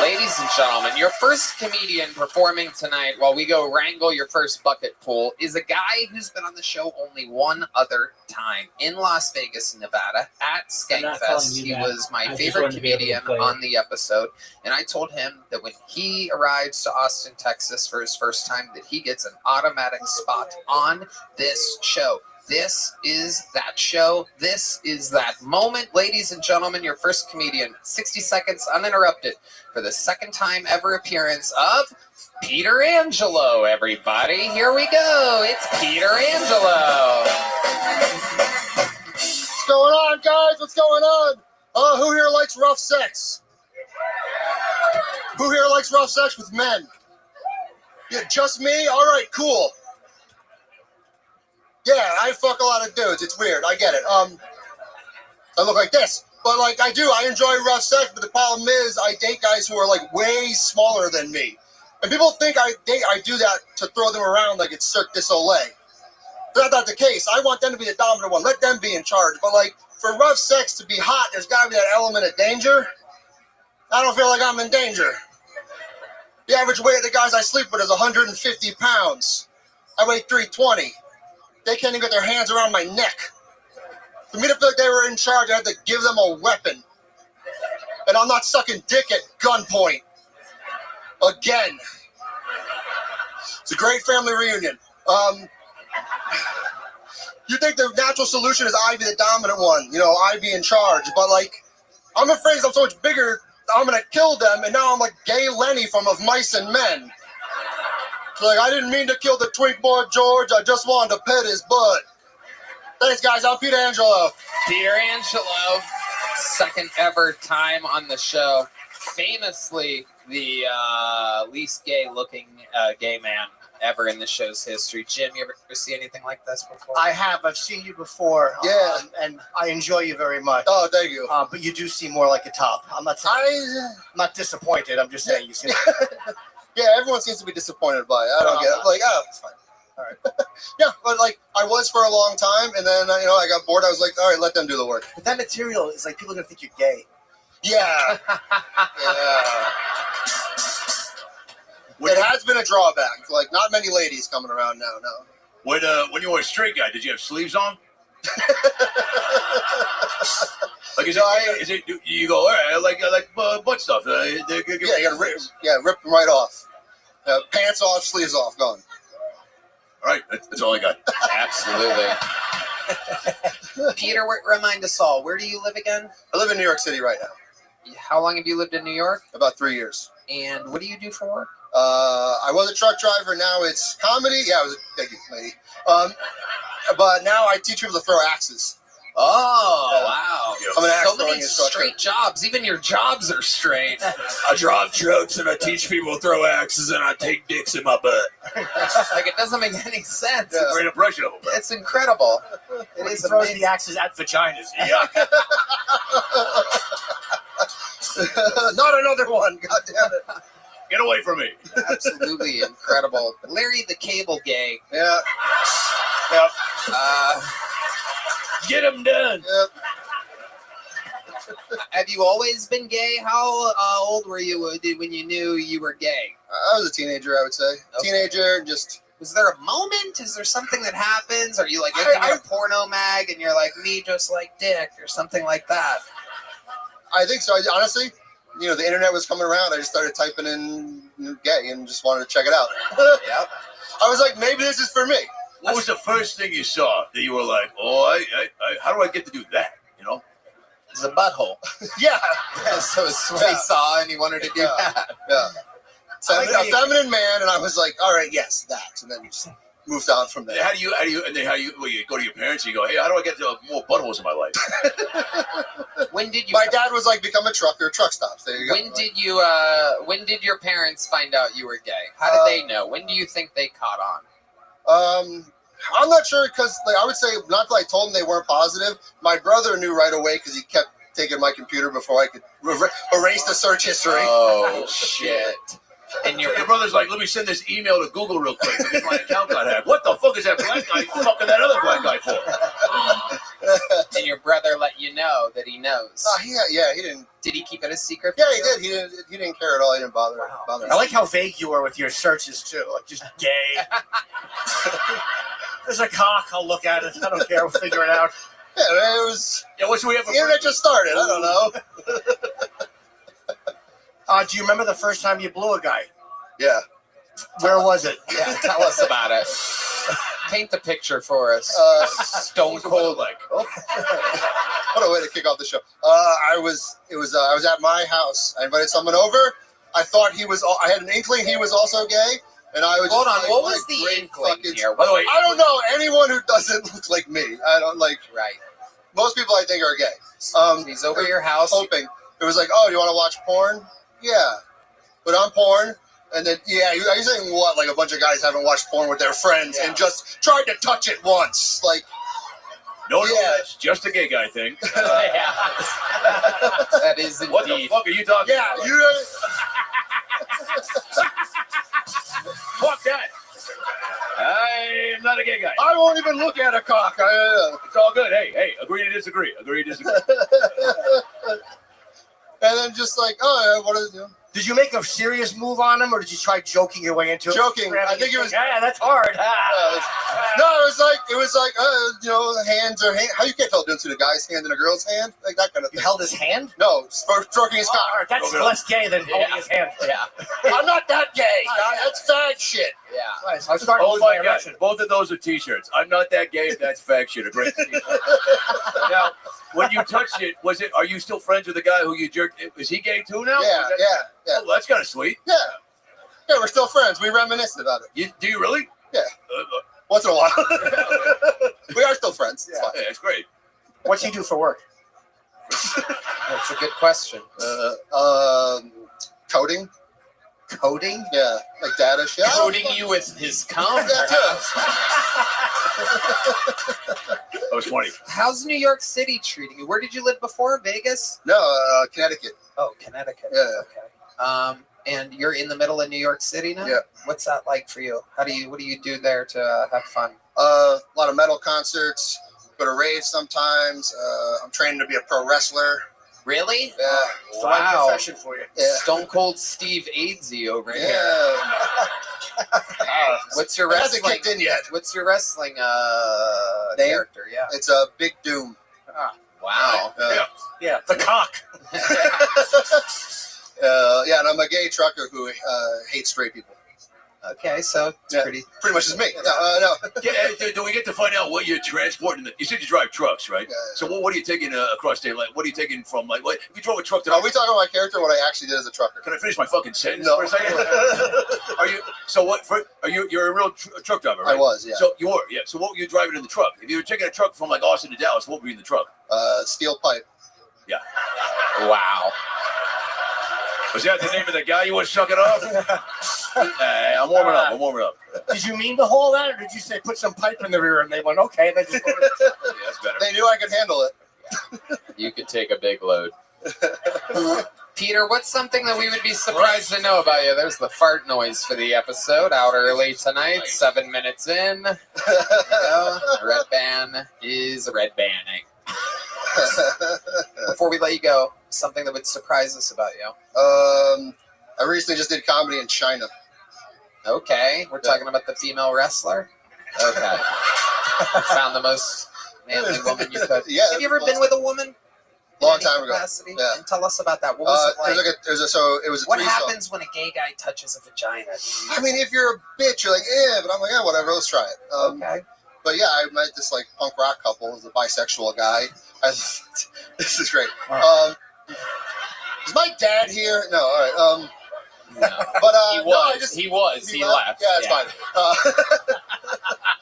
Ladies and gentlemen, your first comedian performing tonight while we go wrangle your first bucket pool is a guy who's been on the show only one other time in Las Vegas, Nevada at Skankfest. He was my favorite comedian on the episode, and I told him that when he arrives to Austin, Texas for his first time, that he gets an automatic spot on this show. This is that show. This is that moment. Ladies and gentlemen, your first comedian, 60 seconds uninterrupted for the second time ever appearance of Peter Angelo, everybody. Here we go. It's Peter Angelo. What's going on, guys? What's going on? Who here likes rough sex? Who here likes rough sex with men? Yeah, just me? All right, cool. Yeah, I fuck a lot of dudes. It's weird. I get it. I look like this. But, I enjoy rough sex, but the problem is I date guys who are, way smaller than me. And people think I do that to throw them around like it's Cirque du Soleil. That's not the case. I want them to be the dominant one. Let them be in charge. But, for rough sex to be hot, there's got to be that element of danger. I don't feel like I'm in danger. The average weight of the guys I sleep with is 150 pounds. I weigh 320. They can't even get their hands around my neck. For me to feel like they were in charge, I had to give them a weapon. And I'm not sucking dick at gunpoint. Again. It's a great family reunion. You think the natural solution is I be the dominant one, I be in charge. But, I'm afraid I'm so much bigger, I'm going to kill them. And now I'm like Gay Lenny from Of Mice and Men. I didn't mean to kill the twink boy George. I just wanted to pet his butt. Thanks, guys. I'm Peter Angelo. Peter Angelo, second ever time on the show. Famously, the least gay-looking gay man ever in the show's history. Jim, you ever see anything like this before? I have. I've seen you before. Yeah. And I enjoy you very much. Oh, thank you. But you do seem more like a top. I'm not not disappointed. I'm just saying you seem Yeah, everyone seems to be disappointed by it. I don't get it. It's fine. All right. Yeah, but I was for a long time, and then I got bored. I was like, all right, let them do the work. But that material is people are gonna think you're gay. Yeah. It has been a drawback. Not many ladies coming around now. No. When you were a straight guy, did you have sleeves on? Is it you go, all right, I like butt stuff. You gotta rip them right off. Pants off, sleeves off, gone. All right, that's all I got. Absolutely. Peter, remind us all, where do you live again? I live in New York City right now. How long have you lived in New York? About 3 years. And what do you do for work? I was a truck driver. Now it's comedy. Yeah, thank you, lady. But now I teach people to throw axes. Oh, wow. I'm an axe so many straight jobs. Even your jobs are straight. I drive trucks and I teach people to throw axes and I take dicks in my butt. It doesn't make any sense. It's a great impression of them. It's incredible. It is throws the axes at vaginas. Yuck. Not another one. God damn it. Get away from me. Absolutely incredible. Larry the Cable Gay. Yeah. Get him done. Yep. Have you always been gay? How old were you when you knew you were gay? I was a teenager, I would say. Okay. Teenager, just. Was there a moment? Is there something that happens? Are you like looking at a porno mag and you're like, me just like dick or something like that? I think so. Honestly, the internet was coming around. I just started typing in gay and just wanted to check it out. Yep. I was like, maybe this is for me. What was the first thing you saw that you were like, oh, how do I get to do that? It's a butthole. Yeah. So it's what he saw and he wanted to do that. Yeah. A feminine man, and I was like, all right, yes, that. And then just moved on from there. How do you go to your parents and you go, hey, how do I get to more buttholes in my life? When did you? My dad was like, become a trucker, truck stops. There you go. When did your parents find out you were gay? How did they know? When do you think they caught on? I'm not sure because I would say not that I told them they weren't positive. My brother knew right away because he kept taking my computer before I could erase the search history. Oh shit. And your brother's like, let me send this email to Google real quick because my account got hacked. What the fuck is that black guy fucking that other black guy for? And your brother let you know that he knows. Yeah, he didn't. Did he keep it a secret? Yeah, he did. He didn't care at all. He didn't bother. I like how vague you were with your searches too. Like just gay. There's a cock. I'll look at it. I don't care. We'll figure it out. Yeah, it was. Yeah, what should we have? The internet just started. I don't know. Do you remember the first time you blew a guy? Yeah. Where was it? Yeah, tell us about it. Paint the picture for us. Stone cold, like. What a way to kick off the show. I was at my house. I invited someone over. I thought I had an inkling he was also gay, and I was. Hold on. Like, what was the inkling here? By the way, I don't know anyone who doesn't look like me. I don't like. Right. Most people I think are gay. He's over your house. Hoping. It was like, oh, do you want to watch porn? Yeah. Put on porn. And then, are you saying what? Like a bunch of guys haven't watched porn with their friends and just tried to touch it once. Like, no, that's just a gay guy thing. That is indeed. What the fuck are you talking about? Yeah, you. Fuck that. I'm not a gay guy. I won't even look at a cock. It's all good. Hey, agree to disagree. Agree to disagree. And then just like, oh, what is it doing? Did you make a serious move on him, or did you try joking your way into it? Joking. I think it was. Yeah, that's hard. No, it was like, hands or hand. How you can't tell the difference between a guy's hand and a girl's hand, like that kind of thing. You held his hand? No, stroking his cock. That's less gay than holding his hand. Yeah. I'm not that gay. That's fag shit. Yeah. I'm starting to lose my erection. Both of those are T-shirts. I'm not that gay. That's fag shit. A great T-shirt. Now, when you touched it, are you still friends with the guy who you jerked? Is he gay too now? Yeah. Oh, that's kind of sweet. Yeah, we're still friends. We reminisce about it. Do you really? Yeah. Once in a while. We are still friends. It's fine. Yeah, it's great. What's he do for work? That's a good question. Coding. Coding? Yeah, like data shit. Coding you with his cum? That too. That was funny. How's New York City treating you? Where did you live before? Vegas? No, Connecticut. Oh, Connecticut. Yeah. Okay. And you're in the middle of New York City now? Yeah. What's that like for you? What do you do there to have fun? A lot of metal concerts. Go to raves sometimes. I'm training to be a pro wrestler. Really? Yeah. Wow. Profession for you. Yeah. Stone Cold Steve Aidsy over here. Yeah. What's your It hasn't wrestling? kicked in yet. What's your wrestling Name? character? Yeah. It's a Big Doom. Wow. Yeah, the cock. And I'm a gay trucker who hates straight people. Okay, so it's pretty much as me. No. Do we get to find out what you're transporting? You said you drive trucks, right? Yeah. So what are you taking across state line? What are you taking from? Like, what if you drove a truck to? Are we talking about my character or what I actually did as a trucker? Can I finish my fucking sentence No. for a second? Are you? So what? You're a real truck driver, right? I was, yeah. So you were, yeah. So what were you driving in the truck? If you were taking a truck from like Austin to Dallas, what were you in the truck? Steel pipe. Yeah. Wow. Was that the name of the guy you were sucking off? Hey, I'm warming up. Did you mean to haul that, or did you say put some pipe in the rear and they went, okay, and they just Yeah, that's better. They knew I could handle it. You could take a big load. Peter, what's something that we would be surprised to know about you? There's the fart noise for the episode, out early tonight, 7 minutes in. There you go. Red band is red banding. Before we let you go, something that would surprise us about you. I recently just did comedy in China. Okay, we're talking about the female wrestler. Okay, you found the most manly woman you could. Yeah. Have you ever been with a woman? Long time ago. Capacity? Yeah. And tell us about that. What was it like? It was a What threesome. happens when a gay guy touches a vagina? I mean, if you're a bitch, you're like, yeah, but I'm like, yeah, whatever, let's try it. Okay. But yeah, I met this like punk rock couple. It was a bisexual guy. This is great. Is my dad here? No, all right. No. But He no, was. he He left. Yeah, it's fine.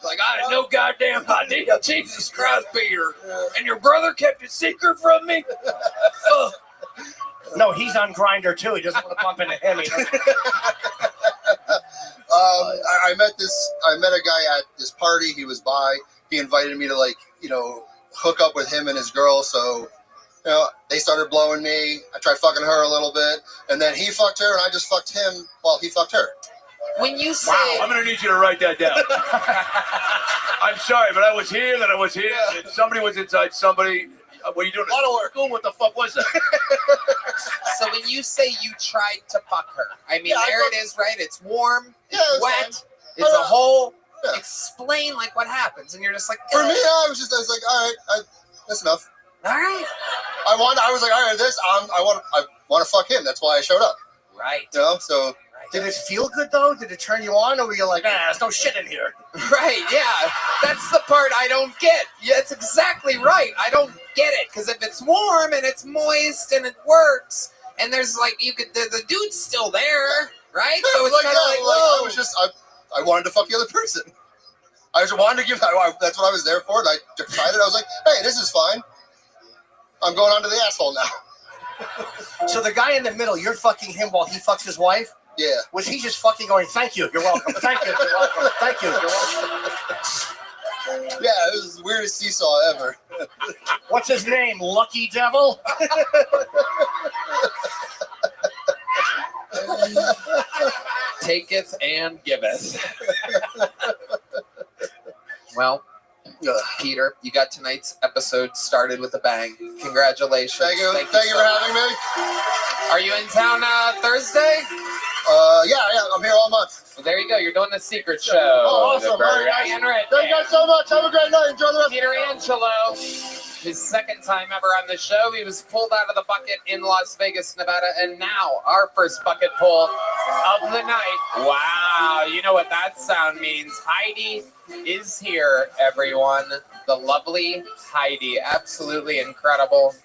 Like, I had no goddamn idea. Jesus Christ, Peter. And your brother kept it secret from me? No, he's on Grindr too. He doesn't want to bump into him. I met a guy at this party. He was bi. He invited me to hook up with him and his girl. So, they started blowing me. I tried fucking her a little bit, and then he fucked her, and I just fucked him while he fucked her. When you say, wow, I'm going to need you to write that down. I'm sorry, but I was here, then I was here, and somebody was inside somebody. What are you doing? A lot of work. What the fuck was that? So when you say you tried to fuck her, I mean, it is, right? It's warm, Yeah, it's it's wet, fine. it's a hole. Yeah. Explain what happens, and you're just like, For me, I was like, all right, that's enough. all right, I was like, all right, I want to fuck him. That's why I showed up. right, So. Did it feel good though? Did it turn you on, or were you like, there's no shit in here? right, yeah. That's the part I don't get. Yeah, it's exactly right. I don't get it because if it's warm and it's moist and it works, and there's the dude's still there, right? Yeah, So it's kind of I was just I wanted to fuck the other person. I just wanted to give. That's what I was there for. And I decided I was like, hey, this is fine. I'm going on to the asshole now. So the guy in the middle, you're fucking him while he fucks his wife? Yeah. Was he just fucking going, thank you, you're welcome, thank you, you're welcome, thank you, you're welcome? Yeah, it was the weirdest seesaw ever. What's his name? Lucky Devil? taketh and giveth. Well, Peter, you got tonight's episode started with a bang. Congratulations. Thank you so for having me. Are you in town Thursday? Yeah, I'm here all month. Well, there you go. You're doing the secret show. Oh, awesome. Thank Thank you guys so much. Have a great night. Enjoy the rest. Peter Angelo, his second time ever on the show. He was pulled out of the bucket in Las Vegas, Nevada, and now our first bucket pull of the night. Wow, you know what that sound means. Heidi is here, everyone. The lovely Heidi. Absolutely incredible.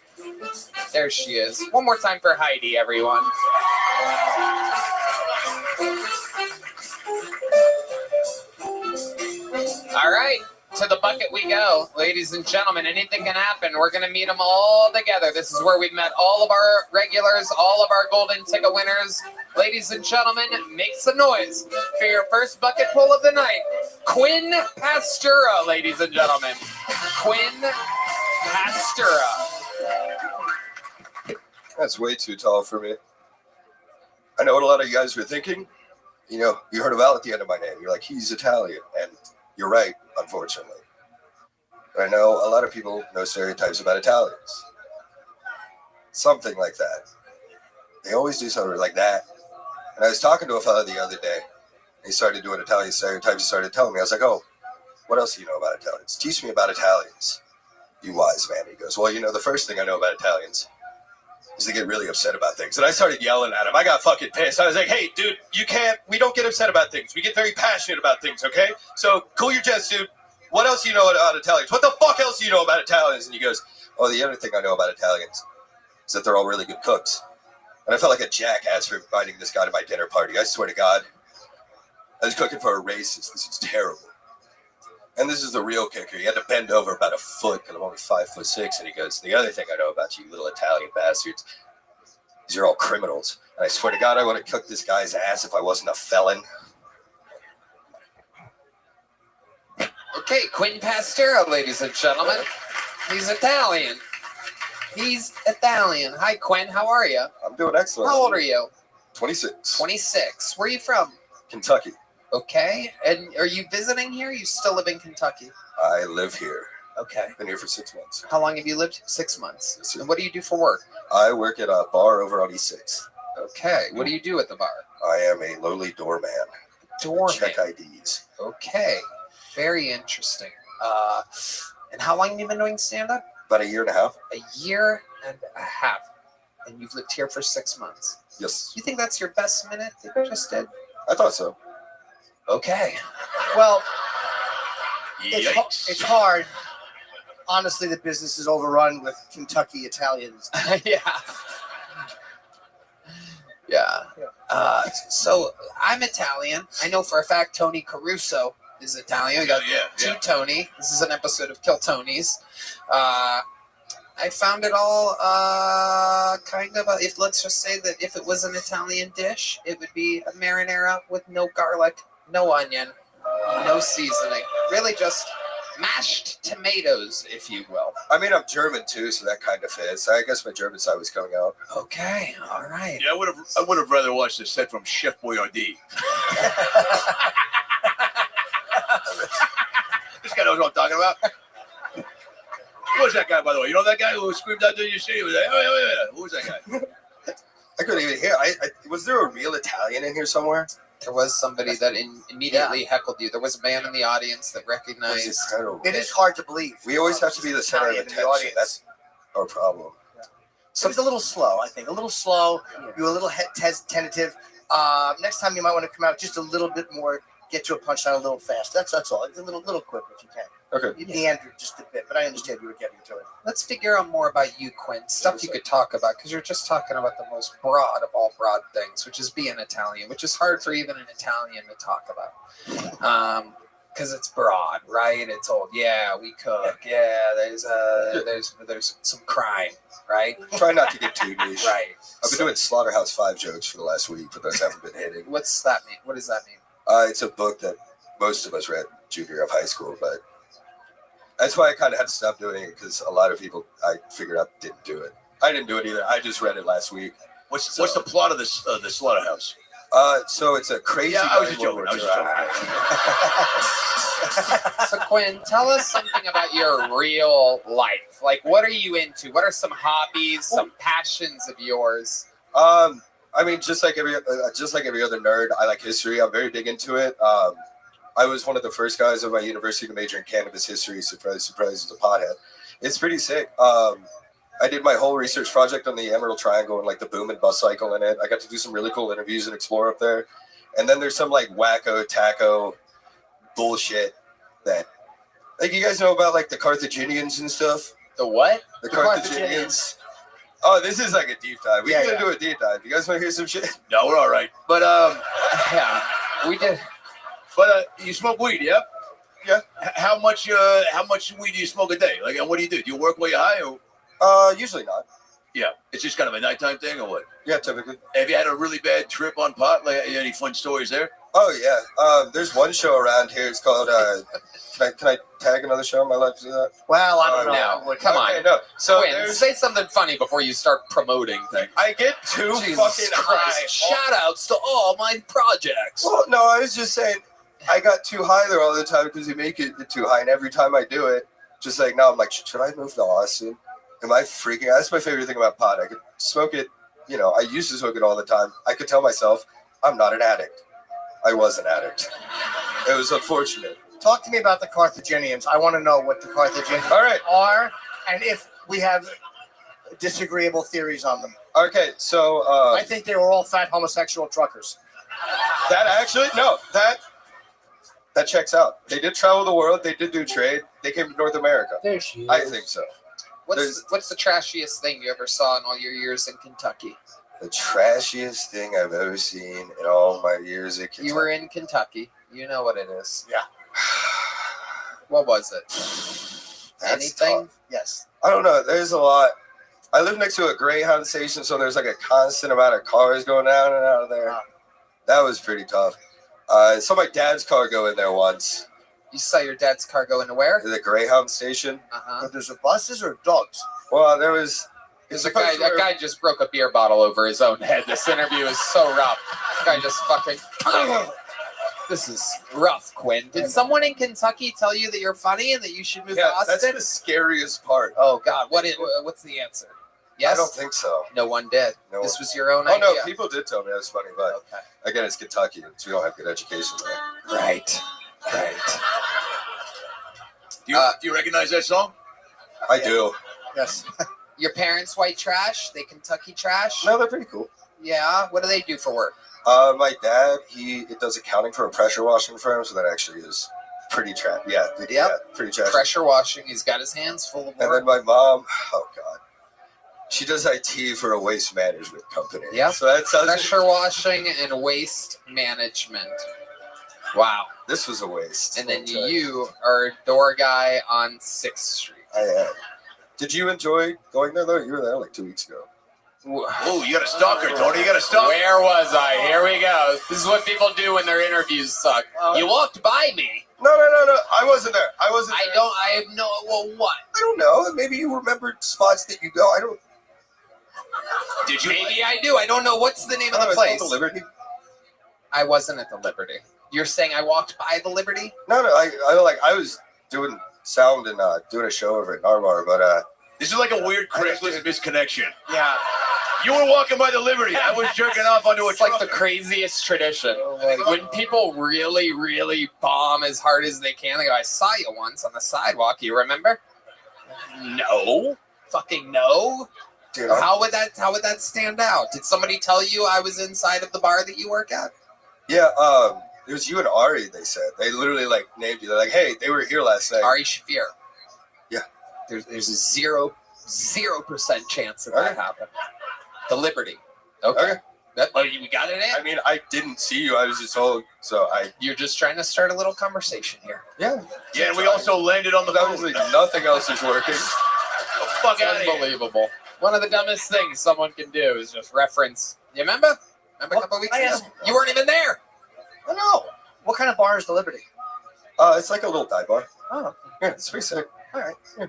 There she is. One more time for Heidi, everyone. All right, to the bucket we go. Ladies and gentlemen, anything can happen. We're going to meet them all together. This is where we've met all of our regulars, all of our golden ticket winners. Ladies and gentlemen, make some noise for your first bucket pull of the night. Quinn Pastura, ladies and gentlemen. Quinn Pastura. That's way too tall for me. I know what a lot of you guys were thinking. You heard of Al at the end of my name. You're like, he's Italian. And you're right, unfortunately. But I know a lot of people know stereotypes about Italians. Something like that. They always do something like that. And I was talking to a fellow the other day. He started doing Italian stereotypes. He started telling me. I was like, oh, what else do you know about Italians? Teach me about Italians, you wise man. He goes, well, the first thing I know about Italians is they get really upset about things. And I started yelling at him. I got fucking pissed. I was like, hey, dude, we don't get upset about things. We get very passionate about things, okay? So cool your jets, dude. What else do you know about Italians? What the fuck else do you know about Italians? And he goes, oh, the other thing I know about Italians is that they're all really good cooks. And I felt like a jackass for inviting this guy to my dinner party. I swear to God, I was cooking for a racist. This is terrible. And this is the real kicker. He had to bend over about a foot because I'm only 5'6". And he goes, the other thing I know about you little Italian bastards is you're all criminals. And I swear to God, I would have cooked this guy's ass if I wasn't a felon. Okay, Quinn Pastura, ladies and gentlemen. He's Italian. Hi, Quinn. How are you? I'm doing excellent. How old are you? 26. 26. Where are you from? Kentucky. Okay. And are you visiting here? You still live in Kentucky? I live here. Okay. Been here for 6 months. How long have you lived? 6 months. And what do you do for work? I work at a bar over on East 6th. Okay. What do you do at the bar? I am a lowly doorman. Doorman. Check IDs. Okay. Very interesting. And how long have you been doing stand-up? About a year and a half. A year and a half. And you've lived here for 6 months. Yes. You think that's your best minute that you just did? I thought so. Okay. Well, it's hard. Honestly, the business is overrun with Kentucky Italians. Yeah. Yeah. So I'm Italian. I know for a fact Tony Caruso is Italian. We got two Tony. This is an episode of Kill Tonys. I found it all kind of if let's just say that if it was an Italian dish, it would be a marinara with no garlic, no onion, no seasoning. Really just mashed tomatoes, if you will. I mean, I'm German too, so that kind of fits. I guess my German side was coming out. Okay, all right. Yeah, I would have rather watched the set from Chef Boyardee. This guy knows what I'm talking about. Who was that guy, by the way? You know that guy who screamed out to you? He was like, oh, yeah. Who was that guy? I couldn't even hear. Was there a real Italian in here somewhere? There was somebody that immediately heckled you. There was a man in the audience that recognized. It is hard to believe. We always have to be the center of attention. That's our problem. So it's a little slow, I think. A little slow. You're a little tentative. Next time you might want to come out just a little bit more, get to a punchline a little fast. That's all. It's a little quicker if you can. Okay. You meandered just a bit, but I understand you were getting to it. Let's figure out more about you, Quinn. Stuff you could talk about, because you're just talking about the most broad of all broad things, which is being Italian, which is hard for even an Italian to talk about. Because it's broad, right? It's old. Yeah, we cook. Yeah, there's some crime, right? Try not to get too niche. Right. I've been doing Slaughterhouse 5 jokes for the last week, but those haven't been hitting. What's that mean? What does that mean? It's a book that most of us read junior year of high school, but that's why I kind of had to stop doing it, because a lot of people I figured out didn't do it. I didn't do it either. I just read it last week. What's the plot of the Slaughterhouse? So it's a crazy. Yeah, I was just joking. So Quinn, tell us something about your real life. Like, what are you into? What are some hobbies, some passions of yours? I mean, just like every other nerd, I like history. I'm very big into it. I was one of the first guys at my university to major in cannabis history. Surprise, surprise, as a pothead. It's pretty sick. I did my whole research project on the Emerald Triangle and like the boom and bust cycle in it. I got to do some really cool interviews and explore up there. And then there's some like wacko taco bullshit that, like, you guys know about like the Carthaginians and stuff. The what? The Carthaginians. Oh, this is like a deep dive. We can do a deep dive. You guys want to hear some shit? No, we're all right. But yeah, we did. But you smoke weed, yeah? Yeah. How much weed do you smoke a day? Like, and what do you do? Do you work while you're high, or? Usually not. Yeah, it's just kind of a nighttime thing, or what? Yeah, typically. Have you had a really bad trip on pot? Like, any fun stories there? Oh yeah. There's one show around here. It's called. Can I tag another show? Am I allowed to do that? Well, I don't know. No, come on. No. So Quinn, say something funny before you start promoting things. I get too Jesus fucking high. Christ. Shout outs to all my projects. Well, no, I was just saying I got too high there all the time because you make it too high, and every time I do it, just like now I'm like, should I move to Austin? Am I freaking out? That's my favorite thing about pot. I could smoke it, I used to smoke it all the time. I could tell myself I'm not an addict. I was an addict. It was unfortunate. Talk to me about the Carthaginians. I want to know what the Carthaginians are, and if we have disagreeable theories on them. Okay, so I think they were all fat homosexual truckers. That checks out. They did travel the world. They did do trade. They came to North America. There she is. I think so. What's the trashiest thing you ever saw in all your years in Kentucky? The trashiest thing I've ever seen in all my years at Kentucky. You were in Kentucky. You know what it is. Yeah. What was it? That's Anything? tough. Yes. I don't know. There's a lot. I live next to a Greyhound station, so there's like a constant amount of cars going down and out of there. Wow. That was pretty tough. I saw my dad's car go in there once. You saw your dad's car go into where? The Greyhound station. But there's buses or dogs? Well, there was. There's a guy just broke a beer bottle over his own head. This interview is so rough. This guy just fucking. This is rough, Quinn. Did someone in Kentucky tell you that you're funny and that you should move to Yeah, Austin? that's the scariest part. Oh God, what's the answer? Yes. I don't think so. No one did. No This one- was your own Oh idea. no, people did tell me that's funny, but again, it's Kentucky, so we don't have good education there. Right. Do you recognize that song? I do. Yes. Your parents white trash? They Kentucky trash? No, they're pretty cool. Yeah. What do they do for work? My dad, he does accounting for a pressure washing firm, so that actually is pretty trash. Yeah, pretty trash. Pressure washing. He's got his hands full of And work. then my mom, oh god, she does IT for a waste management company. Yeah. So that sounds. Pressure washing and waste management. Wow. This was a waste. And then you are a door guy on 6th Street. I am. Did you enjoy going there though? You were there like 2 weeks ago. Oh, you got a stalker, Tony. You got a stalker. Where was I? Here we go. This is what people do when their interviews suck. You walked by me. No. I wasn't there. I have no. Well, what? I don't know. Maybe you remembered spots that you go. I don't. Did you? Maybe I do. I don't know. What's the name of the it's place? called the Liberty. I wasn't at the Liberty. You're saying I walked by the Liberty? No. I was doing sound and doing a show over at Narvar, but this is like a weird Craigslist misconnection. Yeah. You were walking by the Liberty. I was jerking off onto a It's like the craziest tradition. When people really, really bomb as hard as they can, they go, I saw you once on the sidewalk. You remember? No. Fucking no. Dude, how would that stand out? Did somebody tell you I was inside of the bar that you work at? yeah, it was you and Ari. They said they literally like named you. They're like, hey, they were here last night. Ari Shafir. Yeah. There's a 0% chance that happened. The Liberty. Okay. You got it in? I mean, I didn't see you. I was just told. So You're just trying to start a little conversation here. Yeah. Yeah, and we also landed on the that was like nothing else is working. Fuck out It's unbelievable. One of the dumbest things someone can do is just reference. You remember? A couple of weeks ago? You weren't even there. Oh no! What kind of bar is the Liberty? It's like a little dive bar. Oh, yeah, it's pretty sick. All right. Yeah.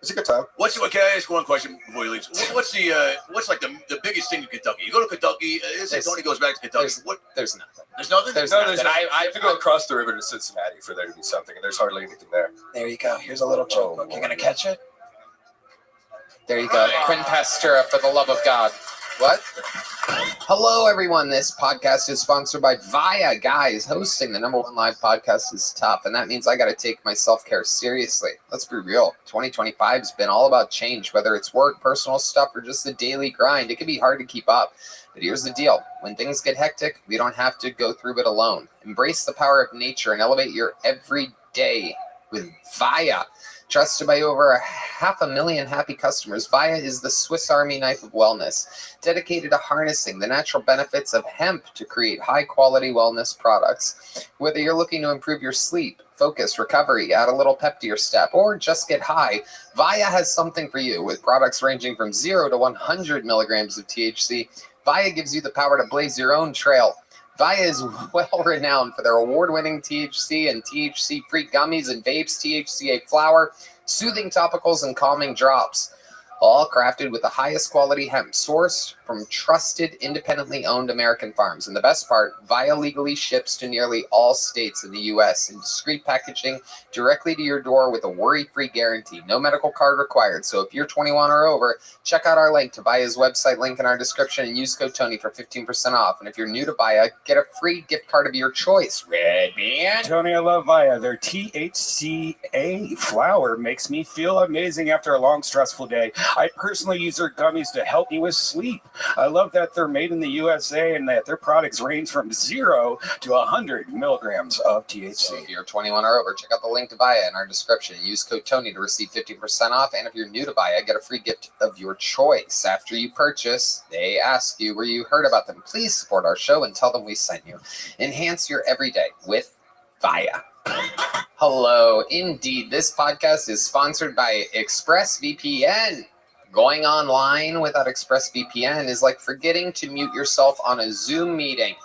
It's a good time. Can I ask one question before you leave? What's like the biggest thing in Kentucky? You go to Kentucky. Tony goes back to Kentucky. There's nothing. There's nothing. There's nothing. I have to go across the river to Cincinnati for there to be something, and there's hardly anything there. There you go. Here's a little joke book. You gonna catch it? There you go. Quinn Pastura, for the love of God. What? Hello, everyone. This podcast is sponsored by Via. Guys, hosting the #1 live podcast is tough, and that means I got to take my self-care seriously. Let's be real. 2025 has been all about change, whether it's work, personal stuff, or just the daily grind. It can be hard to keep up. But here's the deal. When things get hectic, we don't have to go through it alone. Embrace the power of nature and elevate your everyday with Via. Trusted by over 500,000 happy customers, Via is the Swiss Army knife of wellness, dedicated to harnessing the natural benefits of hemp to create high-quality wellness products. Whether you're looking to improve your sleep, focus, recovery, add a little pep to your step, or just get high, Via has something for you. With products ranging from 0 to 100 milligrams of THC, Via gives you the power to blaze your own trail. Via is well renowned for their award-winning THC and THC-free gummies and vapes, THCA flower, soothing topicals, and calming drops. All crafted with the highest quality hemp sourced from trusted, independently owned American farms. And the best part, Via legally ships to nearly all states in the U.S. in discreet packaging directly to your door with a worry-free guarantee. No medical card required. So if you're 21 or over, check out our link to Via's website link in our description and use code Tony for 15% off. And if you're new to Via, get a free gift card of your choice. Red Band. Tony, I love Via. Their THCA flower makes me feel amazing after a long, stressful day. I personally use their gummies to help me with sleep. I love that they're made in the USA and that their products range from 0 to 100 milligrams of THC. So if you're 21 or over, check out the link to Via in our description. Use code Tony to receive 15% off. And if you're new to Via, get a free gift of your choice. After you purchase, they ask you where you heard about them. Please support our show and tell them we sent you. Enhance your everyday with Via. Hello. Indeed, this podcast is sponsored by ExpressVPN. Going online without ExpressVPN is like forgetting to mute yourself on a Zoom meeting.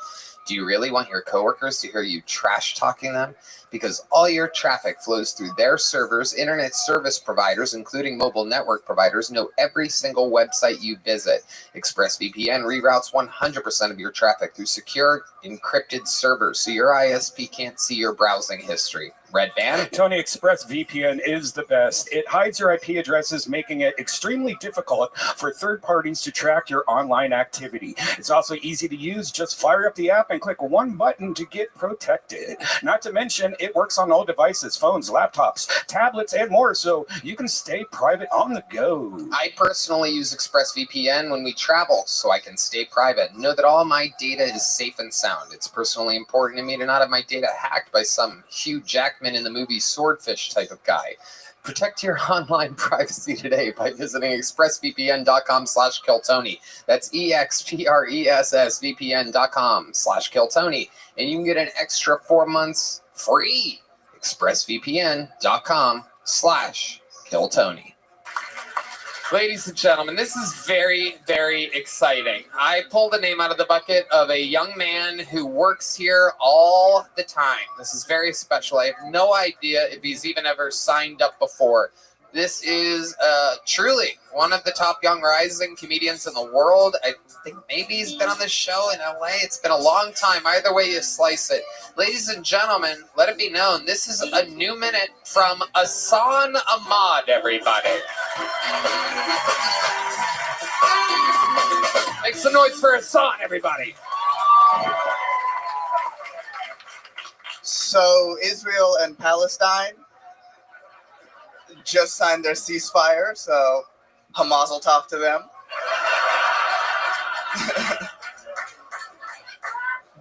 Do you really want your coworkers to hear you trash talking them? Because all your traffic flows through their servers. Internet service providers, including mobile network providers, know every single website you visit. ExpressVPN reroutes 100% of your traffic through secure, encrypted servers, so your ISP can't see your browsing history. Red Band? Tony, ExpressVPN is the best. It hides your IP addresses, making it extremely difficult for third parties to track your online activity. It's also easy to use. Just fire up the app and click one button to get protected. Not to mention, it works on all devices, phones, laptops, tablets, and more, so you can stay private on the go. I personally use ExpressVPN when we travel, so I can stay private. Know that all my data is safe and sound. It's personally important to me to not have my data hacked by some Hugh Jackman in the movie Swordfish type of guy. Protect your online privacy today by visiting expressvpn.com/KillTony. That's expressvpn.com/KillTony. And you can get an extra 4 months free. expressvpn.com/KillTony. Ladies and gentlemen, this is very, very exciting. I pulled a name out of the bucket of a young man who works here all the time. This is very special. I have no idea if he's even ever signed up before. This is truly one of the top young rising comedians in the world. I think maybe he's been on this show in LA. It's been a long time. Either way you slice it. Ladies and gentlemen, let it be known, this is a new minute from Hassan Ahmad, everybody. Make some noise for Hassan, everybody. So Israel and Palestine just signed their ceasefire, so Hamas will talk to them.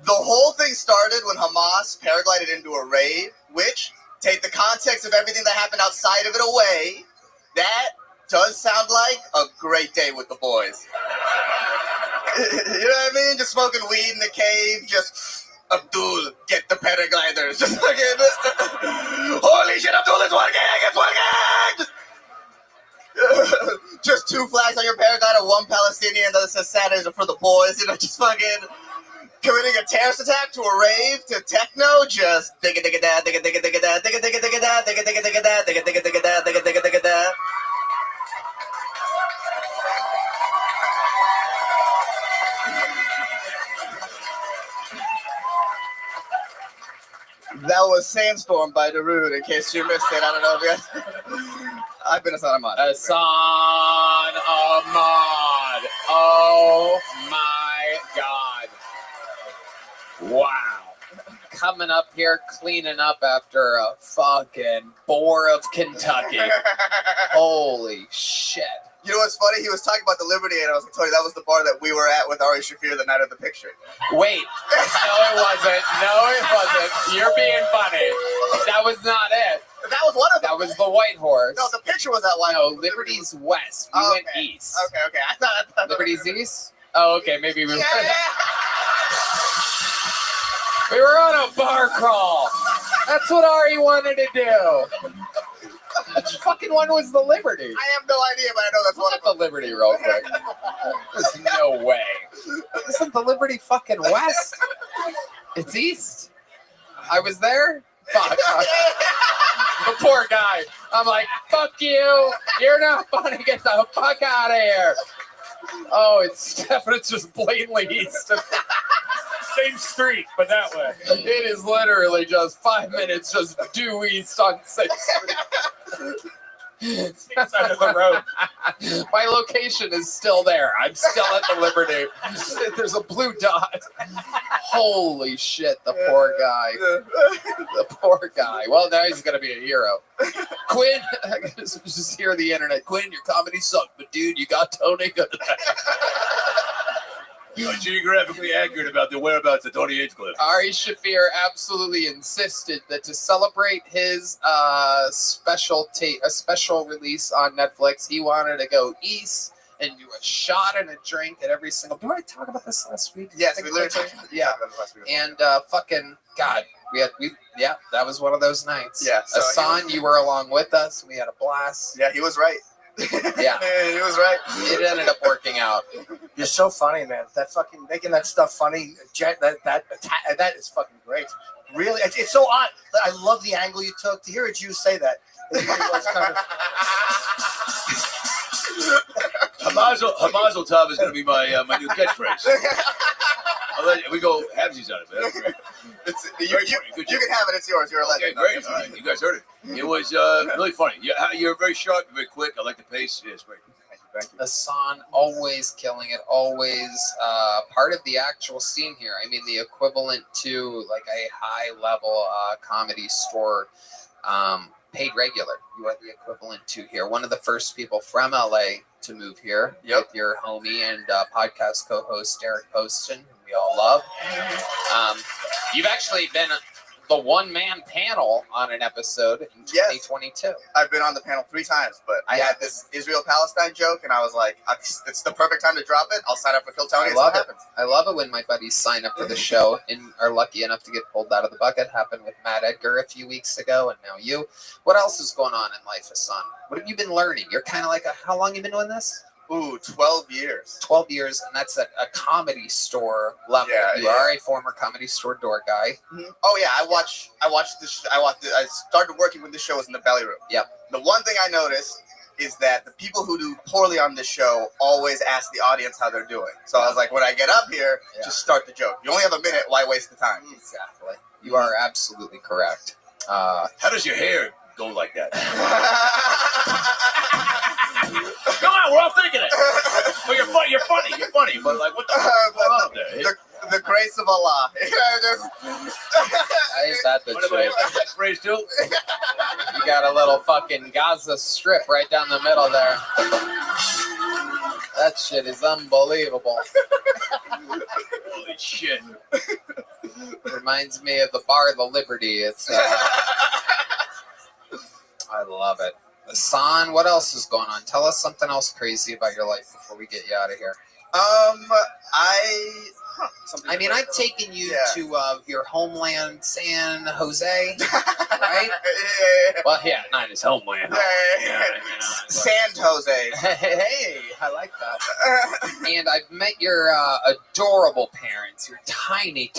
The whole thing started when Hamas paraglided into a rave, which, take the context of everything that happened outside of it away, that does sound like a great day with the boys. You know what I mean? Just smoking weed in the cave, just Abdul, get the paragliders. Just fucking, holy shit, Abdul, it's working! Just two flags on your paraglider, one Palestinian, the other says Saturdays are for the boys, you know, just fucking committing a terrorist attack to a rave, to techno, just digga digga da, digga digga digga da, digga digga digga da, digga digga digga da, digga digga digga da, digga digga digga da. That was Sandstorm by Darude, in case you missed it. I don't know if you guys... I've been Hassan Ahmad. Hassan Ahmad. Oh my God. Wow. Coming up here, cleaning up after a fucking bore of Kentucky. Holy shit. You know what's funny? He was talking about the Liberty, and I was like, Tony, that was the bar that we were at with Ari Shafir the night of the picture. Wait. No, it wasn't. No, it wasn't. You're being funny. That was not it. That was one of them. That was the White Horse. No, the picture was that White Horse. No, Liberty's west. We went east. Okay. I thought Liberty's east? Oh, okay. Maybe we were. We were on a bar crawl. That's what Ari wanted to do. Which fucking one was the Liberty? I have no idea, but I know that's one of the Liberty real quick. There's no way. Isn't the Liberty fucking west? It's east. I was there? Fuck. The poor guy. I'm like, fuck you. You're not funny. Get the fuck out of here. Oh, it's just blatantly east. Same street, but that way. It is literally just 5 minutes just due east on 6th Street. Side of the road. My location is still there. I'm still at the Liberty. There's a blue dot. Holy shit, the poor guy. The poor guy. Well, now he's going to be a hero. Quinn, I just hear the internet. Quinn, your comedy sucked, but dude, you got Tony good. You are geographically accurate about the whereabouts of Tony Hinchcliffe. Ari Shafir absolutely insisted that to celebrate his special release on Netflix, he wanted to go east and do a shot and a drink at every single. Did I talk about this last week? Yes, we literally yeah. And fucking God, that was one of those nights. Yeah. So Hassan, you were along with us. We had a blast. Yeah, he was right. Yeah, He was right. it ended up working out. You're so funny, man. That fucking making that stuff funny. That is fucking great. Really, it's so odd. I love the angle you took. To hear a Jew say that, it really was kind of. Hamazel Tov is going to be my my new catchphrase. We go halvesies on it, man. You can have it. It's yours. You're a legend. Okay, great. All right, you guys heard it. It was really funny. You're very sharp, very quick. I like the pace. Yeah, it's great. Thank you. Hassan always killing it, always part of the actual scene here. I mean, the equivalent to like a high level comedy store paid regular. You are the equivalent to here. One of the first people from LA to move here with your homie and podcast co-host Derek Poston, who we all love. You've actually been the one-man panel on an episode in 2022. I've been on the panel 3 times, but I had this Israel-Palestine joke, and I was like, it's the perfect time to drop it. I'll sign up for Kill Tony. I love it. I love it when my buddies sign up for the show and are lucky enough to get pulled out of the bucket. Happened with Matt Edgar a few weeks ago, and now you. What else is going on in life, Hassan? What have you been learning? You're kind of like how long you been doing this? Ooh, 12 years. 12 years, and that's at a comedy store level. Yeah, you are a former comedy store door guy. Mm-hmm. Oh yeah, I watched this. I started working when this show was in the belly room. Yep. The one thing I noticed is that the people who do poorly on this show always ask the audience how they're doing. So I was like, when I get up here, just start the joke. You only have a minute. Why waste the time? Exactly. You are absolutely correct. How does your hair go like that? Come on, we're all thinking it. But you're funny. You're funny. But like, what the fuck is going on up there? The grace of Allah. Is that the truth? Phrase too. You got a little fucking Gaza strip right down the middle there. That shit is unbelievable. Holy shit. Reminds me of the bar, the Liberty. It's. I love it. Hassan, what else is going on? Tell us something else crazy about your life before we get you out of here. I've taken you to your homeland, San Jose, right? Well, yeah, not his homeland. San Jose. Hey, I like that. And I've met your adorable parents, your tiny,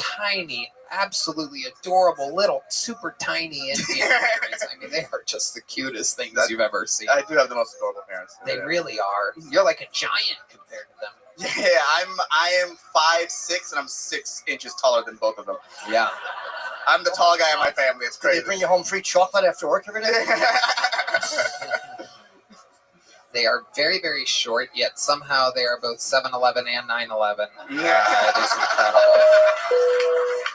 absolutely adorable little super tiny Indian parents. I mean, they are just the cutest things you've ever seen. I do have the most adorable parents. They really are. You're like a giant compared to them. Yeah, I am 5'6" and I'm 6 inches taller than both of them. Yeah. I'm the tall guy in my family. It's crazy. They bring you home free chocolate after work every day? They are very, very short, yet somehow they are both 7'11" and 9'11". Yeah.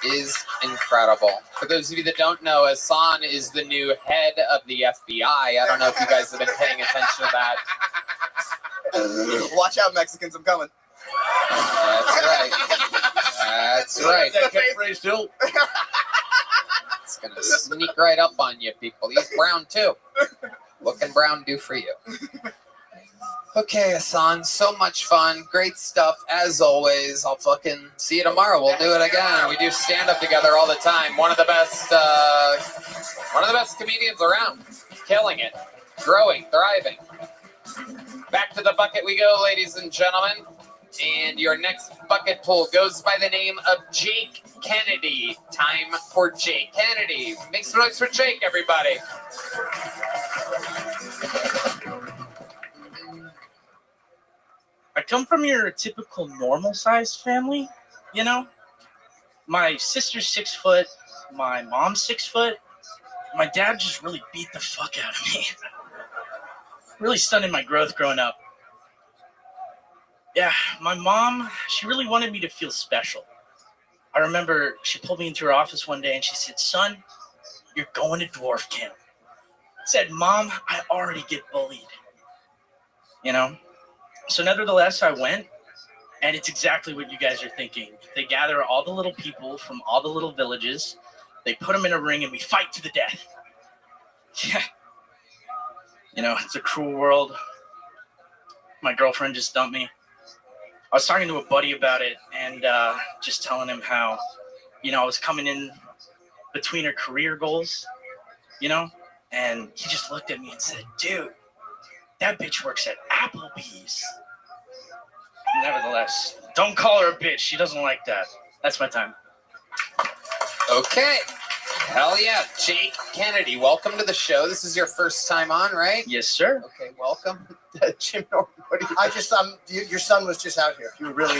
It is incredible. For those of you that don't know, Hassan is the new head of the FBI. I don't know if you guys have been paying attention to that. Watch out, Mexicans, I'm coming. That's right. That's right. That catchphrase too. It's going to sneak right up on you, people. He's brown, too. What can brown do for you? Okay, Hassan, so much fun. Great stuff, as always. I'll fucking see you tomorrow. We'll do it again. We do stand-up together all the time. One of the best comedians around. Killing it. Growing, thriving. Back to the bucket we go, ladies and gentlemen. And your next bucket pull goes by the name of Jake Kennedy. Time for Jake Kennedy. Make some noise for Jake, everybody. I come from your typical normal-sized family, you know? My sister's 6 foot, my mom's 6 foot. My dad just really beat the fuck out of me. Really stunted my growth growing up. Yeah, my mom, she really wanted me to feel special. I remember she pulled me into her office one day and she said, "Son, you're going to dwarf camp." I said, "Mom, I already get bullied." You know? So nevertheless, I went, and it's exactly what you guys are thinking. They gather all the little people from all the little villages. They put them in a ring, and we fight to the death. Yeah. You know, it's a cruel world. My girlfriend just dumped me. I was talking to a buddy about it and just telling him how, you know, I was coming in between her career goals, you know, and he just looked at me and said, "Dude, That bitch works at Applebee's. Nevertheless, don't call her a bitch. She doesn't like that. That's my time. Okay. Hell yeah. Jake Kennedy, welcome to the show. This is your first time on, right? Yes, sir. Okay, welcome. Jim Norton, what do you I just your son was just out here. You were really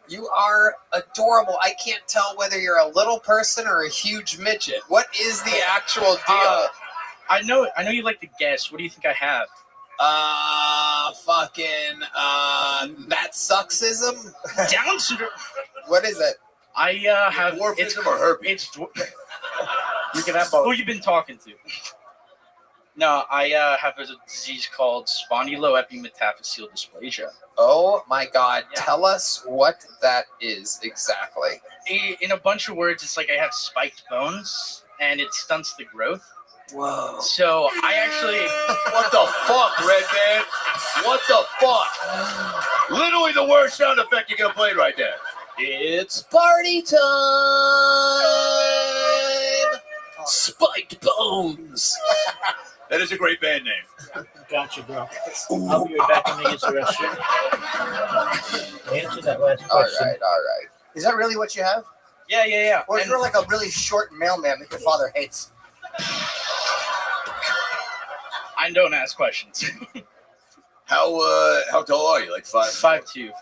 You are adorable. I can't tell whether you're a little person or a huge midget. What is the actual deal? I know you like to guess. What do you think I have? That sucksism? Down syndrome. What is it? I have dwarfism or herpes. It's you can have both. Who you been talking to? No, I have a disease called spondyloepimetaphyseal dysplasia. Oh my God! Tell us what that is exactly. In a bunch of words, it's like I have spiked bones, and it stunts the growth. Whoa! So I actually, What the fuck, Red Man? What the fuck? Literally the worst sound effect you could have played right there. It's party time! Spiked bones. That is a great band name. Gotcha, bro. I'll be right back and use the restroom. Answer that last question. All right. Is that really what you have? Yeah. Or is there like a really short mailman that your father hates? I don't ask questions. How tall are you? Like 5'2".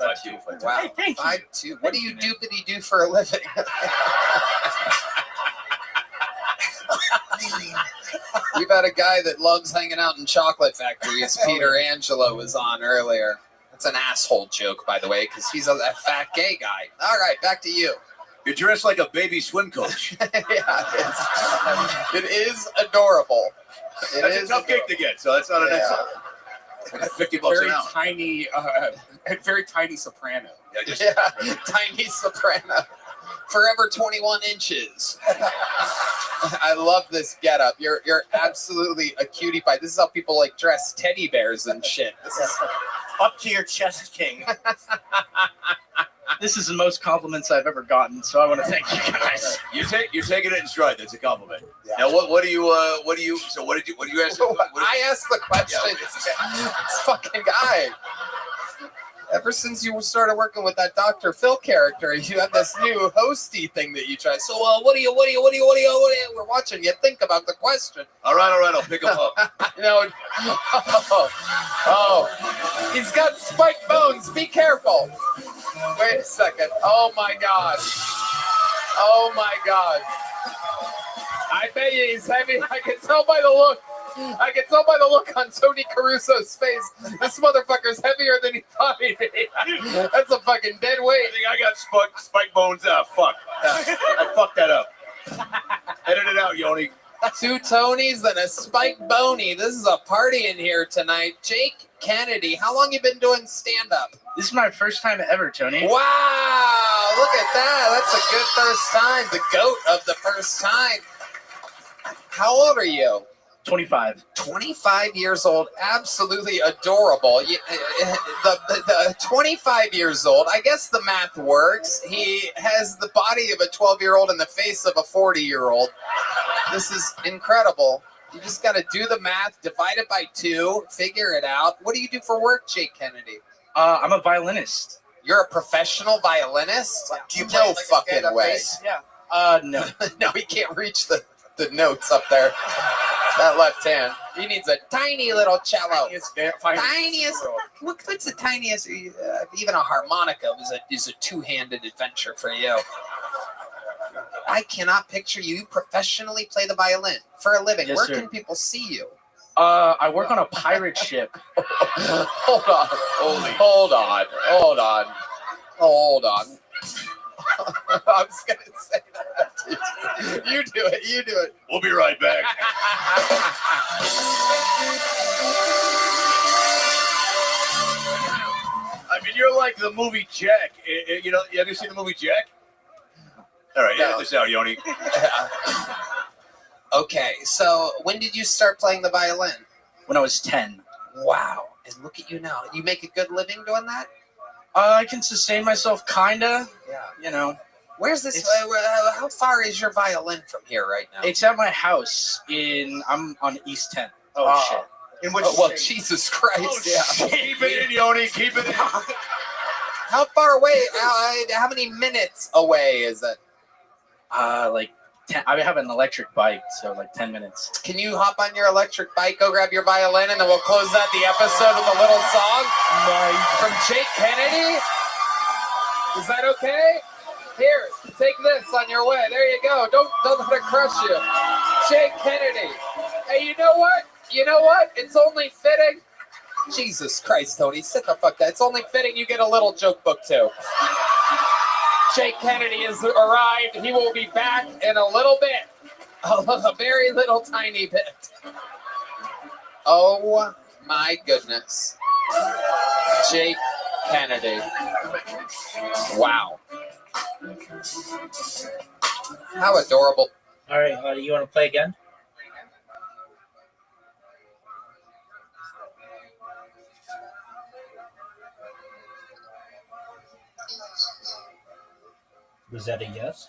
Wow. Hey, thank you. 5'2". What do you do for a living? We've had a guy that loves hanging out in chocolate factories. Peter Angelo was on earlier. That's an asshole joke, by the way, because he's a fat gay guy. All right, back to you. You're dressed like a baby swim coach. It is adorable. That's a tough gig to get, so that's not an insult. Like $50 very an hour. Very tiny soprano. Tiny soprano. Forever 21 inches. I love this getup. You're absolutely a cutie pie. This is how people like dress teddy bears and shit. This is up to your chest, king. This is the most compliments I've ever gotten, so I want to thank you guys. You're taking it in stride. That's a compliment. Yeah. Now, what do you ask? I asked the question. This fucking guy. Ever since you started working with that Dr. Phil character, you have this new hosty thing that you try. So, what do you? We're watching you. Think about the question. All right. I'll pick him up. He's got spiked bones. Be careful. Wait a second. Oh my God. I bet you he's heavy. I can tell by the look. On Tony Caruso's face. This motherfucker's heavier than he thought he'd be. That's a fucking dead weight. I think I got spike bones. Fuck. I fucked that up. Edit it out, Yoni. 2 Tonys and a spiked boney. This is a party in here tonight. Jake Kennedy, how long you been doing stand-up? This is my first time ever, Tony. Wow, look at that. That's a good first time. The goat of the first time. How old are you? 25. 25 years old, absolutely adorable. The 25 years old, I guess the math works. He has the body of a 12-year-old and the face of a 40-year-old. This is incredible. You just got to do the math, divide it by 2, figure it out. What do you do for work, Jake Kennedy? I'm a violinist. You're a professional violinist? Do you play no like fucking way. Yeah. No. No, he can't reach the notes up there. That left hand. He needs a tiny little cello. Tiniest. What's the tiniest? Even a harmonica is a two-handed adventure for you. I cannot picture you professionally play the violin for a living. Yes, Where sir. can people see you? I work on a pirate ship. Hold on. I was going to say that. You do it. We'll be right back. I mean, you're like the movie Jack. You ever seen the movie Jack? All right, edit this out, Yoni. Okay, so when did you start playing the violin? When I was 10. Wow. And look at you now. You make a good living doing that? I can sustain myself, kinda. Yeah. You know. Where's this? How far is your violin from here right now? It's at my house I'm on East 10th. Oh, shit. In which well, state? Jesus Christ, yeah. Keep it in, Yoni. Keep it in. How far away? How many minutes away is it? Like 10. I have an electric bike, so like 10 minutes. Can you hop on your electric bike, go grab your violin, and then we'll close out the episode with a little song from Jake Kennedy? Is that okay? Here, take this on your way. There you go. Don't let it crush you. Jake Kennedy. Hey, you know what? You know what? It's only fitting. Jesus Christ, Tony, sit the fuck down. It's only fitting you get a little joke book too. Jake Kennedy has arrived. He will be back in a little bit. A very little tiny bit. Oh my goodness. Jake Kennedy. Wow. How adorable. All right, you want to play again? Was that a yes?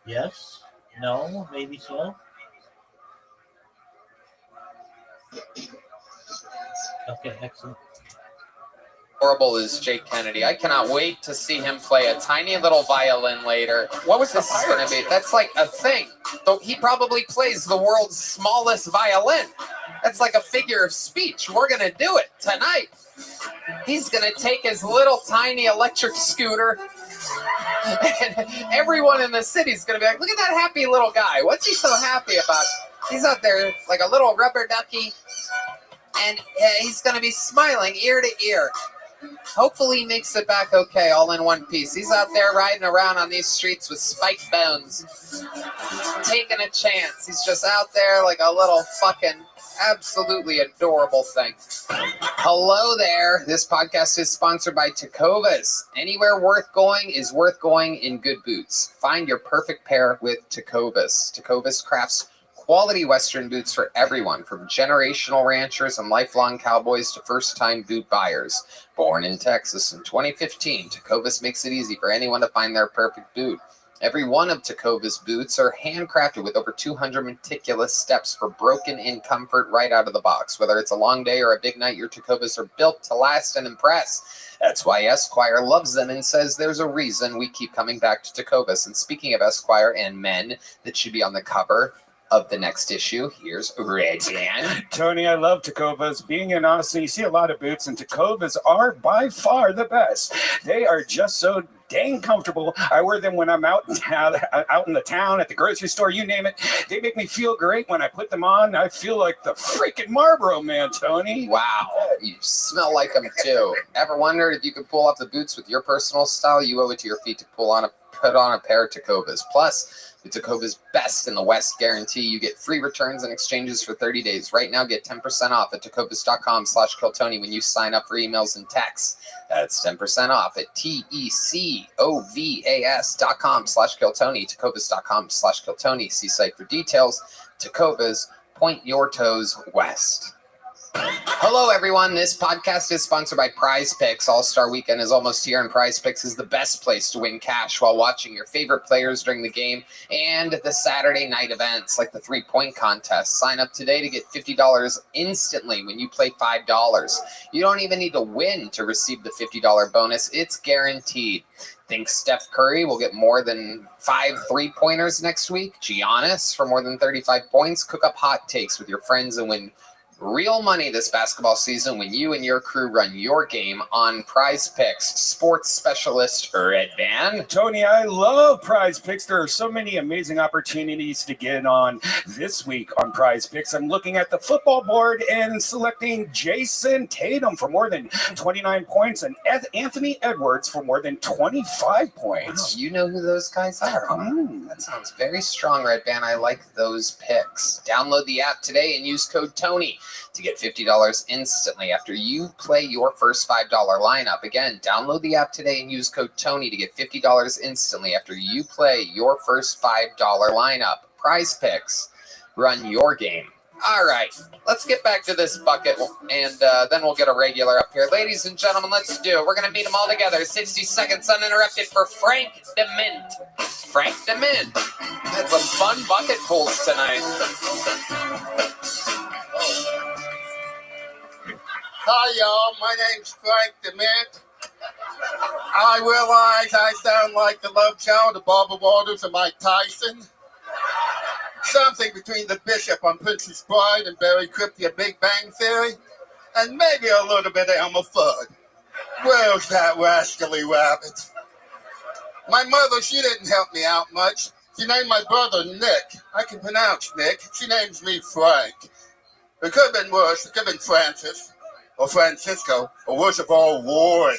Yes? No? Maybe so? Okay, excellent. Horrible is Jake Kennedy. I cannot wait to see him play a tiny little violin later. What was this going to be? That's like a thing. Though he probably plays the world's smallest violin. That's like a figure of speech. We're going to do it tonight. He's going to take his little tiny electric scooter, and everyone in the city is going to be like, look at that happy little guy. What's he so happy about? He's out there like a little rubber ducky, and he's going to be smiling ear to ear. Hopefully he makes it back okay, all in one piece. He's out there riding around on these streets with spiked bones, taking a chance. He's just out there like a little fucking absolutely adorable thing. Hello there. This podcast is sponsored by Tecovas. Anywhere worth going is worth going in good boots. Find your perfect pair with Tecovas. Tecovas crafts quality Western boots for everyone, from generational ranchers and lifelong cowboys to first-time boot buyers. Born in Texas in 2015, Tecovas makes it easy for anyone to find their perfect boot. Every one of Tecovas boots are handcrafted with over 200 meticulous steps for broken-in comfort right out of the box. Whether it's a long day or a big night, your Tecovas are built to last and impress. That's why Esquire loves them and says there's a reason we keep coming back to Tecovas. And speaking of Esquire and men that should be on the cover of the next issue, here's Reggie. Tony, I love Tecovas. Being in Austin, you see a lot of boots, and Tecovas are by far the best. They are just so dang comfortable. I wear them when I'm out in the town, at the grocery store, you name it. They make me feel great when I put them on. I feel like the freaking Marlboro Man, Tony. Wow, you smell like them too. Ever wondered if you could pull off the boots with your personal style? You owe it to your feet to put on a pair of Tecovas. Plus, the Tecovas Best in the West guarantee. You get free returns and exchanges for 30 days. Right now, get 10% off at tecovas.com/KillTony when you sign up for emails and texts. That's 10% off at TECOVAS.com/KillTony, tecovas.com/KillTony. See site for details. Tecovas, point your toes west. Hello, everyone. This podcast is sponsored by Prize Picks. All-Star Weekend is almost here, and Prize Picks is the best place to win cash while watching your favorite players during the game and the Saturday night events like the three-point contest. Sign up today to get $50 instantly when you play $5. You don't even need to win to receive the $50 bonus. It's guaranteed. Think Steph Curry will get more than 5 3-pointers next week? Giannis for more than 35 points? Cook up hot takes with your friends and win real money this basketball season when you and your crew run your game on Prize Picks. Sports specialist Red Van. Tony, I love Prize Picks. There are so many amazing opportunities to get on this week on Prize Picks. I'm looking at the football board and selecting Jason Tatum for more than 29 points and Anthony Edwards for more than 25 points. Wow, you know who those guys are. That sounds very strong, Red Van. I like those picks. Download the app today and use code Tony to get $50 instantly after you play your first $5 lineup. Again, download the app today and use code Tony to get $50 instantly after you play your first $5 lineup. Prize Picks. Run your game All right, let's get back to this bucket, and then we'll get a regular up here. Ladies and gentlemen, let's do it. We're going to meet them all together. 60 seconds uninterrupted for Frank DeMint. Frank DeMint. That's some fun bucket pulls tonight. Hi, y'all. My name's Frank DeMint. I realize I sound like the love child of Barbara Walters and Mike Tyson. Something between the Bishop on Princess Bride and Barry Kripke of Big Bang Theory, and maybe a little bit of Elmer Fudd. Where's that rascally rabbit? My mother, she didn't help me out much. She named my brother Nick. I can pronounce Nick. She names me Frank. It could have been worse. It could have been Francis or Francisco, or worse of all, Roy.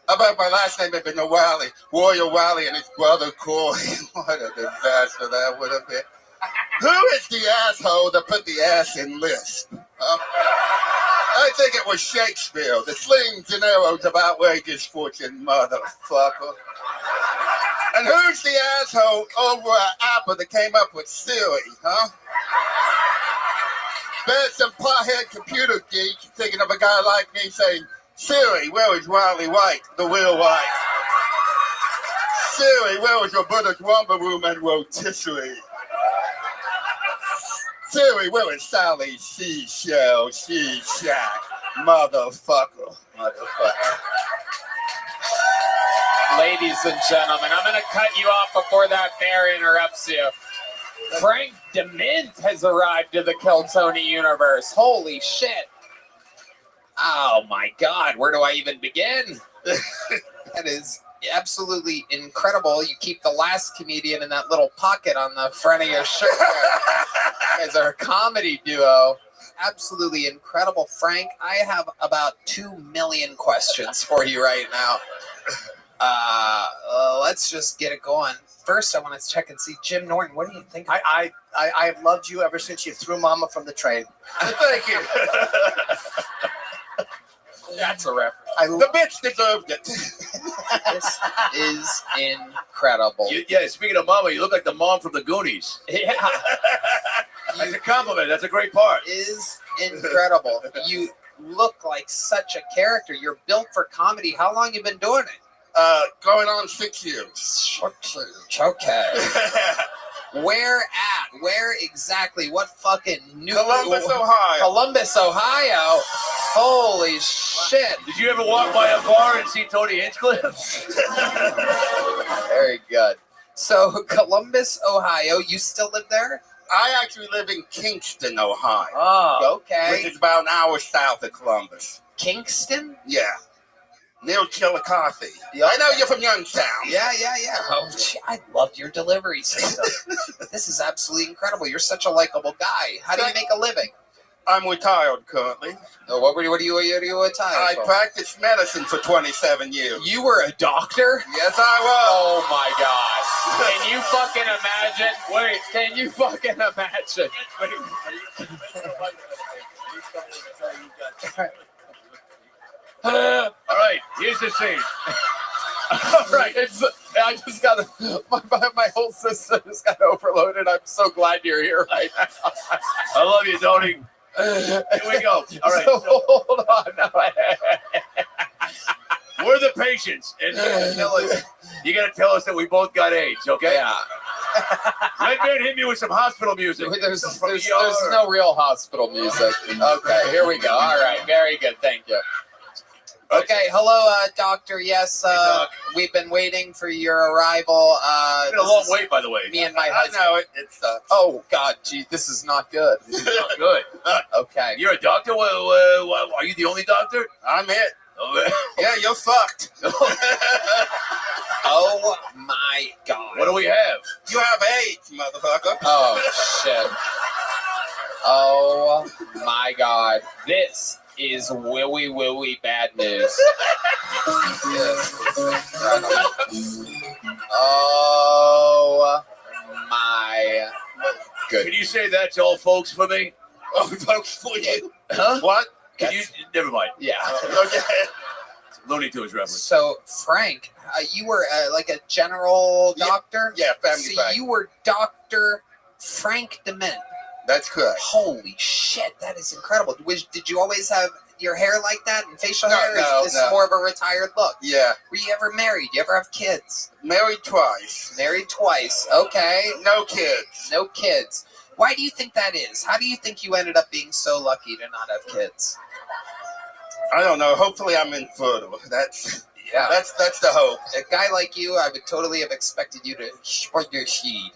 How about my last name had been O'Reilly? Roy O'Reilly and his brother Coy. What a disaster that would have been. Who is the asshole that put the ass in Lisp? I think it was Shakespeare, the slings and arrows of outrageous fortune, motherfucker. And who's the asshole over at Apple that came up with Siri, huh? There's some pothead computer geek thinking of a guy like me saying, Siri, where is Riley White, the real White? Siri, where is your brother's lumber room and rotisserie? Siri, where is Sally Seashell, She Shack, motherfucker. Ladies and gentlemen, I'm going to cut you off before that bear interrupts you. Frank DeMint has arrived to the Keltoni universe. Holy shit. Oh my God, where do I even begin? That is absolutely incredible. You keep the last comedian in that little pocket on the front of your shirt as our comedy duo. Absolutely incredible. Frank, I have about 2 million questions for you right now. Let's just get it going. First, I want to check and see Jim Norton. What do you think? I have loved you ever since you threw Mama from the train. Thank you. That's a reference. The bitch deserved it. This is incredible. Yeah, speaking of Mama, you look like the mom from the Goonies. Yeah. That's a compliment. That's a great part. Is incredible. You look like such a character. You're built for comedy. How long you been doing it? Going on 6 years. Okay. Where at? Where exactly? What fucking new Columbus, Ohio. Columbus, Ohio. Holy shit. Did you ever walk by a bar and see Tony Hinchcliffe? Very good. So, Columbus, Ohio, you still live there? I actually live in Kingston, Ohio. Oh, okay. Which is about an hour south of Columbus. Kingston? Yeah. Near Chillicothe. Yeah, I know you're from Youngstown. Yeah. Oh, gee, I loved your delivery system. This is absolutely incredible. You're such a likable guy. How do you make a living? I'm retired currently. Oh, what are you retired I from? practiced medicine for 27 years. You were a doctor? Yes, I was. Oh, my God. Can you fucking imagine? Wait, can you fucking imagine? All right, here's the scene. All right, I just got my whole system just got overloaded. I'm so glad you're here right now. I love you, Tony. Here we go. All right. So, hold on. No, we're the patients, and you got to tell us that we both got AIDS, okay? Yeah. Red Man hit me with some hospital music. There's no real hospital music. Okay, here we go. All right, very good. Thank you. Okay, hello, doctor. Yes, we've been waiting for your arrival. It's been a long wait, by the way. Me and my husband. I know it sucks. Oh God, gee, this is not good. This is not good. Okay, you're a doctor. Are you the only doctor? I'm it. Oh, yeah, you're fucked. Oh my God. What do we have? You have AIDS, motherfucker. Oh shit. Oh my God. This is willy bad news. Oh my goodness. Can you say that's all folks for me? Oh, folks for you. Huh? What? Can you? Never mind. Yeah. Okay. Looney Tunes reference. So, Frank, you were like a general doctor? Yeah, family So practice. you were Dr. Frank DeMint. That's correct. Holy shit, that is incredible. Did you always have your hair like that and facial No, hair? no, This no. is more of a retired look. Yeah. Were you ever married? You ever have kids? Married twice. Married twice. Okay. No kids. No kids. Why do you think that is? How do you think you ended up being so lucky to not have kids? I don't know. Hopefully I'm infertile. That's the hope. A guy like you, I would totally have expected you to spread your seed.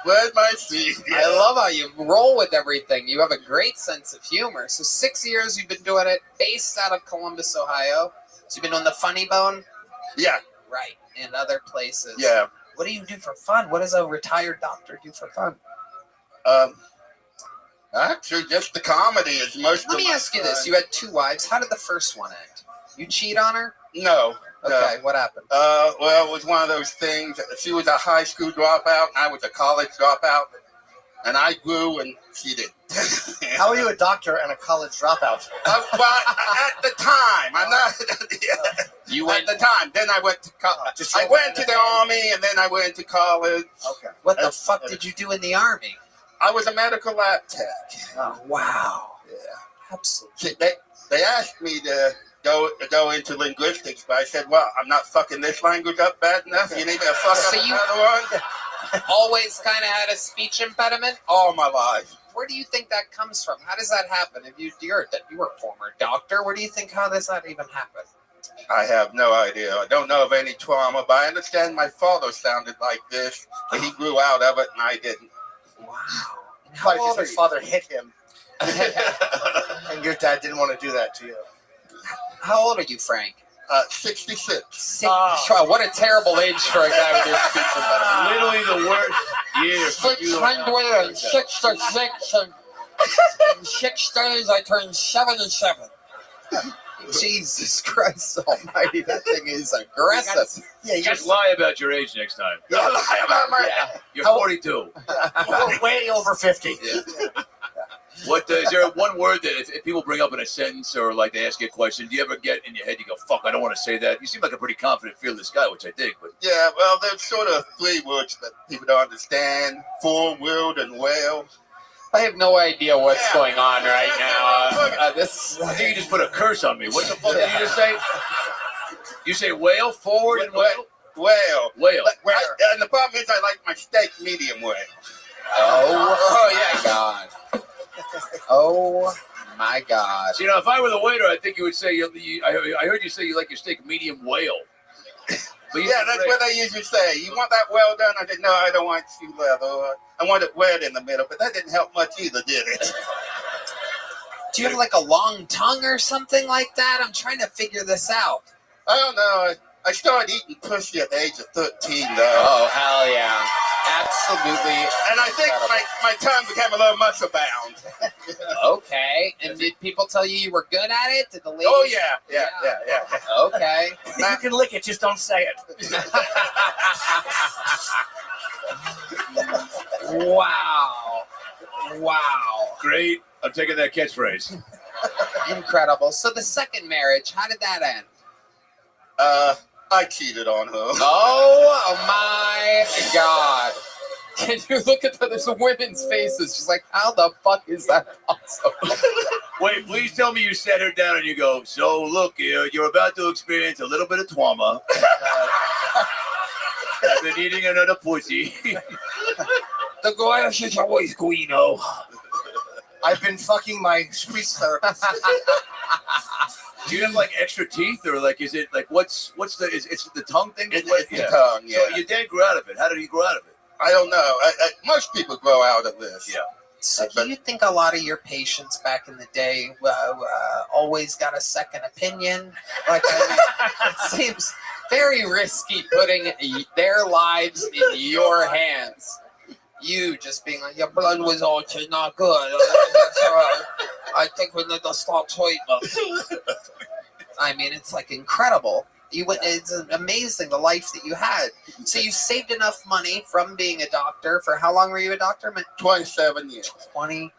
Where's my seed? I love how you roll with everything. You have a great sense of humor. So 6 years you've been doing it, based out of Columbus, Ohio. So you've been doing the Funny Bone? Yeah. Right. And other places. Yeah. What do you do for fun? What does a retired doctor do for fun? Actually, just the comedy is most. Let me ask you this. You had 2 wives. How did the first one end? You cheat on her? No. Okay, what happened? Well, it was one of those things. She was a high school dropout, and I was a college dropout. And I grew, and she didn't. How are you a doctor and a college dropout? Well, at the time, I'm not. You went at the time. Then I went to college. I went to the army, and then I went to college. Okay. What the fuck did you do in the army? I was a medical lab tech. Oh, wow. Yeah. Absolutely. They asked me to go into linguistics, but I said, well, I'm not fucking this language up bad enough. You need me to fuck So up you- another one? Always kind of had a speech impediment? All my life. Where do you think that comes from? How does that happen? If you were a former doctor, where do you think, how does that even happen? I have no idea. I don't know of any trauma, but I understand my father sounded like this, but he grew out of it, and I didn't. Wow. Probably because his father hit him. And your dad didn't want to do that to you. How old are you, Frank? 66. What a terrible age for a guy with your speech impediment. Literally the worst year. for you. 666, and in 6 days I turned 77. Jesus Christ Almighty, that thing is aggressive. Yeah, Just lie about your age next time. You lie about my. Yeah. You're 42. We're way over 50. What is there one word that if people bring up in a sentence or like they ask you a question, do you ever get in your head, you go, fuck, I don't want to say that? You seem like a pretty confident, fearless guy, which I dig. But Yeah, well, there's sort of 3 words that people don't understand: full, willed, and whale. I have no idea what's going on right now. This. I think you just put a curse on me. What the fuck did you just say? You say whale, forward, and whale? Whale. Whale. And the problem is I like my steak medium well. Oh yeah, God. Oh my God. So, you know, if I were the waiter, I think you would say, I heard you say you like your steak medium whale. But Yeah, that's what they usually say. You want that well done? I said, no, I don't want you leather. I want it wet in the middle, but that didn't help much either, did it? Do you have like a long tongue or something like that? I'm trying to figure this out. I don't know. I started eating pussy at the age of 13, though. Oh, hell yeah. Absolutely. And I think my tongue became a little muscle bound. Okay. And did people tell you were good at it? Did the ladies? Oh, yeah. Okay. You can lick it, just don't say it. Wow. Wow. Great. I'm taking that catchphrase. Incredible. So the second marriage, how did that end? I cheated on her. Oh my God. Can you look at there's women's faces? She's like, how the fuck is that possible? Wait, please tell me you sat her down and you go, so look, you're about to experience a little bit of trauma. I've been eating another pussy. The glass is always Guino. I've been fucking my speech therapist. Do you have like extra teeth, or like is it like what's the it's the tongue thing? It's the tongue, yeah. So your dad grew out of it. How did he grow out of it? I don't know. Most people grow out of this. Yeah. So do you think a lot of your patients back in the day always got a second opinion? Like, I mean, it seems very risky putting their lives in your hands. You just being like, your blood was also not good. I think we need to start treatment. I mean, it's like incredible. It's amazing the life that you had. So you saved enough money from being a doctor. For how long were you a doctor? 27 years. 27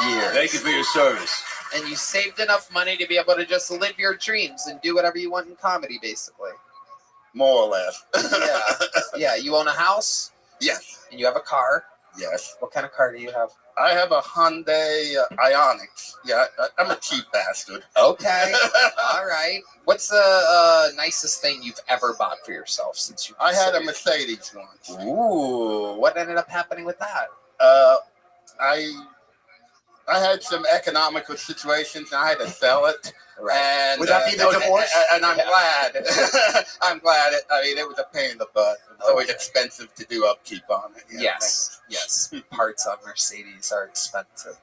years. Thank you for your service. And you saved enough money to be able to just live your dreams and do whatever you want in comedy, basically. More or less. Yeah. You own a house? Yes. And you have a car? Yes. What kind of car do you have? I have a Hyundai Ioniq. Yeah, I'm a cheap bastard. Okay. All right. What's the nicest thing you've ever bought for yourself since you? I had a Mercedes once. Ooh. What ended up happening with that? I had some economical situations and I had to sell it. Right. And Would that be the divorce? And I'm glad. I'm glad. It was a pain in the butt. It was always expensive to do upkeep on it. Yes. Parts on Mercedes are expensive.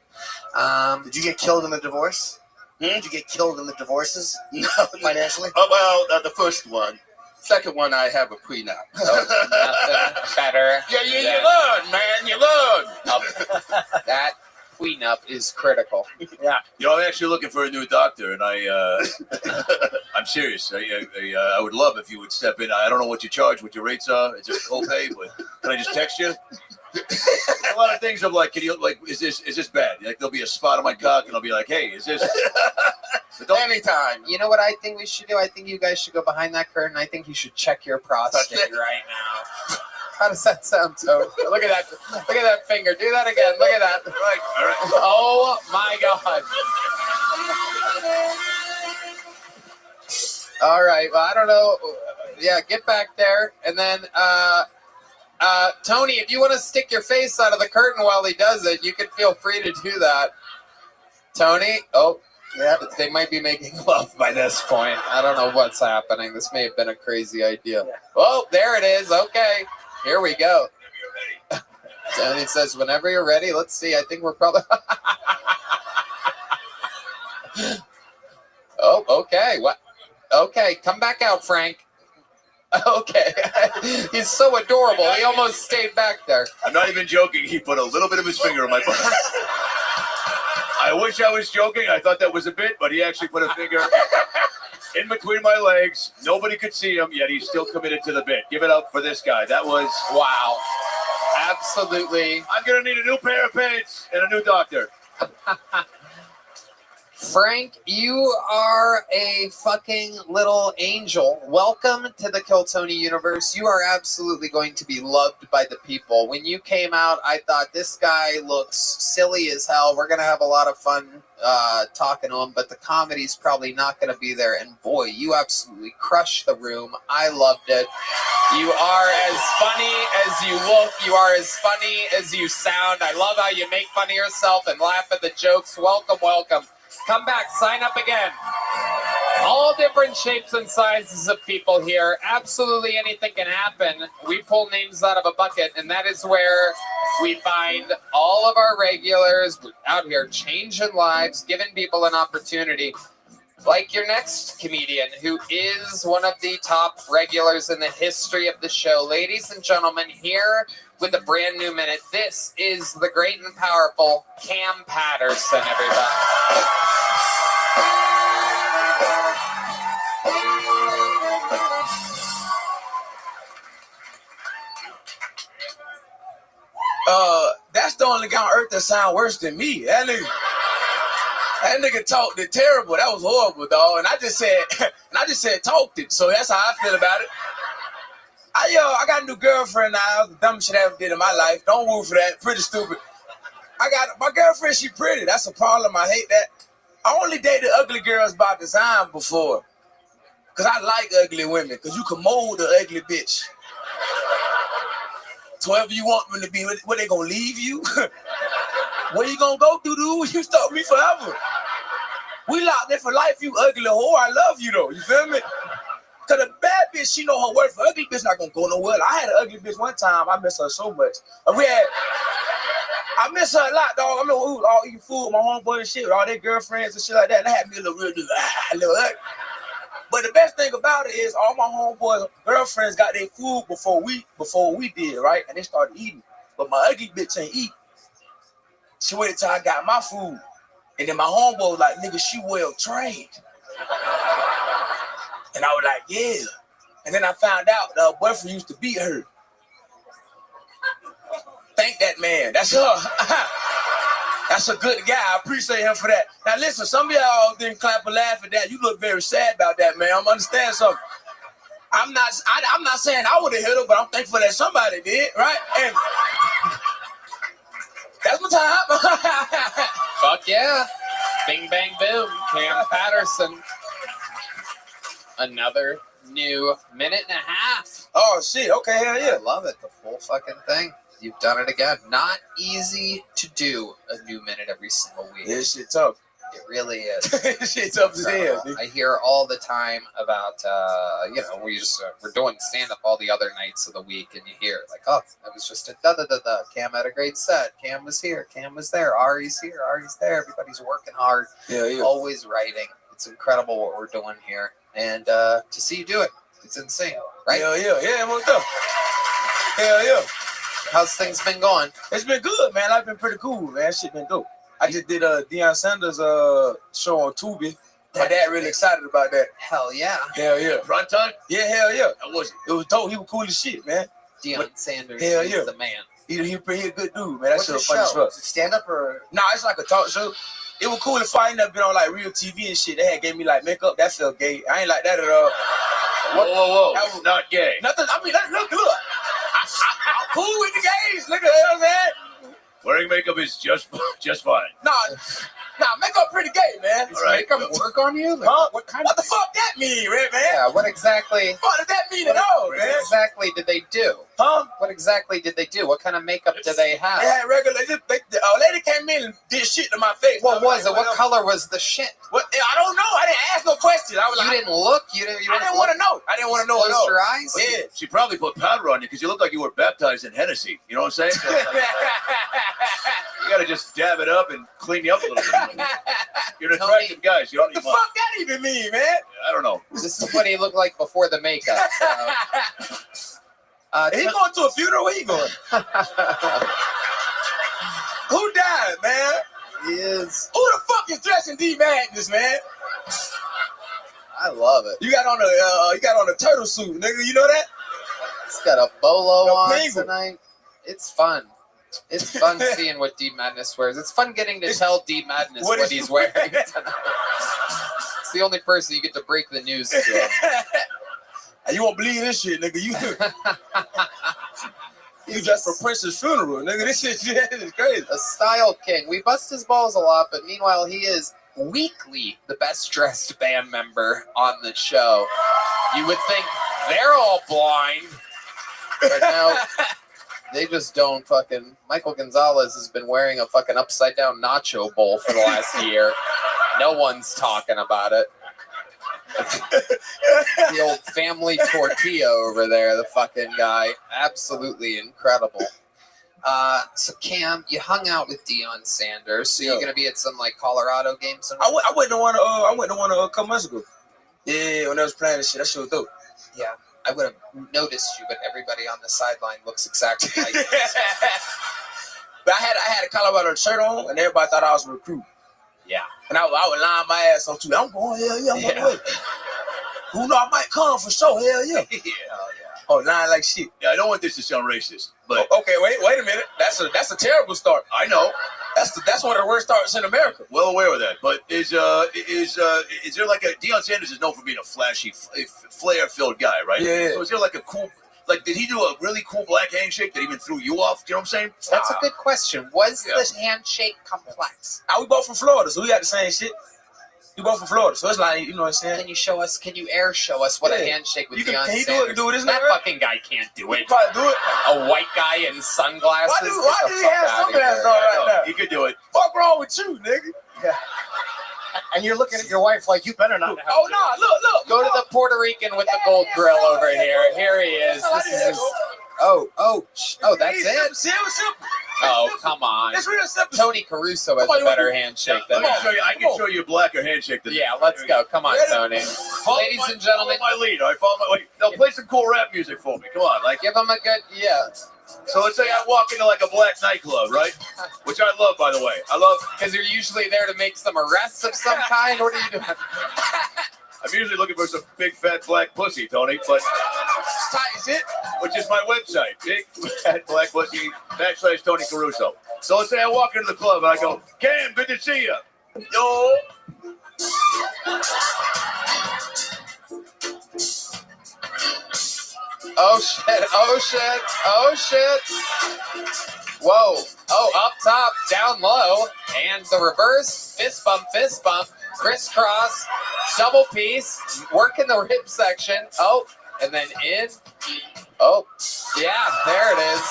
Did you get killed in the divorce? Did you get killed in the divorces? No, financially? Oh, well, the first one. Second one, I have a prenup. Nothing better. Yeah, you learn, man. You learn. That prenup is critical. Yeah. You know, I'm actually looking for a new doctor, and I'm serious. I would love if you would step in. I don't know what you charge, what your rates are. It's a copay, but can I just text you? A lot of things I'm like, is this bad? Like, there'll be a spot on my cock, and I'll be like, hey, is this? Anytime. You know what I think we should do? I think you guys should go behind that curtain. I think you should check your prostate right now. How does that sound, Toad? Look at that. Look at that finger. Do that again. Look at that. Right. All right. Oh, my God. All right. Well, I don't know. Yeah, get back there. And then, Tony, if you want to stick your face out of the curtain while he does it, you can feel free to do that. Tony? Oh, yeah. They might be making love by this point. I don't know what's happening. This may have been a crazy idea. Oh, there it is. Okay. Here we go. Tony says, whenever you're ready. Let's see. I think we're probably... Oh, okay. What? Okay, come back out, Frank. Okay. He's so adorable. He almost stayed back there. I'm not even joking. He put a little bit of his finger in my butt. I wish I was joking. I thought that was a bit, but he actually put a finger in between my legs. Nobody could see him, yet he's still committed to the bit. Give it up for this guy. That was... Wow. Absolutely. I'm going to need a new pair of pants and a new doctor. Frank, you are a fucking little angel. Welcome to the Kill Tony universe. You are absolutely going to be loved by the people. When you came out, I thought this guy looks silly as hell. We're going to have a lot of fun talking to him, but the comedy's probably not going to be there. And boy, you absolutely crushed the room. I loved it. You are as funny as you look. You are as funny as you sound. I love how you make fun of yourself and laugh at the jokes. Welcome, welcome. Come back, sign up again. All different shapes and sizes of people here. Absolutely anything can happen. We pull names out of a bucket, and that is where we find all of our regulars out here changing lives, giving people an opportunity. Like your next comedian, who is one of the top regulars in the history of the show. Ladies and gentlemen, here with a brand new minute, this is the great and powerful Cam Patterson, everybody. That's the only guy on earth that sound worse than me. That nigga talked it terrible. That was horrible, dog. And I just said talked it. So that's how I feel about it. I got a new girlfriend now. The dumbest shit I ever did in my life. Don't root for that. Pretty stupid. I got my girlfriend. She pretty. That's a problem. I hate that. I only dated ugly girls by design before. Cause I like ugly women. Cause you can mold an ugly bitch. So wherever you want them to be, where they gonna leave you? Where you gonna go, doo-doo? You stalk me forever. We locked in for life, you ugly whore. I love you though. You feel me? Cause a bad bitch, she know her worth. An ugly bitch not gonna go nowhere. I had an ugly bitch one time. I miss her so much. And I miss her a lot, dog. I mean, we was all eating food with my homeboy and shit, with all their girlfriends and shit like that. And I had me a little little ugly. But the best thing about it is all my homeboys' girlfriends got their food before we did, right? And they started eating. But my ugly bitch ain't eat. She waited till I got my food. And then my homeboy was like, nigga, she well trained. And I was like, yeah. And then I found out her boyfriend used to beat her. Thank that man. That's her. That's a good guy. I appreciate him for that. Now listen, some of y'all didn't clap and laugh at that. You look very sad about that, man. I'm understand something. I'm not saying I would have hit her, but I'm thankful that somebody did, right? And that's my time. Fuck yeah. Bing, bang, boom. Cam Patterson. Another new minute and a half. Oh, shit. Okay, hell yeah. I love it. The full fucking thing. You've done it again. Not easy to do a new minute every single week. This shit tough. It really is. This shit tough as hell, dude. I hear all the time about, we're doing stand-up all the other nights of the week, and you hear, like, oh, that was just a da-da-da-da. Cam had a great set. Cam was here. Cam was there. Ari's here. Ari's there. Everybody's working hard. Yeah. Always writing. It's incredible what we're doing here. And to see you do it, it's insane, right? Yeah, most up. Hell yeah. How's things been going? It's been good, man. I've been pretty cool, man. Shit been dope. I just did Deion Sanders' show on Tubi. My dad really excited about that. Hell yeah. Hell yeah. Front time? Yeah, hell yeah. It was dope. He was cool as shit, man. Deion Sanders hell is yeah. the man. He a good dude, man. That What's shit the was funny as show? fuck. Is it stand-up or? Nah, it's like a talk show. It was cool if I ain't never been on like real TV and shit. They had gave me like makeup. That felt gay. I ain't like that at all. Whoa. That was not gay. Nothing. I mean, look. I'm cool with the gays. Look at that, man. Wearing makeup is just fine. Nah, makeup pretty gay, man. All right. Makeup work on you? Like, Huh? What the fuck that mean, man? Yeah, what exactly? What does that mean at all, man? What exactly did they do? Huh? What exactly did they do? What kind of makeup do they have? They had regular. The lady came in and did shit to my face. What was it? What color was the shit? What? I don't know. I didn't ask no questions. I was You like, didn't look. You I didn't didn't want to know. I didn't want to know at Close all. your eyes. Yeah. She probably put powder on you because you look like you were baptized in Hennessy. You know what I'm saying? So, you got to just dab it up and clean you up a little bit. You're an attractive guy. So you don't What the need much. fuck that even mean, man? I don't know. This is what he looked like before the makeup. He going to a funeral? Where he going? Who died, man? He is. Who the fuck is dressing D Madness, man? I love it. You got on a turtle suit, nigga. You know that? He's got a bolo on penguin. tonight. It's fun. It's fun seeing what D Madness wears. It's fun getting to tell D Madness what he's wearing tonight. It's the only person you get to break the news to. You won't believe this shit, nigga. You dressed for Prince's funeral, nigga. This shit is crazy. A style king. We bust his balls a lot, but meanwhile, he is weekly the best dressed band member on the show. You would think they're all blind, but no, they just don't fucking. Michael Gonzalez has been wearing a fucking upside down nacho bowl for the last year. No one's talking about it. The old family tortilla over there, the fucking guy. Absolutely incredible. So Cam, you hung out with Deion Sanders. So you're gonna be at some like Colorado games? I went to one. I went to one a couple months ago. Yeah, when I was playing this shit, that shit was dope. Yeah, I would have noticed you, but everybody on the sideline looks exactly like you. But I had a Colorado shirt on, and everybody thought I was a recruit. Yeah, and I would line my ass on too. I'm going, hell yeah, I'm going. Who know I might come for sure, hell yeah. Oh, lying like shit. Yeah, I don't want this to sound racist, but okay, wait a minute. That's a terrible start. I know. That's one of the worst starts in America. Well aware of that, but is there like a Deion Sanders is known for being a flashy, flair-filled guy, right? Yeah. So is there like a cool, like did he do a really cool black handshake that even threw you off? Do you know what I'm saying? That's a good question. Was the handshake complex? We both from Florida, so we got the same shit. We both from Florida, so it's like, you know what I'm saying? Can you air show us what a handshake with Deion Sanders? Can he do it? That fucking guy can't do it. He probably do it. A white guy in sunglasses? Why do he have sunglasses on right now? He could do it. Fuck wrong with you, nigga? Yeah. And you're looking at your wife like, you better not have Oh, no, look. Go to the Puerto Rican with the gold grill over here. Here he is. This is his... Oh, that's it? Oh, come on. It's real simple. Tony Caruso has a better handshake than that. I can show you a blacker handshake than Yeah, let's go. Come on, Tony. Ladies and gentlemen. Follow my lead. All right, follow my lead. Now play some cool rap music for me. Come on, like give him a good So let's say I walk into like a black nightclub, right? Which I love, by the way. I love because you're usually there to make some arrests of some kind. What are you doing? I'm usually looking for some big fat black pussy, Tony, but tight shit, which is my website, big fat black pussy / Tony Caruso. So let's say I walk into the club and I go, Cam, good to see you. Yo. Oh shit, oh shit, oh shit. Whoa. Oh, up top, down low, and the reverse, fist bump, crisscross, double piece, working the rib section. Oh, and then in. Oh, yeah, there it is.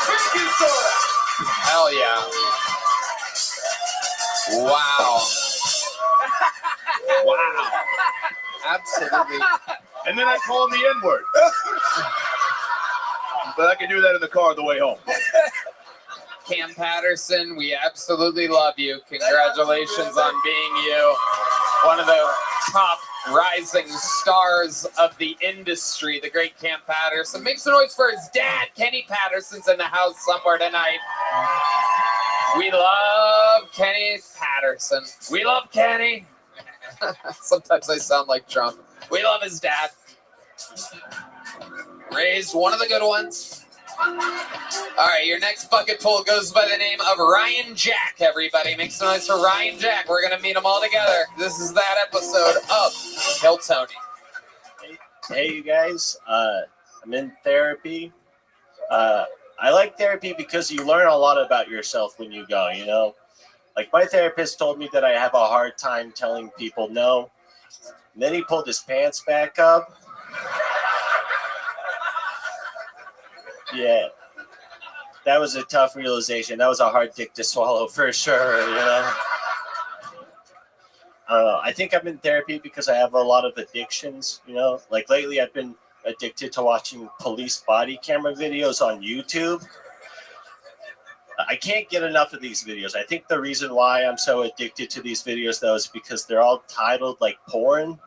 Baking soda. Hell yeah. Wow. Wow. Absolutely. And then I call him the N-word. But I can do that in the car on the way home. Cam Patterson, we absolutely love you. Congratulations on being you. One of the top rising stars of the industry, the great Cam Patterson. Make some noise for his dad. Kenny Patterson's in the house somewhere tonight. We love Kenny Patterson. We love Kenny. Sometimes I sound like Trump. We love his dad. Raised one of the good ones. All right, your next bucket pull goes by the name of Ryan Jack, everybody. Make some noise for Ryan Jack. We're going to meet them all together. This is that episode of Kill Tony. Hey, you guys. I'm in therapy. I like therapy because you learn a lot about yourself when you go, you know? Like, my therapist told me that I have a hard time telling people no. And then he pulled his pants back up. Yeah. That was a tough realization. That was a hard dick to swallow for sure, you know? I don't know. I think I'm in therapy because I have a lot of addictions, you know? Like, lately I've been addicted to watching police body camera videos on YouTube. I can't get enough of these videos. I think the reason why I'm so addicted to these videos, though, is because they're all titled like porn.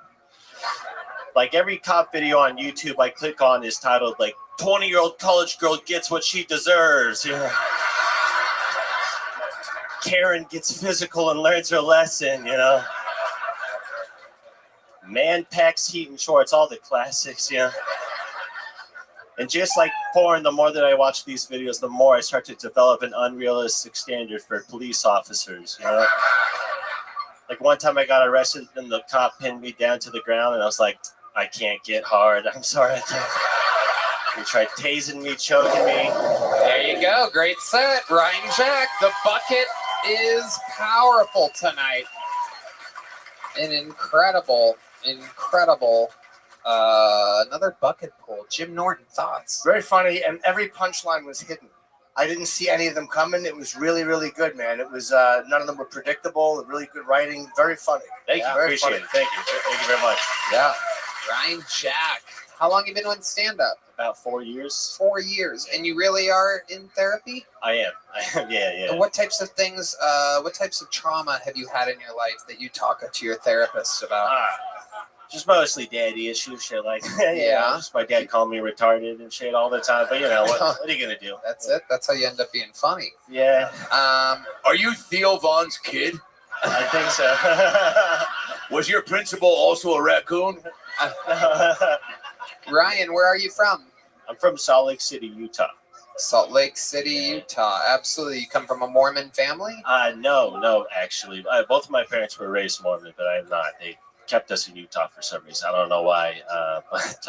Like, every cop video on YouTube I click on is titled like 20-year-old college girl gets what she deserves. You know? Karen gets physical and learns her lesson, you know? Man packs heat and shorts, all the classics, you know? And just like porn, the more that I watch these videos, the more I start to develop an unrealistic standard for police officers, you know? Like, one time I got arrested and the cop pinned me down to the ground and I was like, I can't get hard. I'm sorry, I can't. He tried tasing me, choking me. There you go. Great set. Ryan Jack, the bucket is powerful tonight. An incredible, another bucket pull. Jim Norton, thoughts? Very funny, and every punchline was hidden. I didn't see any of them coming. It was really, really good, man. It was none of them were predictable. Really good writing. Very funny. Thank you. Very Appreciate funny. it. Thank you. Thank you very much. Yeah. Ryan Jack. How long have you been doing stand-up? About 4 years. 4 years. And you really are in therapy? I am. Yeah. And what types of things, what types of trauma have you had in your life that you talk to your therapist about? Just mostly daddy issues, shit like Yeah. Just my dad called me retarded and shit all the time. But, you know, what are you going to do? That's it. That's how you end up being funny. Yeah. Are you Theo Vaughn's kid? I think so. Was your principal also a raccoon? Ryan, where are you from? I'm from Salt Lake City, Utah. Salt Lake City, Utah. Absolutely. You come from a Mormon family? No, actually. Both of my parents were raised Mormon, but I'm not. They kept us in Utah for some reason. I don't know why, but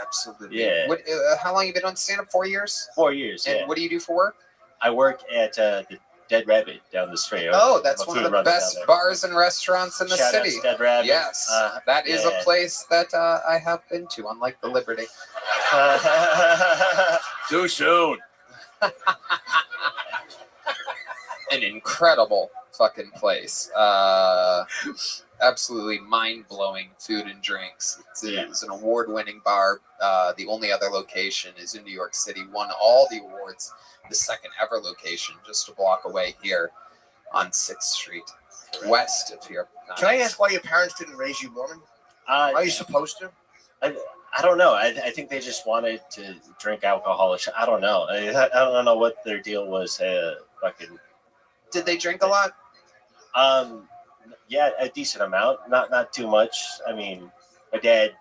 absolutely. Yeah. What, how long have you been on stand-up? 4 years? 4 years, And yeah. what do you do for work? I work at the Dead Rabbit down the street. Oh, that's I'm a one of food the runner best down there. bars and restaurants in the Shout out city. to Dead Rabbit. Yes, that is yeah. a place that I have been to, unlike the Liberty. Too soon. An incredible fucking place. Absolutely mind-blowing food and drinks. It's an award-winning bar. The only other location is in New York City. Won all the awards. The second ever location, just a block away here on 6th Street, west of here. Can I ask why your parents didn't raise you Mormon? Are you supposed to? I don't know. I think they just wanted to drink alcohol. I don't know. I don't know what their deal was. Fucking. Did they drink a lot? Yeah, a decent amount. Not too much. I mean, my dad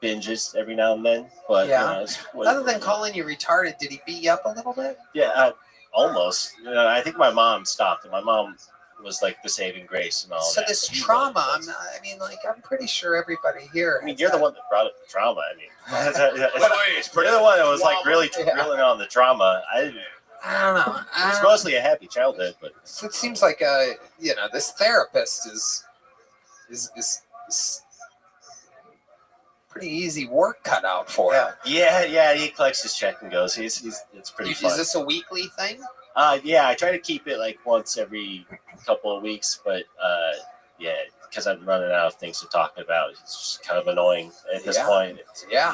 binges every now and then, but Yeah. you know, Other than calling you retarded, did he beat you up a little bit? yeah, almost. You know, I think my mom stopped it. My mom was like the saving grace and all So that. this But he trauma, really I'm pretty sure everybody here. I mean, you're the one that brought up the trauma. I mean, By the way, it's you're the one that was like really drilling on the trauma. I don't know. It's mostly a happy childhood, but So it seems like this therapist is pretty easy work cut out for him. yeah. He collects his check and goes. It's pretty fun. Is this a weekly thing? Yeah, I try to keep it like once every couple of weeks, but yeah, because I'm running out of things to talk about. It's just kind of annoying at this point.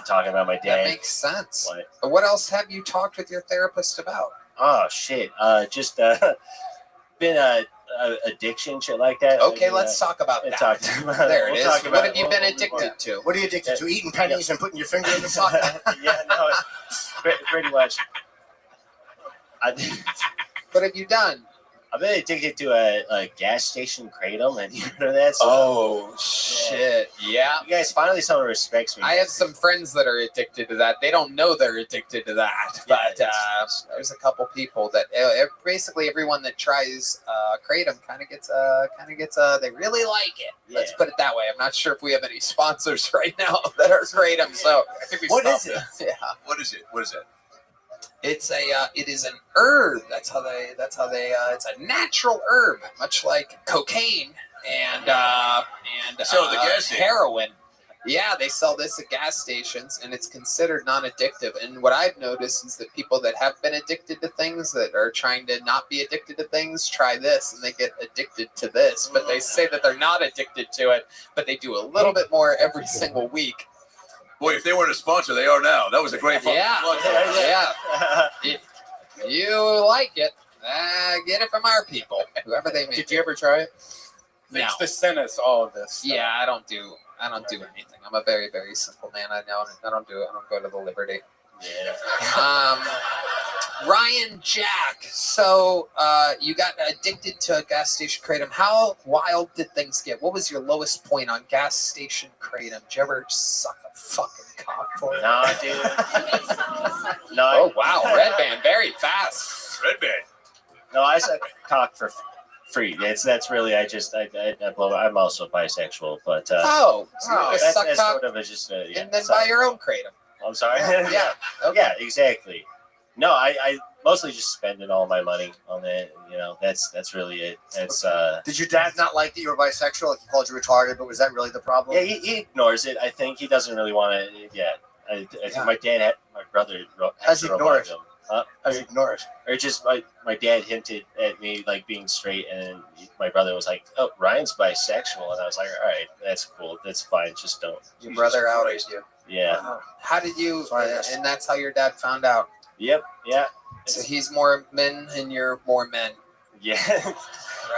Talking about my dad. That makes sense. But what else have you talked with your therapist about? Oh shit! Just been addiction, shit like that. Okay, let's talk about that. There it is. What have you been addicted to? What are you addicted to? Eating pennies and putting your finger in the socket? Yeah, no, pretty much. What have you done? I've been addicted to a gas station kratom. Have you heard of that? Oh shit! Yeah. You guys, finally someone respects me. I have some friends that are addicted to that. They don't know they're addicted to that, but there's a couple people that basically everyone that tries kratom kind of gets they really like it. Yeah. Let's put it that way. I'm not sure if we have any sponsors right now that are kratom. So I think we What stopped is it? Yeah. What is it? What is it? It is an herb. That's how they. It's a natural herb, much like cocaine and So the gas station. heroin. Yeah, they sell this at gas stations, and it's considered non-addictive. And what I've noticed is that people that have been addicted to things that are trying to not be addicted to things try this, and they get addicted to this. But they say that they're not addicted to it, but they do a little bit more every single week. Boy, if they weren't a sponsor, they are now. That was a great fucking plug. Yeah. If you like it, get it from our people, whoever they may. Did you ever try it? No. Thanks to send us all of this stuff. Yeah, I don't do anything. I'm a very, very simple man. I don't do it. I don't go to the Liberty. Yeah. Ryan Jack. So you got addicted to a gas station kratom. How wild did things get? What was your lowest point on gas station kratom? Did you ever suck a fucking cock for it? Nah, dude. No. Oh wow, Red Band, very fast. Red Band. No, I suck cock for free. That's really I blow. I'm also bisexual, but So you just suck that's cock sort of just and then buy your own kratom. I'm sorry. Yeah. Okay. Yeah, exactly. No, I mostly just spending all my money on it. You know, that's really it. It's Did your dad not like that you were bisexual? Like he called you retarded, but was that really the problem? yeah, he ignores it. I think he doesn't really want to. Yeah, I think my brother How's he ignore it? How's he ignore it? Or just my dad hinted at me like being straight, and my brother was like, "Oh, Ryan's bisexual," and I was like, "All right, that's cool. That's fine. Just don't." Your brother outed you. Yeah. How did you? And that's how your dad found out. Yep. Yeah. So he's more men and you're more men. Yeah.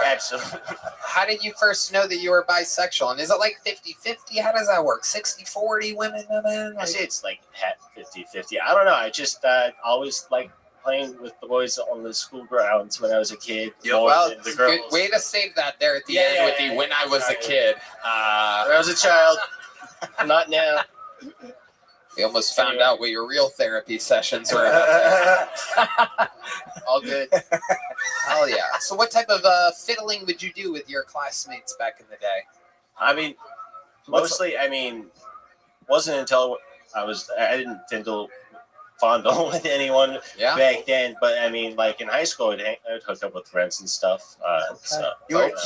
Absolutely. How did you first know that you were bisexual? And is it like 50-50? How does that work? 60-40 women to men? I say it's like 50-50. I don't know. I just always like playing with the boys on the school grounds when I was a kid. Yeah, well, the girls. Good way to save that there at the end with the when I was a kid. When I was a child. Not now. We almost found out what your real therapy sessions were about. All good. Hell yeah. So what type of fiddling would you do with your classmates back in the day? I mean, mostly, wasn't until I didn't fondle with anyone back then, but I mean, like in high school, I'd hook up with friends and stuff. So,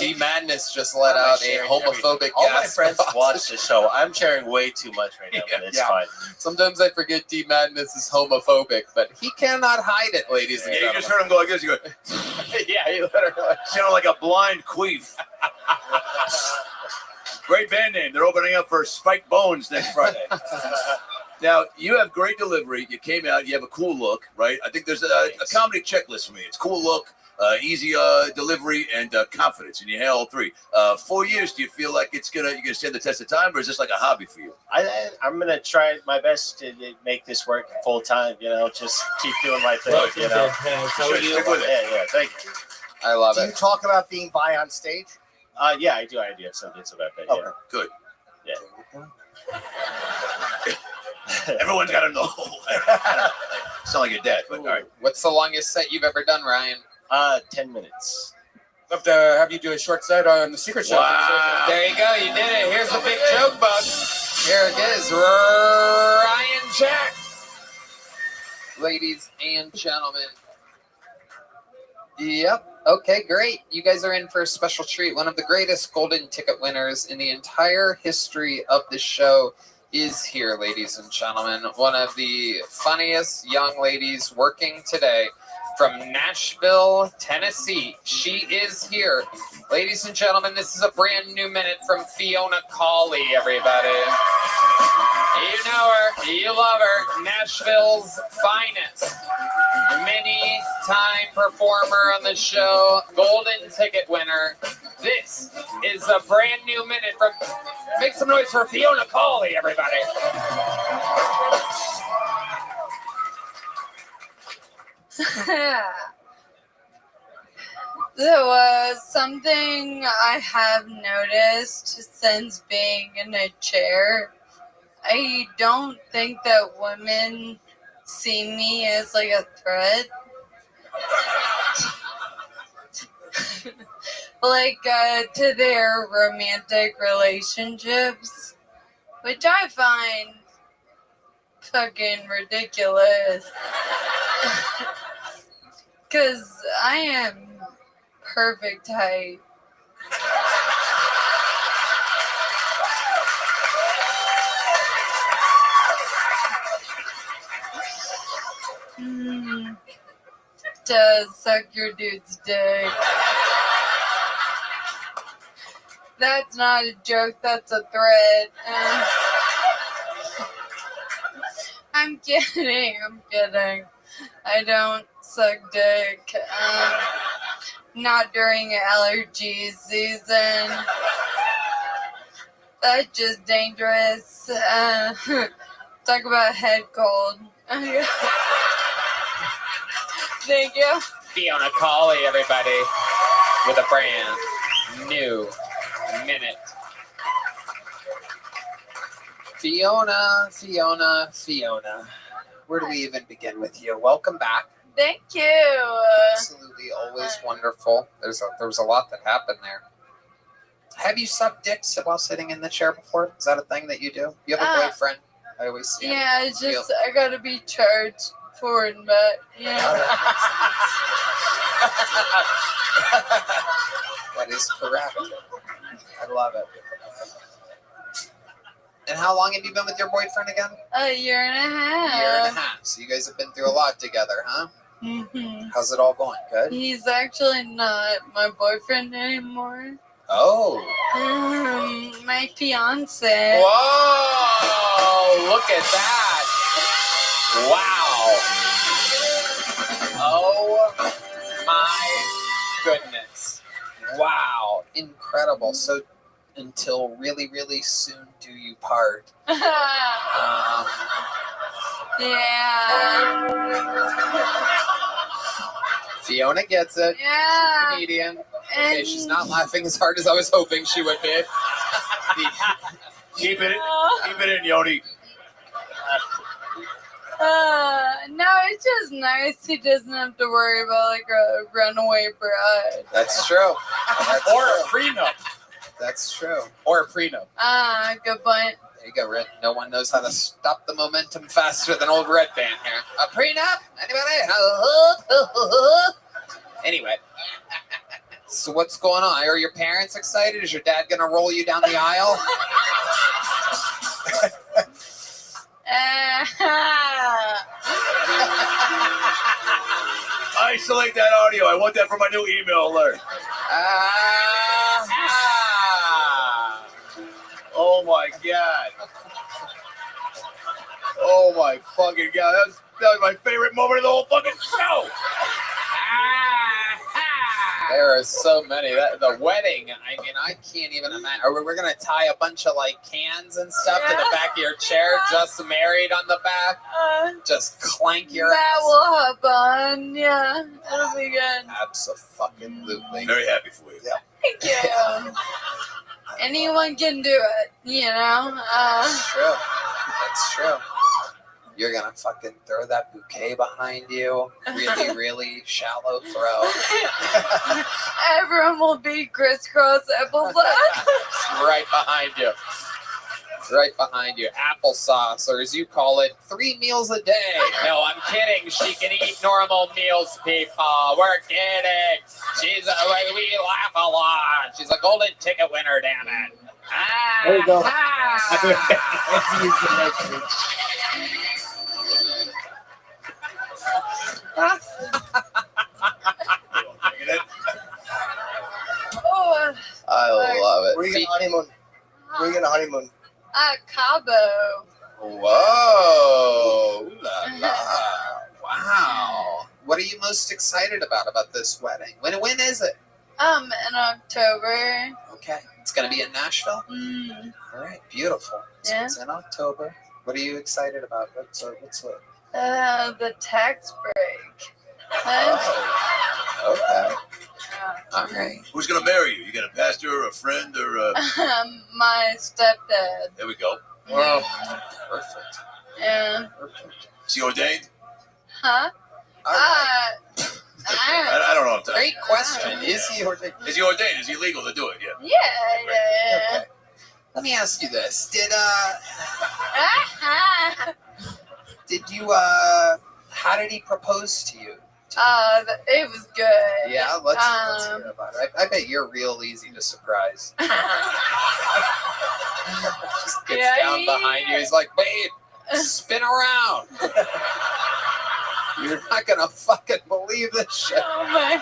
G Madness just let out a homophobic all my gas friends box. watch the show. I'm sharing way too much right now, but it's fine. Sometimes I forget D Madness is homophobic, but he cannot hide it, ladies and Yeah, you gentlemen. just heard him go like this. You go, Yeah, he literally sounded like a blind queef. Great band name. They're opening up for Spike Bones next Friday. Now, you have great delivery. You came out. You have a cool look, right? I think there's a comedy checklist for me. It's cool look, easy delivery, and confidence. And you have all three. 4 years, do you feel like you're gonna stand the test of time, or is this like a hobby for you? I'm gonna try my best to make this work full time. You know, just keep doing my thing. You know, Stick with it. Yeah, thank you. I love Do you talk about being bi on stage? Yeah, I do have some bits about that. Yeah. Good. Yeah. Everyone's got to know. Sound like your dad, but all right. What's the longest set you've ever done, Ryan? 10 minutes. Love to have you do a short set on the Secret Show. Wow. There you go. You did it. Here's the big joke bug. Here it is. Ryan Jack. Ladies and gentlemen. Yep. Okay, great. You guys are in for a special treat. One of the greatest golden ticket winners in the entire history of the show is here, ladies and gentlemen. One of the funniest young ladies working today from Nashville, Tennessee. She is here. Ladies and gentlemen, this is a brand new minute from Fiona Cawley, everybody. You know her. You love her. Nashville's finest. Many-time performer on the show. Golden ticket winner. This is a brand new minute from... Make some noise for Fiona Cawley, everybody. So, something I have noticed since being in a chair, I don't think that women see me as like a threat. To their romantic relationships, which I find fucking ridiculous. Because I am perfect height. To suck your dude's dick. That's not a joke, that's a threat. I'm kidding. I don't suck dick. Not during allergy season. That's just dangerous. Talk about head cold. Thank you. Fiona Cawley, everybody, with a brand new minute. Fiona. Where do we even begin with you? Welcome back. Thank you. Absolutely, always wonderful. There was a lot that happened there. Have you sucked dicks while sitting in the chair before? Is that a thing that you do? You have a boyfriend? I always see him. Yeah, it's just I gotta be charged forward and back. Yeah. That is correct. I love it. And how long have you been with your boyfriend again? A year and a half. Year and a half. So you guys have been through a lot together, huh? Mm-hmm. How's it all going? Good? He's actually not my boyfriend anymore. Oh. My fiance. Whoa! Look at that. Wow. Oh my goodness. Wow. Incredible. So until really, really soon do you part. Yeah. Fiona gets it. Yeah. Comedian. Okay, she's not laughing as hard as I was hoping she would be. Keep it in, Yoni. No, it's just nice. He doesn't have to worry about like a runaway bride. That's true. Or a prenup. That's true. Or a prenup. Good point. There you go, Red. No one knows how to stop the momentum faster than old Red Band here. A prenup? Anybody? Anyway. So what's going on? Are your parents excited? Is your dad going to roll you down the aisle? Isolate that audio. I want that for my new email alert. Oh my God. Oh my fucking God. That was my favorite moment of the whole fucking show. There are so many. The wedding, I mean, I can't even imagine. We're going to tie a bunch of like cans and stuff to the back of your chair, just married on the back. Just clank your That ass. will hop on. Yeah, it'll be good. Absolutely. Very happy for you. Yeah. Thank you. Anyone can do it, you know? That's true. That's true. You're gonna fucking throw that bouquet behind you. Really, really shallow throw. Everyone will be crisscross applesauce. Right behind you. Right behind you. Applesauce, or as you call it, 3 meals a day. No, I'm kidding. She can eat normal meals, people. We're kidding. We laugh a lot. She's a golden ticket winner, damn it. There you go. Oh, I love it. Where you going on honeymoon? Where you going on honeymoon? Cabo. Whoa. Ooh la la. Wow. What are you most excited about this wedding? When is it? In October. Okay. It's going to be in Nashville? All right. Beautiful. So Yeah. it's in October. What are you excited about? What's The tax break. Okay. All right. Who's gonna marry you? You got a pastor, a friend, or My stepdad. there we go. Wow. Perfect. Yeah. Is he ordained? Huh? I don't know. If that, Great question. Is he ordained? Is he ordained? Is he legal to do it? Yeah. Yeah. Okay. Let me ask you this. Did you how did he propose to you? It was good. Yeah, let's hear about it. I bet you're real easy to surprise. Just gets down behind you. He's like, babe, spin around. You're not gonna fucking believe this shit. Oh my.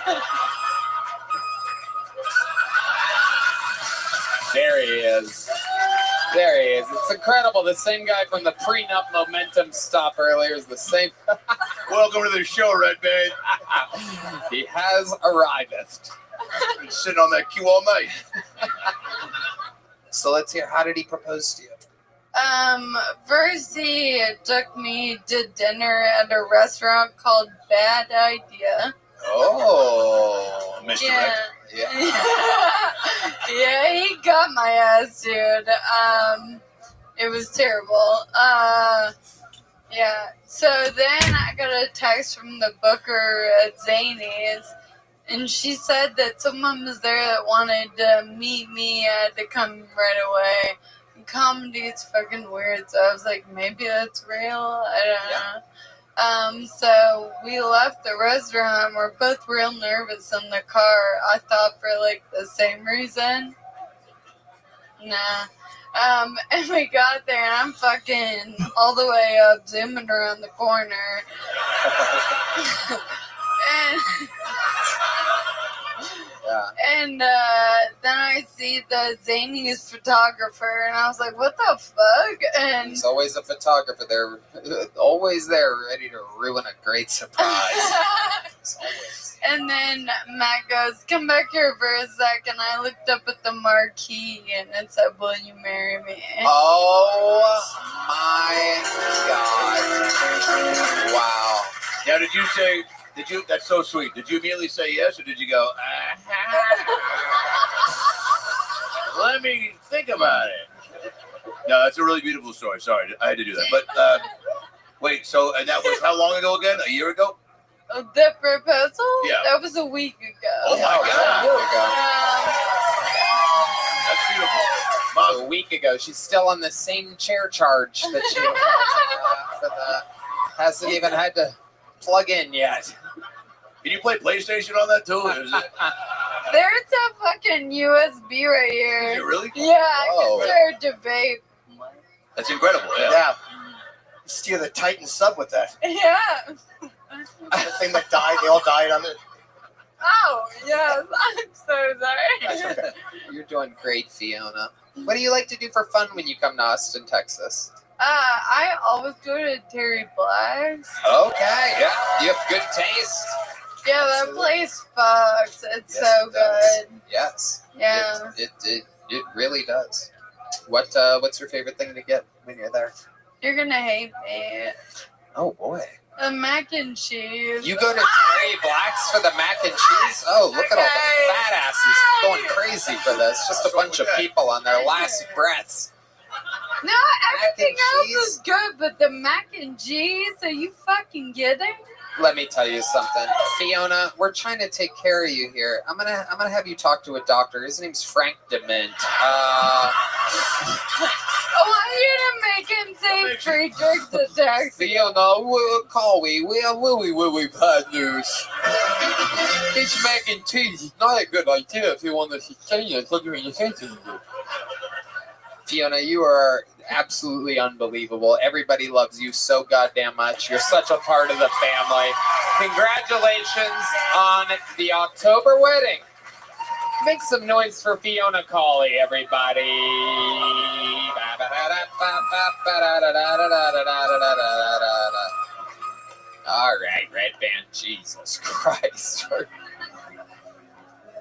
There he is. There he is. It's incredible. The same guy from the prenup momentum stop earlier is the same. Welcome to the show, Red Band. He has arrived. Been sitting on that queue all night. So let's hear. How did he propose to you? First he took me to dinner at a restaurant called Bad Idea. Oh, misdirect. Yeah. Yeah, he got my ass, dude. It was terrible. Yeah. So then I got a text from the booker at Zany's, and she said that someone was there that wanted to meet me. I had to come right away. Comedy is fucking weird, so I was like, maybe that's real. I don't know. So we left the restaurant. We're both real nervous in the car. I thought for like the same reason. Nah. And we got there, and I'm fucking all the way up, zooming around the corner. And then I see the Zany's photographer, and I was like, what the fuck? And He's always a photographer. They're always there, ready to ruin a great surprise. and then Matt goes, come back here for a second. I looked up at the marquee, and it said, will you marry me? Oh my God. Wow. Now, did you say? Did you? That's so sweet. Did you immediately say yes, or did you go? Let me think about it. No, that's a really beautiful story. Sorry, I had to do that. But wait, so and that was how long ago again? A year ago? The proposal? Yeah. That was a week ago. Oh my God. That's beautiful. A week ago, she's still on the same chair charge that she had for the. Hasn't even had to plug in yet. Can you play PlayStation on that too? Is it? There's a fucking USB right here. Is it really? Yeah, I Whoa. can start to vape. That's incredible. Yeah. Yeah. Steer the Titan sub with that. Yeah. The thing that died, they all died on it. Oh, yes. I'm so sorry. You're doing great, Fiona. What do you like to do for fun when you come to Austin, Texas? I always go to Terry Black's. Okay, yeah, you have good taste. Yeah, that place fucks. It's Yes, so it does. good. Yes. Yeah. It really does. What's your favorite thing to get when you're there? You're gonna hate me. Oh boy. The mac and cheese. You go to Terry Black's for the mac and cheese? Oh, look at all the fat asses going crazy for this. Just a bunch of people on their last breaths. No, everything else was good, but the mac and cheese, are you fucking kidding? Let me tell you something, Fiona. We're trying to take care of you here. I'm gonna have you talk to a doctor. His name's Frank Dement. I want you to make him say free drinks at taxi. Fiona, call we have Louie bad news. This mac and cheese is not a good idea if you want to see changes. Look at your faces. Fiona, you are absolutely unbelievable. Everybody loves you so goddamn much. You're such a part of the family. Congratulations on the October wedding. Make some noise for Fiona Cawley, everybody. All right, Red Band. Jesus Christ.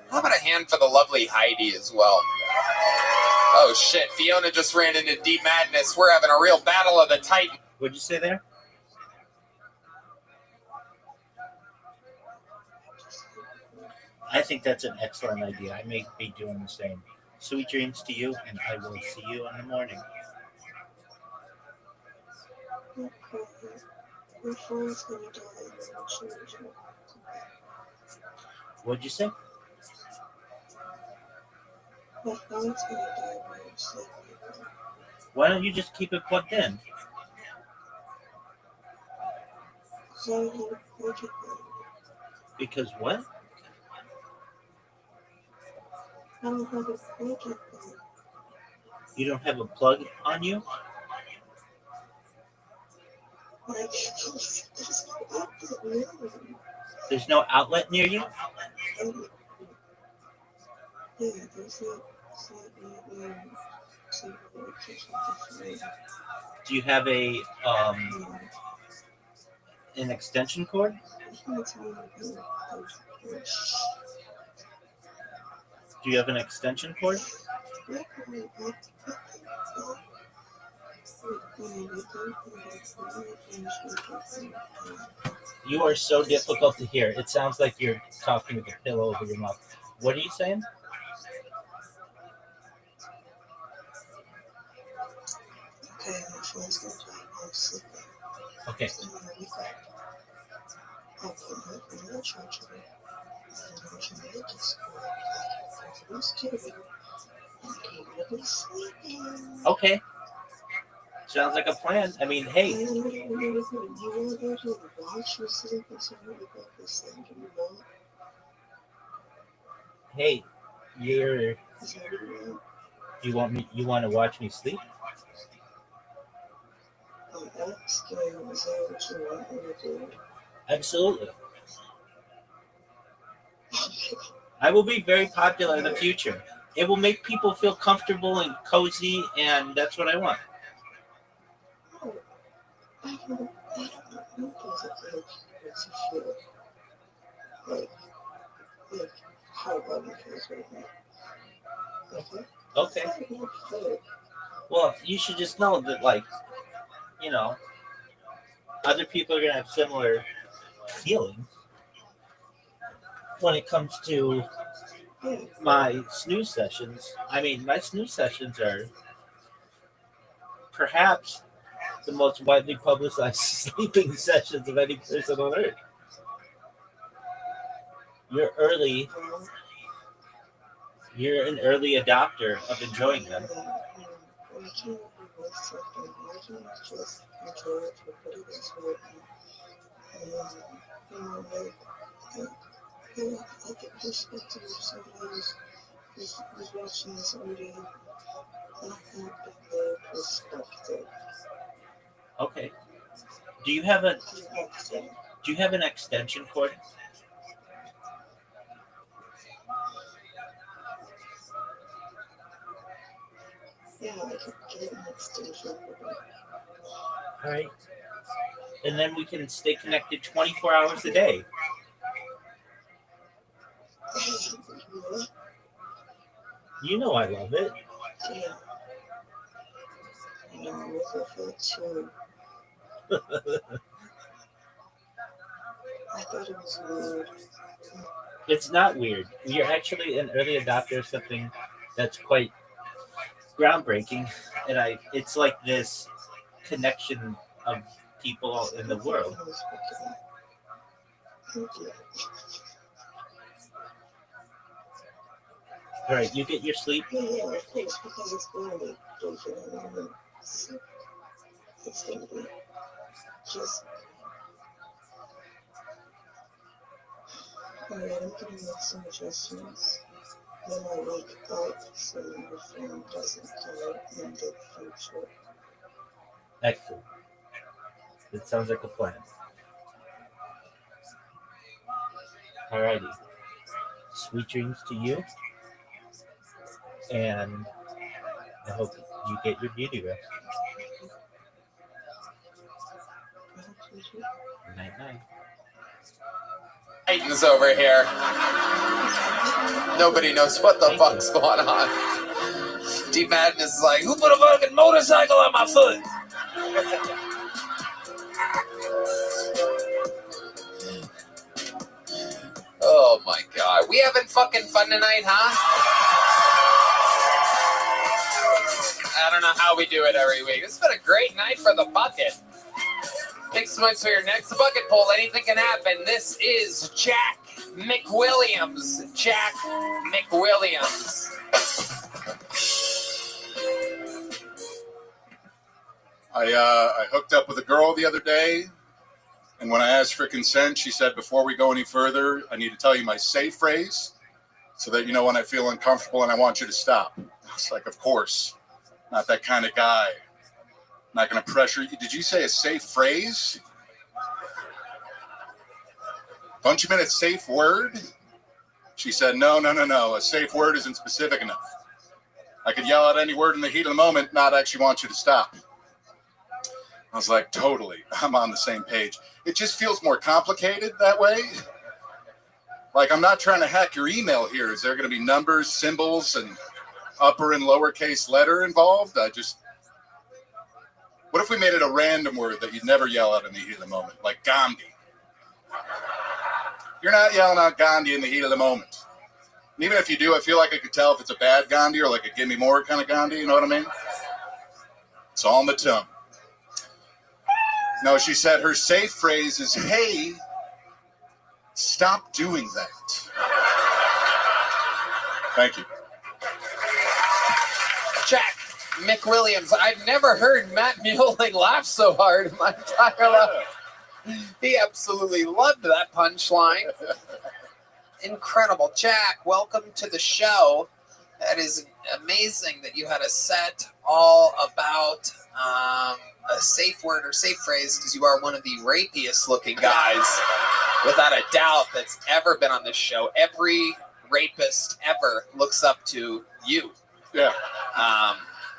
How about a hand for the lovely Heidi as well? Oh shit, Fiona just ran into deep madness. We're having a real battle of the Titan. What'd you say there? I think that's an excellent idea. I may be doing the same. Sweet dreams to you, and I will see you in the morning. What'd you say? Why don't you just keep it plugged in? Because what? You don't have a plug on you? There's no outlet near you? Do you have a an extension cord? Do you have an extension cord? You are so difficult to hear. It sounds like you're talking with a pillow over your mouth. What are you saying? Okay. Okay. Sounds like a plan. I mean, hey. Hey, you want to watch me sleep? Absolutely. I will be very popular in the future. It will make people feel comfortable and cozy, and that's what I want. Okay. Well, you should just know that, like, you know, other people are going to have similar feelings when it comes to my snooze sessions. I mean, my snooze sessions are perhaps the most widely publicized sleeping sessions of any person on earth. You're an early adopter of enjoying them. Okay. Do you have an extension cord? All right. And then we can stay connected 24 hours a day. You know I love it. It's not weird. You're actually an early adopter of something that's quite groundbreaking, and it's like this connection of people in the world. All right, you get your sleep. Just I'm gonna make some adjustments. Then I wake up so your phone doesn't die in the future. Excellent. That sounds like a plan. Alrighty. Sweet dreams to you. And I hope you get your beauty rest. Night night. Titans over here. Nobody knows what the fuck's going on. Deep Madness is like, who put a fucking motorcycle on my foot? Oh my god. We having fucking fun tonight, huh? I don't know how we do it every week. It's been a great night for the bucket. Thanks so much for your next bucket poll. Anything can happen. This is Jack McWilliams. Jack McWilliams. I hooked up with a girl the other day, and when I asked for consent, she said, before we go any further, I need to tell you my safe phrase so that you know when I feel uncomfortable and I want you to stop. I was like, of course. Not that kind of guy. Not going to pressure you. Did you say a safe phrase? Don't you mean a safe word? She said, no. A safe word isn't specific enough. I could yell out any word in the heat of the moment, not actually want you to stop. I was like, totally. I'm on the same page. It just feels more complicated that way. Like, I'm not trying to hack your email here. Is there going to be numbers, symbols, and upper and lowercase letter involved? What if we made it a random word that you'd never yell out in the heat of the moment, like Gandhi? You're not yelling out Gandhi in the heat of the moment. And even if you do, I feel like I could tell if it's a bad Gandhi or like a give me more kind of Gandhi, you know what I mean? It's all in the tongue. No, she said her safe phrase is, hey, stop doing that. Thank you. Jack McWilliams. I've never heard Matt Muehlling laugh so hard in my entire life. He absolutely loved that punchline. Incredible. Jack, welcome to the show. That is amazing that you had a set all about a safe word or safe phrase, because you are one of the rapiest looking guys, without a doubt, that's ever been on this show. Every rapist ever looks up to you. Yeah.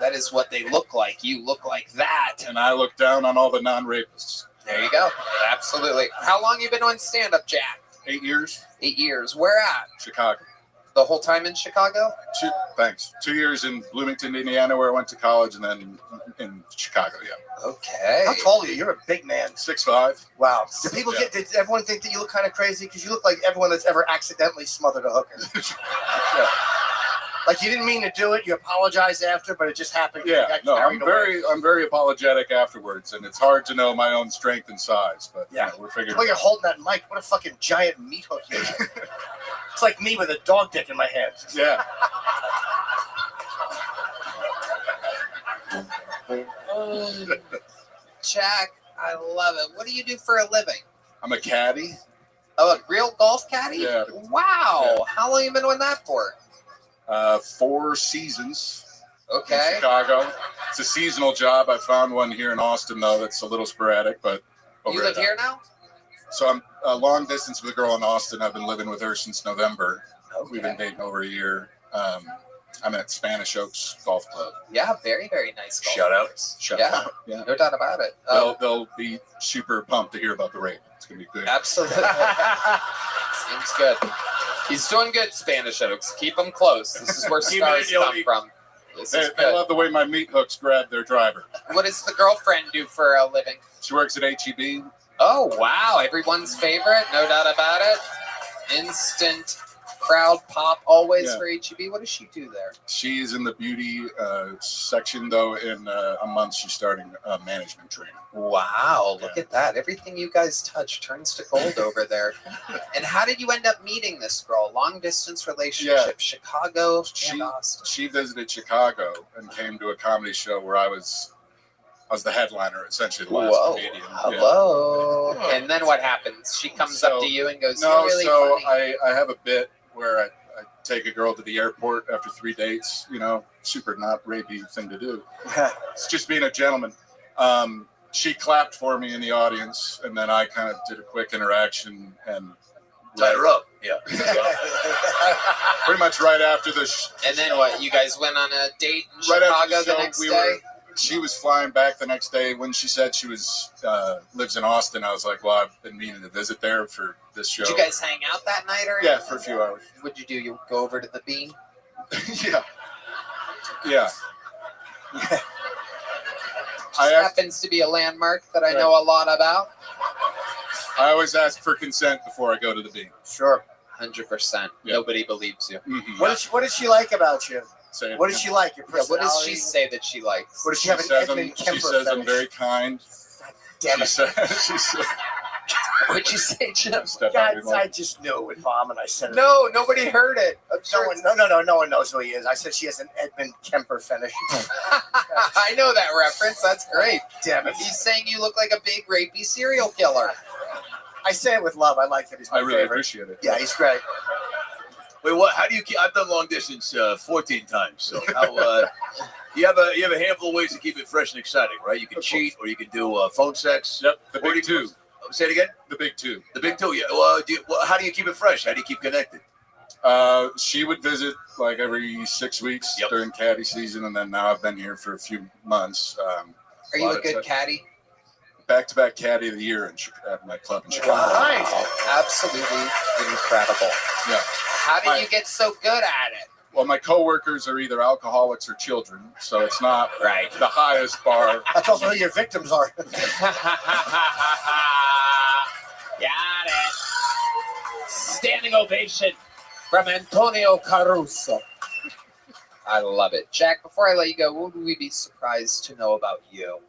That is what they look like. You look like that. And I look down on all the non-rapists. There you go. Absolutely. How long you been doing stand-up, Jack? 8 years. 8 years. Where at? Chicago. The whole time in Chicago? Thanks. 2 years in Bloomington, Indiana, where I went to college, and then in Chicago, yeah. Okay. How tall are you? You're a big man. 6'5". Wow. Did everyone think that you look kind of crazy? Because you look like everyone that's ever accidentally smothered a hooker. Yeah. Like you didn't mean to do it. You apologized after, but it just happened. Yeah. No, I'm very apologetic afterwards, and it's hard to know my own strength and size. But yeah, we're figuring. Well, you're holding that mic. What a fucking giant meat hook you are. It's like me with a dog dick in my hand. Yeah. Jack, I love it. What do you do for a living? I'm a caddy. Oh, a real golf caddy? Yeah. Wow. Yeah. How long you been doing that for? 4 seasons. Okay. In Chicago. It's a seasonal job. I found one here in Austin, though, that's a little sporadic, but. You live here now? So I'm a long distance with a girl in Austin. I've been living with her since November. Okay. We've been dating over a year. I'm at Spanish Oaks Golf Club. Yeah, very, very nice golf. Shout out. Course. Shout yeah, out. Yeah. No doubt about it. They'll be super pumped to hear about the rate. It's going to be good. Absolutely. Seems good. He's doing good, Spanish Oaks. Keep him close. This is where stars come from. They love the way my meat hooks grab their driver. What does the girlfriend do for a living? She works at H-E-B. Oh, wow. Everyone's favorite. No doubt about it. Instant crowd pop always Yeah. for HEB. What does she do there? She's in the beauty section, though. In a month, she's starting management training. Wow, look at that. Everything you guys touch turns to gold over there. And how did you end up meeting this girl? Long distance relationship, Chicago and Austin. She visited Chicago and came to a comedy show where I was the headliner, essentially the last Whoa, comedian. hello. Yeah. And then what happens? She comes up to you and goes, "No, "You're really so funny." I have a bit where I take a girl to the airport after 3 dates. You know, super not rapey thing to do. It's just being a gentleman." She clapped for me in the audience, and then I kind of did a quick interaction and Light her up. Yeah. pretty much right after the. And then what? You guys went on a date in Right Chicago after the show, next day? She was flying back the next day. When she said she was lives in Austin, I was like, "Well, I've been meaning to visit there for this show." Did you guys hang out that night or Yeah, anything? for a few hours. What'd you do? You go over to the Bean? Yeah. Just happens to be a landmark that I know a lot about. I always ask for consent before I go to the Bean. Sure. 100%. Nobody believes you. Mm-hmm. What does she like about you? What does she like? Your Yeah, what personality? does she say that she likes? What does she have an Edmund She Kemper says I'm fetish? very kind. Damn it. She said, What'd you say, Jim? God, I just knew it, Mom, and I said it. No, nobody heard it. I'm sure No one knows who he is. I said she has an Edmund Kemper fetish. I know that reference. That's great. Damn it. He's saying you look like a big rapey serial killer. I say it with love. I like it. He's my I really favorite. appreciate it. Yeah, he's great. Wait, what? How do you keep? I've done long distance 14 times. So how, you have a handful of ways to keep it fresh and exciting, right? You can cheat, or you can do phone sex. Yep, the big two. Say it again. The big two. The big two. Yeah. Well, how do you keep it fresh? How do you keep connected? She would visit like every 6 weeks during caddy season, and then now I've been here for a few months. Are you a good caddy? Back-to-back caddy of the year at my club in Chicago. Wow. Absolutely incredible. Yeah. How did you get so good at it? Well, my coworkers are either alcoholics or children, so it's not right the highest bar. That's also who your victims are. Got it. Standing ovation from Antonio Caruso. I love it. Jack, before I let you go, what would we be surprised to know about you?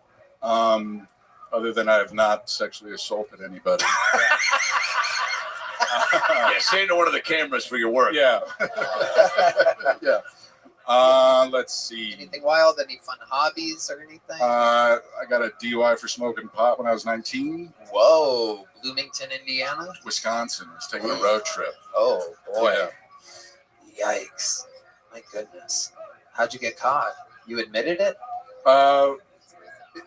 Other than I have not sexually assaulted anybody. Yeah, say to one of the cameras for your work. Yeah. Yeah. Let's see. Anything wild? Any fun hobbies or anything? I got a DUI for smoking pot when I was 19. Whoa. Bloomington, Indiana? Wisconsin. I was taking a road trip. Oh, boy. Yeah. Yikes. My goodness. How'd you get caught? You admitted it?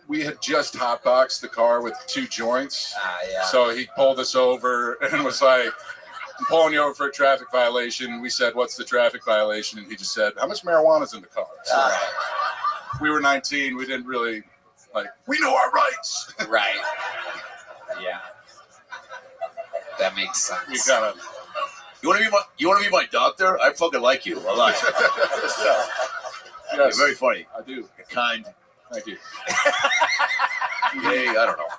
We had just hotboxed the car with 2 joints. Yeah. So he pulled us over and was like, "I'm pulling you over for a traffic violation." We said, "What's the traffic violation?" And he just said, "How much marijuana's in the car?" So we were 19. We didn't really we know our rights. Right. Yeah. That makes sense. We gotta. You want to be my doctor? I fucking like you a lot. Yes. You're very funny. I do. You're kind. Thank you. Yay, I don't know.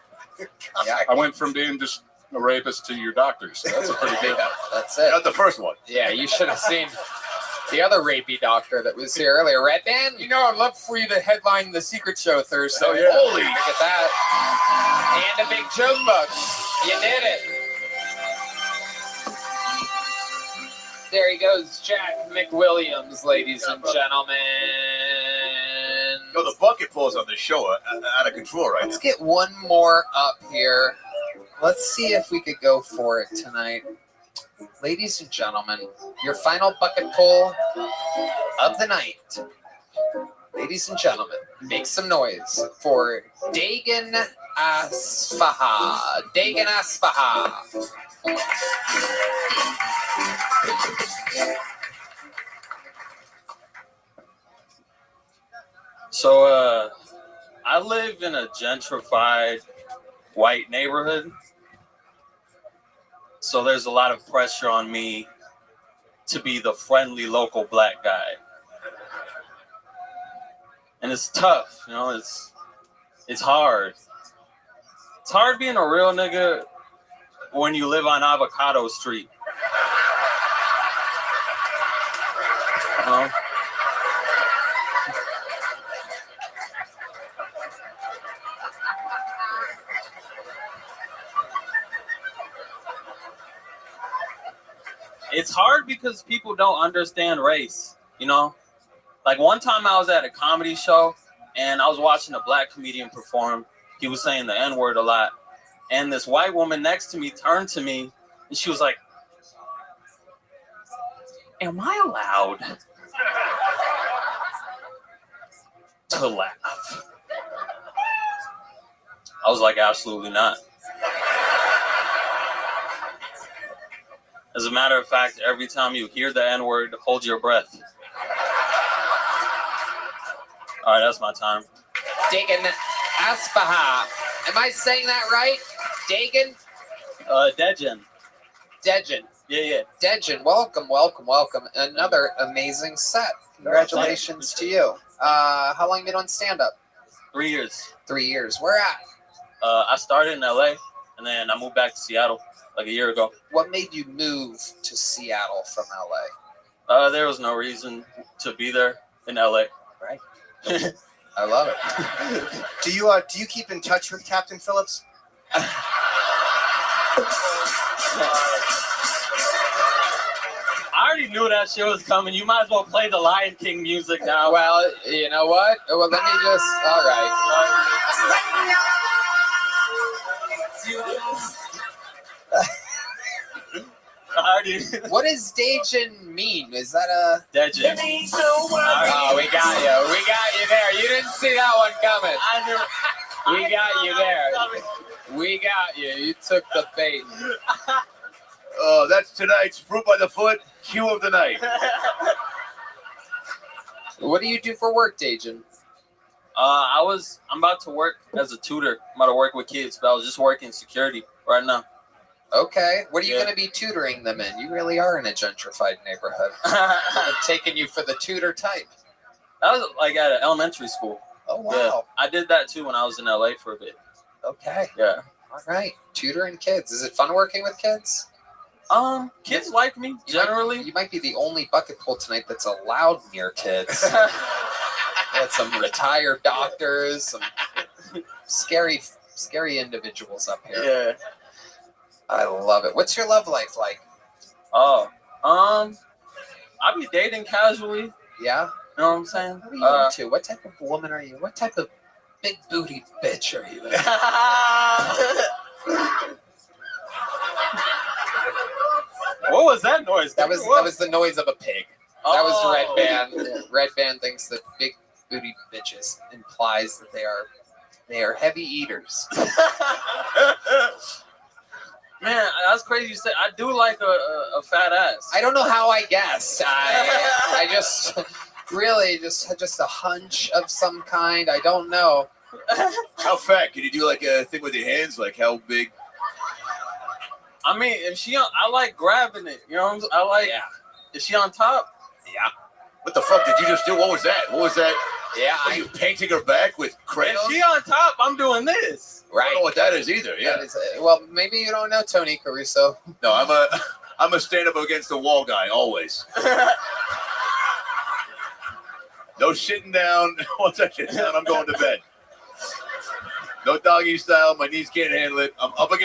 Yeah. I went from being just a rapist to your doctor, so that's a pretty good. That's it. Not the first one. Yeah, you should have seen the other rapey doctor that was here earlier. Red Band? You know, I'd love for you to headline the secret show Thursday. Oh, yeah. Holy, look at that. And a big joke book. You did it. There he goes, Jack McWilliams, ladies and gentlemen. No, the bucket pulls on this show are out of control right Let's get one more up here. Let's see if we could go for it tonight. Ladies and gentlemen, your final bucket pull of the night. Ladies and gentlemen, make some noise for Dagan Asfaha. Dagan Asfaha. So, I live in a gentrified white neighborhood. So there's a lot of pressure on me to be the friendly local black guy. And it's tough, you know, it's hard. It's hard being a real nigga when you live on Avocado Street. It's hard because people don't understand race, you know? Like one time I was at a comedy show and I was watching a black comedian perform. He was saying the N-word a lot. And this white woman next to me turned to me and she was like, am I allowed to laugh? I was like, absolutely not. As a matter of fact, every time you hear the N-word, hold your breath. All right, that's my time. Dagan Aspaha. Am I saying that right? Dagan? Dejan. Dejan. Yeah. Dejan, welcome. Another amazing set. Congratulations to you. How long you been on stand-up? 3 years. 3 years. Where at? I started in LA, and then I moved back to Seattle like a year ago. What made you move to Seattle from LA? There was no reason to be there in LA. Right. I love it. Do you keep in touch with Captain Phillips? I already knew that shit was coming. You might as well play the Lion King music now. Well, you know what? Well, let me just. All right. What does Dajan mean? Is that a Dejan? Oh, we got you. We got you there. You didn't see that one coming. We got you there. We got you. You took the bait. Oh, that's tonight's Fruit by the Foot cue of the night. What do you do for work, Dajan? I'm about to work as a tutor. I'm about to work with kids, but I was just working security right now. Okay. What are you going to be tutoring them in? You really are in a gentrified neighborhood. I'm taking you for the tutor type. That was like at an elementary school. Oh, wow. Yeah, I did that too when I was in LA for a bit. Okay. Yeah. All right. Tutoring kids. Is it fun working with kids? Kids like me, generally. You might be the only bucket pool tonight that's allowed near kids. Got some retired doctors, some scary individuals up here. Yeah. I love it. What's your love life like? Oh, I be dating casually. Yeah? You know what I'm saying? What are you into? What type of woman are you? What type of big booty bitch are you? What was that noise? That was the noise of a pig. That was Red Band. Red Band thinks that big booty bitches implies that they are heavy eaters. Man, that's crazy you said. I do like a fat ass. I don't know how I guessed. I just really just a hunch of some kind. I don't know. How fat? Can you do like a thing with your hands? Like how big? I mean, I like grabbing it. You know what I'm saying? I like. Yeah. Is she on top? Yeah. What the fuck did you just do? What was that? Yeah. Are you painting her back with crayons? If she on top, I'm doing this. I don't know what that is either. Yeah. Well, maybe you don't know Tony Caruso. No, I'm a stand up against the wall guy always. No shitting down. Once I get down, I'm going to bed. No doggy style. My knees can't handle it. I'm up against